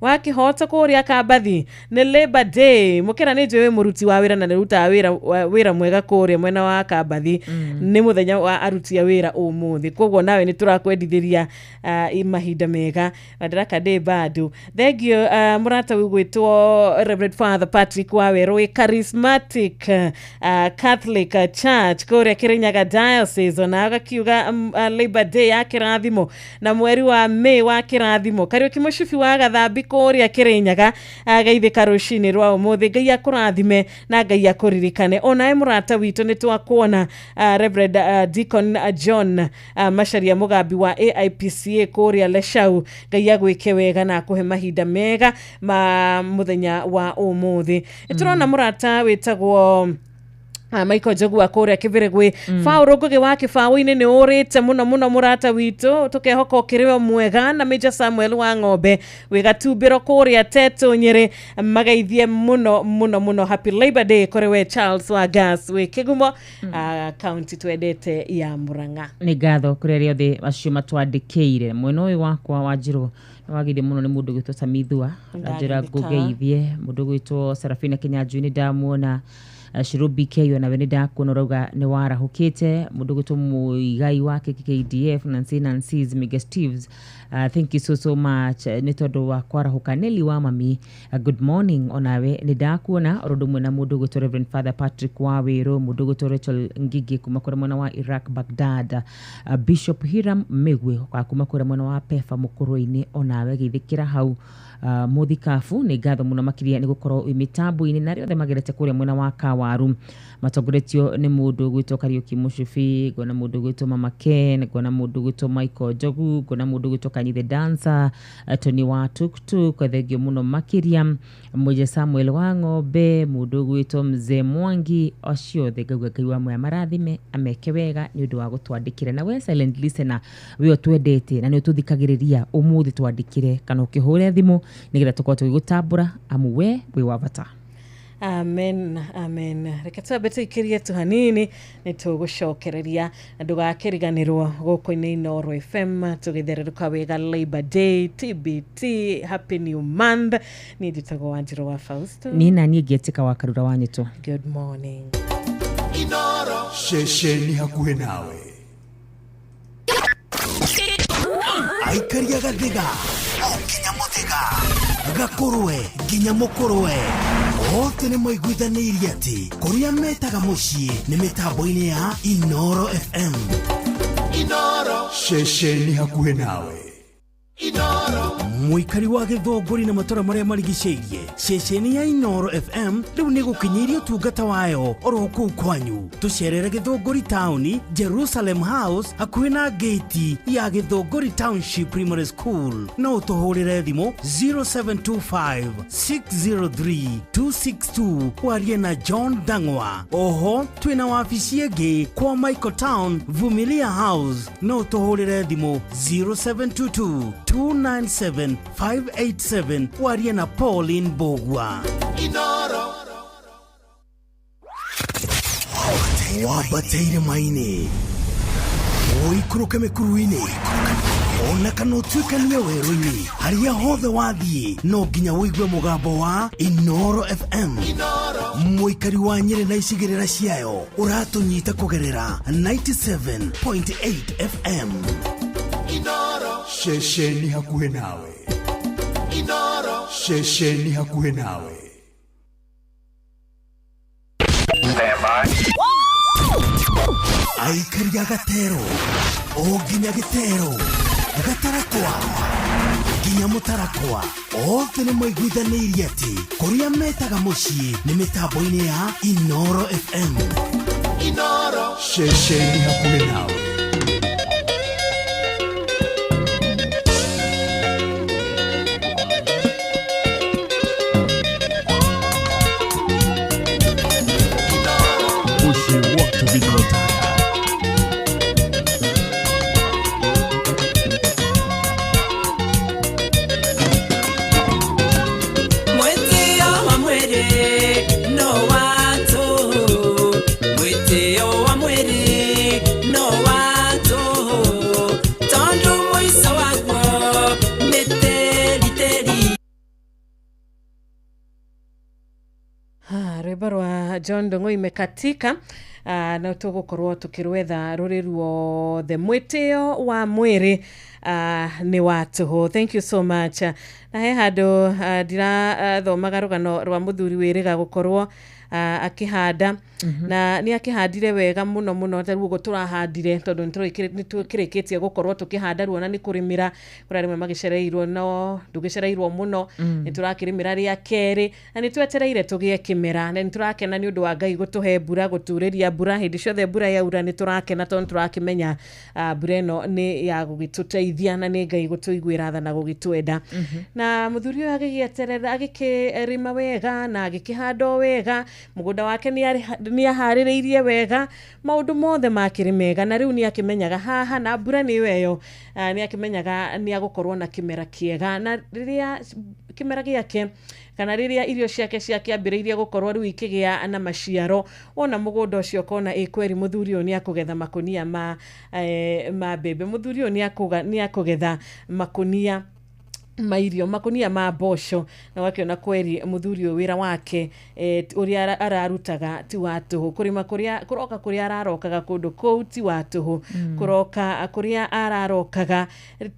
Speaker 3: wa kihoto kuria Kambathi ni Labor Day. Mukera ni njwe muruti wa wira na niruta wira mwega kuria mwena wa Kambathi. Ni muthenya wa aruti a wira umuthi, koguo nawe ni turakwendithiria mahinda mega. Madaraka Day bado. Thengio murata wigwitwo Reverend Father Patrick Waweru, charismatic Catholic Church kuria Kirinyaga Diocese, ona agakiuga Labor Day ya kirathimo na mweri wa May wa kirathimo. Kariuki mushifi wa gathambi kuria Kirinyaga agaithika rucini rwa umuthi. Ngai akurathime na Ngai akuririkane. Ona murata witu ni twakuona Reverend Deacon John Macharia Mugambi wa AIPCA kuria Leshau. Ngai agwike wega na akuhe mahinda mega ma muthenya wa umuthi. Turona murata witagwo Michael Jogua kore Kiviregwe Fauro Ngugi wa Kibaũ-inĩ nĩ ũrĩte mũno mũrata witũ tũkehoka ũkĩrĩ mwega na Major Samuel wa Ng'ombe wĩ Gatumbĩro kũrĩa Teto Nyĩrĩ magaithie mũno happy Labor Day kũrĩ we Charles wa Gas wĩ Kĩgumo county twendete ya Murang'a.
Speaker 7: Nĩ ngatho kũrĩ arĩa othe acio matwandĩkĩire mwena ũyũ wakwa wa Njĩrũ wagithie mũno nĩ mũndũ gwĩtwo Samithua njĩra ngũgeithie mũndũ gwĩtwo Serafina Kĩnyanjũ nĩ ndamuona Shiro BK na we ndakuona rauga nĩ warahũkĩte mũndũ gwĩtwo mũigai wa KKDF Nancy's Mega Steves. Thank you so much nĩ tondũ wa kwarahũka Nelly wa mami. Good morning onawe nĩ ndakuona ũndũ mwena mũndũ gwĩtwo Reverend Father Patrick wa Wĩrũ mũndũ gwĩtwo Rachel Ngigi kuma kũrĩ mwena wa Iraq Baghdad. Bishop Hiram Migwe kuma kũrĩ mwena wa Pefa Mũkũrũ-inĩ onawe gĩthikĩra hau. Muthikafu nĩ ngatho mũno makĩria nĩ gũkorwo mitambo-inĩ na rĩothe magerete kũrĩa mwena wa Kawaru matongoretio nĩ mũndũ gwĩtwo Kariuki Mushufi ngona mũndũ gwĩtwo Mama Ken ngona mũndũ gwĩtwo Michael Jogu ngona mũndũ gwĩtwo Kanyi the Dancer Tony wa Tuktuk thengio mũno makĩria Major Samuel wa Ng'ombe mũndũ gwĩtwo Mzee Mwangi aciothe ngauga Ngai wa moya marathime ameke wega nĩ ũndũ wa gũtwandĩkĩra na we silent listener we twendete na nĩ ũtũthikagĩrĩria ũmũthĩ twandĩkĩre kana ũkĩhũre thimũ nigetha tukorwo tũgĩgũtambũra amu we wĩ wa bata.
Speaker 3: Amen. Reke twambe ikirie tu hanini nĩ tũgũcokereria na ndũgakĩriganĩrwo gũkũ-inĩ Inooro FM tũgĩthererũka wega Labor Day TBT Happy New Month. Niĩ njĩtagwo Wanjĩrũ wa Fausto.
Speaker 7: Niĩ na niĩ ngĩetĩka wa Karura wa Nyĩtũ.
Speaker 3: Good morning.
Speaker 18: Inooro ceceni hakuhĩ nawe aikaria gathiga nginya mũthĩga gakũrwe nginya mũkũrwe othe nĩ maiguithanĩirie atĩ kũrĩa metaga mũciĩ nĩ mĩtambo-inĩ ya Inooro FM. Inooro ceceni hakuhĩ nawe. Inooro muikari wa Gĩthũngũri na matũra marĩa marigicĩirie ceceni ya Inooro FM rĩu nĩ gũkinyĩria ũtungata wayo oro kũu kwanyu. Tũcerere Gĩthũngũri Town Jerusalem House hakuhĩ na gate ya Gĩthũngũri Township Primary School no ũtũhũrĩre thimũ 0725 603 262 warie na John Dangwa. Oho twĩna wabici ĩngĩ kwa Michael Town Vumilia House no ũtũhũrĩre thimũ 0722 297 587 warie na Pauline Bogwa. Inooro wabateire maini oikũrũke mĩkuru-inĩ ona kana ũtuĩkanie werũ-inĩ harĩa hothe wathiĩ no nginya wĩigue mũgambo wa Inooro FM. Mũikari wa Nyĩrĩ na icigĩrĩra ciayo ũratũnyita kũgerera 97.8 FM. Inooro ceceni hakuhĩ nawe. Inooro ceceni hakuhĩ nawe. Aikaria Gatero o nginya Gĩtero Gatarakwa nginya Mũtarakwa othe nĩ maiguithanĩirie atĩ kũrĩa metaga mũciĩ nĩ mĩtambo-inĩ ya Inooro FM. Inooro ceceni hakuhĩ nawe.
Speaker 3: John Ndung'u imekatika na tũgũkorwo tũkĩrwetha rũrĩ ruothe mwĩtĩo wa mwĩrĩ nĩ wa tũhũ. Thank you so much. Na he handũ ndirathomaga rũgano rwa mũthuri wĩrĩga gũkorwo akĩhanda na nĩ akĩhandire wega mũno tarĩu ũguo tũrahandire tondũ nĩ twĩkĩrĩkĩtie gũkorwo tũkĩhanda ruona nĩ kũrĩmĩra kũrĩa rĩmwe magĩcereirwo no ndũgĩcereirwo mũno nĩ tũrakĩrĩmĩra rĩa kerĩ na nĩ twetereire tũgĩe kĩmera na nĩ tũrakena nĩ ũndũ wa Ngai gũtũhe mbura gũturĩria mbura hĩndĩ ciothe mbura yaura nĩ tũrakena tondũ tũrakĩmenya mbura ĩno nĩ ya gũgĩtũteithia gũtũteithia na nĩ Ngai gũtũiguĩra tha na gũgĩtwenda. Na mũthuri ũyũ agĩgĩeterera agĩkĩrĩma wega na agĩkĩhanda wega, mũgũnda wake nĩ aharĩrĩirie wega, maũndũ mothe makĩrĩ mega, na rĩu nĩ akĩmenyaga haha na mbura nĩ ĩyo nĩ akĩmenyaga nĩ agũkorwo na kĩmera kĩega, na rĩrĩa kĩmera gĩake kana rĩrĩa irio ciake ciakĩambĩrĩirie gũkorwo rĩu ikĩgĩa na maciaro, ona mũgũnda ũcio kona kweri mũthuri ũyũ nĩ akũgetha makũnia ma mbembe, mũthuri ũyũ nĩ akũgetha makũnia mairio, makũnia ma mboco, na wakiona kweri mũthuri ũyũ wĩra wake ũrĩa ararutaga ti wa tũhũ, kũrĩma kũroka kũrĩa ararokaga kũndũ kũu ti wa tũhũ, kũroka kũrĩa ararokaga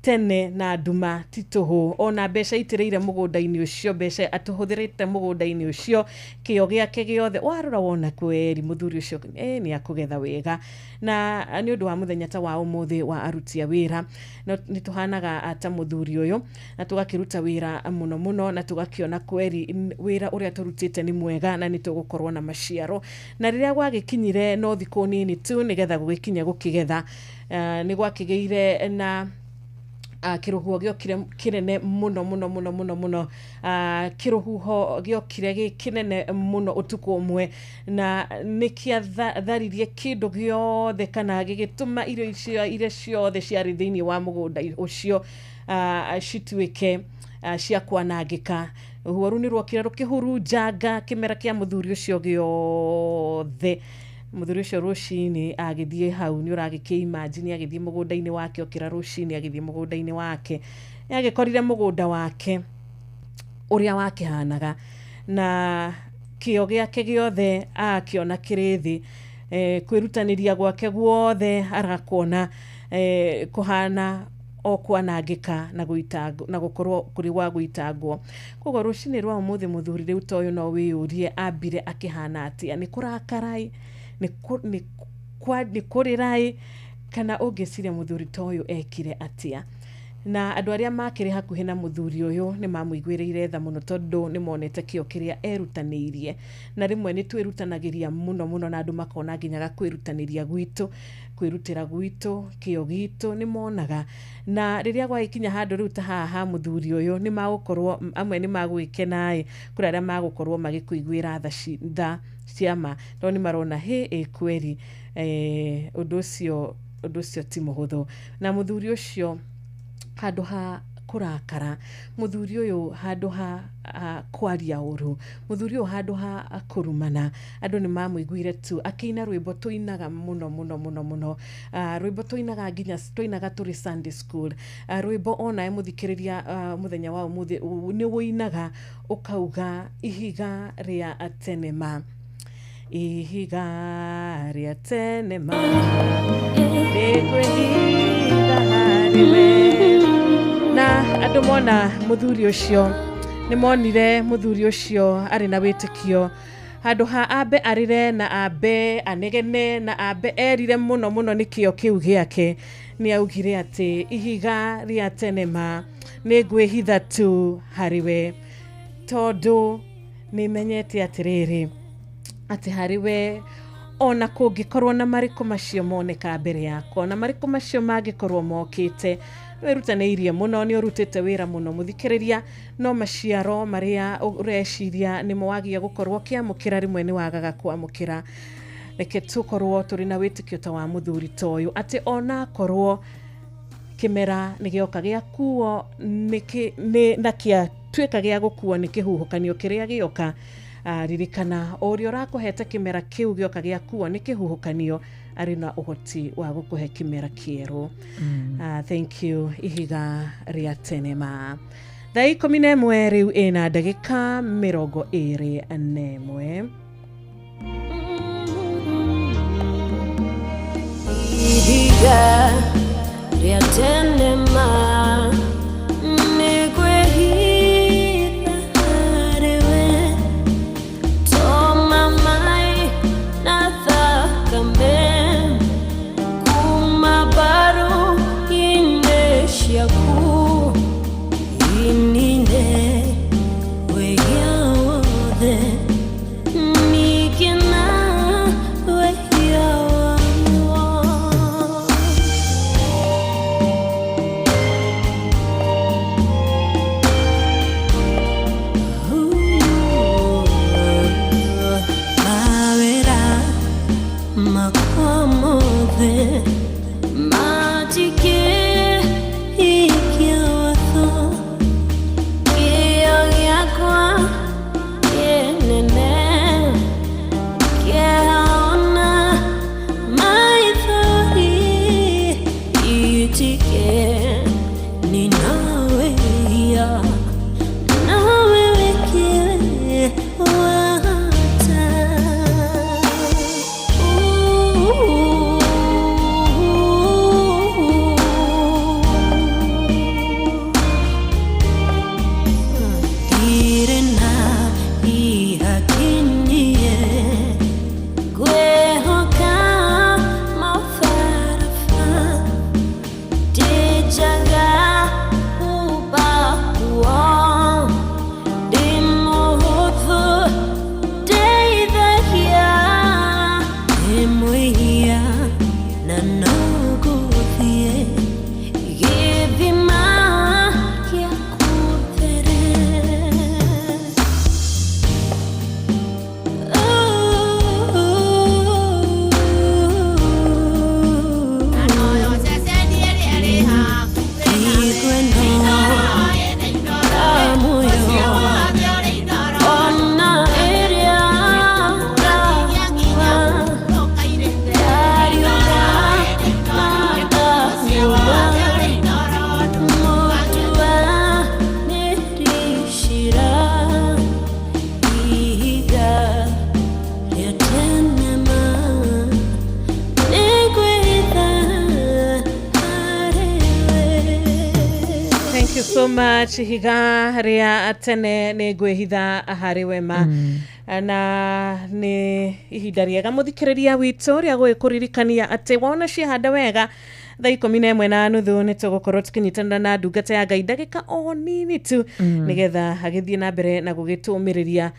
Speaker 3: tene na nduma ti tũhũ, ona mbeca itĩrĩire mũgũnda-inĩ ũcio, mbeca atũhũthĩrĩte mũgũnda-inĩ ũcio, kĩo gĩake gĩothe warora wona kweri mũthuri ũcio nĩ akũgetha wega. Na nĩ ũndũ wa mũthenya ta wa ũmũthĩ wa aruti a wĩra, nĩ tũhanaga ta mũthuri ũyũ na tũgakĩruta wĩra mũno mũno, na tũgakĩona kweri wĩra ũrĩa tũrutĩte nĩ mwega na nĩ tũgũkorwo na maciaro. Na rĩrĩa gwagĩkinyire no thikũ nini tu nĩgetha gũgĩkinya gũkĩgetha, nĩ gwakĩgĩire na kĩrũhuho gĩokire kĩnene mũno mũno mũno mũno mũno, kĩrũhuho gĩokire kĩnene mũno ũtukũ ũmwe, na nĩ kĩatharirie kĩndũ gĩothe kana gĩgĩtũma irio icio iria ciothe ciarĩ thĩinĩ wa mũgũnda ũcio cituĩke cia kwanangĩka. Rũhuho rũu nĩ rwokire rũkĩhurunjanga kĩmera kĩa mũthuri ũcio gĩothe. Mũthuri ũcio rũcinĩ agĩthiĩ hau, nĩ ũragĩkĩimagine agĩthiĩ mũgũnda-inĩ wake, okĩra rũcinĩ agĩthiĩ mũgũnda-inĩ wake, nĩ agĩkorire mũgũnda wake ũrĩa wakĩhanaga, na kĩo gĩake gĩothe akĩona kĩrĩ thĩ, kwĩrutanĩria gwake guothe arakuona kũhana o kwanangĩka na gũkorwo kũrĩ wa gũitangwo. Koguo rũcinĩ rwa ũmũthĩ mũthuri rĩu ta ũyũ no wĩyũrie ambire akĩhana atĩa, nĩ kũrakarai, nĩ kũrĩrai, kana ũngĩciria mũthuri ta ũyũ ekire atĩa. Na andũ arĩa makĩrĩ hakuhĩ na mũthuri ũyũ nĩ mamũiguĩrĩire tha mũno, tondũ nĩ monete kĩo kĩrĩa erutanĩirie, na rĩmwe nĩ twĩrutanagĩria mũno mũno na andũ makona nginyaga kwĩrutanĩria gwitũ, kwĩrutĩra gwitũ, kĩo gitũ nĩ monaga, na rĩrĩa gwagĩkinya handũ rĩu ta haha ha mũthuri ũyũ nĩ magũkorwo amwe nĩ magũgĩkena, kũrĩ arĩa magũkorwo magĩkũiguĩra tha ciama, tondũ nĩ marona kweri ũndũ ũcio ti mũhũthũ. Na mũthuri ũcio handũ ha kũrakara, mũthuri ũyũ handũ ha kwaria ũru, mũthuri ũyũ handũ ha kũrumana, andũ nĩ mamũiguire tu akĩina rwĩmbo tũinaga mũno mũno mũno mũno, rwĩmbo tũinaga nginya tũinaga tũrĩ Sunday school, rwĩmbo ona mũthikĩrĩria mũthenya wa ũmũthĩ nĩ wũinaga ũkauga ihiga rĩa tenema, ihiga rĩa tenema rĩkwĩhiga harĩwe. Na andũ mona mũthuri ũcio nĩ monire mũthuri ũcio arĩ na wĩtĩkio, handũ ha ambe arĩre na ambe anegene na ambe erire mũno mũno nĩ kĩo kĩu gĩake, nĩ augire atĩ ihiga rĩa tenema nĩ ngwĩhitha tu harĩwe, tondũ nĩ menyete atĩrĩrĩ atĩ harĩwe ona kũngĩkorwo na marĩkũ macio moneka mbere yakwa, na marĩkũ macio mangĩkorwo mokĩte, wĩrutanĩirie mũno, nĩ ũrutĩte wĩra mũno mũthikĩrĩria, no maciaro marĩa ũreciria nĩ mwagia gũkorwo ũkĩamũkĩra rĩmwe nĩ wagaga kwamũkĩra. Reke tũkorwo tũrĩ na wĩtĩkio ta wa mũthuri ta ũyũ, atĩ ona korwo kĩmera nĩ gĩoka gĩakuo na kĩatuĩka gĩa gũkuo nĩ kĩhuhũkanio kĩrĩa gĩoka, ririkana o ũrĩa ũrakũhete kĩmera kĩu gĩoka gĩakuo nĩ kĩhuhũkanio, arĩ na ũhoti wa gũkũhe kĩmera kĩerũ. Thank you, ihiga rĩa tenema. Thaa 11 rĩu ĩna ndagĩka 21.
Speaker 4: Ihiga rĩa tenema nĩ kwĩhitha harĩwe, toma mai na thakame kuma baru-inĩ ciaku, inine wĩgia wothe ningĩ na wĩgia wamo.
Speaker 3: much higa ria tene ne gwehitha hari wema na ni ihinda riega muthikiriria witu ria gwikuririkania ati wona cihanda wega thaa 11:30 nĩ tũgũkorwo tũkĩnyitanĩra na ndungata ya Ngai ndagĩka o nini tu nĩgetha agĩthiĩ na mbere na gũgĩtũmĩrĩria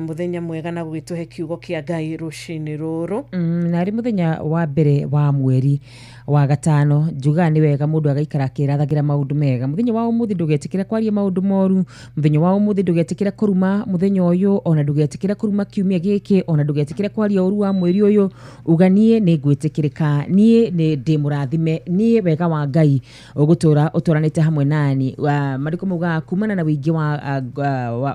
Speaker 3: muthenya mwega na gũgĩtũhe kiugo kĩa Ngai rũcinĩ rũrũ.
Speaker 7: Na rĩ muthenya wa mbere wa mweri wa gatano njuga nĩ wega mũndũ agaikara akĩrathagira maũndũ mega. Muthenya wa ũmũthĩ ndũgetĩkĩre kwaria maũndũ moru, muthenya wa ũmũthĩ ndũgetĩkĩre kũruma muthenya ũyũ, ona ndũgetĩkĩre kũruma kiumia gĩkĩ, ona ndũgetĩkĩre kwaria ũru wa mweri ũyũ. Uganie nĩ ngwĩtĩkĩrĩka, niĩ nĩ ndĩ mũrathime, niĩ wega wa Ngai ũgũtũra ũtũranĩte hamwe nani. Marĩko muga kumana na wĩingĩ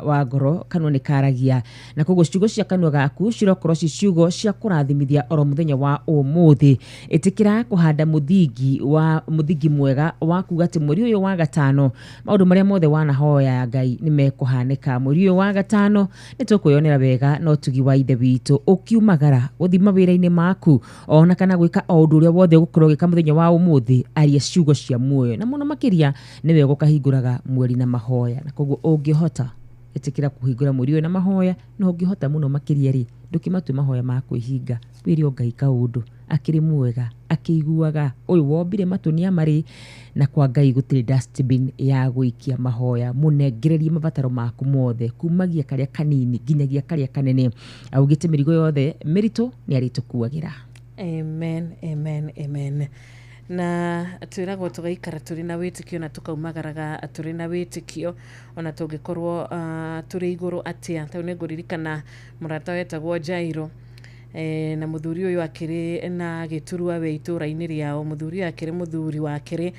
Speaker 7: wa ngoro kanua nĩ karagia, na koguo ciugo cia kanua gaku cirokorwo ci ciugo cia kũrathimithia oro muthenya wa ũmũthĩ. Ĩtĩkĩra kũhanda mũthingi mwega wa kuga atĩ mweri ũyũ wa gatano maũndũ marĩa mothe wanahoya Ngai nĩ mekũhanĩka. Mweri ũyũ wa gatano nĩ tũkwĩyonera wega no tugi wa ithe witũ ũkiumagara gũthima wĩra-inĩ maku ona kana gwĩka o ũndũ ũrĩa wothe ũgũkorwo gĩka muthenya wa ũmũthĩ, aria ciugo cia muoyo na mũno makĩria nĩwe ũgũkahingũraga mweri na mahoya. Na koguo ũngĩhota ĩtĩkĩra kũhingũra mweri ũyũ na mahoya, no ũngĩhota mũno makĩria rĩ ndũkĩmatue mahoya ma kwĩhinga, wĩre o Ngai kaũndũ akĩrĩ mwega akĩiguaga. Ũyũ wombire matũ nĩ amarĩ, na kwa Ngai gũtirĩ dustbin ya gũikia mahoya. Mũnengererie mabataro maku mothe kumagia karĩa kanini nginyagia karĩa kanene, augĩte mĩrigo yothe mĩritũ nĩ arĩtũkuagĩra.
Speaker 3: Amen, amen, amen. Na twĩragwo tũgaikara tũrĩ na wĩtĩkio na tũkaumagaraga tũrĩ na wĩtĩkio ona tũngĩkorwo tũrĩ igũrũ atĩa. Tau nĩ ngũririkana mũrata wetagwo Jairo, na mũthuri ũyũ akĩrĩ na gĩturwa we itũra-inĩ rĩao. Mũthuri ũyũ akĩrĩ mũthuri wakĩrĩ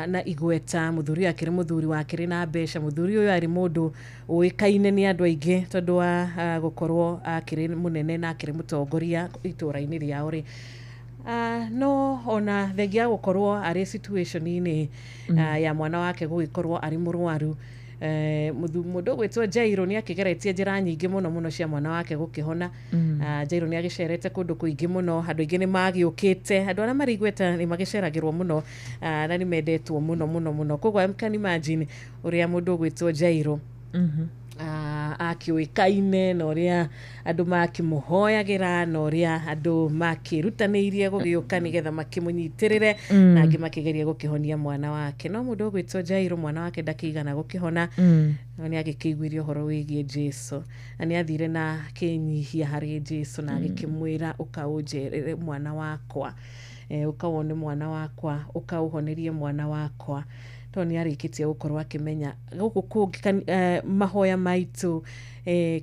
Speaker 3: na igweta, mũthuri ũyũ akĩrĩ mũthuri wakĩrĩ na mbeca, mũthuri ũyũ arĩ mũndũ ũĩkaine nĩ andũ aingĩ tondũ wa gũkorwo akĩrĩ mũnene na akĩrĩ mũtongoria itũra-inĩ rĩao rĩ. No ona thengia gũkorwo arĩ situation-inĩ ya mwana wake gũgĩkorwo arĩ mũrwaru, mũndũ gwĩtwo Jairo nĩ akĩgeretie njĩra nyingĩ mũno cia mwana wake gũkĩhona. Jairo nĩ agĩcerete kũndũ kũingĩ mũno, andũ aingĩ nĩ magĩũkĩte, andũ arĩa marĩ igweta nĩ magĩceragĩrwo mũno na nĩ mendetwo mũno. Koguo I can imagine ũrĩa mũndũ gwĩtwo Jairo akĩũĩkaine na ũrĩa andũ makĩmũhoyagĩra na ũrĩa andũ makĩrutanĩirie gũgĩũka nĩgetha makĩmũnyitĩrĩre na angĩ makĩgeria gũkĩhonia mwana wake. No mũndũ gwĩtwo Jairo mwana wake ndakĩigana gũkĩhona, no nĩ agĩkĩiguire ũhoro wĩgiĩ Jesũ na nĩ athire na akĩnyihia harĩ Jesũ na agĩkĩmwĩra ũkaũnjerere mwana wakwa, ũkawone mwana wakwa, ũkaũhonerie mwana wakwa. To nĩ arĩkĩtie gũkorwo akĩmenya gũkũ kũngĩ mahoya maitũ,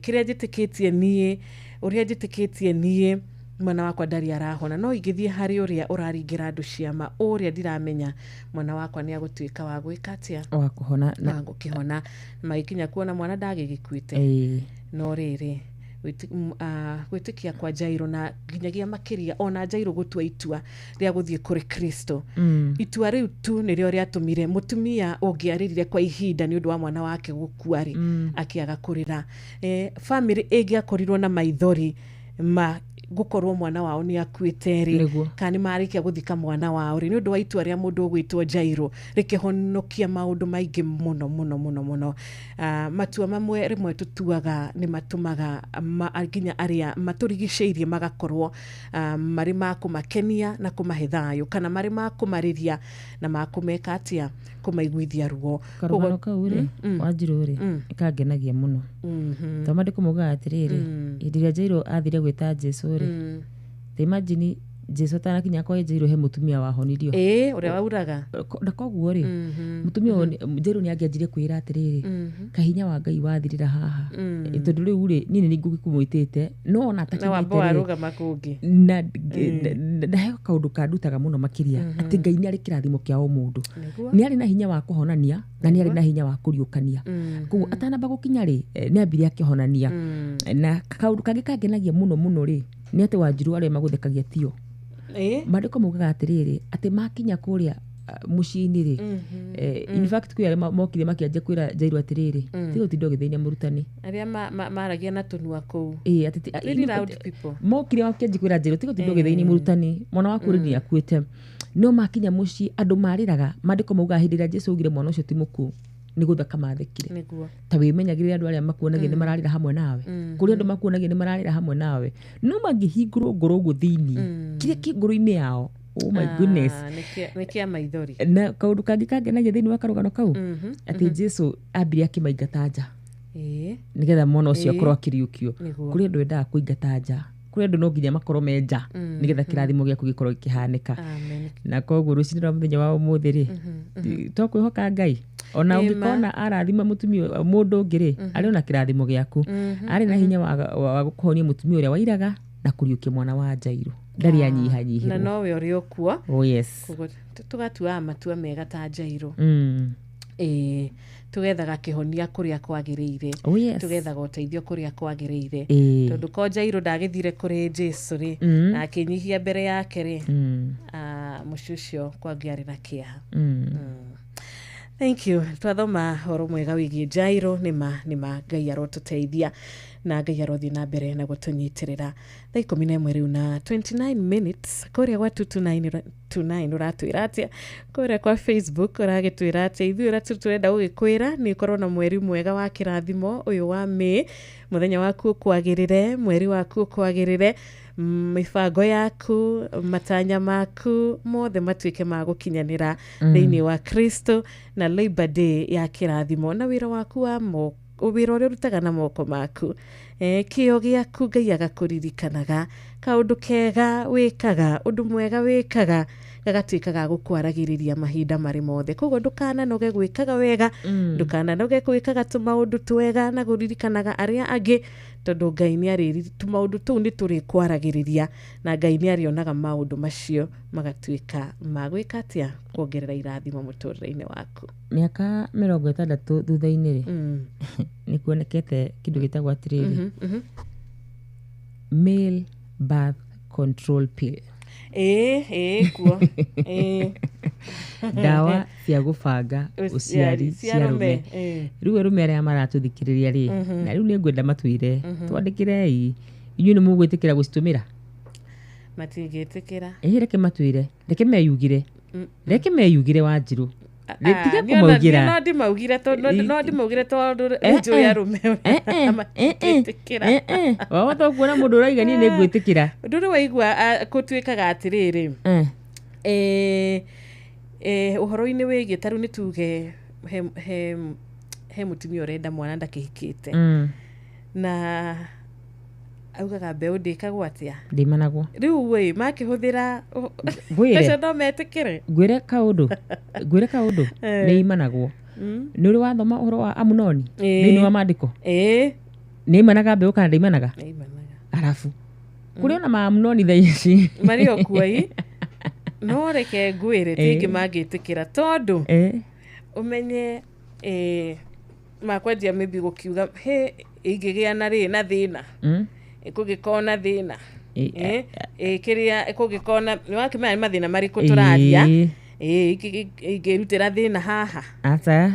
Speaker 3: kĩrĩa njĩtĩkĩtie niĩ, ũrĩa njĩtĩkĩtie niĩ mwana wakwa ndarĩ arahona, no ingĩthiĩ harĩ ũrĩa ũraringĩra andũ ciama, ũrĩa ndiramenya mwana wakwa nĩ agũtuĩka wa gwĩka atĩa,
Speaker 7: wa kũhona
Speaker 3: na gũkĩhona, magĩkinya kuona mwana ndagĩgĩkuĩte. No rĩrĩ gwĩtĩkia kwa Jairo na nginyagia makĩria ona Jairo gũtua itua rĩa gũthiĩ kũrĩ Kristo. Itua rĩu tu nĩrĩo rĩatũmire mũtumia ũngĩaririre kwa ihinda nĩ ũndũ wa mwana wake gũkua rĩ akĩaga kũrĩra. Family ĩngĩakorirwo na maithori gũkorwo mwana wao nĩ akuĩte rĩ, kana nĩ marĩkia gũthika mwana wao rĩ, nĩ ũndũ wa itua rĩa mũndũ ũgwĩtwo Jairo rĩkĩhonokia maũndũ maingĩ mũno. Matua mamwe rĩmwe tũtuaga nĩ matũmaga nginya arĩa matũrigicĩirie magakorwo marĩ ma kũmakenia na kũmahe thayũ, kana marĩ ma kũmarĩria na ma kũmeka atĩa, kũmaiguithia ruo.
Speaker 7: Karũgano kau rĩ Wanjirũ rĩ kangenagia mũno, tondũ mandĩko maugaga atĩrĩrĩ, hĩndĩ ĩrĩa Jairo athire gwĩta Jesũ rĩ, imagine Jesũ atanakinya kwa Jairo he mũtumia wahonirio,
Speaker 3: ũrĩa wauraga.
Speaker 7: Na koguo rĩ mũtumia Jairo nĩ angĩanjire kwĩra atĩrĩrĩ, kahinya wa Ngai wathirĩra haha, tondũ rĩu rĩ niĩ nĩ ngũgĩkũmwĩtĩte, no ona
Speaker 3: atakinyĩte
Speaker 7: na he kaũndũ kandutaga mũno makĩria atĩ Ngai nĩ arĩ kĩrathimo kĩa o mũndũ, nĩ arĩ na hinya wa kũhonania na nĩ arĩ na hinya wa kũriũkania. Koguo atanamba gũkinya rĩ nĩ ambire akĩhonania. Na kaũndũ kangĩ kangenagia mũno rĩ nĩ atĩ Wanjirũ arĩa magũthekagia tio, mandĩko maugaga atĩrĩrĩ atĩ makinya kũrĩa mũciĩ-inĩ rĩ, in fact kwĩ arĩa mokire makĩanjia kwĩra Jairo atĩrĩrĩ, tiga ũtinde ũgĩthĩnia mũrutani,
Speaker 3: arĩa maragia na tũnua kũu,
Speaker 7: mokire makĩanjia kwĩra Jairo tiga ũtinde ũgĩthĩnia mũrutani, mwana waku rĩ nĩ akuĩte. No makinya mũciĩ andũ marĩraga, mandĩko maugaga hĩndĩ ĩrĩa Jesũ augire mwana ũcio ti mũkuũ nĩ gũthaka mathekire
Speaker 3: Nĩguo.
Speaker 7: ta wĩmenyagĩrĩra andũ arĩa makuonagia nĩ mararĩra hamwe nawe kũrĩ andũ makuonagia nĩ mararĩra hamwe nawe no mangĩhingũrwo ngoro ũguo thĩinĩ kĩrĩa kĩ ngoro-inĩ yao oh my goodness
Speaker 3: nĩ kĩa maithori
Speaker 7: na kaũndũ kangĩ kangenagia thĩinĩ wa karũgano kau atĩ Jesũ ambire akĩmaingata nja nĩgetha mwana ũcio akorwo akĩriũkio kũrĩ andũ endaga kũingata nja kũrĩ andũ no nginya makorwo me nja nĩgetha kĩrathimo gĩaku gĩkorwo gĩkĩhanĩka na koguo rũcinĩ rwa mũthenya wa ũmũthĩ rĩ to kwĩhoka Ngai ona ũngĩkona arathima mũtumia mũndũ ũngĩ rĩ arĩ ona kĩrathimo gĩaku arĩ na hinya wa gũkũhonia mũtumia ũrĩa wairaga na kũriũkia mwana wa Jairũ ndarĩ anyihanyihirwo
Speaker 3: na nowe ũrĩ o kuo
Speaker 7: oh yes
Speaker 3: tũgatuaga matua mega ta Jairũ tugethaga kĩhonia kũrĩa kwagĩrĩire tugethaga ũteithio kũrĩa kwagĩrĩire tondũ ko Jairũ ndagĩthire kũrĩ Jesũ rĩ na akĩnyihia mbere yake rĩ mũciĩ ũcio kwangĩarĩ na kĩeha Thank you. Twathoma horo mwega wĩgiĩ Jairũ nĩma Ngai arotũteithia na Ngai arothiĩ na mbere na gũtũnyitĩrĩra. Thaa 11 rĩu na 29 minutes kũrĩa gwa 229 ũratwĩra atĩa kũrĩa kwa Facebook ũragĩtwĩra atĩa ithuĩ ũrĩa tũrenda gũgĩkwĩra nĩ ũkorwo na mweri mwega wa kĩrathimo ũyũ wa May mũthenya waku ũkwagĩrĩre mweri waku ũkwagĩrĩre mibango yaku matanya maku mothe matuĩke ma gũkinyanĩra thĩinĩ wa Kristo na Labor Day ya kĩrathimo na wĩra waku wa wĩra ũrĩa ũrutaga na moko maku kĩo gĩaku Ngai agakũririkanaga kaũndũ kega wĩkaga ũndũ mwega wĩkaga gagatuĩka ga gũkwaragĩrĩria mahinda marĩ mothe koguo ndũkananoge gwĩkaga wega ndũkananoge gwĩkaga tũmaũndũ twega na gũririkanaga arĩa angĩ tondũ Ngai nĩ arĩ tũmaũndũ tũu nĩ tũrĩ kwaragĩrĩria na Ngai nĩ arĩonaga maũndũ macio magatuĩka ma gwĩka atĩa kuongerera irathimo mũtũrĩre-inĩ waku
Speaker 7: mĩaka 60 thutha-inĩ rĩ nĩ kuonekete kĩndũ gĩtagwo atĩrĩrĩ male birth control pill
Speaker 3: kuo
Speaker 7: ndawa cia gũbanga ũciari cia rũme rĩu arũme arĩa maratũthikĩrĩria rĩ na rĩu nĩ ngwenda matwĩre twandĩkĩrei inyuĩ nĩ mũgwĩtĩkĩra gũcitũmĩra
Speaker 3: matingĩtĩkĩra
Speaker 7: reke matwĩre reke meyugire Wanjirũ tiga kũmaugĩra
Speaker 3: no ndimaugire tondũ njũĩ arũme matingĩtĩkĩra
Speaker 7: wahota kuona mũndũ ũraigania nĩ ngwĩtĩkĩra
Speaker 3: ndũrĩ waigua gũtuĩkaga atĩrĩrĩ ũhoro-inĩ wĩgiĩ tarũ nĩ tuge he mũtumia ũrenda mwana ndakĩhikĩte na augaga mbeũ ndĩkagwo atĩa
Speaker 7: ndimanagwo
Speaker 3: rĩu wĩ makĩhũthĩra ũcio no metĩkĩre
Speaker 7: ngwĩre kaũndũ nĩ imanagwo nĩ ũrĩ wathoma ũhoro wa Amunoni thĩinĩ wa maandĩko nĩ imanaga mbeũ kana ndaimanaga arabu kũrĩ ona Maamunoni thaa ici
Speaker 3: marĩ o kuoi no reke ngwĩre tingĩ mangĩtĩkĩra tondũ ũmenye makwendia maybe gũkiuga ingĩgĩa na thĩna kũgĩkorwo na thĩna kĩrĩa kũgĩkorwo na nĩwakĩmenya mathĩna marĩkũ tũraria ingĩrutĩra thĩna haha
Speaker 7: aca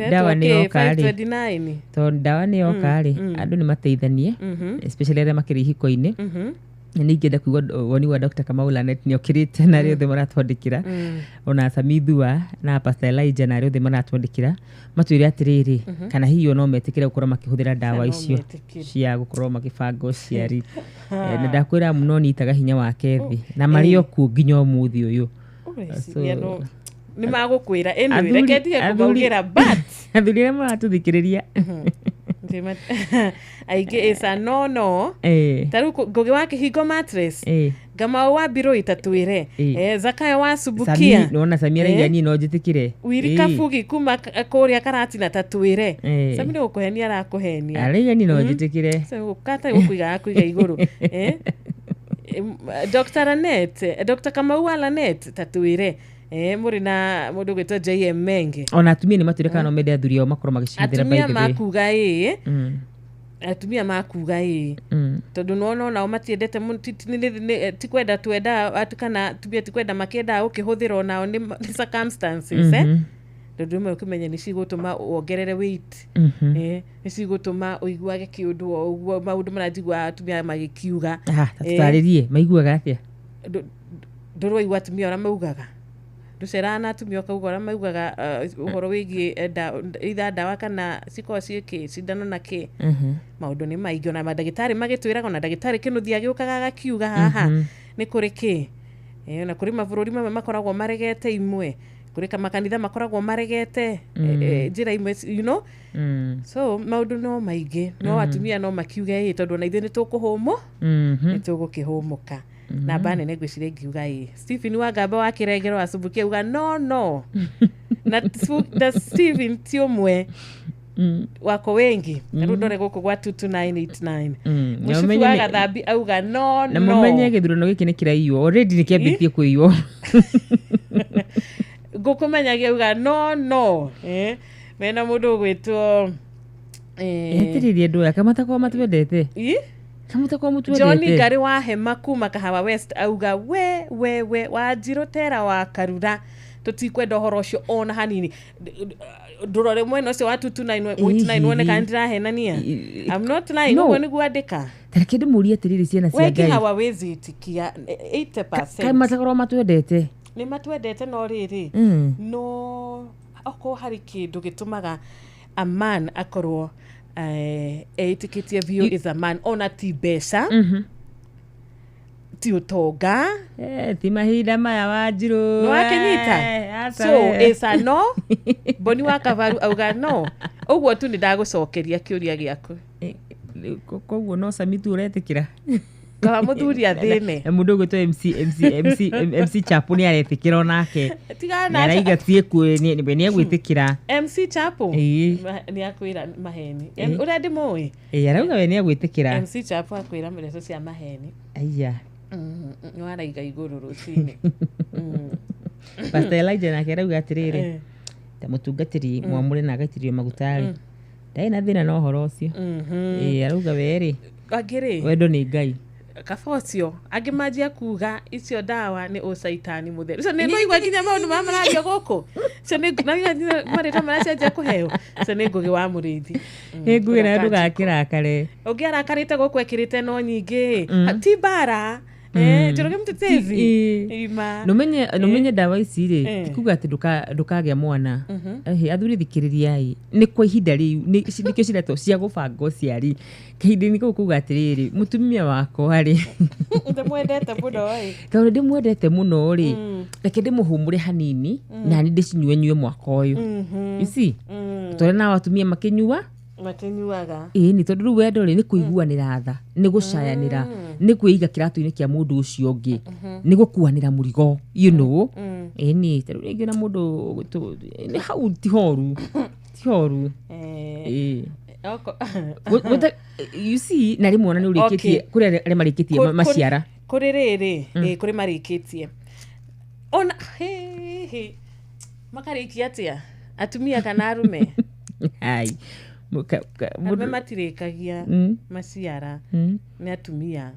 Speaker 7: ndawa nĩ yoka rĩ tondũ ndawa nĩ yoka rĩ andũ nĩ mateithanie especially arĩa makĩrĩ ihiko-inĩ nĩ ingĩenda kuigua woni wa Dr. Kamau Lanet nĩ okĩrĩte na arĩa othe maratwandĩkĩra ona Samithua na Pastor Elijah na arĩa othe maratwandĩkĩra matwĩre atĩrĩrĩ kana hihi no metĩkĩre gũkorwo makĩhũthĩra ndawa icio cia gũkorwo magĩbanga ũciari na ndakwĩra mũno nyitaga hinya wake thĩ na marĩ o kuo nginya ũmũthĩ ũyũ
Speaker 3: nĩ magũkwĩra anyway reke ndige kũmaugĩra but
Speaker 7: athuri arĩa maratũthikĩrĩria
Speaker 3: aingĩ ĩca no tarĩu Ngũgĩ wa Kĩhingo mattress Ngamau wa Mbirũ itatwĩre Zakayo wa Subukia
Speaker 7: nona Sami araigania no njĩtĩkĩre
Speaker 3: Wiri Kabugi kuma kũrĩa Karatina tatwĩre Sami nĩ gũkũhenia arakũhenia
Speaker 7: araigania no njĩtĩkĩre
Speaker 3: kata gũkũiga igũrũ Dr. Kamau wa Lanet tatwĩre mũrĩ na mũndũ gwĩtwo JM Menge
Speaker 7: ona atumia nĩ matwĩre kana no mende athuri ao makorwo magĩcihũthĩra
Speaker 3: atumia makuga atumia makuga tondũ nao matiendete ti kwenda twenda kana tumia ti kwenda makĩenda gũkĩhũthĩra onao nĩ circumstances tondũ rĩmwe ũkĩmenya nĩ cigũtũma wongerere weight nĩ cigũtũma ũiguage kĩũndũ o ũguo maũndũ maranjigua atumia magĩkiuga
Speaker 7: tũtarĩrie maiguaga atĩa
Speaker 3: ndũrĩ waigua atumia ũrĩa maugaga nducera na atumia kaugora maugaga uhoro wigi itha ndawa kana ciko ciiki cindano na ki maundu ni maingĩ na madagitari magitwiraga na dagitari kinuthi agiukaga gakiuga haha ni kuri ki na kuri mabũrũri mamwe makoragwo maregete imwe kuri makanitha makoragwo maregete njira imwe you know so maundu no maingĩ no atumia no makiuge tondu na ithuĩ nĩ tũkũhũmũ nĩ tũgũkĩhũmũka na bane ne gwicire ngiuga Stephen Wangamba wa Kirengero asubukia uga no na Stephen ti umwe wako wengi rudore guku gwa 22989 mushifu wa gathambi auga no
Speaker 7: na mumenye githurano giki ni kiraiywo already nikiambitie kuiywo
Speaker 3: gukumenya uga no mena mundu gwitwo
Speaker 7: etiririe ndu akamata kwa matwendete kamuta kwa mutu
Speaker 3: Johnny Ngari wa Hema kuma Kahawa West auga we Wanjiru Tera wa Karura tutikwenda horo cio ona hanini ndurore mwena ucio wa 229 woneka ndira henania I'm not lying no ni guandika
Speaker 7: tareke ndimurie tiriri ciana cia Ngai
Speaker 3: Kahawa wezitikia 80%
Speaker 7: kai matakorwo matwendete
Speaker 3: ni matwendete no riri no oko hari kindu gitumaga a man akorwo etiquette view is a man ona ti besa ti utonga
Speaker 7: ti mahinda maya Wanjiru
Speaker 3: no akenyita so is a no Boni wa Kavaru auga no uguo tu ni ndagucokeria kiuria giaku
Speaker 7: koguo no samitu uretikira
Speaker 3: kaba muthuri athime
Speaker 7: mundu gwitwo MC Chapo ni aretikira onake tigana araiga tie ku ni egwitikira
Speaker 3: MC Chapo ni akwira maheni uredi moi
Speaker 7: arauga we ni egwitikira
Speaker 3: MC Chapo akwira mreso cia maheni
Speaker 7: aya
Speaker 3: no araiga iguru rucini
Speaker 7: Pastor Elijah na arauga atiriri ta mutungatiri mwamure na agatirio magutari ndai na thina no horo ucio arauga weri
Speaker 3: agiri
Speaker 7: wendo ni Ngai
Speaker 3: kafocio agimanjia kuga icio ndawa ni ucaitani mutheru so ni ngoigwa nginya maundu ma maragia guku so ni marita maracenjia kuheo so ni ngugi wa murithi
Speaker 7: ngugi na ndugakirakare
Speaker 3: ungiarakarite guku ekirite no nyingi ti bara Njoroge mtetezi
Speaker 7: ima numenye dawa ici ri tikuga ati ndukagia mwana athuri thikiririai ni kwa ihinda riu nikio cireto cia gubanga ciari kahindi-ini kau kuga atiriri mutumia wako ari
Speaker 3: ndimwendete muno
Speaker 7: kauri ndimwendete muno ri reke ndimuhumure hanini na ni ndicinywe mwaka uyu you see tore na watumia makinyua
Speaker 3: matinyuaga
Speaker 7: ni tondu riu wendo ri ni kuiguanira tha ni gucayanira ni kwiga kiratu-ini kia mundu ucio ungi ni gukuanira murigo you know ni tondu ringi na mundu ni hau ti horu you see na rimwe ona ni urikitie kuri ari marikitie maciara
Speaker 3: kuri riri kuri marikitie ona makarikia atia atumia kana arume
Speaker 7: ai
Speaker 3: arume matirikagia maciara ni atumia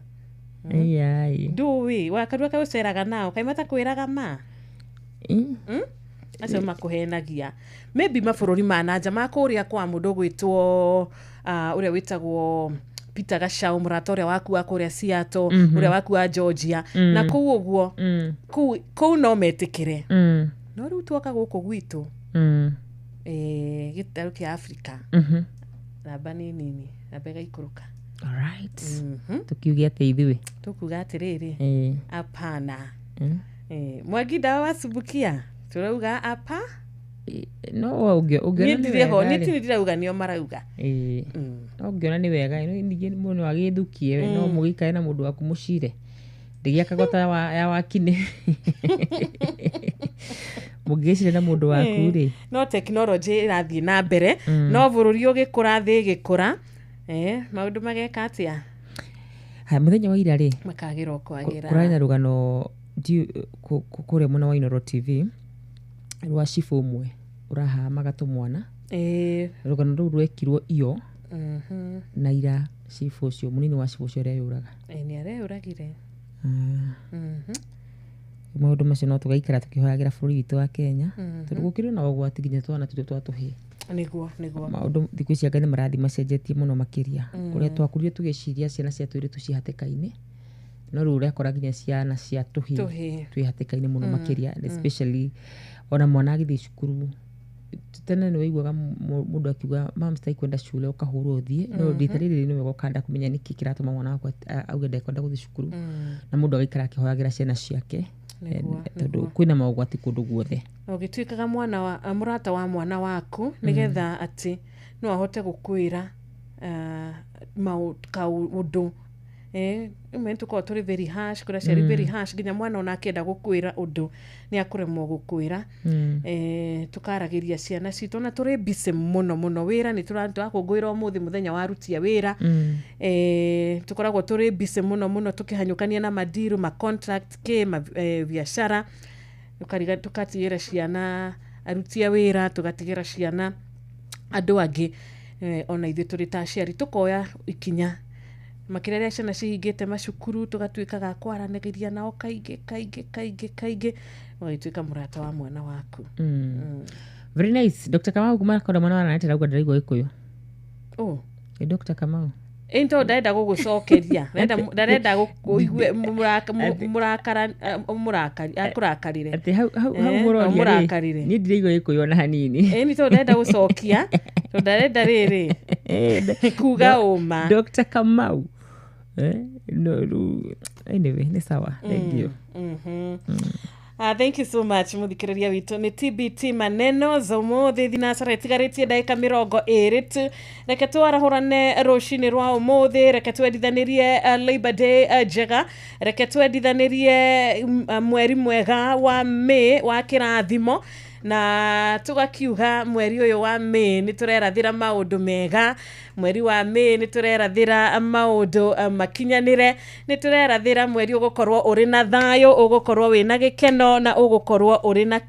Speaker 7: ai
Speaker 3: nduwi wakarua kauceraga nao kaimata kwiraga ma acio makuhenagia maybe mabũrũri ma nanja makuria kwa mundu gwitwo uria witagwo Peter Gachau murata uria waku wa kuria Seattle uria waku wa Georgia na kuu uguo kuu no metikire no riu twoka guku gwitu gitaru kia Africa namba ni nini namba igaikuruka
Speaker 7: alright tukiugia ati ithuĩ
Speaker 3: tukuga atiriri apana Mwangi dawa wasubukia turauga apa
Speaker 7: no ungiona ni wega
Speaker 3: ni tindirauga nio marauga
Speaker 7: ungiona ni wega ningi muno agithukie no mugikae na mundu waku mucire ndigia kagota ya wakine mugicire na mundu waku ri
Speaker 3: no technology irathie na mbere no bururi ugikura thi gikura maundu mageka atia
Speaker 7: muthenya wa ira ri
Speaker 3: makagira okwagira
Speaker 7: kurana rugano kure muna wa Inoro TV rwa cifu umwe uraha gatu mwana rugano ruu rwekirwo iyo na ira cifu ucio munini wa cifu ucio reyuraga
Speaker 3: ni areyuragire
Speaker 7: maundu macio no tugaikara tukihoyagira bururi witu wa Kenya tondu gukirwo na ugwati nginya twana tutu twatuhe
Speaker 3: niguo
Speaker 7: maundu thiku cia Ngai marathi macenjetie muno makiria uria twakuririo tugiciria ciana cia twiri tucihateka-ini no rä u rä akora nginya ciana cia tå twä hatä kainä må no makä especially ona mwana agä thiä cukuru tene nä waiguaga må ndå akiuga mamstai kwenda shule å kahå rwo thiä no rita rä rä nä wega å kanda kå menya nä kä kä ratå mwana wakwa auge ndekwenda gå thiä cukuru na må ndå agaikara akä hoyagä ra ciana ciake tondå kwä na maågwati kå ndå guothe
Speaker 3: å gä tuä kaga mwana wa må rata wa mwana waku nä getha atä no ahote gå kwä ra kaå ndå imwe tuko turi very harsh kura ciari very harsh ginya mwana ona akenda gukwira undu ni akuremwo gukwira tukaragiria ciana citu na turi busy muno wira ni turantu akungwira umuthi muthenya wa rutia wira tukoragwo turi busy muno tukihanyukania na madiru ma contract ke biashara tukatigira ciana arutia wira tugatigira ciana andu angi ona ithuĩ tũrĩ ta aciari tukoya ikinya makĩria rĩrĩa ciana cihingĩte macukuru tũgatuĩkaga kwaranĩria nao kaingĩ ũgagĩtuĩka mũrata wa mwana waku.
Speaker 7: Very nice. Dr. Kamau kuma kona mwana wana natera ũgwa Gĩkũyũ. Dr. Kamau
Speaker 3: into ndaenda gũgũcokeria ndarenda gũkũigue mũrakarire
Speaker 7: ati hau mũrakarire ni ndirigwo Gĩkũyũ ona hanini
Speaker 3: ni to ndaenda gũcokia to ndarenda rĩrĩ kuga ũma
Speaker 7: Dr. Kamau no anyway ni sawa thank you.
Speaker 3: Thank you so much muthikiriria witu ni TBT maneno zomuthi thinacara itigarĩtie ndagĩka 20 tu reke twarahũrane rũcinĩ rwa ũmũthĩ reke twendithanirie Labor Day njega reke twendithanirie mweri mwega wa May wa kĩrathimo na tugakiuga mweri ũyũ wa May ni turerathira maũndũ mega mweri wa May ni turerathira maũndũ makinyanire ni turerathira mweri ũgũkorwo ũrĩ na thayũ ũgũkorwo wĩna gĩkeno na ũgũkorwo ũrĩ na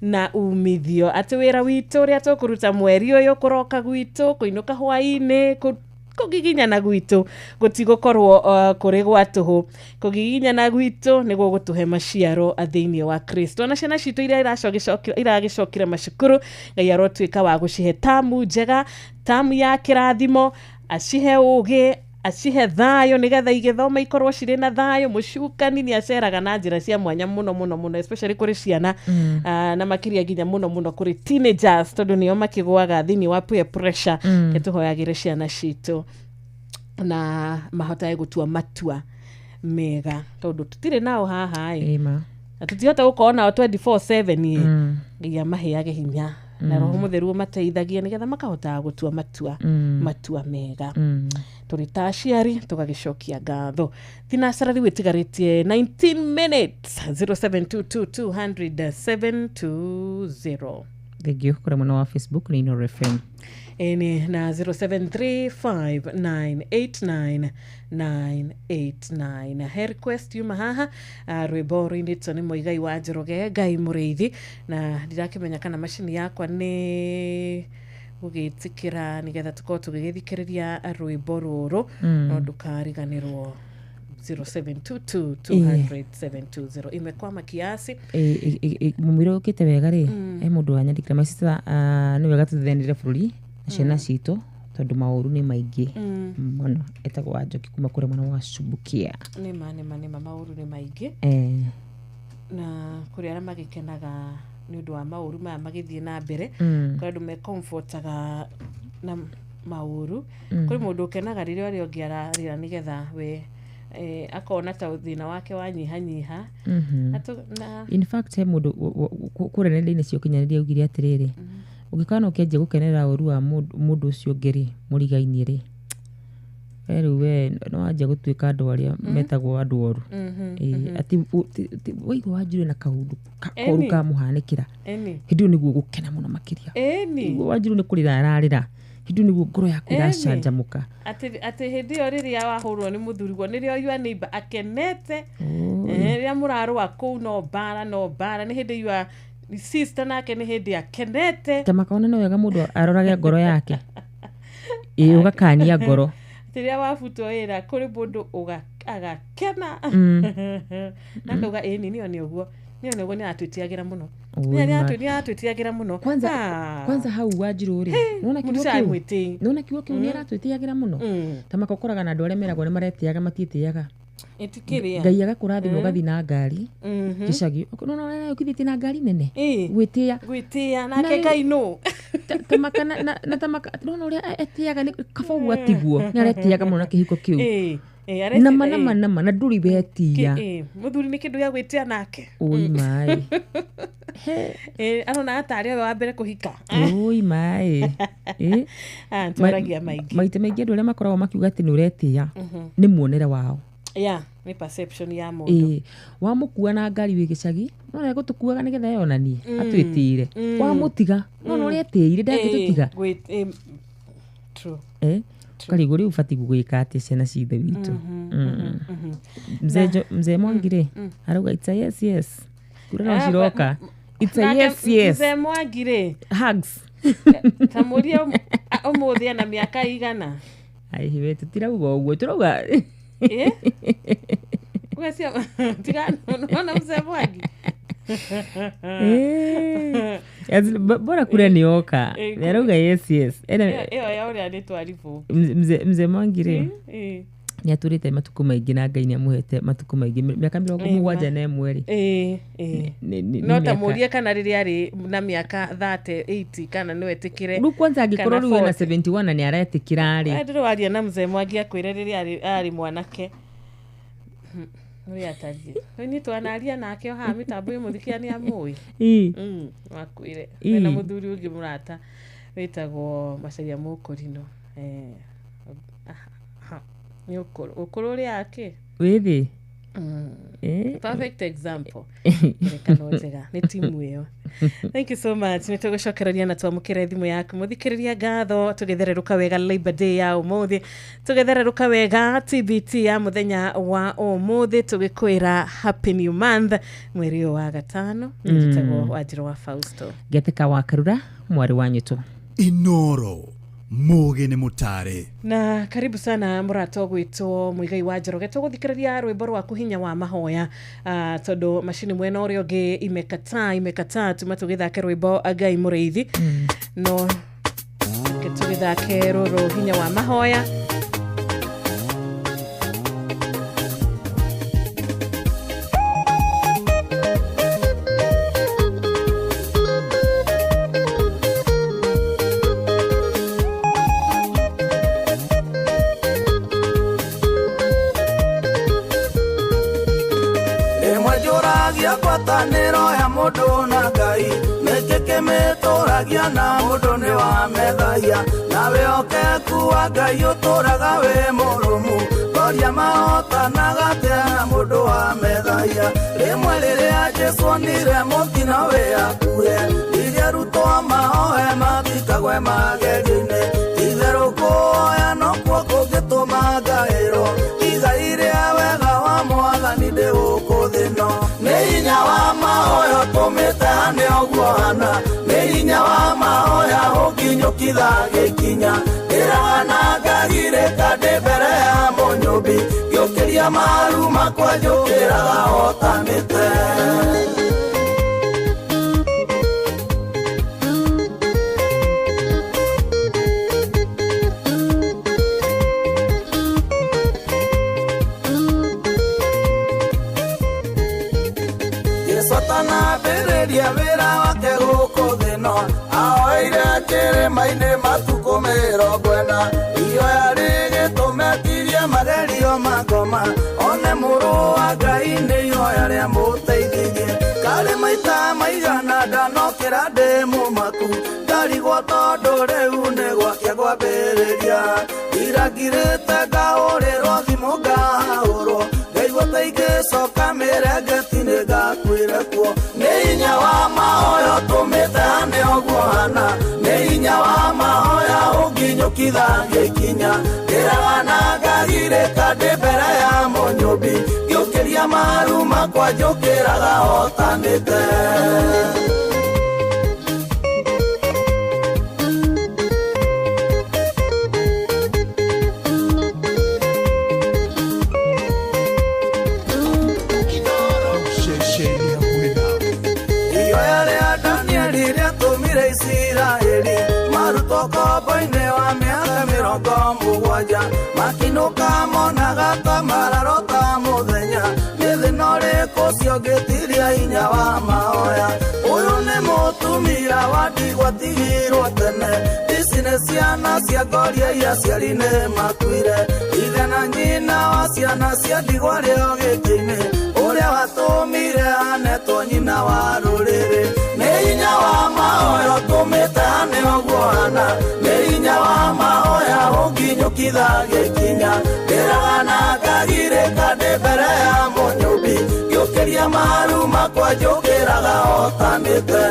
Speaker 3: na umithio atĩ wĩra witũ ũrĩa tũkũruta mweri ũyũ kũroka gwitũ kũinũka hwaĩ-inĩ kugiginyana gwitũ gutigũkorwo kũrĩ gwa tũhũ kugiginyana gwitũ nĩguo gũtũhe maciaro thĩinĩ wa Kristo na ciana citũ iria iragĩcokire macukuru Ngai arotuĩka wa gũcihe tamu njega tamu ya kĩrathimo acihe ũgĩ acihe thayũ nĩgetha igĩthoma ikorwo cirĩ na thayũ mũcukani nĩ aceraga na njĩra cia mwanya mũno especially kũrĩ ciana na makĩria nginya mũno kũrĩ teenagers tondũ nĩo makĩgũaga thĩinĩ wa peer pressure tũhoyagĩre ciana citũ na mahotage gũtua matua mega tondũ tũtirĩ nao haha na tũtihota gũkorwo nao 24/7 nginya maheage hinya na roho mũtheru mateithagia nĩgetha makahota gũtua matua mega tũrĩ ta aciari tũgagĩcokia ngatho thinacara rĩu ĩtigarĩtie 19 minutes 0722
Speaker 7: thengio kũrĩ mwena wa Facebook nĩ Inooro FM
Speaker 3: eni na 0735899989 her request yuma haha rwĩmbo rũinĩtwo nĩ Mũigai wa Njoroge Ngai mũrĩithi na ndirakĩmenya kana macini yakwa nĩ gũgĩtĩkĩra nĩgetha tũkorwo tũgĩgĩthikĩrĩria rwĩmbo rũrũ no ndũkariganĩrwo 0722200720 imekwama kiasi
Speaker 7: mumiro ukite wega ri mundu wanyandikira masita ni wega tuthenire bururi ciana citũ tondũ maũru nĩ maingĩ mũno etagwo Wanjoki kuma kũrĩ mwana wa Subukia
Speaker 3: nĩ maũru nĩ maingĩ na kũrĩ arĩa magĩkenaga nĩ ũndũ wa maũru maya magĩthiĩ na mbere kũrĩ andũ me-comfortaga na maũru kũrĩ mũndũ ũkenaga rĩrĩa ũrĩa ũngĩ ararĩra nĩgetha we akona ta thĩna wake wanyihanyiha
Speaker 7: in fact he mũndũ kũrĩa nenda-inĩ cia ũkinyanĩria augire atĩrĩrĩ ũngĩkana ũkĩanjia gũkenera ũru wa mũndũ ũcio ũngĩ rĩ mũrigainie rĩ rĩu we no wanjia gũtuĩka andũ arĩa metagwo andũ oru atĩ waigua Wanjiru na kaũndũ koru kamũhanĩkĩra hĩndĩ ĩyo nĩguo gũkena mũno makĩria Wanjiru nĩ kũrĩra ararĩra hĩndĩ nĩguo ngoro yaku ĩracanjamũka
Speaker 3: atĩ hĩndĩ ĩyo rĩrĩa wahũrwo nĩ mũthuriguo nĩrĩo your neighbor akenete rĩrĩa mũrarũa kũu no mbara nĩ hĩndĩ your sister nake nĩ hĩndĩ akenete
Speaker 7: ta makona no wega mũndũ arorage ngoro yake ũgakania ngoro
Speaker 3: rĩrĩa wabutwo wĩra kũrĩ mũndũ agakena na ndauga nĩo nĩ ũguo nĩ atwĩtiagĩra mũno nĩ atwĩtiagĩra mũno
Speaker 7: kwanza hau Wanjiru rĩ nona kiugo kĩu nĩ aratwĩtiagĩra mũno ta makokoraga na andũ arĩa meragwo nĩ maretiaga matiĩtĩaga
Speaker 3: itikiria
Speaker 7: ngai agakurathima ugathi na ngari gicagi no ukithiti na ngari nene gwitia
Speaker 3: nake ngai no
Speaker 7: tamaka na tamaka no uria etiaga ni kabagu atiguo ni aretiaga muno na kihiko kiu nama na nduri betia
Speaker 3: muthuri ni kindu ya gwitia nake
Speaker 7: oi mai
Speaker 3: arona atari wa mbere kuhika
Speaker 7: oi mai
Speaker 3: turagia maingi
Speaker 7: maite maingi andu aria makoragwo makiuga ati ni uretia ni muonere wao
Speaker 3: ni perception ya mundu
Speaker 7: wa mukua na ngari wi gicagi no rego tukuaga nigetha yonanie atwitire wa mutiga no uretire ndangitutiga
Speaker 3: true
Speaker 7: kariguri ufati gwika ati ciana cithe witu mzee Mwangire arauga it's a yes kurana ciroka it's a yes
Speaker 3: mzee Mwangire
Speaker 7: hugs
Speaker 3: tamuria umuthia na miaka igana
Speaker 7: ai hiwe tutirauga uguo turauga
Speaker 3: Ugasia tigano na mzee Mwangire
Speaker 7: bora kule nioka arauga yes
Speaker 3: ena ya uri anitwarifu
Speaker 7: mzee Mwangire ni aturite matuko maingi na ngai ni amuhete matuko maingi miaka 70 na mweri
Speaker 3: no tamuria kana riri ari na miaka 30 kana no etikire
Speaker 7: ru kwanza angikorwo ru na 71 na ni aretikira ari
Speaker 3: ndiro waria na mzee Mwangi akwire riri ari mwanake Nui ataji. Ni twanaria nake ha mitambo imuthikia ni amui. Wakwire. Na muthuri ungi murata witagwo Macharia Mukurino. Ni ukuru ri yake.
Speaker 7: Withi.
Speaker 3: Perfect example. Kanojega ni timu iyo. Thank you so much. Nitugucokereria na twamukire thimu yaku muthikiriria ngatho tugethereruka wega Labor Day ya umuthi tugethereruka wega TBT ya muthenya wa umuthi tugikwira happy new month mweri wa gatano nitagwo Wanjiru wa Fausto
Speaker 7: Geteka wa Karura mwari wanyu
Speaker 18: Inoro Mugene Mutare
Speaker 3: na karibu sana murato gwitwo Muigai wa Njoroge tuguthikiriria rwimbo rwa kuhinya wa mahoya tondu mashini mwena urio ge imekataa tumatugithake rwimbo Ngai Mureithi no ketugithake roro hinya wa mahoya
Speaker 10: Nero ya mundu na ngai mekeke meturagia na mundu ni wa methaya nawe okeku wa ngai uturaga we murumu koria mahota na gatena mundu wa methaya rimwe riria Jesu nire mukino we akuhe iria ruto mahoe matikagwe magerinĩ itheruku oya no kuo kũngĩtũma ngaĩrwo igairia wega wa Mwathani ndĩ gũkũ thĩ no nĩ hinya wa mahoya tũmĩte hane ũguo hana nĩ hinya wa mahoya ũnginyũkitha gĩkinya ndĩraga na ngagirĩka ndĩ mbere ya mũnyũmbi ngĩũkĩria maru makwa njũkĩraga hotanĩte Satana bereria vera wake gũkũ thĩ no ahoire kĩrĩma-inĩ matukũ 40 iyo yarĩ gĩtũmetirie magerio ma ngoma one mũrũ wa Ngai nĩ ihoya rĩa mũteithirie karĩ maita maigana ndanokĩra ndĩ mũmaku ndarigwo tondũ rĩu nĩ gwakĩa kwambĩrĩria irangirĩte ngaũrĩrwo thimũ ngahũrwo ngaigua ta ingĩcoka mĩrengeti-inĩ ngakwĩre kuo nĩ hinya wa mahoya tũmĩte hane ũguo hana nĩ hinya wa mahoya ũnginyũkitha gĩkinya ndĩraga na ngagirĩka ndĩ mbere ya mũnyũmbi ngĩũkĩria maru makwa njũkĩraga hotanĩte Kombo-inĩ wa mĩaka 70 makinũka monaga ta mararota
Speaker 6: cio ngĩtiria hinya wa mahoya. Ũyũ nĩ mũtumia wa ndigwa tigirwo tene, ici nĩ ciana cia ngoria iria aciari nĩ makuire. Ithe na nyina wa ciana cia ndigwa rĩo gĩtĩ-inĩ, ũrĩa watũmire anetwo nyina wa rũrĩrĩ. Nĩ hinya wa mahoya ũtũmĩte ane ũguo hana, nĩ hinya wa mahoya ũnginyũkithagia ikinya. Ndĩraga na ngagirĩka ndĩ mbere ya Mũnyũmbi, ngĩũkĩria maru makwa njũkĩraga hotanĩte.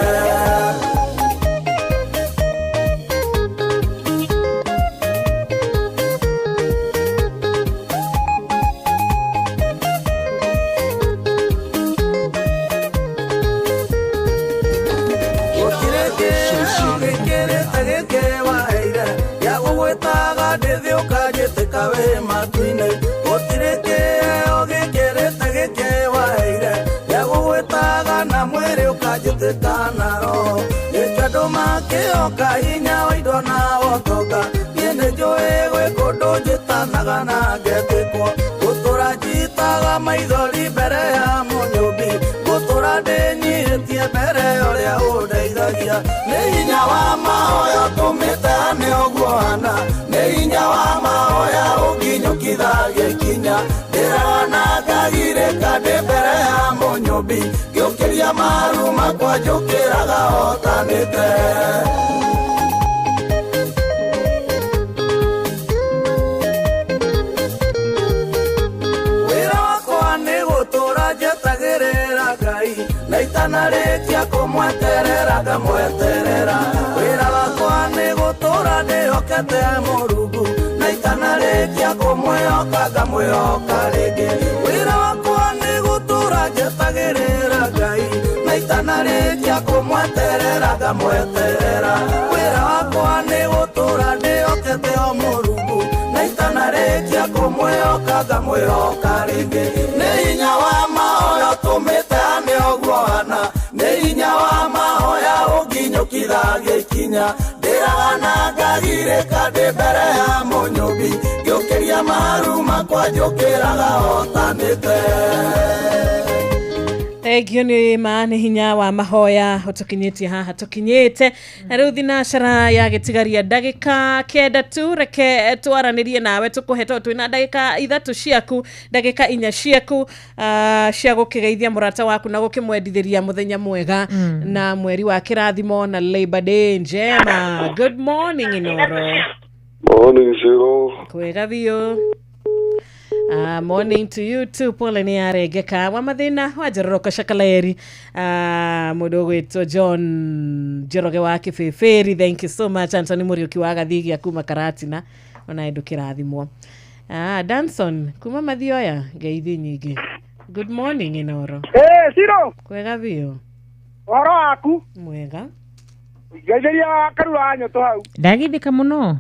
Speaker 6: Oka hinya wa indo na wotoka niĩ njũĩ gwĩ kũndũ njĩtanaga na ngetĩkwo, gũtũra njitaga maithori mbere ya Mũnyũmbi, gũtũra ndĩnyihĩtie mbere ũrĩa ũndeithagia. Nĩ hinya wa mahoya ũtũmĩte ane ũguo hana, nĩ hinya wa mahoya ũnginyũkithagia ikinya. Ndĩraga na ngagirĩka ndĩ mbere ya Mũnyũmbi, ngĩũkĩria maru makwa njũkĩraga hotanĩte. Itanarĩkia kũmweterera ngamweterera, wĩra wakwa nĩ gũtũra ndĩhokete Mũrungu, na itanarĩkia kũmwĩhoka ngamwĩhoka rĩngĩ. Wĩra wakwa nĩ gũtũra njetagĩrĩra Ngai, na itanarĩkia kũmweterera ngamweterera. Wĩra wakwa nĩ gũtũra ndĩhokete o Mũrungu, na itanarĩkia kũmwĩhoka ngamwĩhoka rĩngĩ. Nĩ hinya wa mahoya ũtũmĩte ane ũguo hana, nĩ hinya wa mahoya ũnginyũkithagia ikinya. Ndĩraga na ngagirĩka ndĩ mbere ya Mũnyũmbi, ngĩũkĩria maru makwa njũkĩraga hotanĩte.
Speaker 3: Thengio nĩ ma nĩ hinya wa mahoya ũtũkinyĩtie haha tũkinyĩte, na rĩu thinacara ya gĩtigaria ndagĩka kenda tu, reke twaranĩrie nawe tũkũhe tondũ twĩna ndagĩka ithatũ ciaku, ndagĩka 4 ciaku cia gũkĩgeithia mũrata waku na gũkĩmwendithĩria mũthenya mwega na mweri wa kĩrathimo na Labor Day njema. Good morning Inoro.
Speaker 17: Morning Ciro.
Speaker 3: Kwega biũ. Morning to you too. Pole ni arengeka wa mathina wa Njororoka Shakaleri. Mũndũ gwĩtwo John Njoroge wa Kĩbĩbĩri, thank you so much. Anthony Mũriũki wa Gathigia kuma Karatina, ona ndu kĩrathimwo. Danson kuma Mathioya, ngeithi nyingĩ. Good morning Inoro.
Speaker 23: Ciro.
Speaker 3: Kwega biũ.
Speaker 23: Ũhoro waku?
Speaker 3: Mwega.
Speaker 23: Ngeithĩria Karura Nyoto hau.
Speaker 7: Ndagithĩka mũno.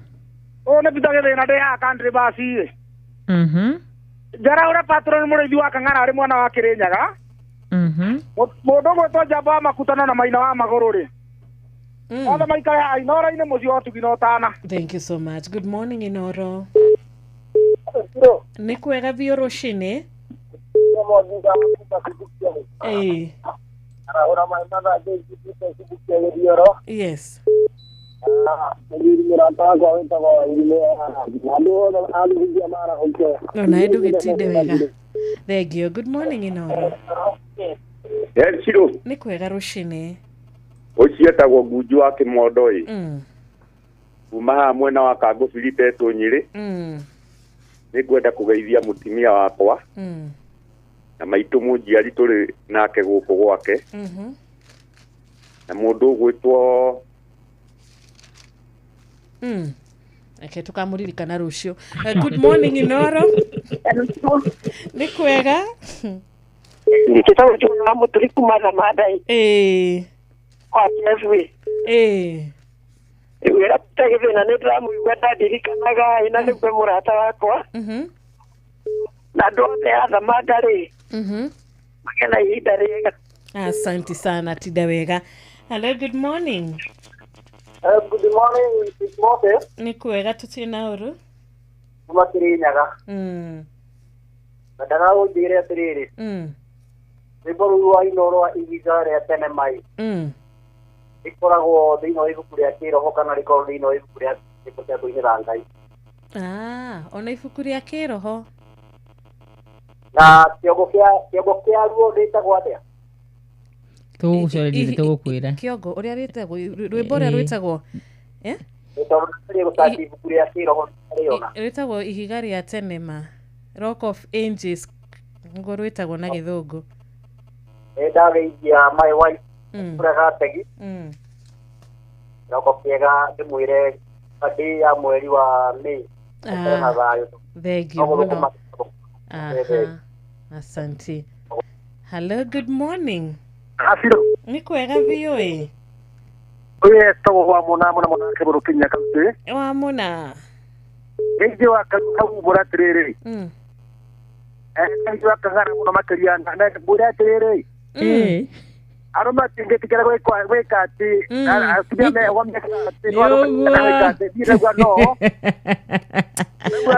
Speaker 23: Nĩ Peter Gĩthĩna ndĩ haha country bus. Njara ũrĩa patron mũrĩithi wa Kang'ara arĩ mwana wa Kĩrĩnyaga. Mũndũ gwĩtwo Njamba wa Makutano na Maina wa Magũrũ-rĩ. Othe maikare haha Inoro-inĩ mũciĩ wa Ũtugi na Ũtana.
Speaker 3: Thank you so much. Good morning Inoro. Nĩ kwega biũ rũcinĩ? Yes. Ona ndu gĩtinde wega. Thank you. Good morning Inoro.
Speaker 17: Ciro.
Speaker 3: Nĩ kwega rũcinĩ.
Speaker 17: Ũciĩtagwo Ngunju wa Kĩmondo-ĩ. Kuma haha mwena wa Kangũbiri Tetũ Nyĩrĩ. Nĩngwenda kũgeithia mũtumia wakwa na maitũ mũnjiari tũrĩ nake gũkũ gwake, na mũndũ ũgwĩtwo
Speaker 3: eke tukamũririkana rũciũ. Good morning Inoro. Nĩ kwega?
Speaker 23: Ndikĩtagwo Njũgũna wa Mũtũri kuma Thamadai. Kwa Jeffrey. Wĩra Peter Gĩthĩna nĩ ndĩramũigua ndandirikanaga ĩna nĩguo mũrata wakwa. Na andũ othe a Thamanda-rĩ, magĩe na ihinda rĩega.
Speaker 3: Asante sana, tida wega. Hello, good morning.
Speaker 23: Good morning, Miss Moses.
Speaker 3: Nĩ kwega tũtirĩ na ũru?
Speaker 23: Kuma Kĩrĩnyaga. Na ndagagũnjĩre atĩrĩrĩ.
Speaker 5: Rĩmbo rwa Inoro ihiga rĩa tene mai. Ikoragwo thĩinĩ wa ibuku rĩa kĩroho kana rĩkorwo thĩinĩ wa ibuku rĩa kũinĩra Ngai.
Speaker 3: Ona ibuku rĩa kĩroho.
Speaker 5: Na kĩongo kĩa ruo rĩtagwo atĩa?
Speaker 7: Tũgũcoreria tũgũkwĩra.
Speaker 3: Kĩongo ũrĩa rĩtagwo rwĩmbo ũrĩa rwĩtagwo rĩtagwo ihiga rĩa tene ma. Rock of Ages ngo rwĩtagwo na Gĩthũngũ.
Speaker 5: Ndageithia my wife kũrega tegi. Roko kĩega ndĩmwĩre hadi ya mweri wa Mei.
Speaker 3: Thank you. Asante. Hello, good morning. Ni kwega biũ
Speaker 23: Oye tawo wa mona keboro Kenya kaunti.
Speaker 3: Wa mona.
Speaker 23: Ngi wa kaunti bora tiriri. Ngi wa kangara mona makiria na bora tiriri. Aroma tingetikira gweka ati atubia me wa mekati no gweka diragwa no.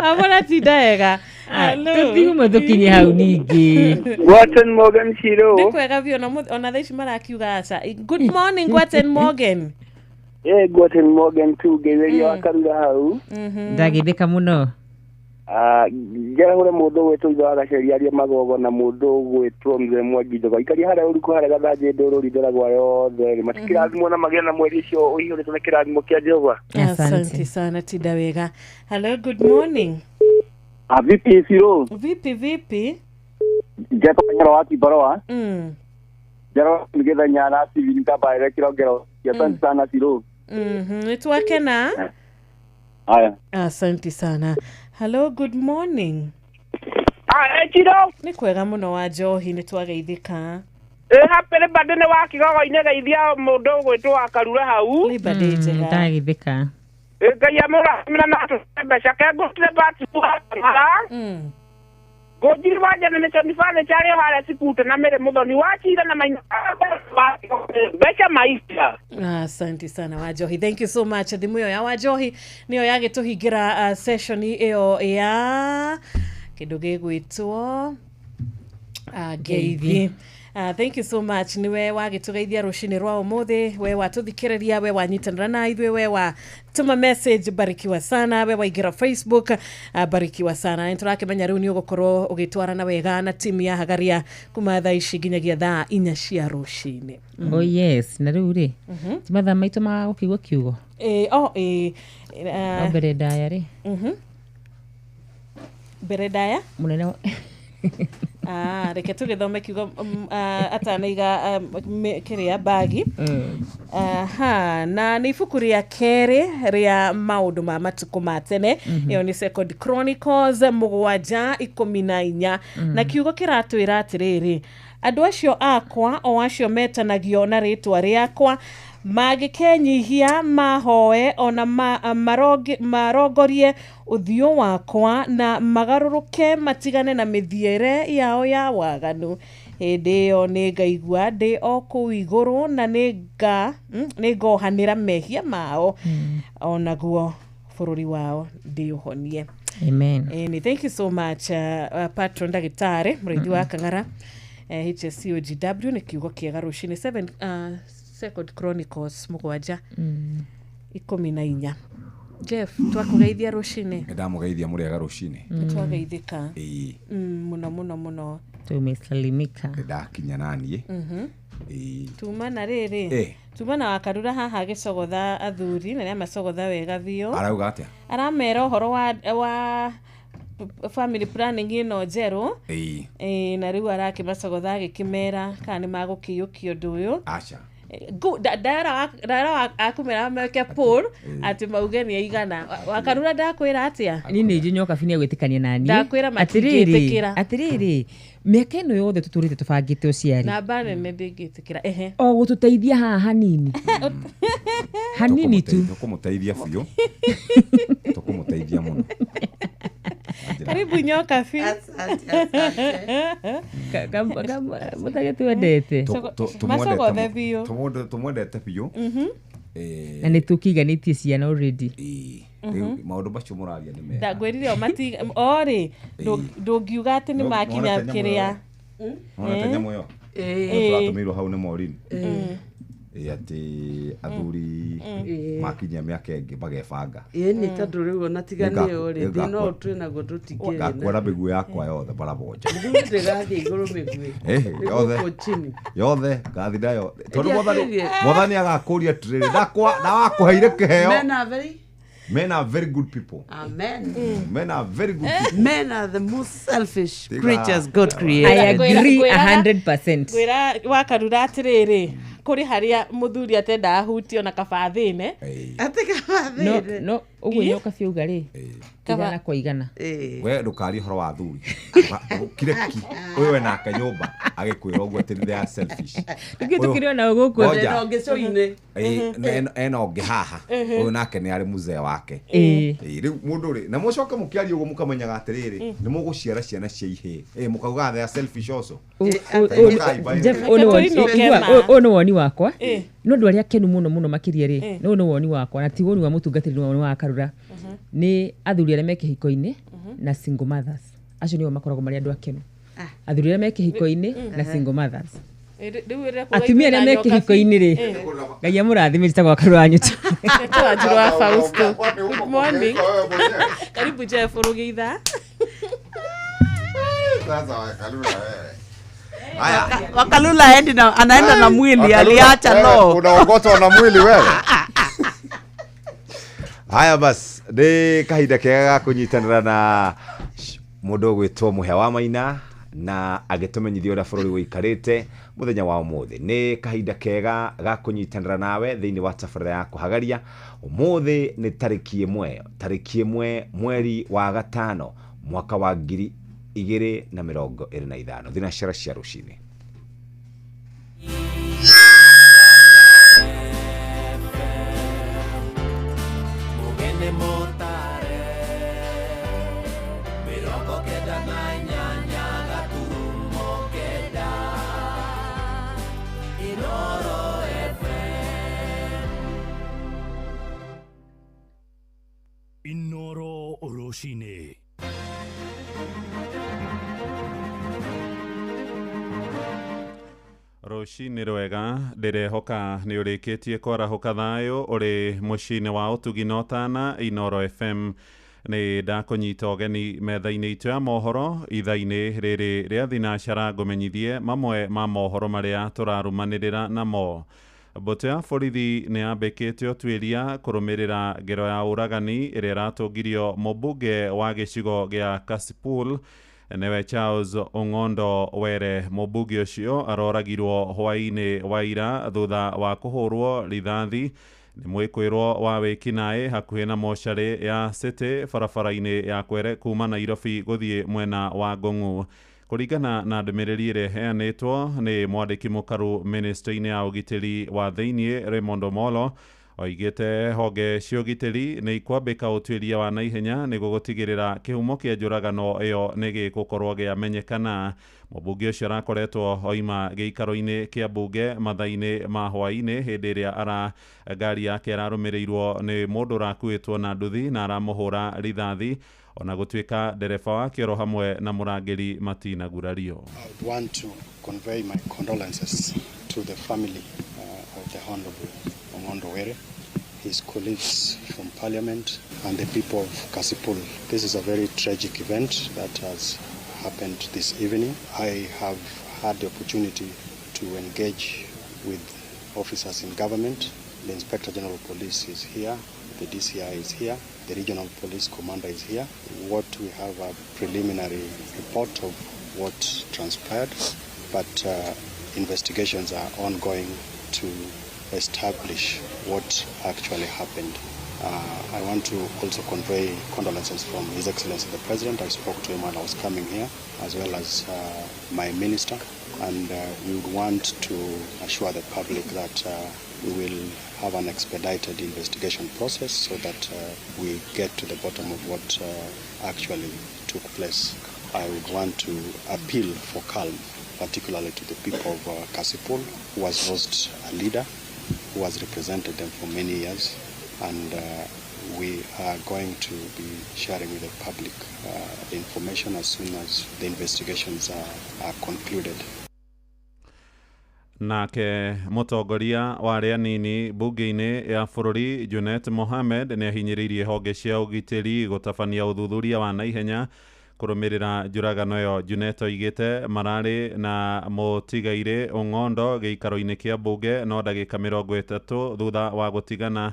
Speaker 3: Abona tidaega.
Speaker 7: Tũtiguma tũkinye hau ningĩ.
Speaker 23: Gwaten Morgan Shiro.
Speaker 3: Ni kwega biũ ona thaici marakiuga aca. Good morning Gwaten Morgan.
Speaker 23: Gwaten Morgan tu getheria wakarura hau.
Speaker 7: Ndagithĩka mũno.
Speaker 23: Ngerahure mũndũ gwĩtwo ithe wa gaceria aria magogo na mũndũ gwĩtwo mzee Mwangi Njoga ikaria harĩa ũriku harĩa gathanjĩ ndũrũri ndoragwa yothe matikirathimwo na magĩa na mweri ũcio ũihũrĩtwo na kĩrathimo kĩa Jehova.
Speaker 3: Asante sana tida wega. Hello, good morning.
Speaker 23: Vipi Siro?
Speaker 3: Vipi?
Speaker 23: Japo kanyaro wati baroa. Jaro ngetha nyara TV nikabaire kirongero. Asante sana Siro.
Speaker 3: Nitwake na?
Speaker 23: Haya.
Speaker 3: Asante sana. Hello, good morning.
Speaker 23: Chiro.
Speaker 3: Ni kwega muno wa Njohi nitwageithika.
Speaker 23: Hapere badene wa kigogo-inĩ geithia mũndũ gwĩtwo akarura hau.
Speaker 3: Libade njega.
Speaker 7: Ndagithĩka.
Speaker 23: Ngai amũra mina na mbeca kengũtire bati kuhara. Gojiri waje na nifanye chale hara sikuta na mere muthoni wachira na maina mbeca maisha.
Speaker 3: Asante sana wa Njohi. Thank you so much. Thimu yo ya wa Njohi niyo yagĩtũhingĩra session iyo ya kĩndũ gĩgwĩtwo ngeithi. Thank you so much. Niwe wagĩtũgeithia rũcinĩ rwa ũmũthĩ, we watũthikĩrĩria, we wanyitanĩra na ithuĩ, we watũma message, barikiwa sana, we waingĩra Facebook, barikiwa sana. Nĩtũrakĩmenya rĩu nĩ ũgũkorwo ũgĩtwarana wega na timu ya Hagaria kuma thaa ici nginyagia thaa 4 cia rũcinĩ.
Speaker 7: Oh yes, na rĩu rĩ ti mathaa maitũ ma gũkĩigua kiugo. Mbere ndaya rĩ. Mbere ndaya
Speaker 3: mũnene reke tũgĩthome kiugo atanaiga kĩrĩa bagi. Na nĩ ibuku rĩa kerĩ rĩa maũndũ ma matukũ ma tene. Ĩyo nĩ Second Chronicles 7:14 na kiugo kĩratwĩra atĩrĩrĩ: andũ acio akwa o acio metanagio na rĩtwa rĩakwa magĩkenyihia mahoe ona marongorie ũthiũ wakwa na magarũrũke matigane na mĩthiĩre yao ya waganu, hĩndĩ ĩyo nĩ ngaigua ndĩ o kũu igũrũ na nĩ ngohanĩra mehia mao onaguo bũrũri wao ndĩũhonie.
Speaker 7: Amen.
Speaker 3: Thank you so much patron ndagĩtarĩ mũrĩithi wa Kang'ara HSCOGW. nĩ kiugo kĩega rũcinĩ. Second Chronicles 7:14. Jeff, twakũgeithia rũcinĩ.
Speaker 11: Ndamũgeithia mũrĩega rũcinĩ.
Speaker 3: Twageithĩka. Mũno.
Speaker 7: Tumesalimika.
Speaker 11: Ndakinya naniĩ.
Speaker 3: Tuma na rĩrĩ. Tuma na wakarura haha gĩcogotha athuri na macogotha wega biũ.
Speaker 11: Arauga atĩa?
Speaker 3: Aramera ũhoro wa family planning ĩno njerũ. Na rĩu arakĩmacogotha agĩkĩmera kana nĩ magũkĩiyũkia ũndũ ũyũ.
Speaker 11: Acha.
Speaker 3: Ndara akumera meke poll ati mauge ni aigana. Wakarura ndakwĩra atĩa?
Speaker 7: Ni nĩ njinyo kabinia gwĩtĩkania nani.
Speaker 3: Ndakwĩra matingĩtĩkĩra.
Speaker 7: Atĩrĩrĩ, mĩaka ĩno yothe tũtũrĩte tũbangĩte ũciari.
Speaker 3: Namba nene ndĩngĩtĩkĩra.
Speaker 7: O gũtũteithia haha hanini. Hanini tu.
Speaker 11: Tũkũmũteithia biũ. Tũkũmũteithia mũno.
Speaker 3: Karibu nyoka fi.
Speaker 7: Mũtage tuendete.
Speaker 3: Macogothe biũ.
Speaker 11: Tũmwendete biũ.
Speaker 7: Na nĩ tũkĩiganĩtie ciana already.
Speaker 11: Maũndũ macio mũraria nĩ mega.
Speaker 3: Ndagwĩrire o ndũngiuga atĩ nĩ makinya kĩrĩa.
Speaker 11: Ona nyamũ yo.
Speaker 19: tũratũmĩirwo hau nĩ Morini ati athuri makinyia mĩaka ĩngĩ magebanga
Speaker 15: nĩ tondũ rĩu ona tigane ũrĩ no twĩ naguo tũtigĩrĩ
Speaker 19: ngakwara mĩguĩ yakwa yothe barabonja
Speaker 15: ndĩrathiĩ igũrũ mĩguĩ
Speaker 19: yothe ngathi nayo tondũ Mwathani agakũria atĩrĩrĩ ndawakũheire kĩheo. Men are very good people.
Speaker 15: Amen.
Speaker 19: Men are very good people.
Speaker 15: Men are the most selfish creatures God created.
Speaker 7: I agree 100%.
Speaker 3: Gwĩra wakarura atĩrĩrĩ kũrĩ harĩa mũthuri atenda ahutio na kabathĩne
Speaker 7: no ũguo nĩ ũkabiuga rĩ igana kwa igana
Speaker 19: we ndũkari ũhoro wa thuri kireki wewe nake nyũmba agĩkwĩra ũguo atĩ they are selfish
Speaker 7: tukĩtukĩrio na gũkũ
Speaker 15: ngĩcoinĩ
Speaker 19: eno ngĩ haha ũyũ nake nĩ arĩ mũzee wake rĩu mũndũ rĩ na mũcoke mũkĩaria ũguo mũkamenyaga atĩrĩrĩ nĩ mũgũciara ciana cia ihĩ mũkauga they are selfish also
Speaker 7: nĩ woni wakwa no ndũ arĩa akenu mũno makĩria rĩ no nĩ woni wakwa na ti woni wa mũtungatĩri no wa Karura nĩ athuri arĩa me kĩhiko-inĩ na single mothers acio nĩo makoragwo marĩ andũ akenu athuri arĩa me kĩhiko-inĩ na single mothers atumia arĩa me kĩhiko-inĩ rĩ Ngai amũrathime njĩtagwo Karura nyuta
Speaker 3: Njirwa Fausto. Good morning. Karibu Jeff Rugitha.
Speaker 19: Sasa Karura wewe
Speaker 15: Wakalula anaenda na mwili aliacha no.
Speaker 19: Unaogotwa na mwili wewe. Haya bas, de kahinda kega kunyitanira na mundu gwitwo Muhea wa Maina na agitumenyithia ura bururi wikarite muthenya wa umuthi. Ni kahinda kega ga kunyitanira nawe thiini wa tabarĩra ya kuhagaria. Umuthi ni tariki 1 mweri wa gatano mwaka wa 2025 thinacara cia rucinĩ.
Speaker 14: Inoro Oroshine. Roshine rwega ndirehoka ni urikitie kwarahuka thayo uri mucine wa utugi notana Inoro FM ni ndakunyita ogeni metha-inĩ itu ya mohoro itha-inĩ rĩrĩ rĩa thinacara ngũmenyithie mamwe ma mohoro marĩa tũrarumanĩrĩra namo. Mbũtũ ya borithi nĩ yambĩkĩte ũtuĩria kũrũmĩrĩra ngero ya ũragani ĩrĩa ĩratũngirio mũmbunge wa gĩcigo gĩa Kasipul newe Charles Ong'ondo Were. Mũmbunge ũcio aroragirwo hwaĩ-inĩ wa ira thutha wa kũhũrwo rithathi nĩ mwĩkũĩrwo wa wĩkinaĩ hakuhĩ na mocarĩ ya City barabara-inĩ ya Kwere kuma Nairobi gũthiĩ mwena wa Ngong'u. Kũringana na ndũmĩrĩri ĩrĩa ĩheanĩtwo nĩ mwandĩki mũkaru ministry-inĩ ya ũgitĩri wa thĩinĩ Raymond Omolo, oigĩte honge cia ũgitĩri nĩ ikwambĩka ũtuĩria wa naihenya nĩguo gũtigĩrĩra kĩhumo kĩa njũragano ĩyo nĩ gĩgũkorwo gĩamenyekana. Mũmbunge ũcio arakoretwo oima gĩikaro-inĩ kĩa mbunge matha-inĩ ma hwaĩ-inĩ hĩndĩ ĩrĩa ngari yake ararũmĩrĩirwo nĩ mũndũ ũrakuĩtwo na nduthi na aramũhũra rithathi ona gũtuĩka ndereba wake oro hamwe na mũrangĩri matinagurario.
Speaker 21: I would want to convey my condolences to the family of the Honorable Ong'ondo Were, his colleagues from Parliament and the people of Kasipul. This is a very tragic event that has happened this evening. I have had the opportunity to engage with officers in government. The Inspector General of Police is here, the DCI is here, the Regional Police Commander is here. What we have a preliminary report of what transpired, but investigations are ongoing to establish what actually happened. I want to also convey condolences from His Excellency the President. I spoke to him when I was coming here, as well as my minister, and we would want to assure the public that we will have an expedited investigation process so that we get to the bottom of what actually took place. I would want to appeal for calm, particularly to the people of Kasipul, who has lost a leader who has represented them for many years, and we are going to be sharing with the public the information as soon as the investigations are concluded.
Speaker 14: Nake mutongoria wa arĩa anini bunge-inĩ ya bũrũri Junet Mohamed nĩ ahinyĩrĩirie honge cia ũgitĩri gũtabania ũthuthuria wa naihenya kũrũmĩrĩra njũragano ĩyo. Junet oigĩte mararĩ na mũtigairĩ Ong'ondo gĩikaro-inĩ kĩa mbunge no ndagĩka 30 thutha wa gũtigana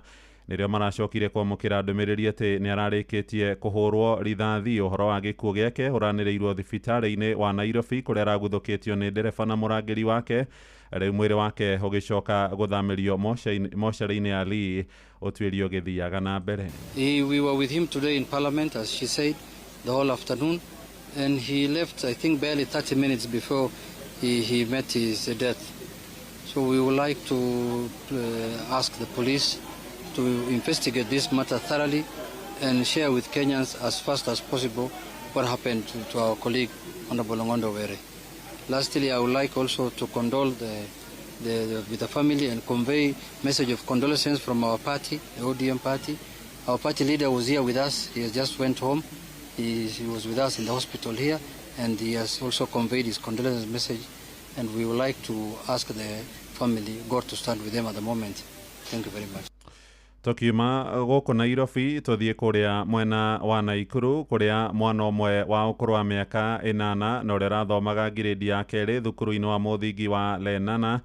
Speaker 14: nĩrĩo maracokire kwamũkĩra ndũmĩrĩri atĩ nĩ ararĩkĩtie kũhũrwo rithathi. Ũhoro wa gĩkuũ gĩake ũranĩrĩirwo thibitarĩ-inĩ wa Nairobi kũrĩa araguthũkĩtio nĩ ndereba na mũrangĩri wake, rĩu mwĩrĩ wake ũgĩcoka gũthamĩrio mocarĩ-inĩ ya Lee ũtuĩrio gĩthiaga na mbere.
Speaker 9: We were with him today in Parliament, as she said, the whole afternoon, and he left, I think, barely 30 minutes before he met his death. So we would like to ask the police to investigate this matter thoroughly and share with Kenyans as fast as possible what happened to our colleague, Honorable Ong'ondo Were. Lastly, I would like also to condole with the family and convey message of condolences from our party, the ODM party. Our party leader was here with us. He has just went home. He was with us in the hospital here, and he has also conveyed his condolence message. And we would like to ask the family, God to stand with them at the moment. Thank you very much.
Speaker 14: Tukiuma gũkũ Nairobi tuthiĩ kũrĩa mwena wa Naikuru kũrĩa mwana ũmwe wa ũkũrũ wa mĩaka 8 na ũrĩa ũrathomaga ngirĩndi ya kerĩ thukuru-inĩ wa mũthingi wa Lenana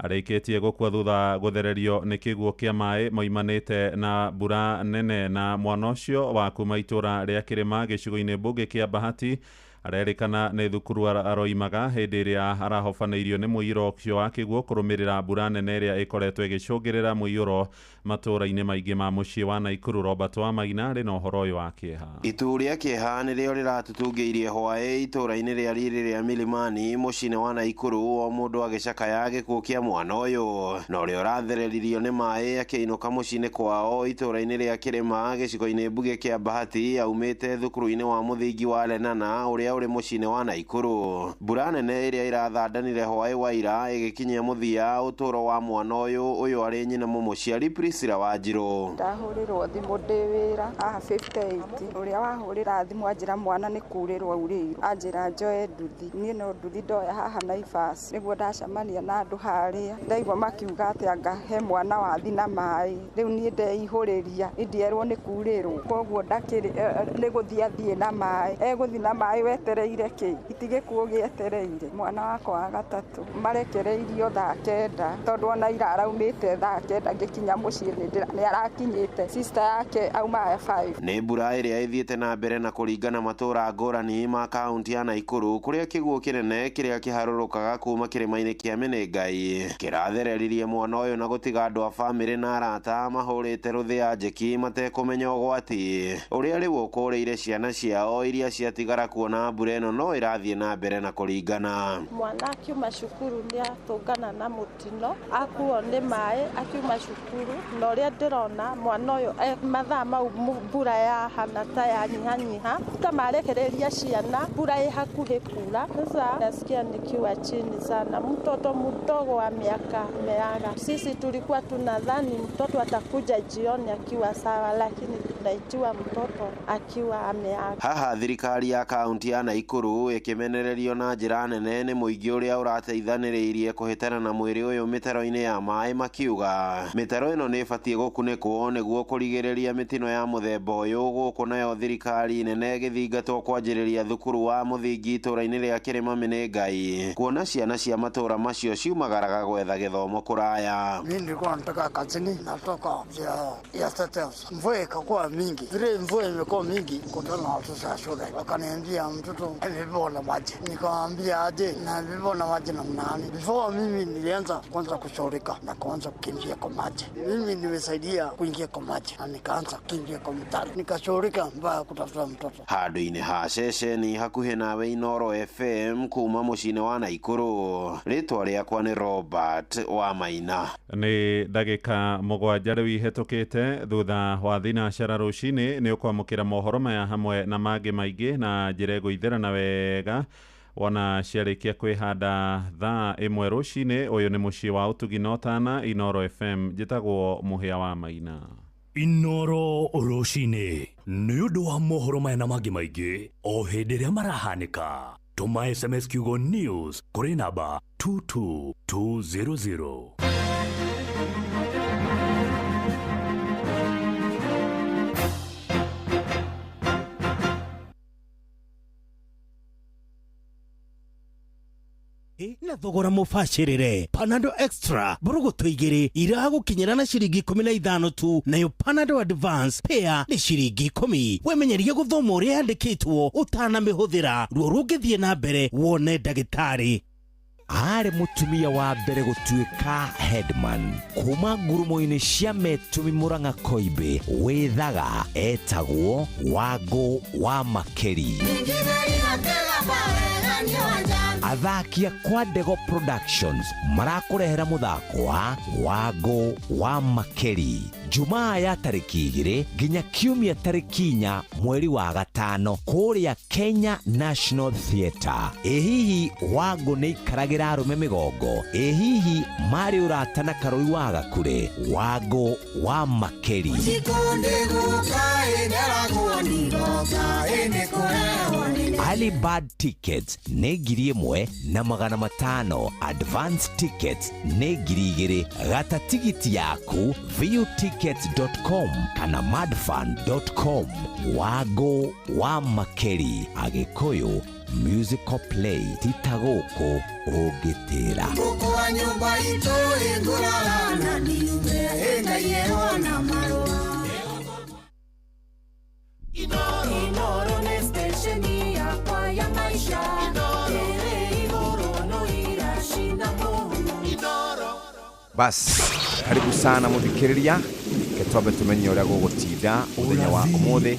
Speaker 14: arĩkĩtie gũkua thutha gũthererio nĩ kĩguũ kĩa maĩ moimanĩte na mbura nene, na mwana ũcio wa kuma itũra rĩa Kĩrĩma gĩcigo-inĩ mbunge kĩa Bahati arerĩkana nĩ thukuru aroimaga hĩndĩ ĩrĩa arahobanĩirio nĩ mũiyũro ũcio wa kĩguũ kũrũmĩrĩra mbura nene ĩrĩa ĩkoretwo ĩgĩcũngĩrĩra mũiyũro matũũra-inĩ maingĩ ma mũciĩ wa Naikuru. Robert wa Maina rĩ na ũhoro ũyũ wa kĩeha.
Speaker 16: Itu rĩa kĩeha nĩrĩo rĩratũtũngĩirie hwaĩ itũũra-inĩ rĩa rĩrĩ rĩa Milimani mũciĩ-inĩ wa Naikuru, o mũndũ agĩcakaya gĩkuũ kĩa mwana ũyũ na ũrĩa ũrathereririo nĩ maĩ akĩinũka mũciĩ-inĩ kwao itũũra-inĩ rĩa Kĩrĩma gĩcigo-inĩ mbunge kĩa Bahati aumĩte thukuru-inĩ wa mũthingi wa Lenana ũrĩa ũrĩ mũciĩ-inĩ wa Naikuru. Mbura nene ĩrĩa irathandanire hwaĩ wa ira ĩgĩkinyia mũthia ũtũũro wa mwana ũyũ arĩ nyina mũciari Priscilla Wanjiru.
Speaker 22: Ndahũrĩrwo thimũ ndĩ wĩra haha 58 ũrĩa wahũrĩra thimũ anjĩra mwana nĩ kurĩrwo urĩirwo, anjĩra njoe nduthi. Niĩ no nduthi ndoya haha Naivas nĩguo ndacemania na andũ harĩa, ndaigua makiuga atĩ ngahe mwana wathi na maĩ, rĩu niĩ ndeihũrĩria ndierwo nĩ kurĩrwo, koguo ndakĩrĩ nĩ gũthiĩ athiĩ na maĩ, egũthiĩ na maĩ wetereire kĩ itigĩkuo gĩetereire. Mwana wakwa wa gatatũ marekereirio thaa 9 tondũ ona ira araumĩte thaa 9 ngĩkinya mũciĩ nĩ arakinyĩte, sister yake auma 5.
Speaker 16: Nĩ mbura ĩrĩa ĩthiĩte na mbere na kũringana matũũra ngũrani ma kaunti ya Naikuru kũrĩa kĩguũ kĩnene kĩrĩa kĩharũrũkaga kuma kĩrĩma-inĩ kĩa Menengai kĩrathereririe mwana ũyũ na gũtiga andũ a bamĩrĩ na arata mahũrĩte rũthĩa njeki matekũmenya ũgwati ũrĩa rĩu ũkũrĩire ciana ciao iria ciatigara kuona mbura ĩno no irathiĩ na mbere na kũringana.
Speaker 24: Mwana akiuma cukuru nĩ atũngana na mũtino akuo nĩ maĩ akiuma cukuru, na ũrĩa ndĩrona mwana ũyũ mathaa mau mbura yahana ta yanyihanyiha tamarekereria ciana, mbura ĩ hakuhĩ kura. Sasa nasikia nikiwa chini sana, mtoto mdogo wa miaka meaga. Sisi tulikuwa tunadhani mtoto atakuja jioni akiwa sawa, lakini tunaitua mtoto akiwa ameaga.
Speaker 16: Haha thirikari ya kaunti ya Naikuru ĩkĩmenererio na njĩra nene nĩ mũingĩ ũrĩa ũrateithanĩrĩirie kũhĩtana na mwĩrĩ ũyũ mĩtaro-inĩ ya maĩ makiuga mĩtaro ĩno nĩ ĩbatiĩ gũkunĩkwo nĩguo kũrigĩrĩria mĩtino ya mũthemba ũyũ, gũkũ nayo thirikari nene ĩgĩthingatwo kwanjĩrĩria thukuru wa mũthingi itũũra-inĩ rĩa Kĩrĩma Menengai kuona ciana cia matũũra macio ciumagaraga gwetha gĩthomo kũraya.
Speaker 25: Mimi nilikuwa nataka kazini, natoka ya status, mvua ikakuwa mingi, vile mvua imekuwa mingi kutana na watoto wa shule, wakaniambia mtoto amebebwa na maji, nikamwambia aje na amebebwa na maji na mnani. Before mimi nilianza kwanza kushorika na kuanza kukimbia kwa maji, mimi nimesaidia kuingia kwa maji na nikaanza kukimbia kwa mtaro, nikashorika mbaya kutafuta mtoto.
Speaker 16: Handũ-inĩ ha ceceni hakuhĩ nawe Inoro FM kuma mũciĩ-inĩ wa Naikuru, rĩtwa rĩakwa nĩ Robert wa Maina.
Speaker 14: Nĩ ndagĩka 7 rĩu ihetũkĩte thutha wa thinacara rũcinĩ nĩ ũkwamũkĩra mohoro maya hamwe na mangĩ maingĩ na njĩra ĩgũithĩrana wega wona ciarĩkia kwĩhanda thaa 1 rũcinĩ. Ũyũ nĩ mũciĩ wa ũtugi na ũtana Inoro FM, njĩtagwo Mũhĩa wa Maina.
Speaker 26: Inoro rũcinĩ nĩ ũndũ wa mohoro maya na mangĩ maingĩ o hĩndĩ ĩrĩa marahanĩka. Tũma SMS kiugo news kũrĩ namba 22200.
Speaker 18: na thogora mubashirire. Panadol Extra burugutu igiri iragukinyira na ciringi 15 tu, nayo Panadol Advance pair ni ciringi 10. Wemenyerie guthoma uria yandikitwo utanamihuthira, ruo rungithie na mbere wone ndagitari.
Speaker 1: Are mutumia wa mbere gutuika headman kuma ngurumo-ini cia Metumi Murang'a Koibe withaga etagwo Wangu wa Makeri. Athakia kwa Ndego Productions marakurehera muthako wa Wangu wa Makeri Jumaa ya tariki 2 nginya kiumia tariki 4 mweri wa gatano kuria Kenya National Theatre. Ehihi Wangu ni ikaragira arume migongo, ehihi mari uratana karoi wa Gakure. Wangu wa Makeri Alibad tickets ne ngiri 1,500, advance tickets ne ngiri 2. Gata tigiti yaku viewtickets.com kana madfund.com. Wangu wa Makeri Agikuyu musical play titagoko ogitera
Speaker 10: kwa nyumba ito ingurala na niume enga yeona marua. Inoro ne station ya kwa ya maisha.
Speaker 11: Bas, karibu sana muthikiriria ketwabe tumenye uria gugutinda muthenya wa umuthi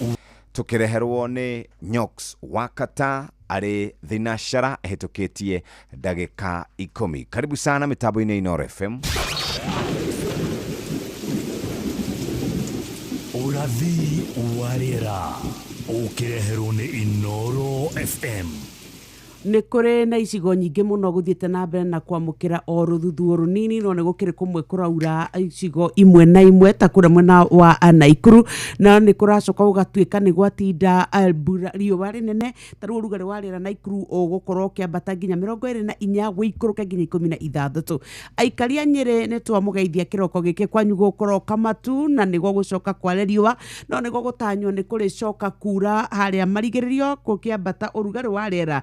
Speaker 11: tukireherwo ni Nyox Wakata ari thinashara ehitukitie ndagika 10. Karibu sana mitambo-ini Inoro FM.
Speaker 26: Urathi warira ukireherwo ni Inoro FM.
Speaker 15: Nĩ kũrĩ na icigo nyingĩ mũno gũthiĩte na mbere na kwamũkĩra o rũthuthuo rũnini, no nĩ gũkĩrĩ kũmwe kũraura icigo imwe na imwe ta kũrĩa mwena wa Naikuru, na nĩ kũracoka gũgatuĩka nĩ gwatinda riũa rĩnene. Ta rĩu ũrugarĩ wa rĩera Naikuru ũgũkorwo ũkĩambata nginya 24 gũikũrũka nginya 16. Aikari a Nyĩrĩ nĩ twamũgeithia kĩroko gĩkĩ kwanyu gũkorwo kamatu na nĩguo gũcoka kware riũa, no nĩguo gũtanywo nĩ kũrĩcoka kura harĩa marigĩrĩrio gũkĩambata ũrugarĩ wa rĩera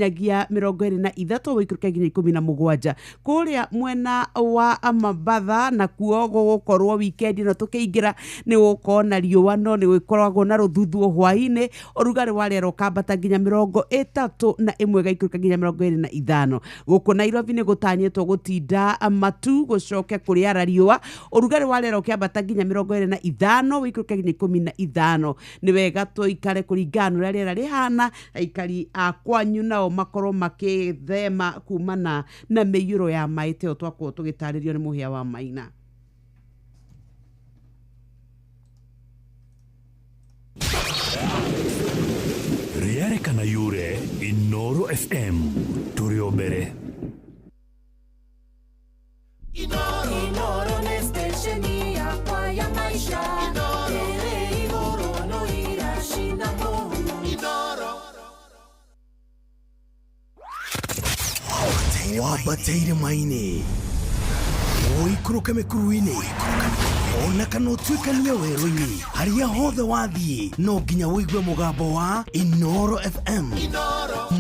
Speaker 15: nginyagia 23 gũikũrũka nginya 17. Kũrĩa mwena wa Mabatha na kuo gũgũkorwo weekend no tũkĩingĩra nĩ gũkorwo na riũa, no nĩ gũkoragwo na rũthuthuo hwaĩ-inĩ, ũrugarĩ wa rĩera ũkambata nginya 31 gũikũrũka nginya 25. Gũkũ Nairobi nĩ gũtanyĩtwo gũtinda matu gũcoke kũrĩara riũa, ũrugarĩ wa rĩera ũkĩambata nginya 25 gũikũrũka nginya 15. Nĩ wega tũikare kũringana ũrĩa rĩera rĩhana, aikari a kwanyu nao makorwo makĩthema kumana na mĩiyũro ya maĩ teo twakorwo tũgĩtarĩrio nĩ Mũhĩa wa Maina.
Speaker 26: Rĩerekana yure Inoro FM tũrĩ mbere.
Speaker 10: Inoro nĩ station ya kwa ya maisha. Igũrũ no iracina mũno. Inoro
Speaker 18: wabateire maini uikũrũke mĩkuru-inĩ ona kana ũtuĩkanie werũ-inĩ, harĩa hothe wathiĩ no nginya wĩigue mũgambo wa Inoro FM.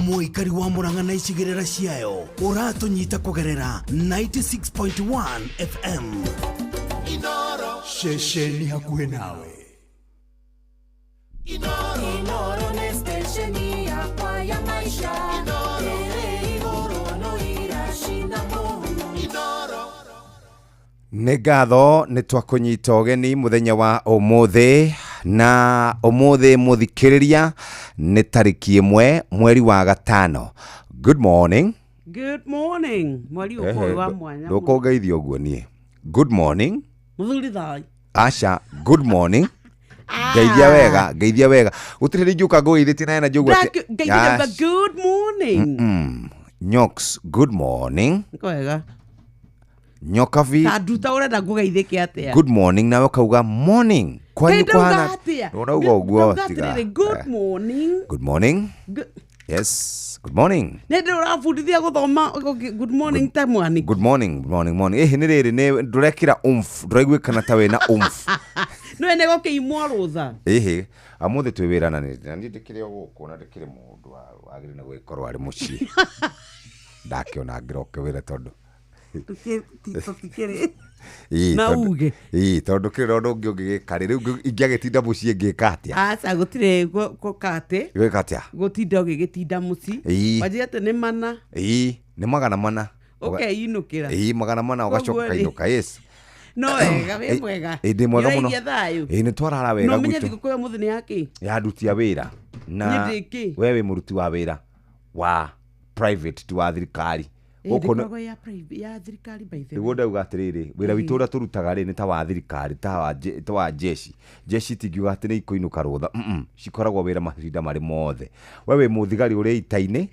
Speaker 18: Mũikari wa Murang'a na icigĩrĩra ciayo ũratũnyita kũgerera 96.1 FM. Ceceni hakuhĩ nawe.
Speaker 10: Inoro nĩ station ya kwa ya maisha.
Speaker 11: Nĩ ngatho nĩ twakũnyita ũgeni muthenya wa ũmũthĩ, na ũmũthĩ mũthikĩrĩria nĩ tariki 1 mweri wa gatano. Good morning.
Speaker 15: Good morning. Mwari ũkũĩ wa mwanya.
Speaker 11: Ndũkũngeithia ũguo niĩ. Good morning.
Speaker 15: Mũthuri thai.
Speaker 11: Asha, good morning. Geithia wega. Gũtirĩ rĩngĩ ũka ngũgeithĩtie na energy ũguo.
Speaker 15: Good morning.
Speaker 11: Nyox, good morning.
Speaker 15: Kwega.
Speaker 11: Nyokavi.
Speaker 15: Taduta urenda ngugeithĩke atĩa?
Speaker 11: Good morning nawe kauga morning. Kwanyu kwana. Urauga ũguo tiga.
Speaker 15: Good morning.
Speaker 11: Good morning. Yes, good morning.
Speaker 15: Nende urafundithia guthoma good morning ta mwani.
Speaker 11: Good morning. Nĩ rĩrĩ nĩ ndũrekĩra ndũraiguĩkana ta wĩna
Speaker 15: No ene gũkĩimwo rũtha.
Speaker 11: Amũthĩ twĩ wĩra na niĩ ndĩkĩrĩ o gũkũ na ndĩkĩrĩ mũndũ wagĩrĩire na gũgĩkorwo arĩ mũciĩ. Ndakĩona ngĩroke wĩra tondũ
Speaker 15: tũtikĩrĩ na uge
Speaker 11: tondũ kĩrĩ ũndũ ũngĩ ũngĩgĩka rĩu ingĩagĩtinda mũciĩ ngĩka atĩa?
Speaker 15: Aca gũtirĩ gũkate
Speaker 11: gwĩka atĩa?
Speaker 15: Gũtinda ũgĩgĩtinda mũciĩ wanjia atĩ nĩ mana
Speaker 11: nĩ 400
Speaker 15: ũkeinũkĩra
Speaker 11: 400 ũgacoka kainũka. Yes,
Speaker 15: no wega wĩ mwega
Speaker 11: ndĩ mwega mũno. Nĩ twarara wega
Speaker 15: gwitũ. No menye thikũ ya mũthenya yake
Speaker 11: ya nduti ya wĩra na wewe mũruti wa wĩra wa private tu wa thirikari.
Speaker 15: Ya thirikari by the way.
Speaker 11: Nĩguo ndauga atĩrĩrĩ wĩra witũ ũrĩa tũrutaga rĩ nĩ ta wa thirikari ta wa jeshi tingiuga atĩ nĩ ikũinũka rũtha cikoragwo wĩra mahinda marĩ mothe. We wĩ mũthigari ũrĩ ita-inĩ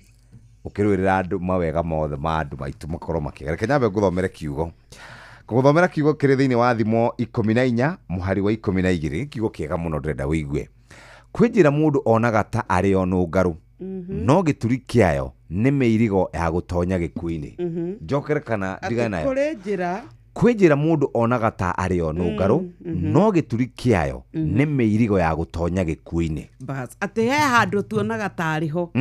Speaker 11: ũkĩrũĩrĩra andũ mawega mothe ma andũ maitũ makorwo makĩgera. Reke nyambe ngũthomere kiugo. Kũgũthomera kiugo kĩrĩ thĩinĩ wa Thimo 14 mũhari wa 12. Kiugo kĩega mũno ndĩrenda wĩigue. Kwĩ njĩra mũndũ onaga ta arĩ o nũngarũ no gĩturi kĩayo nĩ mĩirigo ya gũtonya gĩkuũ-inĩ. Njokere kana ndigane nayo. Kwĩ njĩra mũndũ onaga ta arĩ o nũngarũ no gĩturi kĩayo nĩ mĩirigo ya gũtonya gĩkuũ-inĩ.
Speaker 15: Bas atĩ he handũ tuonaga ta arĩ ho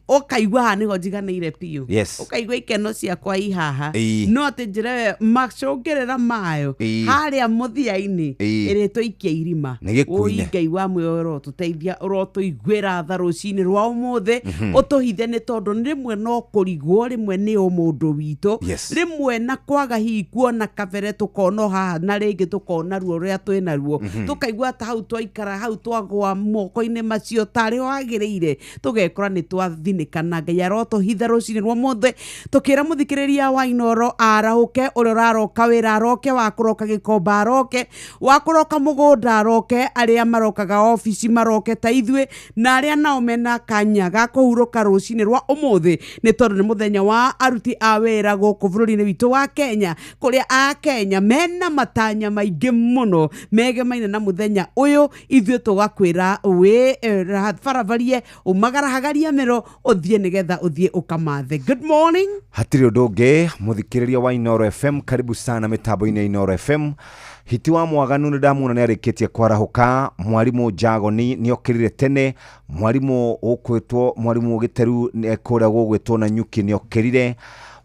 Speaker 15: ũkaigua haha nĩho njiganĩire biũ. Ũkaigua ikeno ciakwa ihaha no atĩ njĩra macũngĩrĩra mayo harĩa mũthia-inĩ ĩrĩtũikia irima. Ũi Ngai wa muoyo ũrotũteithia ũrotũiguĩra tha rũcinĩ rwa ũmũthĩ ũtũhithe nĩ tondũ rĩmwe no kũrigwo rĩmwe nĩ mũndũ witũ rĩmwe na kwaga hihi kuona kabere tukona haha na rĩngĩ tukona ruo rũrĩa twĩ naruo tukaigua ta hau twaikara hau twagwa moko-inĩ macio tarĩ wagĩrĩire tũgekora nĩ twathinĩkana. Ngai arotũhitha rũcinĩ rwa mũthĩ tũkĩra mũthikĩrĩria wa Inoro arahũke ũrĩa ũraroka wĩra aroke wa kũroka gĩkomba aroke wa kũroka mũgũnda aroke arĩa marokaga ofici maroke ta ithuĩ na arĩa nao mena kanya ga kũhurũka rũcinĩ rwa ũmũthĩ nĩ tondũ nĩ mũthenya wa aruti a wĩra gũkũ bũrũri-inĩ witũ wa Kenya kũrĩa Kenya mena matanya maingĩ mũno megemaine na mũthenya ũyũ ithuĩ tũgakwĩra wĩ baravarie umagarahagaria mĩro ũthiĩ nĩgetha ũthiĩ ũkamathe. Good morning.
Speaker 11: Hatirĩ ũndũ ũngĩ mũthikĩrĩria wa Inoro FM, karibu sana mitambo-inĩ ya Inoro FM. Hiti wa mwaganu nĩ ndamuna nĩ arĩkĩtie kwarahũka. Mwarimũ Njagoni nĩ okĩrire tene. Mwarimũ Gĩteru kũrĩa gũgwĩtwo na Nyuki nĩ okĩrire.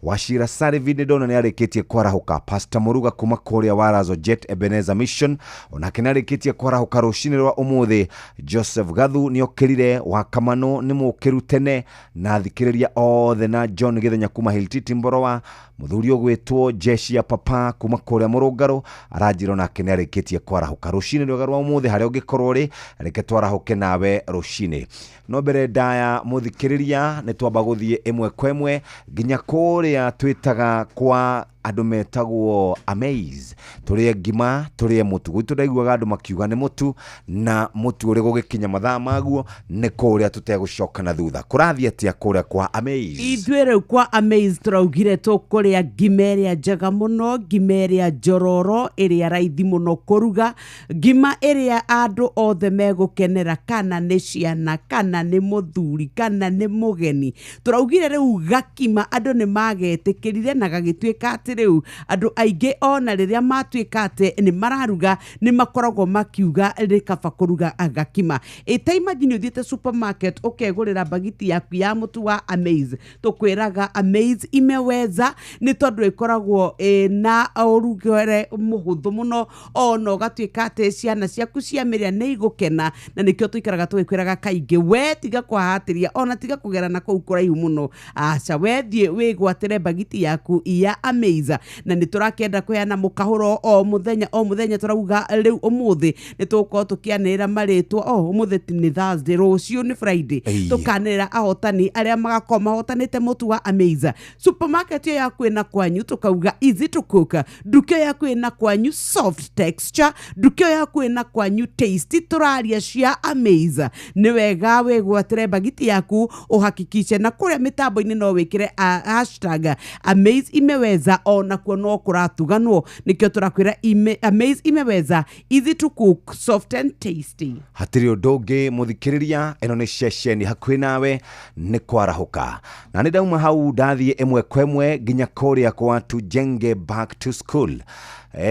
Speaker 11: Wachira Sarivi nĩ ndona nĩ arĩkĩtie kwarahũka. Pastor Muruga kuma kũrĩa Warazo Jet Ebenezer Mission onake nĩ arĩkĩtie kwarahũka rũcinĩ rwa ũmũthĩ. Joseph Gathu nĩ okĩrire. Wakamano nĩ mũkĩru tene na thikĩrĩria othe na John Gĩthenya kuma Hiltiti Mborowa. Mũthuri ũgwĩtwo Jeshi ya Papa kuma kũrĩa Mũrũngarũ aranjĩra onake nĩ arĩkĩtie kwarahũka rũcinĩ rwa ũmũthĩ. Harĩa ũngĩkorwo rĩ reke twarahũke nawe rũcinĩ. No mbere ndaya mũthikĩrĩria nĩ twamba gũthiĩ ĩmwe kwa ĩmwe nginya kũrĩa twĩtaga kwa andũ metagwo Amaze. Tũrĩe ngima tũrĩe mũtu. Gwitũ ndaiguaga andũ makiuga nĩ mũtu na mũtu ũrĩ gũgĩkinya mathaa maguo nĩ kũrĩa tũtegũcoka na thutha. Kũrathiĩ atĩa kũrĩa kwa Amaze?
Speaker 15: Ithuĩ rĩu kwa Amaze tũraugire tũkũrĩa ngima ĩrĩa njega mũno, ngima ĩrĩa njororo, ĩrĩa raithi mũno kũruga, ngima ĩrĩa andũ othe megũkenera, kana nĩ ciana, kana nĩ mũthuri, kana nĩ mũgeni. Tũraugire rĩu gakima andũ nĩ magetĩkĩrire na gagĩtuĩka atĩ rĩu andũ aingĩ ona rĩrĩa matuĩka atĩ nĩ mararuga nĩ makoragwo makiuga rĩkaba kũruga agakima. Ĩta imagine ũthiĩte supermarket ũkegũrĩra bagiti yaku ya mũtu wa Amaze. Tũkwĩraga Amaze imeweza nĩ tondũ ĩkoragwo na ũrugere mũhũthũ mũno ona ũgatuĩka atĩ ciana ciaku ciamĩrĩa nĩ igũkena na nĩkĩo tũikaraga tũgĩkwĩraga kaingĩ we tiga kwahatĩria ona tiga kũgerana kũu kũraihu mũno. Aca we thiĩ wĩgwatĩre bagiti yaku ya Amaze na nĩ tũrakenda kũheana mũkahũro o mũthenya tũrauga rĩu ũmũthĩ nĩ tũgũkorwo tũkĩanĩrĩra marĩtwa ũmũthĩ nĩ Thursday rũciũ nĩ Friday tũkanĩrĩra ahotani arĩa magakorwo mahotanĩte mũtu wa Amaze. Supermarket yo yaku ĩna kwanyu tũkauga easy to cook, nduka yo yaku ĩna kwanyu soft texture, nduka yo yaku ĩna kwanyu tasty. Tũraria cia Amaze nĩ wega wĩgwatĩre bagiti yaku ũhakikishe na kũrĩa mĩtambo-inĩ no wĩkĩre hashtag Amaze imeweza ona kuo no kuratuganwo nikio turakwira Amaze imeweza, easy to cook, soft and tasty.
Speaker 11: Hatiri udongi muthikiriria eno ni ceceni hakuhi nawe ni kwarahuka na ni dauma hau ndathie emwe kwemwe ginya koria kwa tujenge back to school.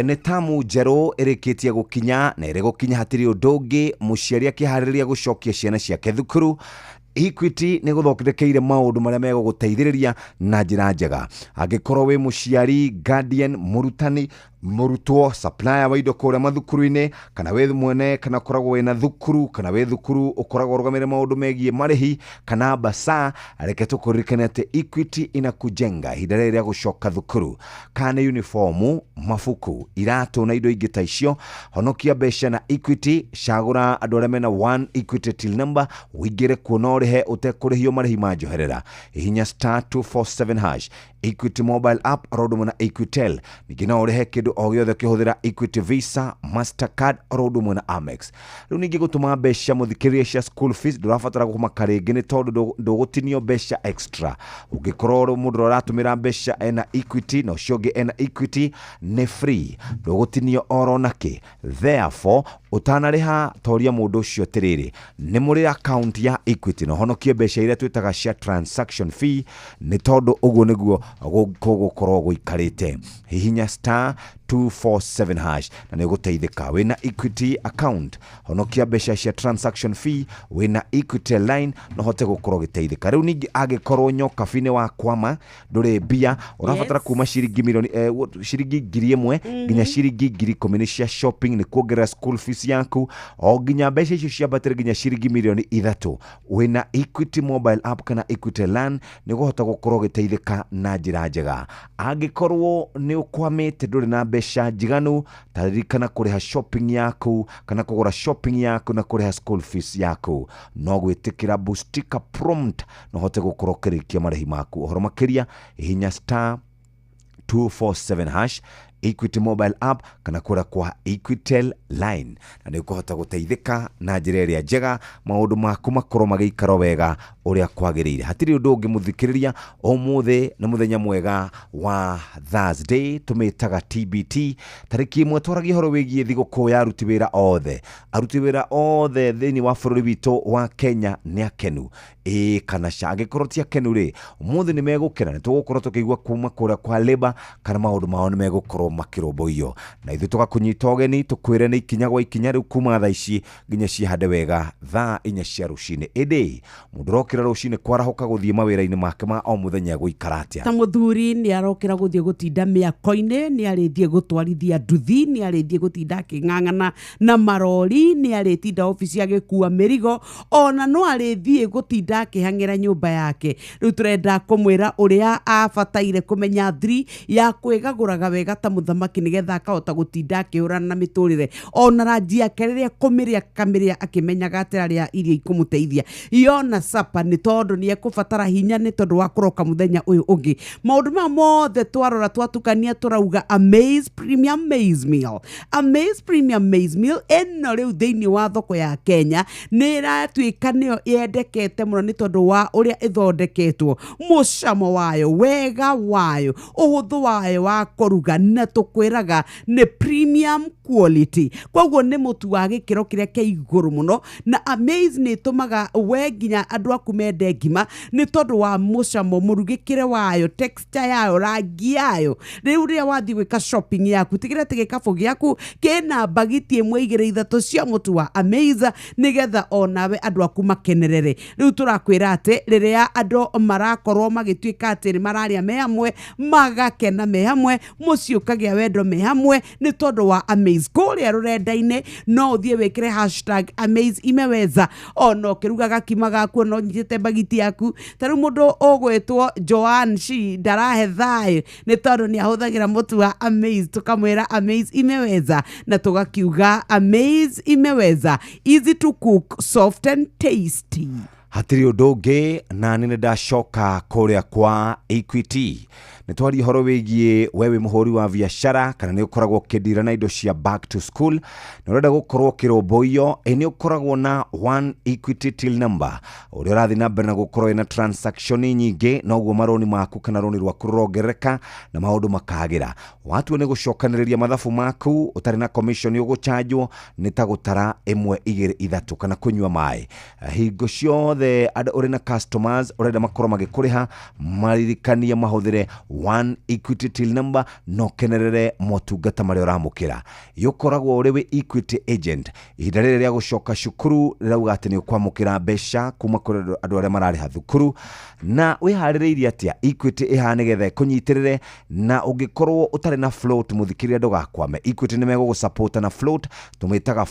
Speaker 11: Ni tamu njeru irikitie gukinya na iri gukinya hatiri udongi muciari akihariria gucokia ciana ciake thukuru. Equity ni guthokerekeire maundu maria mego guteithiriria na njira njega. Angikorwo wi muciari, guardian, murutani, murutwo, supplier wa indo kuria mathukuru-ini, kana we mwene kana koragwo wina thukuru, kana we thukuru ukoragwo rugamire maundu megie marihi kana basa, areke tukuririkane ati Equity inakujenga ihinda rĩrĩa gucoka thukuru. Kana uniformu, mafuku, iratu na indo ingi ta icio, honokia mbeca na Equity. Cagura andu aria mena 1 Equity till number, wingire kuona urihe utekurihio marihi ma njoherera. Hihinya *247#. Equity mobile app rodumwe na Equitel. Ningĩ urihe kindu o giothe kihuthira Equity Visa, Mastercard rodumwe na Amex. Riu ningi gutuma mbeca muthikiririe cia school fees ndurabatara kumaka ringi ni tondu ndugutinio mbeca extra. Ungikorwo mundu uratumira mbeca ena Equity no ciongi ena Equity ni free, ndugutinio oro naki. Therefore utanariha toria mundu ucio tiriri ni muri account ya Equity no honokie mbeca iria twitaga cia transaction fee, ni tondu uguo niguo gukorwo guikarite. Hihinya *247# na niguteithika wina Equity account, honokia mbeca cia transaction fee, wina Equity line no hote gukorwo giteithika. Riu ningi agikorwo nyoka fine wa kwama nduri bia urabatara kuma ciringi milioni ciringi 1,000 nginya ciringi 10,000 cia shopping ni kuongerera school fees yaku, o nginya mbeca icio cia batiri nginya ciringi milioni 3 wina Equity mobile app kana Equity line ni guhota gukorwo giteithika na njira njega. Angikorwo ni ukwamite nduri na mbeca njiganu, taririkana kuriha shopping yaku kana kugura shopping yaku na kuriha school fees yaku, no gwitikira Boostika prompt no hote gukorwo kirikia marihi maku. Uhoro makiria hihinya *247# Equity mobile app kana kura kwa Equitel line na ni kuhota guteithika na njira iria njega, maundu maku makorwo magiikaro wega uria kwagirire. Hatiri undu ungi muthikiriria umuthi na muthenya mwega wa Thursday tumitaga TBT. Tariki imwe twaragia horo wigie thiguku ya aruti wira othe thini wa bururi witu wa Kenya ni akenu kana angikorwo ti akenu ri umuthi ni megukena ni tugukorwo tukigua kuma kuria kwa labor kana maundu mao ni megukorwo makiromboio na ithu tugakunyita ogeni tukwire ni ikinya gwa ikinya riu kuma thaa ici nginya cihande wega thaa 4 cia rucini. Indi mundu rokira rucini kwarahuka guthie mawira-ini make ma o muthenya guikara atia.
Speaker 15: Ta muthuri ni arokira guthie gutinda miako-ini, ni arithie gutwarithia nduthi, ni arithie gutinda king'ang'ana na marori, ni aritinda ofisi agikua mirigo, ona no arithie gutinda akihang'ira nyumba yake. Riu turenda kumwira uria abataire kumenya 3 ya kwigaguraga wega ta muthamaki nigetha akahota gutinda akihurana na miturire, ona ranji yake riria kumiria kamiria akimenyaga atiraria irio ikumuteithia yona sapa, ni tondu ni ekubatara hinya ni tondu wa kuroka muthenya uyu ungi. Maundu ma mothe twarora twatukania turauga Amaze Premium Maize Meal. Amaze Premium Maize Meal eno riu thiini wa thoko ya Kenya ni iratuika niyo yendekete muno ni tondu wa uria ithondeketwo, mucamo wayo, wega wayo, uhuthu wayo wa kuruga, na tukwiraga ni premium quality. Koguo ni mutu wa gikiro kiria kia iguru muno, na Amaze ni tumaga we nginya andu aku mende ngima ni tondu wa mucamo, murugikire wayo, texture yayo, rangi yayo. Riu ria wathi gwika shopping yaku tigire ati gikabu giaku kina bagiti imwe 2-3 cia mutu wa Amaze nigetha onawe andu aku makenerere. Riu turakwira ati riria andu marakorwo magituika ati mararia me hamwe magakena me hamwe, muciukagia wendo me hamwe ni tondu wa Amaze. Kuria rurenda-ini no uthie wikire #Amaze imeweza, ono kirugaga kima gaku no nyite bagiti yaku. Taru mundu ogwetwo Joan shi ndarahe thayo ni tondu ni ahuthagira mutu wa Amaze, tukamwira Amaze imeweza na tugakiuga Amaze imeweza, easy to cook, soft and tasty.
Speaker 11: hatiri undu ungi na nene ndacoka kuria kwa Equity nä twari horo wĩgiĩ wewe mũhũri wa biacara kana nĩ ũkoragwo ũkĩndira na indo cia back to school na ũrenda gũkorwo ũkĩrũmbũiyo nĩ ũkoragwo na one Equity till number ũrĩa ũrathiĩ na mbere na gũkorwo na transaction nyingĩ na ũguo maroni maku kana roni rwaku rũrongerereka na maũndũ makagĩra watua nĩ gũcokanĩrĩria mathabu maku ũtarĩ na commission ũgũchanjwo nĩ ta gũtara 1 2 3 kana kũnyua maĩ hingo ciothe andũ ũrĩ na customers ũrenda makorwo magĩkũrĩha maririkania mahũthĩre one Equity till number no kenerere motungata marĩa ũramũkĩra yũkoragwo ũrĩ we Equity agent ihinda rĩrĩ rĩa gũcoka cukuru rĩrauga atĩ nĩ ũkwamũkĩra mbeca kuma kũrĩ andũ arĩa mararĩha thukuru na wĩharĩrĩirie atĩa Equity ĩhana nĩgetha ĩkũnyitĩrĩre na ũngĩkorwo ũtarĩ na float mũthikĩria ndũgakwame Equity nĩ megũgũsupport na float tũmĩtaga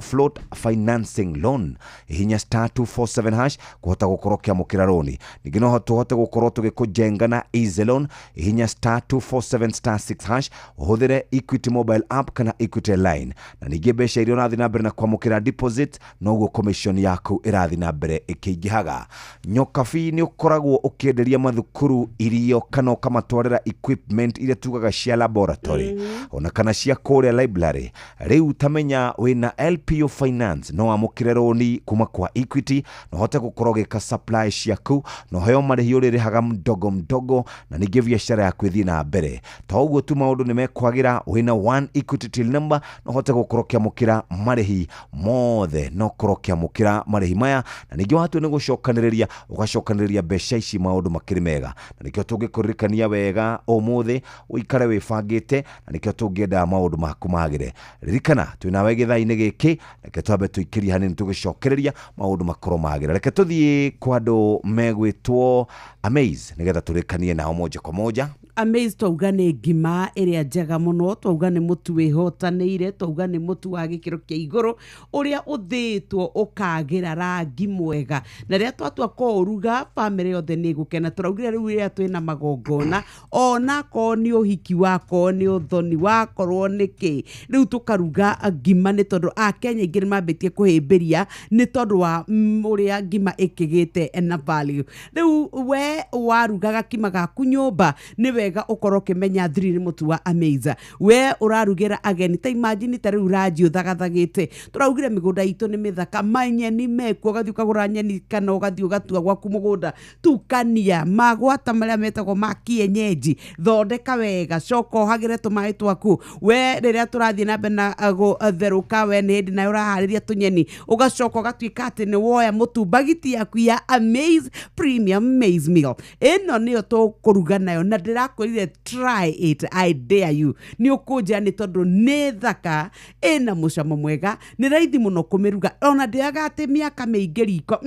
Speaker 11: float financing loan hinya *247# kũhota gũkorwo kĩamũkĩra roni ningĩ no tũhote gũkorwo tũgĩkũjenga na easy loan hinya *247*6# ũhũthĩre Equity mobile app kana Equity line na ningĩ mbeca iria ũrathiĩ na mbere na kwamũkĩra deposit noguo commission yaku ĩrathiĩ na mbere ĩkĩingĩhaga nyokabi nĩ ũkoragwo ũkĩenderia mathukuru irio kana ũkamatwarĩra equipment iria tugaga cia laboratory ona kana cia kũrĩa library rĩu tamenya wĩna LPO finance no amũkĩre roni kuma kwa Equity no hote gũkorwo gĩka supply ciaku no heo marĩhi ũrĩrĩhaga mdogo na ningĩ biacara yaku ĩthiĩ na mbere ta ũguo tu maũndũ nĩ mekwagĩra wĩna one Equity till number no hote gũkorwo kĩamũkĩra marĩhi mothe no korwo kĩamũkĩra marĩhi maya na ningĩ watu nĩ gũcokanĩrĩria ũgacokanĩrĩria mbeca ici maũndũ makĩrĩ mega na nĩkĩo tũngĩkũririkania wega ũmũthĩ ũikare wĩbangĩte na nĩkĩo tũngĩenda maũndũ maku magĩre ririkana twĩnawe gĩthaa-inĩ gĩkĩ reke twambe tũikĩrie hanini tũgĩcokereria maũndũ makorwo magĩra reke tũthiĩ kwa andũ megwĩtwo Amaze nĩgetha tũrĩkanie nao moja kwa moja
Speaker 15: Amaze twauga nĩ ngima ĩrĩa njega mũno twauga nĩ mũtu wĩhotanĩire twauga nĩ mũtu wa gĩkĩro kĩa igũrũ ũrĩa ũthĩtwo ũkagĩra rangi mwega na rĩrĩa twatua kũruga family yothe nĩ gũkena tũraugire rĩu rĩrĩa twĩna magongona ona ko nĩ ũhiki wako nĩ ũthoni wakorwo nĩkĩ rĩu tũkaruga ngima nĩ tondũ Akenya aingĩ nĩ mambĩtie kũhĩmbĩria nĩ tondũ wa ũrĩa ngima ĩkĩgĩte na value rĩu we waruga gakima gaku nyũmba nĩ wega ũkorwo ũkĩmenya thiri nĩ mũtu wa Amaze we ũrarugĩra ageni ta imagine ta rĩu ranji ũthagathagĩte tũraugire mĩgũnda itũ nĩ mĩthaka manyeni mekuo ũgathiĩ ũkagũra nyeni kana ũgathiĩ ũgatua gwaku mũgũnda tukania magwata marĩa metagwo ma kienyeji thondeka wega coka ũhagĩre tũmaĩ twaku we rĩrĩa tũrathiĩ na mbere na gũtherũka we nĩ hĩndĩ nayo ũraharĩria tũnyeni ũgacoka ũgatuĩka atĩ nĩ woya mũtu bagiti yaku ya Amaze Premium Maize Meal ĩno nĩyo tũkũruga nayo na ndĩrakwĩrire try it I dare you nĩ ũkũnjĩra nĩ tondũ nĩ thaka ĩna mũcamo mwega nĩ raithi mũno kũmĩruga ona ndĩaga atĩ mĩaka mĩingĩ riko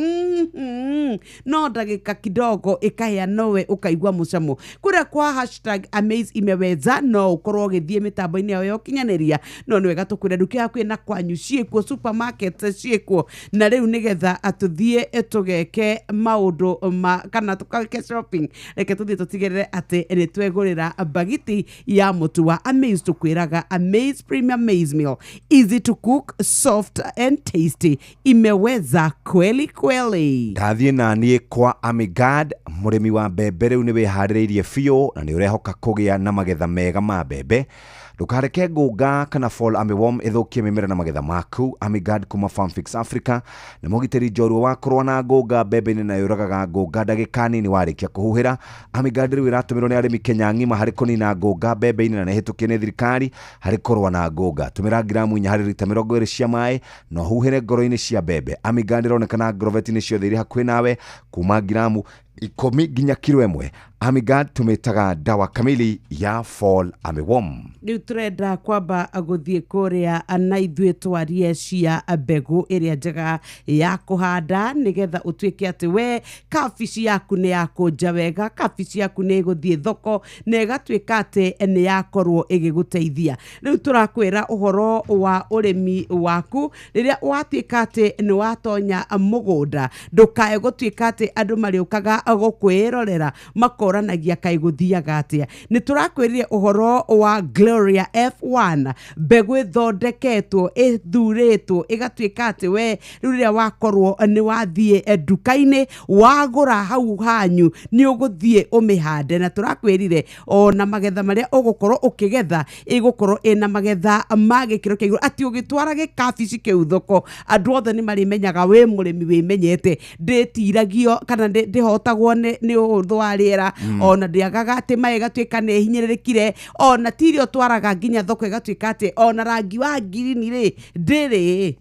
Speaker 15: no ndagĩka kidogo ĩkahĩa nowe ũkaigua mũcamo kũrĩa kwa #Amaze imeweza no ũkorwo ũgĩthiĩ mĩtambo-inĩ yao ya ũkinyanĩria no nĩ wega tũkwĩra nduka yaku ĩna kwanyu ciĩkuo supermarket ciĩkuo na rĩu nĩgetha atũthiĩ tũgeke maũndũ kana tũgeke shopping reke tũthiĩ tũtigĩrĩre atĩ nĩ twegũrĩra bagiti ya mũtu wa Amaze tũkwĩraga Amaze Premium Maize Meal easy to cook soft and tasty imeweza kweli kweli
Speaker 11: ndathiĩ na niĩ kwa Amigad mũrĩmi wa mbembe rĩu nĩ wĩharĩrĩirie biũ na nĩ ũrehoka kũgĩa na magetha mega ma mbembe ndũkareke ngũnga kana fall armyworm ĩthũkie mĩmera na magetha maku Amigad kuma Farm Fix Africa nĩ mũgitĩri njorua wa kũrũa na ngũnga mbembe-inĩ na yũragaga ngũnga ndagĩka nini warĩkia kũhuhĩra Amigad rĩu ĩratũmĩrwo nĩ arĩmi Kenya ng'ima harĩ kũnina ngũnga mbembe-inĩ na nĩhĩtũkie nĩ thirikari harĩ kũrũa na ngũnga tũmĩra gramu 4 harĩ lita 20 cia maĩ na huhĩre ngoro-inĩ cia mbembe Amigad ĩronekana agrovet-inĩ ciothe irĩ hakuhĩ nawe kuma gramu 10 nginya kilo 1 Amigad tumĩtaga dawa kamili ya fall armyworm
Speaker 15: rĩu tũrenda kwamba gũthiĩ kũrĩa na ithuĩ twarie cia mbegũ ĩrĩa njega ya kũhanda nĩgetha ũtuĩke atĩ we kabici yaku nĩ yakũnja wega kabici yaku nĩ ĩgũthiĩ thoko na ĩgatuĩka atĩ nĩ yakorwo ĩgĩgũteithia rĩu tũrakwĩra ũhoro wa ũrĩmi waku rĩrĩa watuĩka atĩ nĩ watonya mũgũnda ndũkae gũtuĩka atĩ andũ marĩũkaga
Speaker 2: gukwirorera makoranagia kai guthiaga atia. Ni turakwirire uhoro wa Gloria F1 mbegu ithondeketwo ithuritwo igatuika ati we riria wakorwo ni wathie nduka-ini wagura hau hanyu ni uguthie umihande, na turakwirire ona magetha maria ugukorwo ukigetha igukorwo ina magetha magikiro kia iguru ati ugitwara gikabici kiu thoko andu othe ni marimenyaga we murimi wimenyete nditiragio kana ndihotagwo ni uhuthu wa riera ona ndiagaga ati mai gatuika ne hinyirikire ona tirio twaraga nginya thoko igatuika ati ona rangi wa ngirini ri ndiri.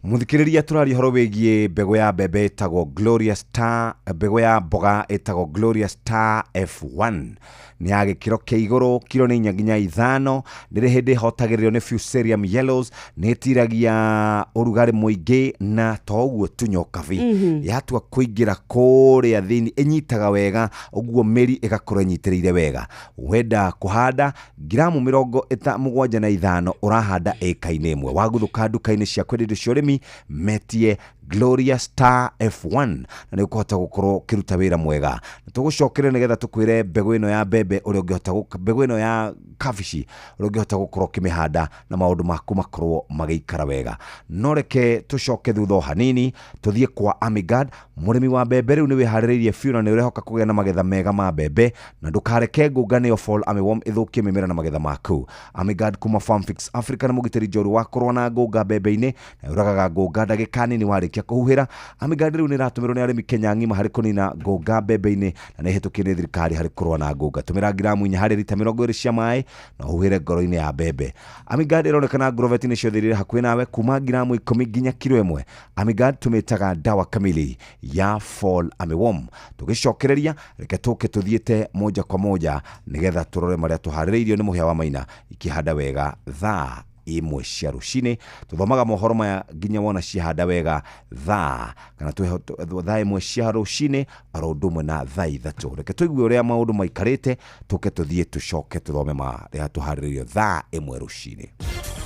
Speaker 19: Muthikiriria turari horo wegie mbegu ya mbembe ĩtagwo Gloria Star, mbegu ya mboga ĩtagwo Gloria Star F1 ni ya gĩkĩro kĩa igũrũ, kilo nĩ 4 nginya 5, nĩrĩ hĩndĩ hotagĩrĩrio nĩ Fusarium yellows, nĩ ĩtiragia ũrugarĩ mũingĩ na toguo tunyokabi yatua kũingĩra kũrĩa thĩinĩ ĩnyitaga wega, ũguo mĩri ĩgakorwo ĩnyitĩrĩire wega. Wenda kũhanda gramu 75 ũrahanda ĩka-inĩ ĩmwe. Waguthũka nduka-inĩ cia kwendia indo cia ũrĩmi metie Gloria Star F1 na nĩ ũkũhota gũkorwo kĩruta wĩra mwega. Tũgũcokere nĩgetha tũkwĩre mbegu ĩno ya mbembe ũrĩa ũngĩhota mbegu ĩno ya kabici ũrĩa ũngĩhota gũkorwo kĩmĩhanda na maũndũ maku makorwo magĩikara wega. No reke tũcoke thutha hanini tũthiĩ kwa Amigad, mũrĩmi wa mbembe rĩu nĩ wĩharĩrĩirie biũ na nĩ ũrehoka kũgĩa na magetha mega ma mbembe, na ndũkareke ngũnga nĩyo Fall Armyworm ĩthũkie mĩmera na magetha maku. Amigad kuma Farm Fix Africa nĩ mũgitĩri njorũ wa kũrũa na ngũnga mbembe-inĩ na ũragaga ngũnga ndagĩka nini warĩkia kũhuhĩra. Amigad rĩu nĩ ĩratũmĩrwo nĩ arĩmi Kenya ng'ima harĩ kũnina ngũnga mbembe-inĩ na nĩ ĩhĩtũkie nĩ thirikari harĩ kũrũa na ngũnga. Tũmĩra gramu 4 harĩ lita 20 cia maĩ na ũhuhĩre ngoro-inĩ ya mbembe. Amigad ĩronekana Agrovet-inĩ ciothe irĩ hakuhĩ nawe kuma gramu 10 nginya kilo 1. Amigad tũmĩtaga dawa kamili ya Fall Armyworm. Tũgĩcokereria reke tũke tũthiĩte moja kwa moja nĩgetha tũrore marĩa tũharĩrĩirio nĩ mũhĩa wa maina ikĩhanda wega thaa imwe cia rũcinĩ. Tũthomaga mohoro maya nginya wona ciahanda wega thaa kana thaa imwe cia rũcinĩ oro ũndũ ũmwe na thaa 3. Reke tũigue ũrĩa maũndũ maikarĩte tũke tũthiĩ tũcoke tũthome marĩa tũharĩrĩirio thaa imwe rũcinĩ.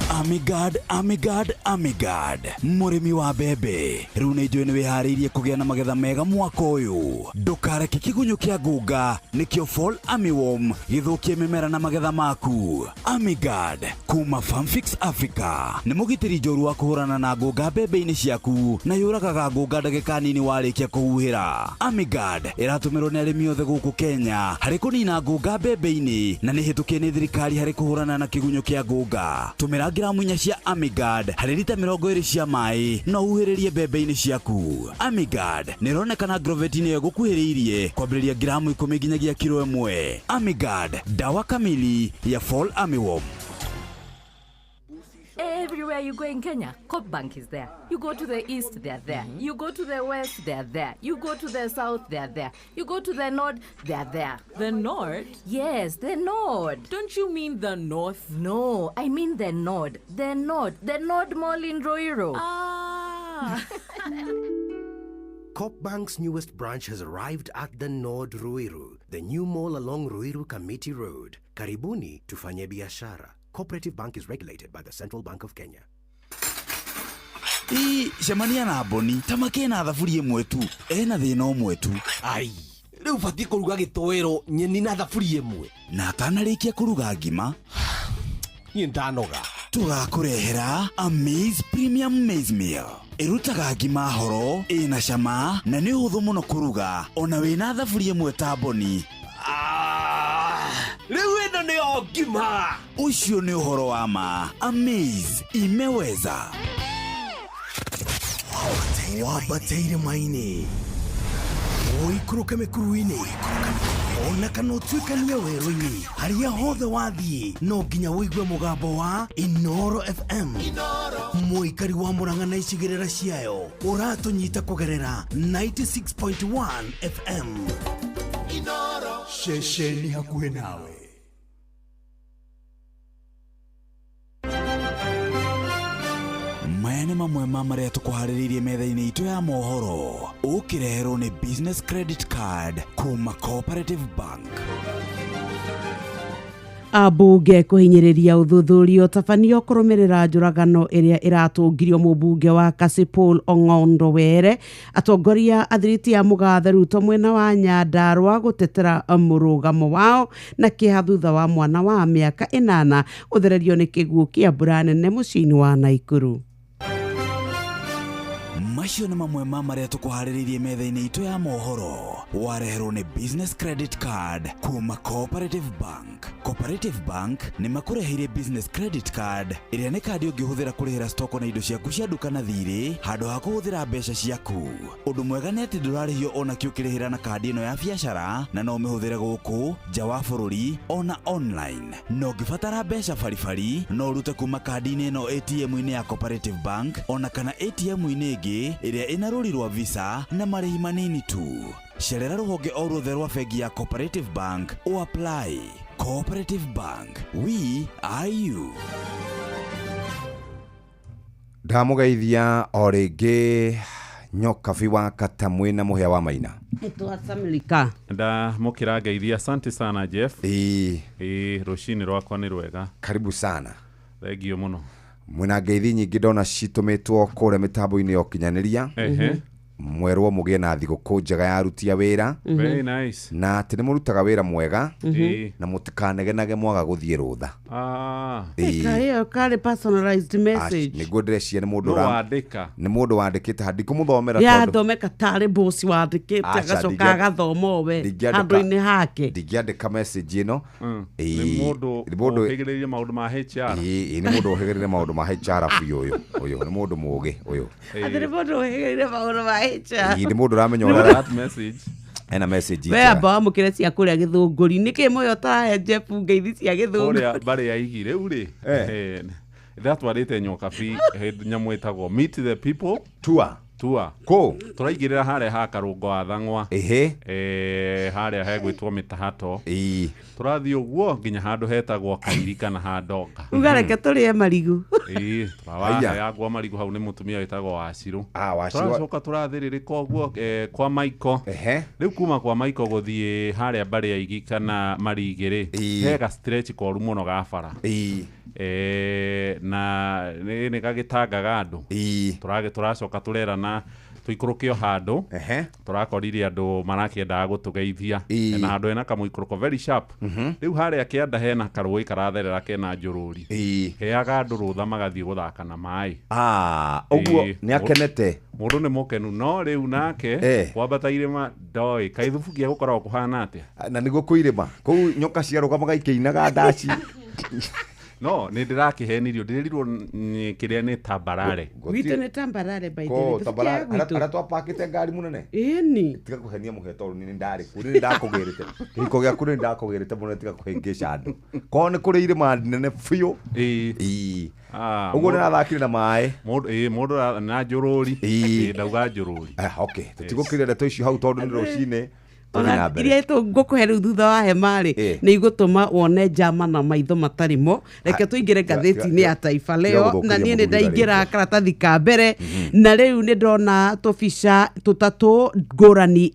Speaker 4: Amigad, Amigad, Amigad, mũrĩmi wa mbembe rĩu nĩ njũĩ nĩ wĩharĩirie kũgĩa na magetha mega mwaka ũyũ. Ndũkareke kĩgunyũ kĩa ngũnga nĩkĩo Fall Armyworm gĩthũkie mĩmera na magetha maku. Amigad kuma Farm Fix Africa nĩ mũgitĩri njorũ wa kũhũrana na ngũnga mbembe-inĩ ciaku na yũragaga ngũnga ndagĩka nini warĩkia kũhuhĩra. Amigad ĩratũmĩrwo nĩ arĩmi othe gũkũ Kenya harĩ kũnina ngũnga mbembe-inĩ na nĩ hĩtũkie nĩ thirikari harĩ kũhũrana na kĩgunyũ kĩa ngũnga. Tũmĩra gramu 4 cia Amigad harĩ lita 20 cia maĩ na ũhuhĩrĩrie mbembe-inĩ ciaku. Amigad nĩ ĩronekana Agrovet-inĩ ĩgũkuhĩrĩirie kwambĩrĩria gramu 10 nginyagia kilo 1. Amigad, dawa kamili ya Fall Armyworm.
Speaker 8: Everywhere you go in Kenya, Coop Bank is there. You go to the east, they are there. You go to the west, they are there. You go to the south, they are there. You go to the north, they are there.
Speaker 12: The north?
Speaker 8: Yes, the north.
Speaker 12: Don't you mean the north?
Speaker 8: No, I mean the north. The north. The Nord Mall in Ruiru.
Speaker 12: Ah.
Speaker 13: Coop Bank's newest branch has arrived at the Nord Ruiru, the new mall along Ruiru Kamiti Road. Karibuni tufanye biashara. Cooperative Bank is regulated by the Central Bank of Kenya.
Speaker 4: Shemania na Boni, tamake na thaburia ĩmwe tu. Ena thĩna ũmwe tu.
Speaker 20: Ai, rĩu batiĩ kũruga gĩtoero nyeni na thaburia ĩmwe.
Speaker 4: Na atanarĩkia kũruga ngima.
Speaker 20: Niĩ ndanoga.
Speaker 4: Tũgakũrehera Amaze Premium Maize Meal. Ĩrutaga ngima horo, ĩna cama na nĩ ũhũthũ mũno kũruga. Ona wĩna thaburia ĩmwe ta Boni.
Speaker 20: Rĩu ĩno nĩyo ngima.
Speaker 4: Ũcio nĩ ũhoro wa ma. Amaze imeweza.
Speaker 18: Wabateire maini oikũrũke mĩkuru-inĩ ona kana ũtuĩkanie werũ-inĩ harĩa hothe wathiĩ no nginya wĩigue mũgambo wa Inoro FM. Mũikari wa Mũrang'a na icigĩrĩra ciayo ũratũnyita kũgerera 96.1 FM. Inoro ceceni hakuhĩ nawe.
Speaker 4: Maya nĩ mamwe ma marĩa tũkũharĩrĩirie metha-inĩ itũ ya mohoro. Ũkĩreherwo nĩ Business Credit Card kuma Cooperative Bank.
Speaker 2: Abunge kuhinyiriria uthuthurio tabanio kurumirira njuragano iria iratungirio mubunge wa Kasipul Ong'ondo Were atongoria athiriti ya mugathe Ruto mwena wa Nyandarua gutetera murugamo wao na kiha thutha wa mwana wa miaka 8 uthererio ni kiguo kia mbura nene mucini wa Naikuru.
Speaker 4: Macio nĩ mamwe ma marĩa tũkũharĩrĩirie metha-inĩ itũ ya mohoro. Wareherwo nĩ business credit card kuma Cooperative Bank. Cooperative Bank nĩ makũreheire business credit card ĩrĩa nĩ kandi ũngĩhũthĩra kũrĩhĩra stoko na indo ciaku cia duka na thirĩ handũ ha kũhũthĩra mbeca ciaku. Ũndũ mwega nĩ atĩ ndũrarĩhio ona kĩ ũkĩrĩhĩra na kandi ĩno ya biacara na no ũmĩhũthĩre gũkũ nja wa bũrũri ona online. No ũngĩbatara mbeca baribari no ũrute kuma kandi-inĩ ĩno ATM-inĩ ya Cooperative Bank ona kana ATM-inĩ ĩngĩ ĩrĩa ĩna rũri rwa visa na marĩhi manini tu. Cerera rũhonge o ruothe rwa bengi ya Cooperative Bank o apply. Cooperative Bank, we are you.
Speaker 11: Ndamugeithia o rĩngĩ nyokabi wa kata mwena muhea wa Maina.
Speaker 2: Twasamilika.
Speaker 14: Ndamũkĩra ngeithia, asante sana Jeff. Rũcinĩ rwakwa nĩ rwega.
Speaker 11: Karibu sana.
Speaker 14: Thengio mũno.
Speaker 11: Mwena ngeithi nyingĩ ndona citũmĩtwo kũrĩa mĩtambo-inĩ ya ũkinyanĩria. Mwerwo mũgĩe na thigũkũ njega ya aruti a wĩra.
Speaker 14: Very nice.
Speaker 11: Na atĩ nĩ mũrutaga wĩra mwega na mũtikanegenage mwaga gũthiĩ rũtha.
Speaker 2: Ĩyo karĩ personalized message.
Speaker 11: Nĩguo ndĩreciria nĩ mũndũ
Speaker 14: nĩ
Speaker 11: mũndũ wandĩkĩte handũ kũmũthomera
Speaker 2: yathomeka tarĩ boss wandĩkĩte agacoka agathoma we handũ-inĩ hake.
Speaker 11: Ndingĩandĩka message ĩno.
Speaker 14: Nĩ mũndũ ũhĩgĩrĩire maũndũ ma HR.
Speaker 11: Nĩ mũndũ ũhĩgĩrĩire maũndũ ma HR biũ ũyũ. Ũyũ nĩ mũndũ mũũgĩ ũyũ.
Speaker 2: Atĩ nĩ mũndũ ũhĩgĩrĩire maũndũ ma HR.
Speaker 11: Nĩ mũndũ ũramenya ũrĩa
Speaker 14: message.
Speaker 11: Ena message
Speaker 2: we amba wamũkĩre cia kũrĩa Gĩthũngũri nĩkĩ moyo tahe Jeff ngeithi cia Gĩthũngũri
Speaker 14: kũrĩa mbarĩ ya igi rĩu rĩ thatwarĩte nyokabi nyamũ ĩtagwo meet the people tour ko tũraingĩrĩra harĩa ha Karũngo wa Thang'wa harĩa hegwĩtwo Mĩtahato tũrathiĩ ũguo nginya handũ hetagwo Kairika na Handonga
Speaker 2: ugareke tũrĩe marigu
Speaker 14: tũrawaheyagwo marigu hau nĩ mũtumia wĩtagwo Wacirũ tũracoka tũrathĩrĩrĩka ũguo kwa Maiko rĩu kuma kwa Maiko gũthiĩ harĩa mbarĩ ya igi kana Marigĩ-rĩ hega stretch koru mũno ga bara na nĩ gagĩtangaga andũ tũracoka tũrerana tuikũrũke o handũ tũrakoririe andũ marakĩendaga gũtũgeithia na handũ hena kamũikũrũko very sharp rĩu harĩa kĩanda hena karũĩ karatherera kena njũrũri heaga andũ rũtha magathiĩ gũthaka na maĩ
Speaker 11: ũguo nĩ akenete
Speaker 14: mũndũ nĩ mũkenu no rĩu nake kwambata irĩma ndoĩ kaithubu gĩa gũkoragwo kũhana atĩa
Speaker 11: na nĩguo kũirĩma kũu nyoka ciarũgamaga ikĩinaga ndaci
Speaker 14: no nĩ ndĩrakĩhenirio ndĩrerirwo kĩrĩa nĩ tambarare
Speaker 2: gwitũ nĩ tambarare by the way
Speaker 11: tambarare ara twapakĩte ngari mũnene
Speaker 2: ĩni
Speaker 11: tiga kũhenia mũheto nĩ ndarĩ kũrĩ ndakũgĩrĩte kĩhiko gĩa kũrĩ ndakũgĩrĩte mũno tiga kũhĩngĩca andũ ko nĩ kũrĩ irĩma nene biũ ũguo nĩrathakire na maĩ
Speaker 14: mũndũ na njũrũri ndauga njũrũri
Speaker 11: okay tũtigũkĩrĩa ndeto icio hau tondũ nĩ rũcinĩ
Speaker 2: ona iria ngũkũhe rĩu thutha wa hema-rĩ nĩ igũtũma wone njama na maitho matarĩ mo reke tũingĩre ngathĩti-inĩ ya Taifa Leo na niĩ nĩ ndaingĩra karatathi ka mbere na rĩu nĩ ndona tũbica tũtatũ ngũrani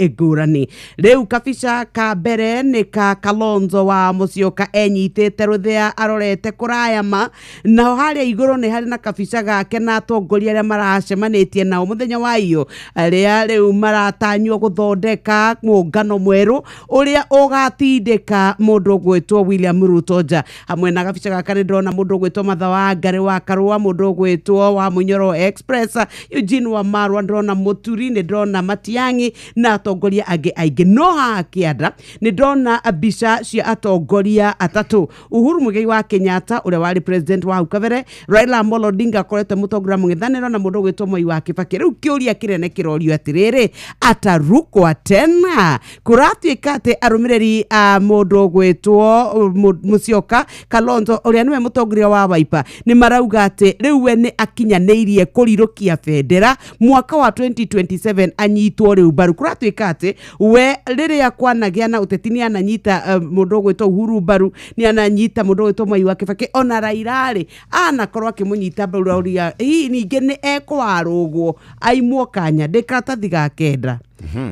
Speaker 2: rĩu kabica ka mbere nĩ ka Kalonzo wa Musyoka enyitĩte rũthĩa arorete kũraya ma naho harĩa igũrũ nĩ harĩ na kabica gake na atongoria arĩa maracemanĩtie nao mũthenya wa iyo arĩa rĩu maratanywo gũthondeka mũngano mweru uria ugatindika mundu gwitwo William Ruto nja hamwe na gabica gaka nĩ ndona mundu gwitwo Martha Wangari wa Karua mundu gwitwo wa Munyoro Express Eugene Wamalwa ndona Muturi nĩ ndona Matiang'i na atongoria angĩ aingĩ no haha kĩanda nĩ ndona mbica cia atongoria atatu Uhuru Muigai wa Kenyatta uria wari president wa hau kabere Raila Amolo Odinga akorete mutongoria mũng'ethanĩro na mundu gwitwo Mwai wa Kibaki rĩu kĩũria kĩnene kĩrorio atĩrĩrĩ atarukwa tena kuratuĩka atĩ arũmĩrĩri a mũndũ gwĩtwo Musyoka Kalonzo ũrĩa nĩwe mũtongoria wa Wiper nĩ marauga atĩ rĩu we nĩ akinyanĩirie kũrirũkia bendera mwaka wa 2027 anyitwo rĩu mbaru kuratuĩka atĩ we rĩrĩa kwanagĩa na ũteti nĩ ananyita mũndũ gwĩtwo Uhuru mbaru nĩ ananyita mũndũ gwĩtwo Mwai wa Kibaki ona Raila-rĩ anakorwo akĩmũnyita mbaru ũrĩa ningĩ nĩ ekwarũgwo aimwo kanya ndĩkaratathi ga kenda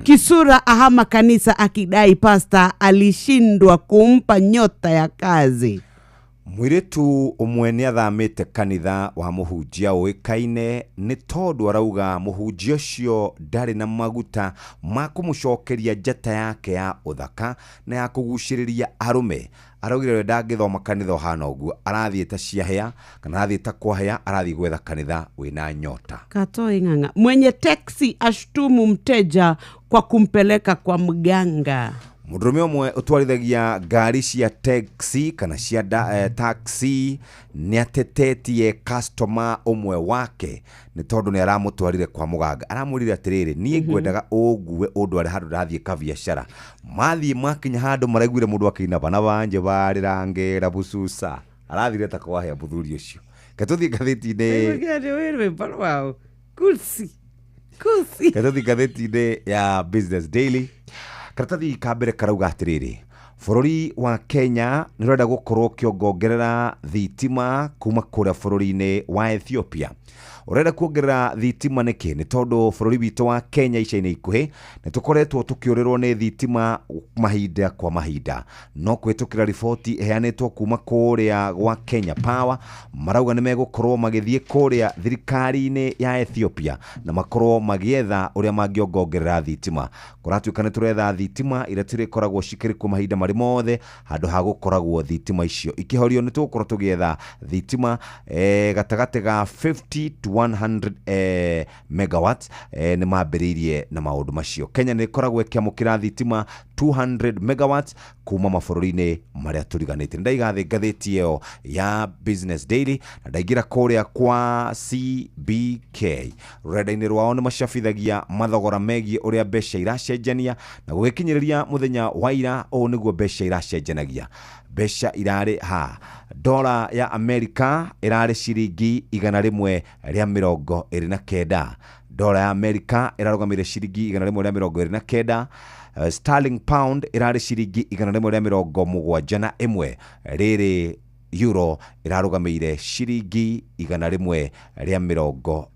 Speaker 2: Kisura ahama kanisa akidai pasta alishindwa kumpa nyota ya kazi.
Speaker 19: Mwiritu umwe ni athamite kanitha wa muhunjia uikaine ni tondu arauga muhunjia ucio ndari na maguta ma kumucokeria njata yake ya uthaka na ya kuguciriria arume. Araugire we ndangithoma kanitha hana uguo, arathieta ciahea kana arathieta kwahea, arathi gwetha kanitha wina nyota.
Speaker 2: Katoi ng'ang'a. Mwenye taxi ashtumu mteja kwa kumpeleka kwa mganga.
Speaker 19: Murume umwe utwarithagia ngari cia taxi kana cia taxi ni atetetie customer umwe wake ni tondu ni aramutwarire kwa muganga. Aramwirire atiriri nie ngwendaga ugue undu ari handu rathie ka biashara. Mathie makinya handu maraiguire mundu akina bana banje barirangera bususa. Arathire ta kwahea muthuri ucio. Katuthi gatheti-ini.
Speaker 2: Wewe barwao. Kursi.
Speaker 19: Katuthi gatheti-ini ya Business Daily. Karatathi kambere karauga atiriri bururi wa Kenya ni renda gukorwo kiongongerera thitima kuma kuria bururi-ini wa Ethiopia. Urenda kuongerera thitima niki? Ni tondu bururi witu wa Kenya ica-ini ikuhi ni tukoretwo tukiurirwo ni thitima mahinda kwa mahinda. No kwitukira riboti iheanitwo kuma kuria gwa Kenya Power marauga ni megukorwo magithie kuria thirikari-ini ya Ethiopia na makorwo magietha uria mangiongongerera thitima. Kuratuika ni turetha thitima ira tirikoragwo cikiri ku mahinda mari mothe handu ha gukoragwo thitima icio ikihorio ni tugukorwo tugietha thitima gatagati ga 50 to 100 megawatts ni mambiririe na maundu macio. Kenya ni koragwo ikiamukira thitima 200 megawatts kuma mabururi-ini maria turiganite. Ndaigathe ngatheti iyo ya Business Daily na ndaigira kuria kwa CBK. Rurenda-ini rwao ni macabithagia mathogora megie uria mbeca iracenjania na gugikinyiriria muthenya wa ira o niguo mbeca iracenjanagia. Mbeca irari ha dola ya Amerika irari ciringi 129. Dola ya Amerika irarugamire ciringi 129. Sterling pound irari ciringi 171. Riri euro irarugamire ciringi 147.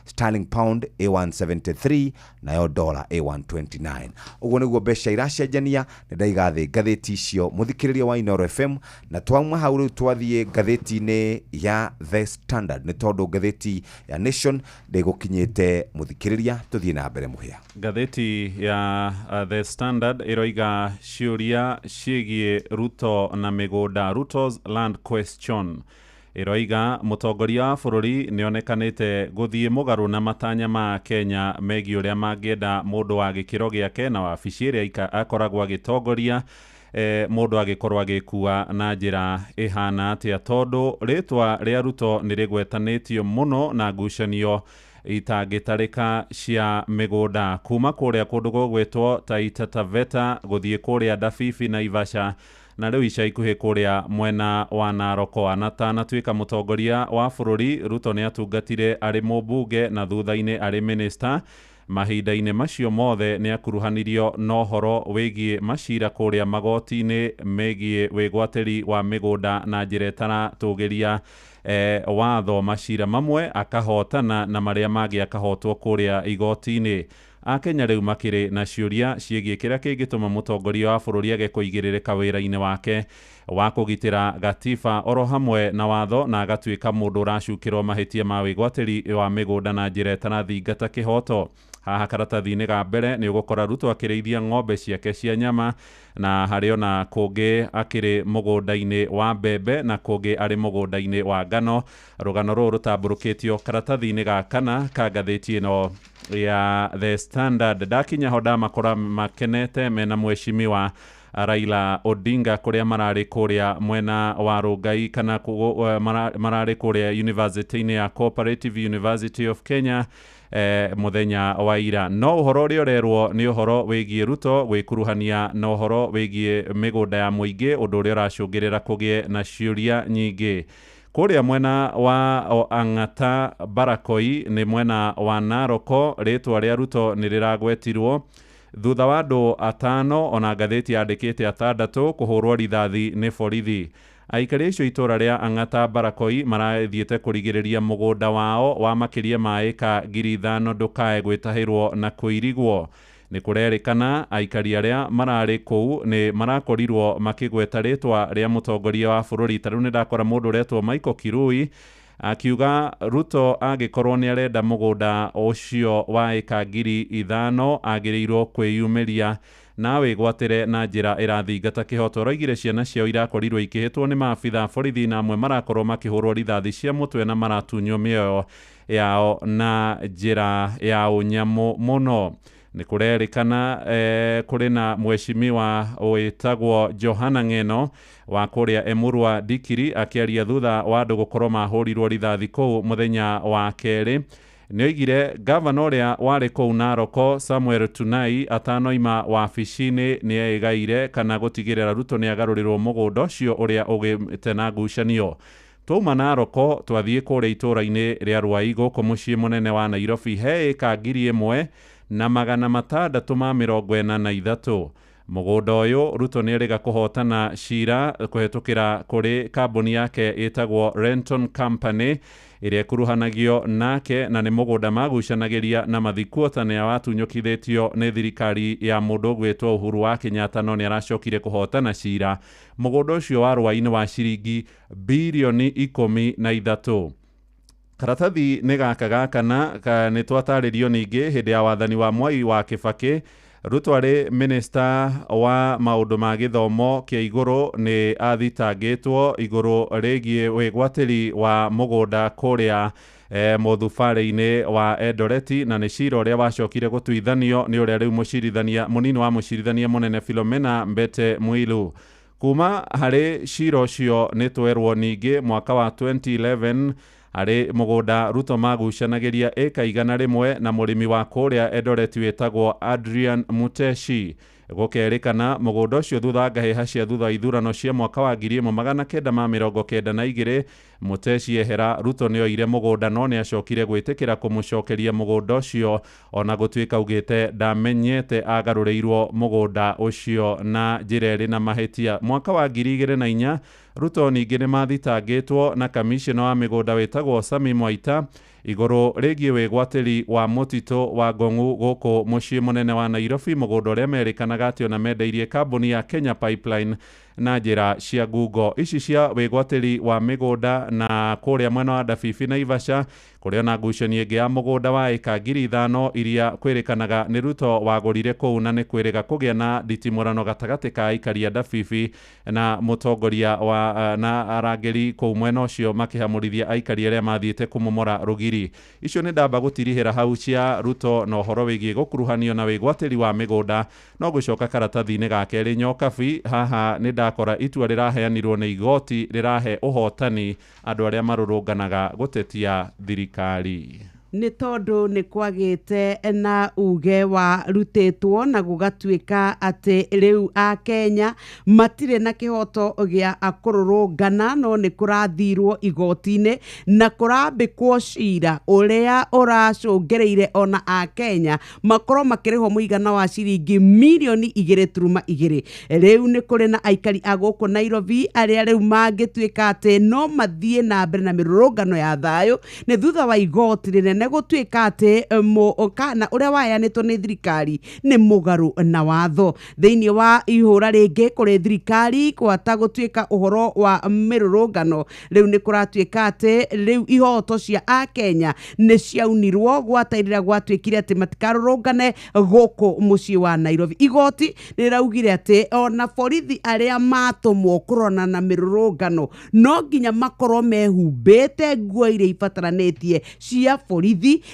Speaker 19: Sterling pound A173 nayo dollar A129. Uguo niguo mbeca iracenjania. Ni ndaigathe ngatheti icio muthikiriria wa Inoro FM na twauma hau riu twathie ngatheti-ini ya The Standard ni tondu ngatheti ya Nation ndigukinyite muthikiriria. Tuthie na mbere muhia.
Speaker 14: Ngatheti ya The Standard iroiga ciuria ciigie Ruto na migunda, Ruto's land question. Iroiga mutongoria wa bururi nionekanite guthie mugaru na matanya ma Kenya megi uria mangienda mundu wa gikiro giake na wabici iria akoragwo agitongoria mundu agikorwo agikua na njira ihana atia, tondu ritwa ria Ruto ni rigwetanitio muno na ngucanio itangitarika cia migunda kuma kuria kundu gugwitwo Taita Taveta guthie kuria Dafifi na Ivasha na riu ica ikuhi kuria mwena wa Naroko. Anatanatuika mutongoria wa bururi, Ruto ni atungatire ari mubunge na thutha-ini ari minister. Mahinda-ini macio mothe ni akuruhanirio no horo wigie macira kuria magoti-ini megie wigwatiri wa migunda na njira itaratugiria watho. Macira mamwe akahotana na maria magi akahotwo kuria igoti-ini. Akenya riu makiri na ciuria ciegie kiria kingituma mutongoria wa bururi age kuigiririka wira-ini wake wa kugitira gatiba oro hamwe na watho na agatuika mundu uracukirwo mahitia ma wigwatiri wa migunda na njira itarathingata kihoto. Haha karatathi-ini ga mbere ni ugukora Ruto akirithia ng'ombe ciake cia nyama na hario na kungi akiri mugunda-ini wa mbembe na kungi ari mugunda-ini wa ngano. Rugano ruru rutamburukitio karatathi-ini ga kana ka ngatheti ino ya The Standard. Dakinya hoda makora makenete mena mheshimiwa Raila Odinga kuria marari kuria mwena wa Rugai kana marari kuria university-ini ya Cooperative University of Kenya muthenya wa ira. No uhoro uri urerwo ni uhoro wigie Ruto gwikuruhania no uhoro wigie migunda ya muingi, undu uria uracungirira kugie na ciuria nyingi. Kuria mwena wa Ang'ata Barakoi ni mwena wa Naroko, ritwa ria Ruto ni riragwetirwo thutha wa andu atano ona ngatheti yandikite atandatu kuhurwo rithathi ni borithi. Aikari icio itura ria Ang'ata Barakoi marathiete kurigiriria mugunda wao wa makiria ma eka 5,000 ndukae gwitahirwo na kuirigwo. nĩ kũrerĩkana aikari arĩa mararĩ kũu nĩ marakorirwo makĩgweta rĩtwa rĩa mũtongoria wa bũrũri. Ta rĩu nĩ ndakora mũndũ ũretwo Michael Kirui akiuga Ruto angĩkorwo nĩ arenda mũgũnda ũcio wa eka 5,000 agĩrĩirwo kwĩyumĩria na wĩgwatĩre na njĩra ĩrathingata kĩhoto. Roigire ciana ciao irakorirwo ikĩhĩtwo nĩ maabitha borithi na amwe marakorwo makĩhũrwo rithathi cia mũtwe na maratunywo mĩoyo yao na njĩra ya ũnyamũ mũno. Nĩ kũrerĩkana kũrĩ na mweshimiwa wĩtagwo Johana Ng'eno wa kũrĩa Emurwa Dikiri akĩaria thutha wa andũ gũkorwo mahũrirwo rithathi kũu mũthenya wa kerĩ. Nĩ oigire gavana ũrĩa warĩ kũu Naroko Samuel Tunai atanoima wabici-inĩ nĩ egaire kana gũtigĩrĩra Ruto nĩ agarũrĩrwo mũgũnda ũcio ũrĩa ũgĩte na ngucanio. Twauma Naroko twathiĩ kũrĩa itũũra-inĩ rĩa Rwai gũkũ mũciĩ mũnene wa Nairobi he eka 1,643. Mũgũnda ũyũ Ruto nĩ erĩga kũhotana cira kũhetũkĩra kũrĩ kambuni yake ĩtagwo Renton Company ĩrĩa ĩkuruhanagio nake na nĩ mũgũnda magucanagĩria na mathikuota nĩ watunyũkithĩtio nĩ thirikari ya mũndũ ũgwĩtwo Uhuru wa Kenyatta, no nĩ aracokire kũhotana cira. Mũgũnda ũcio wa Rwai nĩ wa ciringi bilioni 13. Karatathi nĩ gakana nĩ twatarĩrio ningĩ hĩndĩ ya wathani wa Mwai wa Kibaki. Ruto arĩ minista wa maũndũ ma gĩthomo kĩa igũrũ nĩ athitangĩtwo igũrũ rĩgiĩ wĩgwatĩri wa mũgũnda kũrĩa mũthubarĩ-inĩ wa Eldoreti, na nĩ cira ũrĩa wacokire gũtuithanio nĩ ũrĩa rĩu mũnini wa mũcirithania mũnene Philomena Mbete Mwilu. Kuma harĩ cira ũcio nĩ twerwo ningĩ mwaka wa 2011 arĩ mũgũnda Ruto magucanagĩria eka 100 na mũrĩmi wa kũrĩa Eldoret wĩtagwo Adrian Muteshi. Gũkerĩkana mũgũnda ũcio thutha ngahĩha cia thutha wa ithurano cia mwaka wa 1992 Muteshi ehera, Ruto nĩ oire mũgũnda no nĩ acokire gwĩtĩkĩra kũmũcokeria mũgũnda ũcio ona gũtuĩka augĩte ndamenyete agarũrĩirwo mũgũnda ũcio na njĩra ĩrĩ na mahĩtia. Mwaka wa 2004 Ruto ningĩ nĩ mathitangĩtwo na kamishina wa mĩgũnda wĩtagwo Sami Mwaita igũrũ rĩgiĩ wĩgwatĩri wa mũtitũ wa Ngong'u gũkũ mũciĩ mũnene wa Nairobi, mũgũnda ũrĩa merĩkanaga atĩ ona mendeirie kambuni ya Kenya Pipeline na njĩra cia ngungo. Ici cia wĩgwatĩri wa mĩgũnda na kũrĩa mwena wa Dabibi na Ivasha kũrĩa ona ngucanio ĩngĩ ya mũgũnda wa eka 5,000 iria kwĩrĩkanaga nĩ Ruto wagũrire kũu na nĩ kwĩrĩga kũgĩa na nditimũrano gatagatĩ ka aikari a Dabibi na mũtongoria wa na arangĩri kũu mwena ũcio makĩhamũrithia aikari arĩa mathiĩte kũmomora rũgiri. Icio nĩ ndamba gũtirihĩra hau cia Ruto na ũhoro wĩgiĩ gũkuruhanio na wĩgwatĩri wa mĩgũnda, no gũcoka karatathi-inĩ gake rĩ nyokabi. Haha nĩ ndakora itua rĩraheanirwo nĩ igoti rĩrahe ũhotani andũ arĩa marũrũnganaga gũtetia thirikari.
Speaker 2: Nĩ tondũ nĩ kwagĩte na uge wa rutĩtwo na gũgatuĩka atĩ rĩu a Kenya matirĩ na kĩhoto gĩa kũrũrũngana, no nĩ kũrathirwo igoti-inĩ na kũrambĩkwo cira ũrĩa ũracũngĩrĩire ona a Kenya makorwo makĩrĩhwo mũigana wa ciringi mirioni 2.2. Rĩu nĩ kũrĩ na aikari a gũkũ Nairobi arĩa rĩu mangĩtuĩka atĩ no mathiĩ na mbere na mĩrũrũngano ya thayũ nĩ thutha wa igoti rĩnene gũtuĩka atĩ mũkana ũrĩa waheanĩtwo nĩ thirikari nĩ mũgarũ na watho. Thĩinĩ wa ihũra rĩngĩ kũrĩ thirikari kwata gũtuĩka ũhoro wa mĩrũrũngano, rĩu nĩ kũratuĩka atĩ rĩu ihoto cia a Kenya nĩ ciaunirwo gwatairĩra gwatuĩkire atĩ matikarũrũngane gũkũ mũciĩ wa Nairobi. Igoti rĩraugire atĩ ona borithi arĩa matũmwo kũrona na mĩrũrũngano no nginya makorwo mehumbĩte nguo iria ibataranĩtie cia borithi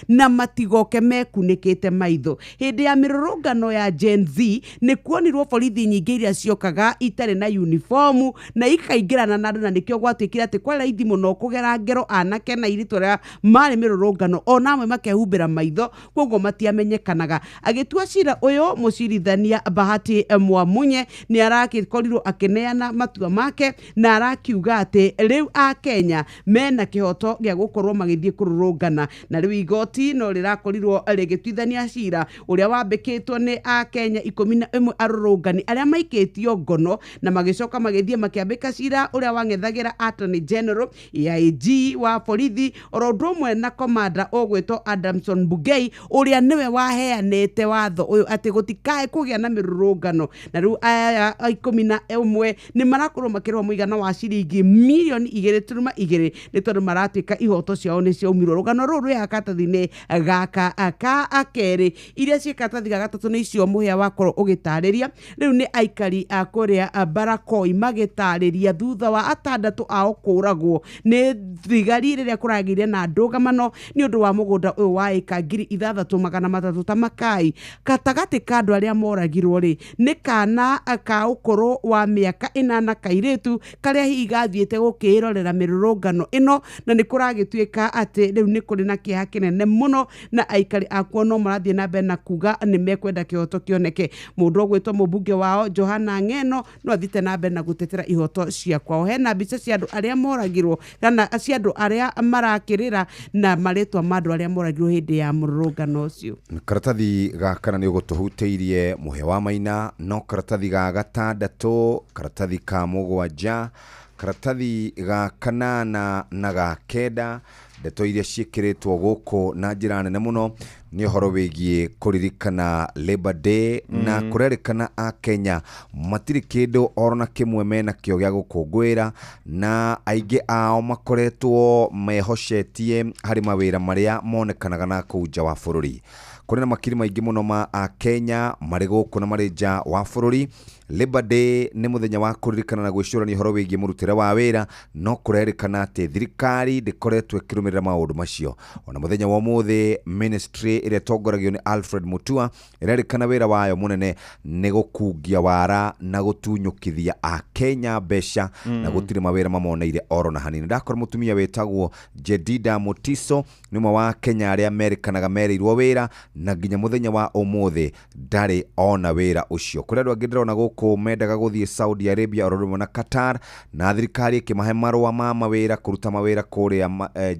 Speaker 2: na matigoke mekunĩkĩte maitho. Hĩndĩ ya mĩrũrũngano ya Gen Z nĩ kuonirwo borithi nyingĩ iria ciokaga itarĩ na uniform na ikaingĩrana na andũ, na nĩkĩo gwatuĩkire atĩ kwa raithi mũno kũgera ngero anake na iritũ rĩa marĩ mĩrũrũngano ona amwe makehumbĩra maitho, koguo matiamenyekanaga. Agĩtua cira ũyũ mũcirithania Bahati Mwamunye nĩ arakorirwo akĩneana matua make na arakiuga atĩ rĩu a Kenya mena kĩhoto gĩa gũkorwo magĩthiĩ kũrũrũngana, na riu igoti no rirakorirwo rigituithania cira uria wambikitwo ni a Kenya 11 arurungani aria maikitio ngono na magicoka magithie makiambika cira uria wang'ethagira Attorney General IG wa borithi orodromwe na commander ogwetwo Adamson Bugei uria niwe waheanite watho uyu ati gutikae kugia na mirurungano na riu aya 11 ni marakorwo makirwa muigana wa ciringi milioni 2.2 ni tondu maratuika ihoto ciao ni ciaumirwo rugano ruru ya katathi-ini gaka aka akeri iria ciikatathi gagatatu ni icio muhia wakorwo ugitariria riu ni aikari a kuria Barakoi magitariria thutha wa atandatu ao kuragwo ni thigari riria kuragiire na ndugamano ni undu wa mugunda uyu wa eka 6,300 ta makai katagati ka andu aria moragirwo ri ni kana ka ukoro wa miaka 8 kairitu karia higathiete gukirorera mirurungano ino na ni kuragituika ati riu ni kuri na kiha kinene muno na aikari akuo no marathie na mbere na kuga ni mekwenda kihoto kioneke mundu ogwetwo mubunge wao Johana Ng'eno no athite na mbere na gutetera ihoto cia kwao hena mbica cia andu aria moragirwo kana cia andu aria marakirira na maretwa mandu aria moragirwo hindi ya mururungano ucio
Speaker 11: karatathi gakana ni ugutuhuteirie muhe wa maina no karatathi ga gatandatu karatathi ka mugwanja karatathi ga kanana na ga kenda ndeto iria cikiritwo guku na njira nene muno ni horo wigie kuririkana Labor Day na kurerikana a Kenya matiri kindu orona kimwe mena kio gya gukungwira na aingi ao makoretwo mehocetie hari mawira maria monekanaga na kuja wa bururi kuri na makiri maingi muno ma a Kenya mari guku na mari nja wa bururi. Labor Day ni muthenya wa kuririkana na gwicurania horo wigie murutire wa wira no kurerikana ati thirikari ndikoretwo ikirumirira maundu macio ona muthenya wa muthi ministry ire tongoragio ni Alfred Mutua irerikana wira wayo munene ni gukungia wara na gutunyukithia a Kenya besha na gutire mawira mamoneire oro na hanini ndakora mutumia wetagwo Jedida Mutiso ni mwa wa Kenya aria Amerikanaga merirwo wira na ginya muthenya wa umuthi ndari ona wira ucio kuredwa ngindrona guku mendaga guthie Saudi Arabia ororumwe na Qatar na thirikari ikimahe marwa ma mawira kuruta mawira kuria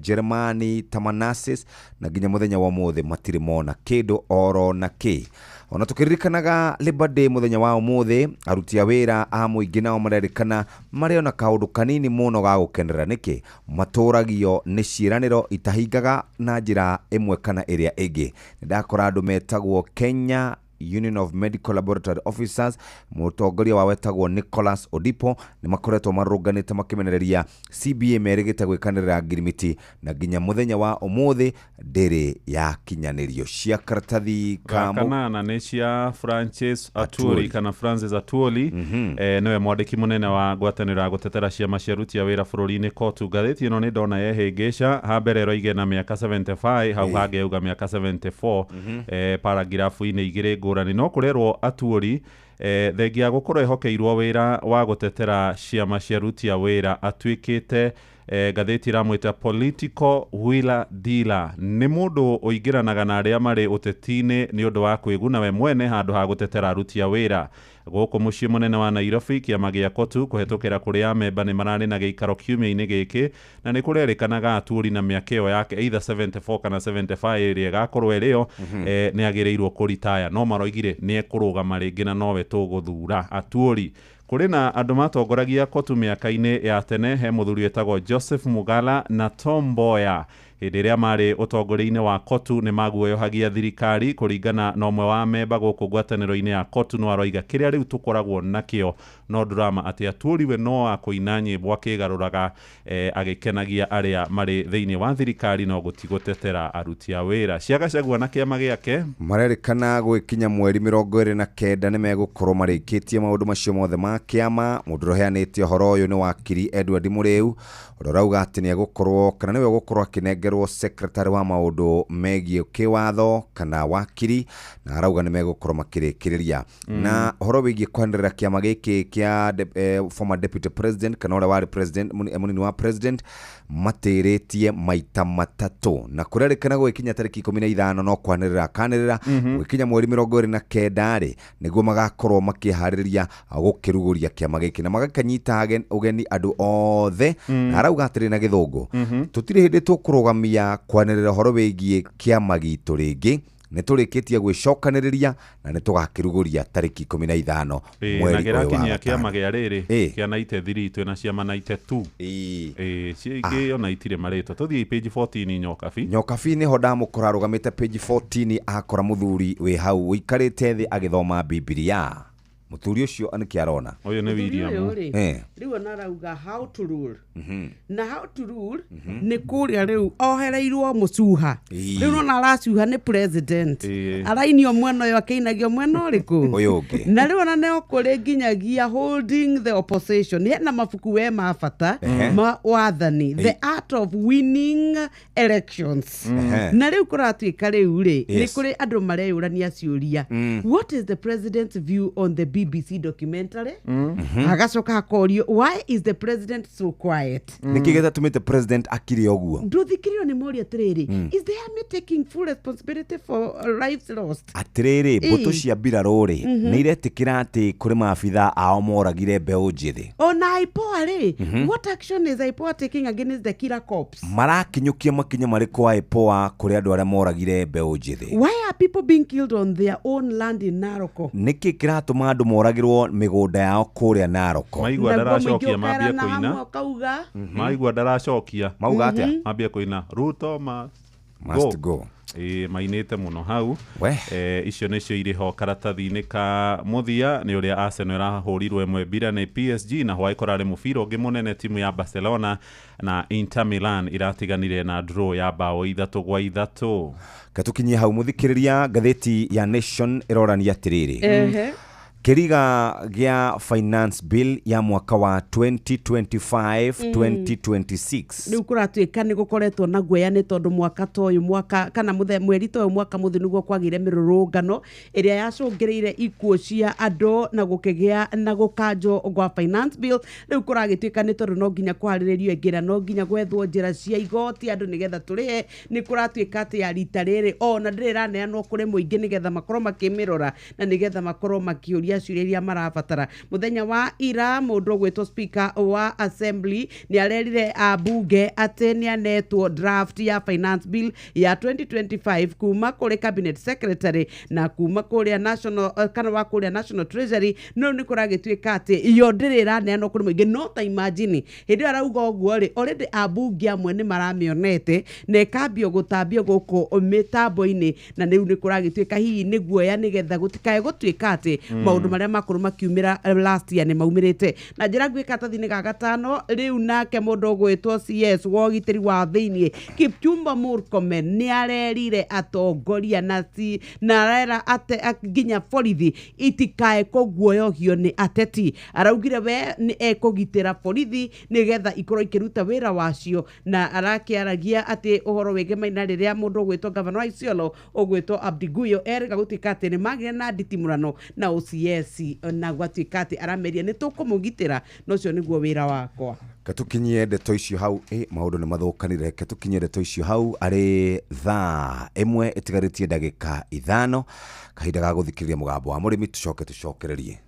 Speaker 11: Germany Tamanasis na ginya muthenya wa umuthi matiri mona kindu oro na ki ona tukiririkanaga Labor Day muthenya wa umuthi aruti a wira a muingi nao marerikana mari ona kaundu kanini muno ga gukenera niki maturagio ni ciiraniro itahingaga na njira imwe kana iria ingi ndakora andu metagwo Kenya Union of Medical Laboratory Officers mutongoria wa wetagwo Nicholas Odipo ni makoretwo marunganite makimenereria CBA merigite gwikanirira ngirimiti na ginya muthenya wa umuthi ndiri ya kinyanirio cia karatathi
Speaker 14: kanana ni cia Francis Atwoli kana Francis Atwoli niwe mwandiki munene wa ngwataniro ya gutetera ciama cia aruti a wira bururi-ini kotu ngatheti ino ni ndona yehingica ha mbere roige na miaka 75 hau hangeuga miaka 74 paragrafu-ini igiri ngurani no kurerwo Atwoli thengia gukorwo ehokeirwo wira wa gutetera ciama cia aruti a wira atwikite gatheti ramwita political wheeler dealer ni mundu uingiranaga na aria mari utetini ni undu wa kwiguna we mwene handu ha gutetera aruti a wira guku mucii munene wa Nairobi kiama gia kotu kuhetukira kuria memba ni marari na giikaro kiumia-ini giki na ni kurerikanaga Atwoli na miakeo yake either 74 kana 75 iria gakorwo irio ni agireirwo kuritaya no maroigire ni ekurugama ringi na nowe tuguthura Atwoli kuri na andu matongoragia kotu miaka-ini ya tene he muthuri etagwo Joseph Mugala na Tom Mboya hindi iria mari utongoria-ini wa kotu ni maguoyohagia thirikari kuringana na umwe wa memba guku ngwataniro-ini ya kotu no aroiga kiria riu tukoragwo nakio no drama ati Atwoli we no akuina nyimbo akigaruraga agikenagia aria mari thiini wa thirikari no gutigutetera aruti a wira ciagacagua na kiama giake
Speaker 11: marerikana gwikinya mweri 29 ni megukorwo marikitie maundu macio mothe ma kiama mundu roheanite horo uyu ni wakiri Edward Muriu urauga ati ni egukorwo kana niwe gukorwo akinengerwo secretary wa maundu megie kiwatho kana wakiri na arauga ni megukorwo makirikiriria na horo wigie kwanderera kiama giki kia former deputy president kana ora wari president munini wa president matiritie maita matatu na kurerikana gwikinya tariki 15 no kwanirira kanirira gwikinya mweri 29 ri niguo magakorwo makihariria gukiruguria kiama giki na magakanyita ugeni andu othe na arauga atiri na githungu tutire hindi tukurugamira
Speaker 19: kũrũgamia kwanĩrĩra ũhoro wĩgiĩ kĩama gitũ rĩngĩ nĩ tũrĩkĩtie gwĩcokanĩrĩria na nĩ tũgakĩrugũria tarĩki 15 mweri ũyũ wa
Speaker 14: gĩakinyia
Speaker 19: gatano.
Speaker 14: kĩama gĩa rĩrĩ kĩa Naite 3 twĩna ciama Naite 2 ciĩngĩ ona itirĩ marĩtwa tũthiĩ page 14 nyokabi nĩho ndamũkora arũgamĩte page 14 akora mũthuri wĩ hau ũikarĩte thĩ agĩthoma Biblia. Mũthuri ũcio anĩkĩ arona ũyũ nĩ William
Speaker 2: rĩu ona arauga how to rule na how to rule nĩ kũrĩa rĩu ohereirwo mũcuha rĩu ona aracuha nĩ president arainio mwena ũyũ akĩinagio mwena ũrĩkũ
Speaker 19: ũyũ ũngĩ
Speaker 2: na rĩu ona nĩ kũrĩ nginyagia holding the opposition hena mabuku we ma bata ma wathani the art of winning elections na rĩu kũratuĩka rĩu rĩ nĩ kũrĩ andũ mareyũrania ciũria what is the president's view on the BBC documentary agacoka akorio why is the president so quiet
Speaker 19: nĩkĩ gĩtatũmĩte president akire ũguo
Speaker 2: ndũthikĩrio nĩ moria atĩrĩrĩ is the army taking full responsibility for lives lost
Speaker 19: atĩrĩrĩ mbũtũ cia mbirarũ rĩ nĩ iretĩkĩra atĩ kũrĩ maabitha ao moragire mbeũ njĩthĩ
Speaker 2: ona IPOA rĩ what action is IPOA taking against the killer cops
Speaker 19: marakinyũkia makinya marĩkũ IPOA kũrĩ andũ arĩa moragire mbeũ njĩthĩ
Speaker 2: why are people being killed on their own land in Narok
Speaker 19: nĩkĩ kĩratũma andũ moragirwo mĩgũnda yao kũrĩa Narok
Speaker 14: maigua ndaracokia mambia kũina maigua ndaracokia
Speaker 19: mauga atĩa
Speaker 14: mambia kũina Ruto
Speaker 19: must go
Speaker 14: mainĩte mũno hau icio nĩcio irĩ ho karatathi-inĩ ka mũthia nĩ ũrĩa Arsenal ĩrahũrirwo ĩmwe mbira nĩ PSG na hwaĩ kũrarĩ mũbira ũngĩ mũnene timu ya Barcelona na Inter Milan iratiganire na draw ya bao 3-3
Speaker 19: katũkinyie hau mũthikĩrĩria ngathĩti ya Nation ĩrorania atĩrĩrĩ kĩriga gĩa finance bill ya mwaka wa 2025-2026
Speaker 2: rĩu kũratuĩka nĩ gũkoretwo na guoya nĩ tondũ mwaka toyũ mwaka kana mweri toyũ mwaka mũthĩ nĩguo kwagĩire mĩrũrũngano ĩrĩa yacũngĩrĩire ikuũ cia andũ na gũkĩgĩa na gũkanjwo gwa finance bill rĩu kũragĩtuĩka nĩ tondũ no nginya kũharĩrĩrio ĩngĩra no nginya gwethwo njĩra cia igoti andũ nĩgetha tũrĩhe nĩ kũratuĩka atĩ ya rita rĩrĩ ona ndĩrĩraneanwo kũrĩ mũingĩ nĩgetha makorwo makĩmĩrora na nĩgetha makorwo makĩũria ciũria iria marabatara muthenya wa ira mũndũ ũgwĩtwo speaker wa assembly nĩ arerire abunge atĩ nĩ anetwo draft ya finance bill ya 2025 kuma kũrĩ cabinet secretary na kuma kũrĩa national kana wa kũrĩa national treasury no nĩ kũragĩtuĩka atĩ yo ndĩrĩraneanwo kũrĩ mũingĩ no ta imagine hĩndĩ ĩyo arauga ũguo rĩ already abunge amwe nĩ maramĩonete na ĩkambio gũtambio gũkũ mĩtambo-inĩ na rĩu nĩ kũragĩtuĩka hihi nĩ guoya nĩgetha gũtikae gũtuĩka atĩ maũndũ marĩa makũrũ makiumĩra last year nĩ maumĩrĩte na njĩra ngwĩka tathi-inĩ ga gatano rĩu nake mũndũ ũgwĩtwo CS wa ũgitĩri wa thĩinĩ Kipchumba Murkomen nĩ arerire atongoria na arera nginya borithi itikae kũguoyohio nĩ ateti araugire we nĩ ekũgitĩra borithi nĩgetha ikorwo ikĩruta wĩra wacio na arakĩaragia atĩ ũhoro wĩgiĩ maina rĩrĩa mũndũ ũgwĩtwo gavana wa Isiolo ũgwĩtwo Abdi Guyo erĩga gũtuĩka atĩ nĩ magire na nditimũrano na OCS na gwatuĩka atĩ arameria nĩ tũkũmũgitĩra no ũcio nĩguo wĩra wakwa
Speaker 19: katũkinyie ndeto icio hau maũndũ nĩ mathũkanire katũkinyie ndeto icio hau arĩ thaa ĩmwe ĩtigarĩtie ndagĩka 5 kahinda ga gũthikĩrĩria mũgambo wa mũrĩmi tũcokererie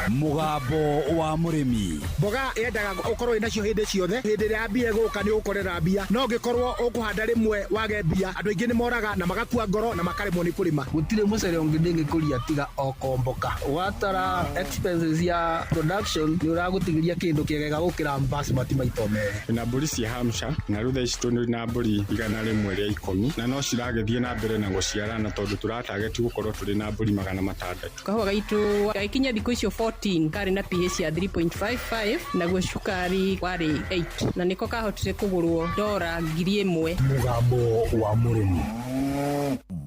Speaker 4: Mugambo wa mũrĩmi.
Speaker 3: Mboga yendaga ũkorwo inacio hĩndĩ ciothe hĩndĩ ĩrĩa mbia gũka nĩ ũkorera mbia no ngĩkorwo ũkũhanda rĩmwe wage mbia andũ aingĩ nĩ moraga na magakua ngoro na makaremwo nĩ kũrĩma
Speaker 5: gũtirĩ mũcere ũngĩ ndĩngĩkũria tiga o komboka watara expenses ya production nĩ ũragũtigĩria kĩndũ kĩegega gũkĩra basmati maita merĩ
Speaker 21: na mbũri cia Hampshire na rĩu thaa ici tũrĩ na mbũri 100 rĩa 10 na no ciragĩthiĩ na mbere na gũciarana tondũ tũratageti gũkorwo tũrĩ na mbũri 600
Speaker 5: kahũa gaitũ gagĩkinya thikũ icio 14 karĩ na pH ya 3.55 naguo cukari warĩ 8 na nĩko kahotire kũgũrwo $1,000 Mugambo wa mũrĩmi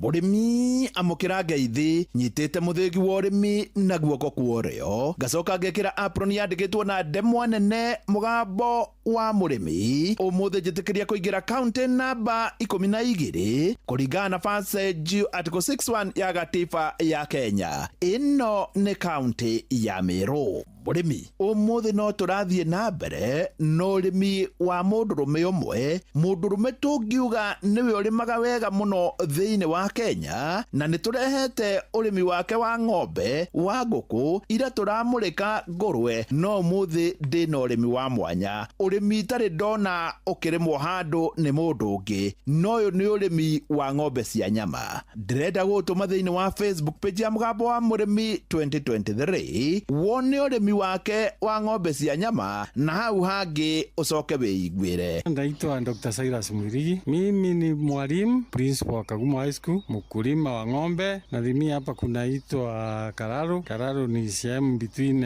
Speaker 6: mũrĩmi amũkĩra ngeithi nyitĩte mũthĩgi wa ũrĩmi na guoko kuorĩo ngacoka ngekĩra apron yandĩkĩtwo na ndemwa nene mũgambo wa mũrĩmi ũmũthĩ njĩtĩkĩria kũingĩra county namba 12 kũringana na passage article 61 ya gatiba ya Kenya ĩno nĩ county ya Meru mũrĩmi ũmũthĩ no tũrathiĩ na mbere no ũrĩmi wa mũndũrũme ũmwe mũndũrũme tũngiuga nĩwe ũrĩmaga wega mũno thĩinĩ wa Kenya na nĩ tũrehete ũrĩmi wake wa ng'ombe wa ngũkũ ira tũramũrĩka ngũrwe no ũmũthĩ ndĩna ũrĩmi wa mwanya ũrĩa ũrĩmi tarĩ ndona ũkĩrĩmwo handũ nĩ mũndũ ũngĩ, no ũyũ nĩ ũrĩmi wa ng'ombe cia nyama. Ndĩrenda gũtũma thĩinĩ wa Facebook page ya Mũgambo wa Mũrĩmi 2023 wone ũrĩmi wake wa ng'ombe cia nyama, na hau hangĩ ũcoke wĩiguĩre.
Speaker 7: Naitwa Dr. Cyrus Mwirigi. Mimi ni mwalimu principal wa Kagumo High School, mkulima wa ng'ombe. Nalimia hapa kunaitwa Kararo. Kararo ni sehemu between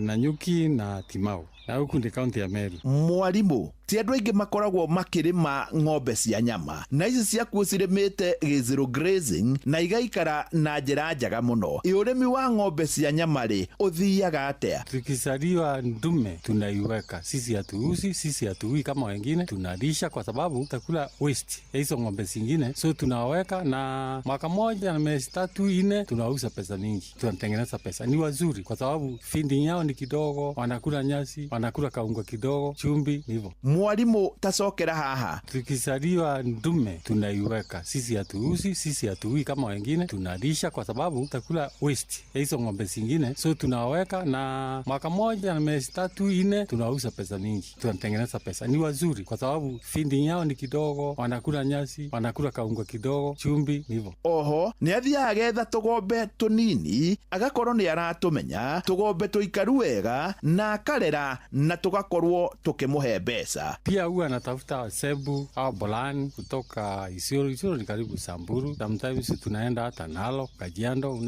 Speaker 7: Nanyuki na Timau, na huku ni kaunti ya Meru.
Speaker 6: Mwalimu, ti andũ aingĩ makoragwo makĩrĩma ng'ombe cia nyama, na ici ciakuo cirĩmĩte gĩzero grazing na igaikara na njĩra njega mũno. Ũrĩmi wa ng'ombe cia nyama rĩ ũthiaga atĩa?
Speaker 7: Tukisaliwa ndume tunaiweka, sisi hatuuzi, sisi hatuui kama wengine, tunalisha kwa sababu utakula waste ya hizo ng'ombe zingine, so tunaweka, na mwaka moja na miezi 3-4 tunauza pesa mingi, tunatengeneza pesa. Ni wazuri kwa sababu feeding yao ni kidogo, wanakula nyasi, wanakula kaunga kidogo, chumvi, hivyo.
Speaker 6: Mwalimu, tacokera haha.
Speaker 7: Tukisaliwa ndume tunaiweka, sisi hatuuzi, sisi hatuui kama wengine, tunalisha kwa sababu utakula waste ya hizo ng'ombe zingine, so tunaweka, na mwaka moja na miezi 3-4 tunauza pesa mingi, tunatengeneza pesa. Ni wazuri kwa sababu feeding yao ni kidogo, wanakula nyasi, wanakula kaunga kidogo, chumvi, hivyo.
Speaker 6: Oho, ni athiaga getha tũgombe tũnini, agakorwo nĩ aratũmenya tũgombe tũikaru wega, na akarera na tũgakorwo tũkĩmũhe mbeca.
Speaker 7: Pia huwa anatafuta Sebu au Bolani kutoka Isiolo. Isiolo ni karibu Samburu. Sometimes tunaenda hata Nalo, Kajiado.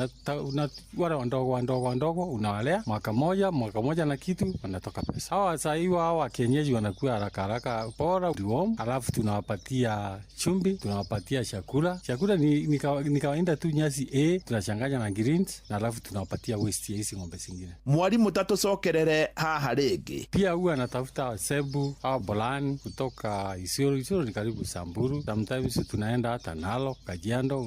Speaker 7: Wale wandogo unawalea mwaka moja na kitu wanatoka pesa. Hawa saiwa hawa kienyeji wanakuwa haraka bora diwom, alafu tunawapatia chumbi, tunawapatia chakula. Chakula ni kawaida tu, nyasi tunachanganya na greens, na alafu tunawapatia waste hizi ng'ombe zingine.
Speaker 6: Mwalimu, tatucokerere haha rĩngĩ.
Speaker 7: Pia huwa anatafuta Sebu au Bolani kutoka Isiolo. Isiolo ni karibu Samburu. Sometimes tunaenda hata Nalo, Kajiado.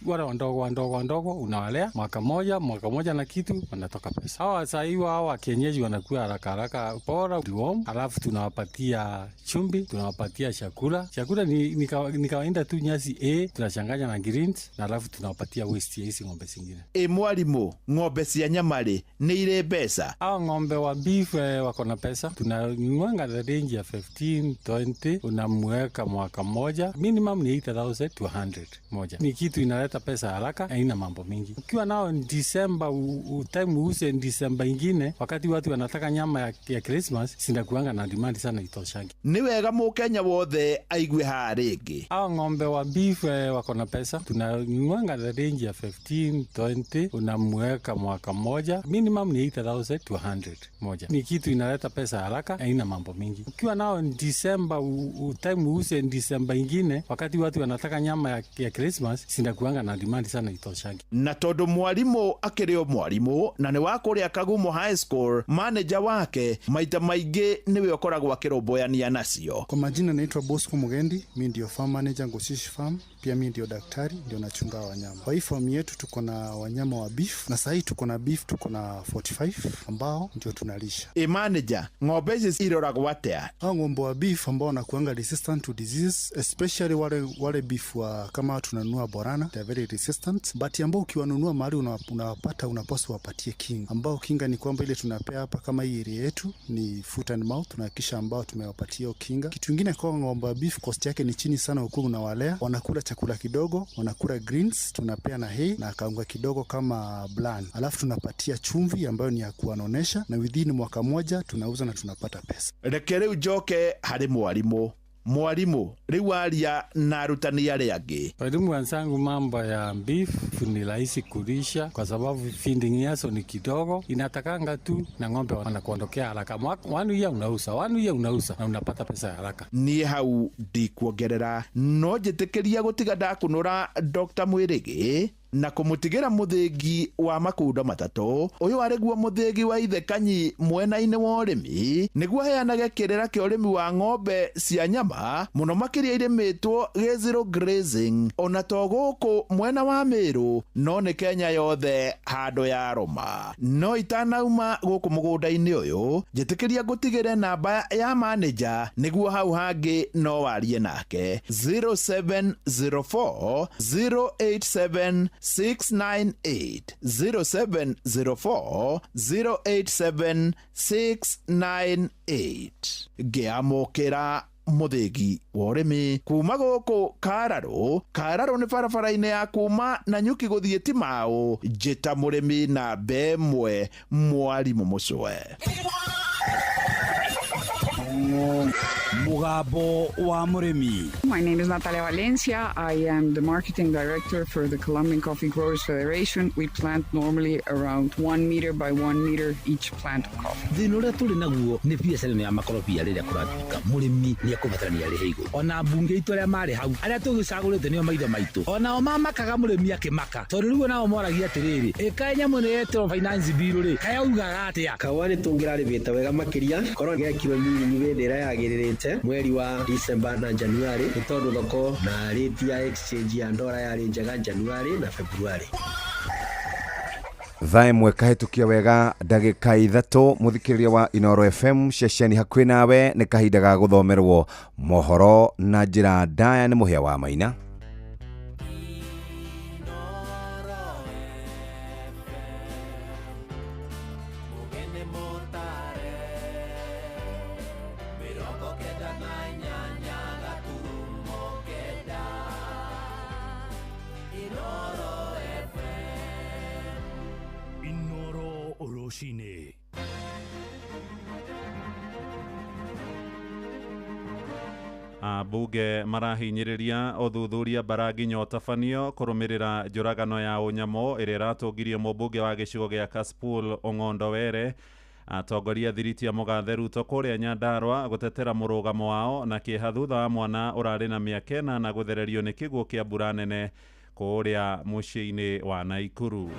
Speaker 7: Wale wandogo unawalea mwaka moja na kitu wanatoka pesa. Hawa saiwa hawa kienyeji wanakuwa haraka bora diwom, alafu tunawapatia chumbi, tunawapatia chakula. Chakula ni kawaida tu, nyasi tunachanganya na greens, na alafu tunawapatia waste hizi ng'ombe zingine.
Speaker 6: Mwalimu, ng'ombe cia nyama rĩ nĩ irĩ mbeca?
Speaker 7: Hao ng'ombe wa beef wako na pesa. Tunanuanga the range ya 15-20, unamweka mwaka moja, minimum ni 80,000 to 100 moja. Ni kitu inaleta pesa haraka, haina mambo mingi. Ukiwa nao December, time uuse December ingine, wakati watu wanataka nyama ya Christmas, sinakuanga na demand sana, itoshangi.
Speaker 6: Ni wega Mũkenya wothe aigue haha rĩngĩ.
Speaker 7: Hao ng'ombe wa beef wako na pesa. Tunanuanga the range ya 15-20, unamweka mwaka moja, minimum ni 80,000 to 100 moja. Ni kitu inaleta pesa haraka, haina mambo mingi. Ukiwa nao December, time uuse December ingine, wakati watu wanataka nyama ya Christmas, sinakuanga na demand sana, itoshangi.
Speaker 6: Na tondu mwalimu akĩrĩ o mwalimu na nĩ wa kũrĩa Kagumo High School, manager wake maita maingĩ niwe ũkoragwo akĩrũmbũyania nacio.
Speaker 21: Kwa majina naitwa Bosco Mugendi, mimi ndio farm manager Ngosishi Farm, pia mimi ndio daktari, ndio nachunga wanyama. Kwa hii farm yetu tuko na wanyama wa beef, na sasa tuko na beef, tuko na 45 ambao ndio tunalisha.
Speaker 6: Manager, ng'ombe hizi iroragwo atĩa?
Speaker 21: Hao ng'ombe wa beef ambao wanakuanga resistant to disease, especially wale beef wa kama tunanunua Borana, they are very resistant, but ambao ukiwanunua mahali unawapata, unapaswa wapatie kinga. Ambao kinga ni kwamba ile tunapea hapa kama hii area yetu ni foot and mouth, tunahakikisha ambao tumewapatia hiyo kinga. Kitu kingine kwa ng'ombe wa beef, cost yake ni chini sana, ukuu unawalea, wanakula chakula kidogo, wanakula greens, tunapea na hay na kaunga kidogo kama bland, alafu tunapatia chumvi ambayo ni ya kuwanonesha, na within mwaka moja tunauza na tunapata pesa.
Speaker 6: Reke rĩu njoke harĩ mwalimu. Mwalimu, rĩu aria na arutani arĩa angĩ.
Speaker 7: Walimu wenzangu, mambo ya beef ni rahisi kulisha kwa sababu feeding yaso ni kidogo, inatakanga tu na ng'ombe wanakuondokea haraka. One year unauza na unapata pesa haraka.
Speaker 6: Niĩ hau ndikuongerera, no njĩtĩkĩria gũtiga ndakũnũra Dr. Mwirigi na kũmũtigĩra mũthĩgi wa makundo matatũ. Ũyũ arĩ guo mũthĩgi wa Ithe Kanyi mwena-inĩ wa ũrĩmi, nĩguo heanage kĩrĩra kĩa ũrĩmi wa ng'ombe cia nyama, mũno makĩria irĩmĩtwo gĩzero grazing, ona to gũkũ mwena wa Mĩrũ, no nĩ Kenya yothe handũ ya Roma. No itanauma gũkũ mũgũnda-inĩ ũyũ, njĩtĩkĩria ngũtigĩre namba ya manager, nĩguo hau hangĩ no warie nake 0704 087 698 0704 087 698 Giamokera muthigi wa urimi kuma guku Kararo nĩ barabara-inĩ ya kuma Nanyuki guthie Timau njita murimi na bemwe mwarimu mucwe
Speaker 4: Mugambo wa murimi.
Speaker 9: My name is Natalia Valencia. I am the marketing director for the Colombian Coffee Growers Federation. We plant normally around 1 meter by 1 meter each plant of coffee.
Speaker 17: Thĩna ũrĩa tũrĩ naguo nĩ biacara ya makorobia rĩrĩa kũratuĩka mũrĩmi nĩ ekũbatarania arĩhe igũrũ. Ona mbunge itũ arĩa marĩ hau arĩa tũgĩcagũrĩte nĩo maithe maitũ. Onao mamakaga mũrĩmi akĩmaka. Tondũ rĩu nao moragia atĩrĩrĩ. Ĩka nyamũ nĩ yetwo finance bill rĩ. Kaya ugaga atĩa?
Speaker 22: Kawa nĩ tũngĩrarĩbĩte wega makĩria. Korwo gĩakirwo nini wĩthĩra yagĩrĩrĩte mweri wa December na January. Nĩ tondũ thoko na rate ya exchange ya ndora yarĩ njega January na February.
Speaker 11: Thaa ĩmwe kahĩtũkia wega ndagĩka 3 mũthikĩrĩria wa Inoro FM ceceni hakuhĩ nawe nĩ kahinda ga gũthomerwo mohoro na njĩra ndaya nĩ mũhĩa wa Maina.
Speaker 26: Rũcinĩ.
Speaker 14: Ambunge marahinyĩrĩria ũthuthuria Barangi Nyotabanio kũrũmĩrĩra njũragano ya ũnyamũ ĩrĩa ĩratũngirie mũmbunge wa gĩcigo gĩa Kasipul Ong'ondo Were. Atongoria thiriti ya Mũgathe Ruto kũrĩa Nyandarua gũtetera mũrũgamo wao na kĩeha thutha wa mwana ũrarĩ na mĩaka 8 na gũthererio nĩ kĩguũ kĩa mbura nene kũrĩa mũciĩ-inĩ wa Naikuru.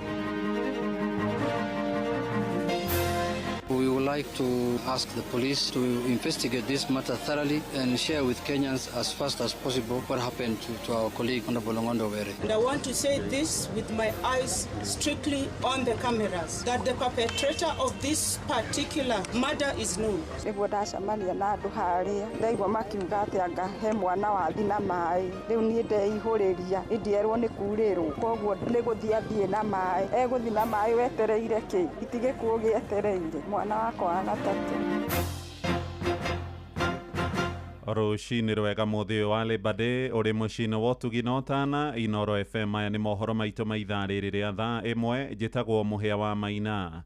Speaker 23: We would like to ask the police to investigate this matter thoroughly and share with Kenyans as fast as possible what happened to our colleague Honorable Ong'ondo Were.
Speaker 24: And I want to say this with my eyes strictly on the cameras, that the perpetrator of this particular murder is known.
Speaker 25: Nĩguo ndacemania na andũ harĩa ndaigua makiuga atĩ anga he mwana wathi na maĩ rĩu niĩ ndeihũrĩria ndierwo nĩ kurĩrwo koguo nĩ gũthiĩ athiĩ na maĩ egũthiĩ na maĩ wetereire kĩ itige kuo gĩetereire mwana wakwa wa gatatũ.
Speaker 14: Rũcinĩ rwega mũthĩ ũyũ wa Labour Day ũrĩ mũciĩ-inĩ wa ũtugi na ũtana Inoro FM. Aya nĩ mohoro maitũ ma ithaa rĩrĩ rĩa thaa ĩmwe. Njĩtagwo Mũhĩa wa Maina.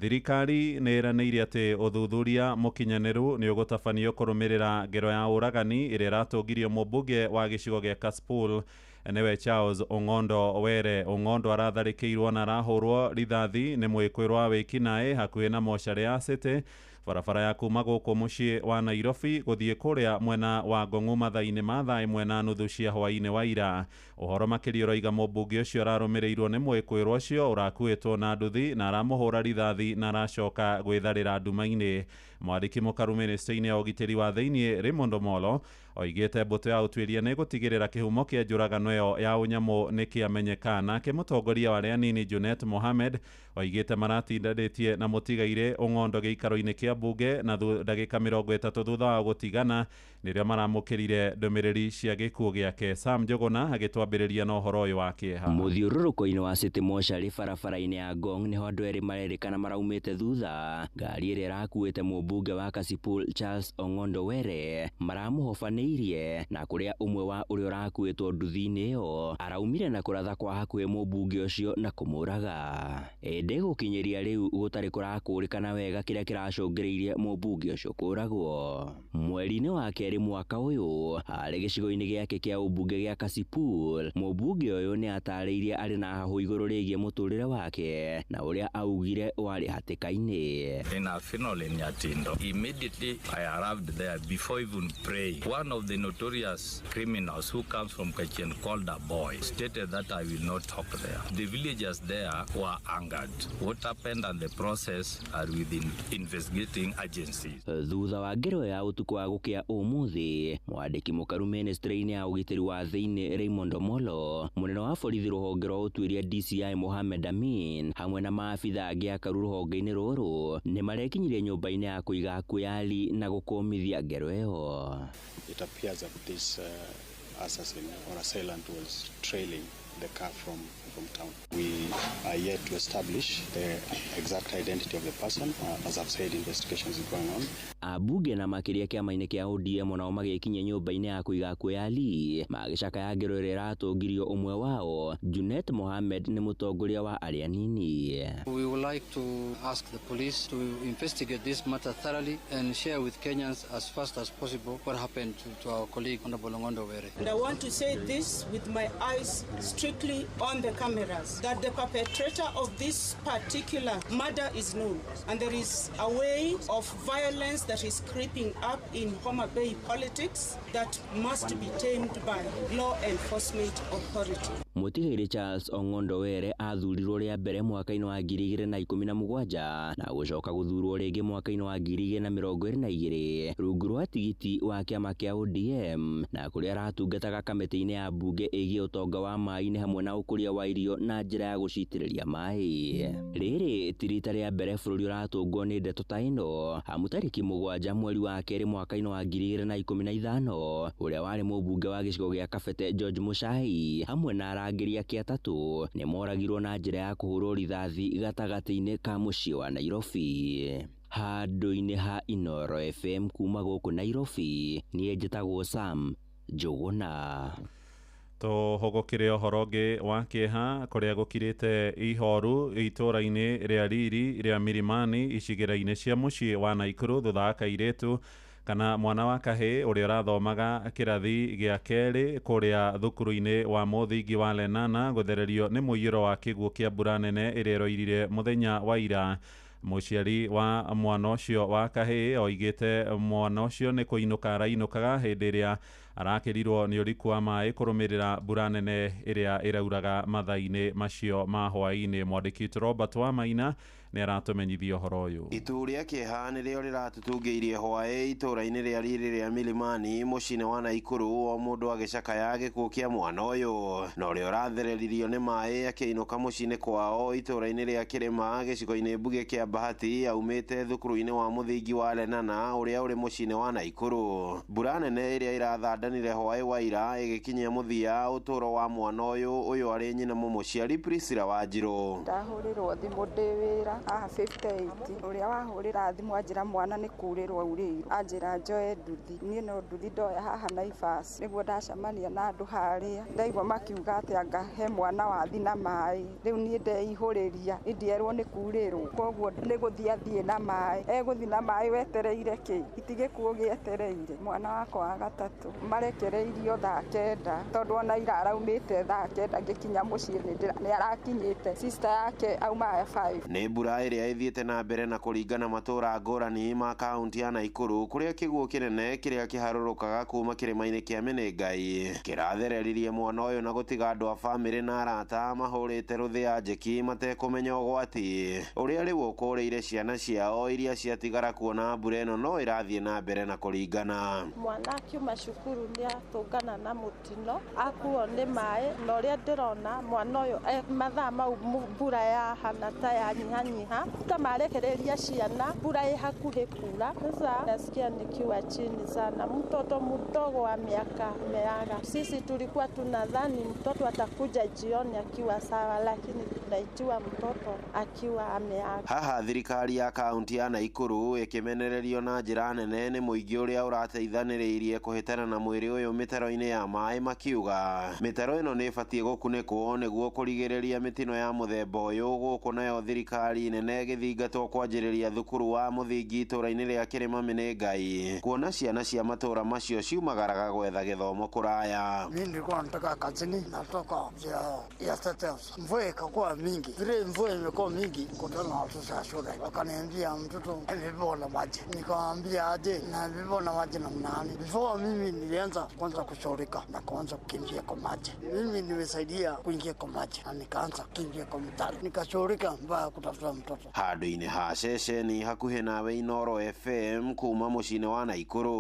Speaker 14: Thirikari nĩ ĩranĩire atĩ ũthuthuria mũkinyanĩru nĩ ũgũtabanio kũrũmĩrĩra ngero ya ũragani ĩrĩa ĩratũngirie mũmbunge wa gĩcigo gĩa Kasipul nĩwe Charles Ong'ondo Were. Ong'ondo aratharĩkĩirwo na arahũrwo rithathi nĩ mwĩkũĩrwo wa wĩkinaĩ hakuhĩ na mocarĩ ya City, barabara ya kuma gũkũ mũciĩ wa Nairobi gũthiĩ kũrĩa mwena wa Ngong'u mathaa-inĩ ma thaa 1:30 cia hwaĩ-inĩ wa ira. Ũhoro makĩria ũroiga mũmbunge ũcio ararũmĩrĩirwo nĩ mwĩkũĩrwo ũcio ũrakuĩtwo na nduthi na aramũhũra rithathi na aracoka gwĩtharĩra nduma-inĩ. Mwandĩki mũkaru mĩnĩsta-inĩ ya ũgitĩri wa thĩinĩ Raymond Omolo oigĩte mbũtũ ya ũtuĩria nĩ gũtigĩrĩra kĩhumo kĩa njũragano ĩyo ya ũnyamũ nĩ kĩamenyeka. Nake mũtongoria wa arĩa anini Junet Mohamed oigĩte maratindanĩtie na mũtigaire Ong'ondo gĩikaro-inĩ kĩa mbunge na ndagĩka 30 thutha wa gũtigana nĩrĩo maramũkĩrire ndũmĩrĩri cia gĩkuũ gĩake. Sam Njuguna agĩtwambĩrĩria na ũhoro ũyũ wa kĩeha.
Speaker 27: Mũthiũrũrũko-inĩ wa City mocarĩ barabara-inĩ ya Ngong nĩho andũ erĩ marerĩkana maraumĩte thutha ngari ĩrĩa ĩrakuĩte mũmbunge wa Kasipul Charles Ong'ondo Were maramũhobanĩirie na kũrĩa ũmwe wa ũrĩa ũrakuĩtwo nduthi-inĩ ĩyo araumire na kũratha kwa hakuhĩ mũmbunge ũcio na kũmũraga. Ĩndĩ gũkinyĩria rĩu gũtarĩ kũrakũrĩkana wega kĩrĩa kĩracũngĩrĩirie mũmbunge ũcio kũragwo. Mweri-inĩ wa kerĩ mwaka ũyũ harĩ gĩcigo-inĩ gĩake kĩa ũmbunge gĩa Kasipul, mũmbunge ũyũ nĩ atarĩirie arĩ na hahũ igũrũ rĩgiĩ mũtũrĩre wake na ũrĩa augire warĩ hatĩka-inĩ.
Speaker 28: In a funeral in Nyatindo, immediately I arrived there before even praying. One of the notorious criminals who comes from Kachien called a boy stated that I will not talk there. The villagers there were angered. What happened and the process are within investigating agencies.
Speaker 27: Thutha wa ngero ya ũtukũ wa gũkĩa ũmũthĩ, mwandĩki mũkaru ministry-inĩ ya ũgitĩri wa thĩinĩ Raymond Omolo, mũnene wa borithi rũhonge rwa ũtuĩria DCI Mohamed Amin hamwe na maabitha angĩ akaru rũhonge-inĩ rũrũ nĩ marekinyirie nyũmba-inĩ ya kũiga akuĩali na gũkũmithia ngero ĩyo.
Speaker 21: It appears that this assassin or assailant was trailing the car from town. We are yet to establish the exact identity of the person. As I've said, investigations is going on.
Speaker 27: Abunge na makiria kiama-ini kia ODM nao magikinya nyumba-ini ya kuiga kweyali magicaka ya ngero iria iratungirio umwe wao Junet Mohamed ni mutongoria wa aria anini.
Speaker 23: We would like to ask the police to investigate this matter thoroughly and share with Kenyans as fast as possible what happened to our colleague Honorable Ongondo Were.
Speaker 24: And I want to say this with my eyes strictly on the cameras, that the perpetrator of this particular murder is known, and there is a way of violence that is creeping up in Homa Bay politics that must be tamed by law enforcement authority.
Speaker 27: Mutigiri Charles Ongondo Were athurirwo ria mbere mwaka-ini wa 2017 na gucoka guthurwo ringi mwaka-ini wa 2022 rungu rwa tigiti wa kiama kia ODM na kuria aratungataga kamiti-ini ya bunge igie utonga wa mai-ini hamwe na ukuria wa irio na njira ya gucitiriria mai. Riri ti rita ria mbere bururi uratungwo ni ndeto ta ino hamu tariki 7 mweri wa keri mwaka-ini wa 2015 uria wari mubunge wa gicigo gia Kabete George Muchai hamwe na arangĩri ake atatu ni moragirwo na njira ya kuhurwo rithathi gatagati-ini ka mucii wa Nairobi. Handũ-inĩ ha Inoro FM kuma gũkũ Nairobi niĩ njĩtagwo Sam Njũgũna.
Speaker 14: Tũhũgũkĩre ũhoro ũngĩ wa kĩeha kũrĩa gũkirĩte ihoru itũũra-inĩ rĩa Riri rĩa Milimani icigĩra-inĩ cia mũciĩ wa Naikuru thutha wa kairĩtu kana mwana wa kahĩ ũrĩa ũrathomaga kĩrathi gĩa kerĩ kũrĩa thukuru-inĩ wa mũthingi wa Lenana gũthererio nĩ mũiyũro wa kĩguũ kĩa mbura nene ĩrĩa ĩroirire mũthenya wa ira. Mũciari wa mwana ũcio wa kahĩ oigĩte mwana ũcio nĩ kũinũka arainũkaga hĩndĩ ĩrĩa arakĩrirwo nĩ ũriku wa maĩ kũrũmĩrĩra mbura nene ĩrĩa ĩrauraga mathaa-inĩ macio ma hwaĩ-inĩ. Mwandĩki witũ Robert Wamaina nĩ aratũmenyithia ũhoro ũyũ.
Speaker 1: Itu rĩa kĩeha nĩrĩo rĩratũtungĩirie hwaĩ itũũra-inĩ rĩa Riri rĩa Milimani mũciĩ-inĩ wa Naikuru, o mũndũ agĩcakaya gĩkuũ kĩa mwana ũyũ na ũrĩa ũrathereririo nĩ maĩ akĩinũka mũciĩ-inĩ kwao itũũra-inĩ rĩa Kĩrĩma gĩcigo-inĩ mbuge kĩa Bahati aumĩte thukuru-inĩ wa mũthingi wa Lenana ũrĩa ũrĩ mũciĩ-inĩ wa Naikuru. Mbura nene ĩrĩa irathandanire hwaĩ wa ira ĩgĩkinyia mũthia ũtũũro wa mwana ũyũ arĩ nyina mũciari Priscilla Wanjirũ.
Speaker 25: Ndahũrĩrwo thimũ ndĩ wĩra haha 58 ũrĩa wahũrĩra thimũ anjĩra mwana nĩ kurĩrwo aurĩirwo, anjĩra njoe nduthi. Niĩ no nduthi ndoya haha Naivas nĩguo ndacemania na andũ harĩa, ndaigua makiuga atĩ anga he mwana wathi na maĩ, rĩu niĩ ndeihũrĩria ndierwo nĩ kurĩrwo, koguo nĩ gũthiĩ athiĩ na maĩ. Egũthiĩ na maĩ wetereire kĩ? Itigĩkuo gĩetereire. Mwana wakwa wa gatatũ marekereirio thaa 9 tondũ ona ira araumĩte thaa 9 ngĩkinya mũciĩ nĩ arakinyĩte, sister yake auma 5.
Speaker 1: Nĩ mbura ĩrĩa ĩthiĩte na mbere na kũringana matũũra ngũrani ma kaunti ya Naikuru kũrĩa kĩguũ kĩnene kĩrĩa kĩharũrũkaga kuma kĩrĩma-inĩ kĩa Menengai kĩrathereririe mwana ũyũ na gũtiga andũ a bamĩrĩ na arata mahũrĩte rũthĩa njeki matekũmenya ũgwati ũrĩa rĩu ũkũrĩire ciana ciao iria ciatigara kuona mbura ĩno no ĩrathiĩ na mbere na kũringana.
Speaker 8: Mwana akiuma cukuru nĩ atũngana na mũtino akuo nĩ maĩ, na ũrĩa ndĩrona mwana ũyũ mathaa mau mbura yahana ta yanyihanyiha tamarekereria ciana, mbura ĩ hakuhĩ kura. Sasa nasikia nikiwa chini sana, mtoto mdogo wa miaka meaga. Sisi tulikuwa tunadhani mtoto atakuja jioni akiwa sawa, lakini tunaitiwa mtoto akiwa ameaga.
Speaker 1: Haha thirikari ya kaunti ya Naikuru ĩkĩmenererio na njĩra nene nĩ mũingĩ ũrĩa ũrateithanĩrĩirie kũhĩtana na mwĩrĩ ũyũ mĩtaro-inĩ ya maĩ, makiuga mĩtaro ĩno nĩ ĩbatiĩ gũkunĩkwo nĩguo kũrigĩrĩria mĩtino ya mũthemba ũyũ, gũkũ nayo thirikari nene ĩgĩthingatwo kwanjĩrĩria thukuru wa mũthingi itũũra-inĩ rĩa Kĩrĩma Menengai kuona ciana cia matũũra macio ciumagaraga gwetha gĩthomo kũraya.
Speaker 10: Mimi nilikuwa nataka kazini, natoka ya status, mvua ikakuwa mingi, vile mvua imekuwa mingi kutana na watoto wa shule, wakaniambia mtoto amebebwa na maji. Nikamwambia aje na amebebwa na maji namna gani? Before mimi nilianza kwanza kushorika na kuanza kukimbia kwa maji. Mimi nimesaidia kuingia kwa maji na nikaanza kukimbia kwa mtaro, nikashorika mpaka kutafuta mtoto.
Speaker 1: Handũ-inĩ ha ceceni hakuhĩ nawe Inoro FM kuma mũciĩ-inĩ wa Naikuru,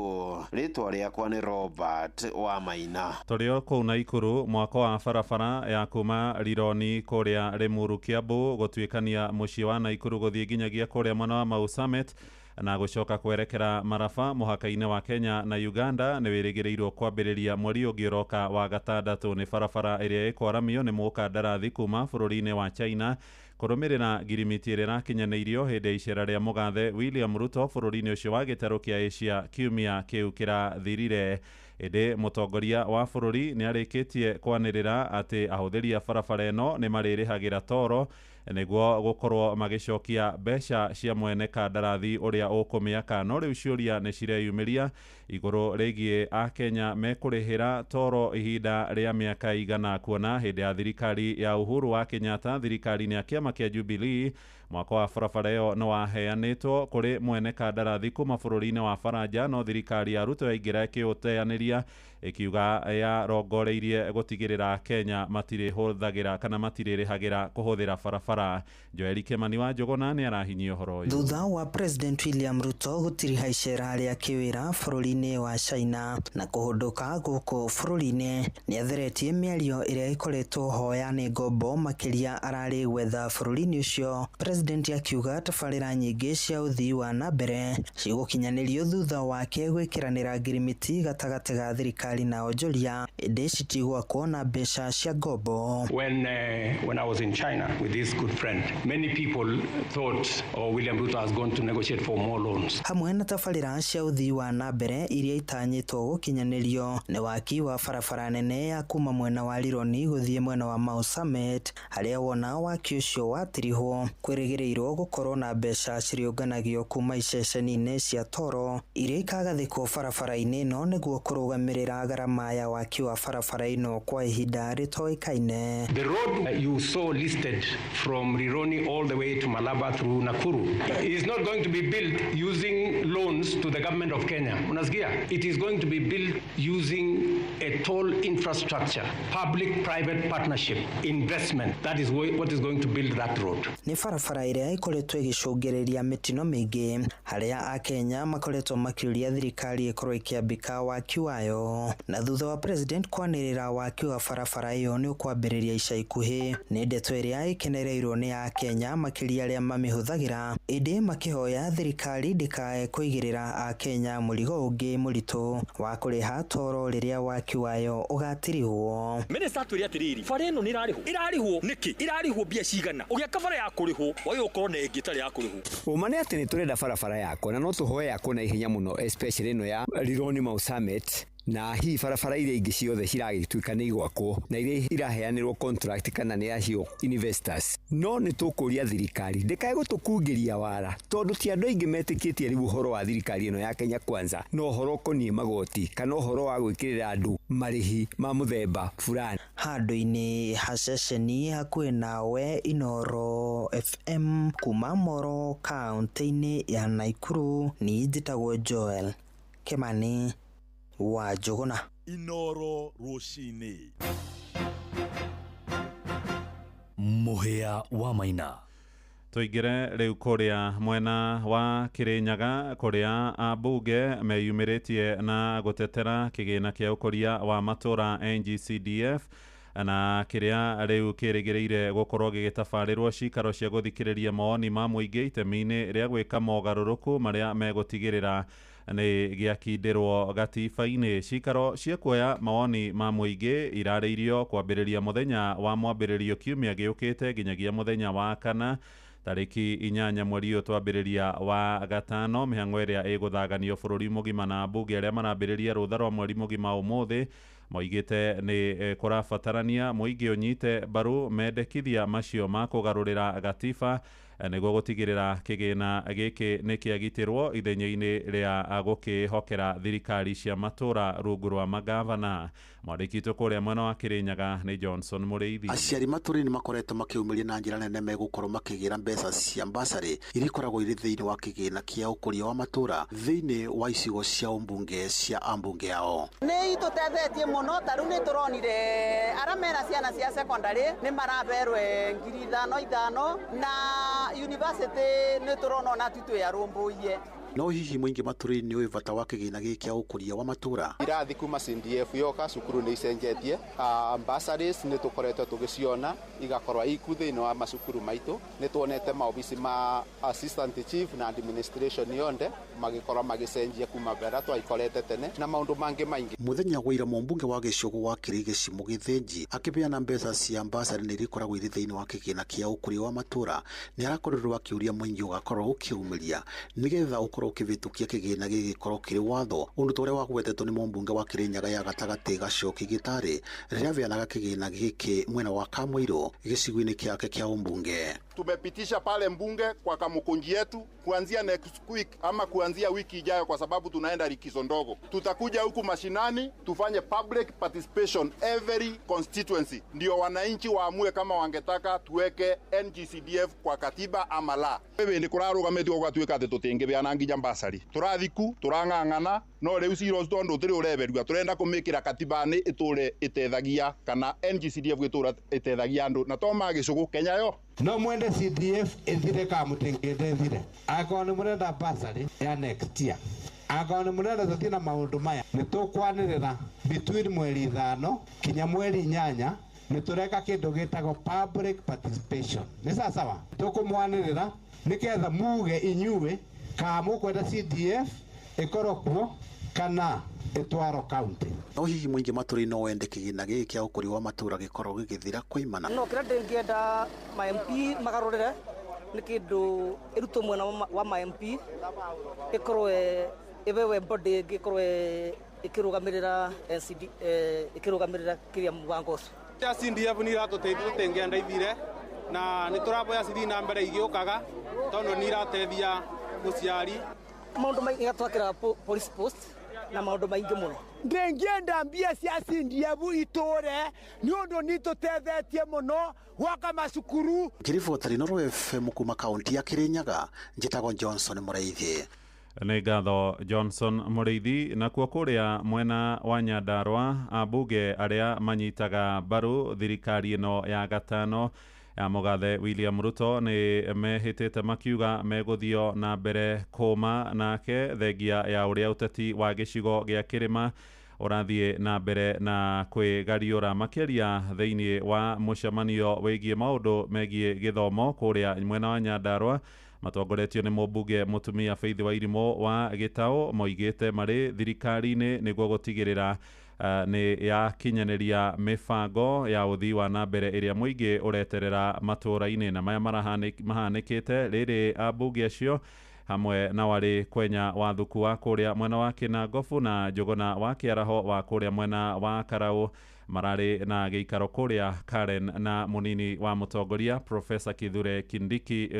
Speaker 1: rĩtwa rĩakwa nĩ Robert Wamaina.
Speaker 14: Tũrĩ o kũu Naikuru, mwako wa barabara ya kuma Rironi kũrĩa Limuru Kiambu gũtuĩkania mũciĩ wa Naikuru gũthiĩ nginyagia kũrĩa mwena wa Mau Summit na gucoka kwerekera Maraba muhaka-inĩ wa Kenya na Uganda nĩ wĩrĩgĩrĩirwo kwambĩrĩria mweri ũngĩroka wa gatandatũ. Nĩ barabara ĩrĩa ĩkwaramio nĩ mũkandarathi kuma bũrũri-inĩ wa China kũrũmĩrĩra ngirimiti ĩrĩa ĩrakinyanĩirio hĩndĩ ya icera rĩa mũgathe William Ruto bũrũri-inĩ ũcio wa gĩtarũ kĩa Asia kiumia kĩu kĩrathirire. Ĩndĩ mũtongoria wa bũrũri nĩ arĩkĩtie kwanĩrĩra atĩ ahũthĩri a barabara ĩno nĩ marĩrĩhagĩra toro nĩguo gũkorwo magĩcokia mbeca cia mwene kandarathi ũrĩa ũkũmĩaka. No rĩu ciũria nĩ cireyumĩria igũrũ rĩgiĩ Akenya mekũrĩhĩra toro ihinda rĩa mĩaka igana, kuona hĩndĩ ya thirikari ya Uhuru wa Kenyatta, thirikari-inĩ ya kĩama kĩa Jubilee, mwako wa barabara ĩyo nĩ waheanĩtwo kũrĩ mwene kandarathi kuma bũrũri-inĩ wa Faranja, no thirikari ya Ruto yaingĩra ĩkĩũteanĩria ikiuga yarongoreirie gũtigĩrĩra Kenya matirĩhũthagĩra kana matirĩrĩhagĩra kũhũthĩra barabara. Joel Kimani wa Njogona nĩ arahinyia ũhoro ũyũ.
Speaker 2: Thutha wa President William Ruto gũtiriha icera rĩa kĩwĩra bũrũri-inĩ wa China na kũhũndũka gũkũ bũrũri-inĩ, nĩ atheretie mĩario ĩrĩa ĩkoretwo hoya nĩ ngombo makĩria ararĩ gwetha bũrũri-inĩ ũcio. President akiuga tabarĩra nyingĩ cia ũthii wa na mbere cigũkinyanĩrio thutha wake gwĩkĩranĩra ngirimiti gatagatĩ ga thirikari na onjoria ĩndĩ citigwakwo na mbeca cia ngombo.
Speaker 12: When I was in China with this good friend, many people thought William Ruto has gone to negotiate for more loans.
Speaker 2: Hamwe na tabarĩra cia ũthii wa na mbere iria itanyĩtwo gũkinyanĩrio nĩ waki wa barabara nene ya kuma mwena wa Rironi gũthiĩ mwena wa Mau Summit, harĩa wona waki ũcio watirihwo. Kwĩrĩgĩrĩirwo gũkorwo na mbeca cirĩũnganagio kuma iceceni-inĩ cia toro iria ikagathĩkwo barabara-inĩ ĩno nĩguo kũrũgamĩrĩra gharama ya waki wa barabara ĩno kwa ihinda rĩtoĩkaine.
Speaker 12: The road you saw listed from Rironi all the way to Malaba through Nakuru is not going to be built using loans to the government of Kenya. Unasikia? It is going to be built using a toll infrastructure, public-private partnership, investment. That is what is going to build that road.
Speaker 2: Ni barabara ĩrĩa ĩkoretwo ĩgĩcũngĩrĩria mĩtino mĩingĩ harĩa Akenya makoretwo makĩũria thirikari ĩkorwo ĩkĩambĩka waki wayo. Na thutha wa President kwanĩrĩra waki wa barabara ĩyo nĩ ũkwambĩrĩria ica ikuhĩ, nĩ ndeto ĩrĩa ĩkenereirwo nĩ Akenya makĩria arĩa mamĩhũthagĩra, ĩndĩ makĩhoya thirikari ndĩkae kũigĩrĩra Akenya mũrigo ũngĩ mũritũ wa kũrĩha toro rĩrĩa waki wayo ũgatirihwo.
Speaker 13: Minister atwĩre atĩrĩrĩ, bara ĩno nĩ ĩrarĩhwo nĩkĩ? Ĩrarĩhwo mbia cigana? Ũgĩaka bara ya kũrĩhwo wagĩ ũkorwo na ĩngĩ tarĩ ya kũrĩhwo.
Speaker 15: Ũma nĩ atĩ nĩ tũrenda barabara yakwo na no tũhoe yakwo na ihenya mũno, especially ĩno ya Rironi Mau Summit, na hihi barabara iria ingĩ ciothe ciragĩtuĩka nĩ igwakwo na iria iraheanĩrwo contract kana nĩ acio investors. No nĩ tũkũria thirikari ndĩkae gũtũkungĩria wara, tondũ ti andũ aingĩ metĩkĩtie rĩu ũhoro wa thirikari ĩno ya Kenya Kwanza no ũhoro ũkoniĩ magoti kana ũhoro wa gwĩkĩrĩra andũ marĩhi ma mũthemba fulani.
Speaker 2: Handũ-inĩ ha ceceni hakuhĩ nawe Inooro FM kuma Moro kaunti-inĩ ya Naikuru, niĩ njĩtagwo Joel Kimani wa Njogona.
Speaker 26: Inooro rũcinĩ. Mũhĩa wa Maina.
Speaker 14: Tuingire rĩu kũrĩa mwena wa Kirinyaga kũrĩa ambunge meyumĩrĩtie na gũtetera kĩgĩna kĩa ũkũria wa matũra NGCDF na kĩrĩa rĩu kĩrĩgĩrĩire gũkorwo gĩgĩtabarĩrwo cikaro cia gũthikĩrĩria mawoni ma mũingĩ itemi-inĩ rĩa gwĩka mogarũrũku marĩa megũtigĩrĩra nĩ gĩakindĩrwo gatiba-inĩ. Cikaro cia kuoya mawoni ma mũingĩ irarĩirio kwambĩrĩria mũthenya wa mwambĩrĩrio kiumia gĩũkĩte nginyagia mũthenya wa kana tarĩki 8 mweri ũyũ twambĩrĩria wa gatano. Mĩhang'o ĩrĩa ĩgũthaganio bũrũri mũgima na ambunge arĩa marambĩrĩria rũtha rwa mweri mũgima ũmũthĩ moigĩte nĩ kũrabatarania mũingĩ ũnyite mbaru mendekithia macio ma kũgarũrĩra gatiba nĩguo gũtigĩrĩra kĩgĩna gĩkĩ nĩ kĩagitĩrwo ithenya-inĩ rĩa gũkĩhokera thirikari cia matũra rungu rwa magavana. Mwandĩki witũ kũrĩa mwena wa Kirinyaga nĩ Johnson Mũrĩithi.
Speaker 16: Aciari matũra-inĩ makoretwo makiumĩria na njĩra nene megũkorwo makĩgĩra mbeca cia mbasarĩ iria ikoragwo irĩ thĩinĩ wa kĩgĩna kĩa ũkũria wa matũra thĩinĩ wa icigo cia ũmbunge cia ambunge yao.
Speaker 18: Nĩ itũtethetie mũno, ta rĩu nĩ tũronire arĩa mena ciana cia secondary nĩ maraberwe 5,000 na university nĩ tũrona ona titũ yarũmbũiye
Speaker 16: No hihi muingi maturi ni wivata wa kigina giki ukuria wa matura
Speaker 3: irathi kuma CDF yoka cukuru ni icenjetie ambassadors ni tukoretwe tugiciona igakorwa ikuthini wa macukuru maitu ni tuonete maobisi ma assistant chief na administration yonde magikorwa magicenjia kuma mbere twaikorete tene na maundu mangi maingi.
Speaker 16: Muthenya wa ira mumbunge wa Gicugu wa Kirigisi Mugithinji akibeana mbeca cia ambassador ni rikoragwo iri thiini wa kigina kia ukuria wa matura ni arakorirwo akiuria muingi ugakorwo ukiumiria nigetha ukorwo ukivitukia kigina gigikorwo kiri watho undu tore wa gwetetwo ni mumbunge wa Kirinyaga ya gatagati Gacoki Gitari riria beanaga kigina giki mwena wa Kamwiro gicigo-ini kiake kia umbunge.
Speaker 4: Tumepitisha pale mbunge kwa kamukunji yetu kuanzia next week ama kuanzia wiki ijayo, kwa sababu tunaenda likizo ndogo. Tutakuja huku mashinani tufanye public participation every constituency, ndio wananchi waamue kama wangetaka tuweke NGCDF kwa katiba ama la. Wewe ndi kurarugamitwo ugatuika ati tutingibeana nginya mbasari turathiku turang'ang'ana no riu ciro tondu turi ureberua turenda kumikira katibani iture itethagia kana NGCDF itura itethagia andu na toma Gicugu Kenya yo
Speaker 5: no mwende CDF ithire ka mutingite thire akoni murenda basari ya next year akoni murenda tutina maundu maya ni tukwanirira between mweri 5 kinya mweri 8 ni tureka kindu gitagwo public participation ni sawa tukumwanirira niketha muge inyuwe ka mukwenda CDF ikorokwo kana etwaro county.
Speaker 16: No hihi muingi maturi no wende kigina giki kia ukuri wa matura gikorwo gigithira kuimana.
Speaker 6: No kira ndingienda ma MP magarurire ni kindu iruto mwena wa ma MP ikorwe ibewe body gikorwe ikirugamirira NCD ikirugamirira kiria mubango
Speaker 7: ya CDF ni ratuteithia tutengienda ithire na ni turaboya cithi na mbere igiukaga tondu ni ratethia guciari
Speaker 6: maundu maingi gatwakira police post na maundu maingi muno
Speaker 9: ndingienda mbia cia CDF iture ni undu ni tutethetie muno gwaka macukuru.
Speaker 16: Kiribota Rinoro FM kuma kaunti ya Kirinyaga njitagwo Johnson Mureithi.
Speaker 14: Nĩ ngatho Johnson Mureithi. Na kuo kuria mwena wa Nyandarua ambunge aria manyitaga mbaru thirikari ino ya gatano ya mugathe William Ruto ni mehitite makiuga meguthio na mbere kuma nake thengia ya uria uteti wa gicigo gia Kirima urathie na mbere na kwigariura makiria thiini wa mucemanio wigie maundu megie githomo kuria mwena wa Nyandarua matongoretio ni mumbunge mutumia Faith Wairimu wa Gitau moigite mari thirikari-ini niguo gutigirira ni ya kinyaneria mifango ya uthii wa na mbere iria muingi ureterera matura-ini na maya mahanikite riri ambunge acio hamwe na wari kwenya wathuku wa kuria mwena wa Kinangofu na Njuguna wa Kiaraho wa kuria mwena wa Karau marari na giikaro kuria Karen na munini wa mutongoria Professor Kithure Kindiki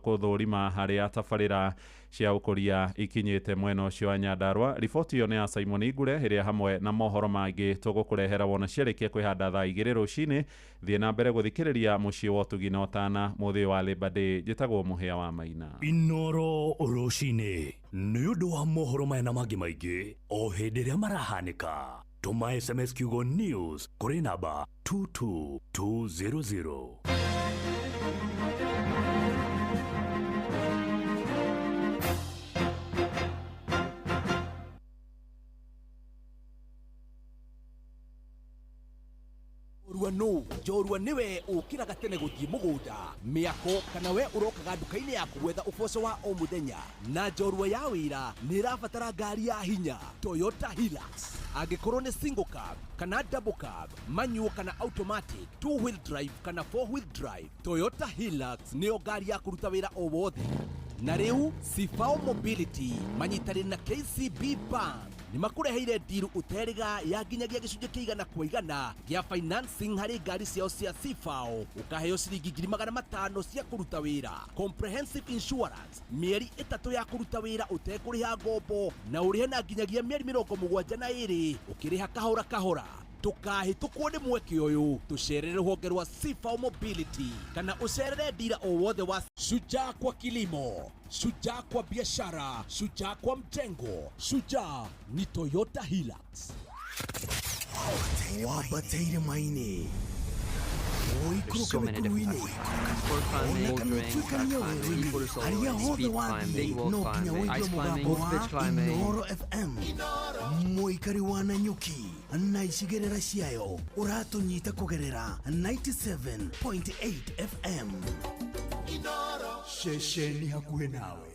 Speaker 14: kuthurima haria tabarira cia ukuria ikinyite mwena ucio wa Nyandarua. Riboti yo ni ya Simon Igure iria hamwe na mohoro mangi tugukurehera wona ciarikia kwihanda thaa 2 rucini thie na mbere guthikiriria mucii wa tugina utana muthi wa Labor Day njitagwo Muhia wa Maina.
Speaker 26: Inoro rucini ni undu wa mohoro mena mangi maingi o hindi ria marahanika. Tuma SMS kiugo news kuri namba 22200.
Speaker 19: Jorua niwe ukira gatene guthie mugunda miako kana we urokaga nduka-ini yaku gwetha uboco wa o muthenya na jorua ya wira ni rabatara ngari ya hinya Toyota Hilux angikorwo ni single cab kana double cab manual kana automatic 2-wheel drive kana 4-wheel drive Toyota Hilux niyo ngari ya kuruta wira o wothe na riu Sifao Mobility manyitari na KCB Bank ni makureheire diru uteriga ya nginyagia gicunje kiigana kwa igana gia financing hari ngari ciao cia Sifao ukaheo ciringi 500 cia kuruta wira comprehensive insurance mieri 3 ya kuruta wira utekuriha ngombo na urihe na nginyagia mieri 72 ukiriha kahora kahora tukahitukwo ni mweke uyu tucerere ruhonge rwa Sifao Mobility kana ucerere dira o wothe wa Shujaa kwa kilimo, Shujaa kwa biashara, Shujaa kwa mjengo, Shujaa ni Toyota Hilux. Wabateire maini Oikoroke mĩkuru-inĩ onakana ũtuĩkania werũ-inĩ harĩa hothe wathiĩ no nginya wĩigue mũgambo wa Inoro FM mũikari wa Nanyuki na icigĩrĩra ciayo ũratũnyita kũgerera 97.8 FM Inoro ceceni hakuhĩ nawe.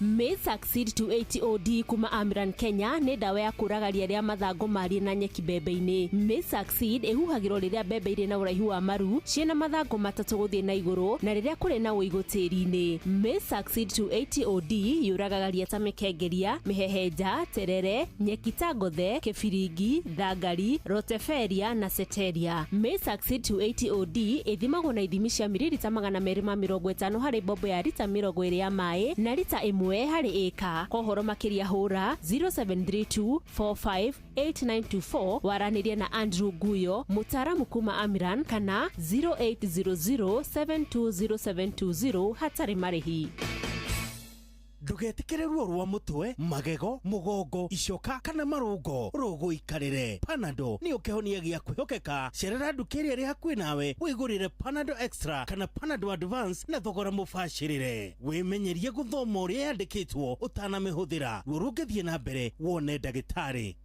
Speaker 11: May Succeed 280 OD kuma Amiran Kenya nĩ ndawa ya kũragaria rĩa mathango marĩ na nyeki mbembe-inĩ. May Succeed ĩhuhagĩrwo rĩrĩa mbembe irĩ na ũraihu wa maru ciĩna mathango matatũ gũthiĩ na igũrũ na rĩrĩa kũrĩ na ũigũ tĩri-inĩ. May Succeed 280 OD yũragaga ria ta mĩkengeria, mĩhehenja, terere, nyeki ta ngothe, kĩbiringi, thangari, roteferia na seteria. May Succeed 280 OD ĩthimagwo na ithimi cia mililita 250 harĩ mbombo ya lita 20 ya maĩ na lita 1 harĩ eka. Kwa ũhoro makĩria hũra 0732458924 waranĩria na Andrew Guyo mũtaaramu kuma Amiran kana 0800720720 hatarĩ marĩhi.
Speaker 19: Ndugetikire ruo rwa mutwe, magego, mugongo, icoka kana marungo. Rogo ikarire. Panado ni ukehonia gĩa kwĩhokeka. Cerera nduka ĩrĩa ĩrĩ hakuhĩ nawe wĩgũrĩre Panado Extra kana Panado Advance na thogora mũbacĩrĩre. Wĩmenyerie gũthoma ũrĩa yandĩkĩtwo ũtanamĩhũthĩra. Ruo rũngĩthiĩ na mbere wone ndagĩtarĩ.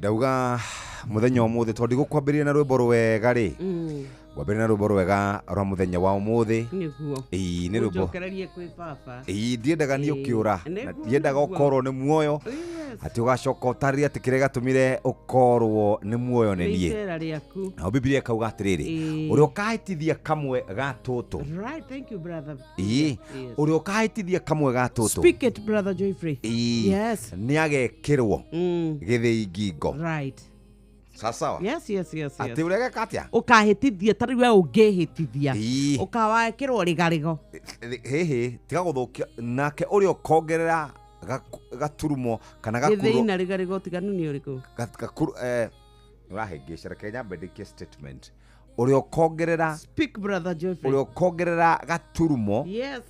Speaker 17: Dauga muthenya umuthi tondi gukwambiria na rwimbo rwega ri kwambiria na rwimbo rwega rwa muthenya wa umuthi
Speaker 20: niguo
Speaker 17: ni rwimbo
Speaker 20: njokererie kwi baba
Speaker 17: ndiendaga ni ukiura ndiendaga ukorwo ni muoyo ati ugacoka utari ati kire gatumire ukorwo ni muoyo ni nie na Biblia kauga atiriri uri ukahitithia kamwe ga tutu
Speaker 20: right thank you brother
Speaker 17: uri ukahitithia kamwe ga tutu
Speaker 20: speak it brother Joyfrey yes
Speaker 17: ni agekirwo githii ngingo
Speaker 20: right
Speaker 17: sawa
Speaker 20: yes
Speaker 17: ati urege katia
Speaker 20: ukahitithia tari we ungehitithia ukawekirwo rigarigo
Speaker 17: tiga guthukia nake uri ukongerera gaturumo kana gakuru
Speaker 20: githina rigarigo tiganu ni uriku
Speaker 17: gakuru urahengecera Kenya bendikia statement uri ukongerera
Speaker 20: speak brother Joyfrey
Speaker 17: uri ukongerera gaturumo
Speaker 20: yes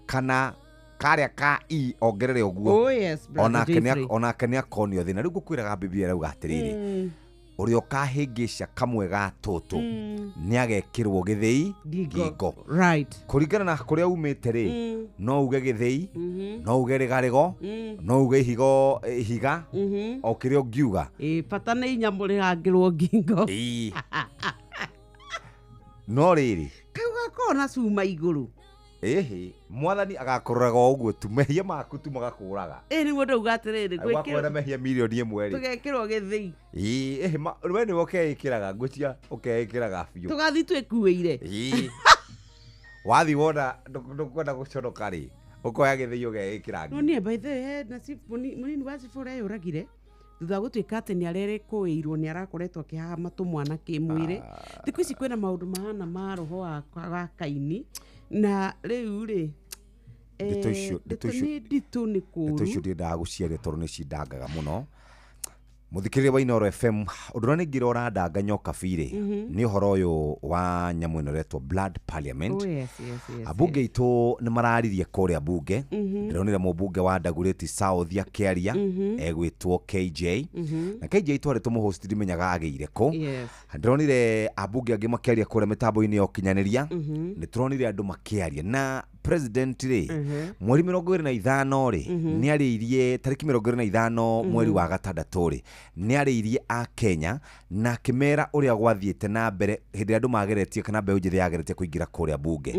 Speaker 17: kana karia ka ongerere uguo
Speaker 20: oh yes brother
Speaker 17: ona kenya konio thina riu gukwiraga Biblia rauga atiriri uria ukahĩngĩca kamwe ga tũtũ nĩ agekĩrwo gĩthĩi ngingo kũringana na kũrĩa umĩte rĩ no uge gĩthĩi no uge rĩgarĩgo no uge ihiga o kĩrĩa ũngiuga
Speaker 20: bata nĩ inyamũrĩrangĩrwo ngingo
Speaker 17: no rĩrĩ
Speaker 20: kau gakorwo na cuma igũrũ
Speaker 17: mwathani agakorraga ũguo tu mehia maku tu magakũraga
Speaker 20: nĩ mũndũ uga atĩrĩrĩ
Speaker 17: gwĩkĩra mehia milioni ĩmwe rĩ
Speaker 20: tũgekĩrwo gĩthĩi
Speaker 17: we nĩwe ũkeĩkĩraga ngũcia ũkeĩkĩraga biũ
Speaker 20: tũgathi twĩkuĩire
Speaker 17: wathi wona ndũkwenda gũconoka rĩ ũkoya gĩthĩi ũgeĩkĩra
Speaker 20: no niĩ by the way mũnini wa Cibũ eyũragire thutha gũtuĩka atĩ nĩ arerĩkũĩirwo nĩ arakoretwo akĩhama tũmwana kĩmwĩrĩ thikũ ici kwĩna maũndũ mahana ma roho wa Kaini na rĩu rĩ nditũ nĩ kũũru
Speaker 17: icio ndiendaga gũciaria tondũ nĩ cindangaga mũno muthikĩrĩria wa Inooro FM ũndũ ũrĩa ningĩ ũrandanga nyoka birĩ nĩ ũhoro ũyũ wa nyamũ ĩno ĩretwo Blood Parliament abunge itũ nĩ mararirie kũrĩa bunge ndĩronire mũbunge wa Dagoretti South akĩaria egwĩtwo KJ na KJ twarĩtwo mũhost ndimenyaga agĩire kũ ndĩronire abunge angĩ makĩaria kũrĩa mĩtambo-inĩ ya ũkinyanĩria nĩ tũronire andũ makĩaria na president rĩ mweri 25 rĩ nĩ arĩirie tarĩki 25 mweri wa gatandatũ rĩ nĩ arĩirie a Kenya na kĩmera ũrĩa gwathiĩte na mbere hĩndĩ andũ mageretie kana mbeũ njĩthĩ yageretie kũingĩra kũrĩa bunge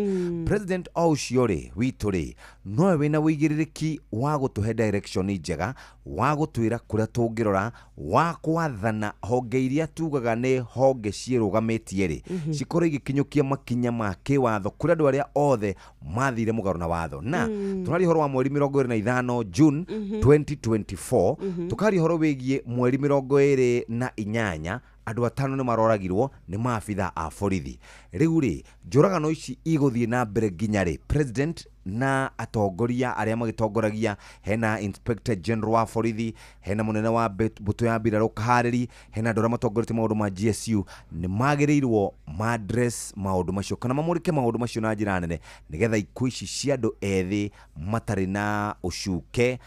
Speaker 17: president ũcio rĩ witũ rĩ nowe wĩna wĩigĩrĩrĩki wa gũtũhe direction njega wa gũtwĩra kũrĩa tũngĩrora wa kwathana honge iria tugaga nĩ honge ciĩrũgamĩtie rĩ cikorwo igĩkinyũkia makinya ma kĩwatho kũrĩ andũ arĩa othe mathire mũgarũ na watho na tũraria ũhoro wa mweri 25 June 2024 tukaria ũhoro wĩgiĩ mweri 28 andũ atano nĩ maroragirwo nĩ maabitha a borithi rĩu rĩ njũragano ici igũthiĩ na mbere nginya rĩ president na atongoria arĩa magĩtongoragia hena inspector general wa borithi hena mũnene wa mbũtũ ya mbirarũ Kaharĩri hena andũ arĩa matongoretie maũndũ ma GSU nĩ magĩrĩirwo madress maũndũ macio kana mamũrĩke maũndũ macio na njĩra nene nĩgetha ikuũ ici cia andũ ethĩ matarĩ na ũcuke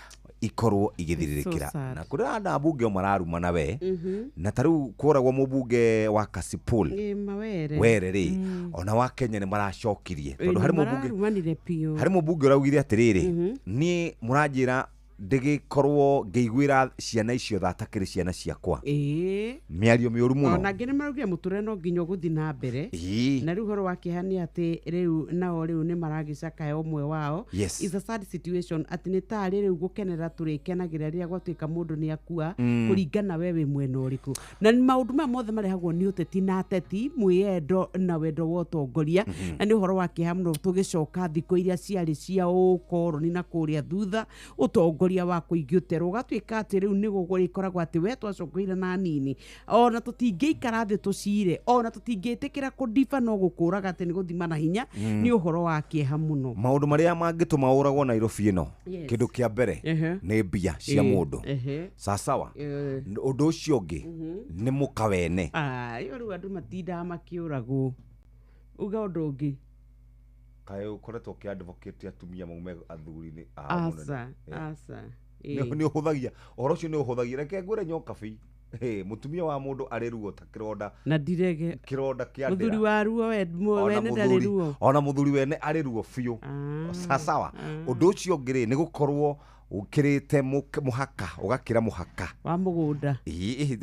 Speaker 17: ikorwo igĩthirĩrĩkĩra na kũrĩa andũ abunge mararuma na we na tarĩu kũragwo mũbunge wa Kasipul were rĩ ona wa Kenya nĩ maracokirie tondũ harĩ mũbunge ũraugire atĩrĩrĩ niĩ mũranjĩra ndĩgĩkorwo ngĩiguĩra ciana icio thatakĩrĩ ciana ciakwa mĩario mĩũru mũno
Speaker 20: ona ngĩ nĩ marugire mũtũrĩre no nginya gũthiĩ na mbere na rĩu ũhoro wa kĩeha nĩ atĩ rĩu nao rĩu nĩ maragĩcakaya ũmwe wao is a sad situation atĩ nĩ tarĩ rĩu gũkenera tũrĩkenagĩra rĩrĩa gwatuĩka mũndũ nĩ akua kũringana we wĩ mwena ũrĩkũ na maũndũ maya mothe marehagwo nĩ ũteti na ateti mwĩyendo na wendo wa ũtongoria na nĩ ũhoro wa kĩeha mũno tũgĩcoka thikũ iria ciarĩ cia ũkoroni na kũrĩa thutha ũtongoria wa kũingĩũterwo ũgatuĩka atĩ rĩu nĩ gũgĩkoragwo atĩ we twacokeire na nini ona tũtingĩikara thĩ tũcire ona tũtingĩtĩkĩra kũdiba no gũkũraga atĩ nĩ gũthima na hinya nĩ ũhoro wa kĩeha mũno
Speaker 17: maũndũ marĩa mangĩtũma ũragwo Nairobi ĩno kĩndũ kĩa mbere nĩ mbia cia mũndũ sasawa ũndũ ũcio ũngĩ nĩ mũkawene
Speaker 20: rĩu andũ matindaga makĩũragwo uga ũndũ ũngĩ
Speaker 17: kaĩ ũkoretwo ũkĩadvocate atumia maume athuri-inĩ
Speaker 20: asa
Speaker 17: nĩ ũhũthagia ũhoro ũcio nĩ ũhũthagia reke ngwĩre nyoka bi mutumia wa mũndũ arĩ ruo ta kĩronda
Speaker 20: na ndirege
Speaker 17: kĩronda kĩa
Speaker 20: mũthuri wa ruo wene ndarĩ ruo
Speaker 17: ona mũthuri wene arĩ ruo biũ sawa ũndũ ũcio ngĩrĩ nĩ gũkorwo ukirite muhaka ugakira muhaka
Speaker 20: wa mugunda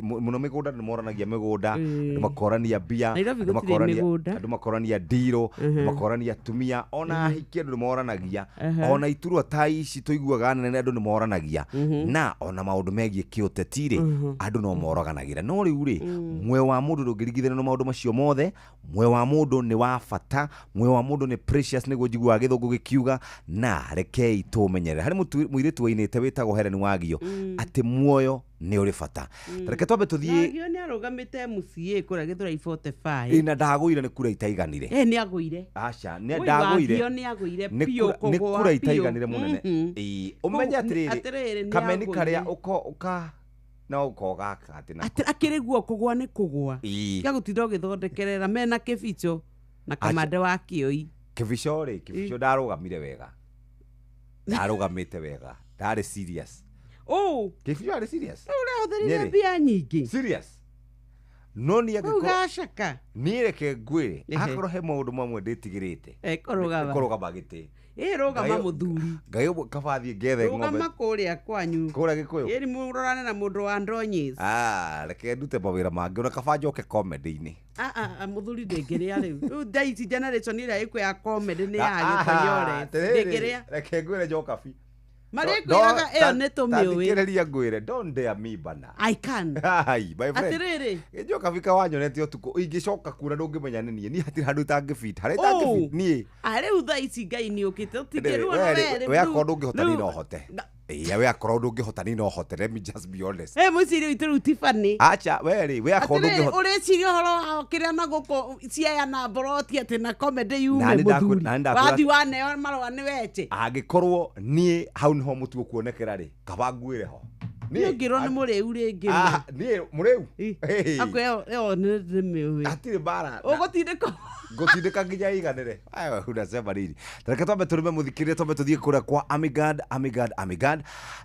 Speaker 17: muno migunda ni moranagia migunda ni makorania bia ni makorania ndiro makorania tumia ona hiki andu ni moranagia ona iturwa ta ici tuiguaga nene andu ni moranagia na ona maundu megie kiuteti ri andu no moraganagira no riu ri mwe wa mundu ndungirigithana no maundu macio mothe mwe wa mundu ni wa bata mwe wa mundu ni precious ni gujigwa githungu gikiuga na rekei tumenyerere hari muiritu wainite witagwo Helen Wagio ati muoyo ni uri bata reke twambe tuthie
Speaker 20: Wagio ni arugamite MCA kura githura 45
Speaker 17: ina ndagũire ni kura itaiganire
Speaker 20: ni agũire
Speaker 17: acha ni ndagũire
Speaker 20: Wagio ni agũire pio kogwa
Speaker 17: ni kura itaiganire munene umenye atiriri kameni karia uka na ukoga atina
Speaker 20: akiri guo kugwa ni kugwa ya gutinda ugithondekerera mena kibicho na kamande wa kioi
Speaker 17: kibicho ri kibicho ndarugamire wega ndarugamite wega ndari serious
Speaker 20: oh
Speaker 17: kibicho ari serious
Speaker 20: uri hotherire bia nyingi
Speaker 17: serious no ni
Speaker 20: ugashaka
Speaker 17: ni reke ngwire akoro he maundu mamwe nditigirite korogama giti
Speaker 20: rogama muthuri
Speaker 17: ngai kabathie ngethe ng'ombe
Speaker 20: rogama kuria kwanyu
Speaker 17: kuria gikuyu
Speaker 20: iri murorane na mundu wa ndonyis
Speaker 17: reke ndute mawira mangi ona kaba njoke comedy-ini
Speaker 20: muthuri ndengeria riu daisy generation ira ikwe ya comedy ni ya gikonyore ndengeria
Speaker 17: reke ngwire njoka bi
Speaker 20: Marikuraga eyo netumiwe.
Speaker 17: Tathikiriria ngwire don't dare me bana.
Speaker 20: I can.
Speaker 17: Hai my friend.
Speaker 20: Atiriri.
Speaker 17: Njoka bika wanyonete utuko ingicoka kura ndungimenya ni nie ni hatira handu tangifit hari tangifit nie.
Speaker 20: Ari utha ici ngai ni ukite utikiru na were.
Speaker 17: We akorwo ngihota ni no hote. We akorwo ndungihota ni no hote, let me just be honest.
Speaker 20: Muciri itu Tiffany.
Speaker 17: Acha we akorwo ndungihota.
Speaker 20: Uri cirio horo kiria na guko ciaya na boroti ati na comedy yume muthuri. Wathi wane marwa ni weche.
Speaker 17: Angikorwo nie hau niho mutu kuonekera ri kaba ngwire ho.
Speaker 20: Ni ngiro ni muriu ringi.
Speaker 17: Ni muriu.
Speaker 20: Akwe yo ni miu.
Speaker 17: Atire bara.
Speaker 20: Ugotindika.
Speaker 17: Gotindika nginya iganire. Ayo unasema nini? Tareke twambe turume muthikirire twambe tuthie kuria kwa Amigad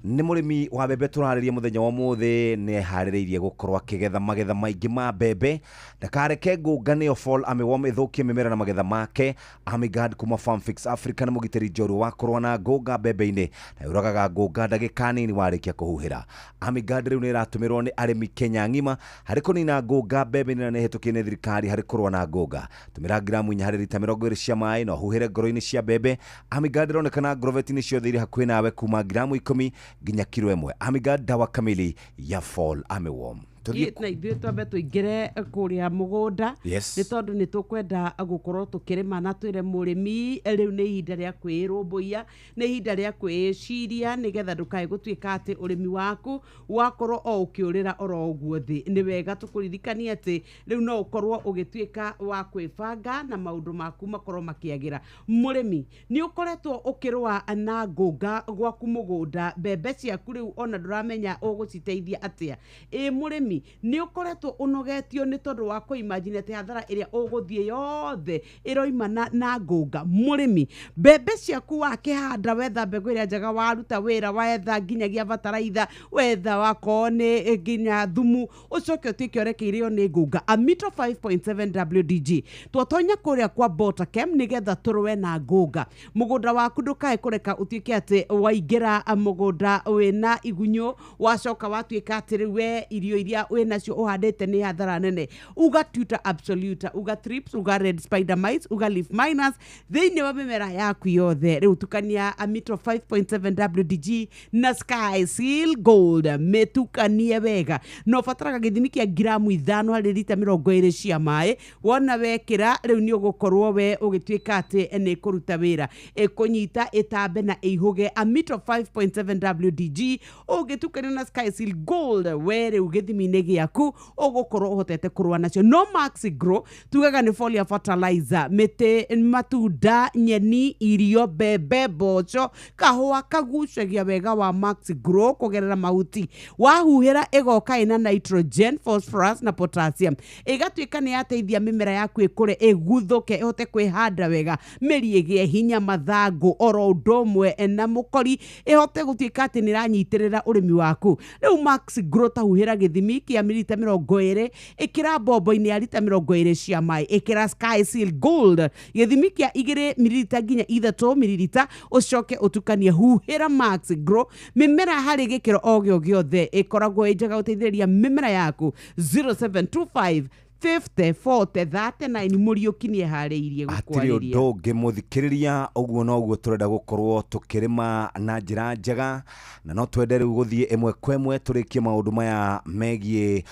Speaker 17: ni murimi wa bebe turaririe muthenya wa muthi ni haririirie gukorwa kigetha magetha maingi ma bebe ndakareke ngungane yo fall amewome thukie mimera na magetha make. Amigad kuma Farm Fix Africa ni mugiteri joru wa korwa na ngunga bebe-ini na uragaga ngunga ndagika nini warikia kuhuhira. Amigad riu ni iratumirwo ni arimi Kenya ngima hari kunina ngunga bebe-ini na nihitukie ni thirikari hari korwa na ngunga. Tumira gramu inya hari lita 20 cia mai no huhire ngoro-ini cia bebe. Amigad ronekana agrovet-ini ciothe iri hakuhi nawe kuma gramu 10 nginya kilo 1. Amigad dawa kamili ya fall amewom.
Speaker 20: Na ithuĩ twambe tũingĩre kũrĩa mũgũnda nĩ tondũ nĩ tũkwenda gũkorwo tũkĩrĩma na twĩre mũrĩmi rĩu nĩ ihinda rĩa kwĩrũmbũiya, nĩ ihinda rĩa kwĩciria nĩgetha ndũkae gũtuĩka atĩ ũrĩmi waku wakorwo o ũkĩũrĩra oro ũguo thĩ. Nĩ wega tũkũririkania atĩ rĩu no ũkorwo ũgĩtuĩka wa kwĩbanga na maũndũ maku makorwo makĩagĩra. Mũrĩmi nĩ ũkoretwo ũkĩrũa na ngũnga gwaku mũgũnda, mbembe ciaku rĩu ona ndũramenya ũgũciteithia atĩa. Mũrĩmi ni ukoretwo unogetio ni tondu wa kuimagine te hathara iria uguthie yothe iroimana na ngunga. Murimi mbembe ciaku wakihanda wetha mbegu iria njega waruta wira wetha nginyagia bataraitha wetha wakone nginya thumu ucoke utike orekeireo ni ngunga. Amito 5.7 WDG twotonya kuria kwa Botakem nigetha turwe na ngunga. Mugunda waku ndukae kureka utike ati waingira mugunda wina igunyo wacoka watuika ati riwe irio iria wenacio uhandite ni hathara nene. Uga tuta absolute, uga trips, uga red spider mites, uga leaf miners thiini wa mimera yaku yothe. Riu tukania Amito 5.7 WDG na Sky Seal Gold metukanie wega. No fataraga githimi kia gramu 5 hari lita 20 cia mai. Wona wekira riu ni ugukorwo we ugituika ati ni kuruta wira kunyita itambe na ihuge. Amito 5.7 WDG ugitukania na Sky Seal Gold we riu githimi giaku ugukorwo uhotete kurwa nacio. No Max Grow tugaga ni foliar fertilizer, mite matunda, nyeni, irio, bebe, boco, kahua kagucagia wega wa Max Grow kugerera mahuti. Wahuhira igoka ina nitrogen, phosphorus na potassium. Igatuika ni yateithia mimera yaku ikure iguthuke ihote kwihanda wega, meri igie hinya mathangu oro ndomwe na mukori ihote gutuika ati niranyitirira urimi waku. Riu Max Grow tahuhira githimi kia mililita 20 ikira bombo-ini ya lita 20 cia mai. Ikira Sky Seal Gold githimi kia 2 mililita nginya 3 mililita ucoke utukanie. Huhira Max Grow mimera hari gikiro o giothe ikoragwo njega guteithĩrĩria mimera yaku. 0725 504039 muriukinie hariirie gukwariria.
Speaker 17: Atiri undu ngimuthikiriria uguo no uguo turenda gukorwo tukirima na njira njega na no twende riu guthie imwe kwa imwe turikie maundu maya megie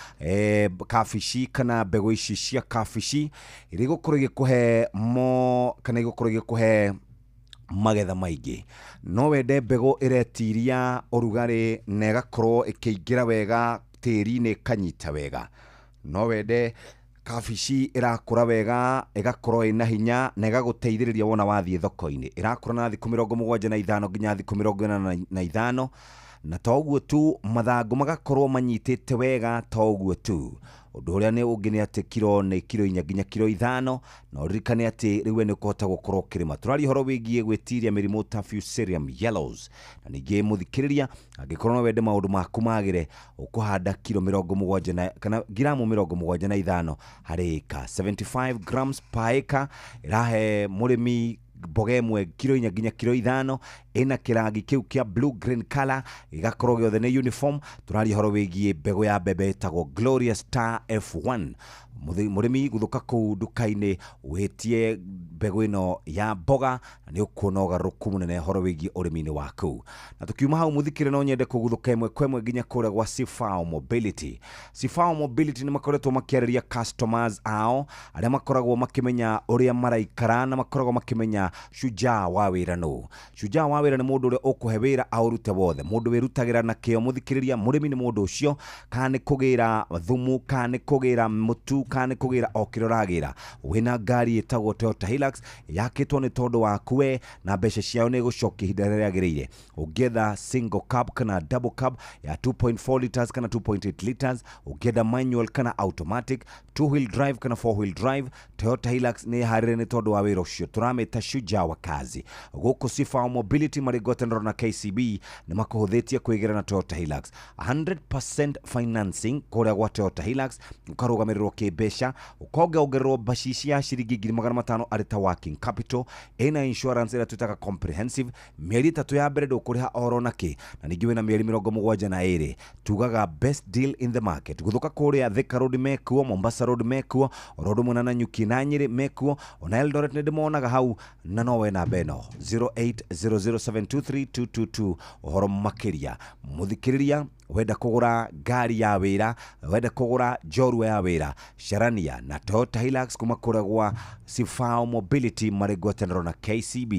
Speaker 17: kabici kana mbegu ici cia kabici iri gukorwo igikuhe mo kana igũkorwo igikuhe magetha maingi. No wende mbegu iretiria urugari na igakorwo ikiingira wega tĩri-inĩ kanyita wega. No wende kabici irakura wega igakorwo ina hinya na igaguteithĩrĩria wona wathie thoko-ini. Irakura na thikũ 75 nginya thikũ 45 na toguo tu mathangu magakorwo manyitĩte wega toguo tu. Ũndũ ũrĩa nĩ ũngĩ nĩ atĩ kiro nĩ kiro 4 nginya kiro 5 na ũririkane atĩ rĩu nĩ ũkũhota gũkorwo kĩrĩma. Tũraria ũhoro wĩgiĩ gwĩtiria mĩrimũ ta Fusarium yellows na ningĩ mũthikĩrĩria angĩkorwo no wende maũndũ maku magĩre ũkũhanda kilo 70 kana gramu 75 harĩ ĩka. 75 grams per acre ĩrahe mũrĩmi mboga ĩmwe kilo 4 nginya kilo 5 ĩna kĩrangi kĩu kĩa blue green color ĩgakorwo gĩothe nĩ uniform. Tũraria ũhoro wĩgiĩ mbegũ ya mbembe ĩtagwo Gloria Star F1. Mũrĩmi gũthũka kũu nduka-inĩ wĩtie mbegũ ĩno ya mboga na nĩ ũkuona ũgarũrũku mũnene ũhoro wĩgiĩ ũrĩmi-inĩ waku. Na tũkiuma hau mũthikĩrĩria no nyende kũgũthũka ĩmwe kwa ĩmwe nginya kũrĩa gwa Sifao Mobility. Sifao Mobility nĩ makoretwo makĩarĩria customers ao arĩa makoragwo makĩmenya ũrĩa maraikara na makoragwo makĩmenya shujaa wa wĩra no. Shujaa wa wĩra nĩ mũndũ ũrĩa ũkũhe wĩra aũrute wothe, mũndũ wĩrutagĩra na kĩo. Mũthikĩrĩria, mũrĩmi nĩ mũndũ ũcio kana nĩ kũgĩra thumu kana nĩ kũgĩra mũtu kana nĩ kũgĩra o kĩrĩa ũragĩra. Wĩna ngari ĩtagwo Toyota Hilux yakĩtwo nĩ tondũ waku we na mbeca ciao nĩ gũcokia ihinda rĩrĩa rĩagĩrĩire. Ũngĩetha single cab kana double cab ya 2.4 liters kana 2.8 liters, ũngĩenda manual kana automatic, 2-wheel drive kana 4-wheel drive, Toyota Hilux nĩ harĩre nĩ tondũ wa wĩra ũcio. Tũramĩta shujaa wa kazi. Gũkũ Sifao Mobility marĩ ngwatanĩro na KCB nĩ makũhũthĩtie kwĩgĩra na Toyota Hilux. 100% financing kũrĩa gwa Toyota Hilux, ũkarũgamĩrĩrwo kĩmbeca, ũkongererwo bacici ya ciringi 500 arĩ ta working capital, ĩna insurance ĩrĩa twĩtaga comprehensive, mĩeri 3 ya mbere ndũkũrĩha oro nakĩ, na ningĩ wĩna mĩeri 72. Tugaga best deal in the market. Gũthũka kũrĩa Thika Road mekuo, Mombasa Road mekuo, Road mũna na Nyuki na Nyĩrĩ mekuo, ona Eldoret nĩ ndĩmonaga hau, na no we na beno 0800723222. Ũhoro makĩria mũthikĩrĩria, wenda kũgũra ngari ya wĩra, wenda kũgũra njorua ya wĩra, Sharania na Toyota Hilux kuma kũrĩa gwa Sifao Mobility marĩ ngwatanĩro na KCB,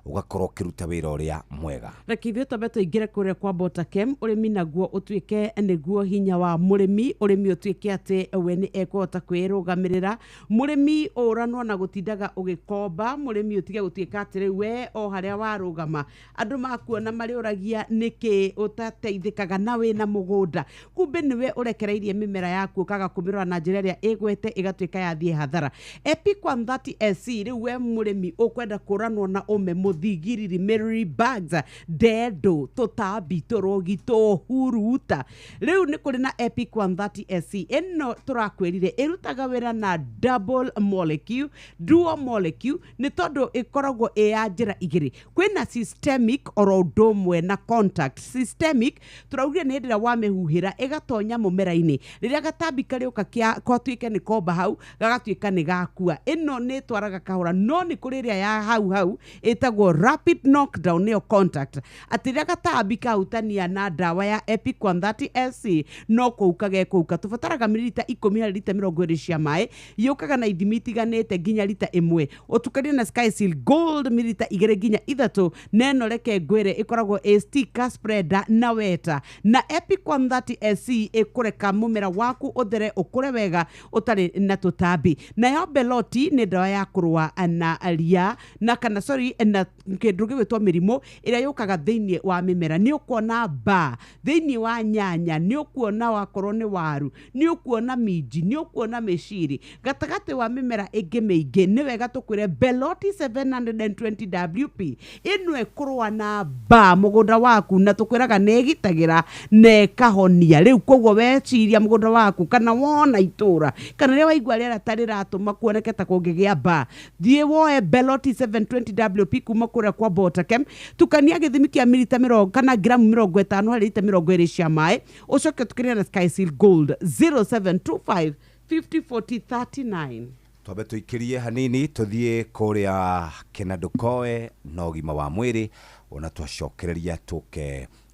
Speaker 17: ũgakorwo ũkĩruta wĩra ũrĩa mwega.
Speaker 20: Reke ithuĩ twambe tũingĩre kũrĩa kwa Botakem, ũrĩmi naguo ũtuĩke nĩguo hinya wa mũrĩmi, ũrĩmi ũtuĩke atĩ we nĩ ekũhota kwĩrũgamĩrĩra, mũrĩmi ũranwo na gũtindaga ũgĩkomba, mũrĩmi ũtige gũtuĩka atĩ rĩu we o harĩa warũgama andũ makuona marĩũragia nĩkĩ ũtateithĩkaga na wĩna mũgũnda, kumbe nĩwe ũrekereirie mĩmera yaku ũkaga kũmĩrora na njĩra ĩrĩa ĩgwete ĩgatuĩka yathiĩ hathara. Epic 130 SC rĩu we mũrĩmi ũkwenda kũranwo na ũme mũthigiriri Mary Bags ndendo tũtambi tũrogi tũhuruta. Rĩu nĩ kũrĩ na Epic 130 SC ĩno tũrakwĩrire ĩrutaga wĩra na double molecule, dual molecule, nĩ tondũ ĩkoragwo ya njĩra igĩrĩ. Kwĩna systemic oro ũndũ ũmwe na contact. Systemic tũraugire nĩ hĩndĩ ĩrĩa wamĩhuhĩra ĩgatonya mũmera-inĩ, rĩrĩa gatambi karĩũka gatuĩke nĩ komba hau gagatuĩka nĩ gakua. Ĩno nĩ twaraga kahora, no nĩ kũrĩ ĩrĩa ya hau ĩtagwo rapid knockdown nĩyo contact, atĩ rĩrĩa gatambi kahutania na ndawa ya Epic 130 SC no kũuka gekũuka. Tũbataraga mililita 10 harĩ lita 20 cia maĩ, yũkaga na ithimi itiganĩte nginya lita 1, ũtukanie na Sky Seal Gold mililita 2 nginya 3, na ĩno reke ngwĩre ĩkoragwo sticker spreader na weta. Na Epic 130 SC ĩkũreka mũmera waku ũthere ũkũre wega ũtarĩ na tũtambi. Nayo Beloti nĩ ndawa ya kũrũa na ria na kana na kĩndũ gĩgwĩtwo mĩrimũ ĩrĩa yũkaga thĩinĩ wa mĩmera. Nĩ ũkuona mbaa thĩinĩ wa nyanya, nĩ ũkuona wakorwo nĩ waru, nĩ ũkuona minji, nĩ ũkuona mĩciri, gatagatĩ wa mĩmera ĩngĩ mĩingĩ. Nĩ wega tũkwĩre Beloti 720 WP ĩno ĩkũrũa na mbaa mũgũnda waku, na tũkwĩraga nĩ ĩgitagĩra na ĩkahonia. Rĩu koguo weciria mũgũnda waku kana wona itũra kana rĩrĩa waigua rĩera ta rĩratũma kuoneke ta kũngĩgĩa mbaa, thiĩ woe Beloti 720 WP kuma kũrĩa kwa Botakem, tukania gĩthimi kĩa mililita 50 kana gramu 50 harĩ lita 20 cia maĩ, ũcoke tukania na Sky Seal Gold 0725 504039.
Speaker 17: Twambe tũikĩrie hanini tũthiĩ kũrĩa Kenadũkoe na ũgima wa mwĩrĩ, ona twacokereria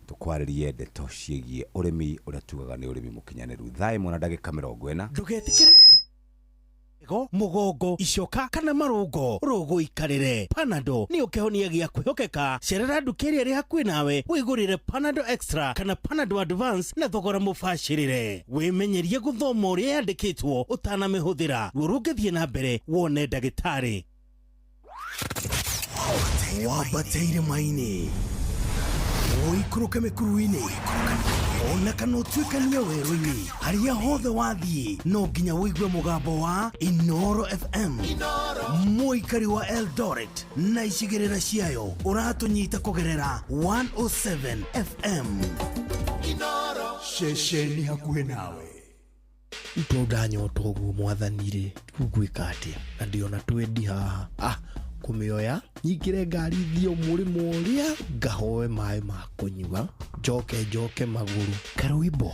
Speaker 17: tũkwarĩrie ndeto ciĩgiĩ ũrĩmi ũrĩa tugaga nĩ ũrĩmi mũkinyanĩru. Thaa ĩmwe na ndagĩka 40.
Speaker 8: Ndũgetikĩre mugongo, icoka kana marũngo, rũgũ ikarĩre. Panado nĩ ũkĩhonia gĩa kwĩhokeka. Cerera nduka ĩrĩa ĩrĩ hakuhĩ nawe wĩgũrĩre Panado Extra kana Panado Advance na thogora mũbacĩrĩre. Wĩmenyerie gũthoma ũrĩa yandĩkĩtwo ũtanamĩhũthĩra, ruo rũngĩthiĩ na mbere wone ndagĩtarĩ. Wambateire maini Oikũrũke mĩkuru-inĩ ona kana ũtuĩkanie werũ-inĩ harĩa hothe wathiĩ no nginya wĩigue mũgambo wa Inoro FM. Mũikari wa Eldoret na icigĩrĩra ciayo ũratũnyita kũgerera 107 FM. Inoro ceceni hakuhĩ nawe. Ndũndanyoto ũguo mwathani-rĩ ngwĩka atĩa na ndĩona twendi haha kumioya nyingire ngari thio mũrĩmo ũrĩa ngahoe maĩ ma kũnyua njoke magũrũ karũimbo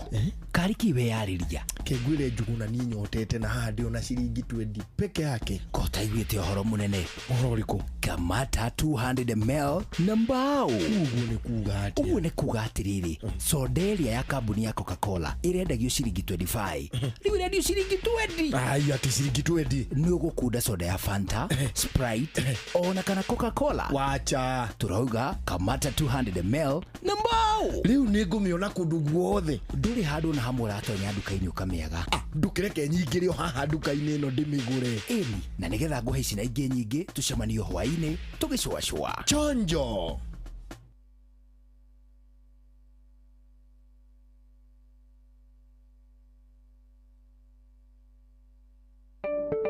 Speaker 8: kari kiwe yarĩria kĩngwire njuguna ni nyotete na haha ndĩona ciringi 20 peke yake kota iguĩte ũhoro mũnene ũhoro ũrĩkũ kamata 200 ml na mbao ũguo nĩ kuga atĩrĩrĩ soda ĩrĩa ya kambuni ya Coca-Cola ĩrendagio ciringi 25 rĩu ĩrendio ciringi 20 ai ati ciringi 20 nĩ ũgũkunda soda ya Fanta Sprite ona kana Coca-Cola wacha turauga kamata 200 ml na mbao riu ni ngũmĩona kũndũ guothe ndũrĩ handũ na hamwe ratonya nduka-inĩ ũkamĩaga ndũkĩreke nyingĩre haha nduka-inĩ ĩno ndĩmĩgũre ĩni na nĩgetha ngũhe ici na ingĩ nyingĩ tucemanio hwaĩ-inĩ tũgĩcũacũa chonjo.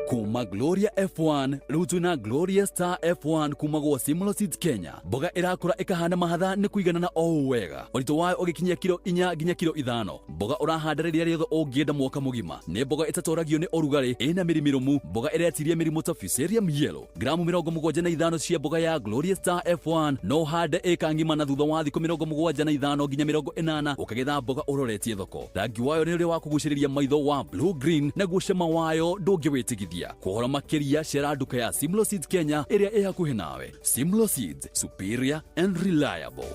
Speaker 10: Kuma Gloria F1 rĩu twĩna Gloria Star F1 kuma gwa Simlo Seeds Kenya. Mboga ĩrakũra ĩkahana mahatha nĩ kũiganana o wega. Ũritũ wayo ũgĩkinyia kilo 4 nginya kilo 5. Mboga ũrahanda rĩrĩa rĩothe ũngĩenda mwaka mũgima. Nĩ mboga ĩtatwaragio nĩ ũrugarĩ, ĩna mĩrimũ. Mboga ĩretiria mĩrimũ ta Fusarium yellow. Gramu 75 cia mboga ya Gloria Star F1 no hande ĩka ngima na thutha wa thikũ 75 nginya 80 ũkagetha mboga ũroretie thoko. Rangi wayo nĩ ũrĩa wa kũgucĩrĩria maitho wa blue green na gucema wayo ndũngĩwĩtigithia. Kuhora makeria cera nduka ya Simlo Seeds Kenya ĩrĩa ĩ hakuhĩ nawe. Simlo Seeds, superior and reliable.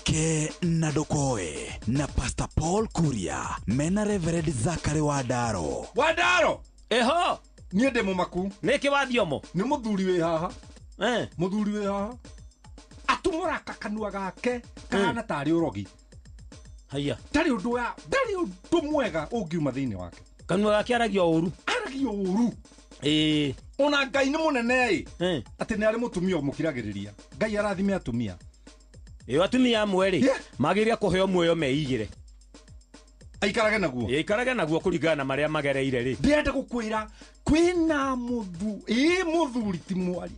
Speaker 8: Ke na dokoe na Pastor Paul Kuria mena Reverend Zachary Wadaro.
Speaker 21: Wadaro eho niĩ ndĩ mũmaku nĩkĩ wathiomo nĩ mũthuri wĩ haha mũthuri wĩ haha atumũraka kanua gake kahana tarĩ ũrogi. Haya tari undu mwega ungiuma thiini wake kanua gake aragio uru ona Ngai nĩ mũnene ati nĩ arĩ mũtumia ũmũkiragĩrĩria Ngai arathime atumia atumia amwe magĩrĩria kũheo muoyo meigire aikarage naguo kũringana na marĩa magereire ndĩrenda gũkwĩra kwĩna mũthuri ti mwari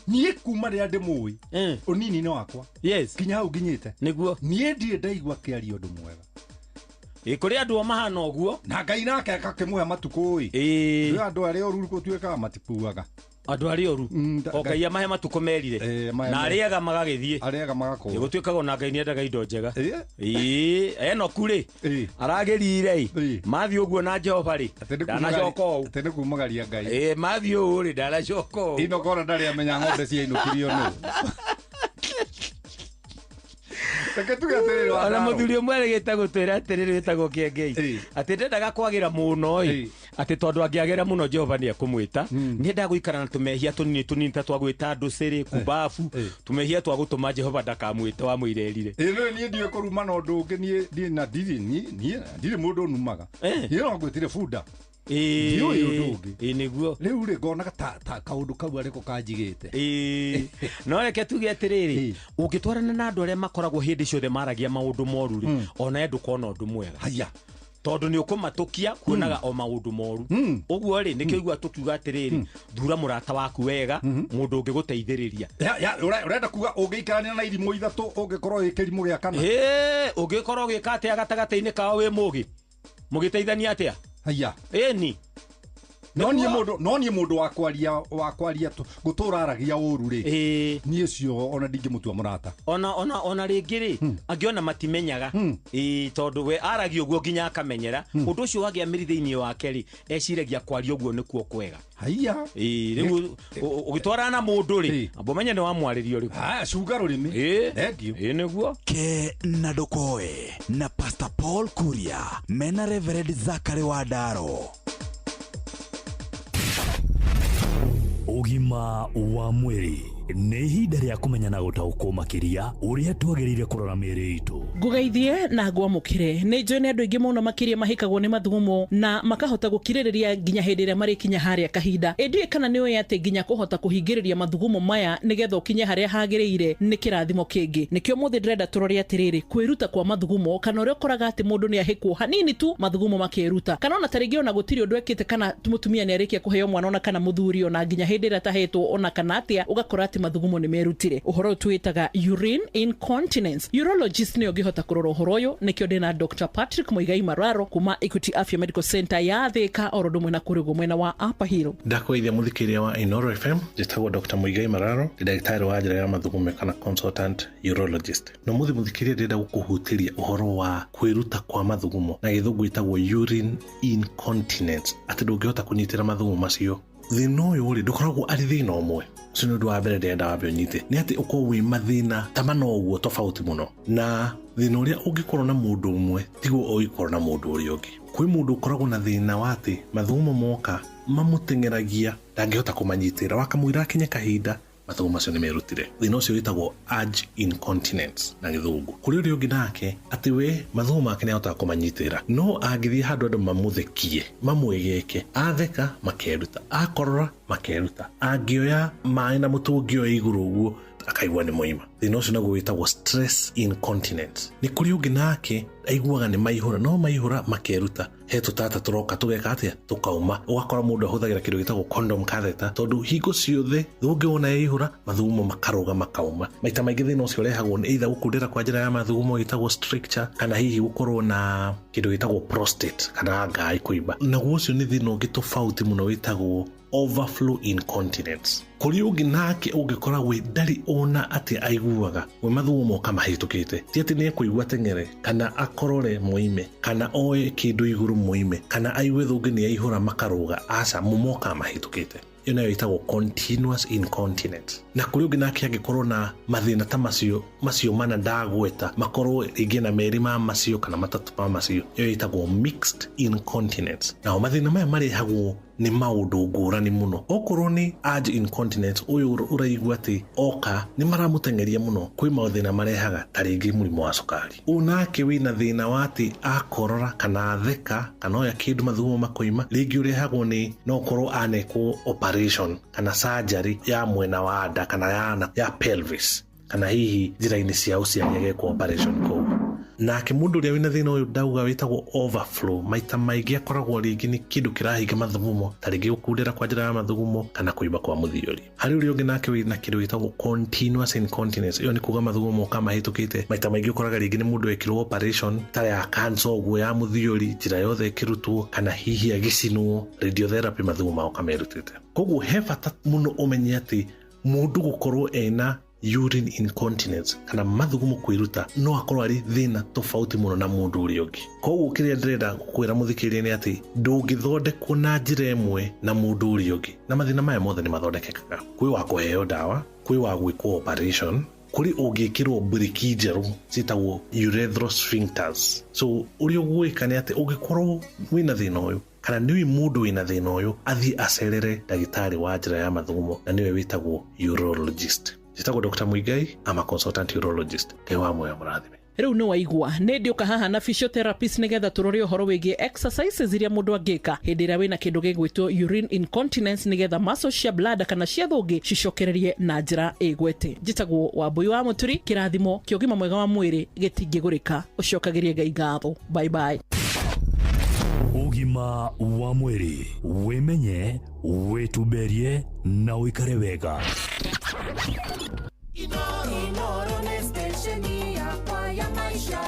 Speaker 21: niĩ kuma rĩrĩa ndĩmũĩ ũnini-inĩ wakwa kinya hau nginyĩte nĩguo niĩ ndirĩ ndaigua kĩaria ũndũ mwega kũrĩ andũ mahana ũguo na Ngai nake akakĩmũhe matukũ rĩu andũ arĩa ũru gũtuĩkaga matipuaga andũ arĩa ũru Ngai amahe matukũ merire na arĩaga magagĩthiĩ gũtuĩkaga na Ngai nĩendaga indo njega Enoku aragĩrire mathiĩ ũguo na Jehova ndanacoka ũũ atĩ nĩ kumagaria Ngai mathiĩ ũũ ndanacoka ũũ inokora ndarĩ amenya ng'ombe ciainũkirio nũ ona mũthuri ũmwe arĩgĩte gũtwĩra atĩrĩrĩ wĩtagwo Kĩengei atĩ ndendaga kwagĩra mũno atĩ tondũ angĩagĩra mũno Jehova nĩ ekũmwĩta nĩendaga gũikara na tũmehia tũnini ta twagwĩta ndũcĩrĩ kubabu tũmehia twa gũtũma Jehova ndakamwĩte wa mũirerire niĩ ndiĩ kũruma na ũndũ ũngĩ niĩ na ndirĩ mũndũ numaga niĩ no ngwĩtire bunda nĩguo rĩu rĩ ngonaga ta kaũndũ kau arĩko kanjigĩte no reke tuge atĩrĩrĩ ũngĩtwarana na andũ arĩa makoragwo hĩndĩ ciothe maragia maũndũ moru rĩ ona endu kona ũndũ mwega haya tondũ nĩ ũkũmatũkia kuonaga o maũndũ moru ũguo rĩ nĩkĩo igua tũkiuga atĩrĩrĩ thura mũrata waku wega mũndũ ũngĩgũteithĩrĩria ũrenda kuga ũngĩikarania na irimũ ithatũ ũngĩkorwo wĩ kĩrimũ gĩa kana ũngĩkorwo gĩka atĩa gatagatĩ-inĩ kao wĩ mũgĩ mũgĩteithania atĩa haya eni no niĩ mũndũ wa kwaria gũtũra aragia ũru rĩ niĩ ũcio ona ndingĩmũtua mũrata ona rĩngĩ rĩ angĩona matimenyaga tondũ we aragia ũguo nginya akamenyera ũndũ ũcio wagĩa thĩinĩ wake rĩ eciragia kwaria ũguo nĩkuo kwega haya rĩu ũgĩtwarana na mũndũ rĩ ambomenya nĩ wamwarĩrio rĩu cunga rũrĩmĩ nĩguo
Speaker 8: ke na dokoe na Pastor Paul Kuria mena Reverend Zachary Wadaro.
Speaker 26: Ũgima wa mwĩrĩ nĩ ihinda rĩa kũmenya na gũtaũkwo makĩria ũrĩa twagĩrĩire kũrora mĩĩrĩ itũ.
Speaker 1: Ngũgeithie na ngwamũkĩre nĩ njũĩ nĩ andũ aingĩ mũno makĩria mahĩkagwo nĩ mathugumo na makahota gũkirĩrĩria nginya hĩndĩ ĩrĩa marĩ kinya harĩa kahinda. Ĩndiũĩ kana nĩ ũĩ atĩ nginya kũhota kũhingĩrĩria mathugumo maya nĩgetha ũkinye harĩa hagĩrĩire nĩ kĩrathimo kĩngĩ. Nĩkĩo mũthĩ ndĩrenda tũrore atĩrĩrĩ, kwĩruta kwa mathugumo kana ũrĩa ũkoraga atĩ mũndũ nĩ ahĩkwo hanini tu mathugumo makĩruta, kana ona tarĩngĩ ona gũtirĩ ũndũ ekĩte kana mũtumia nĩ arĩkia kũheo mwana ona kana mũthuri ona nginya hĩndĩ ĩrĩa tahetwo ona kana atĩa ũgakora atĩ mathugumo nĩ merutire. Ũhoro twĩtaga urine incontinence. Urologist nĩ ũngĩhota kũrora ũhoro ũyũ, nĩkĩo ndĩna Dr. Patrick Muigai Mararo kuma Equity Afya Medical Center ya Thika oro ũndũ mwena kũrĩgwo mwena wa Upper Hill.
Speaker 12: Ndakwĩithia mũthikĩria wa Inoro FM, njĩtagwo Dr. Muigai Mararo, ndagĩtarĩ wa njĩra ya mathugumo kana consultant urologist. No mũthikĩria ndĩrenda gũkũhutĩria ũhoro wa kwĩruta kwa mathugumo na gĩthũngũ gĩtagwo urine incontinence, atĩ ndũngĩhota kũnyitĩra mathugumo macio. Thĩna ũyũ rĩ ndũkoragwo arĩ thĩna ũmwe. Ũcio nĩ ũndũ wa mbere ndĩrenda wambe ũnyite, nĩ atĩ ũkorwo wĩ mathĩna ta mana ũguo tofauti mũno, na thĩna ũrĩa ũngĩkorwo na mũndũ ũmwe tiguo ũngĩkorwo na mũndũ ũrĩa ũngĩ. Kwĩ mũndũ ũkoragwo na thĩna wa atĩ mathugumo moka mamũteng'eragia, ndangĩhota kũmanyitĩra, wakamũira akinye kahinda mathugumo macio nĩ merutire. Thĩna ũcio wĩtagwo urge incontinence na gĩthũngũ. Kũrĩ ũrĩa ũngĩ nake atĩ we mathugumo make nĩ ahotaga kũmanyitĩra, no angĩthiĩ handũ andũ mamũthekie mamwĩgeke, atheka makeruta, akorora makeruta, angĩoya maĩ na mũtũngi ũyũ igũrũ ũguo akaigua nĩ moima. Thĩna ũcio naguo wĩtagwo stress incontinence. Nĩ kũrĩ ũngĩ nake aiguaga nĩ maihũra, no maihũra makeruta, he tũtata tũroka tũgeka atĩa tũkauma. Ũgakora mũndũ ahũthagĩra kĩndũ gĩtagwo condom catheter, tondũ hingo ciothe thũngĩona yaihũra mathugumo makarũga makauma. Maita maingĩ thĩna ũcio ũrehagwo nĩ either gũkundĩra kwa njĩra ya mathugumo gĩtagwo stricture, kana hihi gũkorwo na kĩndũ gĩtagwo prostate kana ngai kũimba. Naguo ũcio nĩ thĩna ũngĩ tofauti mũno wĩtagwo overflow incontinence. Kũrĩ ũngĩ nake ũngĩkora we ndarĩ ona atĩ aiguaga we mathugumo moka mahĩtũkĩte, ti atĩ nĩ ekũigua teng'ere kana akorore moime kana oe kĩndũ igũrũ moime kana aigue thũngĩ nĩ yaihũra makarũga, aca moka mahĩtũkĩte. Iyo nayo ĩtagwo continuous incontinence. Na kũrĩ ũngĩ nake angĩkorwo na mathĩna ta macio mana ndagweta, makorwo rĩngĩ na merĩ ma macio kana matatũ ma macio, iyo ĩtagwo mixed incontinence. Nao mathĩna maya marehagwo nĩ maũndũ ngũrani mũno. Okorwo nĩ urge incontinence, ũyũ ũraigua atĩ oka nĩ maramũteng'eria mũno, kwĩ mathĩna marehaga ta rĩngĩ mũrimũ wa cukari. Ũnake wĩna thĩna wa atĩ akorora kana atheka kana oya kĩndũ mathugumo makoima, rĩngĩ ũrehagwo nĩ no ũkorwo anekwo operation kana surgery ya mwena wa nda kana ya pelvis, kana hihi njĩra-inĩ cia ũciari agekwo operation kũu. Nake mũndũ ũrĩa wĩna thĩna ũyũ ndauga wĩtagwo overflow, maita maingĩ akoragwo rĩngĩ nĩ kĩndũ kĩrahinga mathugumo, ta rĩngĩ gũkundĩra kwa njĩra ya mathugumo kana kũimba kwa mũthiori. Harĩ ũrĩa ũngĩ nake wĩna kĩndũ gĩtagwo continuous incontinence, iyo nĩ kuga mathugumo moka mahĩtũkĩte, maita maingĩ ũkoraga rĩngĩ nĩ mũndũ ekirwo operation ta ya cancer ũguo ya mũthiori, njĩra yothe ĩkĩrutwo, kana hihi agĩcinwo radiotherapy mathugumo moka merutĩte. Koguo he bata mũno ũmenye atĩ mũndũ gũkorwo ena urine incontinence kana mathugumo kwĩruta no akorwo arĩ thĩna tofauti mũno na mũndũ ũrĩa ũngĩ. Koguo kĩrĩa ndĩrenda kwĩra mũthikĩrĩria nĩ atĩ ndũngĩthondekwo na njĩra ĩmwe na mũndũ ũrĩa ũngĩ, na mathĩna maya mothe nĩ mathondekekaga. Kwĩ wa kũheo ndawa, kwĩ wa gwĩkwo operation, kũrĩ ũngĩkĩrwo briki njerũ ciĩtagwo urethral sphincters. So ũrĩa ũgwĩka nĩ atĩ ũngĩkorwo wĩna thĩna ũyũ kana nĩwe mũndũ wĩna thĩna ũyũ, athiĩ acerere ndagĩtarĩ wa njĩra ya mathugumo na nĩwe wĩtagwo urologist. Njĩtagwo Dr. Muigai, I'm a consultant urologist. Ngai wa moyo mũrathime.
Speaker 1: Rĩu nĩ waigua nĩ ndĩũka haha na physiotherapist nĩgetha tũrore ũhoro wĩgiĩ exercises iria mũndũ angĩka hĩndĩ ĩrĩa wĩna kĩndũ gĩgwĩtwo urine incontinence, nĩgetha muscles cia bladder kana cia thũngĩ cicokererie na njĩra ĩgwete. Njĩtagwo Wambui wa Mũturi, kĩrathimo kĩa ũgima mwega wa mwĩrĩ gĩtingĩgũrĩka. Ũcokagĩrie Ngai ngatho. Bye bye.
Speaker 26: Ũgima wa mwĩrĩ, wĩmenye, wĩtumberie na ũikare wega. Inoro nĩ station yakwa ya maisha.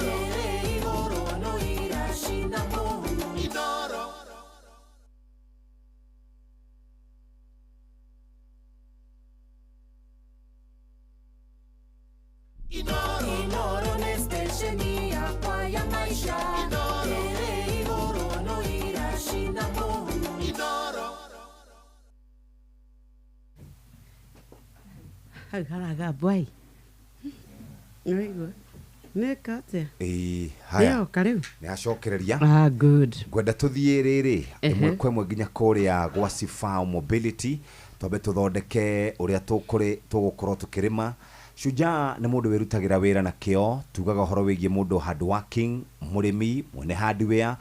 Speaker 26: Ĩrĩ igũrũ no iracina mũhu. Inoro. Inoro nĩ station yakwa ya maisha. Ĩrĩ igũrũ no iracina mũhu. Inoro.
Speaker 20: Haraga boy. Nĩigua. Nĩkate.
Speaker 17: Haya.
Speaker 20: Karibu.
Speaker 17: Nĩ acokereria.
Speaker 20: Good.
Speaker 17: Ngwenda tũthiĩ rĩrĩ ĩmwe kwa ĩmwe nginya kũrĩa gwa Sifao Mobility twambe tuthondeke uria tugukorwo tukirima. Shujaa nĩ mũndũ wĩrutagĩra wĩra na kĩo, tugaga ũhoro wĩgiĩ mũndũ hardworking, mũrĩmi, mwene hardware,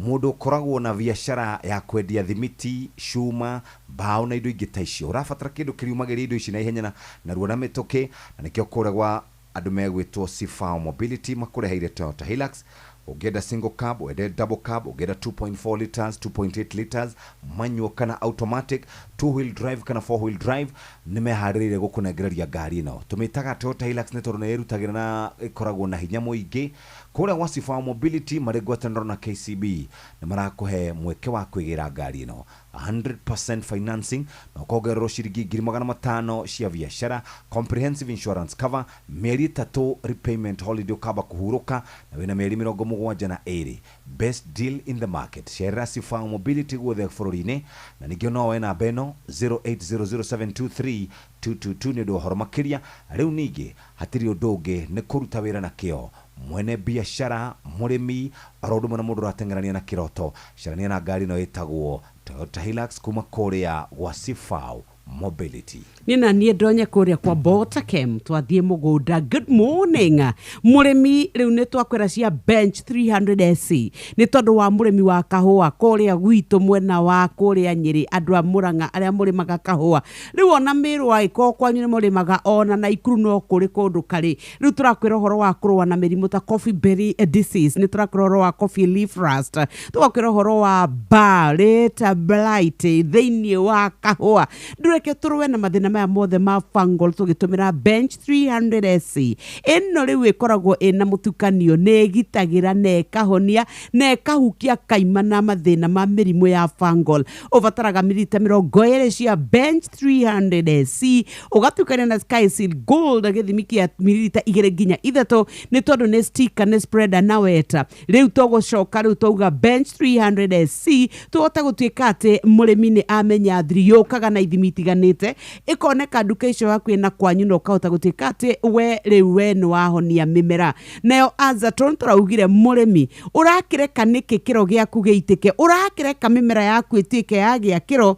Speaker 17: mũndũ ũkoragwo na biacara ya kwendia thimiti, cuma, mbao na indo ingĩ ta icio. Ũrabatara kĩndũ kĩriumagĩria indo ici na ihenya na ruo na mĩtũkĩ, na nĩkĩo kũragwa andũ megwĩtwo Sifao Mobility makũreheire Toyota Hilux. Ungenda single cab, ungenda double cab, ungenda 2.4 liters, 2.8 liters, manual kana automatic, 2-wheel drive kana 4-wheel drive, nimeharĩrĩire gũkũnengereria ngari ĩno. Tũmĩtaga Toyota Hilux nĩ tondũ nĩ ĩrutagĩra na ĩkoragwo na hinya mũingĩ. Kũrĩa gwa Sifao Mobility marĩ ngwatanĩro na KCB nĩ marakũhe mweke wa kwĩgĩra ngari ĩno 100% financing na ũkongererwo ciringi 500 cia biacara, comprehensive insurance cover, mĩeri 3 repayment holiday ukamba kuhuruka na wĩna mĩeri 72. Best deal in the market. Cerera Sifao Mobility guothe bũrũri-inĩ, na ningĩ no woe namba ĩno 0800723222 nĩ ũndũ ũhoro makĩria. Rĩu ningĩ hatirĩ ũndũ ũngĩ nĩ kũruta wĩra na kĩo. Mwene biashara, mũrĩmi, arũndũ mũno mũndũ rateng'erania na kĩroto, carania na ngari ĩno ĩtagwo Toyota Hilux kuma kũrĩa gwa Sifao Mobility.
Speaker 20: Nina niĩ ndonye kũrĩa kwa Botakem twathiĩ mũgũnda. Good morning mũrĩmi, rĩu nĩ twakwĩra cia bench 300SC nĩ tondũ wa mũrĩmi wa kahũa kũrĩa gwitũ mwena wa kũrĩa Nyĩrĩ, andũ a Mũrang'a arĩa mũrĩmaga kahũa. Rĩu ona Mĩrũ agĩkorwo kwanyu nĩ mũrĩmaga ona Naikuru no kũrĩ kũndũ karĩ. Rĩu tũrakwĩra ũhoro wa kũrũa na mĩrimũ ta coffee berry disease, nĩ tũrakwĩra ũhoro wa coffee leaf rust, tũgakwĩra ũhoro wa barley blight thĩinĩ wa kahũa. Ndũreke tũrũe na mathĩna maya mothe ma fungal tũgĩtũmĩra bench 300SC. Ĩno rĩu ĩkoragwo ĩna mũtukanio, nĩ ĩgitagĩra na ĩkahonia na ĩkahukia kaima na mathĩna ma mĩrimũ ya fungal. Ũbataraga mililita 20 cia bench 300SC, ũgatukania na Sky Seal Gold gĩthimi kĩa mililita 2 nginya 3, nĩ tondũ nĩ sticker, nĩ spreader na weta. Rĩu tũgũcoka rĩu tauga bench 300SC, tũhota gũtuĩka atĩ mũrĩmi nĩ amenya thiri yũkaga na ithimi itiganĩte, ikoneka nduka icio hakuhĩ na kwanyu na ũkahota gũtuĩka atĩ we nĩ wahonia mĩmera. Nayo Azaton tũraugire mũrĩmi, ũrakĩreka nĩkĩ kĩro gĩaku gĩitĩke, ũrakĩreka mĩmera yaku ĩtuĩke yagĩa kĩro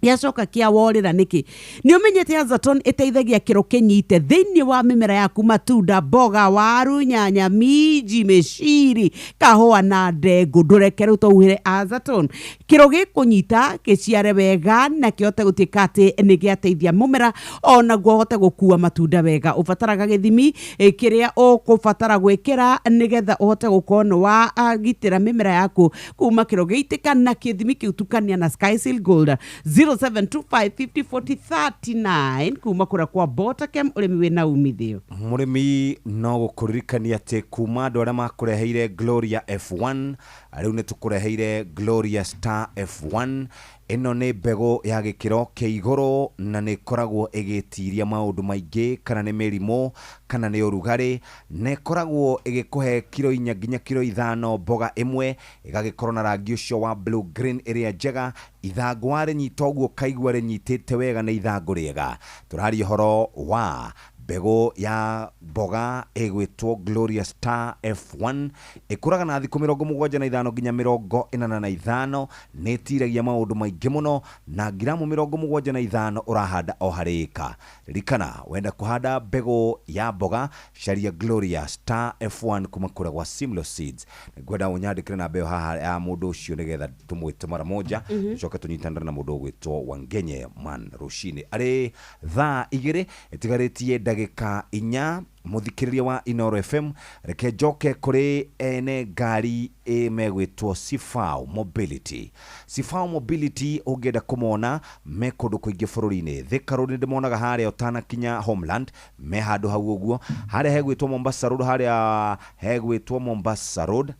Speaker 20: yacoka kia worĩra nĩkĩ. Nĩ ũmenyete Azaton ĩteithagia kĩro kĩnyite thĩinĩ wa mĩmera yaku, matunda, mboga, waru, nyanya, minji, mĩciri, kahũa na ndengũ. Ndũreke rĩu tũhuhĩre Azaton, kĩro gĩkũnyita gĩciare wega na kĩhote gũtuĩka atĩ nĩ gĩateithia mũmera ona guo hote gũkua matunda wega. Ũbataraga gĩthimi kĩrĩa ũkũbatara gwĩkĩra nĩgetha ũhote gũkorwo nĩ wagitĩra mĩmera yaku kuma kĩro gĩitĩka, na kĩthimi kĩu tukania na Sky Seal Gold 0725504039 kuma kũrĩa kwa Botakem, ũrĩmi wĩna umithio.
Speaker 17: Mũrĩmi no gũkũririkania atĩ kuma andũ arĩa makũreheire Gloria F1, rĩu nĩ tũkũreheire Gloria Star F1. Ĩno nĩ mbegũ ya gĩkĩro kĩa igũrũ na nĩ koragwo ĩgĩtiria maũndũ maingĩ, kana nĩ mĩrimũ kana nĩ ũrugarĩ, na ĩkoragwo ĩgĩkũhe kilo 4 nginya kilo 5 mboga ĩmwe, ĩgagĩkorwo na rangi ũcio wa blue green ĩrĩa njega, ithangũ rĩnyita ũguo kaigua rĩnyitĩte wega na ithangũ rĩega. Tũraria ũhoro wa mbegũ ya mboga ĩgwĩtwo Gloria Star F1, ĩkũraga na thikũ 75 nginya 45, nĩ ĩtiragia maũndũ maingĩ mũno, na gramu 75 ũrahanda o harĩ ĩka. Ririkana wenda kũhanda mbegũ ya mboga, caria Gloria Star F1 kuma kũrĩa gwa Simlo Seeds. Ngwenda ũnyandĩkĩre na mbegũ haha ya mũndũ ũcio nĩgetha tũmwĩte mara moja, coka tũnyitanĩre na mũndũ ũgwĩtwo Wangenye Man rũcinĩ arĩ thaa 2 ĩtigarĩtie ndagĩka 4. Mũthikĩrĩria wa Inoro FM, reke njoke kũrĩ ene ngari megwĩtwo Sifao Mobility. Sifao Mobility ũngĩenda kũmona me kũndũ kũingĩ bũrũri-inĩ. Thika Road ndĩmonaga harĩa ũtanakinya Homeland, me handũ hau ũguo. Harĩa hegwĩtwo Mombasa Road, harĩa hegwĩtwo Mombasa Road,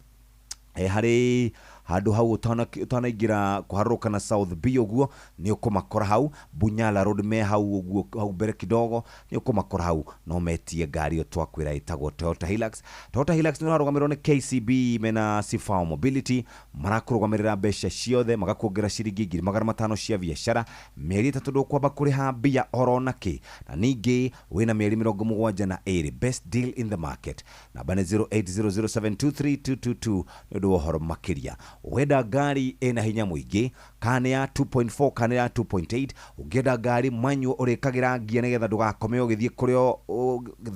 Speaker 17: harĩ handũ hau utanaingira kuharuka na South B uguo ni ukumakora hau. Bunyala Road me hau uguo hau mbere kidogo ni ukumakora hau. No metie ngari yo twakwira itagwo Toyota Hilux. Toyota Hilux ni harugamirwo ni KCB mena Sifao Mobility, marakurugamirira mbeca ciothe, magakuongerera ciringi 500 cia biashara, mieri 3 ndũkwamba kuriha mbia oro naki, na ningi wina mieri 72. Best deal in the market. Namba ni 0800723222 nĩ ũndũ wa ũhoro makĩria. Wenda ngari ena hinya mũingĩ, kana ya 2.4 kana ya 2.8 ungenda ngari manyu urikagira ngia nigetha ndugakome ugithie kurio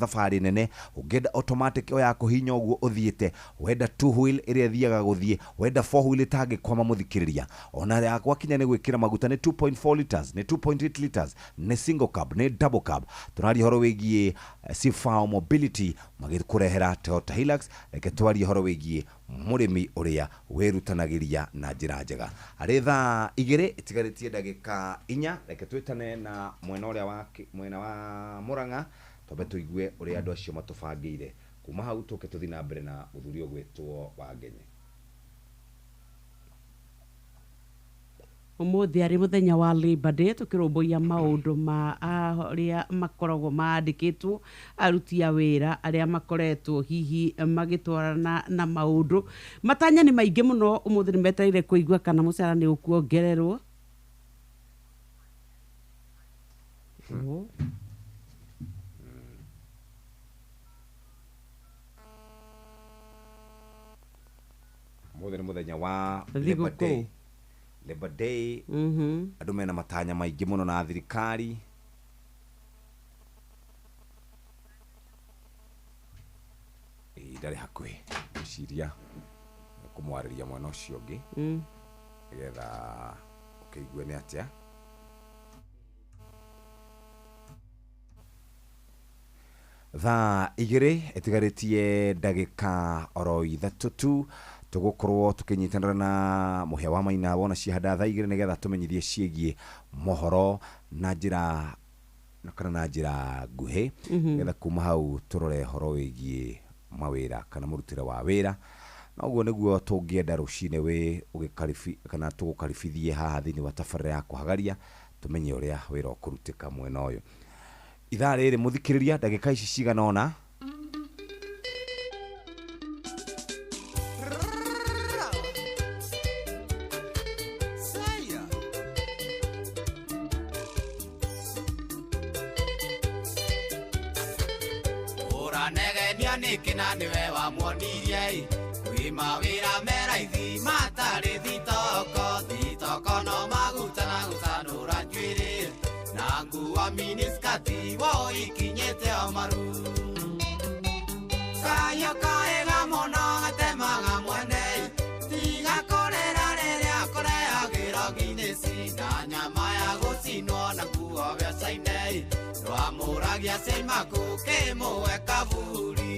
Speaker 17: thafari nene ungenda automatic oya kuhinya uguo uthiete wenda 2 wheel iria thiaga guthie wenda 4 wheel itangi kwama muthikiriria ona ya gwakinya ni gwikira maguta ni 2.4 liters ni 2.8 liters ni single cab ni double cab tunari horo wigie Sifao Mobility magikurehera Toyota Hilux reke twari horo wigie murimi uria werutanagiria na njira njega aritha igire itigaritie ndagika 4 reke twitane na mwena wa Muranga tobe tuigue uria andu acio matubangire kuma hau tuke tuthi na mbere na uthurio gwetwo wa Ngenye.
Speaker 20: Umuthi ari muthenya wa Labor Day tukirumbuia maundu ma aria makoragwo maandikitwo aruti a wira aria makoretwo hihi magitwarana na maundu matanya ni maingi muno umuthi ni metereire kuigua kana mucara ni ukuongererwo
Speaker 17: umuthi ni muthenya wa Labor Day. Labor Day andu mena matanya maingi muno na thirikari ndari hakwi ciria kumwariria mwana ucio ngi getha ukeigue ni atia tha igiri etigaritie ndagika oro ithatu tu tugukorwo tukinyitanira na muhia wa maina wona cihanda tha igire nigetha tumenyithie ciegie mohoro na njira kana na njira nguhi getha kuma hau turore horo wigie mawira kana murutire wa wira noguo niguo tungienda rucine we ugikarifi kana tugukarifithie haha thini wa tabarira ya kuhagaria tumenye uria wira ukurutika mwena uyu ithaa riri muthikiriria ndagika ici cigana ona
Speaker 13: Nikina niwe wa mwonirie wima wira meraithi matari thitoko no maguta na gutanura njwiri na nguo miniskati wo ikinyete omaru kayo kaega mono gatemaga mwene tiga korera riria koreagira ginesi na nyama ya gucinwo na nguo biacaine rwamuragia semaku kimwe kavuri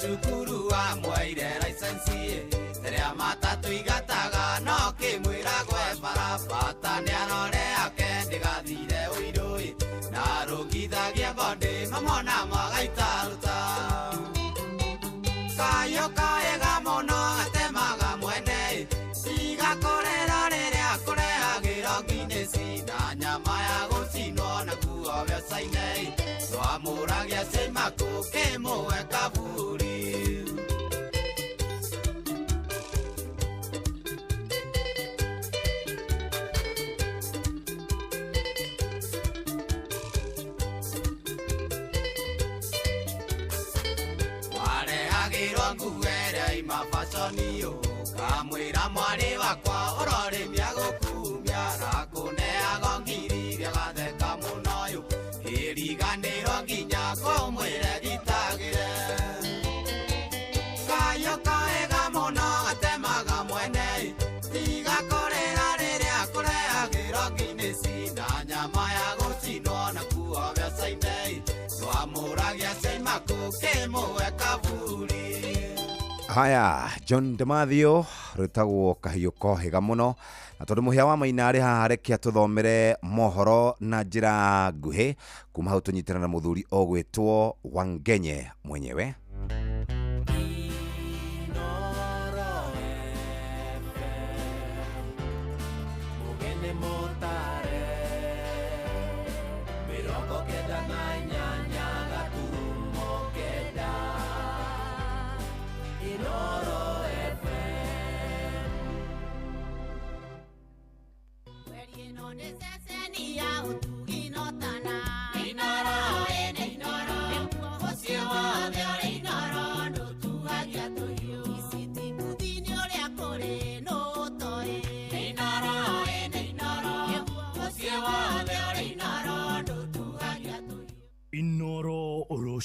Speaker 13: Sukuru wa mwaire license terea matatu igataga no kimwira gwe barabata ni anore akendi gathire uirui na rugithagia bonde mamona magaitaruta kayo kaega mono atemaga mwene igakorera riria kurehagira nginesi na nyama ya gucinwo na kuo biacaine twamuragia semaku kimwe kavuri mafasoniyo kamwira mwari wakwa urorimia gukumia rakuneago ngiri biagatheka munoyo iriganiro nginya kumwire gitagire kayo kaega muno gatemaga mwene tigakorera riria kureagiro nginesi na nyama ya gucinwo na kuo biacaine twamuragia semaku kimwe kavuri.
Speaker 17: Haya, John Demathio rutagwo kahiyo kohega muno na tondu muhia wa maina ari haha rekia tuthomere mohoro na njira nguhi kuma hau tunyitana na muthuri ogwetwo Wangenye mwenyewe.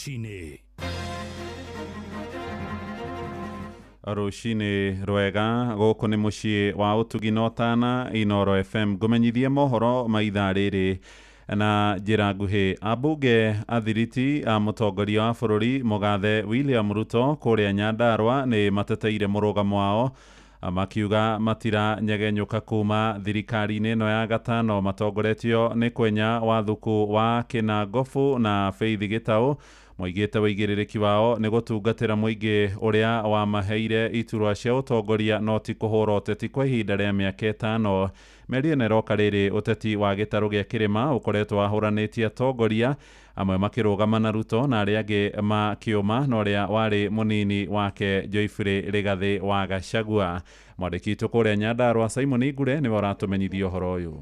Speaker 26: rũcinĩ.
Speaker 14: Rũcinĩ rwega gũkũ nĩ mũciĩ wa ũtugi na ũtana Inoro FM ngũmenyithie mohoro ma ithaa rĩrĩ na njĩra nguhĩ. Ambunge athiriti a mũtongoria wa bũrũri mũgathe William Ruto kũrĩa Nyandarua nĩ mateteire mũrũgamo wao makiuga matiranyegenyũka kuma thirikari-inĩ ĩno ya gatano matongoretio nĩ Kwenya Wathuku wa Kinangofu na Faith Gitau. Moigĩte wĩigĩrĩrĩki wao nĩ gũtungatĩra mũingĩ ũrĩa wamaheire iturwa cia ũtongoria no ti kũhũra ũteti kwa ihinda rĩa mĩaka 5. Mĩeri ĩno ĩroka rĩrĩ ũteti wa gĩtarũ gĩa kĩrĩma ũkoretwo wahũranĩtie atongoria, amwe makĩrũgama na Ruto na arĩa angĩ makĩũma na ũrĩa warĩ mũnini wake Joyfrey Rigathi wa Gachagua. Mwandĩki witũ kũrĩa Nyandarua Simon Igure nĩwe ũratũmenyithia ũhoro ũyũ.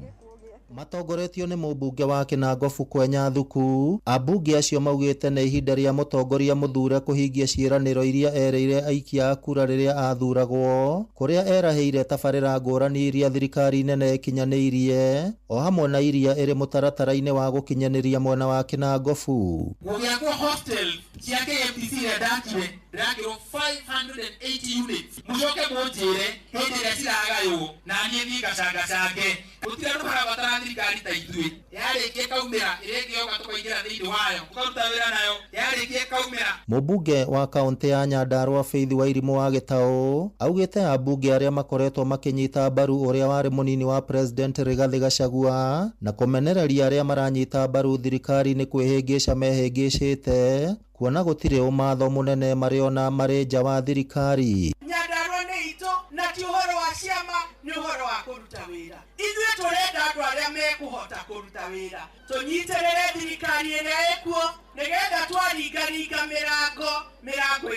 Speaker 2: Matongoretio nĩ mũmbunge wa Kinangofu Kwenya Thuku. Ambunge acio maugĩte nĩ ihinda rĩa mũtongoria mũthure kũhingia ciĩranĩro iria erĩire aikia a kura rĩrĩa athuragwo, kũrĩa erahĩire tabarĩra ngũrani iria thirikari nene ĩkinyanĩirie, o hamwe na iria ĩrĩ mũtaratara-inĩ wa gũkinyanĩria mwena wa Kinangofu.
Speaker 15: Gũgĩakwo hostel cia KMTC ndakire ndĩrakĩrwo 580 units. Mũcoke mũnjĩre hĩndĩ ĩrĩa ciragaywo na niĩ thiĩ gacangacange. Gũtirĩ andũ marabatara thirikari ta ithuĩ. Yarĩkia kaumĩra ĩrĩngĩ yoka tũkaingĩra thĩinĩ wayo tũkaruta wĩra nayo. Yarĩkia kaumĩra.
Speaker 2: Mũmbunge wa kaunti ya Nyandarua Faith Wairimũ wa Gitau augĩte ambunge arĩa makoretwo makĩnyita mbaru ũrĩa warĩ mũnini wa President Rigathi Gachagua na kũmenereria arĩa maranyita mbaru thirikari nĩ kwĩhĩngĩca mehĩngĩcĩte, kuona gũtirĩ ũmatho mũnene marĩona marĩ nja wa thirikari.
Speaker 15: Nyandarua nĩ itũ na ti ũhoro wa ciama, nĩ ũhoro wa kũruta wĩra. Ithuĩ tũrenda andũ arĩa mekũhota kũruta wĩra. Tũnyitĩrĩre thirikari ĩrĩa ĩkuo nĩgetha twaringaringa mĩrango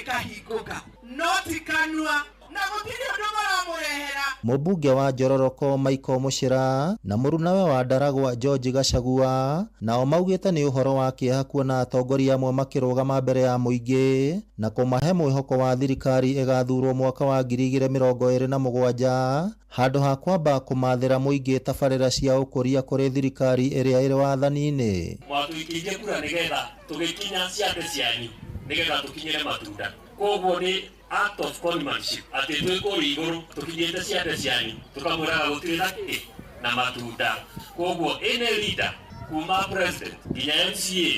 Speaker 15: ĩkahingũka. No ti kanua na gũtirĩ ũndũ maramũrehera.
Speaker 2: Mũmbunge wa Njororoko Michael Muchira na mũrunawe wa Ndaragwa George Gachagua nao maugĩte nĩ ũhoro wa kĩeha kuona atongoria amwe makĩrũgama mbere ya mũingĩ na kũmahe mwĩhoko wa thirikari ĩgathurwo mwaka wa 2027 handũ ha kwamba kũmathĩra mũingĩ tabarĩra cia ũkũria kũrĩ thirikari ĩrĩa ĩrĩ wathani-inĩ.
Speaker 22: Mwatũikĩirie kura nĩgetha tũgĩkinya ciande cianyu nĩgetha tũkinyĩre matunda. Koguo nĩ act of conmanship atĩ twĩkũrĩ igũrũ tũkinyĩte ciande cianyu tũkamwĩraga gũtirĩ na kĩ na matunda. Koguo ĩnĩ leader kuma president nginya MCA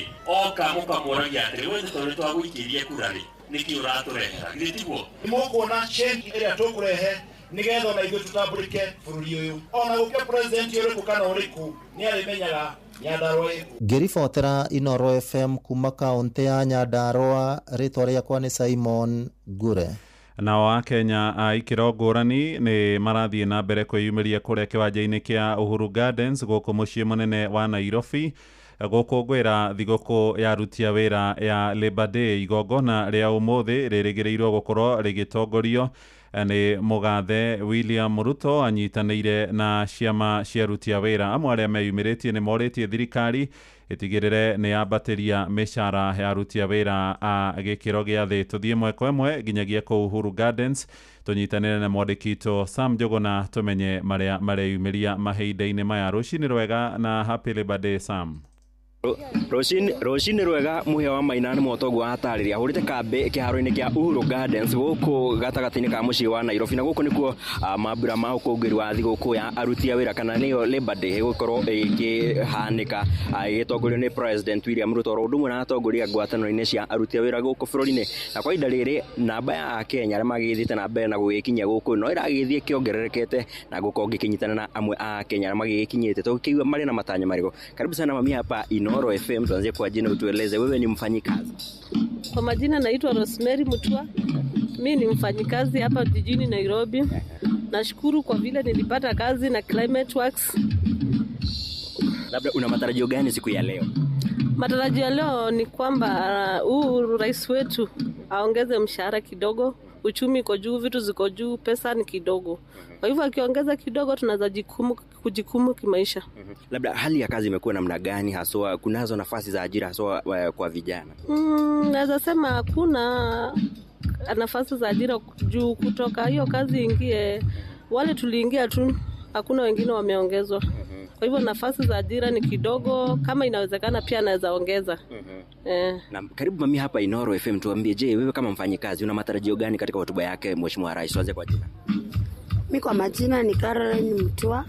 Speaker 22: oka mũkamũragia atĩ we nĩ twagũikĩirie kura rĩ nĩkĩ ũratũrehera githĩ tiguo.
Speaker 15: Nĩmũkuona change ĩrĩa tũkũrehe nĩgetha ona ithuĩ tũtambũrĩke bũrũri ũyũ. Ona gũkĩa president ũrĩkũ kana ũrĩkũ nĩ arĩmenyaga Nyandarua ĩkũ.
Speaker 2: Ngĩribotera Inoro FM kuma kaunti ya Nyandarua, rĩtwa rĩakwa nĩ Simon Ngure.
Speaker 14: Nao Akenya a ikĩro ngũrani nĩ marathiĩ na mbere kwĩyumĩria kũrĩa kĩwanja-inĩ kĩa Uhuru Gardens gũkũ mũciĩ mũnene wa Nairobi gũkũngũĩra thigũkũ ya aruti a wĩra ya Labour Day. Igongona rĩa ũmũthĩ rĩrĩgĩrĩirwo gũkorwo rĩgĩtongorio nĩ mũgathe William Ruto anyitanĩire na ciama cia aruti a wĩra. Amwe arĩa meyumĩrĩtie nĩ morĩtie thirikari ĩtigĩrĩre nĩ yambatĩria mĩcara ya aruti a wĩra a gĩkĩro gĩa thĩ. Tũthiĩ ĩmwe kwa ĩmwe nginyagia kũu Uhuru Gardens tũnyitanĩre na mwandĩki witũ Sam Njũgũna tũmenye marĩa mareyumĩria mahinda-inĩ maya. Rũcinĩ rwega na happy Labour Day Sam.
Speaker 23: Rũcinĩ rwega mũhĩa wa Maina nĩ mũtongo wa hatarĩria ahũrĩte kambĩ kĩharo-inĩ kĩa Uhuru Gardens gũkũ gatagatĩ-inĩ ka mũciĩ wa Nairobi, na gũkũ nĩkuo mambura ma ũkũngũĩri wa thigũkũ ya aruti a wĩra kana nĩyo Labour Day ĩgũkorwo ĩkĩhanĩka ĩgĩtongorio nĩ President William Ruto ũndũ ũmwe na atongoria ngwatanĩro-inĩ cia aruti a wĩra gũkũ bũrũri-inĩ. Na kwa ihinda rĩrĩ namba ya Akenya arĩa magĩthiĩte na mbere na gũgĩkinyia gũkũ no ĩragĩthiĩ ĩkĩongererekete na gũkorwo ngĩkinyitana na amwe a Akenya arĩa magĩkinyĩte tũkĩigua marĩ na matanya marĩgo. Karibu sana mami hapa Inoro FM, tuanzie kwa jina utueleze wewe ni mfanyikazi.
Speaker 24: Kwa majina naitwa Rosemary Mutua. Mimi ni mfanyikazi hapa jijini Nairobi. Nashukuru kwa vile nilipata kazi na Climate Works.
Speaker 23: Labda una matarajio gani siku ya leo?
Speaker 24: Matarajio ya leo ni kwamba rais wetu aongeze mshahara kidogo. Uchumi uko juu, vitu ziko juu, pesa ni kidogo. Kwa hivyo akiongeza kidogo tunaweza kujikumu kimaisha.
Speaker 23: Labda hali ya kazi imekuwa namna gani haswa, kunazo nafasi za ajira haswa kwa vijana?
Speaker 24: Naweza sema hakuna nafasi za ajira juu kutoka hiyo kazi ingie wale tuliingia tu, hakuna wengine wameongezwa. Kwa hivyo nafasi za ajira ni kidogo, kama inawezekana pia naweza ongeza.
Speaker 23: Na karibu mami hapa Inoro FM, tuambie, je, wewe kama mfanyikazi una matarajio gani katika hotuba yake Mheshimiwa Rais? Tuanze kwa jina.
Speaker 3: Mimi kwa majina ni Caroline Mutua.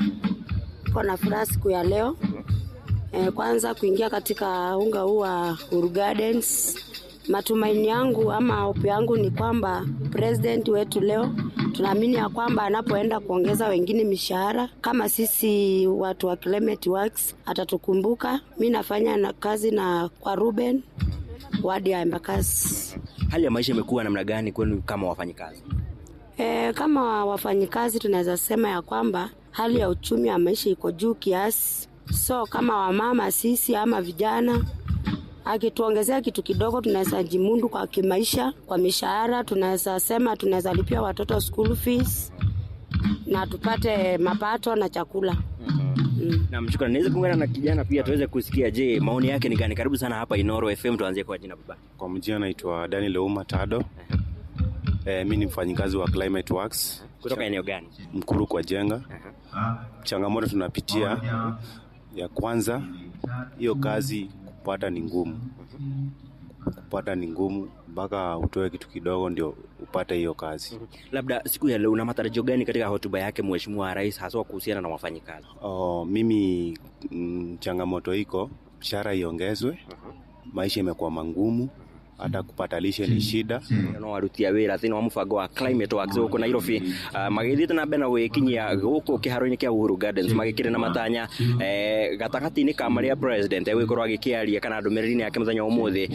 Speaker 3: Niko na furaha siku ya leo. Kwanza kuingia katika unga huu wa Uhuru Gardens. Matumaini yangu ama hope yangu ni kwamba president wetu leo tunaamini ya kwamba anapoenda kuongeza wengine mishahara kama sisi watu wa Climate Works atatukumbuka. Mimi nafanya kazi na kwa Ruben wadi ya Embakasi.
Speaker 23: Hali ya maisha imekuwa namna gani kwenu kama wafanyikazi?
Speaker 3: Kama wafanyikazi tunaweza sema ya kwamba hali ya uchumi wa maisha iko juu kiasi. So kama wamama sisi ama vijana akituongezea kitu kidogo tunaweza jimundu kwa kimaisha, kwa mishahara, tunaweza sema tunaweza lipia watoto school fees na tupate mapato na chakula.
Speaker 23: Na mshukrani. Naweza kuungana na kijana pia tuweze kusikia, je, maoni yake ni gani? Karibu sana hapa Inoro FM, tuanzie kwa jina baba.
Speaker 4: Kwa majina naitwa Daniel Ouma Tado. Mimi ni mfanyikazi wa Climate Works.
Speaker 23: Kutoka eneo gani?
Speaker 4: Mkuru kwa Jenga. Changamoto tunapitia ya kwanza, hiyo kazi kupata ni ngumu. Kupata ni ngumu mpaka utoe kitu kidogo ndio upate hiyo kazi.
Speaker 23: Labda siku ya leo una matarajio gani katika hotuba yake Mheshimiwa Rais hasa kuhusiana na wafanyikazi?
Speaker 4: Mimi changamoto iko mshahara iongezwe. Maisha imekuwa mangumu. Hata kupata lishe ni shida.
Speaker 23: No warutia wira thina wa mubango wa Climate Works uko Nairobi magithite na bena wikinyia guku kiharo-ini kia Uhuru Gardens magikire na matanya gatagati-ini ka maria president egwikorwo agikiaria kana ndumiriri yake muthenya umuthi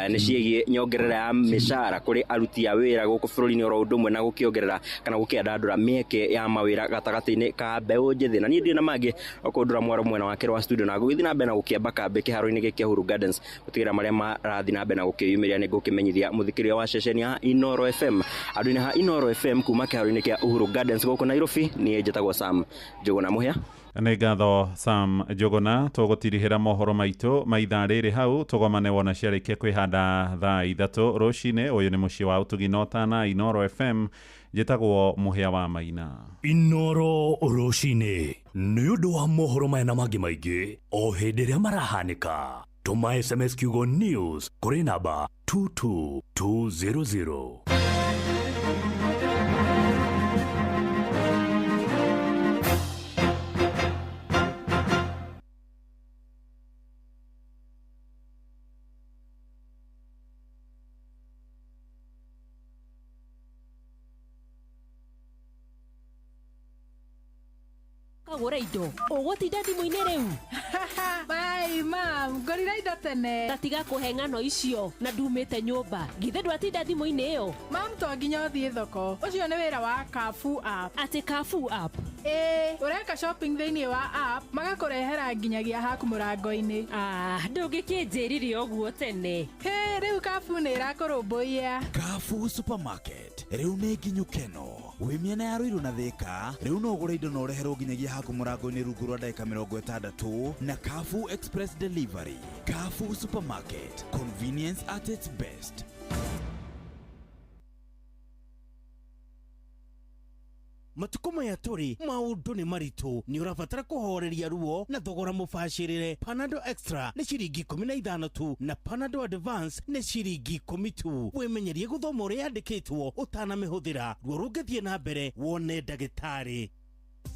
Speaker 23: ni ciegi nyongerera ya mishara kuri aruti a wira guku bururi-ini oro ndumwe na gukiongerera kana gukiandandura mieke ya mawira gatagati-ini ka mbeu njithi. Na nie ndi na magi okundura mwaro mwena wake wa studio na gugithi na bena gukiamba kambe kiharo-ini kia Uhuru Gardens gutigira maria marathi na bena gukiyumiria ni gukimenyithia muthikiria wa ceceni ya Inoro FM. Aduni ha Inoro FM kuma kiharo-ini kia Uhuru Gardens guku Nairobi ni njitagwo Sam Njuguna Muhia.
Speaker 14: Nĩ ngatho Sam Njuguna. Tũgũtirihĩra mohoro maitũ maithaa rĩrĩ hau tũgomane wona ciarĩkia kwĩhanda thaa 3 rũcinĩ. Ũyũ nĩ mũciĩ wa ũtugi na ũtana Inoro FM. Njĩtagwo Mũhĩa wa Maina.
Speaker 26: Inoro rũcinĩ nĩ ũndũ wa mohoro maya na mangĩ maingĩ o hĩndĩ ĩrĩa marahanĩka. Tuma SMS kiugo news kũrĩ namba 22200.
Speaker 11: Kagũra indo ũgũtinda thimũ-inĩ rĩu.
Speaker 5: Bye mam, ngorira indo tene.
Speaker 11: Tatiga kũhe ng'ano icio na ndumĩte nyũmba. Githĩ ndwatinda thimũ-inĩ ĩyo?
Speaker 5: Mam, to nginya ũthiĩ thoko. Ũcio nĩ wĩra wa Carrefour app.
Speaker 11: Atĩ Carrefour app?
Speaker 5: Ũreka shopping thĩinĩ wa app magakũrehera nginyagia haku mũrango-inĩ.
Speaker 11: Ndũngĩkĩnjĩrire ũguo tene.
Speaker 5: Rĩu Carrefour nĩ ĩrakũrũmbũiya.
Speaker 7: Carrefour Supermarket rĩu nĩ nginyũkeno. Wĩ mĩena ya Ruiru na Thika rĩu no ũgũre indo na ũreherwo nginyagia haku mũrango-inĩ rungu rwa ndagĩka 60 na Carrefour Express Delivery. Carrefour Supermarket, convenience at its best.
Speaker 8: Matuko maya tũrĩ maũndũ nĩ maritũ, nĩ ũrabatara kũhoreria ruo na thogora mũbacĩrĩre. Panadol Extra nĩ ciringi 15 tu na Panadol Advance nĩ ciringi 10 tu. Wĩmenyerie gũthoma ũrĩa yandĩkĩtwo ũtanamĩhũthĩra, ruo rũngĩthiĩ na mbere wone ndagĩtarĩ.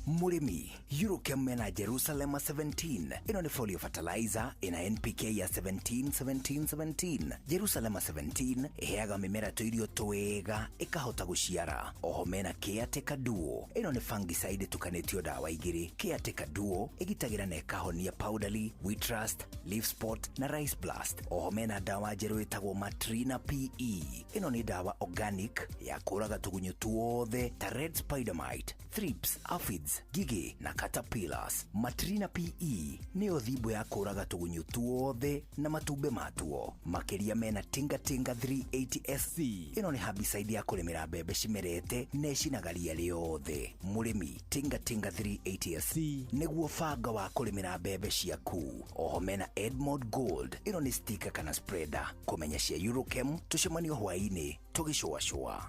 Speaker 18: Murimi, Eurochem mena Jerusalem 17. Ino ni folio fertilizer ina NPK ya 17. Jerusalem 17 iheaga mimera tuirio twega ikahota guciara. Oho mena Caretaker Duo. Ino ni fungicide tukanitio dawa igiri. Caretaker Duo igitagira na ikahonia powderly, wheat rust, leaf spot na rice blast. Oho mena dawa jeru itagwo Matrina PE. Ino ni dawa organic ya kuraga tugunyu tuothe ta red spider mite, thrips, aphids, gigi na caterpillars. Matrina PE nĩyo thimbo ya kũraga tũgunyũ tuothe na matumbe matuo. Makiria mena Tinga 380 SC. Ĩno nĩ herbicide ya kũrĩmĩra mbembe cimerete na ĩcinaga ria rĩothe. Mũrĩmi, Tinga 380 SC nĩguo banga wa kũrĩmĩra mbembe ciaku. Oho mena Edmod Gold. Ĩno nĩ sticker kana spreader. Kũmenya cia Eurochem, tucemanio hwaĩ-inĩ tũgĩcũacũa.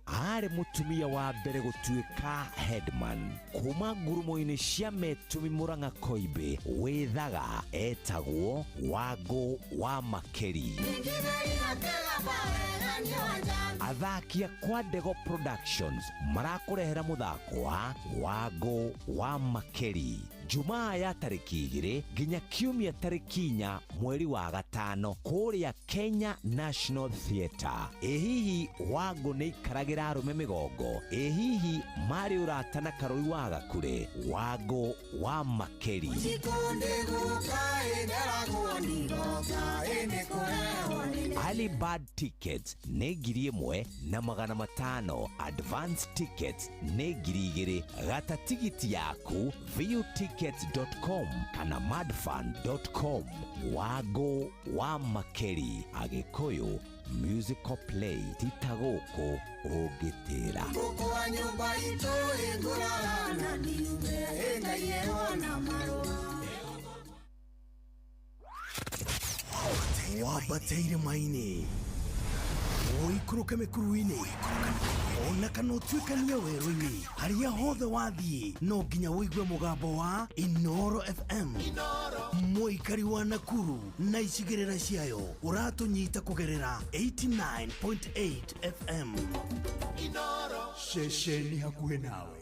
Speaker 17: arĩ mũtumia wa mbere gũtuĩka headman kuma ngurumo-inĩ cia Metumi Mũrang'a Koimbe wĩthaga etagwo Wangũ wa Makeri. Athaki a kwa Ndego Productions marakũrehera mũthako wa Wangũ wa Makeri Jumaa ya tariki 2 nginya kiumia tariki 4 mweri wa gatano kũrĩa Kenya National Theatre. Hihi Wangũ nĩ ikaragira arume migongo? Hihi mari uratana karoi wa Gakure? Wangũ wa Makeri. Ali Bad Tickets nĩ 1,500. Advance Tickets nĩ 2,000. Gata tigiti yaku viewtickets.com kana madfan.com. Wangũ wa Makeri Agĩkũyũ musical play titagũkũ ũngĩtĩra.
Speaker 13: Kwa nyumba itu ingurana niume enda yeona marua.
Speaker 8: Wabateire maini Oikũrũke mĩkuru-inĩ ona kana ũtuĩkanie werũ-inĩ harĩa hothe wathiĩ no nginya wĩigue mũgambo wa Inoro FM. Mũikari wa Nakuru na icigĩrĩra ciayo ũratũnyita kũgerera 89.8 FM. Inoro ceceni hakuhĩ nawe.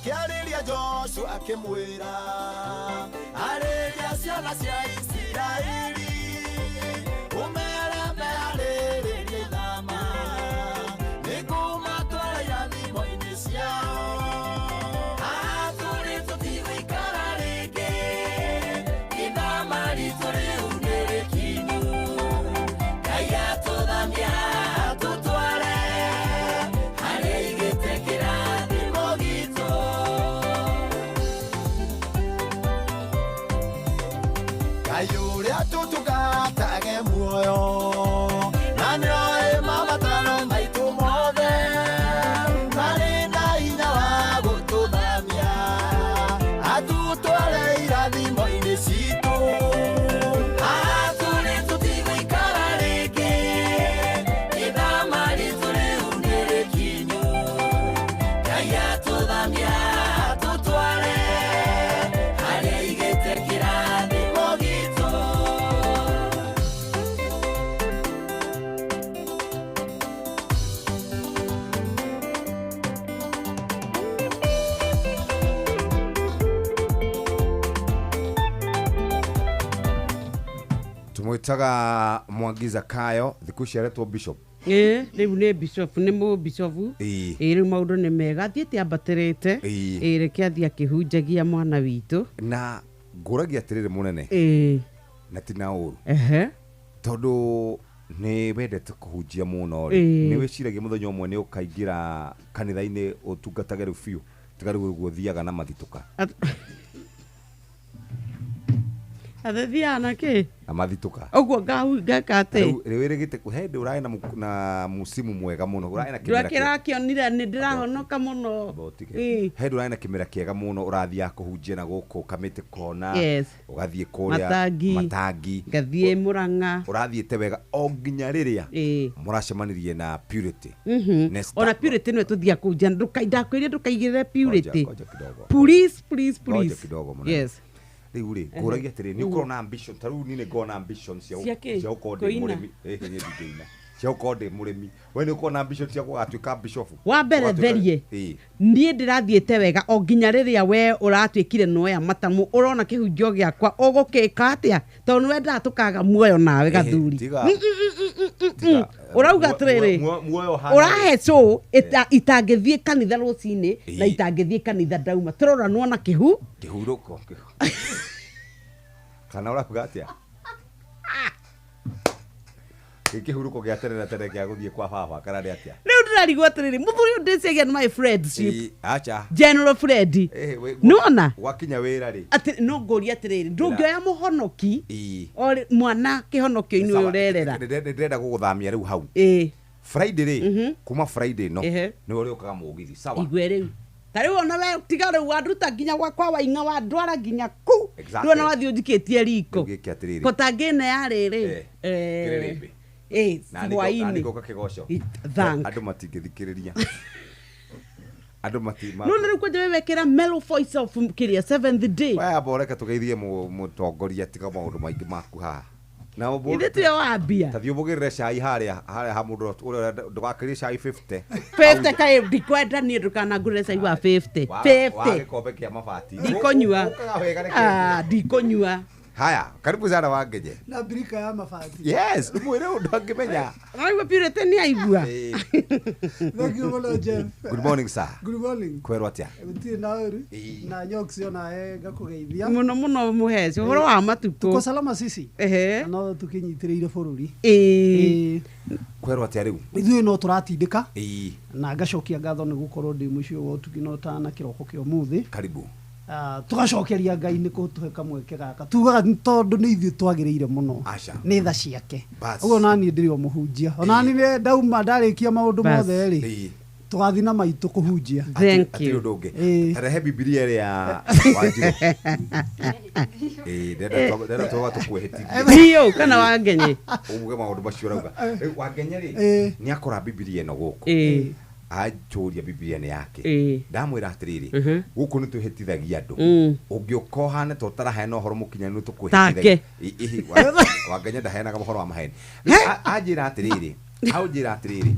Speaker 13: Kiariria Joshua akimwira ariria ciana cia Isiraeli umere meharĩrĩrie ithama nĩkũmatwara irathimo-inĩ ciao atũrĩ tũtigũikara rĩngĩ ithama ritũ rĩu nĩ rĩkinyu Ngai atũthamia atũtware harĩa igĩte kĩrathimo gitũ. Ayuria tutugatage muoyo na nĩoĩ mabataro maitũ mothe marĩ na hinya wa gũtũthamia atũtware irathimo-inĩ citũ atũrĩ tũtigũikara rĩngĩ ithama ritũ rĩu nĩ rĩkinyu Ngai atũthamia atũtware harĩa igĩte kĩrathimo gitũ.
Speaker 17: Tumwitaga Mwangi Zakayo thikũ ici aretwo Bishop.
Speaker 20: Rĩu nĩ Bishop nĩ mũ Bishop. Rĩu maũndũ nĩ mega thiĩte ambatĩrĩte. Reke athiĩ akĩhunjagia mwana witũ.
Speaker 17: Na ngũragia atĩrĩrĩ mũnene. Na ti na ũru. Tondũ nĩ wendete kũhunjia mũno rĩ. Nĩ wĩciragia mũthenya ũmwe nĩ ũkaingĩra kanitha-inĩ ũtungatage rĩu biũ. Tiga rĩu ũthiaga na mathitũka.
Speaker 20: Athiaga na kĩ?
Speaker 17: Na mathitũka.
Speaker 20: Ũguo ngaka atĩ.
Speaker 17: Rĩu ĩrĩgĩte hĩndĩ ũraĩ na musimu mwega mũno. Ũraĩ na kĩmera
Speaker 20: kĩrakĩonire nĩ ndĩrahonoka mũno.
Speaker 17: Hĩndĩ ũraĩ na kĩmera kĩega mũno ũrathiaga kũhunjia na gũkũ Kamĩtĩ Kona. Ũgathiĩ kũrĩa Matangi.
Speaker 20: Ngathiĩ Mũrang'a.
Speaker 17: Ũrathiĩte wega o nginya rĩrĩa mũracemanirie na Purity.
Speaker 20: Ona Purity nĩwe tũthiaga kũhunjia ndakwĩrire ndũkaigĩrĩre Purity. Please. Yes.
Speaker 17: Rĩu rĩ ngũragia atĩrĩ nĩ ũkorwo na ambition ta rĩu niĩ nĩ ngorwo na ambition cia gũkorwo ndĩ mũrĩmi niĩ ndingĩina cia gũkorwo ndĩ mũrĩmi we nĩ ũkorwo na ambition cia gũgatuĩka bishop
Speaker 20: wa mbere therie niĩ ndĩrathiĩte wega o nginya rĩrĩa we ũratuĩkire noya matamu ũrona kĩhunjio gĩakwa ũgũkĩka atĩa tondũ nĩ wendaga tũkaga muoyo nawe gathuri ũrauga atĩrĩrĩ ũrahe show itangĩthiĩ kanitha rũcinĩ na itangĩthiĩ kanitha ndauma tũroranwo na kĩhurũko
Speaker 17: kana ũrakuga atĩa Kihuruko gya terera tere gya guthie kwa baba kana ri atia.
Speaker 20: Riu ndirarigwo atiriri muthuri ndisi again my friendship.
Speaker 17: Acha.
Speaker 20: General Freddy. Nona?
Speaker 17: Wakinya wira ri.
Speaker 20: Ati no ngori atiriri ndungioya muhonoki. Ori mwana kihonokio-ini urerera.
Speaker 17: Ndirenda guguthamia riu hau. Friday ri kuma Friday no. Ni uri ukaga mugithi sawa.
Speaker 20: Igwe riu. Tari wona we tiga riu wanduta nginya gwakwa wainga wa ndwara nginya ku. Ndona wathi unjikitie riko. Kotangine ya riri. Swaini.
Speaker 17: Nandiko kakigosho. Andu matingithikiriria. Andu matima.
Speaker 20: No nä kwenda wekera mellow voice of kiria 7th day.
Speaker 17: Waya boreka tugeithie mutongoria tiga maundu maingi maku ha. Na obo.
Speaker 20: Ithe tuya wambia.
Speaker 17: Tathio bugirire cai haria ha mundu uria ndugakiri cai 50.
Speaker 20: 50 kai ndikwenda ni ndukanagurire cai wa 50. 50.
Speaker 17: Wa gikombe kia mabati.
Speaker 20: Ndikonyua. Ndikonyua.
Speaker 17: Haya, karibu sana Wangenye.
Speaker 6: Na birika ya mabati.
Speaker 17: Yes, mwire undu angimenya.
Speaker 20: Aiwa pirete ni aigua.
Speaker 6: Thank you muno Jeff.
Speaker 17: Good morning sir.
Speaker 6: Good morning.
Speaker 17: Kwerwa atia?
Speaker 6: Mutie na uru na nyoksio na ngakugeithia.
Speaker 20: Muno muheci uhoro wa matuko.
Speaker 6: Tuko salama sisi. No tukinyitiriire bururi.
Speaker 17: Kwerwa atia riu?
Speaker 6: Ithuĩ no turatindika. Na ngacokia ngatho nĩ gukorwo ndi mucio wa Ũtungĩ na kiroko kĩa ũmũthĩ.
Speaker 17: Karibu.
Speaker 6: Tugacokeria Ngai nĩ kũtũhe kamweke gaka tugaga tondũ nĩ ithuĩ twagĩrĩire mũno nĩ tha ciake ũguo nani ndĩrĩ o mũhunjia ona ni ndauma ndarĩkia maũndũ mothe rĩ tugathi na maitũ kũhunjia.
Speaker 20: Thank you.
Speaker 17: Tarehe Biblia ile ya Wanjiru. Ndenda toga tukwehĩtithia.
Speaker 20: Hiyo kana Wangenye.
Speaker 17: Uge maũndũ macio rauga. Wangenye rĩ nĩ akora Biblia ĩno gũkũ. Ajoria Biblia ni yake ndamwira atiriri guku ni tuhitithagia andu ungioka hane to tarahena horo mukinyanu tukwihitithagia Wangenye ndahenaga mohoro wa maheni ajira atiriri aujira atiriri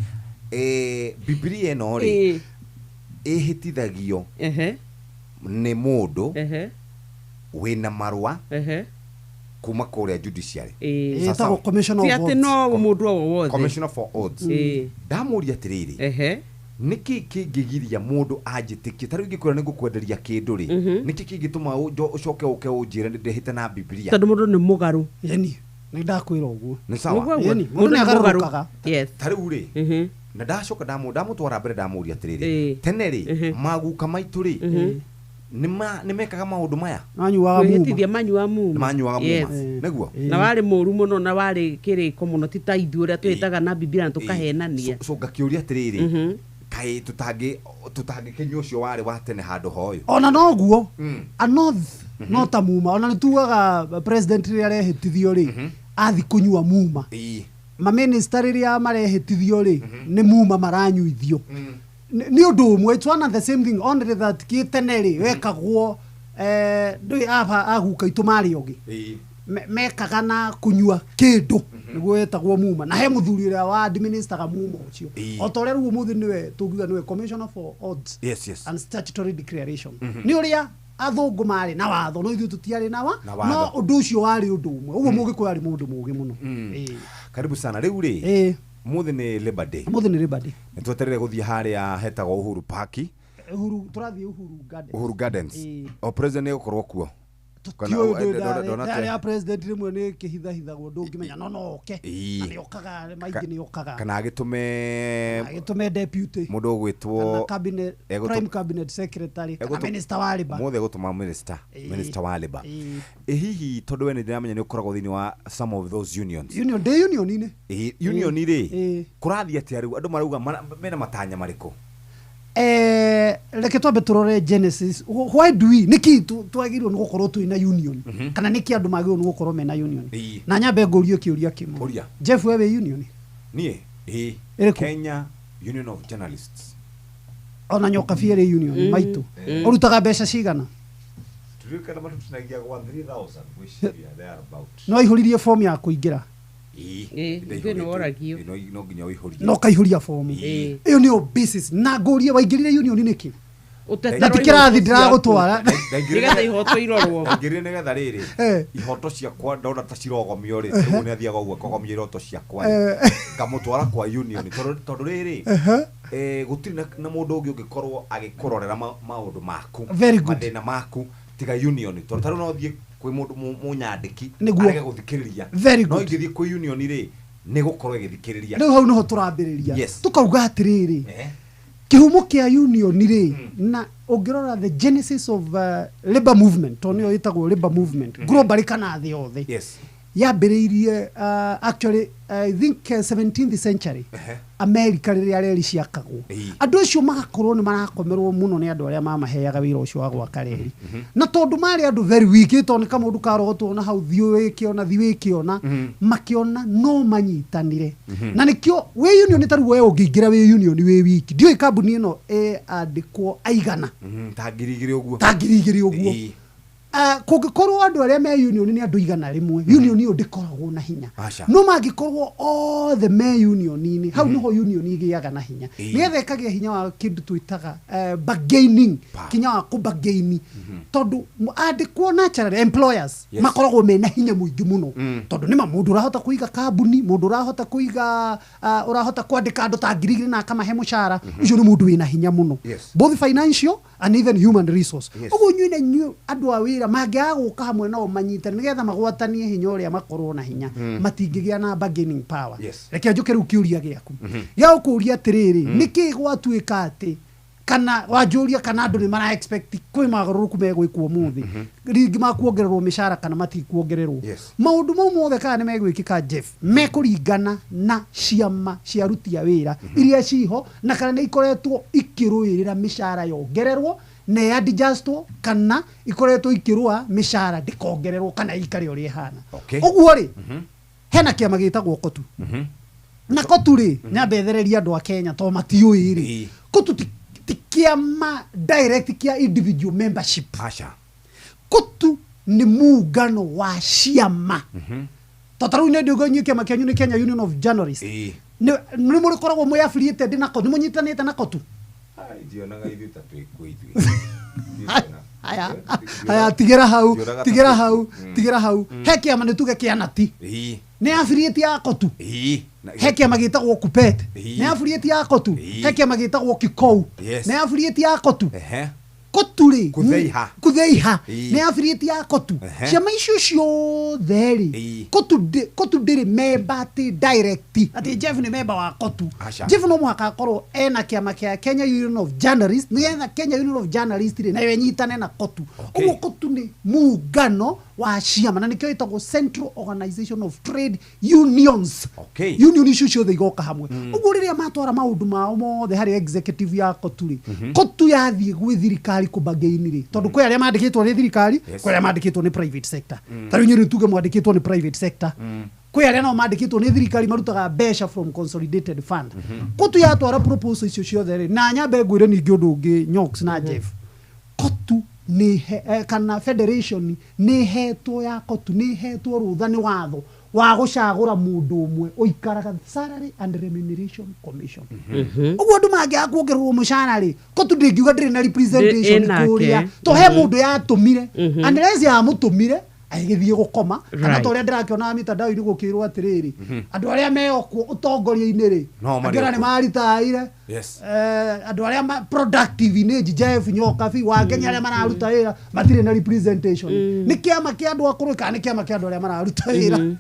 Speaker 17: Biblia no ri ihitithagio ni mundu wina marwa kuma kuria judiciary
Speaker 6: sasa commissioner of
Speaker 20: no mundu wothe
Speaker 17: commissioner for odds ndamuria atiriri niki kingigiria mundu anjitikie taru ngikura ni ngukwenderia kindu ri niki kingituma ucoke uke unjire ndihite na Biblia
Speaker 20: tondu mundu ni mugaru
Speaker 6: yani ni ndakwira uguo
Speaker 17: ni sawa
Speaker 6: yani mundu ni agarukaga
Speaker 20: yes
Speaker 17: taru ri na ndacoka ndamutwara mbere ndamuria atiriri tene ri maguka maitu ri nimekaga maundu maya
Speaker 20: manyuaga muma
Speaker 17: neguo
Speaker 20: na wari muru muno na wari kiriko muno ti ta ithu uria twitaga na Biblia na tukahenania
Speaker 17: so ngakiuria atiriri kai tutangi kinyo cio wari wa tene handu hoyo
Speaker 6: ona noguo anoth no ta muma ona nituaga president ri arehitithio ri athi kunyua muma ma minister ri marehitithio ri ni muma maranyuithio ni undu umwe it's one and the same thing only that kiteneri wekagwo ndui aba aguka itumari ogi mekaga na kunyua kindu niguo wetagwo muma na he muthuri uria wa administer muma ucio otore ru muthi niwe tugiga niwe commissioner for odds and statutory declaration ni uria athungu mari na watho no ithu tutiari na wa no undu ucio wari undu umwe uguo mugikuya ari mundu mugi muno
Speaker 17: karibu sana riu ri muthi ni Labor Day nitweterere guthie haria hetagwo Uhuru Park
Speaker 6: turathie
Speaker 17: Uhuru Gardens o president ni gukorwo kuo
Speaker 6: ya president rimwe ni kihithahithagwo ndungimenya no oke na ni okaga maingi ni okaga
Speaker 17: kana agitume
Speaker 6: deputy
Speaker 17: mundu gwitwo
Speaker 6: prime cabinet secretary kana minister wa labor
Speaker 17: muthe gutuma minister wa labor hihi tondu we ni ndiramenya ni ukoragwo thini wa some of those unions union ri kurathia atia riu andu marauga mena matanya mariku
Speaker 6: reke twambe turore Genesis why do we niki twagirwo ni gukorwo twina union kana niki andu magirwo ni gukorwo mena union na nyambe ngurio kiuria kimwe Jeff wewe union
Speaker 17: nie Kenya Union of Journalists
Speaker 6: ona nyoka fiere union maitu urutaga mbeca cigana
Speaker 17: turikana matu tunagia kwa 3000 wishiria they are about
Speaker 6: no ihuririe form ya kuingira
Speaker 17: no nginya uihuria
Speaker 6: no kaihuria form iyo ni basis na ngurie waingirire union niki natikirathi ndiragutwara
Speaker 20: nigetha ihoto irorwo
Speaker 17: ngirire nigetha riri ihoto ciakwa ndona ta cirogomio ri ni athiaga uguo kogomio iroto ciakwa ngamutwara kwa union tondu riri gutiri na mundu ungi ungikorwo agikurorera maundu maku mathina maku tiga union tondu no thie kwi mundu munyandiki arege guthikiriria no ingithie kwi union ri nä gå korwo ä gä thikä rä ria
Speaker 6: rä u hau nä ho tå rambä rä ria
Speaker 17: Yes.
Speaker 6: tå kauga atä rä rä kä humo kä a union rä na å ngä rora the genesis of labour movement to nä yo ä tagwo labour movement globally kana thä yothe yambä rä irie actually I think 17th century America rä rä a reri ciakagwo andå acio magakorwo nä marakomerwo må no nä andå arä a mamaheaga wä ra å cio wa gwaka reri na tondå marä andå very weak to nä kamå ndå karogotwo na hau thiå wä kä ona thi wä kä ona makä ona no manyitanire na nä kä o wä union ta rä u we å ngä ingä ra wä union wä wiki ndiå kambuni ä no andä kwo aigana
Speaker 17: ta ngiri igä rä å guo
Speaker 6: å guo kũngĩkorwo andũ arĩa me union nĩ andũ igana rĩmwe union ĩyo ndĩkoragwo na hinya no mangĩkorwo othe me union-inĩ hau nĩho union ĩgĩaga na hinya nĩgetha ĩkagĩa hinya wa kĩndũ twĩtaga bargaining kinya wa kũbargaini tondũ andĩkwo naturally employers makoragwo mena hinya mũingĩ mũno tondũ nĩma mũndũ ũrahota kũiga kambuni mũndũ ũrahota kũiga ũrahota kwandĩka andũ ta ngiri igĩrĩ na akamahe mũcara ũcio nĩ mũndũ wĩna hinya mũno both financial and even human resource ũguo nyuĩ andũ a wĩra mangĩaga gũka hamwe nao manyitane nĩgetha magwatanie hinya ũrĩa makorwo na hinya matingĩgĩa na bargaining power reke njũke rĩu kĩũria gĩaku gĩa gũkũria atĩrĩrĩ nĩkĩ gwatuĩka atĩ kana wanjũria kana andũ nĩ mara expect kwĩ magarũrũku megwĩkwo mũthĩ ringi makuongererwo mĩcara kana matikuongererwo maũndũ mau mothe kana nĩ megwĩkĩka Jeff mekũringana na ciama cia aruti a wĩra iria ciho na kana nĩ ikoretwo ikĩrũĩrĩra mĩcara yongererwo ne adjustwo kana ikoretwo ikĩrũa mĩcara ndĩkongererwo kana ikare ũrĩa ihana ũguo rĩ hena kĩama gĩtagwo kotu na kotu rĩ nyambethereria andũ a Kenya to matiũĩ rĩ kotu ti kĩama direct kĩa individual membership kotu nĩ muungano wa ciama tataru nĩ ndĩgo nyuĩ kĩama kĩanyu nĩ Kenya Union of Journalists nĩ mũrĩkoragwo mwĩ affiliated na kotu nĩ mũnyitanĩte na kotu aya tigera hau he kĩama nĩ tuge kĩa nati nĩ affiliate ya kotu he kĩama gĩtagwo Kupet nĩ affiliate ya kotu he kĩama gĩtagwo Kikou nĩ affiliate ya kotu kotu rĩ kutheiha nĩ affiliate ya kotu ciama icio ciothe rĩ kotu ndĩrĩ member atĩ direct atĩ Jeff nĩ member wa kotu Jeff no mũhaka akorwo ena kĩama kĩa Kenya Union of Journalists nĩgetha Kenya Union of Journalists rĩ nayo ĩnyitane na kotu ũguo kotu nĩ muungano wa ciama na nĩkĩo ĩtagwo Central Organization of Trade Unions union icio ciothe igoka hamwe ũguo rĩrĩa matwara maũndũ mao mothe harĩ executive ya kotu rĩ kotu yathiĩ gwĩ thirikari kũbargaini rĩ tondũ kwĩ arĩa mandĩkĩtwo nĩ thirikari kwĩ arĩa mandĩkĩtwo nĩ private sector ta rĩu nyuĩ tuge mwandĩkĩtwo nĩ private sector kwĩ arĩa nao mandĩkĩtwo nĩ thirikari marutaga mbeca from consolidated fund kotu yatwara proposal icio ciothe rĩ na nyambe ngwĩre ningĩ ũndũ ũngĩ Nyox na Jeff kotu ni kana federation ni hetwo ya kotu ni hetwo rutha ni watho wa gucagura mundu umwe uikaraga salary and remuneration commission uguo andu mangĩaga kuongererwo mũcara rĩ kotu ndĩngiuga ndĩrĩ na representation kũrĩa to he mundu yatumire unless ya mutumire agĩthiĩ gũkoma kana to ũrĩa ndĩrakĩona mitandao-inĩ gũkĩrwo atĩrĩrĩ andũ arĩa meokwo ũtongoria-inĩ rĩ angĩona nĩ maritaire andũ arĩa productive nĩ Jeff Nyokabi wa Kenya arĩa mararuta wĩra matirĩ na representation nĩ kĩama kĩa andũ akũrũ kana nĩ kĩama kĩa andũ arĩa mararuta wĩra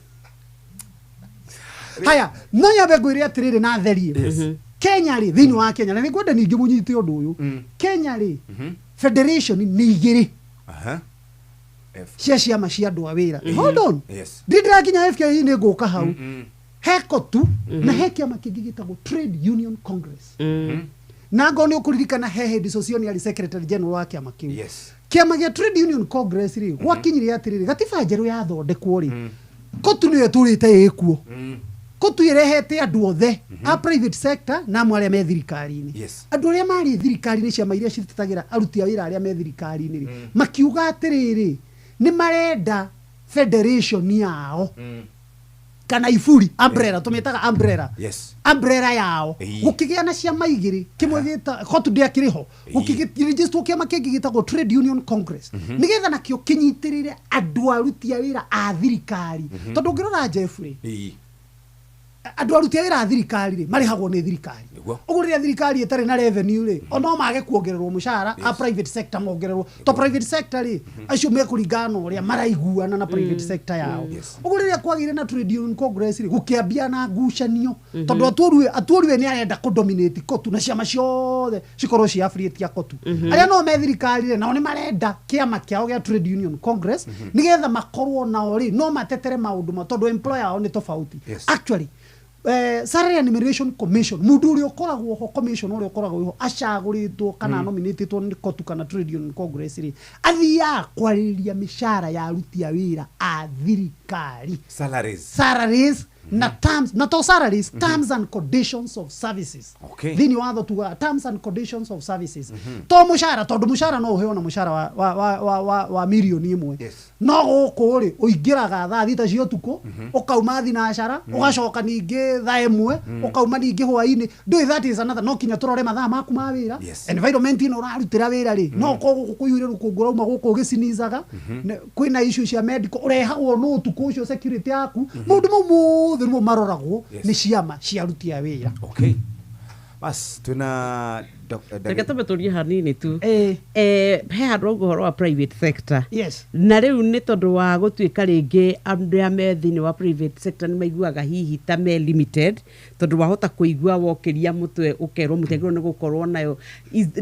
Speaker 6: haya no nyambe ngwĩre atĩrĩrĩ na therie Kenya rĩ thĩinĩ wa Kenya na nĩ ngwenda ningĩ mũnyite ũndũ ũyũ Kenya rĩ federation nĩ igĩrĩ cia ciama cia andũ a wĩra hold on ndĩrakinya FKI nĩ ngũka hau he kotu na he kĩama kĩngĩ gĩtagwo Trade Union Congress na ngo nĩ ũkũririkana he hĩndĩ Socionial Secretary General wa kĩama kĩu kĩama gĩa Trade Union Congress rĩ gwakinyire atĩrĩrĩ gatiba njerũ yathondekwo rĩ kotu nĩyo ĩtũrĩte ĩkuo kotu ĩrehete andũ othe a private sector na amwe arĩa me thirikari-inĩ andũ arĩa marĩ thirikari-inĩ ciama iria citetagĩra aruti a wĩra arĩa me thirikari-inĩ rĩ makiuga atĩrĩrĩ nĩ marenda federation yao kana iburi umbrella tumetaga umbrella yao gukigĩa na ciama igĩrĩ kĩmwe gĩta kotu ndĩakĩrĩho gukĩregistrwo kĩama kĩngĩ gĩtagwo Trade Union Congress nĩgetha nakĩo kĩnyitĩrĩre andũ aruti a wĩra a thirikari tondũ ngĩrora Jeff rĩ andu aruti wira thirikari ri marihagwo ni thirikari uguo riria thirikari itari na revenue ri ono mage kuongererwo mushara a private sector mongererwo to private sector ri acio me kuringana uria maraiguana na private sector yao uguo riria kwagire na trade union congress ri gukiambia na ngucanio tondu atuorwe ni arenda ku dominate kotu na ciama ciothe cikorwo ci affiliate ya kotu aria no me thirikari ri nao ni marenda kiama kiao gia trade union congress nigetha makorwo nao ri no matetere maundu ma tondu employer ao ni tofauti actually Salary Enumeration Commission mundu uri ukoragwo ho commission uri ukoragwo ho acaguritwo kana nominated ni kotu kana trade union congress ri athia kwariria mishara ya aruti a wira a thirikari salaries na terms na to salaries terms and conditions of services thini watho tuga terms and conditions of services to mushara tondu mushara no uheo na mushara wa milioni imwe no guku ri uingiraga thaa thita cio tuko ukauma thinacara ugacoka ningi thaa imwe ukauma ningi hwaini do that is another no kinya turore mathaa maku ma wira environment ino urarutira wira ri no ko kuyure rukungu rauma guku gicinizaga kwina issue cia medical urehagwo no tuko ucio security yaku mundu mu thirwo maroragwo ni ciama cia aruti a wira
Speaker 17: bas tuna
Speaker 20: Takatame turia hanini tu he handå guhoro wa private sector na riu ni tondu wa gutuika ringi andu a me thini wa private sector ni maiguaga hihi ta me limited tondu wahota kuigua wokiria mutwe ukerwo mutegero ni gukorwo nayo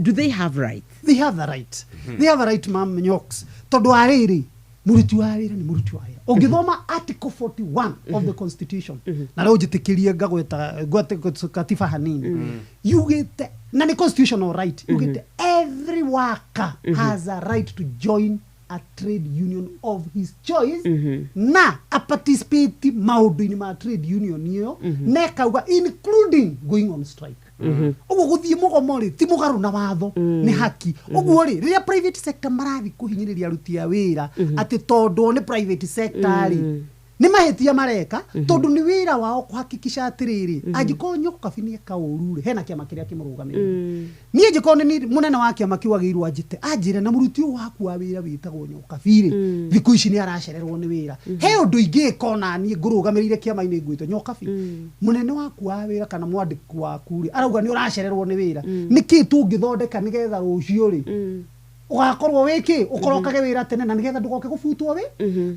Speaker 20: do they have right?
Speaker 6: They have the right they have a right ma'am Nyox tondu ariri muruti wa wira ni muruti wa wira ungithoma article 41 of the constitution na leo jitikirie ngagweta katiba hanini yugite na ni constitutional right yugite every worker has a right to join a trade union of his choice na a participate maundu-ini ma trade union iyo nekauga including going on strike uguo guthii mugomo ri ti mugaru na watho ni haki uguo ri riria private sector marathi kuhinyiriria aruti a wira ati tondu ni private sector ri ni mahetia mareka tondu ni wira wao kuhakikisha atiriri agikonyo kabinie kaurure hena kiama kiria kimurugamira nie gikone ni munene wake amakiwagirwo ajite ajire na muruti waku wa wira witagwo Nyokabire thiku ici ni aracererwo ni wira he undu ingi kona ni ngurugamirire kiama-ini ngwito Nyokabi munene waku wa wira kana mwandiki waku ri arauga ni uracererwo ni wira niki tungithondeka nigetha rucio ri ugakorwo wiki ukorokage wira tene na nigetha ndugoke gubutwo we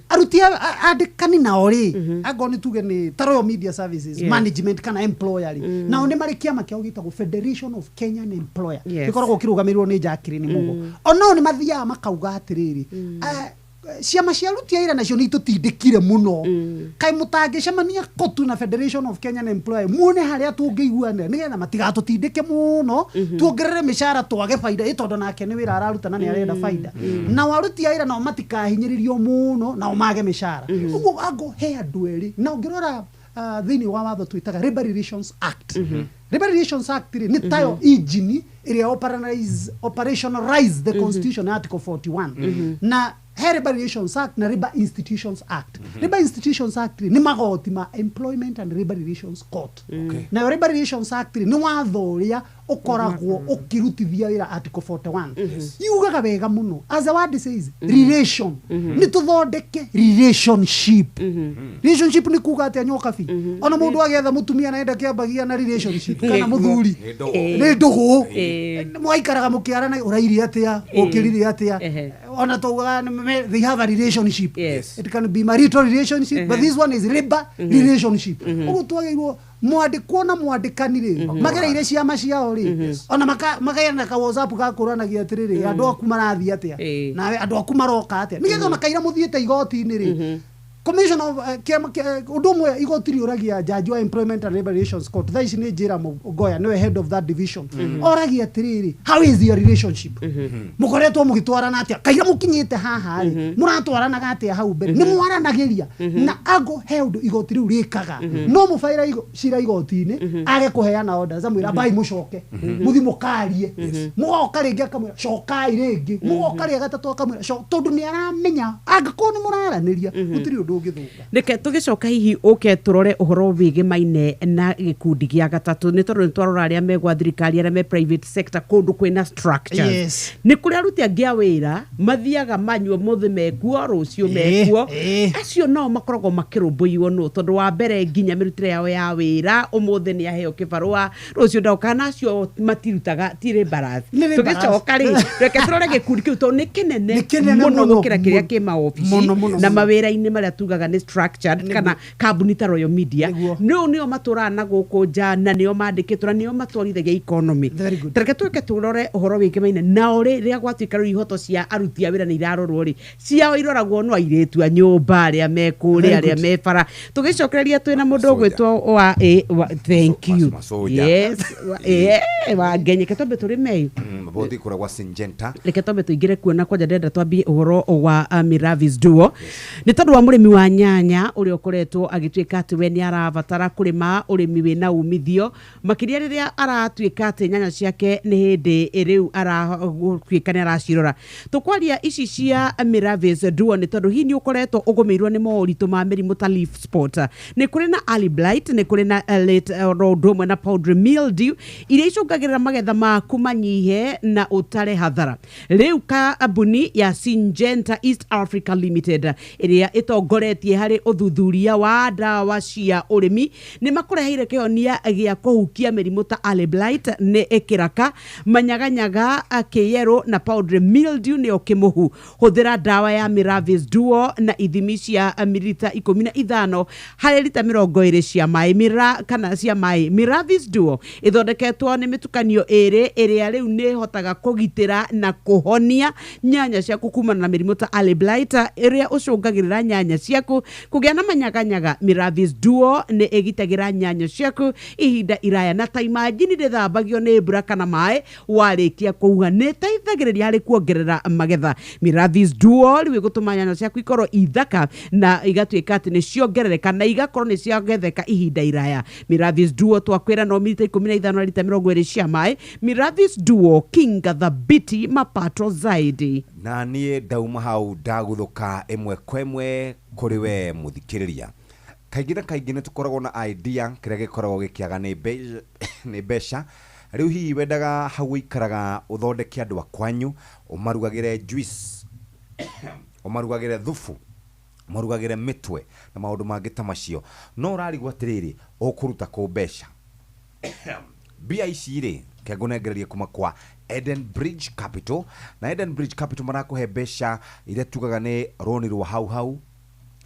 Speaker 6: aruti andikani nao ri agoni tuge ni Royal Media Services management kana employer ri nao ni mari kiama kiao gitagwo Federation of Kenyan Employer gikoragwo kirugamirwo ni Jacqueline Mugo onao ni mathia makauga atiriri ciama cia aruti a wira nacio ni tutindikire muno kai mutangicemania kotu na Federation of Kenyan Employer muone haria tungiguana nigetha matigatutindike muno tuongerere mishara twage faida itondo nake ni wira araruta na ni arenda faida na waruti a wira no matikahinyiririo muno na mage mishara uguo ago he andu eri na ngirora thini wa watho twitaga Labor Relations Act Labor Relations Act ni tayo engine area operationalize the constitution article 41 na Labor Relations Act na Labor Institutions Act. Labor Institutions Act ni magoti ma Employment and Labor Relations Court. Na Labor Relations Act ni watho uria ukoragwo ukirutithia wira article 41. Yugaga wega muno. As the word says, relation. Ni tuthondeke relationship. Relationship ni kuga ati Nyokabi. Ona mundu agetha mutumia naenda kiambagia na relationship kana muthuri. Ni ndugu. Mwaikaraga mukiarana urairi atia, ukiriri atia. Ona tuga they have a relationship. It can be marital relationship, but this one is labor relationship. Ugu tuagirwo mwandikwo na mwandikanire magereire ciama ciao ri ona magayana ka WhatsApp ga kuranagia atiriri andu aku marathi atia na andu aku maroka atia nigetha makaira muthiete igoti-ini ri Commission of udumwe igotiri uragia judge wa Employment and Labor Relations Court that is ni Jira Mugoya no head of that division oragia atiriri how is your relationship mukoretwo mugitwarana atia kaira mukinyite haha ri muratwarana gatia hau mbere ni mwaranagiria na ago held igotiri urikaga no mufaira cira igoti-ini age kuheana order zamwira bai mucoke muthi mukarie mugoka ringi akamwira cokai ringi mugoka ringi gatatu akamwira tondu ni aramenya angiko ni muraraniria gutiri undu ũngĩthũka.
Speaker 20: Reke tũgĩcoka hihi ũke tũrore ũhoro wĩgĩmaine na gĩkundi gĩa gatatũ nĩ tondũ nĩ twarora arĩa megwa thirikari arĩa me private sector kũndũ kwĩna structures.
Speaker 6: Yes.
Speaker 20: Nĩ kũrĩ aruti angĩ a wĩra mathiaga manyua mũthĩ mekuo rũciũ mekuo. Acio nao makoragwo makĩrũmbũiyo nũ tondũ wa mbere nginya mĩrutĩre yao ya wĩra ũmũthĩ nĩ aheo kĩbarũa rũciũ ndaũka nacio matirutaga tirĩ mbarathi. Tũgĩcoka rĩ reke tũrore gĩkundi kĩu tondũ nĩ kĩnene mũno gũkĩra kĩrĩa kĩ maobici na mawĩra-inĩ marĩa tugaga nĩ structured kana kambuni ta Royal Media nĩo matũraga na gũkũ nja na nĩo mandĩkĩtwo na nĩo matwarithagia economy. Reke twĩke tũrore ũhoro wĩgĩmaine nao rĩrĩa gwatuĩka rĩu ihoto cia aruti a wĩra nĩ irarorwo rĩ ciao iroragwo no airĩtu a nyũmba arĩa me kũrĩa arĩa me bara. Tũgĩcokereria twĩna mũndũ ũgwĩtwo wa thank you. Yes. Wa ngenyeke tombe tũrĩ meyu.
Speaker 17: Bothi kuragwa Syngenta.
Speaker 20: Reke tombe tũingĩre kuona kwanja ndenda twambie ũhoro wa Miravis Duo. Nĩ tondũ wa mũrĩmi wa nyanya ũrĩa ũkoretwo agĩtuĩka atĩ we nĩ arabatara kũrĩma ũrĩmi wĩna umithio makĩria rĩrĩa aratuĩka atĩ nyanya ciake nĩ hĩndĩ rĩu aratuĩka nĩ aracirora. Tũkwaria ici cia Miravis Duo nĩ tondũ hihi nĩ ũkoretwo ũgũmĩirwo nĩ moritũ ma mĩrimũ ta leaf spot. Nĩ kũrĩ na early blight, nĩ kũrĩ na late rhodoma na powdery mildew iria icũngagĩrĩra magetha maku manyihe na ũtare hathara. Rĩu kambuni ya Syngenta East Africa Limited ĩrĩa ĩtongoretie harĩ ũthuthuria wa ndawa cia ũrĩmi nĩ makũreheire kĩhonia gĩa kũhukia mĩrimũ ta early blight nĩ ĩkĩraka manyaganyaga kĩyero na powdery mildew nĩyo kĩmũhu. Hũthĩra ndawa ya Miravis Duo na ithimi cia mililita 15 harĩ lita 20 cia maĩ kana cia maĩ. Miravis Duo ithondeketwo nĩ mĩtukanio ĩrĩ ĩrĩa rĩu nĩ hotaga kũgitĩra na kũhonia nyanya ciaku kumana na mĩrimũ ta early blight ĩrĩa ũcũngagĩrĩra nyanya ciaku kũgĩa na manyaganyaga. Miravis Duo nĩ ĩgitagĩra nyanya ciaku ihinda iraya na ta imagine rĩthambagio nĩ mbura kana maĩ warĩkia kũhuha nĩ teithagĩrĩria harĩ kuongerera magetha. Miravis Duo rĩu gũtũma nyanya ciaku ikorwo ithaka na igatuĩka atĩ nĩ ciongerereka na igakorwo nĩ ciagetheka ihinda iraya. Miravis Duo twakwĩra no mililita 15 na lita 20 cia maĩ. Miravis Duo kinga thabiti mapato zaidi.
Speaker 17: Na niĩ ndauma hau ndagũthũka ĩmwe kwa ĩmwe kũrĩ we mũthikĩrĩria. Kaingĩ na kaingĩ nĩ tũkoragwo na idea kĩrĩa gĩkoragwo gĩkĩaga nĩ mbeca. Rĩu hihi wendaga hau ikaraga ũthondeke andũ akwanyu ũmarugagĩre juice ũmarugagĩre thufu ũmarugagĩre mĩtwe na maũndũ mangĩ ta macio no ũrarigwo atĩrĩrĩ ũkũruta kũ mbeca. Mbia ici rĩ kengũnengereria kuma kwa Eden Bridge Capital na Eden Bridge Capital marakũhe mbeca iria tugaga nĩ roni rwa hau.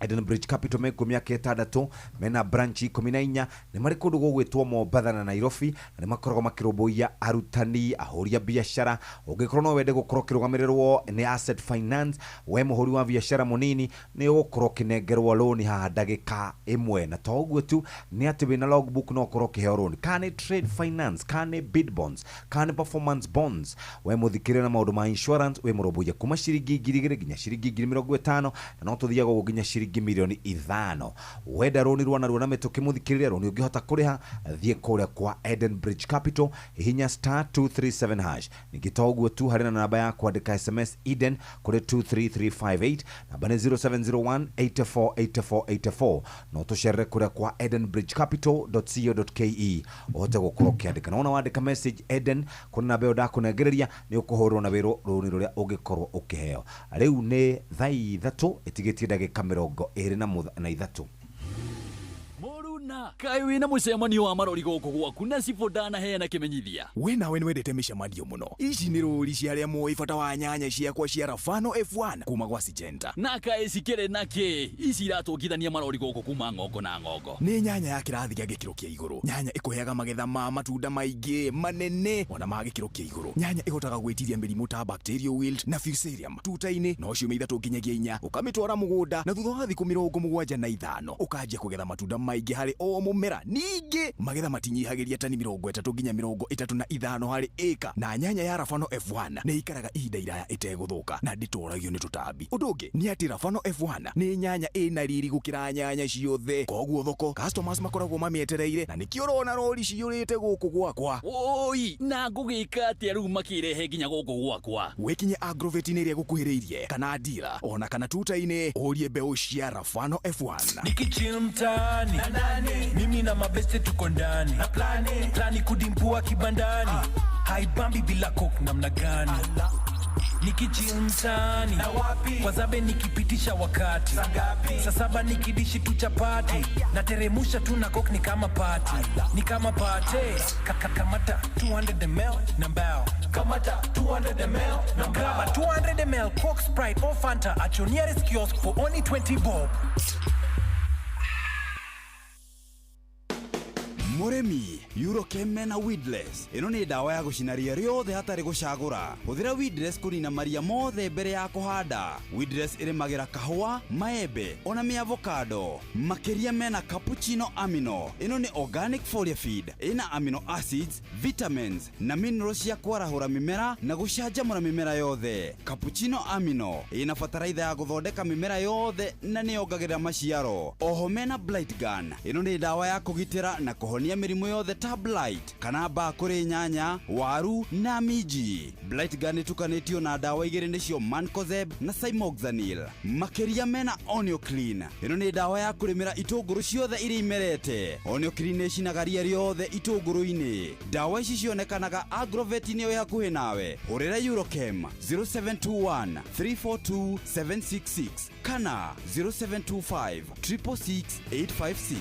Speaker 17: Eden Bridge Capital meko mĩaka 6 mena branch 14 nĩ marĩ kũndũ gũgwĩtwo Mombatha na Nairobi na nĩ makoragwo makĩrũmbũiya arutani ahũria biacara. Ũngĩkorwo no wende gũkorwo kĩrũgamĩrĩrwo nĩ asset finance we mũhũri wa biacara mũnini nĩ ũgũkorwo kĩnengerwo loan haha ndagĩka ĩmwe na to ũguo tu nĩ atĩ wĩna logbook no ũkorwo kĩheo loan kana trade finance kana bid bonds kana performance bonds. We mũthikĩrĩria na maũndũ ma insurance we mũrũmbũiya kuma ciringi 2,000 nginya ciringi 50,000 na no tũthiaga nginya ciringi milioni 5. Wenda roni rwa narua na mĩtũkĩ mũthikĩrĩria roni ũngĩhota kũrĩha thiĩ kũrĩa kwa Eden Bridge Capital hihinya *237#. Ningĩ to ũguo tu harĩ na namba ya kwandĩka SMS Eden kũrĩ 23358 namba nĩ 0701848484 no tũcerere kũrĩa kwa edenbridgecapital.co.ke ũhote gũkorwo ũkĩandĩka na wandĩka message Eden kũrĩ namba ĩyo ndakũnengereria nĩ ũkũhũrwo na wĩrwo roni rũrĩa ũngĩkorwo ũkĩheo. Rĩu nĩ thaa 3 ĩtigĩtie ndagĩka 23.
Speaker 9: Mũruna kai wĩna mũcemanio wa marori gũkũ gwaku na cibo ndanaheana kĩmenyithia.
Speaker 10: We nawe nĩ wendete mĩcemanio mũno. Ici nĩ rũri cia arĩa moĩ bata wa nyanya ciakwa cia Rafano F1 kuma gwa Syngenta.
Speaker 9: Na kaĩ cikĩrĩ nakĩ ici iratũngithania marori gũkũ kuma ng'ongo na ng'ongo.
Speaker 10: Nĩ nyanya ya kĩrathi gĩa gĩkĩro kĩa igũrũ. Nyanya ĩkũheaga magetha ma matunda maingĩ manene ona ma gĩkĩro kĩa igũrũ. Nyanya ĩhotaga gwĩtiria mĩrimũ ta bacterial wilt na fusarium. Tuta-inĩ no ciumia 3 nginyagia 4 ũkamĩtwara mũgũnda na thutha wa thikũ 75 ũkanjia kũgetha matunda maingĩ harĩ harĩ o mũmera. Ningĩ magetha matinyihagiria tani 30 nginya 35 harĩ ĩka, na nyanya ya Rafano F1 nĩ ikaraga ihinda iraya ĩtegũthũka na ndĩtũragio nĩ tũtambi. Ũndũ ũngĩ nĩ atĩ Rafano F1 nĩ nyanya ĩna riri gũkĩra nyanya ciothe, koguo thoko customers makoragwo mamĩetereire, na nĩkĩo ũrona rori ciyũrĩte gũkũ gwakwa.
Speaker 9: Oi, na ngũgĩka atĩa rĩu makĩrehe nginya gũkũ gwakwa?
Speaker 10: Wĩkinye Agrovet ĩrĩa gũkuhĩrĩirie kana dealer, ona kana tuta-inĩ ũrie mbeũ cia Rafano F1.
Speaker 1: Nikichill mtaani mimi na mabeste tuko ndani na plani kudimpua kibandani haibambi bila coke namna gani? Nikichill mtaani kwa zabe nikipitisha wakati saa 7 nikidishi tu chapati na teremusha tu na coke ni kama party kamata 200 ml na mbao kamata 200 ml na mbao 200 ml Coke, Sprite or Fanta at your nearest kiosk for only 20 bob.
Speaker 7: Muremi, Eurochem na Weedless. Ino ni dawa ya gucinaria riothe hatari gucagura. Huthira Weedless kunina maria mothe mbere ya kuhanda. Weedless irimagira kahua, maembe, ona mi avocado. Makiria mena cappuccino amino. Ino ni organic foliar feed. Ina amino acids, vitamins na minerals ya kwarahura mimera na gucanjamura mimera yothe. Cappuccino amino ina fataraitha ya guthondeka mimera yothe na ni yongagirira maciaro. Oho mena Blight Gun. Ino ni dawa ya kugitira na kuhonia mirimu yothe ta blight kana mbaa kuri nyanya, waru na miji. Blight Gun itukanitio na dawa igiri nicio Mancozeb na Cymoxanil. Makiria mena Onio Clean. Ino ni dawa ya kurimira itunguru ciothe iri imerete. Onio Clean icinagaria riothe itunguru-ini. Dawa ici cionekanaga Agrovet-ini wi hakuhi nawe. Hurira Eurochem 0721 342 766 kana 0725 666 856.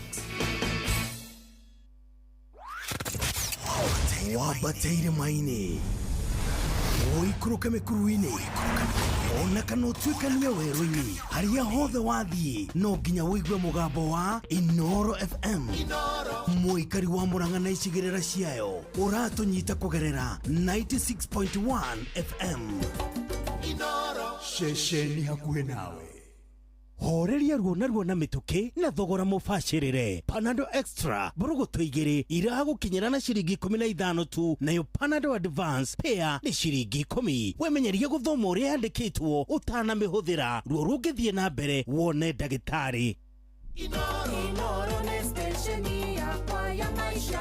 Speaker 8: Wabateire maini oikuruka mikuruini ona kana utuikania werũ-inĩ harĩa hothe wathiĩ no nginya wĩigue mũgambo wa Inoro FM. Mũikari wa Murang'a na icigĩrĩra ciayo ũratũnyita kũgerera 96.1 FM. Ceceni hakuhĩ nawe. Horeria ruo na mituki na thogora mubashirire. Panadol Extra burugutu igiri iragukinyira na ciringi 15 tu, nayo Panadol Advance pair ni ciringi 10. Wemenyerie guthoma uria yandikitwo utana mihuthira ruo rungithie na mbere wone ndagitari. Inoro ni station ya kwa ya maisha.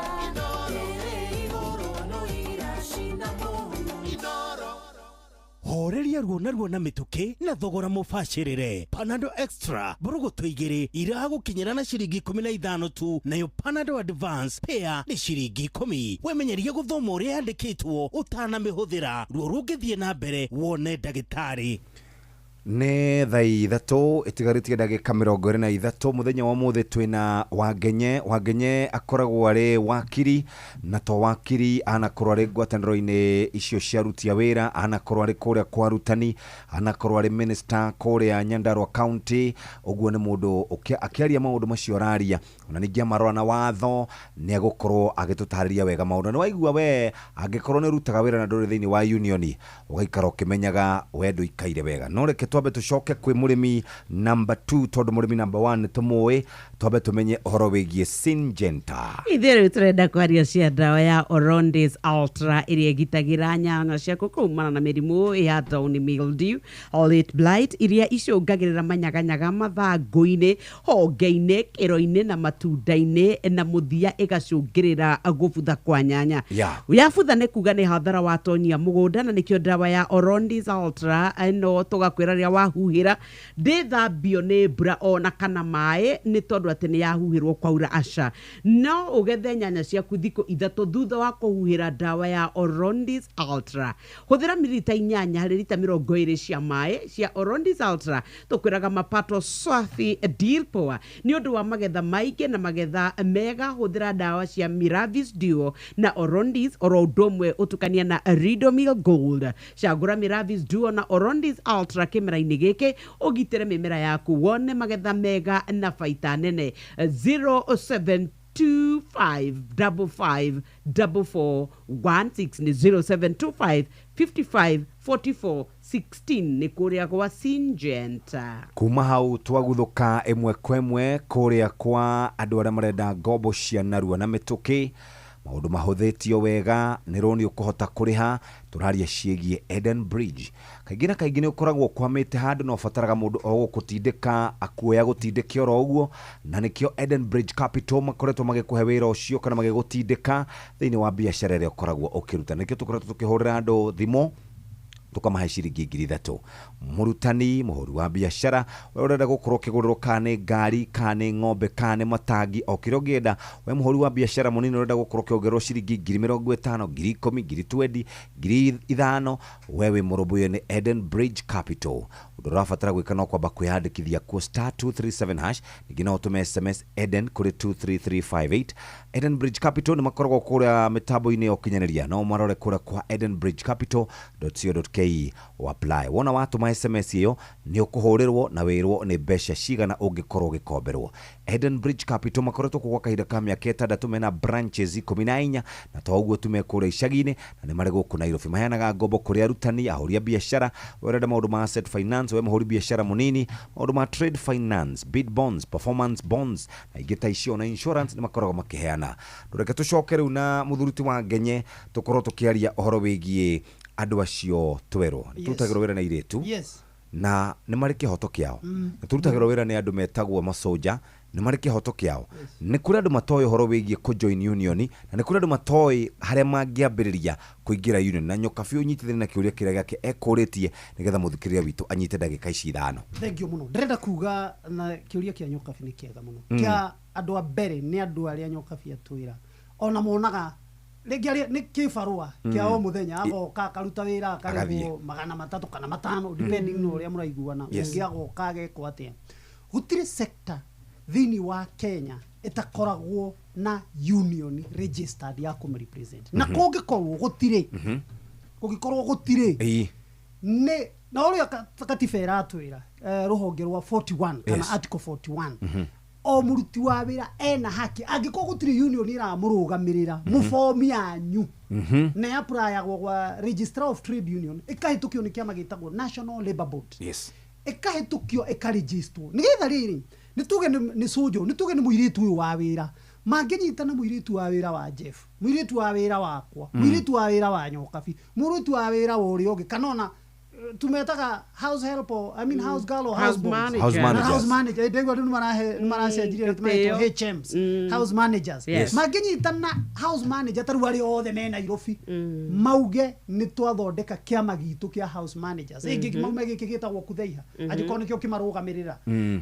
Speaker 8: Horeria ruo na mituki na thogora mubashirire. Panadol Extra burugutu igiri iragukinyira na ciringi 15 tu, nayo Panadol Advance pair ni ciringi 10. Wemenyerie guthoma uria yandikitwo utana mihuthira ruo rungithie na mbere wone ndagitari.
Speaker 17: Nĩ thaa ithatũ itigarĩtie ndagĩka 23 muthenya wa mũthĩ twĩna Wangenye akoragwo arĩ wakiri, na to wakiri anakorwo arĩ ngwatanĩro-inĩ icio cia aruti a wĩra, anakorwo arĩ kũrĩa kwa arutani, anakorwo arĩ minister kũrĩa Nyandarua County. Ũguo nĩ mũndũ akĩaria maũndũ macio araria, ona ningĩ amarora na watho nĩ agũkorwo agĩtũtarĩria wega maũndũ. Nĩ waigua we angĩkorwo nĩ rutaga wĩra na ndũrĩ thĩinĩ wa union ũgaikara ũkĩmenyaga we ndũikaire wega. No reke twambe tucoke kwĩ mũrĩmi number 2 tondũ mũrĩmi number 1 tũmũĩ, twambe tumenye ũhoro wĩgiĩ Syngenta.
Speaker 20: Ithuĩ turenda kwaria cia ndawa ya Orondes Ultra ĩrĩa ĩgitagĩra nyanya ciaku kumana na mĩrimũ ya downy mildew, late blight iria icũngagĩrĩra manyaganyaga mathangũ-inĩ, honge-inĩ, kĩro-inĩ na matunda-inĩ, na mũthia ĩgacũngĩrĩra gũbutha kwa nyanya. Yabutha nĩ kuga nĩ hathara watonyia mũgũnda, na nĩkĩo ndawa ya Orondes Ultra no tũgakwĩra rĩrĩa wahuhĩra ndĩthambio nĩ mbura ona kana maĩ, nĩ tondũ atĩ nĩ yahuhĩrwo kwaura aca. No ũgethe nyanya ciaku thikũ 3 thutha wa kũhuhĩra ndawa ya Orondes Ultra. Hũthĩra mililita 8 harĩ lita 20 cia maĩ cia Orondes Ultra. Tũkwĩraga mapato safi deal power nĩ ũndũ wa magetha maingĩ na magetha mega. Hũthĩra ndawa cia Miravis Duo na Orondes oro ũndũ ũmwe ũtukania na Ridomil Gold. Cagũra Miravis Duo na Orondes Ultra kĩmera-inĩ gĩkĩ ũgitĩre mĩmera yaku wone magetha mega na baita nene. 07 0725554416 ni 0725554416 ni kuria kwa Syngenta.
Speaker 17: Kuma hau twaguthuka imwe kwemwe kuria kwa andu aria marenda ngombo cia narua na mituki maundu mahuthitio wega nironi ukuhota kuriha turaria ciegie Eden Bridge kaingĩ na kaingĩ nĩ ũkoragwo kwamĩte handũ no ũbataraga mũndũ o gũtindĩka akuoya gũtindĩkia oro ũguo na nĩkĩo Eden Bridge Capital makoretwo magĩkũhe wĩra ũcio kana magĩgũtindĩka thĩinĩ wa biacara ĩrĩa ũkoragwo ũkĩruta nĩkĩo tũkoretwo tũkĩhũrĩra andũ thimo tukamahe ciringi 3,000 murutani muhuri wa biashara urenda gukorwo kiguriro kane ngari kane ng'ombe kane matangi o kiro ngenda we muhuri wa biashara munini urenda gukorwo kiongerwo ciringi 50,000 10,000 20,000 5,000 wewe murobuye ni Eden Bridge Capital urafatara gwika no kwamba kwiyandikithia ku *237# ningina utume SMS Eden kuri 23358 Eden Bridge Capital ni makoragwo kuria mitambo-ini okinyaneria no marore kuria kwa edenbridgecapital.co.ke o apply wona watu ma SMS iyo ni ukuhurirwo na wirwo ni besha cigana ungikorwo gikomberwo Eden Bridge Capital makoretwo kwa kahinda ka miaka 6 mena branches 14 na to uguo tumekura icagi-ini na ni mari guku Nairobi maheanaga ngombo kuri arutani ahoria biashara werenda maundu ma asset finance we muhuri biashara munini maundu ma trade finance bid bonds performance bonds na igita icio na insurance ni makoragwo makiheana ndureke tucoke riu na muthuruti wa Ngenye tukorwo tukiaria ohoro wigie andu acio twero tutagirwo wira na iretu na ni mari kihoto kiao turutagirwo wira ni andu metagwo masoja ni mari kihoto kiao ni kuri andu matoy horo wigie ku join union na ni kuri andu matoy haria mangiambiriria kuingira union na nyoka biu nyitithire na kiuria kiria gake ekuritie nigetha muthikiriria witu anyite ndagika ici 5
Speaker 6: thank you muno ndirenda kuga na kiuria kia nyoka bi ni kiega muno kia andu a mbere ni andu aria nyoka bi atwira ona monaga Legia ni kifarua kia o muthenya agoka karuta wira akarego 300 kana 5 depending no ria muraiguana ungi agoka geko atia gutire sector thini wa Kenya itakoragwo na union registered ya ku represent na kungikorwo gutire kungikorwo gutire ne na uri katiba atwira ruhonge rwa 41 kana article 41 o muruti wa wira ena haki angiko gutire union ira murugamirira mufomi yanyu na apply agwo gwa registrar of trade union ikahitukio ni kiama gitagwo National Labour Board ikahitukio ikaregister nigetha riri nituge ni sojo nituge ni muiritu wa wira manginyitana muiritu wa wira wa Jeff muiritu wa wira wakwa muiritu wa wira wa Nyokabi muiritu wa wira wa urioge kanona tumetaga house help I mean house girl or house manager ndego ndu marahe ajiri tumeto HMs house managers maginyitana house manager taru ari othe me Nairobi mauge ni twathondeka kiama gitu kia house managers ingi maume giki gitagwo kutheiha ajiko nikio kimarugamirira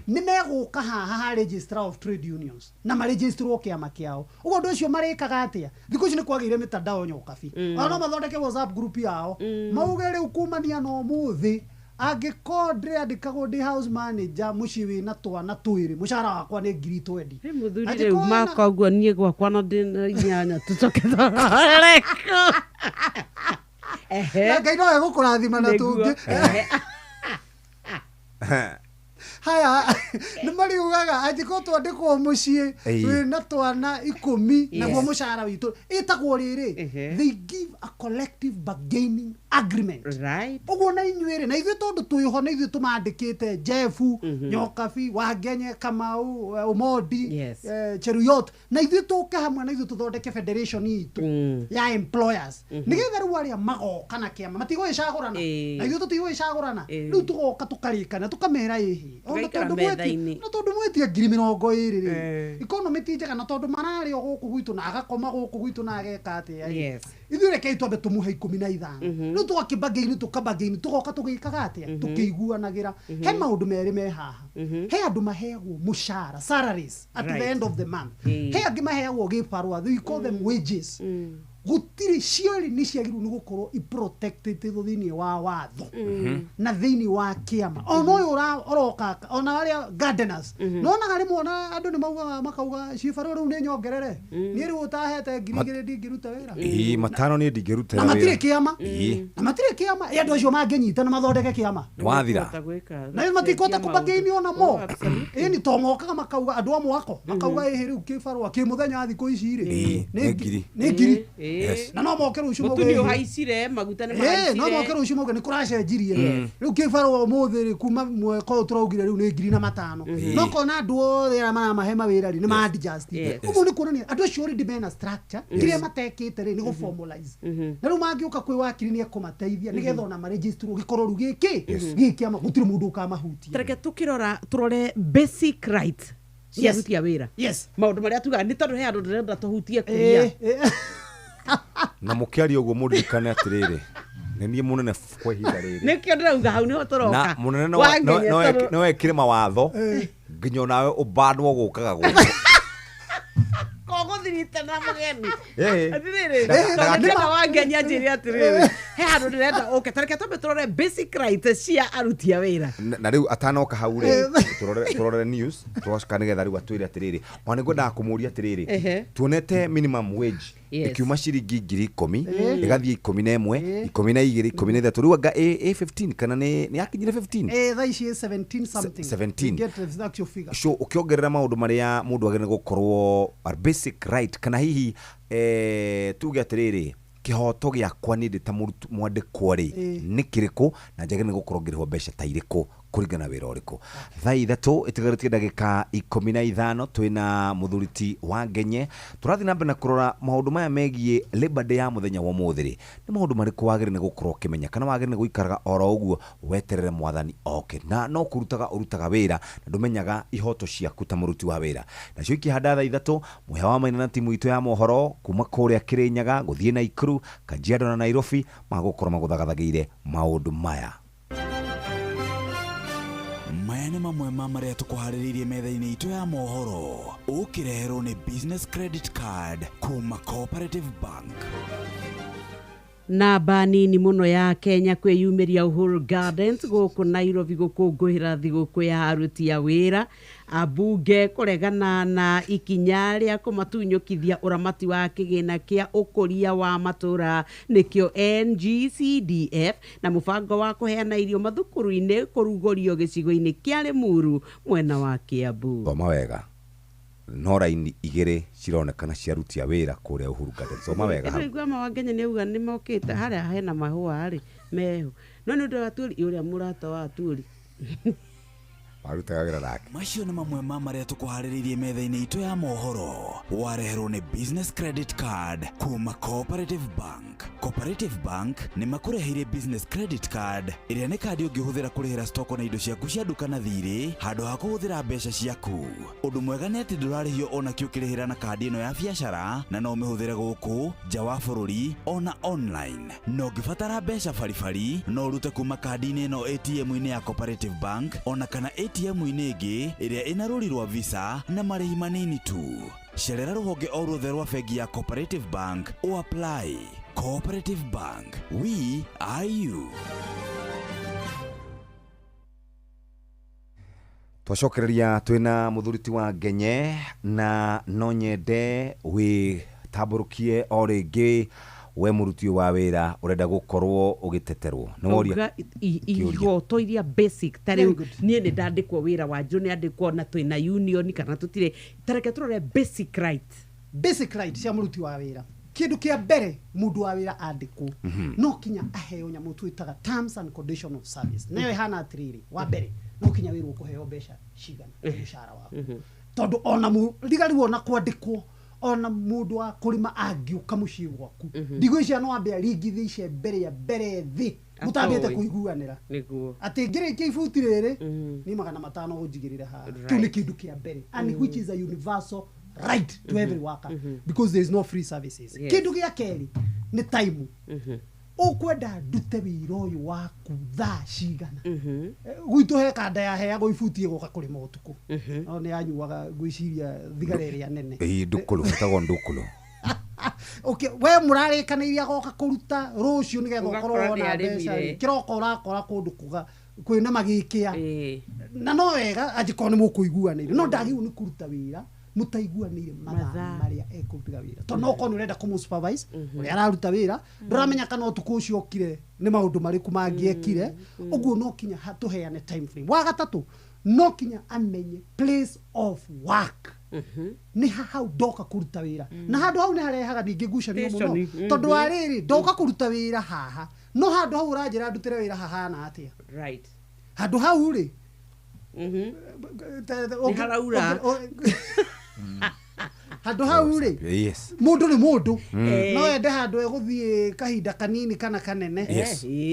Speaker 6: ni meguka haha registrar of trade unions na ma registrwo kiama kiao ugo ndu ucio marikaga atia thikũ ici ni kwagire mitandao Nyokabi ona mathondeke WhatsApp group yao mauge ri ukumania no muthi agikondre andikagwo ndi house manager muciwi na twana twiri mushara wakwa ni 2020
Speaker 20: muthurire umaka uguo nie gwakwa no ndi nyanya tucoke thoreko
Speaker 6: ngai no egukurathima na tungi haya ni mari ugaga ajiko twandikwo mucie na twana 10 na gwo mushara witu itagwo riri they give a collective bargaining agreement
Speaker 20: right
Speaker 6: ugo na inyuire na ithu tondu tuiho na ithu tumandikite Jeffu Nyokabi wa Ngenye Kamau Omodi Cheruyot na ithu tuke hamwe na ithu tuthondeke federation itu ya employers nigetha ru aria magoka na kiama matigo icagurana na ithu tutigo icagurana riu tugoka tukarikana tukamera ihi ona tondu mwetie 20,000 economy tijega na tondu marari o guku gwitu na agakoma guku gwitu na ageka atia ithu reke itwambe tumuhe 15 riu twakibagaini tukabagaini tugoka tugikaga atia tukiiguanagira he maundu meri me haha he andu maheagwo mushara salaries at the end of the month he angi maheagwo giparwa they call them wages gutiri ciori ni ciagirwo ni gukorwo i protected thini wa watho na thini wa kiama ono uyu oroka ona aria gardeners nona gari mona andu ni mauga makauga cibaro riu ni nyongerere ni riu utahete ngirigire ndingiruta wira
Speaker 17: matano ni ndingiruta
Speaker 6: wira na matire kiama na matire kiama andu acio mangenyita na mathondeke kiama
Speaker 17: wathira
Speaker 6: na matikota kubageini ona mo ni tomokaga makauga andu amwe wako makauga riu kibaro akimuthenya thiku ici ri ni ngiri na no moke rucio mo
Speaker 20: mutu ni haicire maguta ni haicire
Speaker 6: no moke rucio mo ni kuracenjirie riu kibaro muthiri kuma mweko turaugire riu ni ngiri na matano no kona andu othe ara mahema wira ri ni ma adjust uguo ni kuonania andu acio already bena structure kiria matekite ri ni go formalize na riu mangiuka kwi wakiri ni ekumateithia ni getha ona ma register gikorwo ru giki ama gutiri mundu ukamahutia
Speaker 20: tareke tukirora turore basic rights cia rutia wira maundu maria tuga ni tondu he andu ndĩrenda tuhutie kuria
Speaker 17: na mukiaria uguo murikane atiriri nenie munene kwa ihinda riri
Speaker 20: nikio ndirauga hau niho turoka
Speaker 17: na munene no ekire mawatho nginya nawe ubandwo gukaga guko
Speaker 20: koguthirite na mugeni atiriri ndakira wangenya njiri atiriri he andu ndirenda oke tareke tumbe turore basic rights cia arutia wira
Speaker 17: na riu atanoka hau ri turore news twashikane getha riu atwire atiriri ona ngwenda kumuria atiriri tuonete minimum wage ikiuma ciringi 10,000 igathie 11 12 13 riu anga A15 kana ni akinyire 15
Speaker 6: thaa ici 17 something
Speaker 17: 17
Speaker 6: get the actual figure
Speaker 17: so ukiongerera maundu maria mundu agene gukorwo a basic right kana hihi tuge atiriri kihoto giakwa ni ndita mwandikwo ri ni kiriku na njagene gukorwo ngirihwo mbeca ta iriku kuringana wira uriku thaa ithatu itigarĩtie ndagĩka 15 twina muthuriti wa Ngenye turathi na mbere na kurora maundu maya megie Labor Day ya muthenya wa muthiri ni maundu mariku wagire ni gukorwo kimenya kana wagire ni guikaraga oro uguo weterere mwathani oke na no kurutaga urutaga wira na ndumenyaga ihoto ciaku ta muruti wa wira na cio ikihanda thaa ithatu muhe wa maina na timu itu ya mohoro kuma kuria Kirinyaga guthie na Ikuru Kajiado na Nairobi magukorwo maguthagathagiire maundu maya
Speaker 7: maya nĩ mamwe ma marĩa tũkũharĩrĩirie metha-inĩ itũ ya mohoro ũkĩreherwo nĩ business credit card kuma Cooperative Bank.
Speaker 20: Namba nini muno ya Kenya kwĩyumĩria Uhuru Gardens gũkũ Nairobi gũkũngũĩra thigũkũ ya aruti a wĩra abunge kũregana na ikinya rĩa kũmatunyũkithia ũramati wa kĩgĩna kĩa ũkũria wa matũra nĩkĩo NGCDF na mũbango wa kũheana irio mathukuru-inĩ kũrugũrio gĩcigo-inĩ kĩa Limuru mwena wa Kiambu.
Speaker 17: Thoma wega no raini igere cironekana ciarutia wira kuria Uhuru Gardens soma wega
Speaker 20: hau igwa mawangenya ni uga ni mokite haria hena mahua ari mehu no ni ndu aturi uria murata wa aturi
Speaker 17: marutaga wira nake
Speaker 7: macio nĩ mamwe ma marĩa tũkũharĩrĩirie metha-inĩ itũ ya mohoro wareherwo nĩ business credit card kuma Cooperative Bank. Cooperative Bank nĩ makũreheire business credit card ĩrĩa nĩ kandi ũngĩhũthĩra kũrĩhĩra stoko na indo ciaku cia nduka na thirĩ handũ ha kũhũthĩra mbeca ciaku. Ũndũ mwega nĩ atĩ ndũrarĩhio ona kĩ ũkĩrĩhĩra na kandi ĩno ya biacara na no ũmĩhũthĩre gũkũ nja wa bũrũri ona online. No ũngĩbatara mbeca baribari no ũrute kuma kandi-inĩ ĩno ATM-inĩ ya Cooperative Bank ona kana ATM-inĩ ĩngĩ ĩrĩa ĩna rũri rwa Visa na marĩhi manini tu. Cerera rũhonge o ruothe rwa bengi ya Cooperative Bank o apply. Cooperative Bank, we are you.
Speaker 17: Twacokereria twina muthuriti wa Ngenye na no nyende wi tamburukie o ringi we muruti wa wira urenda gukorwo ugiteterwo no woria
Speaker 20: ihoto iria basic tare nie ni ndandikwo wira wa nju ni andikwo na twina union kana tutire tareke turore basic right
Speaker 6: cia muruti wa wira kindu kia mbere mundu wa wira andikwo no kinya aheo nyamu twitaga terms and conditions of service nayo ihana atiriri wa mbere no kinya wirwo kuheo mbeca cigana mushara wako tondu ona ligari wona kwandikwo ona mundu wa kurima angiuka mucii gwaku ndigo icio no ambe aringithie ice mbere ya mbere thi mutabete kuiguanira
Speaker 20: niguo
Speaker 6: ati ngire ki ibuti riri ni 500 ujigirire ha kile kindu kia mbere and which is a universal right to every worker because there is no free services kindu gia keri ni time ukwenda ndute wira uyu waku thaa cigana gwitu he kanda ya heago ibutie goka kurima utuku no ni anyuaga gwiciria thigara iria nene
Speaker 17: ndukulu fatago ndukulu
Speaker 6: Okay, we murarikanairia goka kuruta rucio nigetha ukorwo na mbeca kiroko urakora kundu kuga kwina magikia na no wega ajikone mukuiguanire no ndagiu ni kuruta wira mutaiguanire mathaa maria ekuruta wira to no kono urenda kumu supervise uri araruta wira nduramenya kana utuku ucio okire ni maundu mariku mangiekire uguo no kinya hatuheane time frame wa gatatu no kinya amenye place of work ni hau doka kuruta wira na handu hau ni harehaga ningi ngucanio muno tondu ariri doka kuruta wira haha no handu hau uranjira ndutire wira haha na atia
Speaker 20: right
Speaker 6: handu hau ri
Speaker 20: ni haraura
Speaker 6: handu hau ri
Speaker 17: yes
Speaker 6: mundu ni mundu no ende handu eguthie kahinda kanini kana kanene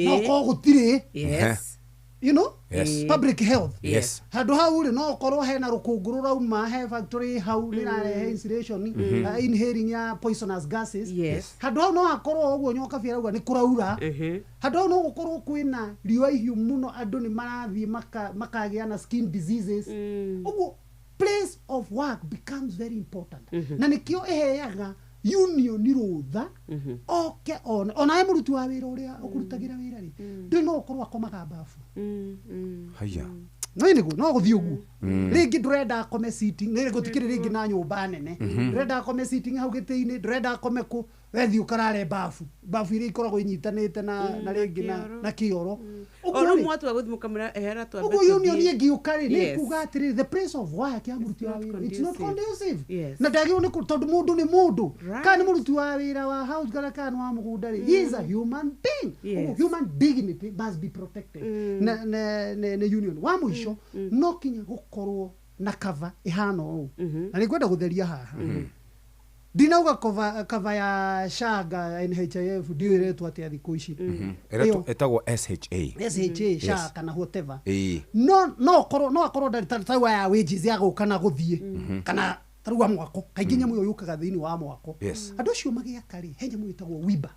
Speaker 6: no ko gutire
Speaker 20: yes
Speaker 6: you know
Speaker 17: yes.
Speaker 6: Public health
Speaker 17: yes
Speaker 6: handu hau ri no korwo hena rukunguru rauma he factory hau ni na insulation inhaling ya poisonous gases
Speaker 20: yes.
Speaker 6: Handu hau no akorwo uguo nyoka bia rauga ni kuraura handu hau no gukorwo kwina riua ihiu muno andu ni marathie makagia na skin diseases uguo place of work becomes very important na nikio eheaga union ni rutha oke ona emuruti wa wira uria ukurutagira wira ri ndu no ukorwo akomaga bafu
Speaker 17: haya
Speaker 6: no guthii uguo ringi ndurenda akome sitting ni gutikire ringi na nyumba nene ndurenda akome sitting hau giti-ini ndurenda akome ku wethi ukarare bafu iria ikoragwo inyitanite na ringi na kioro
Speaker 20: Oro mwatu aguthimuka mura ehera twa
Speaker 6: betu. Ugu union ni giukari ni kuga atiri the place of work ya muruti wa wira it's not conducive. Na ndagio ni tondu mundu ni mundu. Kana muruti wa wira wa house gara kana wa mugunda ri he is a human being. Human dignity must be protected. Na union wa muisho no kinya gukorwo na cover ihano na ni kwenda gutheria haha dinauga cover ya shaga NHIF ndiwiretwo ati athiku ici
Speaker 17: etagwo SHA
Speaker 6: shaga kana whatever no akorwo ndari ya wages ya gukana guthie kana tarua mwako kaingi nyamu yukaga thiini wa mwako andu acio magiakari he nyamu itagwo WIBA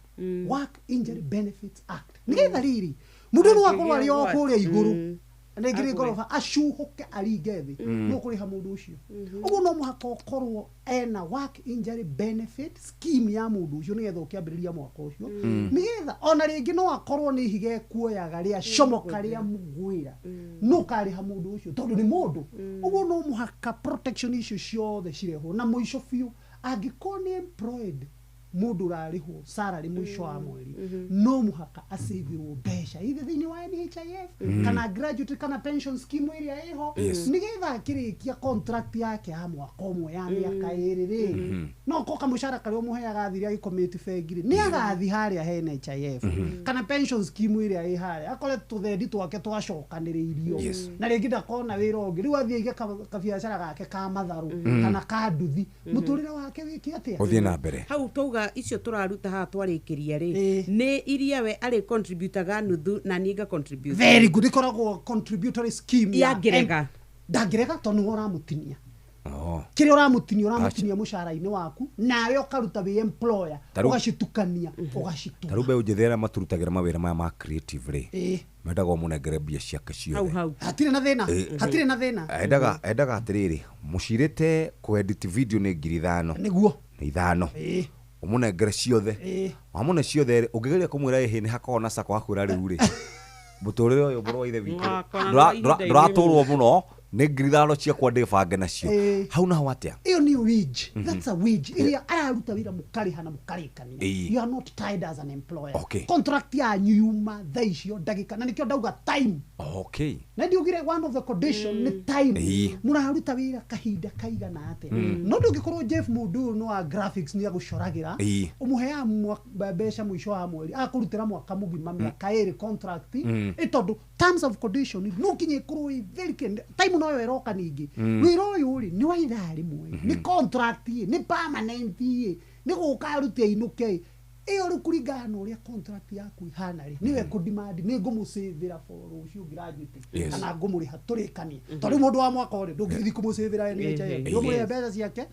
Speaker 6: Work Injury Benefits Act nigetha riri mundu no akorwo ari o kuria iguru negiri gorofa ashuhoke arigethi no kuriha mundu ucio ugu no muhaka ukorwo ena work injury benefit scheme ya mundu ucio nigetha ukiambiriria mwaka ucio nigetha ona ringi no akorwo ni hige kuoyaga ria shomoka ria mugwira no kariha mundu ucio tondu ni mundu ugu no muhaka protection issue ciothe cireho na muico biu angikorwo ni employed mundu rarihwo salary mwisho wa mweri no muhaka asavirwo mbeca ithe thiini wa NHIF kana graduate kana pension scheme iria iho nigetha akirikia contract yake ya mwaka umwe ya miaka iriri no ko kamushara kari umuheaga athiri agikomiti fegiri ni agathi haria he NHIF kana pension scheme iria iharia akore tuthendi twake twacokaniriirio na ringi ndakona wira ungi riu athie kabiashara gake ka matharu kana ka nduthi muturire wake wiki atia
Speaker 17: uthie na mbere
Speaker 20: hau tuga icio turaruta ha twarikiria ri ni iria we ari contributaga nuthu na ninga contribute
Speaker 6: very good ikoragwo contributory scheme
Speaker 20: ya gerega
Speaker 6: ndagirega tonu uramutinia kiri uramutinia mushara-ini waku nawe ukaruta wi employer ugacitukania ugacitua
Speaker 17: tarube ujethera maturutagira mawira maya creative ri mendaga munengere mbia ciake ciothe
Speaker 6: hatire na thina
Speaker 17: endaga atiriri mucirite ku-edit video ni 5,000
Speaker 6: niguo
Speaker 17: ni 5 umunengere ciothe wamune ciothe ungigeria kumwira ihi ni hakorwo na sako akwira riu ri muturire uyu bro ithe witu nduraturwo muno ni 5,000 ciakwa ndibange nacio hau naho atia
Speaker 6: iyo ni wage that's a wage iria araruta wira mukariha na mukarikania you are not tied as an employer contract ya nyuma thaicio ndagika na nikio ndauga time na ndiugire one of the condition ni time muraruta wira kahinda kaigana ate no ndungikorwo Jeff Mundu no a graphics ni agucoragira umuhea mbeca mwisho wa mweri akurutira mwaka mugima miaka iri contract itondu terms of condition no kinye kurwo very time no yo eroka ningi wira uyu ri ni wa ithari mwe ni contract ni permanent ni gukarutia inuke iyo rukuringana uria contract yaku ihana ri niwe ku demand ni ngumusavira for ucio graduate kana ngumuriha turikanie tondu mundu wa mwaka uri ndungithi kumusavira NHIF ngumuriha mbeca ciake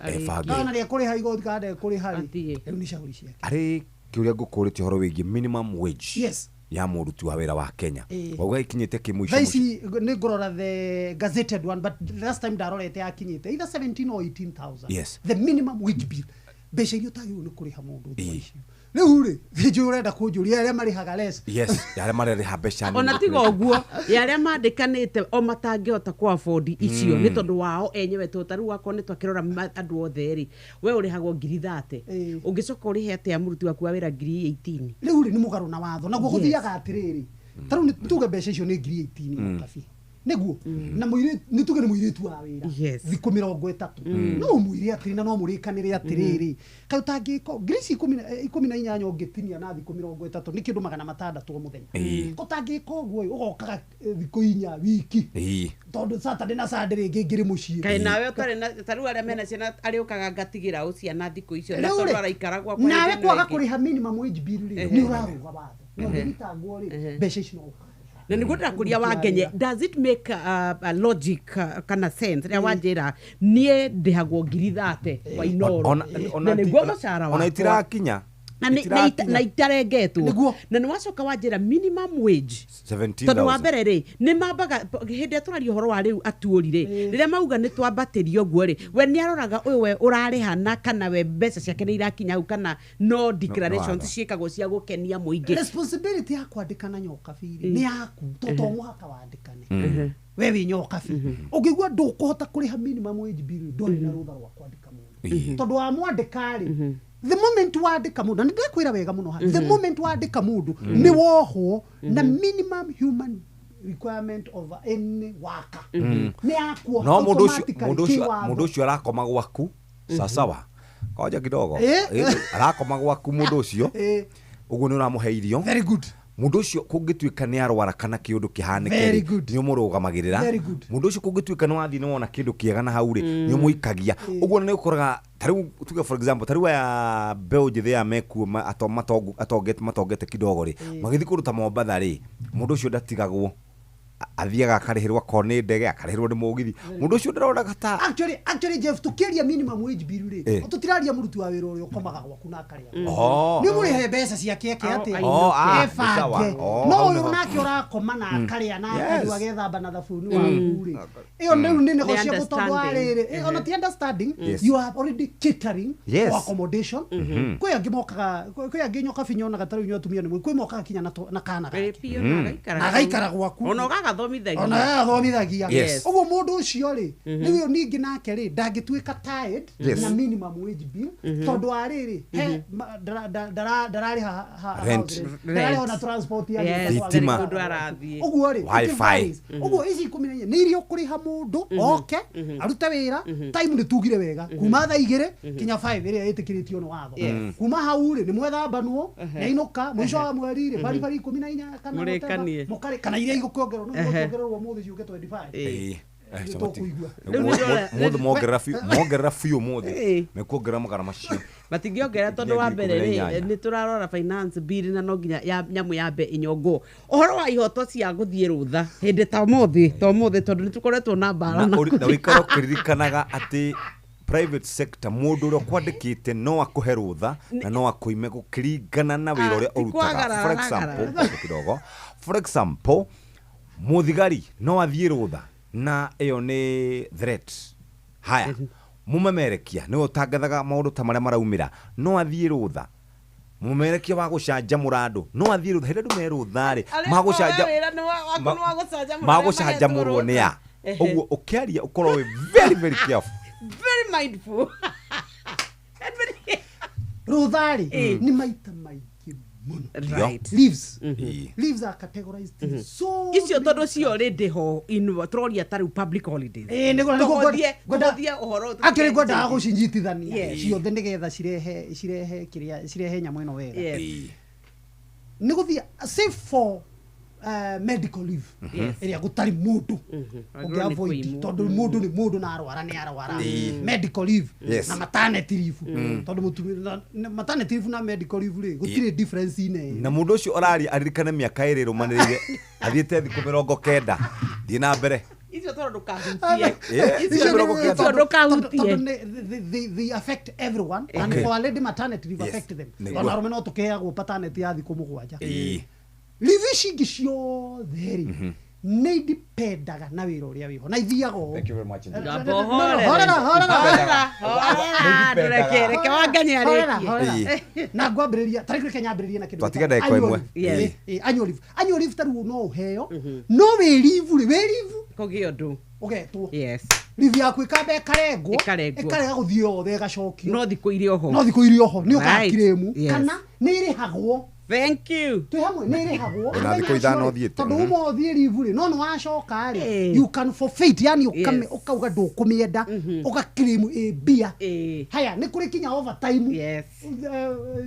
Speaker 6: kana ri kuriha igoti kana kuriha ri ni shauri ciake
Speaker 17: ari kiuria ngukuritie horo wingi minimum wage ya muruti wa wira wa Kenya wauga ikinyite kimwisho
Speaker 6: thaisi ni ngorora the gazetted one but last time ndarorete akinyite either 17 or 18,000 the minimum wage bill mbeca iria utagirwo nĩ kũrĩha mũndũ thutha icio rĩu rĩ thĩnjĩ ũrenda kũnjũria arĩa marĩhaga less
Speaker 17: yes arĩa marĩha mbeca
Speaker 20: ona tiga ũguo arĩa mandĩkanĩte o matangĩhota ku afford icio nĩ tondũ wao enyewe totaru wako nĩ twakĩrora andũ othe rĩ we ũrĩhagwo 30,000 ũngĩcoka ũrĩhe atĩa mũruti waku wa wĩra 18,000
Speaker 6: rĩu rĩ nĩ mũgarũ na watho naguo gũthiaga atĩrĩrĩ tarĩu nĩ tuge mbeca icio nĩ 18,000 kabi niguo na mũirĩtu nĩ tuge nĩ mũirĩtu wa wĩra thikũ 30 no mũire atĩrĩ na no mũrĩkanĩre atĩrĩrĩ kaĩ ũtangĩko ngirici 18 ũngĩtinia na thikũ 30 nĩ kĩndũ 600 o mũthenya ũtangĩka ũguo ũgokaga thikũ 4 wiki tondũ Saturday na Sunday rĩngĩ ngĩrĩ mũciĩ
Speaker 20: kaĩ nawe ũtarĩ na tarĩu arĩa mena ciana arĩũkaga ngatigĩra ũciana thikũ icio na tondũ araikara gwakwa
Speaker 6: nawe kwaga kũrĩha minimum wage bill rĩ nĩ ũrarũga watho no ndĩtangwo rĩ mbeca icio no
Speaker 20: na niguo ndakuria wangenye does it make a logic kana sense ya wanjira nie ndihagwo 30,000 kwa inoro na niguo mũcara wa
Speaker 17: ona itirakinya
Speaker 20: na itarengetwo na nĩ wacoka wanjira minimum wage
Speaker 17: 17,000
Speaker 20: tondũ wa mbere rĩ nĩ mambaga hĩndĩ tũraria ũhoro wa rĩu atuũrire rĩrĩa mauga nĩ twambatĩrio guo rĩ we nĩ aroraga ũyũ we ũrarĩhana kana we mbeca ciake nĩ irakinya hau kana no declarations ciĩkagwo cia gũkenia mũingĩ
Speaker 6: responsibility ya kwandĩkana nyoka biri nĩ yaku to mũhaka wandĩkane we wĩ nyoka biri ũngĩigua ndũkũhota kũrĩha minimum wage bill ndũrĩ na rũtha rwa kwandĩka mũndũ tondũ wa mwandĩka rĩ the moment wandĩka mũndũ nĩ ndakwĩra wega mũno the moment wandĩka mũndũ nĩ wohwo na minimum human requirement of any worker nĩ yakuo
Speaker 17: no mũndũ ũcio arakoma gwaku sawa koja kidogo arakoma gwaku mũndũ ũcio ũguo nĩ ũramũhe irio
Speaker 6: very good
Speaker 17: mundu ucio kungituika ni arwara kana kiundu kihanike ni umurugamagirira mundu ucio kungituika ni wathi ni wona kindu kiega na hauri ni umuikagia uguo ni ukoraga tariu tuge for example tariu ya beo jithe ya meku matongete kidogo ri magithi kuruta Mombatha ri mundu ucio ndatigagwo athiaga akarihirwa kone ndege akarihirwa ni mugithi mundu ucio ndarona gata
Speaker 6: actually Jeff tukiria minimum wage bill ri tutiraria muruti wa wira uria ukomaga gwaku na akaria ni murihe mbeca ciake ati efange no uyu nake urakoma na akaria na andu agethamba na thabuni wa nguri iyo ndu ni negotiable tondu ariri ona ti understanding you are already catering for accommodation kwi angi mokaga kwi angi nyoka finyona gataru nyo atumia ni kwi mokaga kinya na kana na gaikara gwaku
Speaker 20: ona
Speaker 6: athomithagia uguo mundu ucio ri niwe ningi nake ri ndangituika tired na minimum wage bill tondu ariri darariha na transport ya
Speaker 17: thitima
Speaker 6: uguo ri
Speaker 17: wifi
Speaker 6: uguo ici 14 ni irio kuriha mundu oke arute wira time ni tugire wega kuma thaa 2 kinya 5 iria itikiritio no watho kuma hau ri ni mwethambanwo na inuka mwisho wa mweri ri bari 14 kana mukari kana iria igukiongerwo no igukiongerwo muthi ciuke 25
Speaker 17: muthi mongera fiu muthi mekuongera magara macio
Speaker 20: matingĩongera tondũ wa mbere rĩ nĩ tũrarora finance bill na no nginya nyamu yambe inyongwo ũhoro wa ihoto cia gũthiĩ rũtha hĩndĩ ta ũmũthĩ tondũ nĩ tũkoretwo na mbara
Speaker 17: na ũikara ũkĩririkanaga atĩ private sector mundu uria kwandikite no akuhe rutha na no akuime gukĩringana na wĩra ũrĩa ũrutaga for example muthigari no athiĩ rutha na iyo ni threat haya mumemerekia ni utangathaga maundu ta maria maraumira no athiĩ rutha mumerekia wa gucanja murando no athiĩ rutha hĩndĩ andũ me rutha rĩ magucanja murwo nĩ ya ũguo ũkĩaria ũkorwo very very careful
Speaker 20: very mindful
Speaker 6: ruthari ni maita maingĩ muno
Speaker 20: right
Speaker 6: leaves are categorized so
Speaker 20: icio tondu cio already ho in troria taru public holidays
Speaker 6: ngodia uhoro akiri ngoda gucinjitithania ciothe nigetha cirehe nyamu ino wega ni guthia safe for medical leave area gutari mundu avoid tondu mundu ni mundu na arwara medical leave na maternity leave tondu maternity leave na medical leave ri gutire difference ine
Speaker 17: na mundu ucio orari aririkane miaka iri rumanirire athiete thiku 90 thii na mbere
Speaker 20: icio tondu kahutie
Speaker 6: they affect everyone and for a lady maternity leave affect them ona rume no tukeagwo paternity ya thiku 7 livishi gisio theri nä indipendaga na wä ra å rä a wä ho na ithiaga å
Speaker 17: Thank you very much.
Speaker 20: Reke wangania rĩkie.
Speaker 6: Na ngwambä rä ria tarä reke nyambä rä rie na kä
Speaker 17: Twatiga ndagĩka ĩmwe.
Speaker 6: annual leave ta rä u no å heo no wä rivu rä wä rivu
Speaker 20: kå gä å ndå
Speaker 6: ũgetwo rivi yaku ĩkamba ĩkarega gũthiĩ yothe ĩgacokio
Speaker 20: no thikũ iria oho
Speaker 6: nĩ ũgakirĩmu kana nĩ irĩhagwo
Speaker 20: thank you
Speaker 6: twĩ hamwe nĩ irĩhagwo
Speaker 17: na thikũ ithano ũthiĩte
Speaker 6: tondũ uma ũthiĩ rivu rĩ no nĩ wacoka rĩ you can forfeit yani ũkauga ndũkũmĩenda ũgakirĩmu mbia haya nĩ kũrĩ kinya overtime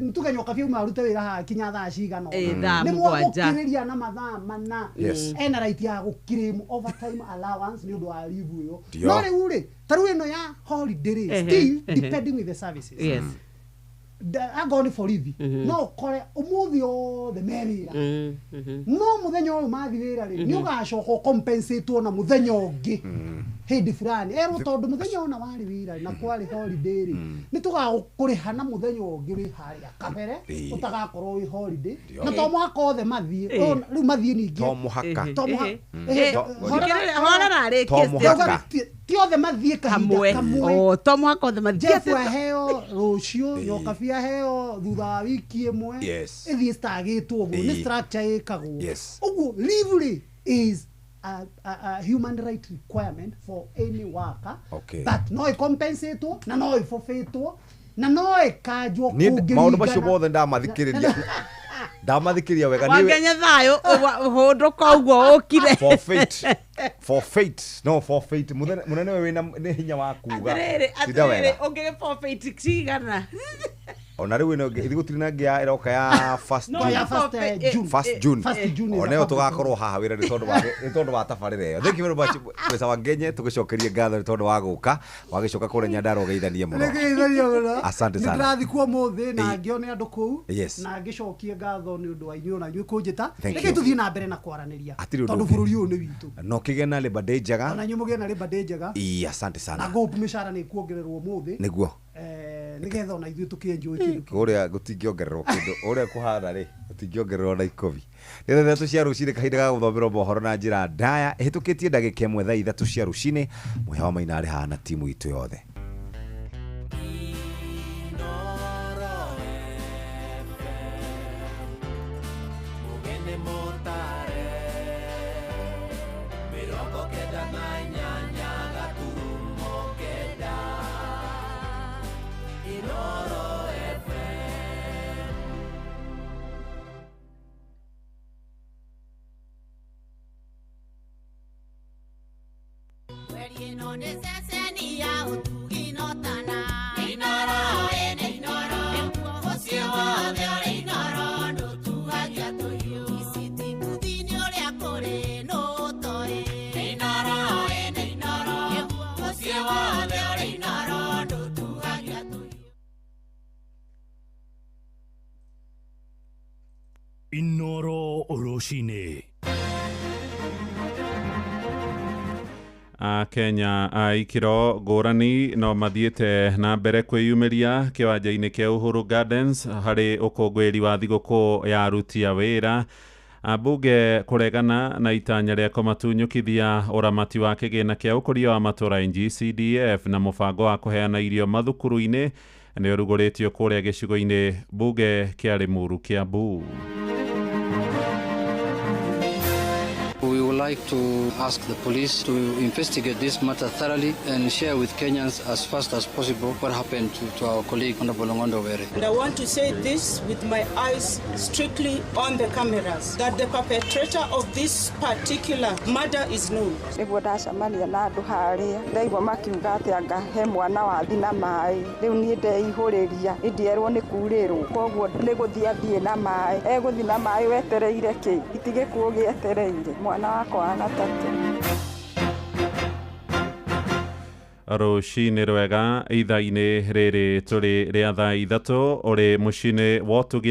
Speaker 6: nĩtuge nyoka biauma arute wĩra haha kinya thaa cigana nĩ mwagũkĩrĩria na mathaa mana ena right ya gũkirĩmu overtime allowance nĩ ũndũ wa rivu ĩyo no rĩu rĩ ta rĩu ĩno ya holiday rĩ still depending with the services angorwo nĩ borithi no ũkore ũmũthĩ othe me wĩra no mũthenya ũyũ mathi wĩra rĩ nĩ ũgacoka ũcompensatwo na mũthenya ũngĩ hĩndĩ fulani erwo tondũ mũthenya ona warĩ wĩra na kwarĩ holiday rĩ nĩ tũgagũkũrĩha na mũthenya ũngĩ wĩ harĩa kabere ũtagakorwo wĩ holiday na to mũhaka othe mathiĩ rĩu mathiĩ ningĩ
Speaker 17: to mũhaka
Speaker 6: ti othe mathiĩ kahinda kamwe
Speaker 20: to mũhaka othe mathiĩ
Speaker 6: aheo rũciũ nyoka bia heo thutha wa wiki ĩmwe ĩthiĩ citagĩtwo ũguo nĩ structure ĩkagwo ũguo leave is a human right requirement for any worker that no ĩcompensatwo na no ĩbobĩtwo na no ĩkanjwo kũngĩringana
Speaker 17: maũndũ macio mothe ndamathikĩrĩria wega
Speaker 20: wangenya thayũ hũndũka ũguo ũkire
Speaker 17: forfeit mũnene we wĩna hinya wa kuga
Speaker 20: atĩrĩrĩ ũngĩgĩ forfeit cigana
Speaker 17: ona rĩu ĩno ithiĩ gũtirĩ na ngĩ ya ĩroka ya first June oneyo tũgakorwo haha wĩra nĩ tondũ wa tabarĩra ĩyo thank you very much Mr. Wangenye tũgĩcokerie ngatho nĩ tondũ wa gũka wagĩcoka kũrĩa Nyandarua ũgeithanie mũno asante sana
Speaker 6: nĩndĩrathi kuo mũthĩ na ngĩone andũ kũu na ngĩcokie ngatho nĩ ũndũ wa inyuĩ ona inyuĩ kũnjĩta reke tũthiĩ na mbere na kwaranĩria tondũ bũrũri ũyũ nĩ witũ
Speaker 17: no kĩgĩe na Labour Day njega
Speaker 6: ona inyuĩ mũgĩe na Labour Day njega
Speaker 17: asante sana
Speaker 6: na ngũpu mĩcara nĩ kuongererwo mũthĩ
Speaker 17: nĩguo
Speaker 6: nigetha ona ithuĩ tũkĩenjoy kĩndũ
Speaker 17: ũrĩa gũtingĩongererwo kĩndũ ũrĩa kũhana rĩ gũtingĩongererwo na ikũmi nĩ thaa 3 cia rũcinĩ kahinda ga gũthomerwo mohoro na njĩra ndaya ĩhĩtũkĩtie ndagĩka ĩmwe thaa 3 cia rũcinĩ Mũhĩa wa Maina arĩ haha na timu itũ yothe
Speaker 26: Inoro Oroshine.
Speaker 14: Kenya ikiro ngũrani no mathiĩte na mbere kwĩyumĩria kĩwanja-inĩ kĩa Uhuru Gardens harĩ ũkũngũĩri wa thigũkũ ya aruti a wĩra ambunge kũregana na itanya rĩa kũmatunyũkithia ũramati wa kĩgĩna kĩa ũkũria wa matũũra NGCDF na mũbango wa kũheana irio mathukuru-inĩ nĩ ũrugũrĩtio kũrĩa gĩcigo-inĩ mbunge kĩa Limuru Kiambu.
Speaker 12: We would like to ask the police to investigate this matter thoroughly and share with Kenyans as fast as possible what happened to our colleague Honorable Longondo Were.
Speaker 16: And I want to say this with my eyes strictly on the cameras, that the perpetrator of this particular murder is known.
Speaker 19: Nĩguo ndacemania na andũ harĩa ndaigua makiuga atĩ anga he mwana wathi na maĩ rĩu niĩ ndeihũrĩria ndierwo nĩ kurĩrwo koguo nĩ gũthiĩ athiĩ na maĩ egũthiĩ na maĩ wetereire kĩ itigĩkuo gĩetereire mwana wakwa wa gatatũ.
Speaker 14: Rũcinĩ rwega ithaa-inĩ rĩrĩ tũrĩ rĩa thaa ithatũ ũrĩ mũciĩ-inĩ wa Ũtugi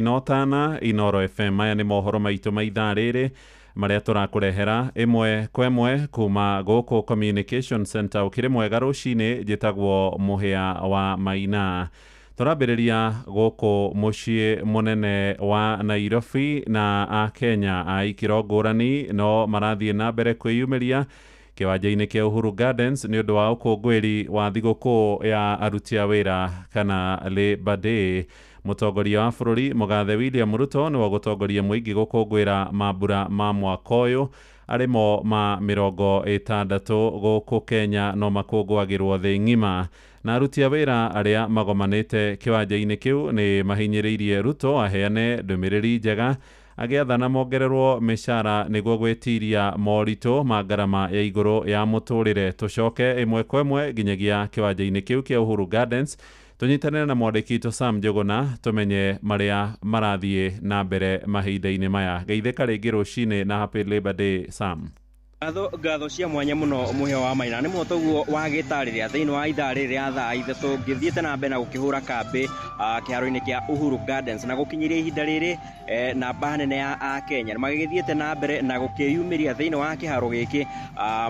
Speaker 14: Inoro FM. Aya nĩ mohoro maitũ ma ithaa rĩrĩ marĩa tũrakũrehera ĩmwe kwa ĩmwe kuma gũkũ Communication Center. Ũkĩrĩ mwega rũcinĩ njĩtagwo Mũhĩa wa Maina. Turambĩrĩria gũkũ mũciĩ mũnene wa Nairobi, na Akenya a ikĩro ngũrani no marathiĩ na mbere kwĩyumĩria kĩwanja-inĩ kĩa Uhuru Gardens nĩ ũndũ wa ũkũngũĩri wa thigũkũ ya aruti a wĩra kana Labour Day. Mũtongoria wa bũrũri Mũgathe William Ruto nĩwe gũtongoria mũingĩ gũkũngũĩra mambura ma mwaka ũyũ arimo ma 60 gũkũ Kenya no makũngũagĩrwo thĩ ng'ima, na aruti a wĩra arĩa magomanĩte kĩwanja-inĩ kĩu nĩ mahinyĩrĩirie Ruto aheane ndũmĩrĩri njega agĩathana mongererwo mĩcara nĩguo gwĩtiria moritũ ma ngarama ya igũrũ ya mũtũrĩre. Tũcoke ĩmwe kwa ĩmwe nginyagia kĩwanja-inĩ kĩu kĩa Uhuru Gardens tũnyitanĩre na mwandĩki witũ Sam Njuguna tũmenye marĩa marathiĩ na mbere mahinda-inĩ maya. Geithĩka rĩngĩ rũcinĩ na Happy Labour Day, Sam.
Speaker 23: Ngatho cia mwanya muno muheo wa Maina nĩ mũtoguo wagĩtarĩria thĩinĩ wa ithaa rĩrĩ rĩa thaa ithatũ ngĩthiĩte na mbere na gũkĩhũra kambĩ kĩharo-inĩ kĩa Uhuru Gardens na gũkinyĩria ihinda rĩrĩ namba nene ya Akenya nĩ magĩthiĩte na mbere na gũkĩyumĩria thĩinĩ wa kĩharo gĩkĩ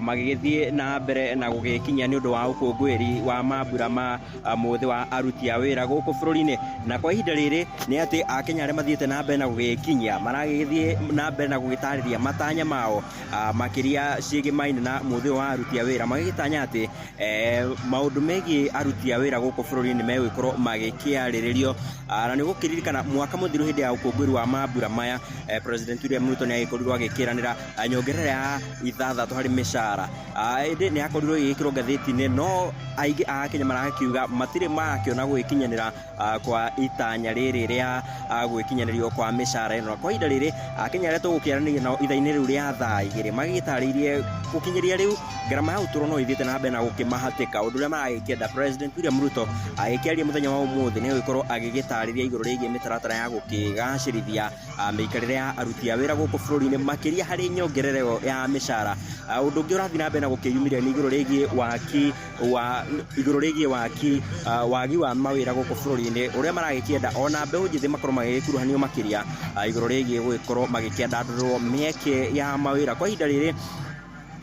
Speaker 23: magĩthiĩ na mbere na gũgĩkinyia nĩ ũndũ wa ũkũngũĩri wa mambura ma mũthĩ wa aruti a wĩra gũkũ bũrũri-inĩ. Na kwa ihinda rĩrĩ nĩ atĩ Akenya arĩa mathiĩte na mbere na gũgĩkinyia maragĩthiĩ na mbere na gũgĩtarĩria matanya mao makĩria ciĩgiĩ Maina na mũthĩ wa aruti a wĩra, magĩgĩtanya atĩ maũndũ megiĩ aruti a wĩra gũkũ bũrũri-inĩ megũgĩkorwo magĩkĩarĩrĩrio. Na nĩ gũkĩririkana mwaka mũthiru hĩndĩ ya ũkũngũĩri wa mambura maya President William Ruto nĩ agĩkorirwo agĩkĩranĩra nyongerera ya 6 harĩ mĩcara. Ĩndĩ nĩ yakorirwo ĩgĩkĩrwo ngathĩti-inĩ, no aingĩ a Akenya marakiuga matirĩ marakĩona gũgĩkinyanĩra kwa itanya rĩrĩ rĩa gũgĩkinyanĩrio kwa mĩcara ĩno. Kwa ihinda rĩrĩ Akenya arĩa tũgũkĩaranĩria nao ithaa-inĩ rĩu rĩa thaa igĩrĩ magĩtarĩirie gũkinyĩria rĩu ngarama ya ũtũũro no ithiĩte na mbere na gũkĩmahatĩka, ũndũ ũrĩa maragĩkĩenda President William Ruto agĩkĩaria mũthenya wa ũmũthĩ nĩ gũgĩkorwo agĩgĩtarĩria igũrũ rĩgiĩ mĩtaratara ya gũkĩgacĩrithia mĩikarĩre ya aruti a wĩra gũkũ bũrũri-inĩ makĩria harĩ nyongerero ya mĩcara. Ũndũ ũngĩ ũrathiĩ na mbere na gũkĩyumĩria nĩ igũrũ rĩgiĩ wagi wa mawĩra gũkũ bũrũri-inĩ ũrĩa maragĩkĩenda ona mbeũ njĩthĩ makorwo magĩkuruhanio makĩria igũrũ rĩgiĩ gũgĩkorwo magĩkĩandandũrwo mĩeke ya mawĩra. Kwa ihinda rĩrĩ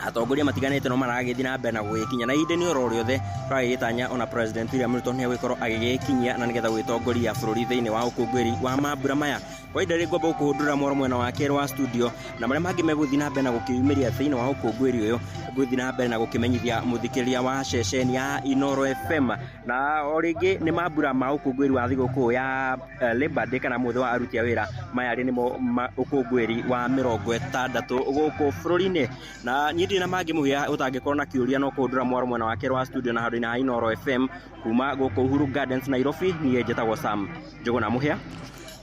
Speaker 23: atongoria matiganĩte no maragĩthiĩ na mbere na gũgĩkinya na ihinda-inĩ oro rĩothe tũragĩgĩtanya ona President William Ruto nĩ egũgĩkorwo agĩgĩkinyia na nĩgetha gwĩtongoria bũrũri thĩinĩ wa ũkũngũĩri wa mambura maya. Kwa ihinda rĩrĩ ngwamba gũkũhũndũra mwaro mwena wa kerĩ wa studio na marĩa mangĩ megũthiĩ na mbere na gũkĩyumĩria thĩinĩ wa ũkũngũĩri ũyũ gũthiĩ na mbere na gũkĩmenyithia mũthikĩrĩria wa ceceni ya Inoro FM. Na o rĩngĩ nĩ mambura ma ũkũngũĩri wa thigũkũ ya Labour Day kana mũthĩ wa aruti a wĩra, maya nĩmo ũkũngũĩri wa 60 gũkũ bũrũri-inĩ. Na niĩ ndĩ na mangĩ mũhĩa ũtangĩkorwo na kĩũria no kũhũndũra mwaro mwena wa kerĩ wa studio na handũ-inĩ ha Inoro FM kuma gũkũ Uhuru Gardens Nairobi. Niĩ njĩtagwo Sam Njuguna mũhĩa.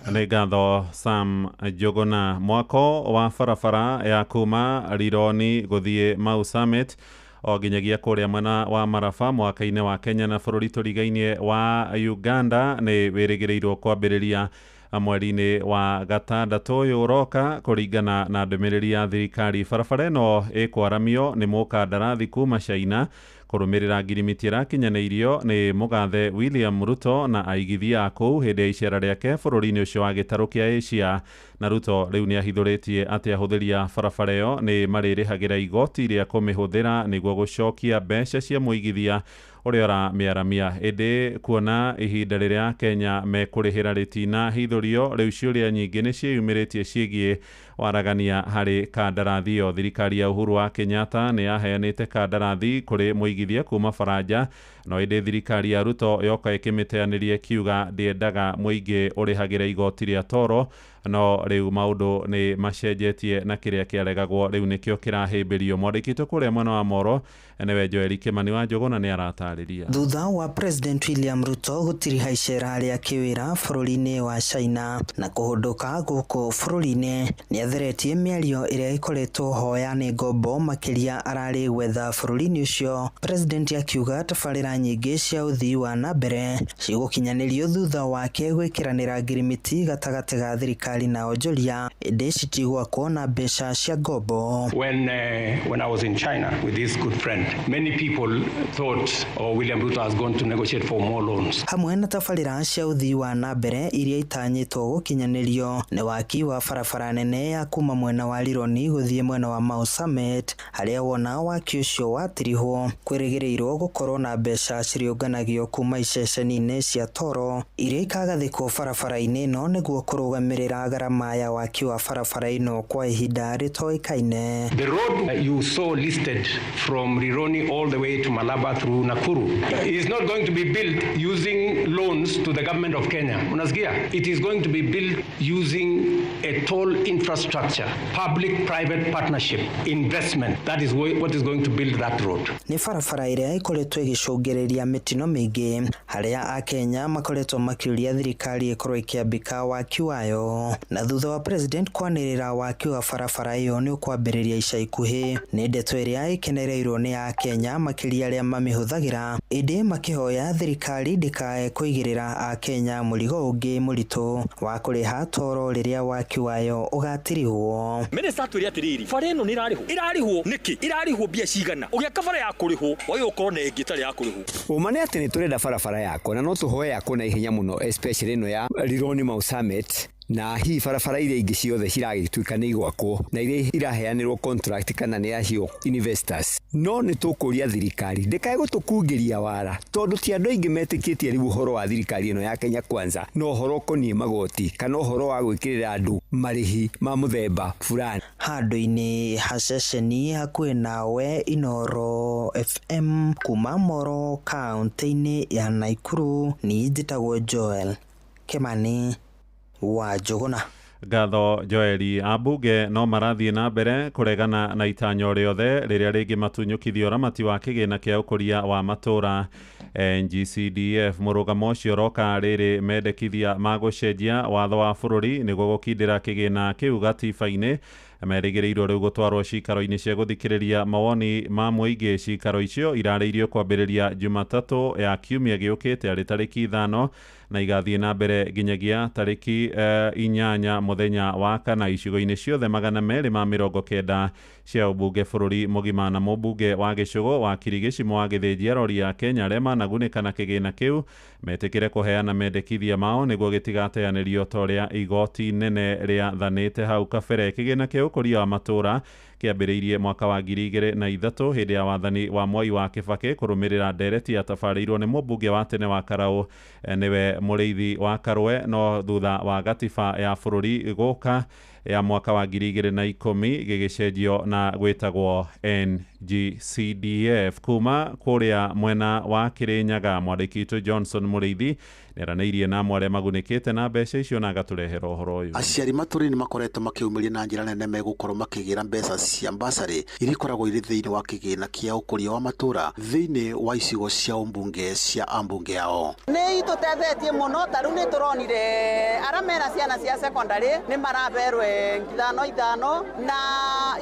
Speaker 14: Nĩ ngatho Sam Njuguna. Mwako wa barabara ya kuma Rironi gũthiĩ Mau Summit o nginyagia kũrĩa mwena wa Maraba mwaka-inĩ wa Kenya na bũrũri tũrigainie wa Uganda nĩ wĩrĩgĩrĩirwo kwambĩrĩria mweri-inĩ wa gatandatũ ũyũ ũroka kũringana na ndũmĩrĩri ya thirikari. Barabara ĩno ĩkwaramio nĩ mũkandarathi kuma China kũrũmĩrĩra ngirimiti ĩrakinyanĩirio nĩ Mũgathe William Ruto na aigithia a kũu hĩndĩ ya icera rĩake bũrũri-inĩ ũcio wa gĩtarũ kĩa Asia. Na Ruto rĩu nĩ ahithũrĩtie atĩ ahũthĩri a barabara ĩyo nĩ marĩrĩhagĩra igoti rĩa kũmĩhũthĩra nĩguo gũcokia mbeca cia mũigithia ũrĩa ũramĩaramia. Ĩndĩ kuona ihinda rĩrĩa Kenya mekũrĩhĩra rĩtinahithũrio, rĩu ciũria nyingĩ nĩ ciĩyumĩrĩtie ciĩgiĩ waragania harĩ kandarathi ĩyo. Thirikari ya Uhuru wa Kenyatta nĩ yaheanĩte kandarathi kũrĩ mũigithia kuma Faranja, no ĩndĩ thirikari ya Ruto yoka ĩkĩmĩteanĩria kiuga ndĩendaga mũingĩ ũrĩhagĩra igoti rĩa toro, no rĩu maũndũ nĩ macenjetie na kĩrĩa kĩaregagwo rĩu nĩkĩo kĩrahĩmbĩrio. Mwandĩkitwo kũrĩa mwena wa Moro nĩwe Joel Kimani wa Njuguna nĩ aratarĩria.
Speaker 2: Thutha wa President William Ruto gũtiriha icera rĩa kĩwĩra bũrũri-inĩ wa China na kũhũndũka gũkũ bũrũri-inĩ, nĩ atheretie mĩario ĩrĩa ĩkoretwo hoya nĩ ngombo makĩria ararĩ gwetha bũrũri-inĩ ũcio. President akiuga tabarĩra nyingĩ cia ũthii wa na mbere cigũkinyanĩrio thutha wake gwĩkĩranĩra ngirimiti gatagatĩ ga thirikari na onjoria, ĩndĩ citigwakwo na mbeca cia ngombo.
Speaker 15: When I was in China with this good friend, many people thought William Ruto has gone to negotiate for more loans.
Speaker 2: Hamwe na tabarĩra cia ũthii wa na mbere iria itanyĩtwo gũkinyanĩrio nĩ waki wa barabara nene ya kuma mwena wa Rironi gũthiĩ mwena wa Mau Summit, harĩa wona waki ũcio watirihwo kwĩrĩgĩrĩirwo gũkorwo na mbeca mbeca ciriũnganagio kuma iceceni-inĩ cia toro iria ikagathĩkwo barabara-inĩ ĩno nĩguo kũrũgamĩrĩra garama ya waki wa barabara ĩno kwa ihinda rĩtoĩkaine.
Speaker 15: The road you saw listed from Rironi all the way to Malaba through Nakuru is not going to be built using loans to the government of Kenya. Unasikia? It is going to be built using a toll infrastructure, public-private partnership, investment. That is what is going to build that road.
Speaker 2: Ni barabara ĩrĩa ĩkoretwo ĩgĩcũngĩrĩria mĩtino mĩingĩ harĩa Akenya makoretwo makĩũria thirikari ĩkorwo ĩkĩambĩka waki wayo, na thutha wa president kwanĩrĩra waki wa barabara ĩyo nĩ ũkwambĩrĩria ica ikuhĩ. Nĩ ndeto ĩrĩa ĩkenereirwo nĩ Akenya makĩria arĩa mamĩhũthagĩra, ĩndĩ makĩhoya thirikari ndĩkae kũigĩrĩra Akenya mũrigo ũngĩ mũritũ wa kũrĩha toro rĩrĩa waki wayo ũgatirihwo.
Speaker 9: Minister atwĩre atĩrĩrĩ, bara ĩno nĩ irarĩhwo nĩkĩ? Irarĩhwo mbia cigana? Ũgĩaka bara ya kũrĩhwo, wagĩrĩirwo gũkorwo na ĩngĩ ĩtarĩ ya kũrĩhwo.
Speaker 3: Uma nĩ atĩ nĩ tũrenda barabara yakwo na no tũhoe yakwo na ihenya mũno, especially ĩno ya Rironi Mau Summit, na hii barabara iria ingĩ ciothe ciragĩtuĩka nĩ igwakwo na iria iraheanĩrwo contract kana nĩ acio investors. No nĩ tũkũria thirikari ndĩkae gũtũkungĩria wara, tondũ ti andũ aingĩ metĩkĩtie rĩu ũhoro wa thirikari ĩno ya Kenya Kwanza na ũhoro ũkoniĩ magoti kana ũhoro wa gwĩkĩrĩra andũ marĩhi ma mũthemba fulani.
Speaker 2: Handũ-inĩ ha ceceni hakuhĩ nawe Inooro FM kuma Moro kaunti-inĩ ya Naikuru, ni njĩtagwo Joel Kimani wa Njuguna.
Speaker 14: Ngatho Joeli. Ambunge no marathiĩ na mbere kũregana na itanyo rĩothe rĩrĩa rĩngĩ matunyũkithio ramati wa kĩgĩna kĩa ũkũria wa matũra NGCDF. Mũrũgamo ũcio roka rĩrĩ mendekithia ma gũcenjia watho wa bũrũri nĩguo gũkindĩra kĩgĩna kĩu gatiba-inĩ. Merĩgĩrĩirwo rĩu gũtwarwo cikaro-inĩ cia gũthikĩrĩria mawoni ma mũingĩ. Cikaro icio irarĩirio kwambĩrĩria Jumatatũ ya kiumia gĩũkĩte arĩ tarĩki 5 na igathiĩ na mbere nginyagia tarĩki 8 mũthenya wa kana icigo-inĩ ciothe 290 cia ũmbunge bũrũri mũgima. Na mũmbunge wa Gĩcũgũ wa Kirigĩcimo wa Gĩthĩnji arori ya Kenya arĩa managunĩka na kĩgĩna kĩu metĩkĩre kũheana mendekithia mao nĩguo gĩtigateanĩrio ta ũrĩa igoti nene rĩathanĩte hau kabere. Kĩgĩna kĩa ũkũria wa matũra kĩambĩrĩirie mwaka wa 2003 hĩndĩ ya wathani wa Mwai wa Kĩbakĩ kũrũmĩrĩra ndereti yatabarĩirwo nĩ mũmbunge wa tene wa Karaũ nĩwe Mũrĩithi wa Karwe, no thutha wa gatiba ya bũrũri gũka ya mwaka wa 2010 gĩgĩcenjio na gwĩtagwo NGCDF. Kuma kũrĩa mwena wa Kĩrĩnyaga, mwandĩki witũ Johnson Mũrĩithi nĩaranĩirie na amwe arĩa magunĩkĩte na mbeca icio na agatũrehera ũhoro ũyũ.
Speaker 4: Aciari matũra-inĩ makoretwo makiumĩria na njĩra nene megũkorwo makĩgĩra mbeca cia mbasarĩ iria ikoragwo irĩ thĩinĩ wa kĩgĩna kĩa ũkũria wa matũra thĩinĩ wa icigo cia ũmbunge cia ambunge yao.
Speaker 21: Nĩ itũtethetie mũno, ta rĩu nĩ tũronire arĩa mena ciana cia secondary nĩ maraberwe 5,500 na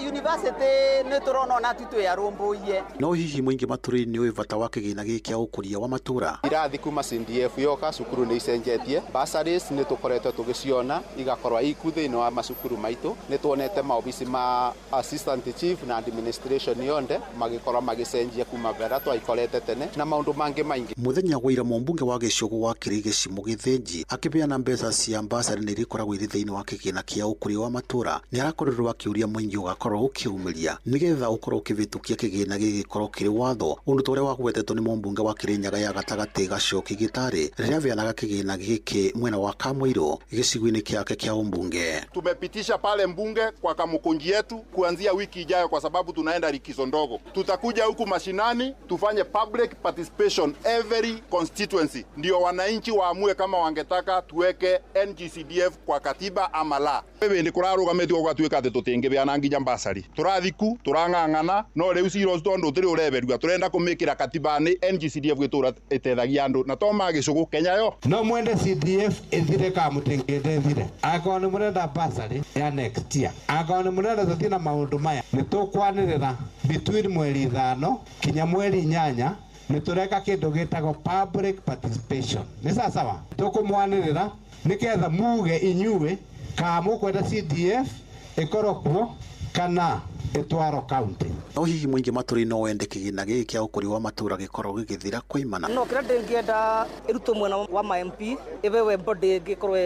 Speaker 21: university nĩ tũrona ona tutũ ya rũmbũiye.
Speaker 4: No hihi mũingĩ matũra-inĩ nĩ ũĩ bata wa kĩgĩna gĩkĩ kĩa ũkũria wa matũra?
Speaker 22: Irathi kuma CDF yoka cukuru nĩ icenjetie, bursaries nĩ tũkoretwo tũgĩciona igakorwo iku thĩinĩ wa macukuru maitũ. Nĩ tuonete maobici ma assistant chief na administration yonde magĩkorwo magĩcenjia kuma mbere twaikorete tene na maũndũ mangĩ maingĩ.
Speaker 4: Mũthenya wa ira mũmbunge wa Gĩcũgũ wa Kirigĩcimo Gĩthĩnji akĩbeana mbeca cia mbasarĩ nĩ ikoragwo irĩ thĩinĩ wa kĩgĩna kĩa ũkũria wa matũra. Nĩ arakorirwo akĩũria mũingĩ ũgakorwo ũkĩumĩria nĩgetha ũkorwo ũkĩbĩtũkia kĩgĩna gĩgĩkorwo kĩrĩ watho, ũndũ ta ũrĩa wagwetetwo nĩ mũmbunge wa Kĩrĩnyaga ya gatagatĩ Gacoki Gĩtarĩ rĩrĩa beanaga kĩgĩna gĩkĩ mwena wa Kamũirũ gĩcigo-inĩ kĩake kĩa umbunge.
Speaker 24: Tumepitisha pale mbunge kwa Kamukunji yetu kuanzia wiki ijayo, kwa sababu tunaenda likizo ndogo. Tutakuja huku mashinani tufanye public participation every constituency, ndio wananchi waamue kama wangetaka tuweke NGCDF kwa katiba ama la. Wewe ndi kurarugametio gwatuika ati tutingibeana nginya mbasari, turathiku turang'ang'ana no riu ciro tondu turi ureberua turenda kumikira katiba ni NGCDF gwitura itethagia andu na to Gĩcũgũ Kenya yo.
Speaker 25: No mwende CDF ithire kamutingite ithire akoni murenda basari ya next year akoni murenda tutina maundu maya ni tukwanirira between mweri 5 kinya mweri 8 ni tureka kindu gitagwo public participation. Ni sawa tukumwanirira niketha muge inyuwe kamu kwenda CDF ikorokwo kana etwaro county.
Speaker 4: No hihi mũingĩ matũra-inĩ no wende kĩgĩna gĩkĩ kĩa ũkũria wa matũra gĩkorwo gĩgĩthira kũimana?
Speaker 21: No kĩrĩa ndĩngĩenda ĩrutwo mwena wa MP ĩbewe body ĩngĩkorwo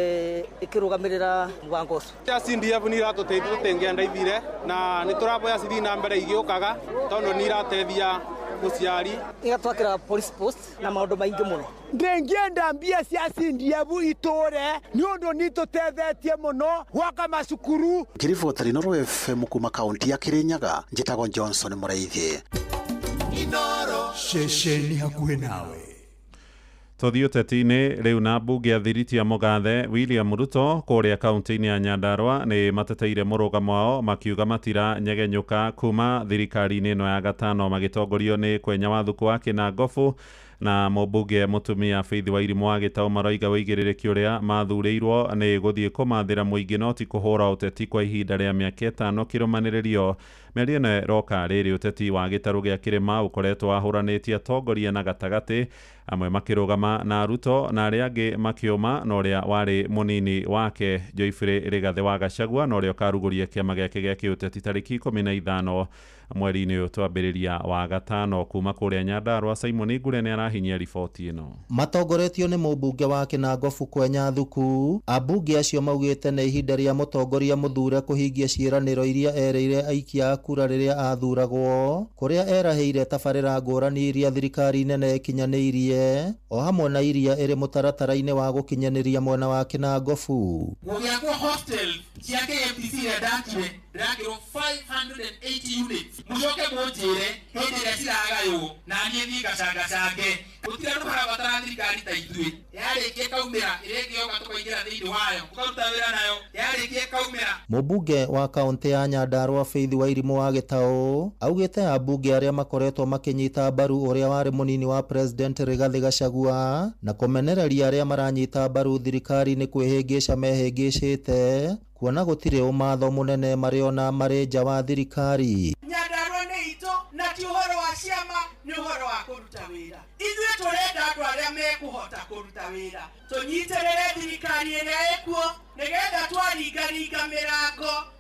Speaker 21: ĩkĩrũgamĩrĩra mũbango ũcio.
Speaker 27: Ya CDF nĩ iratũteithia tũtingĩenda ithire na nĩ tũraboya cithi na mbere igĩũkaga tondũ nĩ irateithia
Speaker 1: muciari
Speaker 5: igatwakira police post na maundu maingi muno
Speaker 1: ndingienda mbia cia CDF itore ni undu ni tutethetie muno gwaka macukuru.
Speaker 4: Ngiribota Inoro FM kuma kaunti ya Kirinyaga, njitagwo Johnson Muraithi.
Speaker 7: Inoro shesheni hakuhe nawe.
Speaker 14: Tuthio teti-ini riu na mbunge ya thiriti ya Mugathe William Ruto kuria kaunti-ini ya Nyandarua ni mateteire murugamo wao makiuga matira nyegenyuka kuma thirikari-ini ino ya gatano magitongorio ni Kwenya Wathuku wa Kinangofu na mubunge mutumia Faith Wairimu wa Gitau maroiga wigiririkia uria mathuriirwo ni guthie kumathira muingi no ti kuhura uteti kwa ihinda ria miaka 5 kirumaniririo. Mĩario ĩno roka rĩrĩ ũteti wa gĩtarũ gĩa kĩrĩma ũkoretwo wahũranĩtie atongoria na gatagati, amwe makĩrũgama na Ruto na arĩa angĩ makĩũma na ũrĩa warĩ mũnini wake Joyfrey Rigathĩ wa Gachagua na ũrĩa ũkarugũria kĩama gĩake gĩa kĩũteti tarĩki 15 mweri-inĩ ũyũ twambĩrĩria wa gatano. Kuma kũrĩa Nyandarua, Simon Ngure nĩ arahinyia riboti ĩno.
Speaker 10: Matongoretio nĩ mũmbunge wa Kinangofu Kwenya Thuku. Ambunge acio maugĩte nĩ ihinda rĩa mũtongoria mũthure kũhingia ciĩranĩro iria erĩire aikia kura rĩrĩa athuragwo, kũrĩa erahĩire tabarĩra ngũrani iria thirikari nene ĩkinyanĩirie, o hamwe na iria ĩrĩ mũtaratara-inĩ wa gũkinyanĩria mwena wa Kinangofu.
Speaker 11: Gũgĩakwo hostel cia KMTC ndĩrakĩrwo 580 units. Mũcoke mũnjĩre hĩndĩ ĩrĩa ciragaywo na niĩ thiĩ gacangacange. Gũtirĩ andũ marabatara thirikari ta ithuĩ. Yarĩkia kaumĩra ĩrĩa ĩngĩ yoka tũkaingĩra thĩinĩ wayo tũkaruta wĩra nayo. Yarĩkia kaumĩra.
Speaker 10: Mũmbunge wa kaunti ya Nyandarua Faith Wairimu wa Gitau augĩte ambunge arĩa makoretwo makĩnyita mbaru ũrĩa warĩ mũnini wa President Rigathĩ Gachagua na kũmenereria arĩa maranyita mbaru thirikari nĩ kwĩhĩngĩca mehĩngĩcĩte, kuona gũtirĩ ũmatho mũnene marĩona marĩ nja wa thirikari.
Speaker 11: Nyandarua nĩ itũ na ti ũhoro wa ciama, nĩ ũhoro wa kũruta wĩra. Ithuĩ tũrenda andũ arĩa mekũhota kũruta wĩra. Tũnyitĩrĩre thirikari ĩrĩa ĩkuo nĩgetha twaringaringa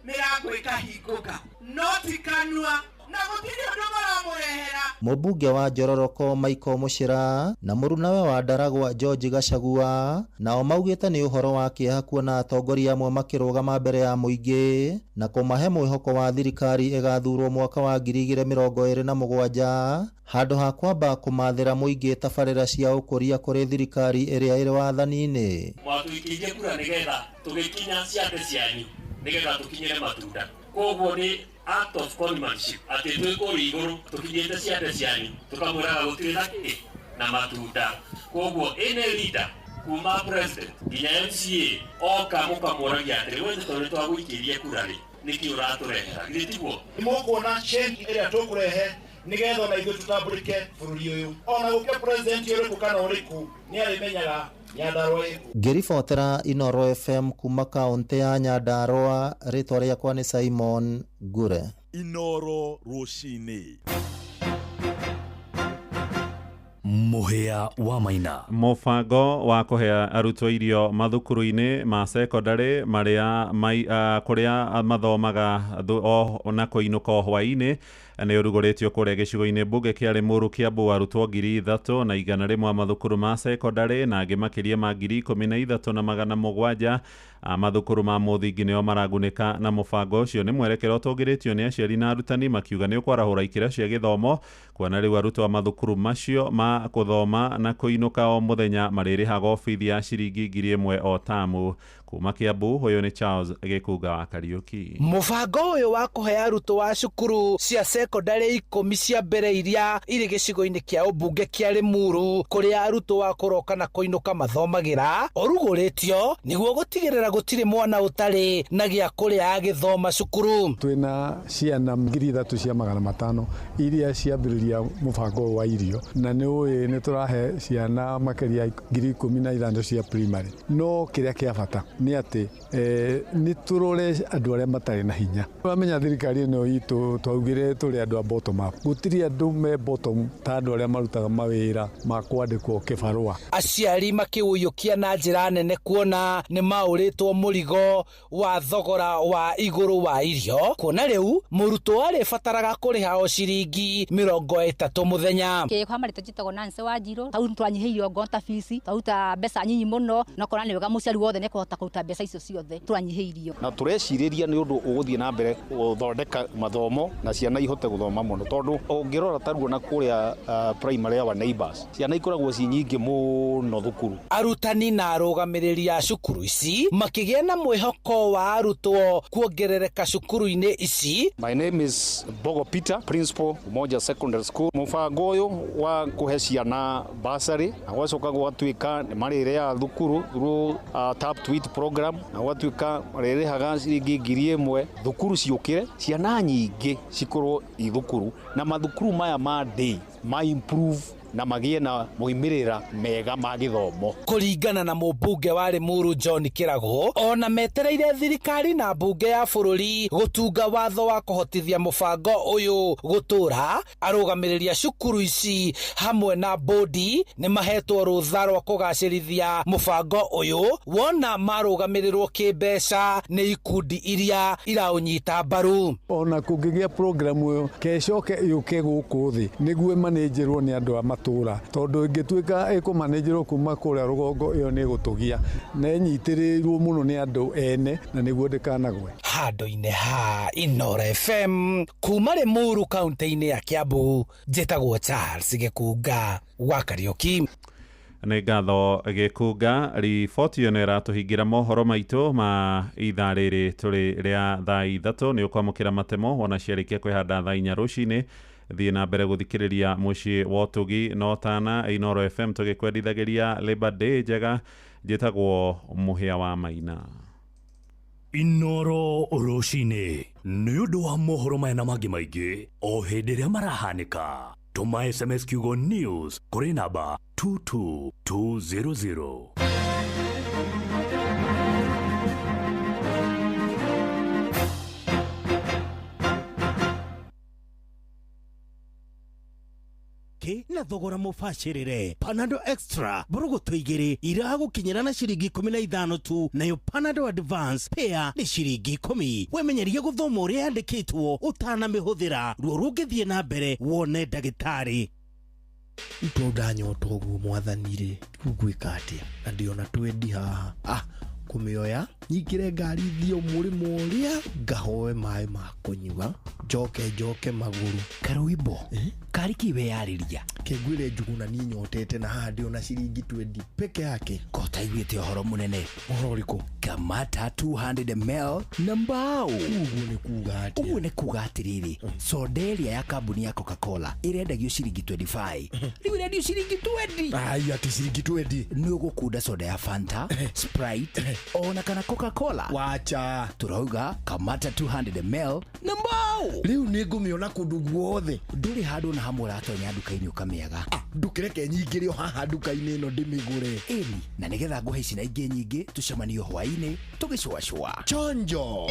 Speaker 11: mĩrango ĩkahingũka. No ti kanua na gũtirĩ ũndũ maramũrehera.
Speaker 10: Mũmbunge wa Njororoko Michael Muchira na mũrunawe wa Ndaragwa George Gachagua nao maugĩte nĩ ũhoro wa kĩeha kuona atongoria amwe makĩrũgama mbere ya mũingĩ na kũmahe mwĩhoko wa thirikari ĩgathurwo mwaka wa 2027 handũ ha kwamba kũmathĩra mũingĩ tabarĩra cia ũkũria kũrĩ thirikari ĩrĩa ĩrĩ wathani-inĩ.
Speaker 11: Mwatũikirie kura nĩgetha tũgĩkinya ciande cianyu nĩgetha tũkinyĩre matunda. Koguo nĩ act of conmanship atĩ twĩkũrĩ igũrũ tũkinyĩte ciande cianyu tũkamwĩraga gũtirĩ na kĩ na matunda. Koguo ĩnĩ leader kuma president nginya MCA oka mũkamũragia atĩ rĩu tondũ twagũikĩrie kura rĩ nĩkĩ ũratũrehera githĩ tiguo.
Speaker 13: Nĩmũkuona change ĩrĩa tũkũrehe nĩgetha ona ithuĩ tũtambũrĩke bũrũri ũyũ. Ona gũkĩa president ũrĩkũ kana ũrĩkũ nĩarĩmenyaga Nyandarua ĩkũ.
Speaker 10: Ngĩribotera Inoro FM kuma kaunti ya Nyandarua, rĩtwa rĩakwa nĩ Simon Ngure.
Speaker 7: Inoro rũcinĩ.
Speaker 26: Mũhĩa wa Maina.
Speaker 14: Mũbango wa kũhe arutwo irio mathukuru-inĩ ma secondary marĩa kũrĩa mathomaga na kũinũka hwaĩ-inĩ nĩ ũrugũrĩtio kũrĩa gĩcigo-inĩ mbunge kĩa Limuru Kiambu arutwo 3,100 a mathukuru ma secondary na angĩ makĩria ma 13,700 a mathukuru ma mũthingi nĩo maragunĩka na mũbango ũcio. Nĩ mwerekero ũtũngĩrĩtio nĩ aciari na arutani makiuga nĩ ũkwarahũra ikĩro cia gĩthomo, kuona rĩu arutwo a mathukuru macio ma kũthoma na kũinũka o mũthenya marĩrĩhaga obithi ya ciringi 1,000 o tamu. Kuma Kiambu, ũyũ nĩ Charles Gĩkunga wa Kariuki.
Speaker 18: Mũbango ũyũ wa kũhe arutwo wa cukuru cia secondary 10 cia mbere iria irĩ gĩcigo-inĩ kĩa ũmbunge kĩa Limuru kũrĩa arutwo wa kũroka na kũinũka mathomagĩra ũrugũrĩtio nĩguo gũtigĩrĩra gũtirĩ mwana ũtarĩ na gĩa kũrĩa agĩthoma cukuru.
Speaker 27: Twĩna ciana 3,500 iria ciambĩrĩria mũbango wa irio na nĩ tũrahe ciana makĩria 15,000 cia primary. No kĩrĩa kĩa bata nĩ atĩ nĩ tũrore andũ arĩa matarĩ na hinya. Wamenya thirikari ĩno itũ twaugire tũrĩ andũ a bottom up. Gũtirĩ andũ me bottom ta andũ arĩa marutaga mawĩra ma kwandĩkwo kĩbarũa.
Speaker 18: Aciari makĩũyũkia na njĩra nene kuona nĩ maũrĩtwo mũrigo wa thogora wa igũrũ wa irio, kuona rĩu mũrutwo arĩbataraga kũrĩha o ciringi 30 mũthenya.
Speaker 28: Kwa marĩtwa njĩtagwo Nancy Wanjirũ, tau twanyihĩirio ngota fees, tauta mbeca nyinyi mũno, no kona nĩ wega mũciari wothe nĩ kũhota
Speaker 6: kũruta mbeca icio ciothe twanyihĩirio.
Speaker 8: Na tũrecirĩria nĩ ũndũ ũgũthiĩ na mbere gũthondeka mathomo na ciana ihote gũthoma mũno tondũ ũngĩrora taruo na kũrĩa primary ya neighbors ciana ikoragwo ci nyingĩ mũno thukuru.
Speaker 18: Arutani na arũgamĩrĩri a cukuru ici makĩgĩa na mwĩhoko wa arutwo kuongerereka cukuru-inĩ ici.
Speaker 8: My name is Bogo Peter, principal Umoja Secondary School. Mũbango ũyũ wa kũhe ciana bursary na gwacoka gwatuĩka nĩ marĩre ya thukuru through tap to eat program na gwatuĩka marĩrĩhaga ciringi 1,000 thukuru ciũkĩre ciana nyingĩ cikorwo i thukuru na mathukuru maya ma day ma improve na magĩe na moimĩrĩra mega ma gĩthomo.
Speaker 18: Kũringana na mũmbunge wa Limuru John Kĩrago, ona metereire thirikari na mbunge ya bũrũri gũtunga watho wa kũhotithia mũbango ũyũ gũtũra, arũgamĩrĩri a cukuru ici hamwe na bodi nĩ mahetwo rũtha rwa kũgacĩrithia mũbango ũyũ wona marũgamĩrĩrwo kĩmbeca nĩ ikundi iria iraũnyita mbaru.
Speaker 27: Ona kũngĩgĩa program ũyũ kecoke yũke gũkũ thĩ nĩguo manĩnjĩrwo nĩ andũ a matũra tondũ ingĩtuĩka ĩkũmanĩnjĩrwo kuma kũrĩa rũgongo ĩyo nĩ gũtũgia na ĩnyitĩrĩirwo mũno nĩ andũ ene na nĩguo ndĩkanagwe.
Speaker 18: Handũ-inĩ ha Inooro FM kuma Limuru kaunti-inĩ ya Kiambu, njĩtagwo Charles Gĩkunga wa Kariũki.
Speaker 14: Nĩ ngatho Gĩkunga. Riboti ĩyo nĩ ĩratũhingĩra mohoro maitũ ma ithaa rĩrĩ tũrĩ rĩa thaa 3 nĩ ũkwamũkĩra matemo wona ciarĩkia kwĩhanda thaa 4 rũcinĩ. Thiĩ na mbere gũthikĩrĩria mũciĩ wa ũtugi no tana Inooro FM tũgĩkwendithagĩria Labor Day njega. Njĩtagwo Mũhĩa wa Maina.
Speaker 26: Inooro rũcinĩ nĩ ũndũ wa mohoro maya na mangĩ maingĩ o hĩndĩ ĩrĩa marahanĩka. Tũma SMS kiugo news kũrĩ namba 22200.
Speaker 1: na thogora mubashirire. Panadol Extra burugutu igiri iragukinyira na ciringi 15 tu, nayo Panadol Advance pair ni ciringi 10. Wemenyerie guthoma uria yandikitwo utanamihũthĩra ruo rũngĩthiĩ na mbere wone ndagĩtarĩ.
Speaker 12: Ntondanyota ũguo mwathanire ngwĩka atĩa na ndiona twendi haha kumioya nyingire ngari thio mũrĩmo ũrĩa ngahoe maĩ ma kũnyua njoke magũrũ
Speaker 1: Karũimbo kari kiwe yarĩria
Speaker 12: kengwire njuguna ni nyotete na haha ndiona ciringi 20 peke yake.
Speaker 1: Kota iguĩte ũhoro mũnene.
Speaker 12: Ũhoro ũrĩkũ?
Speaker 1: Kamata 200 ml na mbao.
Speaker 12: Ũguo
Speaker 1: nĩ kuga atĩrĩrĩ soda ĩrĩa ya kambuni ya Coca-Cola ĩrendagio ciringi 25 rĩu ĩrendio ciringi 20.
Speaker 12: Ai ati ciringi 20
Speaker 1: nĩ ũgũkunda soda ya Fanta, Sprite ona kana Coca-Cola.
Speaker 12: Wacha
Speaker 1: turauga Kamata 200 ml na mbao.
Speaker 12: Rĩu nĩ ngũmĩona kũndũ guothe.
Speaker 1: Ndũrĩ handũ na hamwe ratonya nduka-inĩ ũkamĩaga.
Speaker 12: Ndũkĩreke nyingĩre o haha nduka-inĩ ĩno ndĩmĩgũre.
Speaker 1: Ĩni na nĩgetha ngũhe ici na ingĩ nyingĩ tucemanio hwaĩ-inĩ tũgĩcũacũa.
Speaker 12: Chonjo.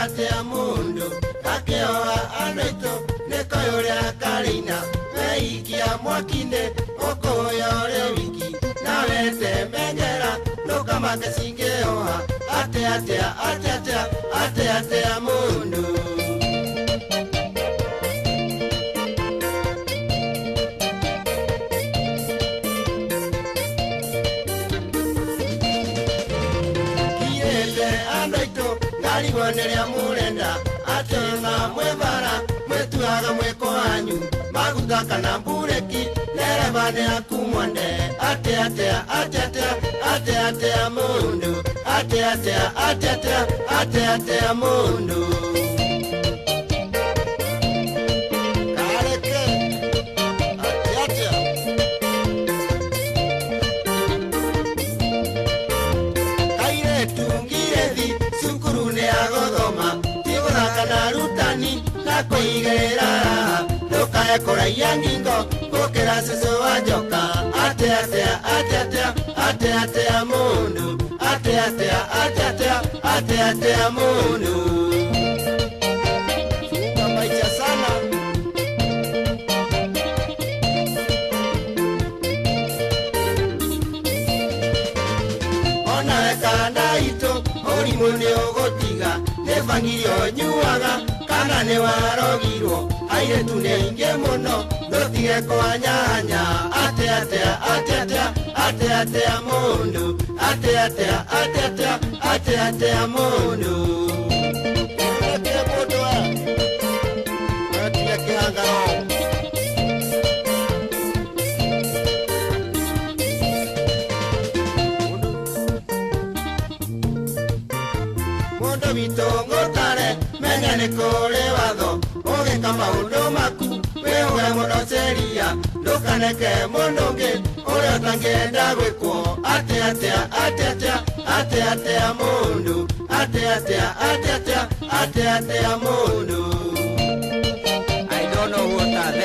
Speaker 16: Atea mundu akioa anaito nekoyoria karina weikia mwakinde okoyore wiki nawete mengera nokamake singeoha atea mundu. Nerea murenda atema mwebara mwetuaga mweko wanyu maguta kana mbureki nere bane akumwande atea mundu atea mundu. Koigera lokae koraya ngingo kokera seso wajoka atea mundu atea mundu. Kamaicha sana ona kanda ito ori mune ogotiga bangiro nyuaga kana nĩ warogirwo airĩtu nĩ aingĩ mũno ndũtige kwanyanya atea mũndũ atea mũndũ Atea mũndũ atia kĩhangano Mũndũ witũ tare menya nĩ kũrĩ watho ũgĩka maũndũ maku wĩhũre mũno ceria ndũkaneke mũndũ ũngĩ ũrĩa ũtangĩenda gwĩkwo atea mũndũ atea mũndũ I don't know what that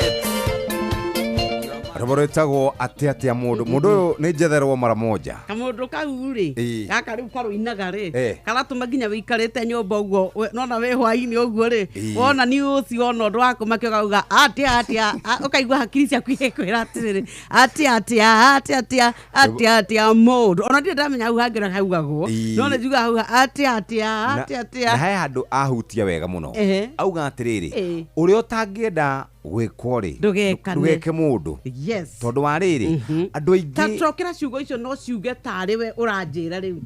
Speaker 3: Roboretagwo atia mundu mundu ni jetherwo mara moja
Speaker 9: kamundu kau ri gaka riu karuinaga ri karatuma nginya wikarite nyumba uguo nona we hwaini uguo ri wona ni ucio ona ndu wako makioga atia ukaigua hakiri ciaku ikwira atiriri atia mundu ona ndi ndamenya hau hangira haugagwo nona juga hau atia
Speaker 3: na he handu ahutia wega muno auga atiriri uri utangienda gwikwo-ri ndugeke mundu tondu wa riri andu aingi
Speaker 9: tatokera ciugo icio no ciuge tari we uranjira riu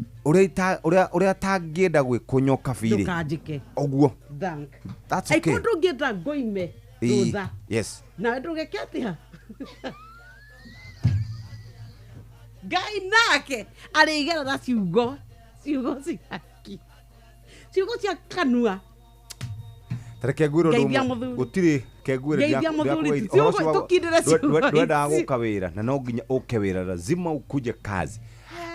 Speaker 3: uria tangienda gwikunyoka biri
Speaker 9: ndukajike
Speaker 3: oguo that's okay
Speaker 9: ai kundu ngienda ngoime thutha
Speaker 3: yes
Speaker 9: na ndugeke atia Ngai nake arigera na ciugo ciaki ciugo cia kanua
Speaker 3: Tareke gwiro gutiri kegwire ndwenda guka wira na no nginya uke wira lazima ukuje kazi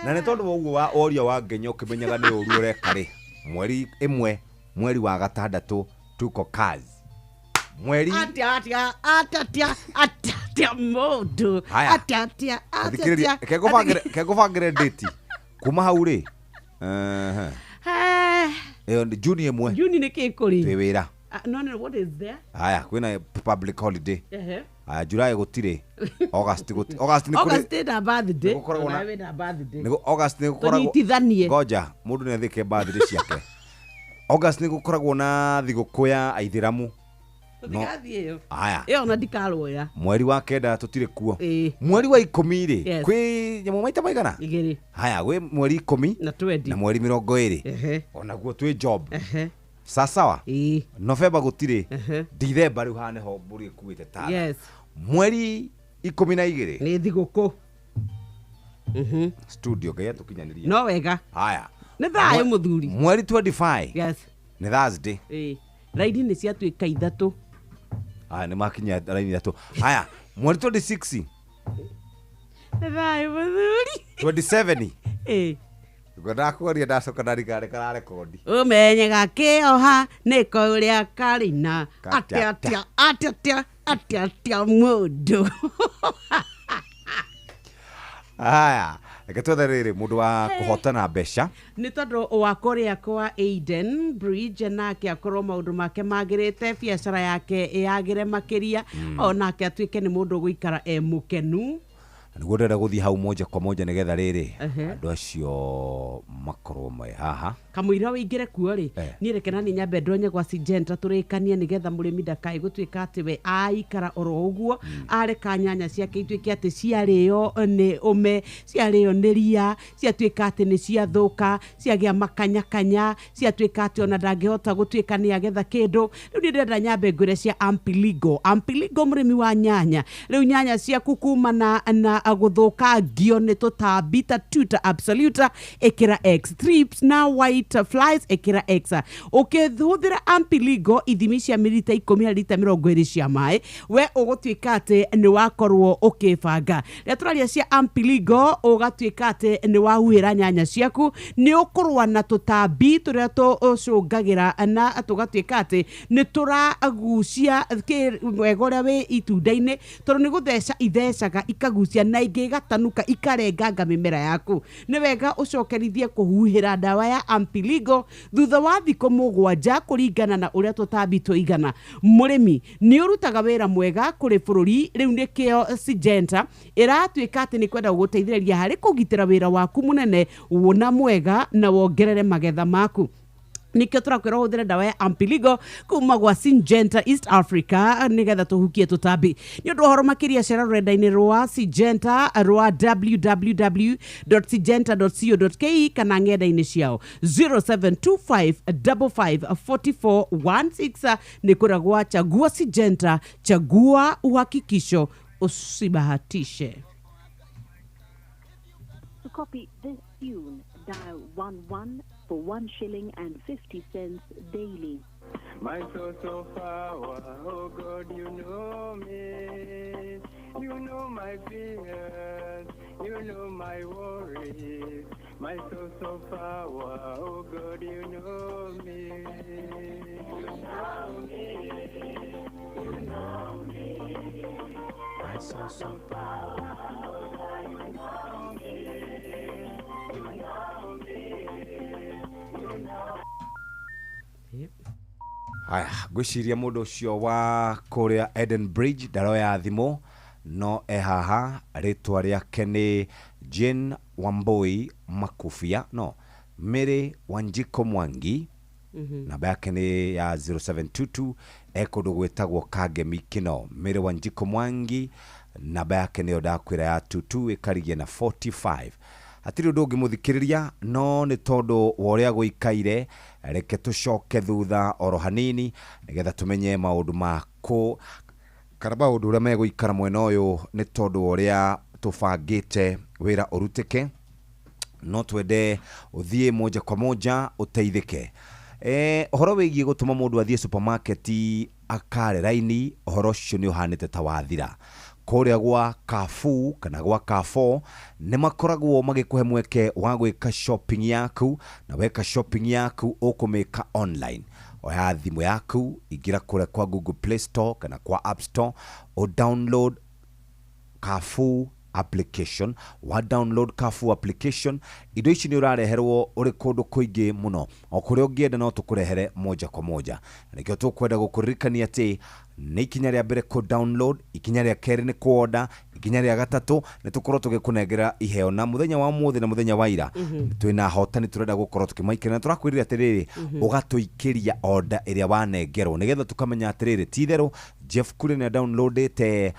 Speaker 3: na ni tondu woguo wa oria wa ngenya ukimenyaga ni uru ureka ri mweri imwe mweri wa gatandatu tuko kazi mweri
Speaker 9: atia mundu atia
Speaker 3: kegubangire date kuma hau ri Juni imwe
Speaker 9: Juni ni kikuri
Speaker 3: twi wira
Speaker 9: no what is there
Speaker 3: haya kwina public holiday July gutire August ni
Speaker 9: August na birthday na birthday
Speaker 3: nego August ni gukoragwo goja mundu ni athike birthday ciake August ni gukoragwo na thiguku ya aithiramu
Speaker 9: no haya yo na ndikarwoya
Speaker 3: mweri wa kenda tutire kuo mweri wa 10 ri kwi nyamo maita maigana
Speaker 9: igiri
Speaker 3: haya we mweri 10
Speaker 9: na 20
Speaker 3: na mweri 20 ona guo twi job sawa November gutire December riu hane ho mburi kuite tara mweri 12
Speaker 9: ni thiguku
Speaker 3: studio gaya tukinyaniria
Speaker 9: no wega
Speaker 3: haya
Speaker 9: ni thayo muthuri
Speaker 3: mweri 25 ni Thursday
Speaker 9: raidi ni cia twika ithatu
Speaker 3: ni makinya raidi ithatu haya mweri 26
Speaker 9: ni thayo muthuri
Speaker 3: 27 Gadakuria dacoka ndarigare karare kodi
Speaker 9: umenyega kioha niko uria karina atia mundu
Speaker 3: haya Eketwa riri mundu wa kuhotana besha
Speaker 9: ni tondu wa kuria kwa Aiden Bridge nake akorwo maundu make magirite biacara yake yagire makiria onake atuike ni mundu guikara mukenu
Speaker 3: niguo ndenda guthii hau moja kwa moja nigetha riri andu acio makorwo mai haha
Speaker 9: kamwira wingire kuo ri ni rekena ni nyambe ndonye gwa Singenta turikanie nigetha murimi ndakai gutuika ati we aikara oro uguo areka nyanya ciake ituike ati ciario ni ume ciario ni ria ciatuika ati ni ciathuka ciagia makanya ciatuika ati ona ndangihota gutuika ni agetha kindu riu ni ndenda nyambe ngure cia Ampiligo murimi wa nyanya riu nyanya ciaku kumana na guthukangio ni tutambi ta tuta absoluta ekira X trips na white flies ekira X ukithuthira Ampiligo ithimi cia milita 10 na lita 20 cia mai we ugutuika ati ni wakorwo ukibanga returalia cia Ampiligo ugatuika ati ni wahuira nyanya ciaku ni ukurwa na tutambi turia tucungagira na tugatuika ati ni turagucia wega we itunda-ini tondu ni gutheca ithecaga ikagucia na ingi gatanuka ikarenganga mimera yaku ni wega ucokerithie kuhuhira dawa ya Ampiligo thutha wa thiko 7 kuringana na uria tutambi tuigana murimi ni urutaga wira mwega kuri bururi riu nikio Singenta iratuika ati ni kwenda guteithĩrĩria hari kugitira wira waku munene wona mwega na wongerere magetha maku nikio turakwira huthire ndawa ya Ampiligo kuma gwa Syngenta East Africa nigetha tuhukie tutambi ni undu horo makiria cera rurenda-ini rwa Syngenta rwa www.syngenta.co.ke kana ngenda-ini ciao 0725554416 ni kuragwa chagua Syngenta, chagua uhakikisho, usibahatishe.
Speaker 2: To copy this tune, dial 11 for 1 shilling and 50 cents daily.
Speaker 15: My soul so far, oh God, you know me. You know my fears, you know my worries. My soul so far, oh God, you know me. You know me, you know me. My soul so far, oh God, you know me. You know me, you know.
Speaker 3: Haya, gwiciria mundu ucio wa kuria Eden Bridge ndaroya thimo no ehaha ritwa riake ni Jane Wambui Makufia no Mary Wanjiko Mwangi namba yake ni ya 0722 ekundu gwitagwo Kagemi Kino. Mary Wanjiko Mwangi namba yake ni odakwira ya 22 ikarigie na 45. Atiri undu ngimuthikiriria no ni tondu woria guikaire reke tucoke thutha oro hanini nigetha tumenye maundu mako kana maundu uria meguikara mwena uyu ni tondu woria tubangite wira urutike no twende uthie moja kwa moja uteithike. Horo wigie gutuma mundu athie supermarket akare raini horo ucio ni uhanite ta wathira kuria gwa Carrefour kana gwa Carrefour ni makoragwo magikuhe mweke wa gwika shopping yaku na weka shopping yaku ukumeka online. Oya thimu yaku igira kure kwa Google Play Store kana kwa App Store o download Carrefour application. Wa download Carrefour application indo ici ni urareherwo uri kundu kuingi muno o kuria ungienda no tukurehere moja kwa moja. Nikio tukwenda gukuririkania ati ni ikinya ria mbere ku download, ikinya ria keri ni ku order, ikinya ria gatatu ni tukorwo tugikunengera iheo na muthenya wa muthi na muthenya wa ira twina hotani turenda gukorwo tukimaikira na turakwirira atiriri ugatuikiria order iria wanengerwo nigetha tukamenya atiriri tithero Jeff Kule na downloadete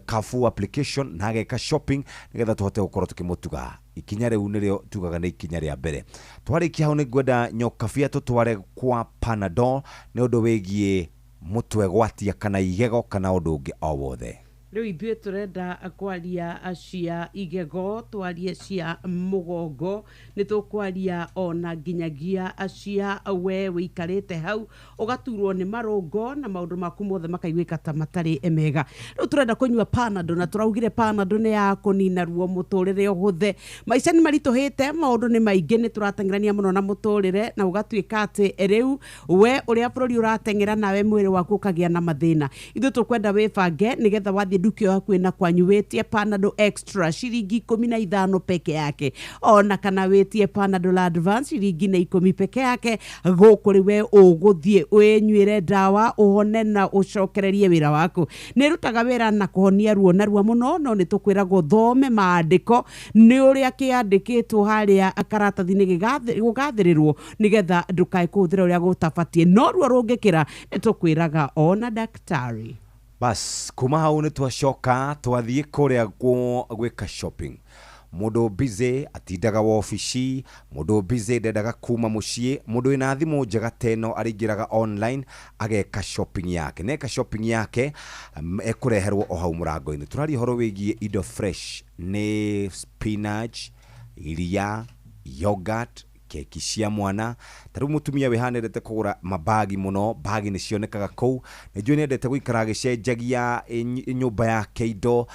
Speaker 3: Carrefour application na ageka shopping nigetha tuhote gukorwo tukimutuga ikinya riu nirio tugaga na ikinya ria mbere. Twarikia hau ni gwenda nyoka fia tutware kwa Panadol ni undu wigie mutwe gwatia kana igego kana undu ungi o wothe.
Speaker 9: Riu ithuĩ turenda kwaria cia igego, twarie cia mugongo, ni tukwaria ona nginyagia cia we wikarite hau ugaturwo ni marungo na maundu maku mothe makaiguika ta matari emega. Riu turenda kunyua Panadol na turaugire Panadol ni ya kunina ruo muturire uhuthe. Maica ni marituhite, maundu ni maingi, ni turateng'erania muno na muturire na ugatuika ati riu we uria bururi urateng'era nawe mwiri waku ukagia na mathina. Ithuĩ tukwenda wibange nigetha wathie ndukio hakuhi na kwanyu wetie Panadol Extra shiringi 15 peke yake, ona kana wetie Panadol Advance shiringi 10 peke yake. Gukuri we uguthie wenyuire dawa uhone na ucokererie wira waku. Nirutaga wira na kuhonia ruo na ruo muno, no ni tukwira guthome maandiko ni uria kiandikitwo haria karatathi-ini gugathirirwo nigetha ndukae kuthira uria gutabatie, no ruo rungikira ni tukwiraga ona daktari.
Speaker 3: Bas kuma hau ni twacoka twathie kuria gwika shopping. Mundu busy atindaga wa ofici, mundu busy ndendaga kuma mucii, mundu ina thimu njega teno aringiraga online ageka shopping yake. Neka shopping yake ekureherwo o hau murango-ini. Turari horo wigie indo fresh ni spinach, iria, yogurt, keki cia mwana. Taru mutumia wihanirete kugura mabagi muno, bagi ni cionekaga kou. Nijue niendete guikara gicenjagia nyumba yake indo,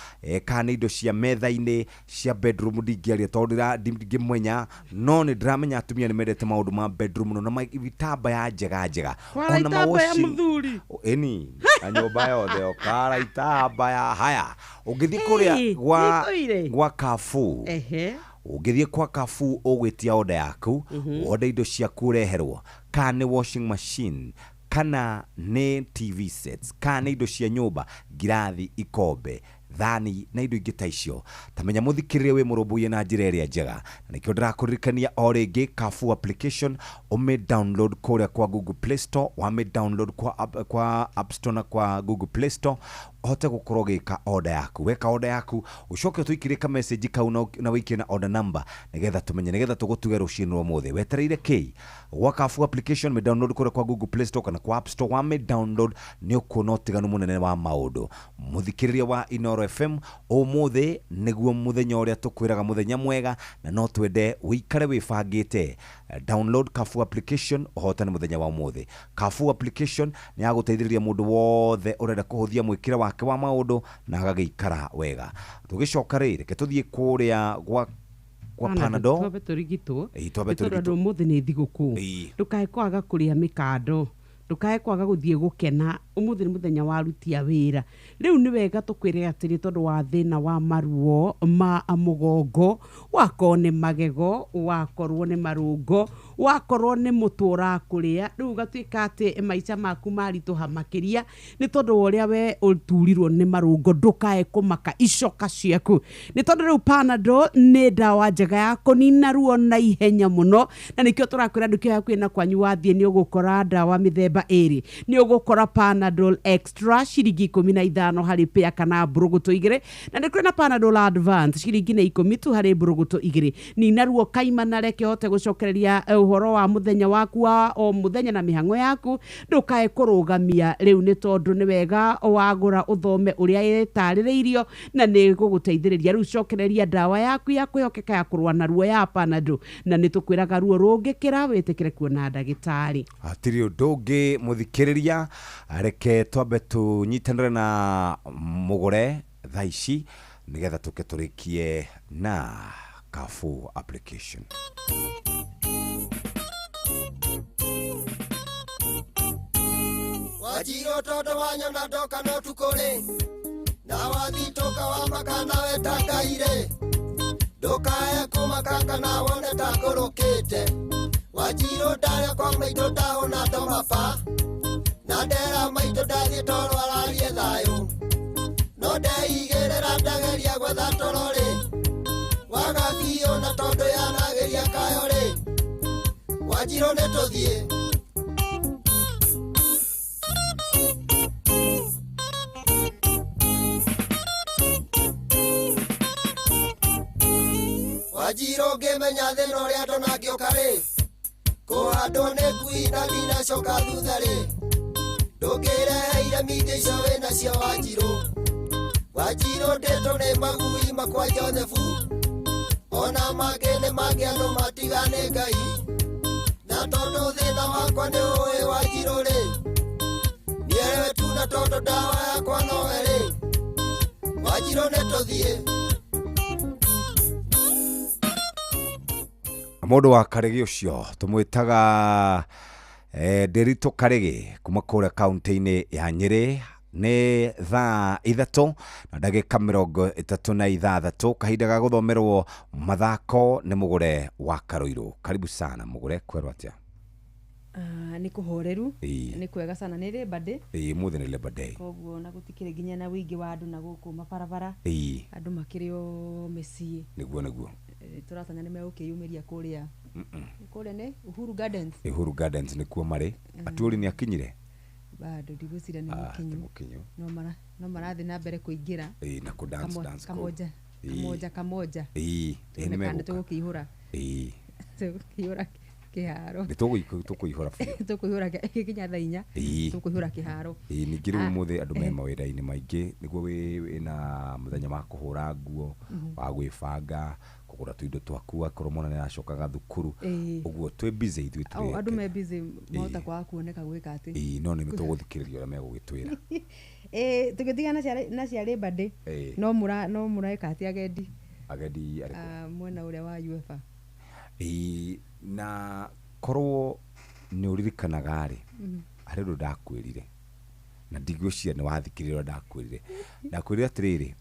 Speaker 3: kana indo cia metha-ini cia bedroom ndingiaria tondira ndingimwenya, no ni ndramenya atumia ni mendete maundu ma bedroom muno na vitambaya njega njega.
Speaker 9: Ona mawoshi muthuri
Speaker 3: eni nyumba yothe okara itambaya haya ugithie kuria gwa Carrefour. Ugithie kwa Carrefour ugwitia order yaku, order indo cia kureherwo, kana ni washing machine, kana ni TV sets, kana indo cia nyumba, girathi, ikombe, thani na indo ingĩ ta icio. Tamenya mũthikĩrĩrie wĩ mũrũmbũiye na njĩra ĩrĩa njega. Na nĩkĩo ndĩrakũririkania o rĩngĩ Carrefour application ume download kũrĩa kwa Google Play Store, wame download kwa App Store na kwa Google Play Store, hote gũkorwo gĩka order yaku. Weka order yaku, ucoke tuikire ka message kau na wikie na order number, nigetha tumenye, nigetha tugutuge ruciini rũmũthĩ. Wetereire kĩ gwa Carrefour application me download kũrĩa kwa Google Play Store kana kwa App Store, wame download nĩ ũkuona ũtiganu mũnene wa maũndũ. Mũthikĩrĩria wa Inoro FM ũmũthĩ nĩguo mũthenya ũrĩa tũkwĩraga mũthenya mwega, na no twende wĩikare wĩbangĩte. Download Carrefour application ũhotane mũthenya wa ũmũthĩ. Carrefour application nĩ ya gũteithĩrĩria mũndũ wothe ũrenda kũhũthia mwĩkĩre wake wa maũndũ na agagĩikara wega. Tũgĩcoka rĩ, reke tũthiĩ kũrĩa gwa Panadol.
Speaker 9: Twabe tũrigitwo. Tondũ ũmũthĩ nĩ thigũkũ. Ndũkae kwaga kũrĩa mĩkando. Ndũkae kwaga gũthiĩ gũkena. Ũmũthĩ nĩ mũthenya wa aruti a wĩra. Rĩu nĩ wega tũkwĩre atĩrĩ tondũ wa thĩna wa maruo ma mũgongo, wakorwo nĩ magego, wakorwo nĩ marũngo, wakorwo nĩ mũtwe ũrakũrĩa, rĩu gatuĩka atĩ maica maku maritũha makĩria nĩ tondũ wa ũrĩa we ũturirwo nĩ marũngo. Ndũkae kũmaka icoka ciaku, nĩ tondũ rĩu Panadol nĩ ndawa njega ya kũnina ruo na ihenya mũno, na nĩkĩo tũrakwĩra ndũkĩoya kwĩna kwanyu wathiĩ nĩ ũgũkora ndawa mĩthemba ĩrĩ. Nĩ ũgũkora Panadol Extra ciringi 15 harĩ pea kana mbũrũgũtũ 2, na nĩ kũrĩ na Panadol Advance ciringi 10 tu harĩ mbũrũgũtũ 2. Nina ruo kaimana reke hote gũcokereria ũhoro wa mũthenya waku wa o mũthenya na mĩhang'o yaku. Ndũkae kũrũgamia rĩu nĩ tondũ nĩ wega wagũra ũthome ũrĩa ĩtarĩrĩirio na nĩ gũgũteithĩrĩria. Rĩu cokereria ndawa yaku ya kwĩhokeka ya kũrũa na ruo ya Panadol, na nĩ tũkwĩraga ruo rũngĩkĩra wĩtĩkĩre kuona ndagĩtarĩ.
Speaker 3: Hatirĩ ũndũ ũngĩ mũthikĩrĩria, reke twambe tũnyitanĩre na mũgũre thaa ici nĩgetha tũke tũrĩkie na Carrefour application.
Speaker 16: Wajiro todo wanyona doka no tukore na wathitoka wa makana wetangaire doka eko makanga na wone takorokete. Wajiro dare kwa maito taona tomapa na dera maito dare toro ararie thayo no ndeigerera ndageria gwetha torore wagathio na tondo yanageria kayore. Wajiro nĩ tũthiĩ. Wajiro ngĩmenya thĩna ũrĩa ndonangĩoka rĩ, kũhandwo nĩ ngui na ndinacoka thutha rĩ, ndũngĩreheire mingĩ icio wĩnacio Wanjirũ. Wanjirũ ndĩtwo nĩ magui makwa Jothefu, ona mangĩ nĩ mangĩ andũ matigane Ngai, na tondũ thĩna wakwa nĩ ũĩ Wanjirũ rĩ, nĩerewe tu na tondũ ndawa yakwa nowe rĩ. Wanjirũ nĩ tũthiĩ.
Speaker 3: Mũndũ wa Karege ũcio tũmwĩtaga Nderitu Karege kuma kũrĩa kaunti-inĩ ya Nyĩrĩ. Nĩ thaa 3 na ndagĩka 36 kahinda ga gũthomerwo mathako nĩ mũgũre wa Karoiro. Karibu sana mũgũre, kwerwo atĩa?
Speaker 17: Nĩ kũhoreru, nĩ kwega sana, nĩ Labor Day.
Speaker 3: Mũthĩ nĩ Labor Day.
Speaker 17: Koguo na gũtikĩrĩ nginya na wĩingĩ wa andũ na gũkũ mabarabara. Andũ makĩrĩ o mĩciĩ.
Speaker 3: Nĩguo.
Speaker 17: Tũratanya nĩ megũkĩyumĩria kũrĩa. Kũrĩa nĩ Uhuru Gardens.
Speaker 3: Uhuru Gardens nĩ kuo marĩ. Atuori nĩ akinyire?
Speaker 17: Bado ndigũcira nĩ mũkinyu. No marathiĩ na mbere kũingĩra.
Speaker 3: Na ku dance
Speaker 17: kamoja.
Speaker 3: Nĩ megũka.
Speaker 17: Tũgũkĩihũra. Tũgũkĩihũra kĩharo.
Speaker 3: Nĩ tũkũihũra biũ.
Speaker 17: Tũkũihũra kinya thaa 4. Tũkũihũra kĩharo.
Speaker 3: Ningĩ rĩu mũthĩ andũ me mawĩra-inĩ maingĩ nĩguo wĩna mũthenya wa kũhũra nguo, wa gwĩbanga, kũgũra tũindo twaku, akorwo mwana nĩ aracokaga thukuru. Ũguo twĩ busy ithuĩ tũrĩ.
Speaker 17: Andũ me busy mahota kwaga kuoneka gwĩka atĩ.
Speaker 3: No nĩ tũgũthikĩrĩria ũrĩa megũgĩtwĩra.
Speaker 17: Tũgĩtigana na cia Labor Day. No mũraeka atĩ agendi.
Speaker 3: Agendi arĩkũ?
Speaker 17: Mwena ũrĩa wa UEFA.
Speaker 3: Na korwo nĩ ũririkanaga rĩ, harĩ ũndũ ndakwĩrire na ndigwĩciria nĩ wathikĩrĩria ndakwĩrire. Ndakwĩrire atĩrĩrĩ,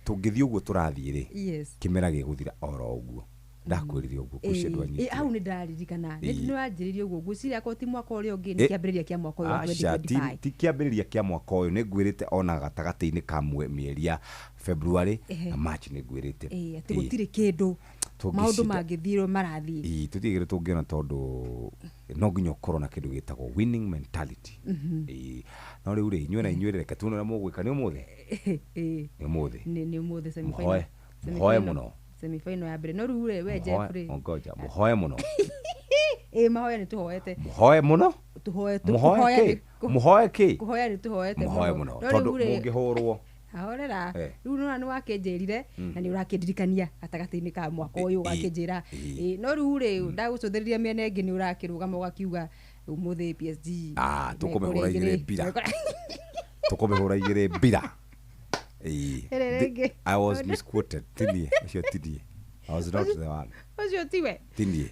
Speaker 3: tũngĩthiĩ ũguo tũrathiĩ rĩ, kĩmera gĩgũthira oro ũguo. ndakwirire uguo kucia ndwanyi
Speaker 17: au ni ndaririkana ni wanjiririe uguo guciria ko ti mwaka uria ungi ni kiambiriria kia mwaka uyu wa 2025
Speaker 3: ti kiambiriria kia mwaka uyu ni ngwirite ona gatagati-ini ka mieri ya February na March ni ngwirite
Speaker 17: ati gutiri kindu maundu mangithiro marathii
Speaker 3: tutigire tungiona tondu no nginya ukorwo na kindu gitagwo winning mentality no riu ri inyuĩ na inyuĩ reke tuone na mũgwĩka nĩ ũmũthĩ nĩ ũmũthĩ
Speaker 17: nĩ ũmũthĩ semifinal
Speaker 3: mũhoe mũno
Speaker 17: semifinal ya mbere no riu ri we Jeffrey
Speaker 3: ngoja mũhoe mũno
Speaker 17: mahoya nĩ tũhoete
Speaker 3: mũhoe mũno mũhoe ki
Speaker 17: kũhoya nĩ tũhoete
Speaker 3: mũhoe mũno tondu mũngĩhũrwo
Speaker 17: ahorera riu no nĩ wakĩnjĩrire na nĩ ũrakĩndirikania gatagatĩ-inĩ ka mwaka ũyũ ũgakĩnjĩra no riu rĩ ndagũcũthĩrĩria mĩena ĩngĩ nĩ ũrakĩrũgama ũgakiuga ũmũthĩ PSG
Speaker 3: tũkũmĩhũra igĩrĩ mbira tũkũmĩhũra igĩrĩ mbira I was misquoted tinie ũcio tinie I was not the one
Speaker 17: ũcio tiwe
Speaker 3: tinie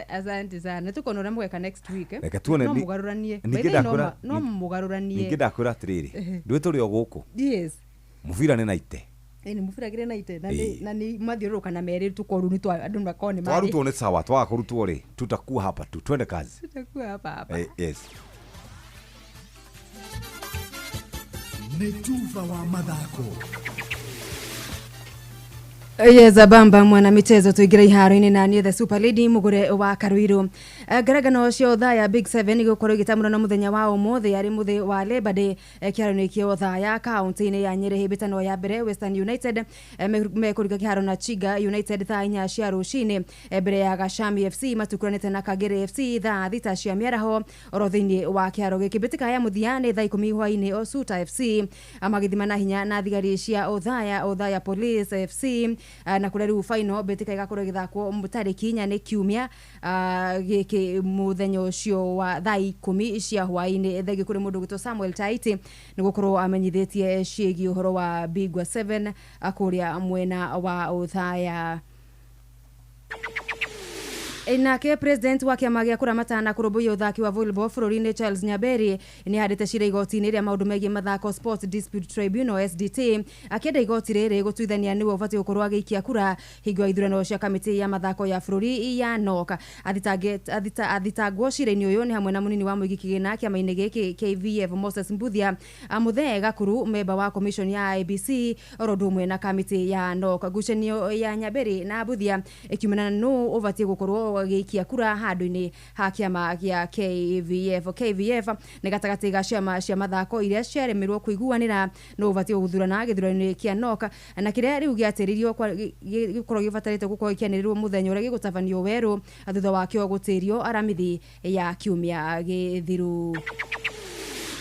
Speaker 17: asante sana tuko na mweka next week
Speaker 3: reke tuone
Speaker 17: no mugaruranie no mugaruranie
Speaker 3: ningi ndakwira atiriri ndwe turi o guku
Speaker 17: yes
Speaker 3: mubira ni naite
Speaker 17: ni mubira gire naite na ni mathiuruka na meri tukoru ni twa andu makone mari
Speaker 3: twarutwo ni sawa twakurutwo ri tutakuwa hapa tu twende kazi
Speaker 17: tutakuwa hapa
Speaker 3: yes
Speaker 19: ni tuva wa mathako
Speaker 17: Yes, bamba mwana michezo tuigira iharo-ini na ni the Super Lady mugure wa Karuiru. Garagano cio thaya Big 7 igukorwo gitamura na muthenya wa umuthi yari muthi wa Labor Day kiaro-ini kio thaya kaunti-ini ya Nyeri hibitano ya mbere Western United mekuriga kiharo na Chiga United thaa 4 cia rucini mbere ya Gashami FC matukuranite na Kagere FC thaa 6 cia miaraho orothiini wa kiaro gikibitika ya muthiani thaa 10 hwaini Osuta FC amagithima na hinya na thigari cia Othaya Police FC na kule riu final betika igakorwo githakwo mutariki nya ni kiumia giki muthenyo ucio wa thaa 10 cia hwaini thegi kuri mundu gitwo Samuel Taiti ni gukorwo amenyithitie ciegi uhoro wa Bigwa 7 akuria mwena wa Othaya. Nake president wa kiama gia kuramata na kuroboya uthaki wa volleyball Florine Charles Nyaberi ni hadite cira igoti-ini ria maundu megie mathako Sports Dispute Tribunal SDT akienda igoti riri gutuithania ni ubati gukorwo agiikia kura hingo ithurano cia kamiti ya mathako ya Flori ya Noka athitagwo cira-ini uyu ni hamwe na munini wa muigi kigina kiama-ini giki KVF Moses Mbuthia Muthega kuru member wa commission ya IBC orodumwe na kamiti ya Noka gucenio ya Nyaberi na Mbuthia ikiumana no ubati gukorwo wagiikia kura handu-ini ha kiama gia KVF ni gatagati ga ciama cia mathako iria ciaremirwo kuiguanira no ubati guthurana githurano-ini kia Noka na kiria riu giatiririo gikorwo gibatarite gukorwo ikianirirwo muthenya uria gigutabanio weru thutha wakio gutirio aramithi ya kiumia githiru.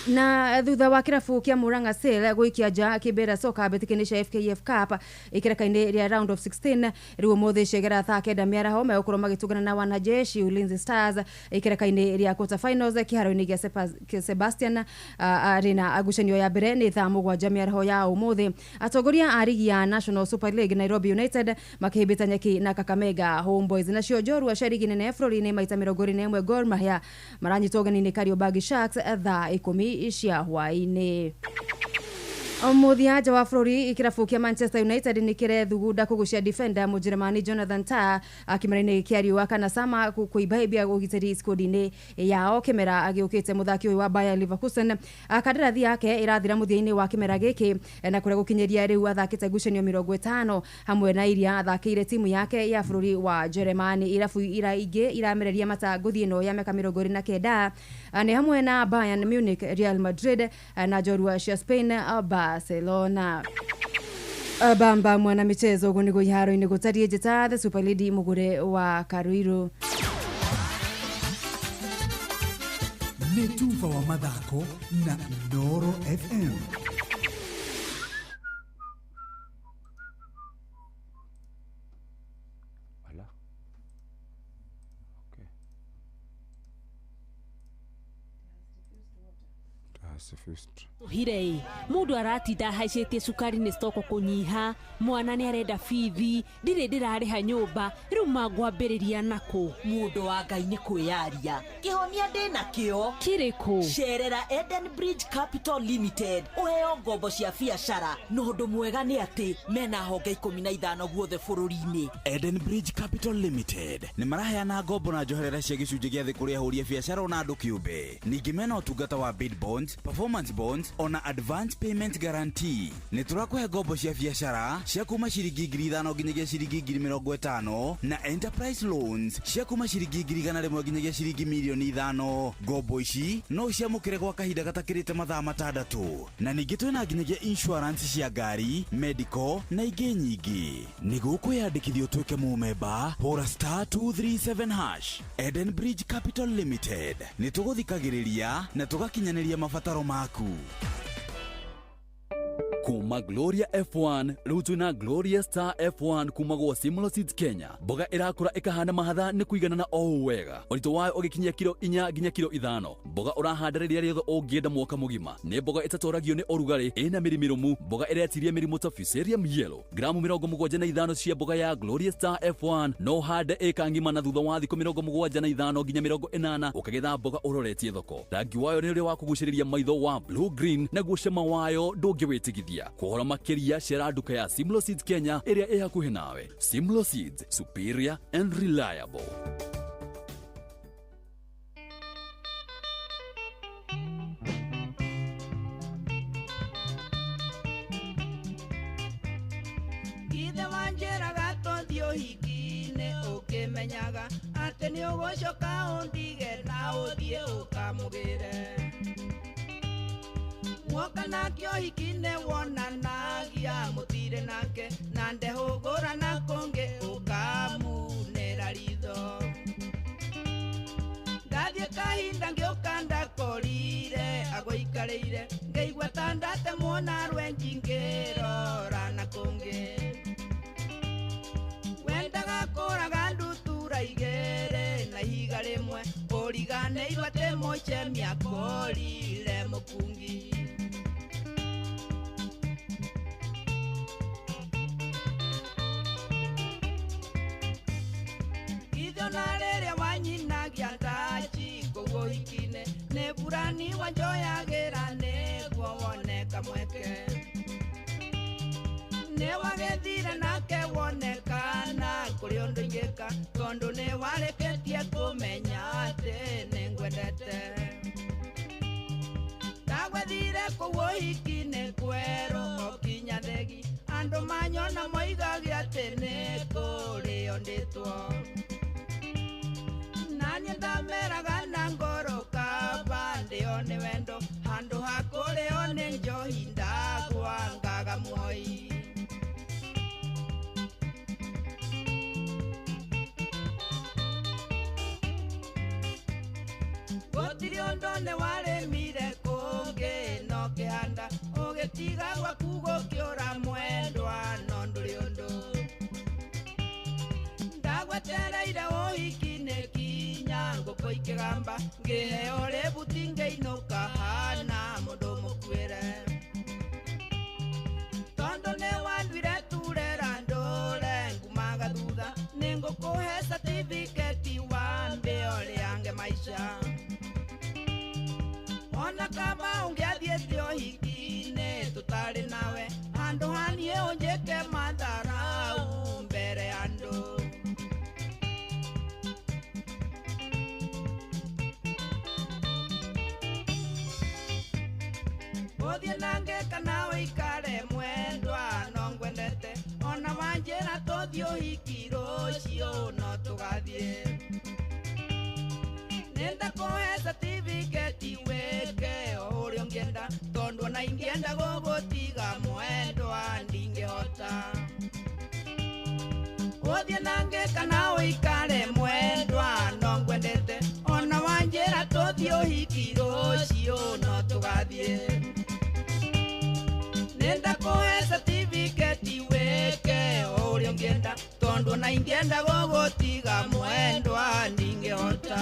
Speaker 17: Na thutha wa kirafu kia Murang'a Seal guikia ja kibera soka betikinisha FKF Cup ikireka-ini ria round of 16 riu mothe cegera thaa 9 miaraho megukorwo magitugana na wanajeshi Ulinzi Stars ikireka-ini ria quarter finals kiharo-ini gia Sebastian Arena agucanio ya mbere ni thaa 7 miaraho ya umuthi atongoria a ligi ya National Super League Nairobi United makihibita nyeki na Kakamega Homeboys na cio Jorua sharigi nene Florine maita 21 Gor Mahia maranyitwo ugeni-ini Kariobangi Sharks thaa 10 cia hwaini. Muthiaja wa Flori ikirafu kia Manchester United ni kirethugunda kugucia defender Mujerumani Jonathan Tah akimarine kiariwa kana sama kuibaibia gugiteri squad-ini yao kimera agiukite muthaki uyu wa Bayer Leverkusen akandarathi yake irathira muthia-ini wa kimera giki na kuria gukinyeria riu athakite gucenio 50 hamwe na iria athakire timu yake ya Flori wa Germany irafu ingi iramereria mata nguthi ino ya miaka 29 ni hamwe na Bayern Munich, Real Madrid na Jorua cia Spain Barcelona. Bamba mwana michezo ugu nigo iharo-ini gutarie jeta the Super Lady mugure wa Karuiru.
Speaker 19: Netuva wa mathako na Noro FM.
Speaker 3: Sifistra.
Speaker 5: Hirei, mundu aratida haicetie cukari ni stoko kunyiha, mwana ni arenda bithi, ndire ndirariha nyumba, riu mangwambiriria nako.
Speaker 20: Mundu wa Ngai ni kwiyaria. Kihonia ndina kio.
Speaker 5: Kiriko.
Speaker 20: Cerera Eden Bridge Capital Limited. Uheo ngombo cia biacara. No undu mwega ni ati mena honge 15 guothe bururi-ini.
Speaker 7: Eden Bridge Capital Limited ni maraheana ngombo na njoherera cia gicunjĩ gĩa thĩ kũrĩ ahũri a biacara na andũ kĩũmbe. Ningĩ mena ũtungata wa bid bonds, performance bonds ona advance payment guarantee. Nĩ tũrakũhe ngombo cia biacara cia kuma ciringi 5,000 nginyagia ciringi 50,000 na enterprise loans cia kuma ciringi 100,000 nginyagia ciringi 5,000,000. Ngombo ici no ciamũkĩre gwa kahinda gatakĩrĩte mathaa 6 na ningĩ twĩna nginyagia insurance cia ngari, medical na ingĩ nyingĩ. Nĩguo kwĩyandĩkithia ũtuĩke mũmemba, hũra *237#. Eden Bridge Capital Limited nĩ tũgũthikagĩrĩria na tũgakinyanĩria mabataro maku.
Speaker 21: Kuma Gloria F1 rĩu twĩna Gloria Star F1 kuma gwa Simlo Seeds Kenya. Mboga irakũra ikahanda mahatha nĩ kũiganana o wega. Ũritũ wayo ũgĩkinyia kilo 4 nginya kilo 5. Mboga ũrahanda rĩrĩa rĩothe ũngĩenda mwaka mũgima. Nĩ mboga ĩtatwaragio nĩ ũrugarĩ, ĩna mĩrimũ, mboga ĩretiria mĩrimũ ta Fusarium yellow. Gramu 75 cia mboga ya Gloria Star F1 no hande ĩka ngima na thutha wa thikũ 75 nginya 80 ũkagetha mboga ũroretie thoko. Rangi wayo nĩ ũrĩa wa kũgucĩrĩria maitho wa blue green na gucema wayo ndũngĩwĩtigithia. Kuhora makeria shera duka ya Simlo Seeds Kenya area e hakuhi nawe. Simlo Seeds, superior and reliable.
Speaker 22: Ithe wanjĩraga tũthiĩ ũhiki-inĩ ũkĩmenyaga atĩ nĩ ũgũcoka ũndige na ũthiĩ ũkamũgĩre. Mwoka na kĩohiki-inĩ wonanagia mũtirĩ nake na ndehũgũra na kũngĩ ũkamunĩra ritho. Ndathiĩ kahinda ngĩũka ndakorire agũikarĩire ngĩigua ta ndatemwo na rwenji ngĩrora na kũngĩ. Wendaga kũraga ndutura igĩrĩ na ihiga rĩmwe ũriganĩirwo atĩ mũcemia akorire mũkungi. Na rĩrĩa wanyinagia ndaji kũu ũhiki-inĩ nĩ burani wanjoyagĩra nĩguo woneka mweke. Nĩ wagethire nake wonekana kũrĩ ũndũ ingĩka tondũ nĩ warĩkĩtie kũmenya atĩ nĩ ngwendete. Ndagwethire kũu ũhiki-inĩ kwerũ okinya thegi andũ manyona moigagia atĩ nĩ kũrĩo ndĩtwo. Nani ndameraga na ngoro kaba ndĩone wendo handũ ha kũrĩo nĩ njohi ndagwa ngaga muoyi. Gũtirĩ ũndũ nĩ warĩmire kũngĩ no kĩhanda ũgĩtiga gwaku gũkĩũra mwendwa no ndũrĩ ũndũ. Ndagwetereire ũhiki-inĩ ngũkũ ikĩgamba ngĩheo rĩbuti ngĩinũka hana mũndũ mũkuĩre. Tondũ nĩ wanduire turera ndũre ngumaga thutha nĩ ngũkũhe certificate wambe ũrĩange maica. Ona kama ũngĩathiĩte ũhiki-inĩ tũtarĩ nawe handũ haniĩ ũnjĩke matharau mbere ya andũ. Ũthiĩ na ngĩka nawe ikare mwendwa no ngwendete ona wanjĩra tũthiĩ ũhiki rũciũ no tũgathiĩ. Nĩndakũhe certificate wĩke o ũrĩa ũngĩenda tondũ ona ingĩenda gũgũtiga mwendwa ndingĩhota. Ũthiĩ na ngĩka nawe ikare mwendwa no ngwendete ona wanjĩra tũthiĩ ũhiki rũciũ no tũgathiĩ. Nĩndakũhe certificate wĩke o ũrĩa ũngĩenda tondũ ona ingĩenda gũgũtiga mwendwa ndingĩhota.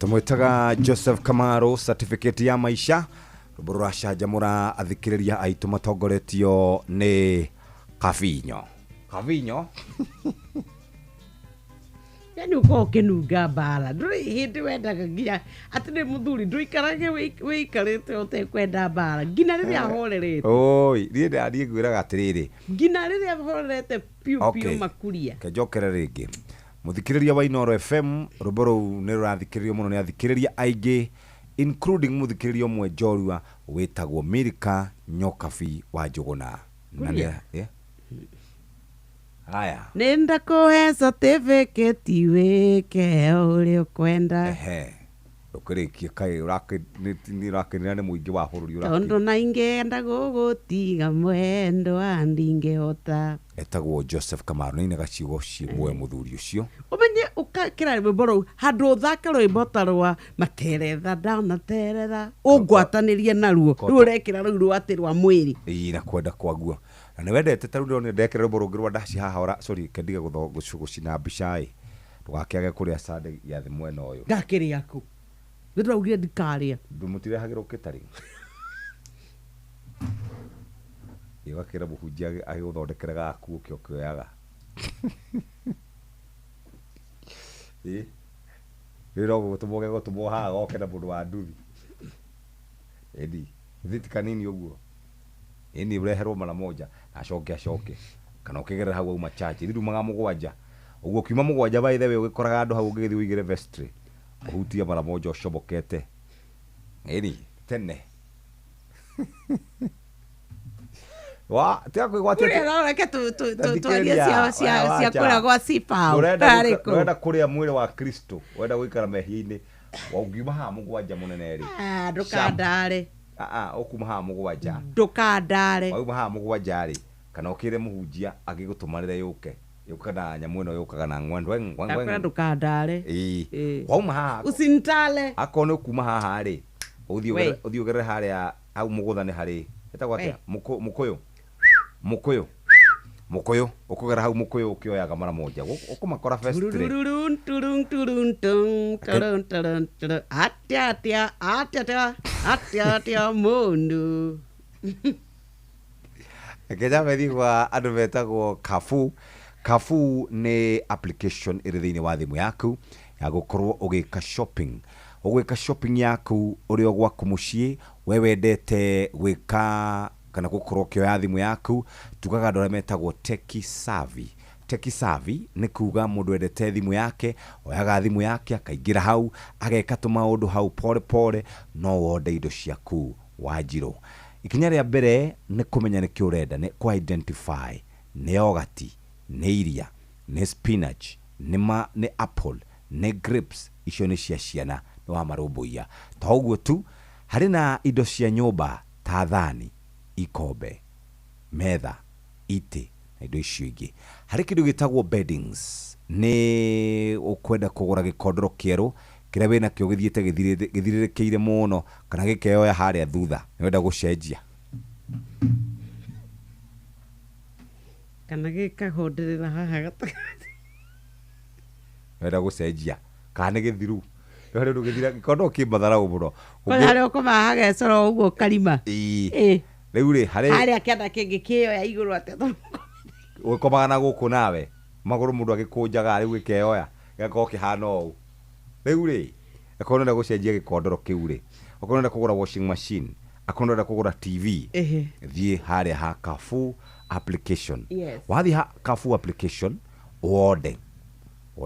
Speaker 3: tumwitaga Joseph Kamaro certificate ya maisha rurasha jamura athikiriria aitu matongoretio ni Kavinyo
Speaker 9: yani uko kenunga bara nduri hindi wendaga nginya ati ni muthuri nduikarage wikarite utekwenda bara ngina riria horerete
Speaker 3: oi rie gwiraga atiriri
Speaker 9: ngina riria horerete piu makuria
Speaker 3: kejokere ringi muthikiriria wa Inoro FM ruboro ni rurathikiririo muno ni athikiriria aingi including muthikiriria mwe Jorua witagwo Milka Nyokabi wa Njuguna Haya.
Speaker 9: Nenda kuhe certificate weke uri ukwenda.
Speaker 3: Ukirikia kai urakinira ni muingi wa bururi
Speaker 9: urakinira. Tondo na ingenda gugutiga mwendo andingehota.
Speaker 3: Etagwo Joseph Kamaro ni gacigo cimwe muthuri ucio.
Speaker 9: Umenye ukakira rwimbo handu thaka rwimbo tarwa materetha down teretha ungwatanirie naruo rurekira ru rwatirwa mwiri.
Speaker 3: Na kwenda kwaguo. Na ni wendete taru ndone ndekere rwimbo rwa ndaci haha ora sorry kendiga gucina mbica tugakiage kuria sande ya mwena uyu.
Speaker 9: Ndakiri yaku. Ndiraugire ndikaria.
Speaker 3: Ndumutirehagirwo kitari. Igakira buhunjia agiguthondekera gaku ukio kioyaga. Riro gutumoge gutumo haga okena mundu wa nduthi. Edi, thiti kanini uguo. Ini ureherwo mara moja acoke kana ukigerera hau uma chachi thirumaga mugwanja uguo kiuma mugwanja by the way ugikoraga andu hau ungithi uigire vestry uhutia mara moja ucobokete ini tene wa tia kwigwatia
Speaker 9: uri reke twaria cia kura gwa sipa
Speaker 3: urenda kuria mwiri wa Kristo wenda guikara mehia-ini waungiuma ha mugwanja munene ri
Speaker 9: ndukandare
Speaker 3: okuma ha mugwanja
Speaker 9: ndukandare
Speaker 3: wauma ha mugwanja ri kana ukire muhunjia agigutumanire yuke na nyamu ino yukaga na ngwendwe
Speaker 9: ndukandare
Speaker 3: wauma ha
Speaker 9: usintale
Speaker 3: akone kuma haha ri uthiugere haria au muguthane hari etagwo atia mukuyu ukugera hau mukuyu ukioyaga mara moja ukumakora first
Speaker 9: atia mundu
Speaker 3: Kenya medigwa andu betagwo Kafu ni application iri thiini wa thimu yaku ya gukorwo ugika shopping yaku uri o gwaku mucii we wendete gwika kana gukorwo kioya thimu yaku tugaga andu aria metagwo tech savvy ni kuga mundu endete thimu yake oyaga thimu yake akaingira hau ageka tumaundu hau pole no wonde indo ciaku Wanjiru. Ikinya ria mbere ni kumenya ni ki urenda ni ku identify ni yogurt ni iria ni spinach ni apple ni grapes icio ni cia ciana ni wa marumbuia toguo tu hari na indo cia nyumba ta thani ikombe metha iti na indo icio ingi hari kindu gitagwo beddings ni ukwenda kugura gikondoro kieru kiria wina kio githiete githirirekeire muno kana gikeoya haria thutha ni wenda gucenjia
Speaker 9: kana gikahonderera haha gatagati
Speaker 3: wenda gucenjia kana ni githiru rero ndu githira gikondo kimathara muno
Speaker 9: hari ukoma gecoro uguo karima
Speaker 3: riu ri
Speaker 9: hari akienda kingi kioya iguru atetho
Speaker 3: ukomaga na guku nawe maguru mundu agikunjaga riu gikeoya gako kihana ou riu ri akonda gucenjia gikondoro kiu ri akonda kugura washing machine akonda kugura TV thie haria ha Kafu application wathi ha Kafu application wode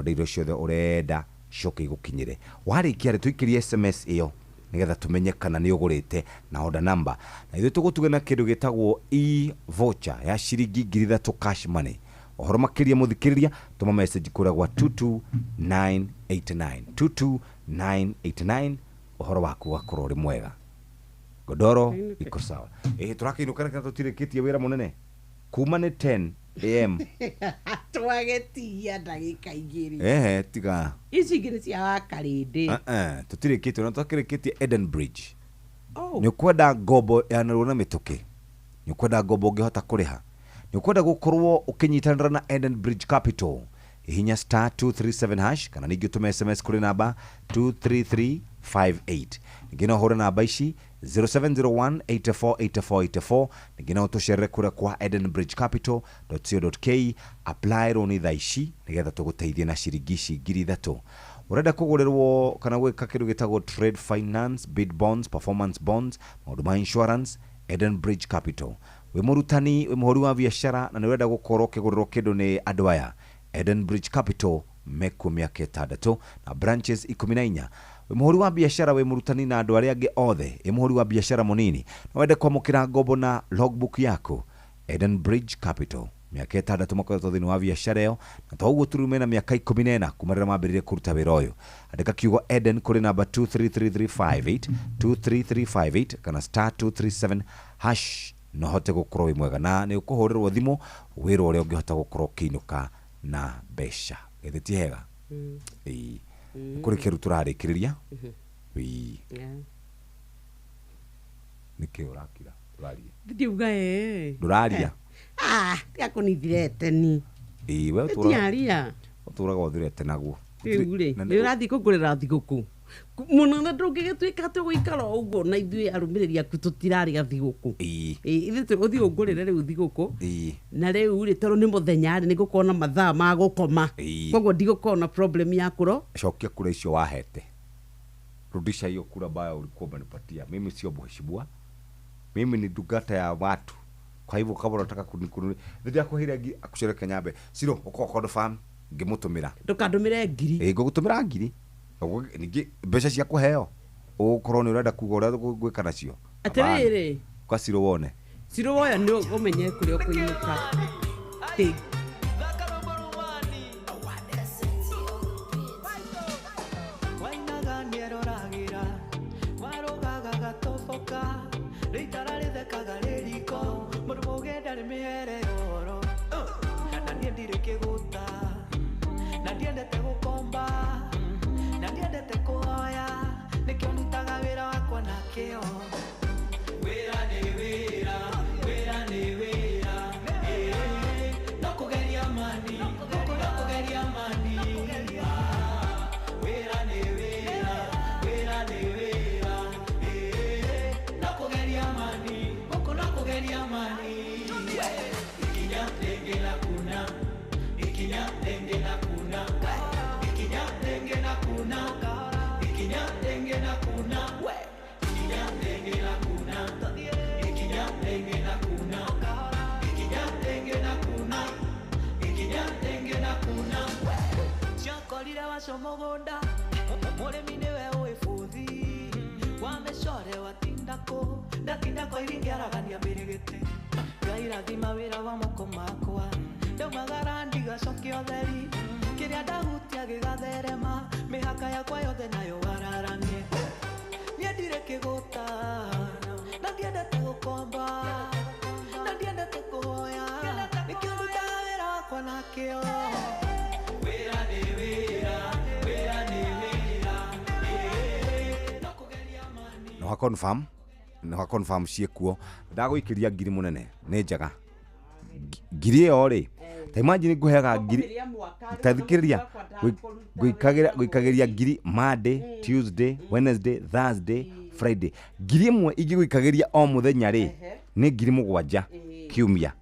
Speaker 3: indo ciothe urenda coke igukinyire warikia ri tuikirie SMS iyo nigetha tumenye kana ni ugurite na order number na ithu tugutugana kindu gitagwo e-voucher ya ciringi 3,000 cash money ohoro makiria muthikiriria tuma message kura gwa 22989 ohoro waku wakorwo ri mwega godoro iko sawa turakiinukana kana tutirikitie wira munene kuma ni 10 am
Speaker 9: twagetia ndagika igiri
Speaker 3: tiga
Speaker 9: ici ngiri cia wakarindi
Speaker 3: tutirikitie na tukirikitie Eden Bridge ni kwenda ngombo ya naruna mituki ni kwenda ngombo ngihota kuriha ni kwenda gukorwo ukinyitanira na Eden Bridge Capital hinya star 237 hash kana ningĩ ũtũme SMS kũrĩ namba 23358. Ningĩ no hũre namba ici 0701848484. Ningĩ no tũcerere kũrĩa kwa edenbridgecapital.co.ke. Apply roni thaa ici nĩgetha tũgũteithie na ciringi ici 3,000. Urenda kũgũrĩrwo kana gwĩka kĩndũ gĩtagwo trade finance, bid bonds, performance bonds, maũndũ ma insurance, Edenbridge Capital. Wĩ mũrutani, wĩ mũhũri wa biacara na nĩ urenda gũkorwo ũkĩgũrĩrwo kĩndũ nĩ andũ aya, Edenbridge Capital mekuo mĩaka 6 na branches 14. Wĩ mũhũri wa biacara, wĩ mũrutani na andũ arĩa angĩ othe, wĩ mũhũri wa biacara mũnini, no wende kwamũkĩra ngombo na logbook yako, Edenbridge Capital miaka 6 makoretwo thĩinĩ wa biacara ĩyo, na to ũguo tũrĩ mena mĩaka 14 kuma rĩrĩa mambĩrĩrie kũruta wĩra ũyũ. Andĩka kiugo Eden kũrĩ namba 233358 23358 kana star 237 hash no hote gũkorwo wĩ mwega na nĩ ũkũhũrĩrwo thimũ wĩra ũrĩa ũngĩhota gũkorwo ũkĩinũka na mbeca. Githĩ ti hega? Kũrĩ kĩru tũrarĩkĩrĩria. Nĩkĩ ũrakira? Tũraria.
Speaker 9: Ndiuga
Speaker 3: Ndũraria.
Speaker 9: Tia kunithirete ni.
Speaker 3: We ũtũraga.
Speaker 9: Tiaria.
Speaker 3: Ũtũraga ũthirete naguo.
Speaker 9: Rĩu-rĩ, nĩ ũrathiĩ kũngũrĩra thigũkũ. Mũno na ndũngĩgĩtuĩka atĩ gũikara ũguo na ithuĩ arũmĩrĩri aku tũtirarĩga thigũkũ. Ithuĩ ũthiĩ ũngũrĩre rĩu thigũkũ. Na rĩu-rĩ tondũ nĩ mũthenya-rĩ nĩ gũkorwo na mathaa ma gũkoma. Koguo ndigũkorwo na problem ya kũro.
Speaker 3: Cokia kura icio wahete. Rudisha hiyo kura ambayo ulikuwa umenipatia. Mimi sio mheshimiwa. Mimi ni dugata ya watu. Kwa hivyo kama unataka kunikununi ndio akuhira akushereka nyambe siro ukokodo farm ngimutumira
Speaker 9: ndukandumire ngiri
Speaker 3: ngugutumira ngiri ningi mbeca cia kuheo ukorwo ni urenda kuga uria gwika nacio
Speaker 9: atiriri
Speaker 3: kwa siro wone
Speaker 9: siro woya ni umenye kuri okuinuka ti
Speaker 22: Somogonda murimi niwe uifuthi wameshore watindako ndakindako iringiaragania mbirigite ngairathima wira wa moko makwa ndaumagara ndigacokia ũtheri kĩrĩa ndahutia gĩgatherema mĩhaka yakwa yothe nayo wararanie niĩ ndirĩ kĩgũta na ndiendete gũkomba na ndiendete kũhoya nĩkĩo ndutaga wĩra wakwa na kĩo wĩra nĩ wĩra
Speaker 3: no ha confirm ciekuo ndagũikĩria ngiri mũnene nĩ njega ngiri ĩyo rĩ ta imagine ngũheaga ngiri tathikĩrĩria gũikagĩria ngiri Monday, Tuesday, Wednesday, Thursday, Friday ngiri ĩmwe ingĩgũikagĩria o mũthenya rĩ nĩ ngiri 7 kiumia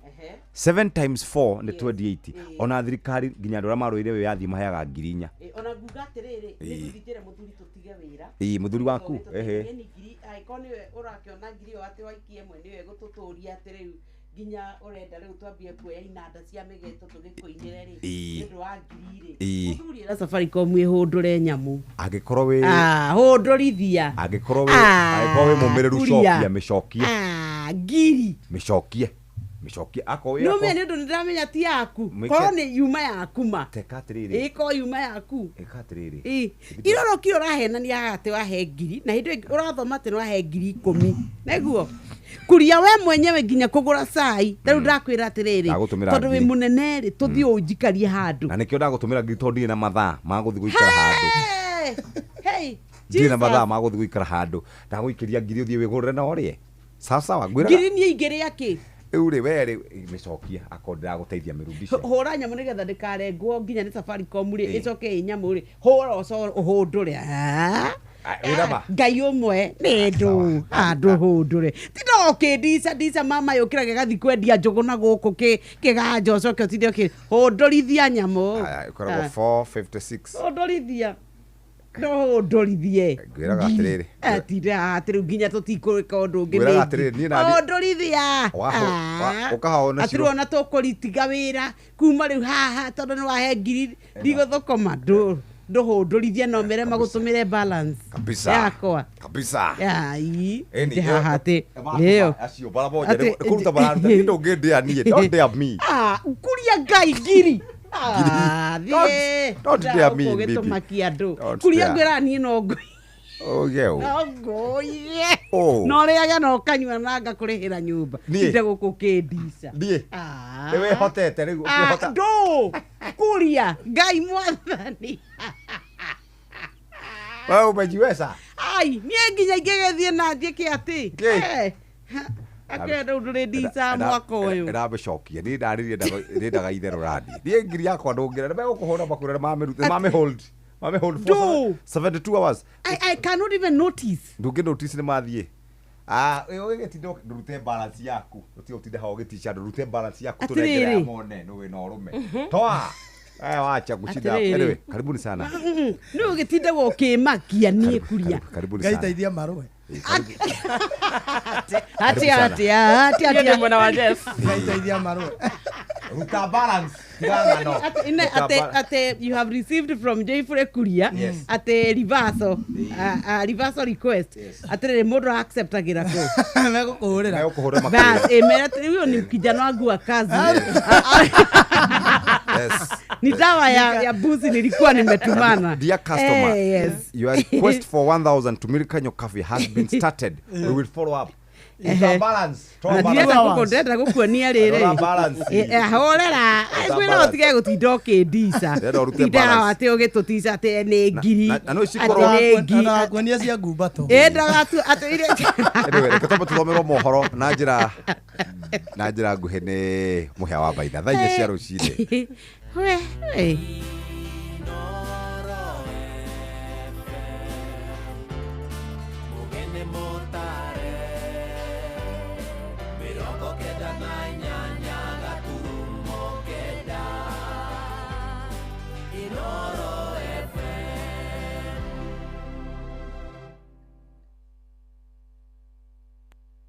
Speaker 3: 7 times 4 nĩ 28 ona thirikari nginya andũ arĩa marũire we yathi maheaga ngiri 4
Speaker 9: ona nguga atĩrĩrĩ nĩgũthingĩre mũthuri tũtige wĩra
Speaker 3: mũthuri waku
Speaker 9: angĩkorwo nĩwe ũrakĩona ngiri ĩyo atĩ waikia ĩmwe nĩwe gũtũtũria atĩ rĩu nginya ũrenda rĩu twambie kuoya inanda cia mĩgeto tũgĩkũinĩre rĩ nĩũndũ wa ngiri rĩ mũthuri ĩra Safaricom ĩhũndũre nyamũ
Speaker 3: angĩkorwo wĩ
Speaker 9: hũndũrithia
Speaker 3: angĩkorwo wĩ mũmĩrĩru cokia mĩcokie
Speaker 9: ngiri
Speaker 3: mĩcokie ako
Speaker 9: no me nĩ ndũ ndĩramenya ti yaku korwo nĩ yuma yaku ma
Speaker 3: tekatirĩrĩ
Speaker 9: ĩko yuma yaku
Speaker 3: ekatirĩrĩ
Speaker 9: iroro kio ũrahenania atĩ wahe ngiri na hĩndĩ ũrathoma atĩ wahe ngiri 10 naguo kuria we mwenyewe nginya kũgũra cai rĩu ndakwĩra atĩrĩrĩ tondũ wĩ mũnene rĩ tũthiĩ ũnjikarie handũ
Speaker 3: na nĩkĩo ndagũtũmĩra ngiri tondũ ndirĩ na mathaa ma gũthiĩ gũikara handũ ndirĩ na mathaa ma gũthiĩ gũikara handũ ndagũikĩria ngiri ũthiĩ wĩgũrĩre na ũrĩe sawa ngwĩra
Speaker 9: ngiri niĩ ingĩrĩa kĩ
Speaker 3: Eure were imecokia akondera guteithia mirudisha.
Speaker 9: Hora nyamu nigetha ndikarengwo nginya ni Safaricom ri icoke nyamu ri hora uco uhundure. Ngai umwe nĩ andũ hũndũre tindo ũkĩndica mama yũkĩra gĩgathi kwendia njũgũ na gũkũ kĩganja ũcoke ũtinde ũkĩhũndũrithia nyamũ
Speaker 3: ikoragwo 456
Speaker 9: hũndũrithia no hũndũrithie
Speaker 3: ngwĩraga atĩrĩrĩ
Speaker 9: atira atĩrĩ nginya tũtikũrĩka ũndũ ũngĩ hũndũrithia
Speaker 3: ũkahona
Speaker 9: atĩrĩ ona tũkũritiga wĩra kuma rĩu haha tondũ nĩ wahe ngiri ndigũthũkũma ndohondorithia no mere magutumire balance yakwa
Speaker 3: kabisa
Speaker 9: ai ndihahate leo
Speaker 3: acio baraboja kuruta bararuta ndo ngendia nie don't dare me
Speaker 9: kuria ngai ngiri
Speaker 3: don't dare me
Speaker 9: bibi kuria ngera nie no ngoi no rĩaga no kanyua na ngakũrĩhĩra nyũmba inde gũkũ kĩndica
Speaker 3: ewe hotete rĩu ũkĩhota
Speaker 9: ndo kuria ngai mwathani
Speaker 3: wewe umejiweza
Speaker 9: ai nie nginya ingĩgethie na ndiĩke atĩ akenda ũndũ ndica mwaka ũyũ
Speaker 3: ndamĩcokia nĩ ndarĩrie itherũ randi niĩ ngiri yakwa ndũngĩra nĩ megũkũhũra makurĩra mame hold for 72 hours.
Speaker 9: I cannot even notice.
Speaker 3: Ndũngĩ notice nĩ mathiĩ. Ũgĩtinda ndũrute balance yaku. Ũtinde hao gĩticha ndũrute balance yaku tũrengere mone no wĩna ũrũme. Toa. Wacha gucida. Anyway, karibuni sana.
Speaker 9: Nĩ ũgĩtinda gũkĩmakia niĩ kuria.
Speaker 3: Karibuni sana.
Speaker 12: Gaiteithia marũe.
Speaker 9: Ati
Speaker 5: mwana wa Jeff.
Speaker 12: Gaiteithia marũe.
Speaker 3: Ruta balance.
Speaker 9: Ate you have received from Jayfure Kuria ate reversal request ate mũndũ acceptagira ko
Speaker 3: megũkũhũra
Speaker 9: bas emera huyo ni kijana wangu wa kazi ni dawa ya buzi nilikuwa nimetumana.
Speaker 3: Dear customer, your request for 1000 to Milk Kanyo Cafe has been started. We will follow up. Balance.
Speaker 9: Ndenda gukuonia rĩrĩ ahorera kwĩra ũtige gũtinda ũkĩndica tinda atĩ ũgĩtũtica atĩ nĩ ngiri
Speaker 12: atĩ kuonia cia ngumbato
Speaker 9: ndagatu atĩire
Speaker 3: reke tũthomerwo mohoro na njĩra nguhĩ nĩ mũhĩa wa Maitha thaa inya cia rũcinĩ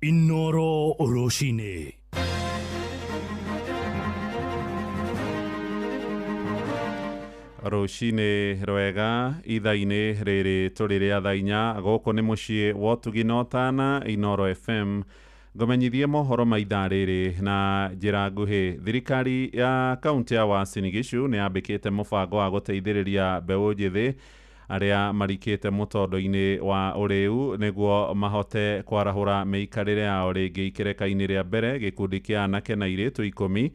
Speaker 26: Inoro Oroshine.
Speaker 14: Rũcinĩ rwega ithaa-inĩ rĩrĩ tũrĩ rĩa thaa inya gũkũ nĩ mũciĩ wa Ũtugi na Ũtana Inoro FM ngũmenyithie mohoro ma ithaa rĩrĩ na njĩra nguhĩ. Thirikari ya kaunti ya Uasin Gishu nĩ yambĩkĩte mũbango wa gũteithĩrĩria mbeũ njĩthĩ arĩa marikĩte mũtondo-inĩ wa ũrĩu nĩguo mahote kwarahũra mĩikarĩre yao rĩngĩ ikereka-inĩ rĩa mbere. Gĩkundi kĩa anake na airĩtu 10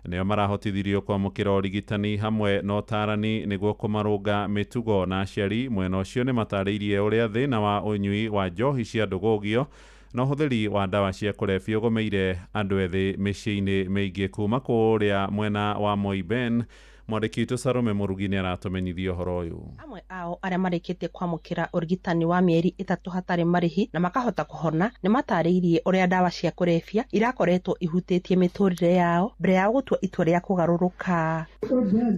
Speaker 14: nĩo marahotithirio kwamũkĩra ũrigitani hamwe na ũtarani nĩguo kũmarũnga mĩtugo na aciari. Mwena ũcio nĩ matarĩirie ũrĩa thĩna wa ũnyui wa njohi cia ndũgũgio na ũhũthĩri wa ndawa cia kũrebia ũgũmĩire andũ ethĩ mĩciĩ-inĩ mĩingĩ. Kuma kũrĩa mwena wa Moiben, mwandĩki witũ Salome Mũrugi nĩ aratumenyithia ũhoro ũyũ.
Speaker 4: Amwe ao arĩa marĩkĩtie kwamũkĩra ũrigitani wa mĩeri 3 hatarĩ marĩhi na makahota kũhona nĩ matarĩirie ũrĩa ndawa cia kũrebia irakoretwo ihutĩtie mĩtũrĩre yao mbere ya gũtua itua rĩa kũgarũrũka.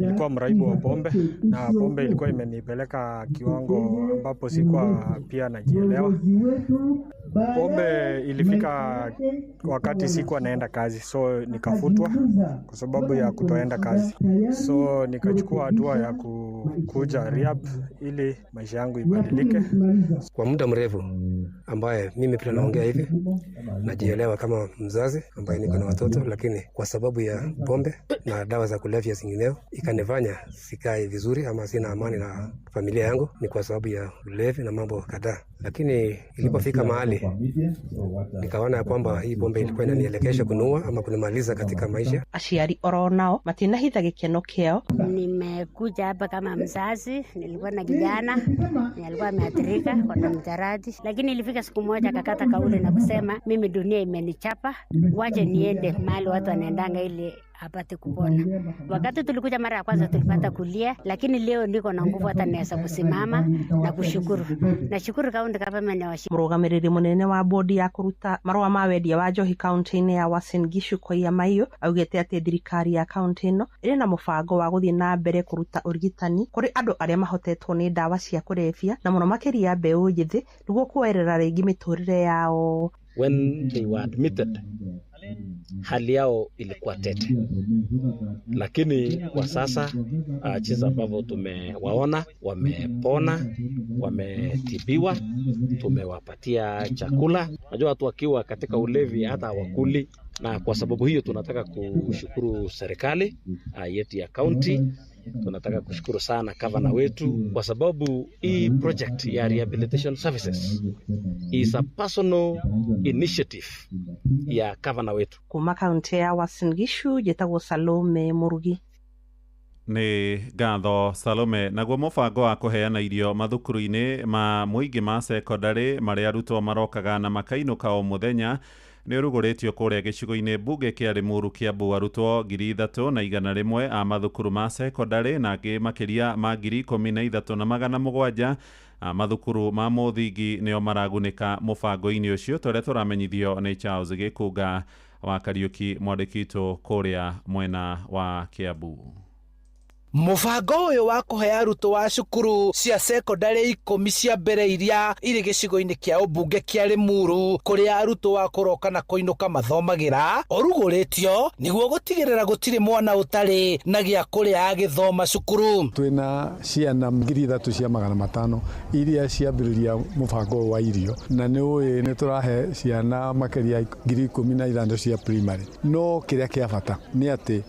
Speaker 10: Nilikuwa mraibu wa pombe na pombe ilikuwa imenipeleka kiwango ambapo sikuwa pia najielewa. Pombe ilifika wakati sikuwa naenda kazi, so nikafutwa kwa sababu ya kutoenda kazi. So nikachukua hatua ya kuja rehab ili maisha yangu ibadilike.
Speaker 11: Kwa muda mrefu ambaye mimi pia naongea hivi najielewa kama mzazi ambaye niko na watoto, lakini kwa sababu ya pombe na dawa za kulevya zingineo ikanifanya sikai vizuri ama sina amani na familia yangu, ni kwa sababu ya ulevi na mambo kadhaa. Lakini ilipofika mahali nikaona ya kwamba hii pombe ilikuwa inanielekesha kunua ama kunimaliza katika maisha.
Speaker 4: Aciari oro nao matinahitha gĩkeno kĩao kiao.
Speaker 6: Nimekuja hapa kama mzazi, nilikuwa na kijana alikuwa ameathirika kwa mjaradi, lakini ilifika siku moja akakata kauli na kusema mimi dunia imenichapa, waje niende mahali watu wanaendanga ili apate kupona. Wakati tulikuja mara ya kwanza tulipata kulia, lakini leo niko na nguvu hata naweza kusimama na kushukuru. Nashukuru kaunti government na
Speaker 4: murugamiriri munene wa bodi ya kuruta marua ma wendia wa njohi kaunti-ini ya Uasin Gishu Koiya Maiyo augite ati thirikari ya kaunti ino iri na mubango wa guthie na mbere kuruta urigitani kuri andu aria mahotetwo ni ndawa cia kurefia na muno makiria mbeu njithi niguo kuerera ringi miturire yao.
Speaker 8: When they were admitted, hali yao ilikuwa tete, lakini kwa sasa jinsi ambavyo tumewaona wamepona, wametibiwa, tumewapatia chakula. Najua watu wakiwa katika ulevi hata wakuli, na kwa sababu hiyo tunataka kushukuru serikali yetu ya county. Tunataka kushukuru sana gavana wetu kwa sababu hii project ya rehabilitation services is a personal initiative ya gavana wetu.
Speaker 4: Kuma kaunti ya Uasin Gishu jetagwo Salome Murugi.
Speaker 14: Ni ngatho Salome. Naguo mubango wa kuheana irio mathukuru-ini ma muingi ma secondary maria arutwo marokaga na makainuka o muthenya ni uruguritio kuria gicigo-ini bunge kia Limuru Kiambu arutwo 3,100 a mathukuru ma secondary na angi makiria ma 13,700 a mathukuru ma muthingi nio maragunika mubango-ini ucio turia turamenyithio ni Charles Gikunga wa Kariuki mwandikitwo kuria mwena wa Kiambu.
Speaker 18: Mubango uyu wa kuhe arutwo wa cukuru cia secondary 10 cia mbere iria iri gicigo-ini kia ubunge kia Limuru kuria arutwo wa kuroka na kuinuka mathomagira oruguritio niguo gutigirira gutiri mwana utari na gia kuria agithoma cukuru.
Speaker 13: Twina ciana 3,500 iria ciambiriria mubango wa irio na ni turahe ciana makeria 15,000 cia primary. No kiria kia bata ni ati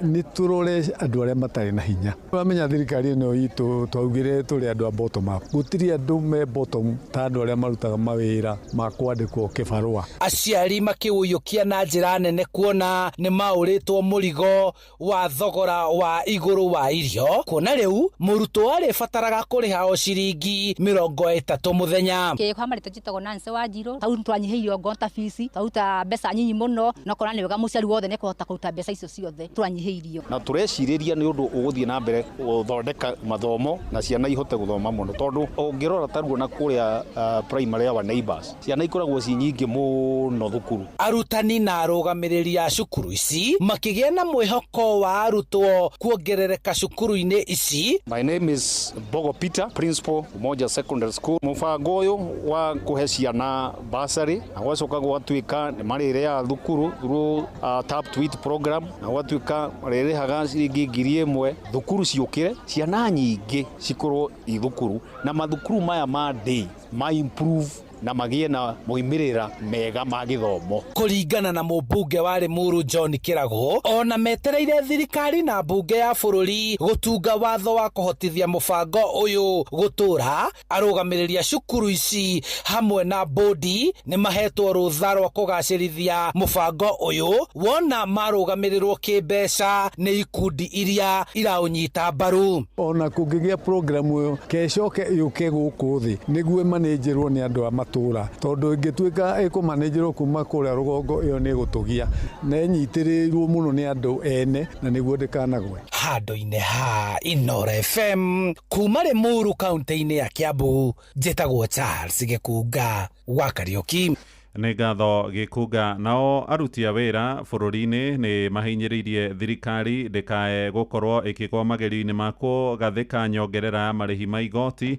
Speaker 13: ni turore andu aria na hinya. Wamenya thirikari ino itu twaugire turi andu a bottom up. Gutiri andu me bottom ta andu aria marutaga mawira ma kwandikwo kibarua.
Speaker 18: Aciari makiuyukia na njira nene kuona ni mauritwo murigo wa thogora wa iguru wa irio. Kuona riu murutwo ari fataraga kuriha o ciringi 30 muthenya.
Speaker 23: Ke kwa marite jitagwo Nancy Wanjiru tau twanyihirio ngonta fees tau ta mbeca nyinyi muno no kora ni wega muciari wothe ne kuhota kuruta mbeca icio ciothe twanyihirio.
Speaker 24: Na turecireria ni undu uguthie na mbere uthondeka mathomo na ciana ihote guthoma muno tondu ungirora taruo na kuria primary ya neighbors ciana ikoragwo ci nyingi muno thukuru.
Speaker 18: Arutani na arugamiriri a cukuru ici makigia na mwihoko wa arutwo kuongerereka cukuru-ini ici.
Speaker 24: My name is Bogo Peter, principal Umoja Secondary School. Mubango uyu wa kuhe ciana bursary na gwacoka gwatuika ni marire ya thukuru through tap to eat program na gwatuika marirehaga ciringi 1,000 thukuru ciukire ciana nyingi cikorwo i thukuru na mathukuru maya ma day ma improve na magie na moimirira mega ma githomo.
Speaker 18: Kuringana na mubunge wa Limuru John Kirago ona metereire thirikari na bunge ya bururi gutunga watho wa kuhotithia mubango uyu gutura arugamiriri a cukuru ici hamwe na bodi ni mahetwo rutha rwa kugacirithia mubango uyu wona marugamirirwo kimbeca ni ikundi iria iraunyita mbaru.
Speaker 13: Ona kungigia program uyu kecoke yuke guku thi niguo managerwo ni andu a matura tondu ingituika ikumanejero kuma kuria rugongo iyo ni gutugia na nyitirirwo muno ni andu ene na niguo ndikanagwe.
Speaker 18: Handu-ini ha Inoro FM kuma Limuru kaunti-ini ya Kiambu njitagwo Charles Gikunga wa Kariuki.
Speaker 14: Nĩ ngatho Gikunga. Nao aruti a wĩra bũrũri-inĩ nĩ mahinyĩrĩirie thirikari ndĩkae gũkorwo ĩkĩgwa magerio-inĩ ma kũgathĩka nyongerera ya marĩhi ma igoti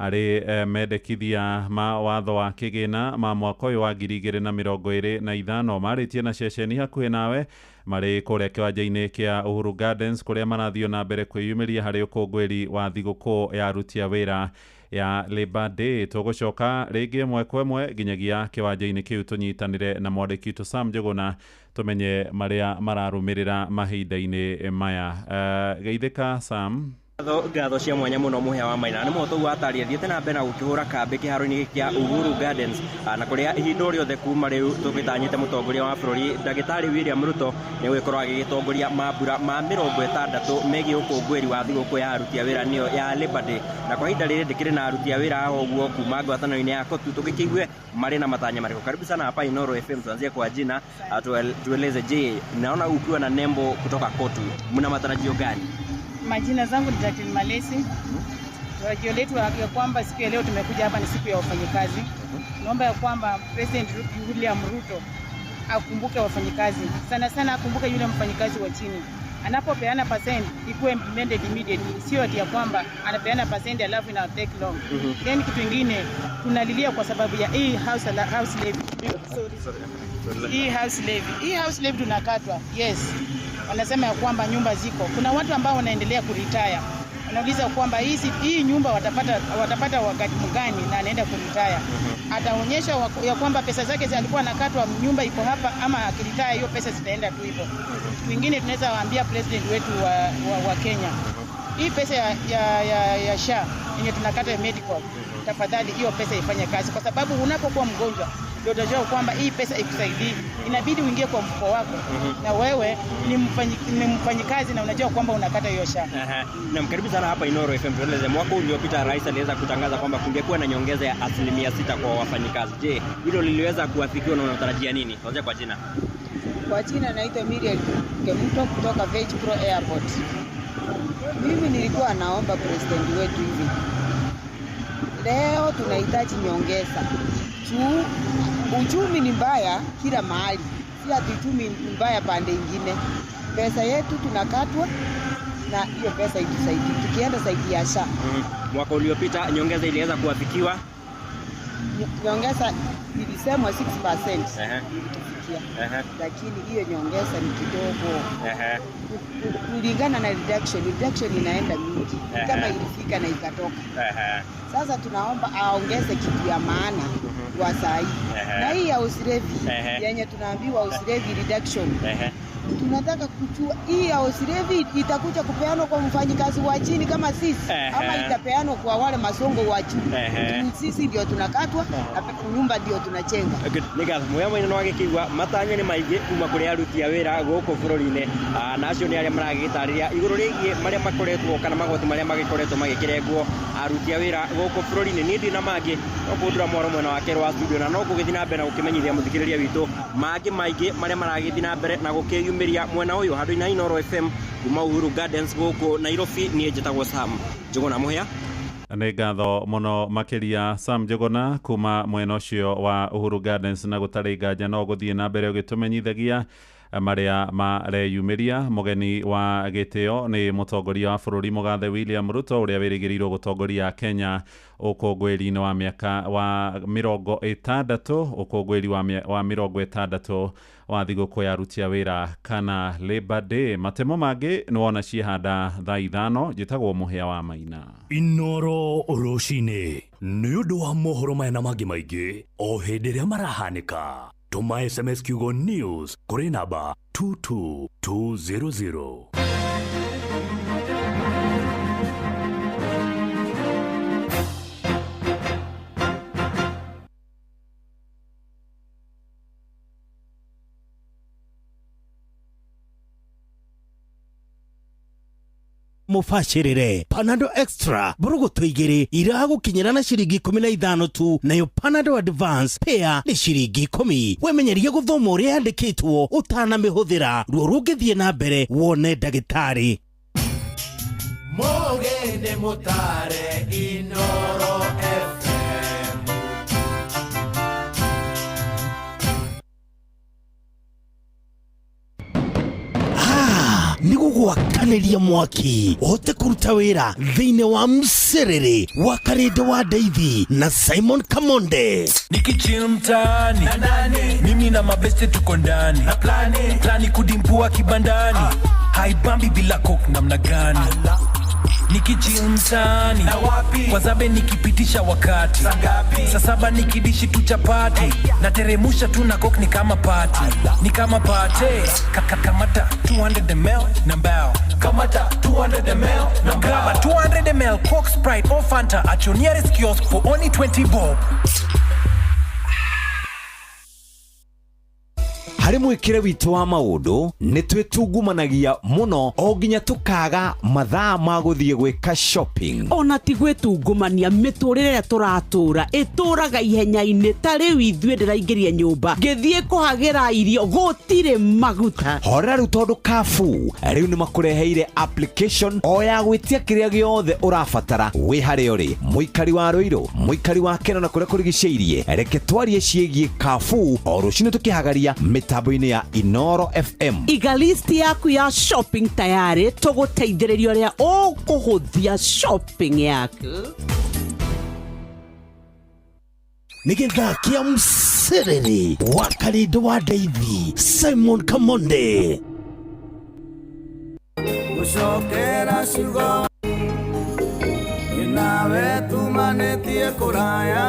Speaker 14: arĩ mendekithia ma watho wa kĩgĩna ma mwaka ũyũ wa 2025 marĩtie na ceceni hakuhĩ nawe marĩ kũrĩa kĩwanja-inĩ kĩa Uhuru Gardens kũrĩa marathio na mbere kwĩyumĩria harĩ ũkũngũĩri wa thigũkũ ya aruti a wĩra ya Labor Day. Tũgũcoka rĩngĩ ĩmwe kwa ĩmwe nginyagia kĩwanja-inĩ kĩu tũnyitanĩre na mwandĩki witũ Sam Njũgũna tũmenye marĩa mararũmĩrĩra mahinda-inĩ maya. Geithĩka Sam.
Speaker 1: Ngatho cia mwanya muno muhea wa Maina nĩ moto gwataria thiĩte na mbere na gũkĩhũra kambĩ kĩharo-inĩ kĩa Uhuru Gardens na kũrĩa ihinda rĩothe kuma rĩu tũgĩtanyĩte mũtongoria wa bũrũri Ndagĩtarĩ William Ruto nĩ gũgĩkorwo agĩgĩtongoria mambura ma 60 megiĩ ũkũngũĩri wa thigũkũ ya aruti a wĩra nĩyo ya Labour Day, na kwa ihinda rĩrĩ ndĩkĩrĩ na aruti a wĩra aho ũguo kuma ngwatanĩro-inĩ ya KOTU tũgĩkĩigue marĩ na matanya marĩkũ. Karibu sana hapa Inooro FM, tuanzie kwa jina, tueleze, je, naona ukiwa na nembo kutoka KOTU, mna matarajio gani?
Speaker 2: Majina zangu ni Jacqueline Malesi. Tarajio letu ya kwamba siku ya leo tumekuja hapa ni siku ya wafanyikazi. Naomba ya kwamba President William Ruto akumbuke wafanyikazi. Sana sana akumbuke yule mfanyikazi wa chini. Anapopeana percent ikuwe implemented immediately. Sio ati ya kwamba anapeana percent alafu ina take long. Then kitu kingine tunalilia kwa sababu ya hii house levy. Hii house levy tunakatwa. Yes. Wanasema ya kwamba nyumba ziko. Kuna watu ambao wanaendelea kuretire. Wanauliza kwamba hii nyumba watapata wakati gani na anaenda kuretire. Ataonyesha ya kwamba pesa zake alikuwa anakatwa, nyumba iko hapa, ama akiretire hiyo pesa zitaenda tu hivyo. Wengine tunaweza waambia president wetu wa Kenya, hii pesa ya SHA yenye tunakata medical, tafadhali hiyo pesa ifanye kazi, kwa sababu unapokuwa mgonjwa ndio utajua kwamba hii pesa ikusaidii. Inabidi uingie kwa mfuko wako na wewe ni mfanyikazi na unajua kwamba unakata hiyo SHA.
Speaker 1: Na mkaribu sana hapa Inooro FM. Tueleze, mwaka uliopita rais aliweza kutangaza kwamba kungekuwa na nyongeza ya 6% kwa wafanyikazi. Je, hilo liliweza kuafikiwa na unatarajia nini? Tuanze kwa jina.
Speaker 15: Kwa jina naitwa Miriam Kemuto kutoka Veg Pro Airport. Mimi nilikuwa naomba president wetu hivi, leo tunahitaji nyongeza. Uchumi ni mbaya kila mahali, si ati uchumi mbaya pande ingine. Pesa yetu tunakatwa na hiyo pesa itusaidie, tukienda saidi ya SHA.
Speaker 1: Mwaka uliopita nyongeza iliweza kuafikiwa.
Speaker 15: Nyongeza ilisemwa 6%. Lakini hiyo nyongeza ni kidogo. Kulingana na reduction inaenda mingi. Kama ilifika na ikatoka. Sasa tunaomba aongeze kitu ya maana kwa saa hii. Na hii ya usirevi yenye tunaambiwa usirevi reduction. Tunataka kujua hii ya usirevi itakuja kupeanwa kwa mfanyikazi wa chini kama sisi, ama itapeanwa kwa wale masongo wa juu. Sisi ndio tunakatwa na nyumba ndio tunachenga.
Speaker 1: Niga moya mwina no agikigwa matanya ni maige kuma kuri aruti a wira goko bururi-ini nacio ni aria maragitariria iguru rigie maria makoretwo kana magoti maria magikoretwo magikirengwo aruti a wira goko bururi-ini ni ndina mangi okundura mwaro mwena wake rwa studio na no kugithi na mbere na gukimenyithia muthikiriria witu mangi maige maria maragithi na mbere na gukiyumiria mwena uyu handu-ina Inooro FM kuma Uhuru Gardens goko Nairobi. Ni njitagwo Sam Njuguna Muhia.
Speaker 14: Nĩ ngatho mũno makĩria Sam Njuguna kuma mwena ũcio wa Uhuru Gardens, na gũtarĩ nganja no gũthiĩ na mbere ũgĩtũmenyithagia marĩa mareyumĩria. Mũgeni wa gĩtĩo nĩ mũtongoria wa bũrũri Mũgathe William Ruto ũrĩa wĩrĩgĩrĩirwo gũtongoria Kenya ũkũngũĩri-inĩ wa mĩaka wa 60, ũkũngũĩri wa 60 wa thigũkũ ya aruti a wĩra kana Labour Day. Matemo mangĩ nĩwona ciĩhanda thaa 5. Njĩtagwo Mũhĩa wa Maina.
Speaker 26: Inooro rũcinĩ nĩ ũndũ wa mohoro maya na mangĩ maingĩ o hĩndĩ ĩrĩa marahanĩka. Tuma SMS kiugo news kũrĩ namba 22200.
Speaker 16: Mufashirire Panadol Extra burugutu igiri iragukinyira na shiringi 15 tu, nayo Panadol Advance pair ni shiringi 10. Wemenyerie guthoma uria yandikitwo utanamihũthĩra ruo rũngĩthiĩ na mbere wone ndagĩtarĩ.
Speaker 17: Mogene mutare Inooro FM.
Speaker 16: Nĩgũgwakanĩria mwaki ũhote kũruta wĩra thĩinĩ wa mserere wa Karede wa Daithi na Simon Kamonde.
Speaker 25: Nikichill mtaani mimi na mabeste tuko ndani na plani kudimpua kibandani haibambi bila coke namna gani nikichill mtaani kwa zabe nikipitisha wakati saa 7 nikidishi tu chapati na teremusha tu na coke ni kama party kamata 200 ml na mbao kamata 200 ml na grab 200 ml Coke, Sprite or Fanta at your nearest kiosk for only 20 bob.
Speaker 3: Harĩ mwĩkĩre witũ wa maũndũ nĩ twĩtungumanagia mũno o nginya tũkaga mathaa ma gũthiĩ gwĩka shopping.
Speaker 9: Ona ti gwĩtungumania mĩtũrĩre ĩrĩa tũratũra ĩtũraga ihenya-inĩ ta rĩu ithuĩ ndĩraingĩria nyũmba ngĩthiĩ kũhagĩra irio gũtirĩ maguta.
Speaker 3: Horera rĩu tondũ Carrefour rĩu nĩ makũreheire application o ya gwĩtia kĩrĩa gĩothe ũrabatara wĩ harĩa ũrĩ. Mũikari wa Rũirũ, mũikari wa Keno na kũrĩa kũrigicĩirie, reke twarie ciĩgiĩ Carrefour o rũcinĩ tũkĩhagaria mĩtambo-inĩ ya Inoro FM.
Speaker 9: Iga list yaku ya shopping tayari tũgũteithĩrĩria ũrĩa ũkũhũthia shopping yaku.
Speaker 16: Nĩ gĩthaa kĩa Msereri wa Karindo wa Deithi Simon Kamonde.
Speaker 17: Gũcokera ciugo nawe tumanĩtie kũraya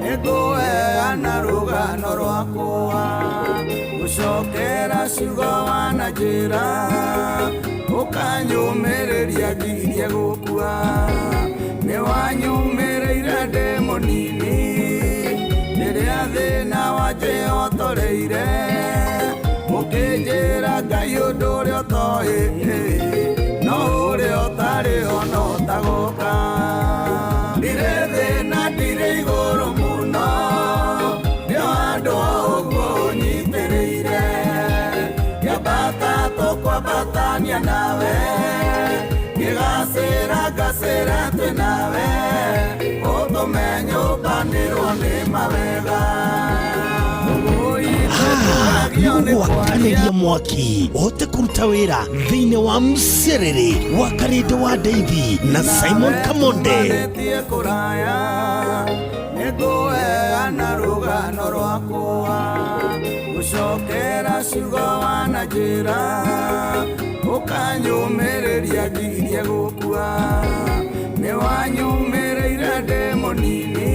Speaker 17: nĩngũheana rũgano rwakwa gũcokera ciugo wananjĩra ũkanyũmĩrĩria ngirie gũkua nĩwanyũmĩrĩire ndĩ mũnini rĩrĩa thĩna wanjĩhotoreire ũkĩnjĩra Ngai ũndũ ũrĩa ũtoĩ no ũrĩa ũtarĩ ona ũtagoka ndirĩ thĩna ndirĩ igũrũ mũno nĩ andũ a ũguo ũnyitĩrĩire ngĩambata tũkwambatania nawe ngĩgacĩra ngacĩra twĩ nawe ũtũme nyũmbanĩrwo nĩ mawega
Speaker 16: gwakanĩria mwaki ũhote kũruta wĩra thĩinĩ wa Msereri wa Karindo wa Deithi na Simon Kamonde.
Speaker 17: Nĩngũheana rũgano rwakwa gũcokera ciugo wananjĩra ũkanyũmĩrĩria ngirie gũkua nĩwanyũmĩrĩire ndĩ mũnini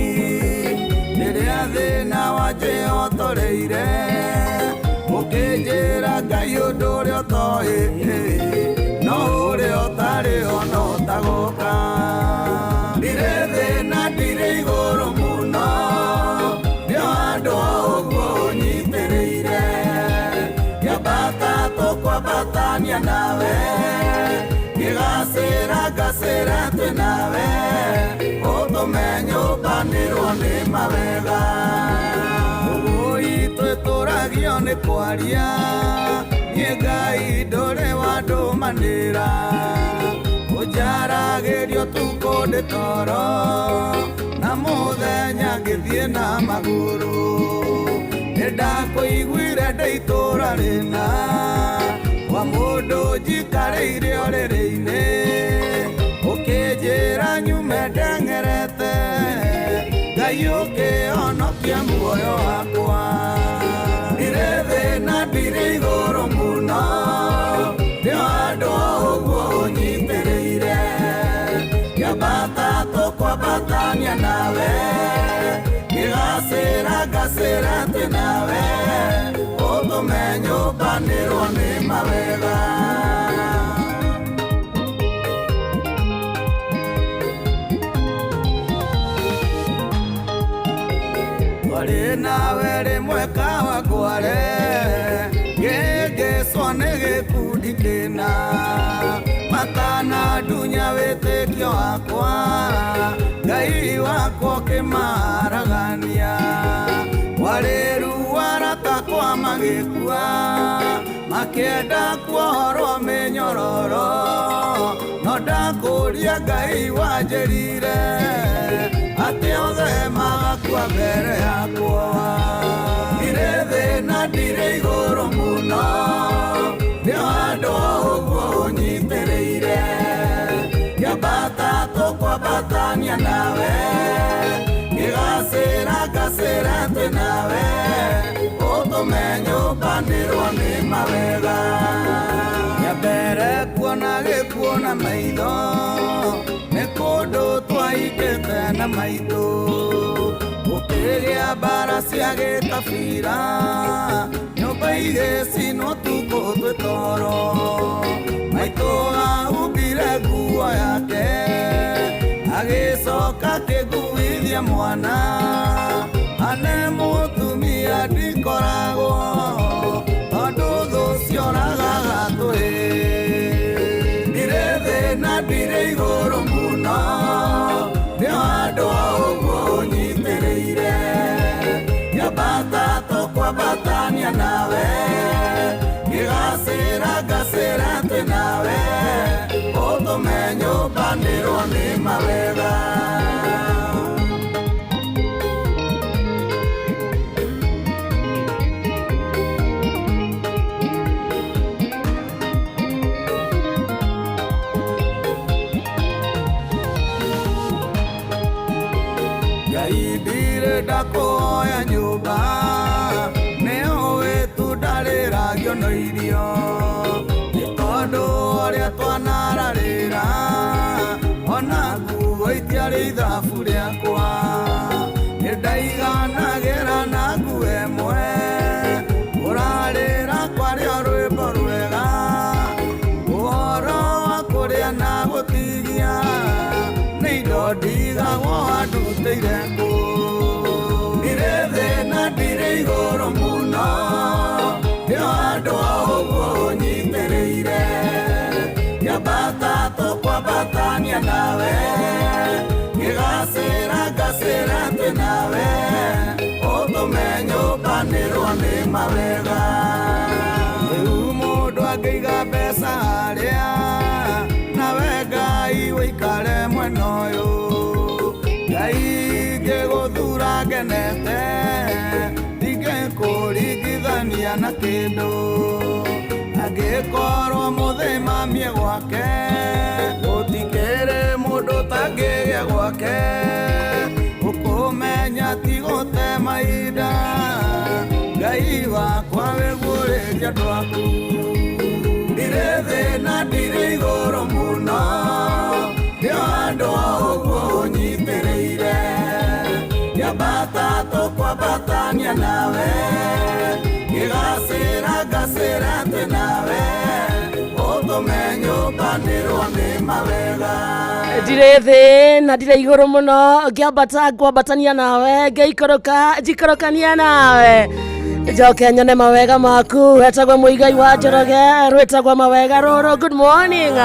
Speaker 17: rĩrĩa thĩna wanjĩhotoreire ũkĩnjĩra Ngai ũndũ ũrĩa ũtoĩ no ũrĩa ũtarĩ ona ũtagoka ndirĩ thĩna ndirĩ igũrũ mũno nĩ andũ a ũguo ũnyitĩrĩire ngĩambata tũkwambatania nawe ngĩgacĩra ngacĩra twĩ nawe ũtũme nyũmbanĩrwo nĩ mawega twĩtũragio nĩ kwaria niĩ Ngai ndũrĩ wandũmanĩra ũnjaragĩrio tukũ ndĩ toro na mũthenya ngĩthiĩ na magũrũ nĩndakũiguire ndĩ itũra rĩna wa mũndũ njikarĩire ũrĩrĩ-inĩ ũkĩnjĩra nyume ndeng'erete Ngai ũkĩhonokia muoyo wakwa ndirĩ thĩna ndirĩ igũrũ mũno nĩ andũ a ũguo ũnyitĩrĩire ngĩambata tũkwambatania nawe ngĩgacĩra ngacĩra twĩ nawe ũtũme nyũmbanĩrwo nĩ mawega warĩ nawe rĩmwe kawa kware ngĩngĩcwo nĩ gĩkundi kĩna matana ndunya wĩtĩkio wakwa Ngai wakwa ũkĩmaragania warĩ ruarata kwa magĩkua makĩenda kuohorwo mĩnyororo no ndakũria Ngai wanjĩrire atĩ othe magakua mbere yakwa ndirĩ thĩna ndirĩ igũrũ mũno nĩ andũ a ũguo ũnyitĩrĩire ngĩambata tũkwambatania nawe ngĩgacĩra ngacĩra twĩ nawe ũtũme nyũmbanĩrwo nĩ mawega nyambere kuona gĩkuũ kuona maitho nĩ kũndũ twaikĩte na maitũ gũkĩgĩa mbara cia gĩkabira nyũmba igĩcinwo tukũ twĩ toro maitũ ahumbire nguo yake agĩcoka akĩguithia mwana ane mũtumia ndikoragwo tondũ thũ cioragaga tũhĩ ndirĩ thĩ na ndirĩ igũrũ mũno nĩo andũ a ũguo ũnyitĩrĩire nyambata tũkwambatania nawe ngĩgacĩra ngacĩra twĩ nawe ũtũme nyũmbanĩrwo nĩ mawega Yaibire ndakuoya nyũmba nĩyo wĩtu ndarĩragio no irio nĩ tondũ ũrĩa twanararĩra ona nguo itiarĩ ithabu rĩakwa nĩndaiganagĩra na nguo ĩmwe ũrarĩra kwarĩo rwĩmbo rwega ũhoro wa kũrĩa na gũtigia nĩ indo ndigagwo andutĩire kũ ndirĩ thĩ na ndirĩ igũrũ mũno nĩo andũ a ũguo ũnyitĩrĩire nyambata tũkwambatania nawe ngĩgacĩra ngacĩra twĩ nawe ũtũme nyũmbanĩrwo nĩ mawega rĩu mũndũ angĩiga mbeca harĩa nawe Ngai wĩikare mwena ũyũ Ngai ngĩgũthura ngenete ndingĩkũringithania na kĩndũ angĩkorwo mũthĩmamie gwake gũtikĩrĩ mũndũ ũtangĩgĩa gwake ũkũmenya ti gũte mahinda Ngai wakwa wĩguũrĩria andũ aku ndirĩ thĩ na ndirĩ igũrũ mũno nĩo andũ a ũguo ũnyitĩrĩire nyambata tũkwambatania nawe ngĩgacĩra ngacĩra twĩ nawe ũtũme nyũmbanĩrwo nĩ mawega
Speaker 5: ndirĩ thĩ na ndirĩ igũrũ mũno ngĩambata ngwambatania nawe njikũrũkania nawe njoke nyone mawega maku wetagwo Mũigai wa Njoroge rwĩtagwo mawega rũrũ good morning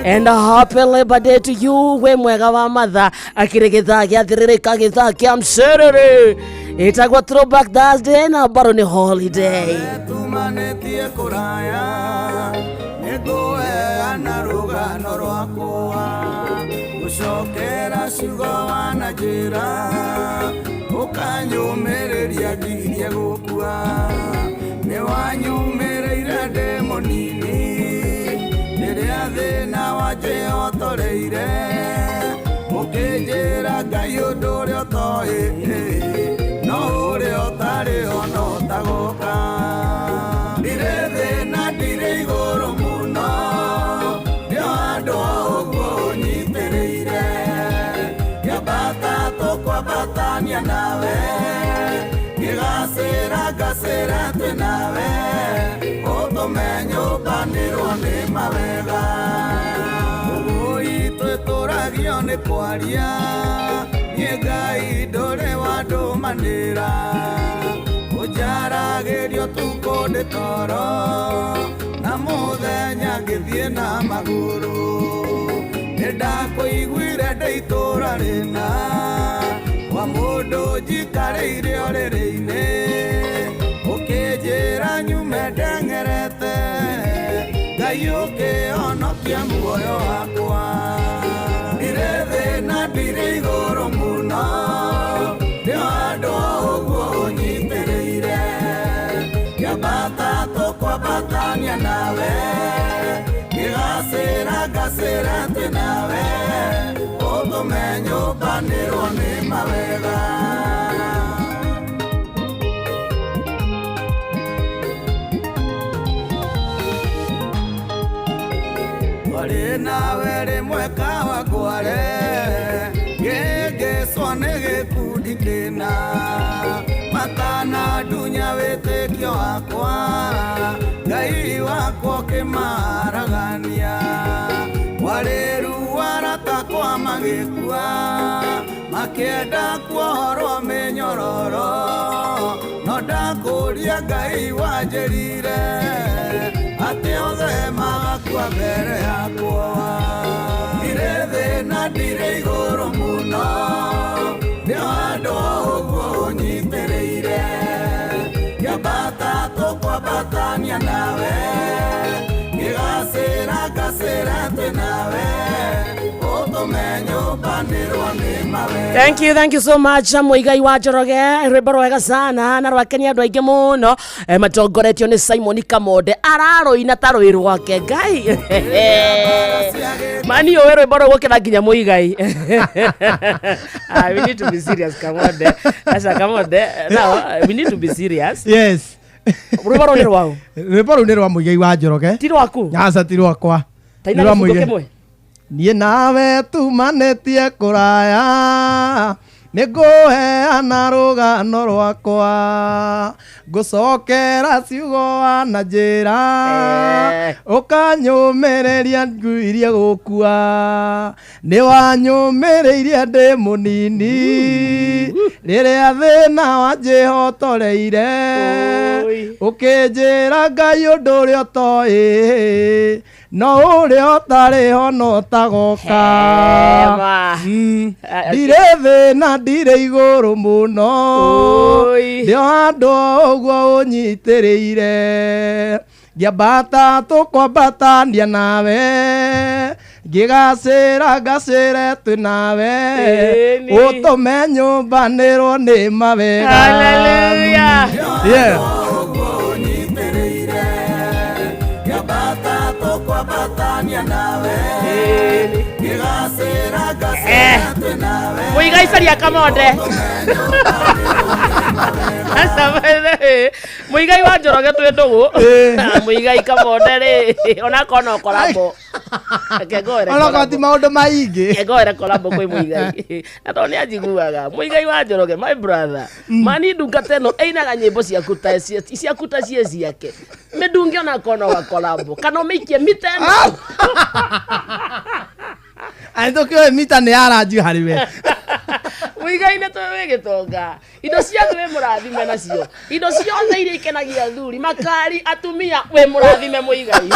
Speaker 5: and a happy Labor Day to you we mwega wa matha akĩrĩ gĩthaa gĩathĩrĩrĩka gĩthaa kĩa mcerere ĩtagwo Throwback Thursday na bado ni holiday
Speaker 17: tumanĩtie kũraya nĩngũheana rũgano rwakwa gũcokera ciugo wananjĩra ũkanyũmĩrĩria ngirie gũkua nĩwanyũmĩrĩire ndĩ mũnini rĩrĩa thĩna wanjĩhotoreire ũkĩnjĩra Ngai ũndũ ũrĩa ũtoĩ no ũrĩa ũtarĩ ona ũtagoka ndirĩ thĩ na ndirĩ igũrũ mũno nĩo andũ a ũguo ũnyitĩrĩire nyambata tũkwambatania nawe ngĩgacĩra ngacĩra twĩ nawe ũtũme nyũmbanĩrwo nĩ mawega ũgũi twĩtũragio nĩ kwaria niĩ Ngai ndũrĩ wandũmanĩra ũnjaragĩrio tukũ ndĩ toro na mũthenya ngĩthiĩ na magũrũ nĩndakũiguire ndĩ itũra rĩna wa mũndũ njikarĩire ũrĩrĩ-inĩ ũkĩnjĩra nyume ndeng'erete Ngai ũkĩhonokia muoyo wakwa ndirĩ thĩ na ndirĩ igũrũ mũno nĩo andũ a ũguo ũnyitĩrĩire nyambata tũkwambatania nawe ngĩgacĩra ngacĩra twĩ nawe ũtũme nyũmbanĩrwo nĩ mawega nawe rimwe kawa kware gegeswo nĩ gĩkundi kĩna matana ndunya wĩtĩkio wakwa Ngai wakwa kĩmaragania warĩru waratakwa magĩkua makĩenda kuohorwo mĩnyororo no ndakũria Ngai wanjĩrire atĩ othe magakua mbere yakwa ndirĩ thĩna ndirĩ igũrũ mũno nĩo andũ ũguo ũnyitĩrĩire ngĩambata tũkwambatania nawe ngĩgacĩra ngacĩra atĩ nawe ũtũme nyũmbanĩrwo nĩ mawe.
Speaker 5: Thank you so much Muigai wa Njoroge rwĩmbo rwega sana na rwakenia andũ aingĩ mũno matongoretio nĩ Simon Kamonde ararũina ta rwĩ rwake Ngai mani ũĩ rwĩmbo rũu gũkĩra nginya Muigai. We need to be serious Kamonde. Asa Kamonde now we need to be serious.
Speaker 7: Yes.
Speaker 5: Rwĩmbo rũu nĩ rwao.
Speaker 7: Rwĩmbo rũu nĩ rwa Muigai wa Njoroge.
Speaker 5: Ti rwaku?
Speaker 7: Aca ti rwakwa.
Speaker 5: Taina gĩbungo kĩmwe.
Speaker 7: Niĩ nawe tumanĩtie kũraya nĩngũheana rũgano rwakwa ngũcokera ciugo na njĩra ũkanyũmĩrĩria nguirie gũkua nĩwanyũmĩrĩirie ndĩ mũnini rĩrĩa thĩna wanjĩhotoreire ũkĩnjĩra Ngai ũndũ ũrĩa ũtoĩ no ũrĩa ũtarĩho no tagoka ndirĩ thĩna ndirĩ igũrũ mũno nĩo handũ ũguo ũnyitĩrĩire ngĩambata tũkwambatania nawe ngĩgacĩra ngacĩre twĩ nawe ũtũme nyũmbanĩrwo nĩ mawega.
Speaker 5: Muigai caria Kamonde. Muigai wa Njoroge twĩ ndũgũ Muigai Kamonde rĩ ona kono kolabo
Speaker 7: ona koti maũndũ maingĩ
Speaker 5: kegoere kolabo kwĩ Muigai atho nĩ anjiguaga Muigai wa Njoroge my brother mani ndungata ĩno einaga nyĩmbo ciaku ta ciake medunge ona kono wa kolabo kana ũmĩikie mita ĩno
Speaker 7: Aitokio mita nĩ aranji harĩ we.
Speaker 5: Muigai nĩ tũĩ gĩtonga. Indo ciaku wĩ mũrathime nacio. Indo ciothe iria ikenagia thuri, makari, atumia wĩ mũrathime Muigai.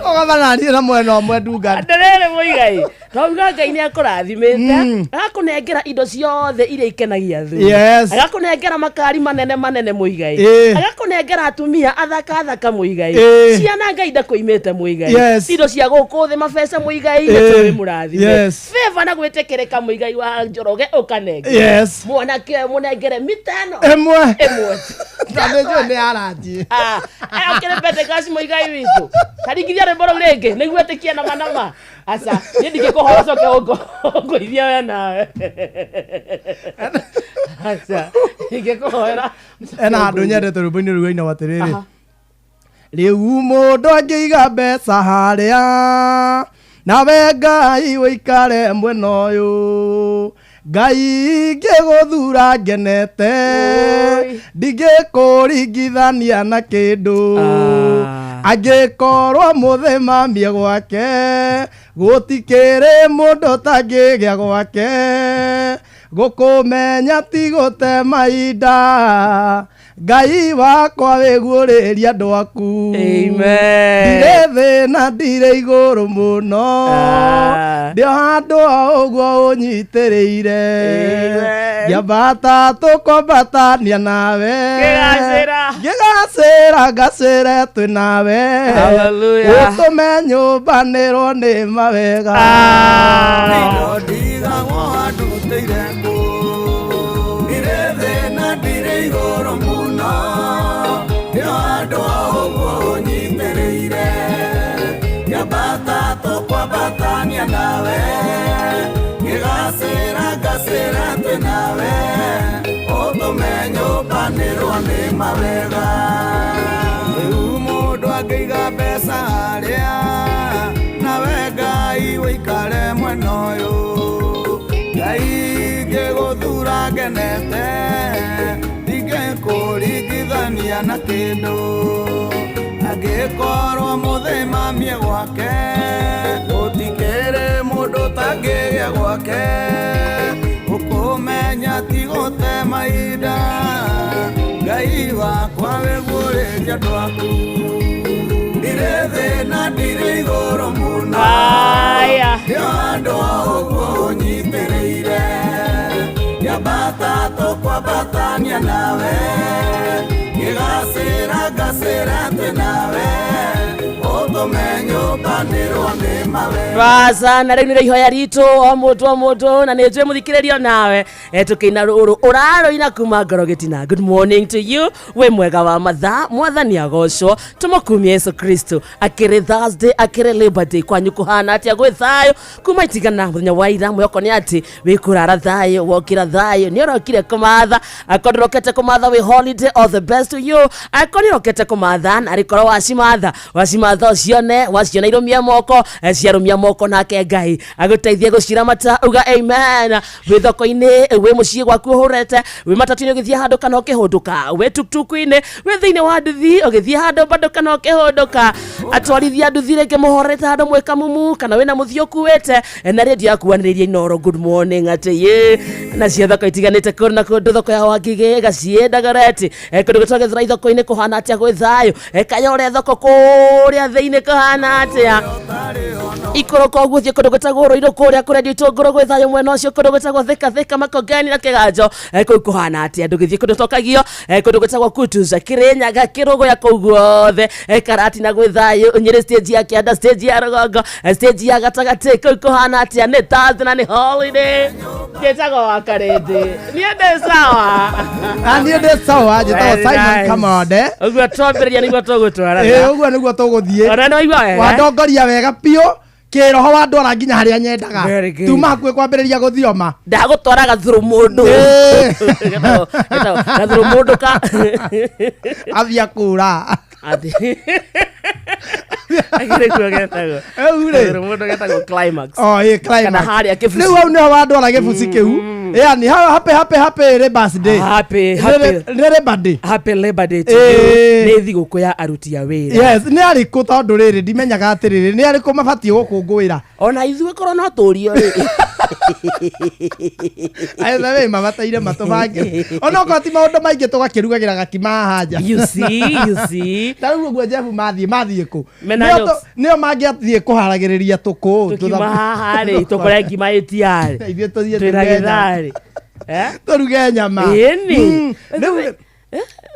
Speaker 7: Ogabana nĩ na mwena ũmwe ndunga.
Speaker 5: Nderere Muigai. Tauga Ngai nĩ akũrathimĩte. Agakũnengera indo ciothe iria ikenagia thuri.
Speaker 7: Yes.
Speaker 5: Agakũnengera makari manene Muigai. Agakũnengera atumia athaka Muigai. Ciana Ngai ndakũimĩte Muigai. Indo cia gũkũ thĩ mabeca Muigai nĩ tũĩ mũrathime. Favor na gwĩtĩkĩrĩka Muigai wa Njoroge ũkanengera. Mwanake mũnengere mitano.
Speaker 7: Ĩmwe.
Speaker 5: Tandĩjũ nĩ aranji. Akĩrĩ Pentecost Muigai witũ. Karingithia rwĩmbo rũu rĩngĩ nĩguo ĩtĩkie nama. Asa niĩ ndingĩkũhora coke ũngũithia we nawe. Asa ndingĩkũhora.
Speaker 7: Ena handũ nyendete rwĩmbo-inĩ rũu aina atĩrĩrĩ. Rĩu mũndũ angĩiga mbeca harĩa nawe Ngai wĩikare mwena ũyũ Ngai ngĩgũthura ngenete ndingĩkũringithania na kĩndũ angĩkorwo mũthemamie gwake gũtikĩrĩ mũndũ tangĩgĩa gwake gũkũmenya ti gũte mahinda Ngai wakwa wĩguũrĩria andũ aku. Amen. Ndirĩ thĩna ndirĩ igũrũ mũno ndio handũ ũguo ũnyitĩrĩire ngĩambata tũkwambatania nawe ngĩgacĩra ngacĩre twĩ nawe ũtũme nyũmbanĩrwo nĩ mawega.
Speaker 17: Ndigagwo andutĩire ngũ ndirĩ thĩna ndirĩ igũrũ mũno ndio andũ ũguo ũnyitĩrĩire ngĩambata tũkwambatania nawe ngĩgacĩra ngacĩra twĩ nawe ũtũme nyũmbanĩrwo nĩ mawega. Rĩu mũndũ ngĩiga mbeca harĩa nawe Ngai wĩikare mwena ũyũ Ngai ngĩgũthura ngenete ndingĩkũringithania na kĩndũ angĩkorwo mũthĩmamie gwake gũtikĩrĩ mũndũ ũtangĩgĩa gwake ũkũmenya ti gũte mahinda Ngai wakwa wĩguũrĩria andũ aku ndirĩ thĩ na ndirĩ igũrũ mũno nĩo andũ a ũguo ũnyitĩrĩire nyambata tũkwambatania nawe ngĩgacĩra ngacĩra atĩ nawe ũtũmenyũmbanĩrwo nĩ mawe
Speaker 5: basa na rĩu nĩ ihoya ritũ o mũndũ na nĩ njũĩ mũthikĩrĩrio nawe tũkĩina rũrũ ũraroina kuma ngoro gĩtina. Good morning to you, we mwega wa mathaa mwathani agocwo tũmũkumia Yesu Kristo akĩrĩ Thursday akĩrĩ Labor Day kwanyu kũhana atĩa gwĩ thayũ kuma itigana mũthenya wa ira mwĩhoko nĩ atĩ wĩkũrara thayũ wokĩra thayũ nĩ ũrokire kũmatha akorwo ndũrokete kũmatha wĩ holiday, all the best to you. Akorwo nĩ ũrokete kũmatha na arĩkorwo wacimatha waciona irũmia moko ciarũmia moko nake Ngai agũteithie gũciramata uga amen. Wĩ thoko-inĩ wĩ mũciĩ gwaku ũhũrete wĩ matatu-inĩ ũgĩthiĩ handũ kana ũkĩhũndũka wĩ tuktuku-inĩ wĩ thĩinĩ wa nduthi ũgĩthiĩ handũ bado kana ũkĩhũndũka atwarithia nduthi rĩngĩ mũhorete handũ mwĩka mumu kana wĩna mũthia ũkuĩte na redio yakuanĩrĩria Inoro. Good morning atĩ na cia thoko itiganĩte kũrĩ na kũndũ thoko ya Wangigĩ Gaciĩ Dagoretti kũndũ gũtũgethera thoko-inĩ kũhana atĩa gwĩ thayũ Kayore thoko kũrĩa thĩinĩ kũhana atĩa ikũrũka ũguo thiĩ kũndũ gwĩtagwo Rũirũ kũrĩa kũrendio itũngũrũ gwĩ thayũ mwena ũcio kũndũ gwĩtagwo Thika Makongeni na Kĩganjo kũu kũhana atĩa ndũgĩthiĩ kũndũ tokagio kũndũ gwĩtagwo Kutuza Kĩrĩnyaga Kĩrũgũya kũu guothe Karati na gwĩ thayũ Nyĩrĩ stage ya Kĩanda stage ya Rũgongo stage ya gatagatĩ kũu kũhana atĩa nĩ Thursday na nĩ holiday gĩtagwo Wakarĩndĩ niĩ ndĩ sawa
Speaker 7: niĩ ndĩ sawa njĩtagwo Simon Kamande
Speaker 5: ũguo twambĩrĩria nĩguo tũgũtwara
Speaker 7: ũguo nĩguo tũgũthiĩ wandongoria wega biũ kĩroho wandwara nginya harĩa nyendaga tuma hakuhĩ kwambĩrĩria gũthioma
Speaker 5: ndagũtwara gathũrũ mũndũ gathũrũ mũndũ ka
Speaker 7: athia kũra rĩu hau nĩho wandwara gĩbuci kĩu yani happy Labor Day
Speaker 5: nĩ thigũkũ ya aruti a wĩra.
Speaker 7: Yes, nĩ arĩkũ tondũ rĩrĩ ndimenyaga atĩrĩrĩ nĩ arĩkũ mabatiĩ gũkũngũĩra
Speaker 5: ona ithuĩ korwo no tũrio rĩ
Speaker 7: aitha we mabataire matũbange ona okorwo ti maũndũ maingĩ tũgakĩrugagĩra gakima haha nja.
Speaker 5: You see
Speaker 7: tarĩu ũguo Jeff mathiĩ kũ nĩo mangĩathiĩ kũharagĩrĩria
Speaker 5: tũkiuma haha rĩ tũkore ngima ĩtiarĩ
Speaker 7: ithuĩ tũthiĩ
Speaker 5: twĩragĩtharĩ
Speaker 7: tũruge nyama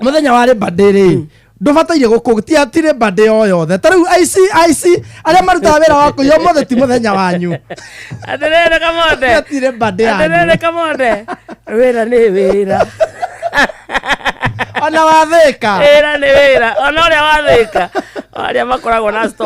Speaker 7: mũthenya wa Labor Day rĩ ndũbataire gũkũgtia tire bade o yothe tarĩu IC arĩa marutaga wĩra wa kũiyo mothe ti mũthenya wanyu
Speaker 5: atĩrĩrĩ Kamonde
Speaker 7: tire bade yanyu
Speaker 5: atĩrĩrĩ Kamonde wĩra nĩ wĩra
Speaker 7: ona wathĩka
Speaker 5: wĩra nĩ wĩra ona ũrĩa wathĩka arĩa makoragwo na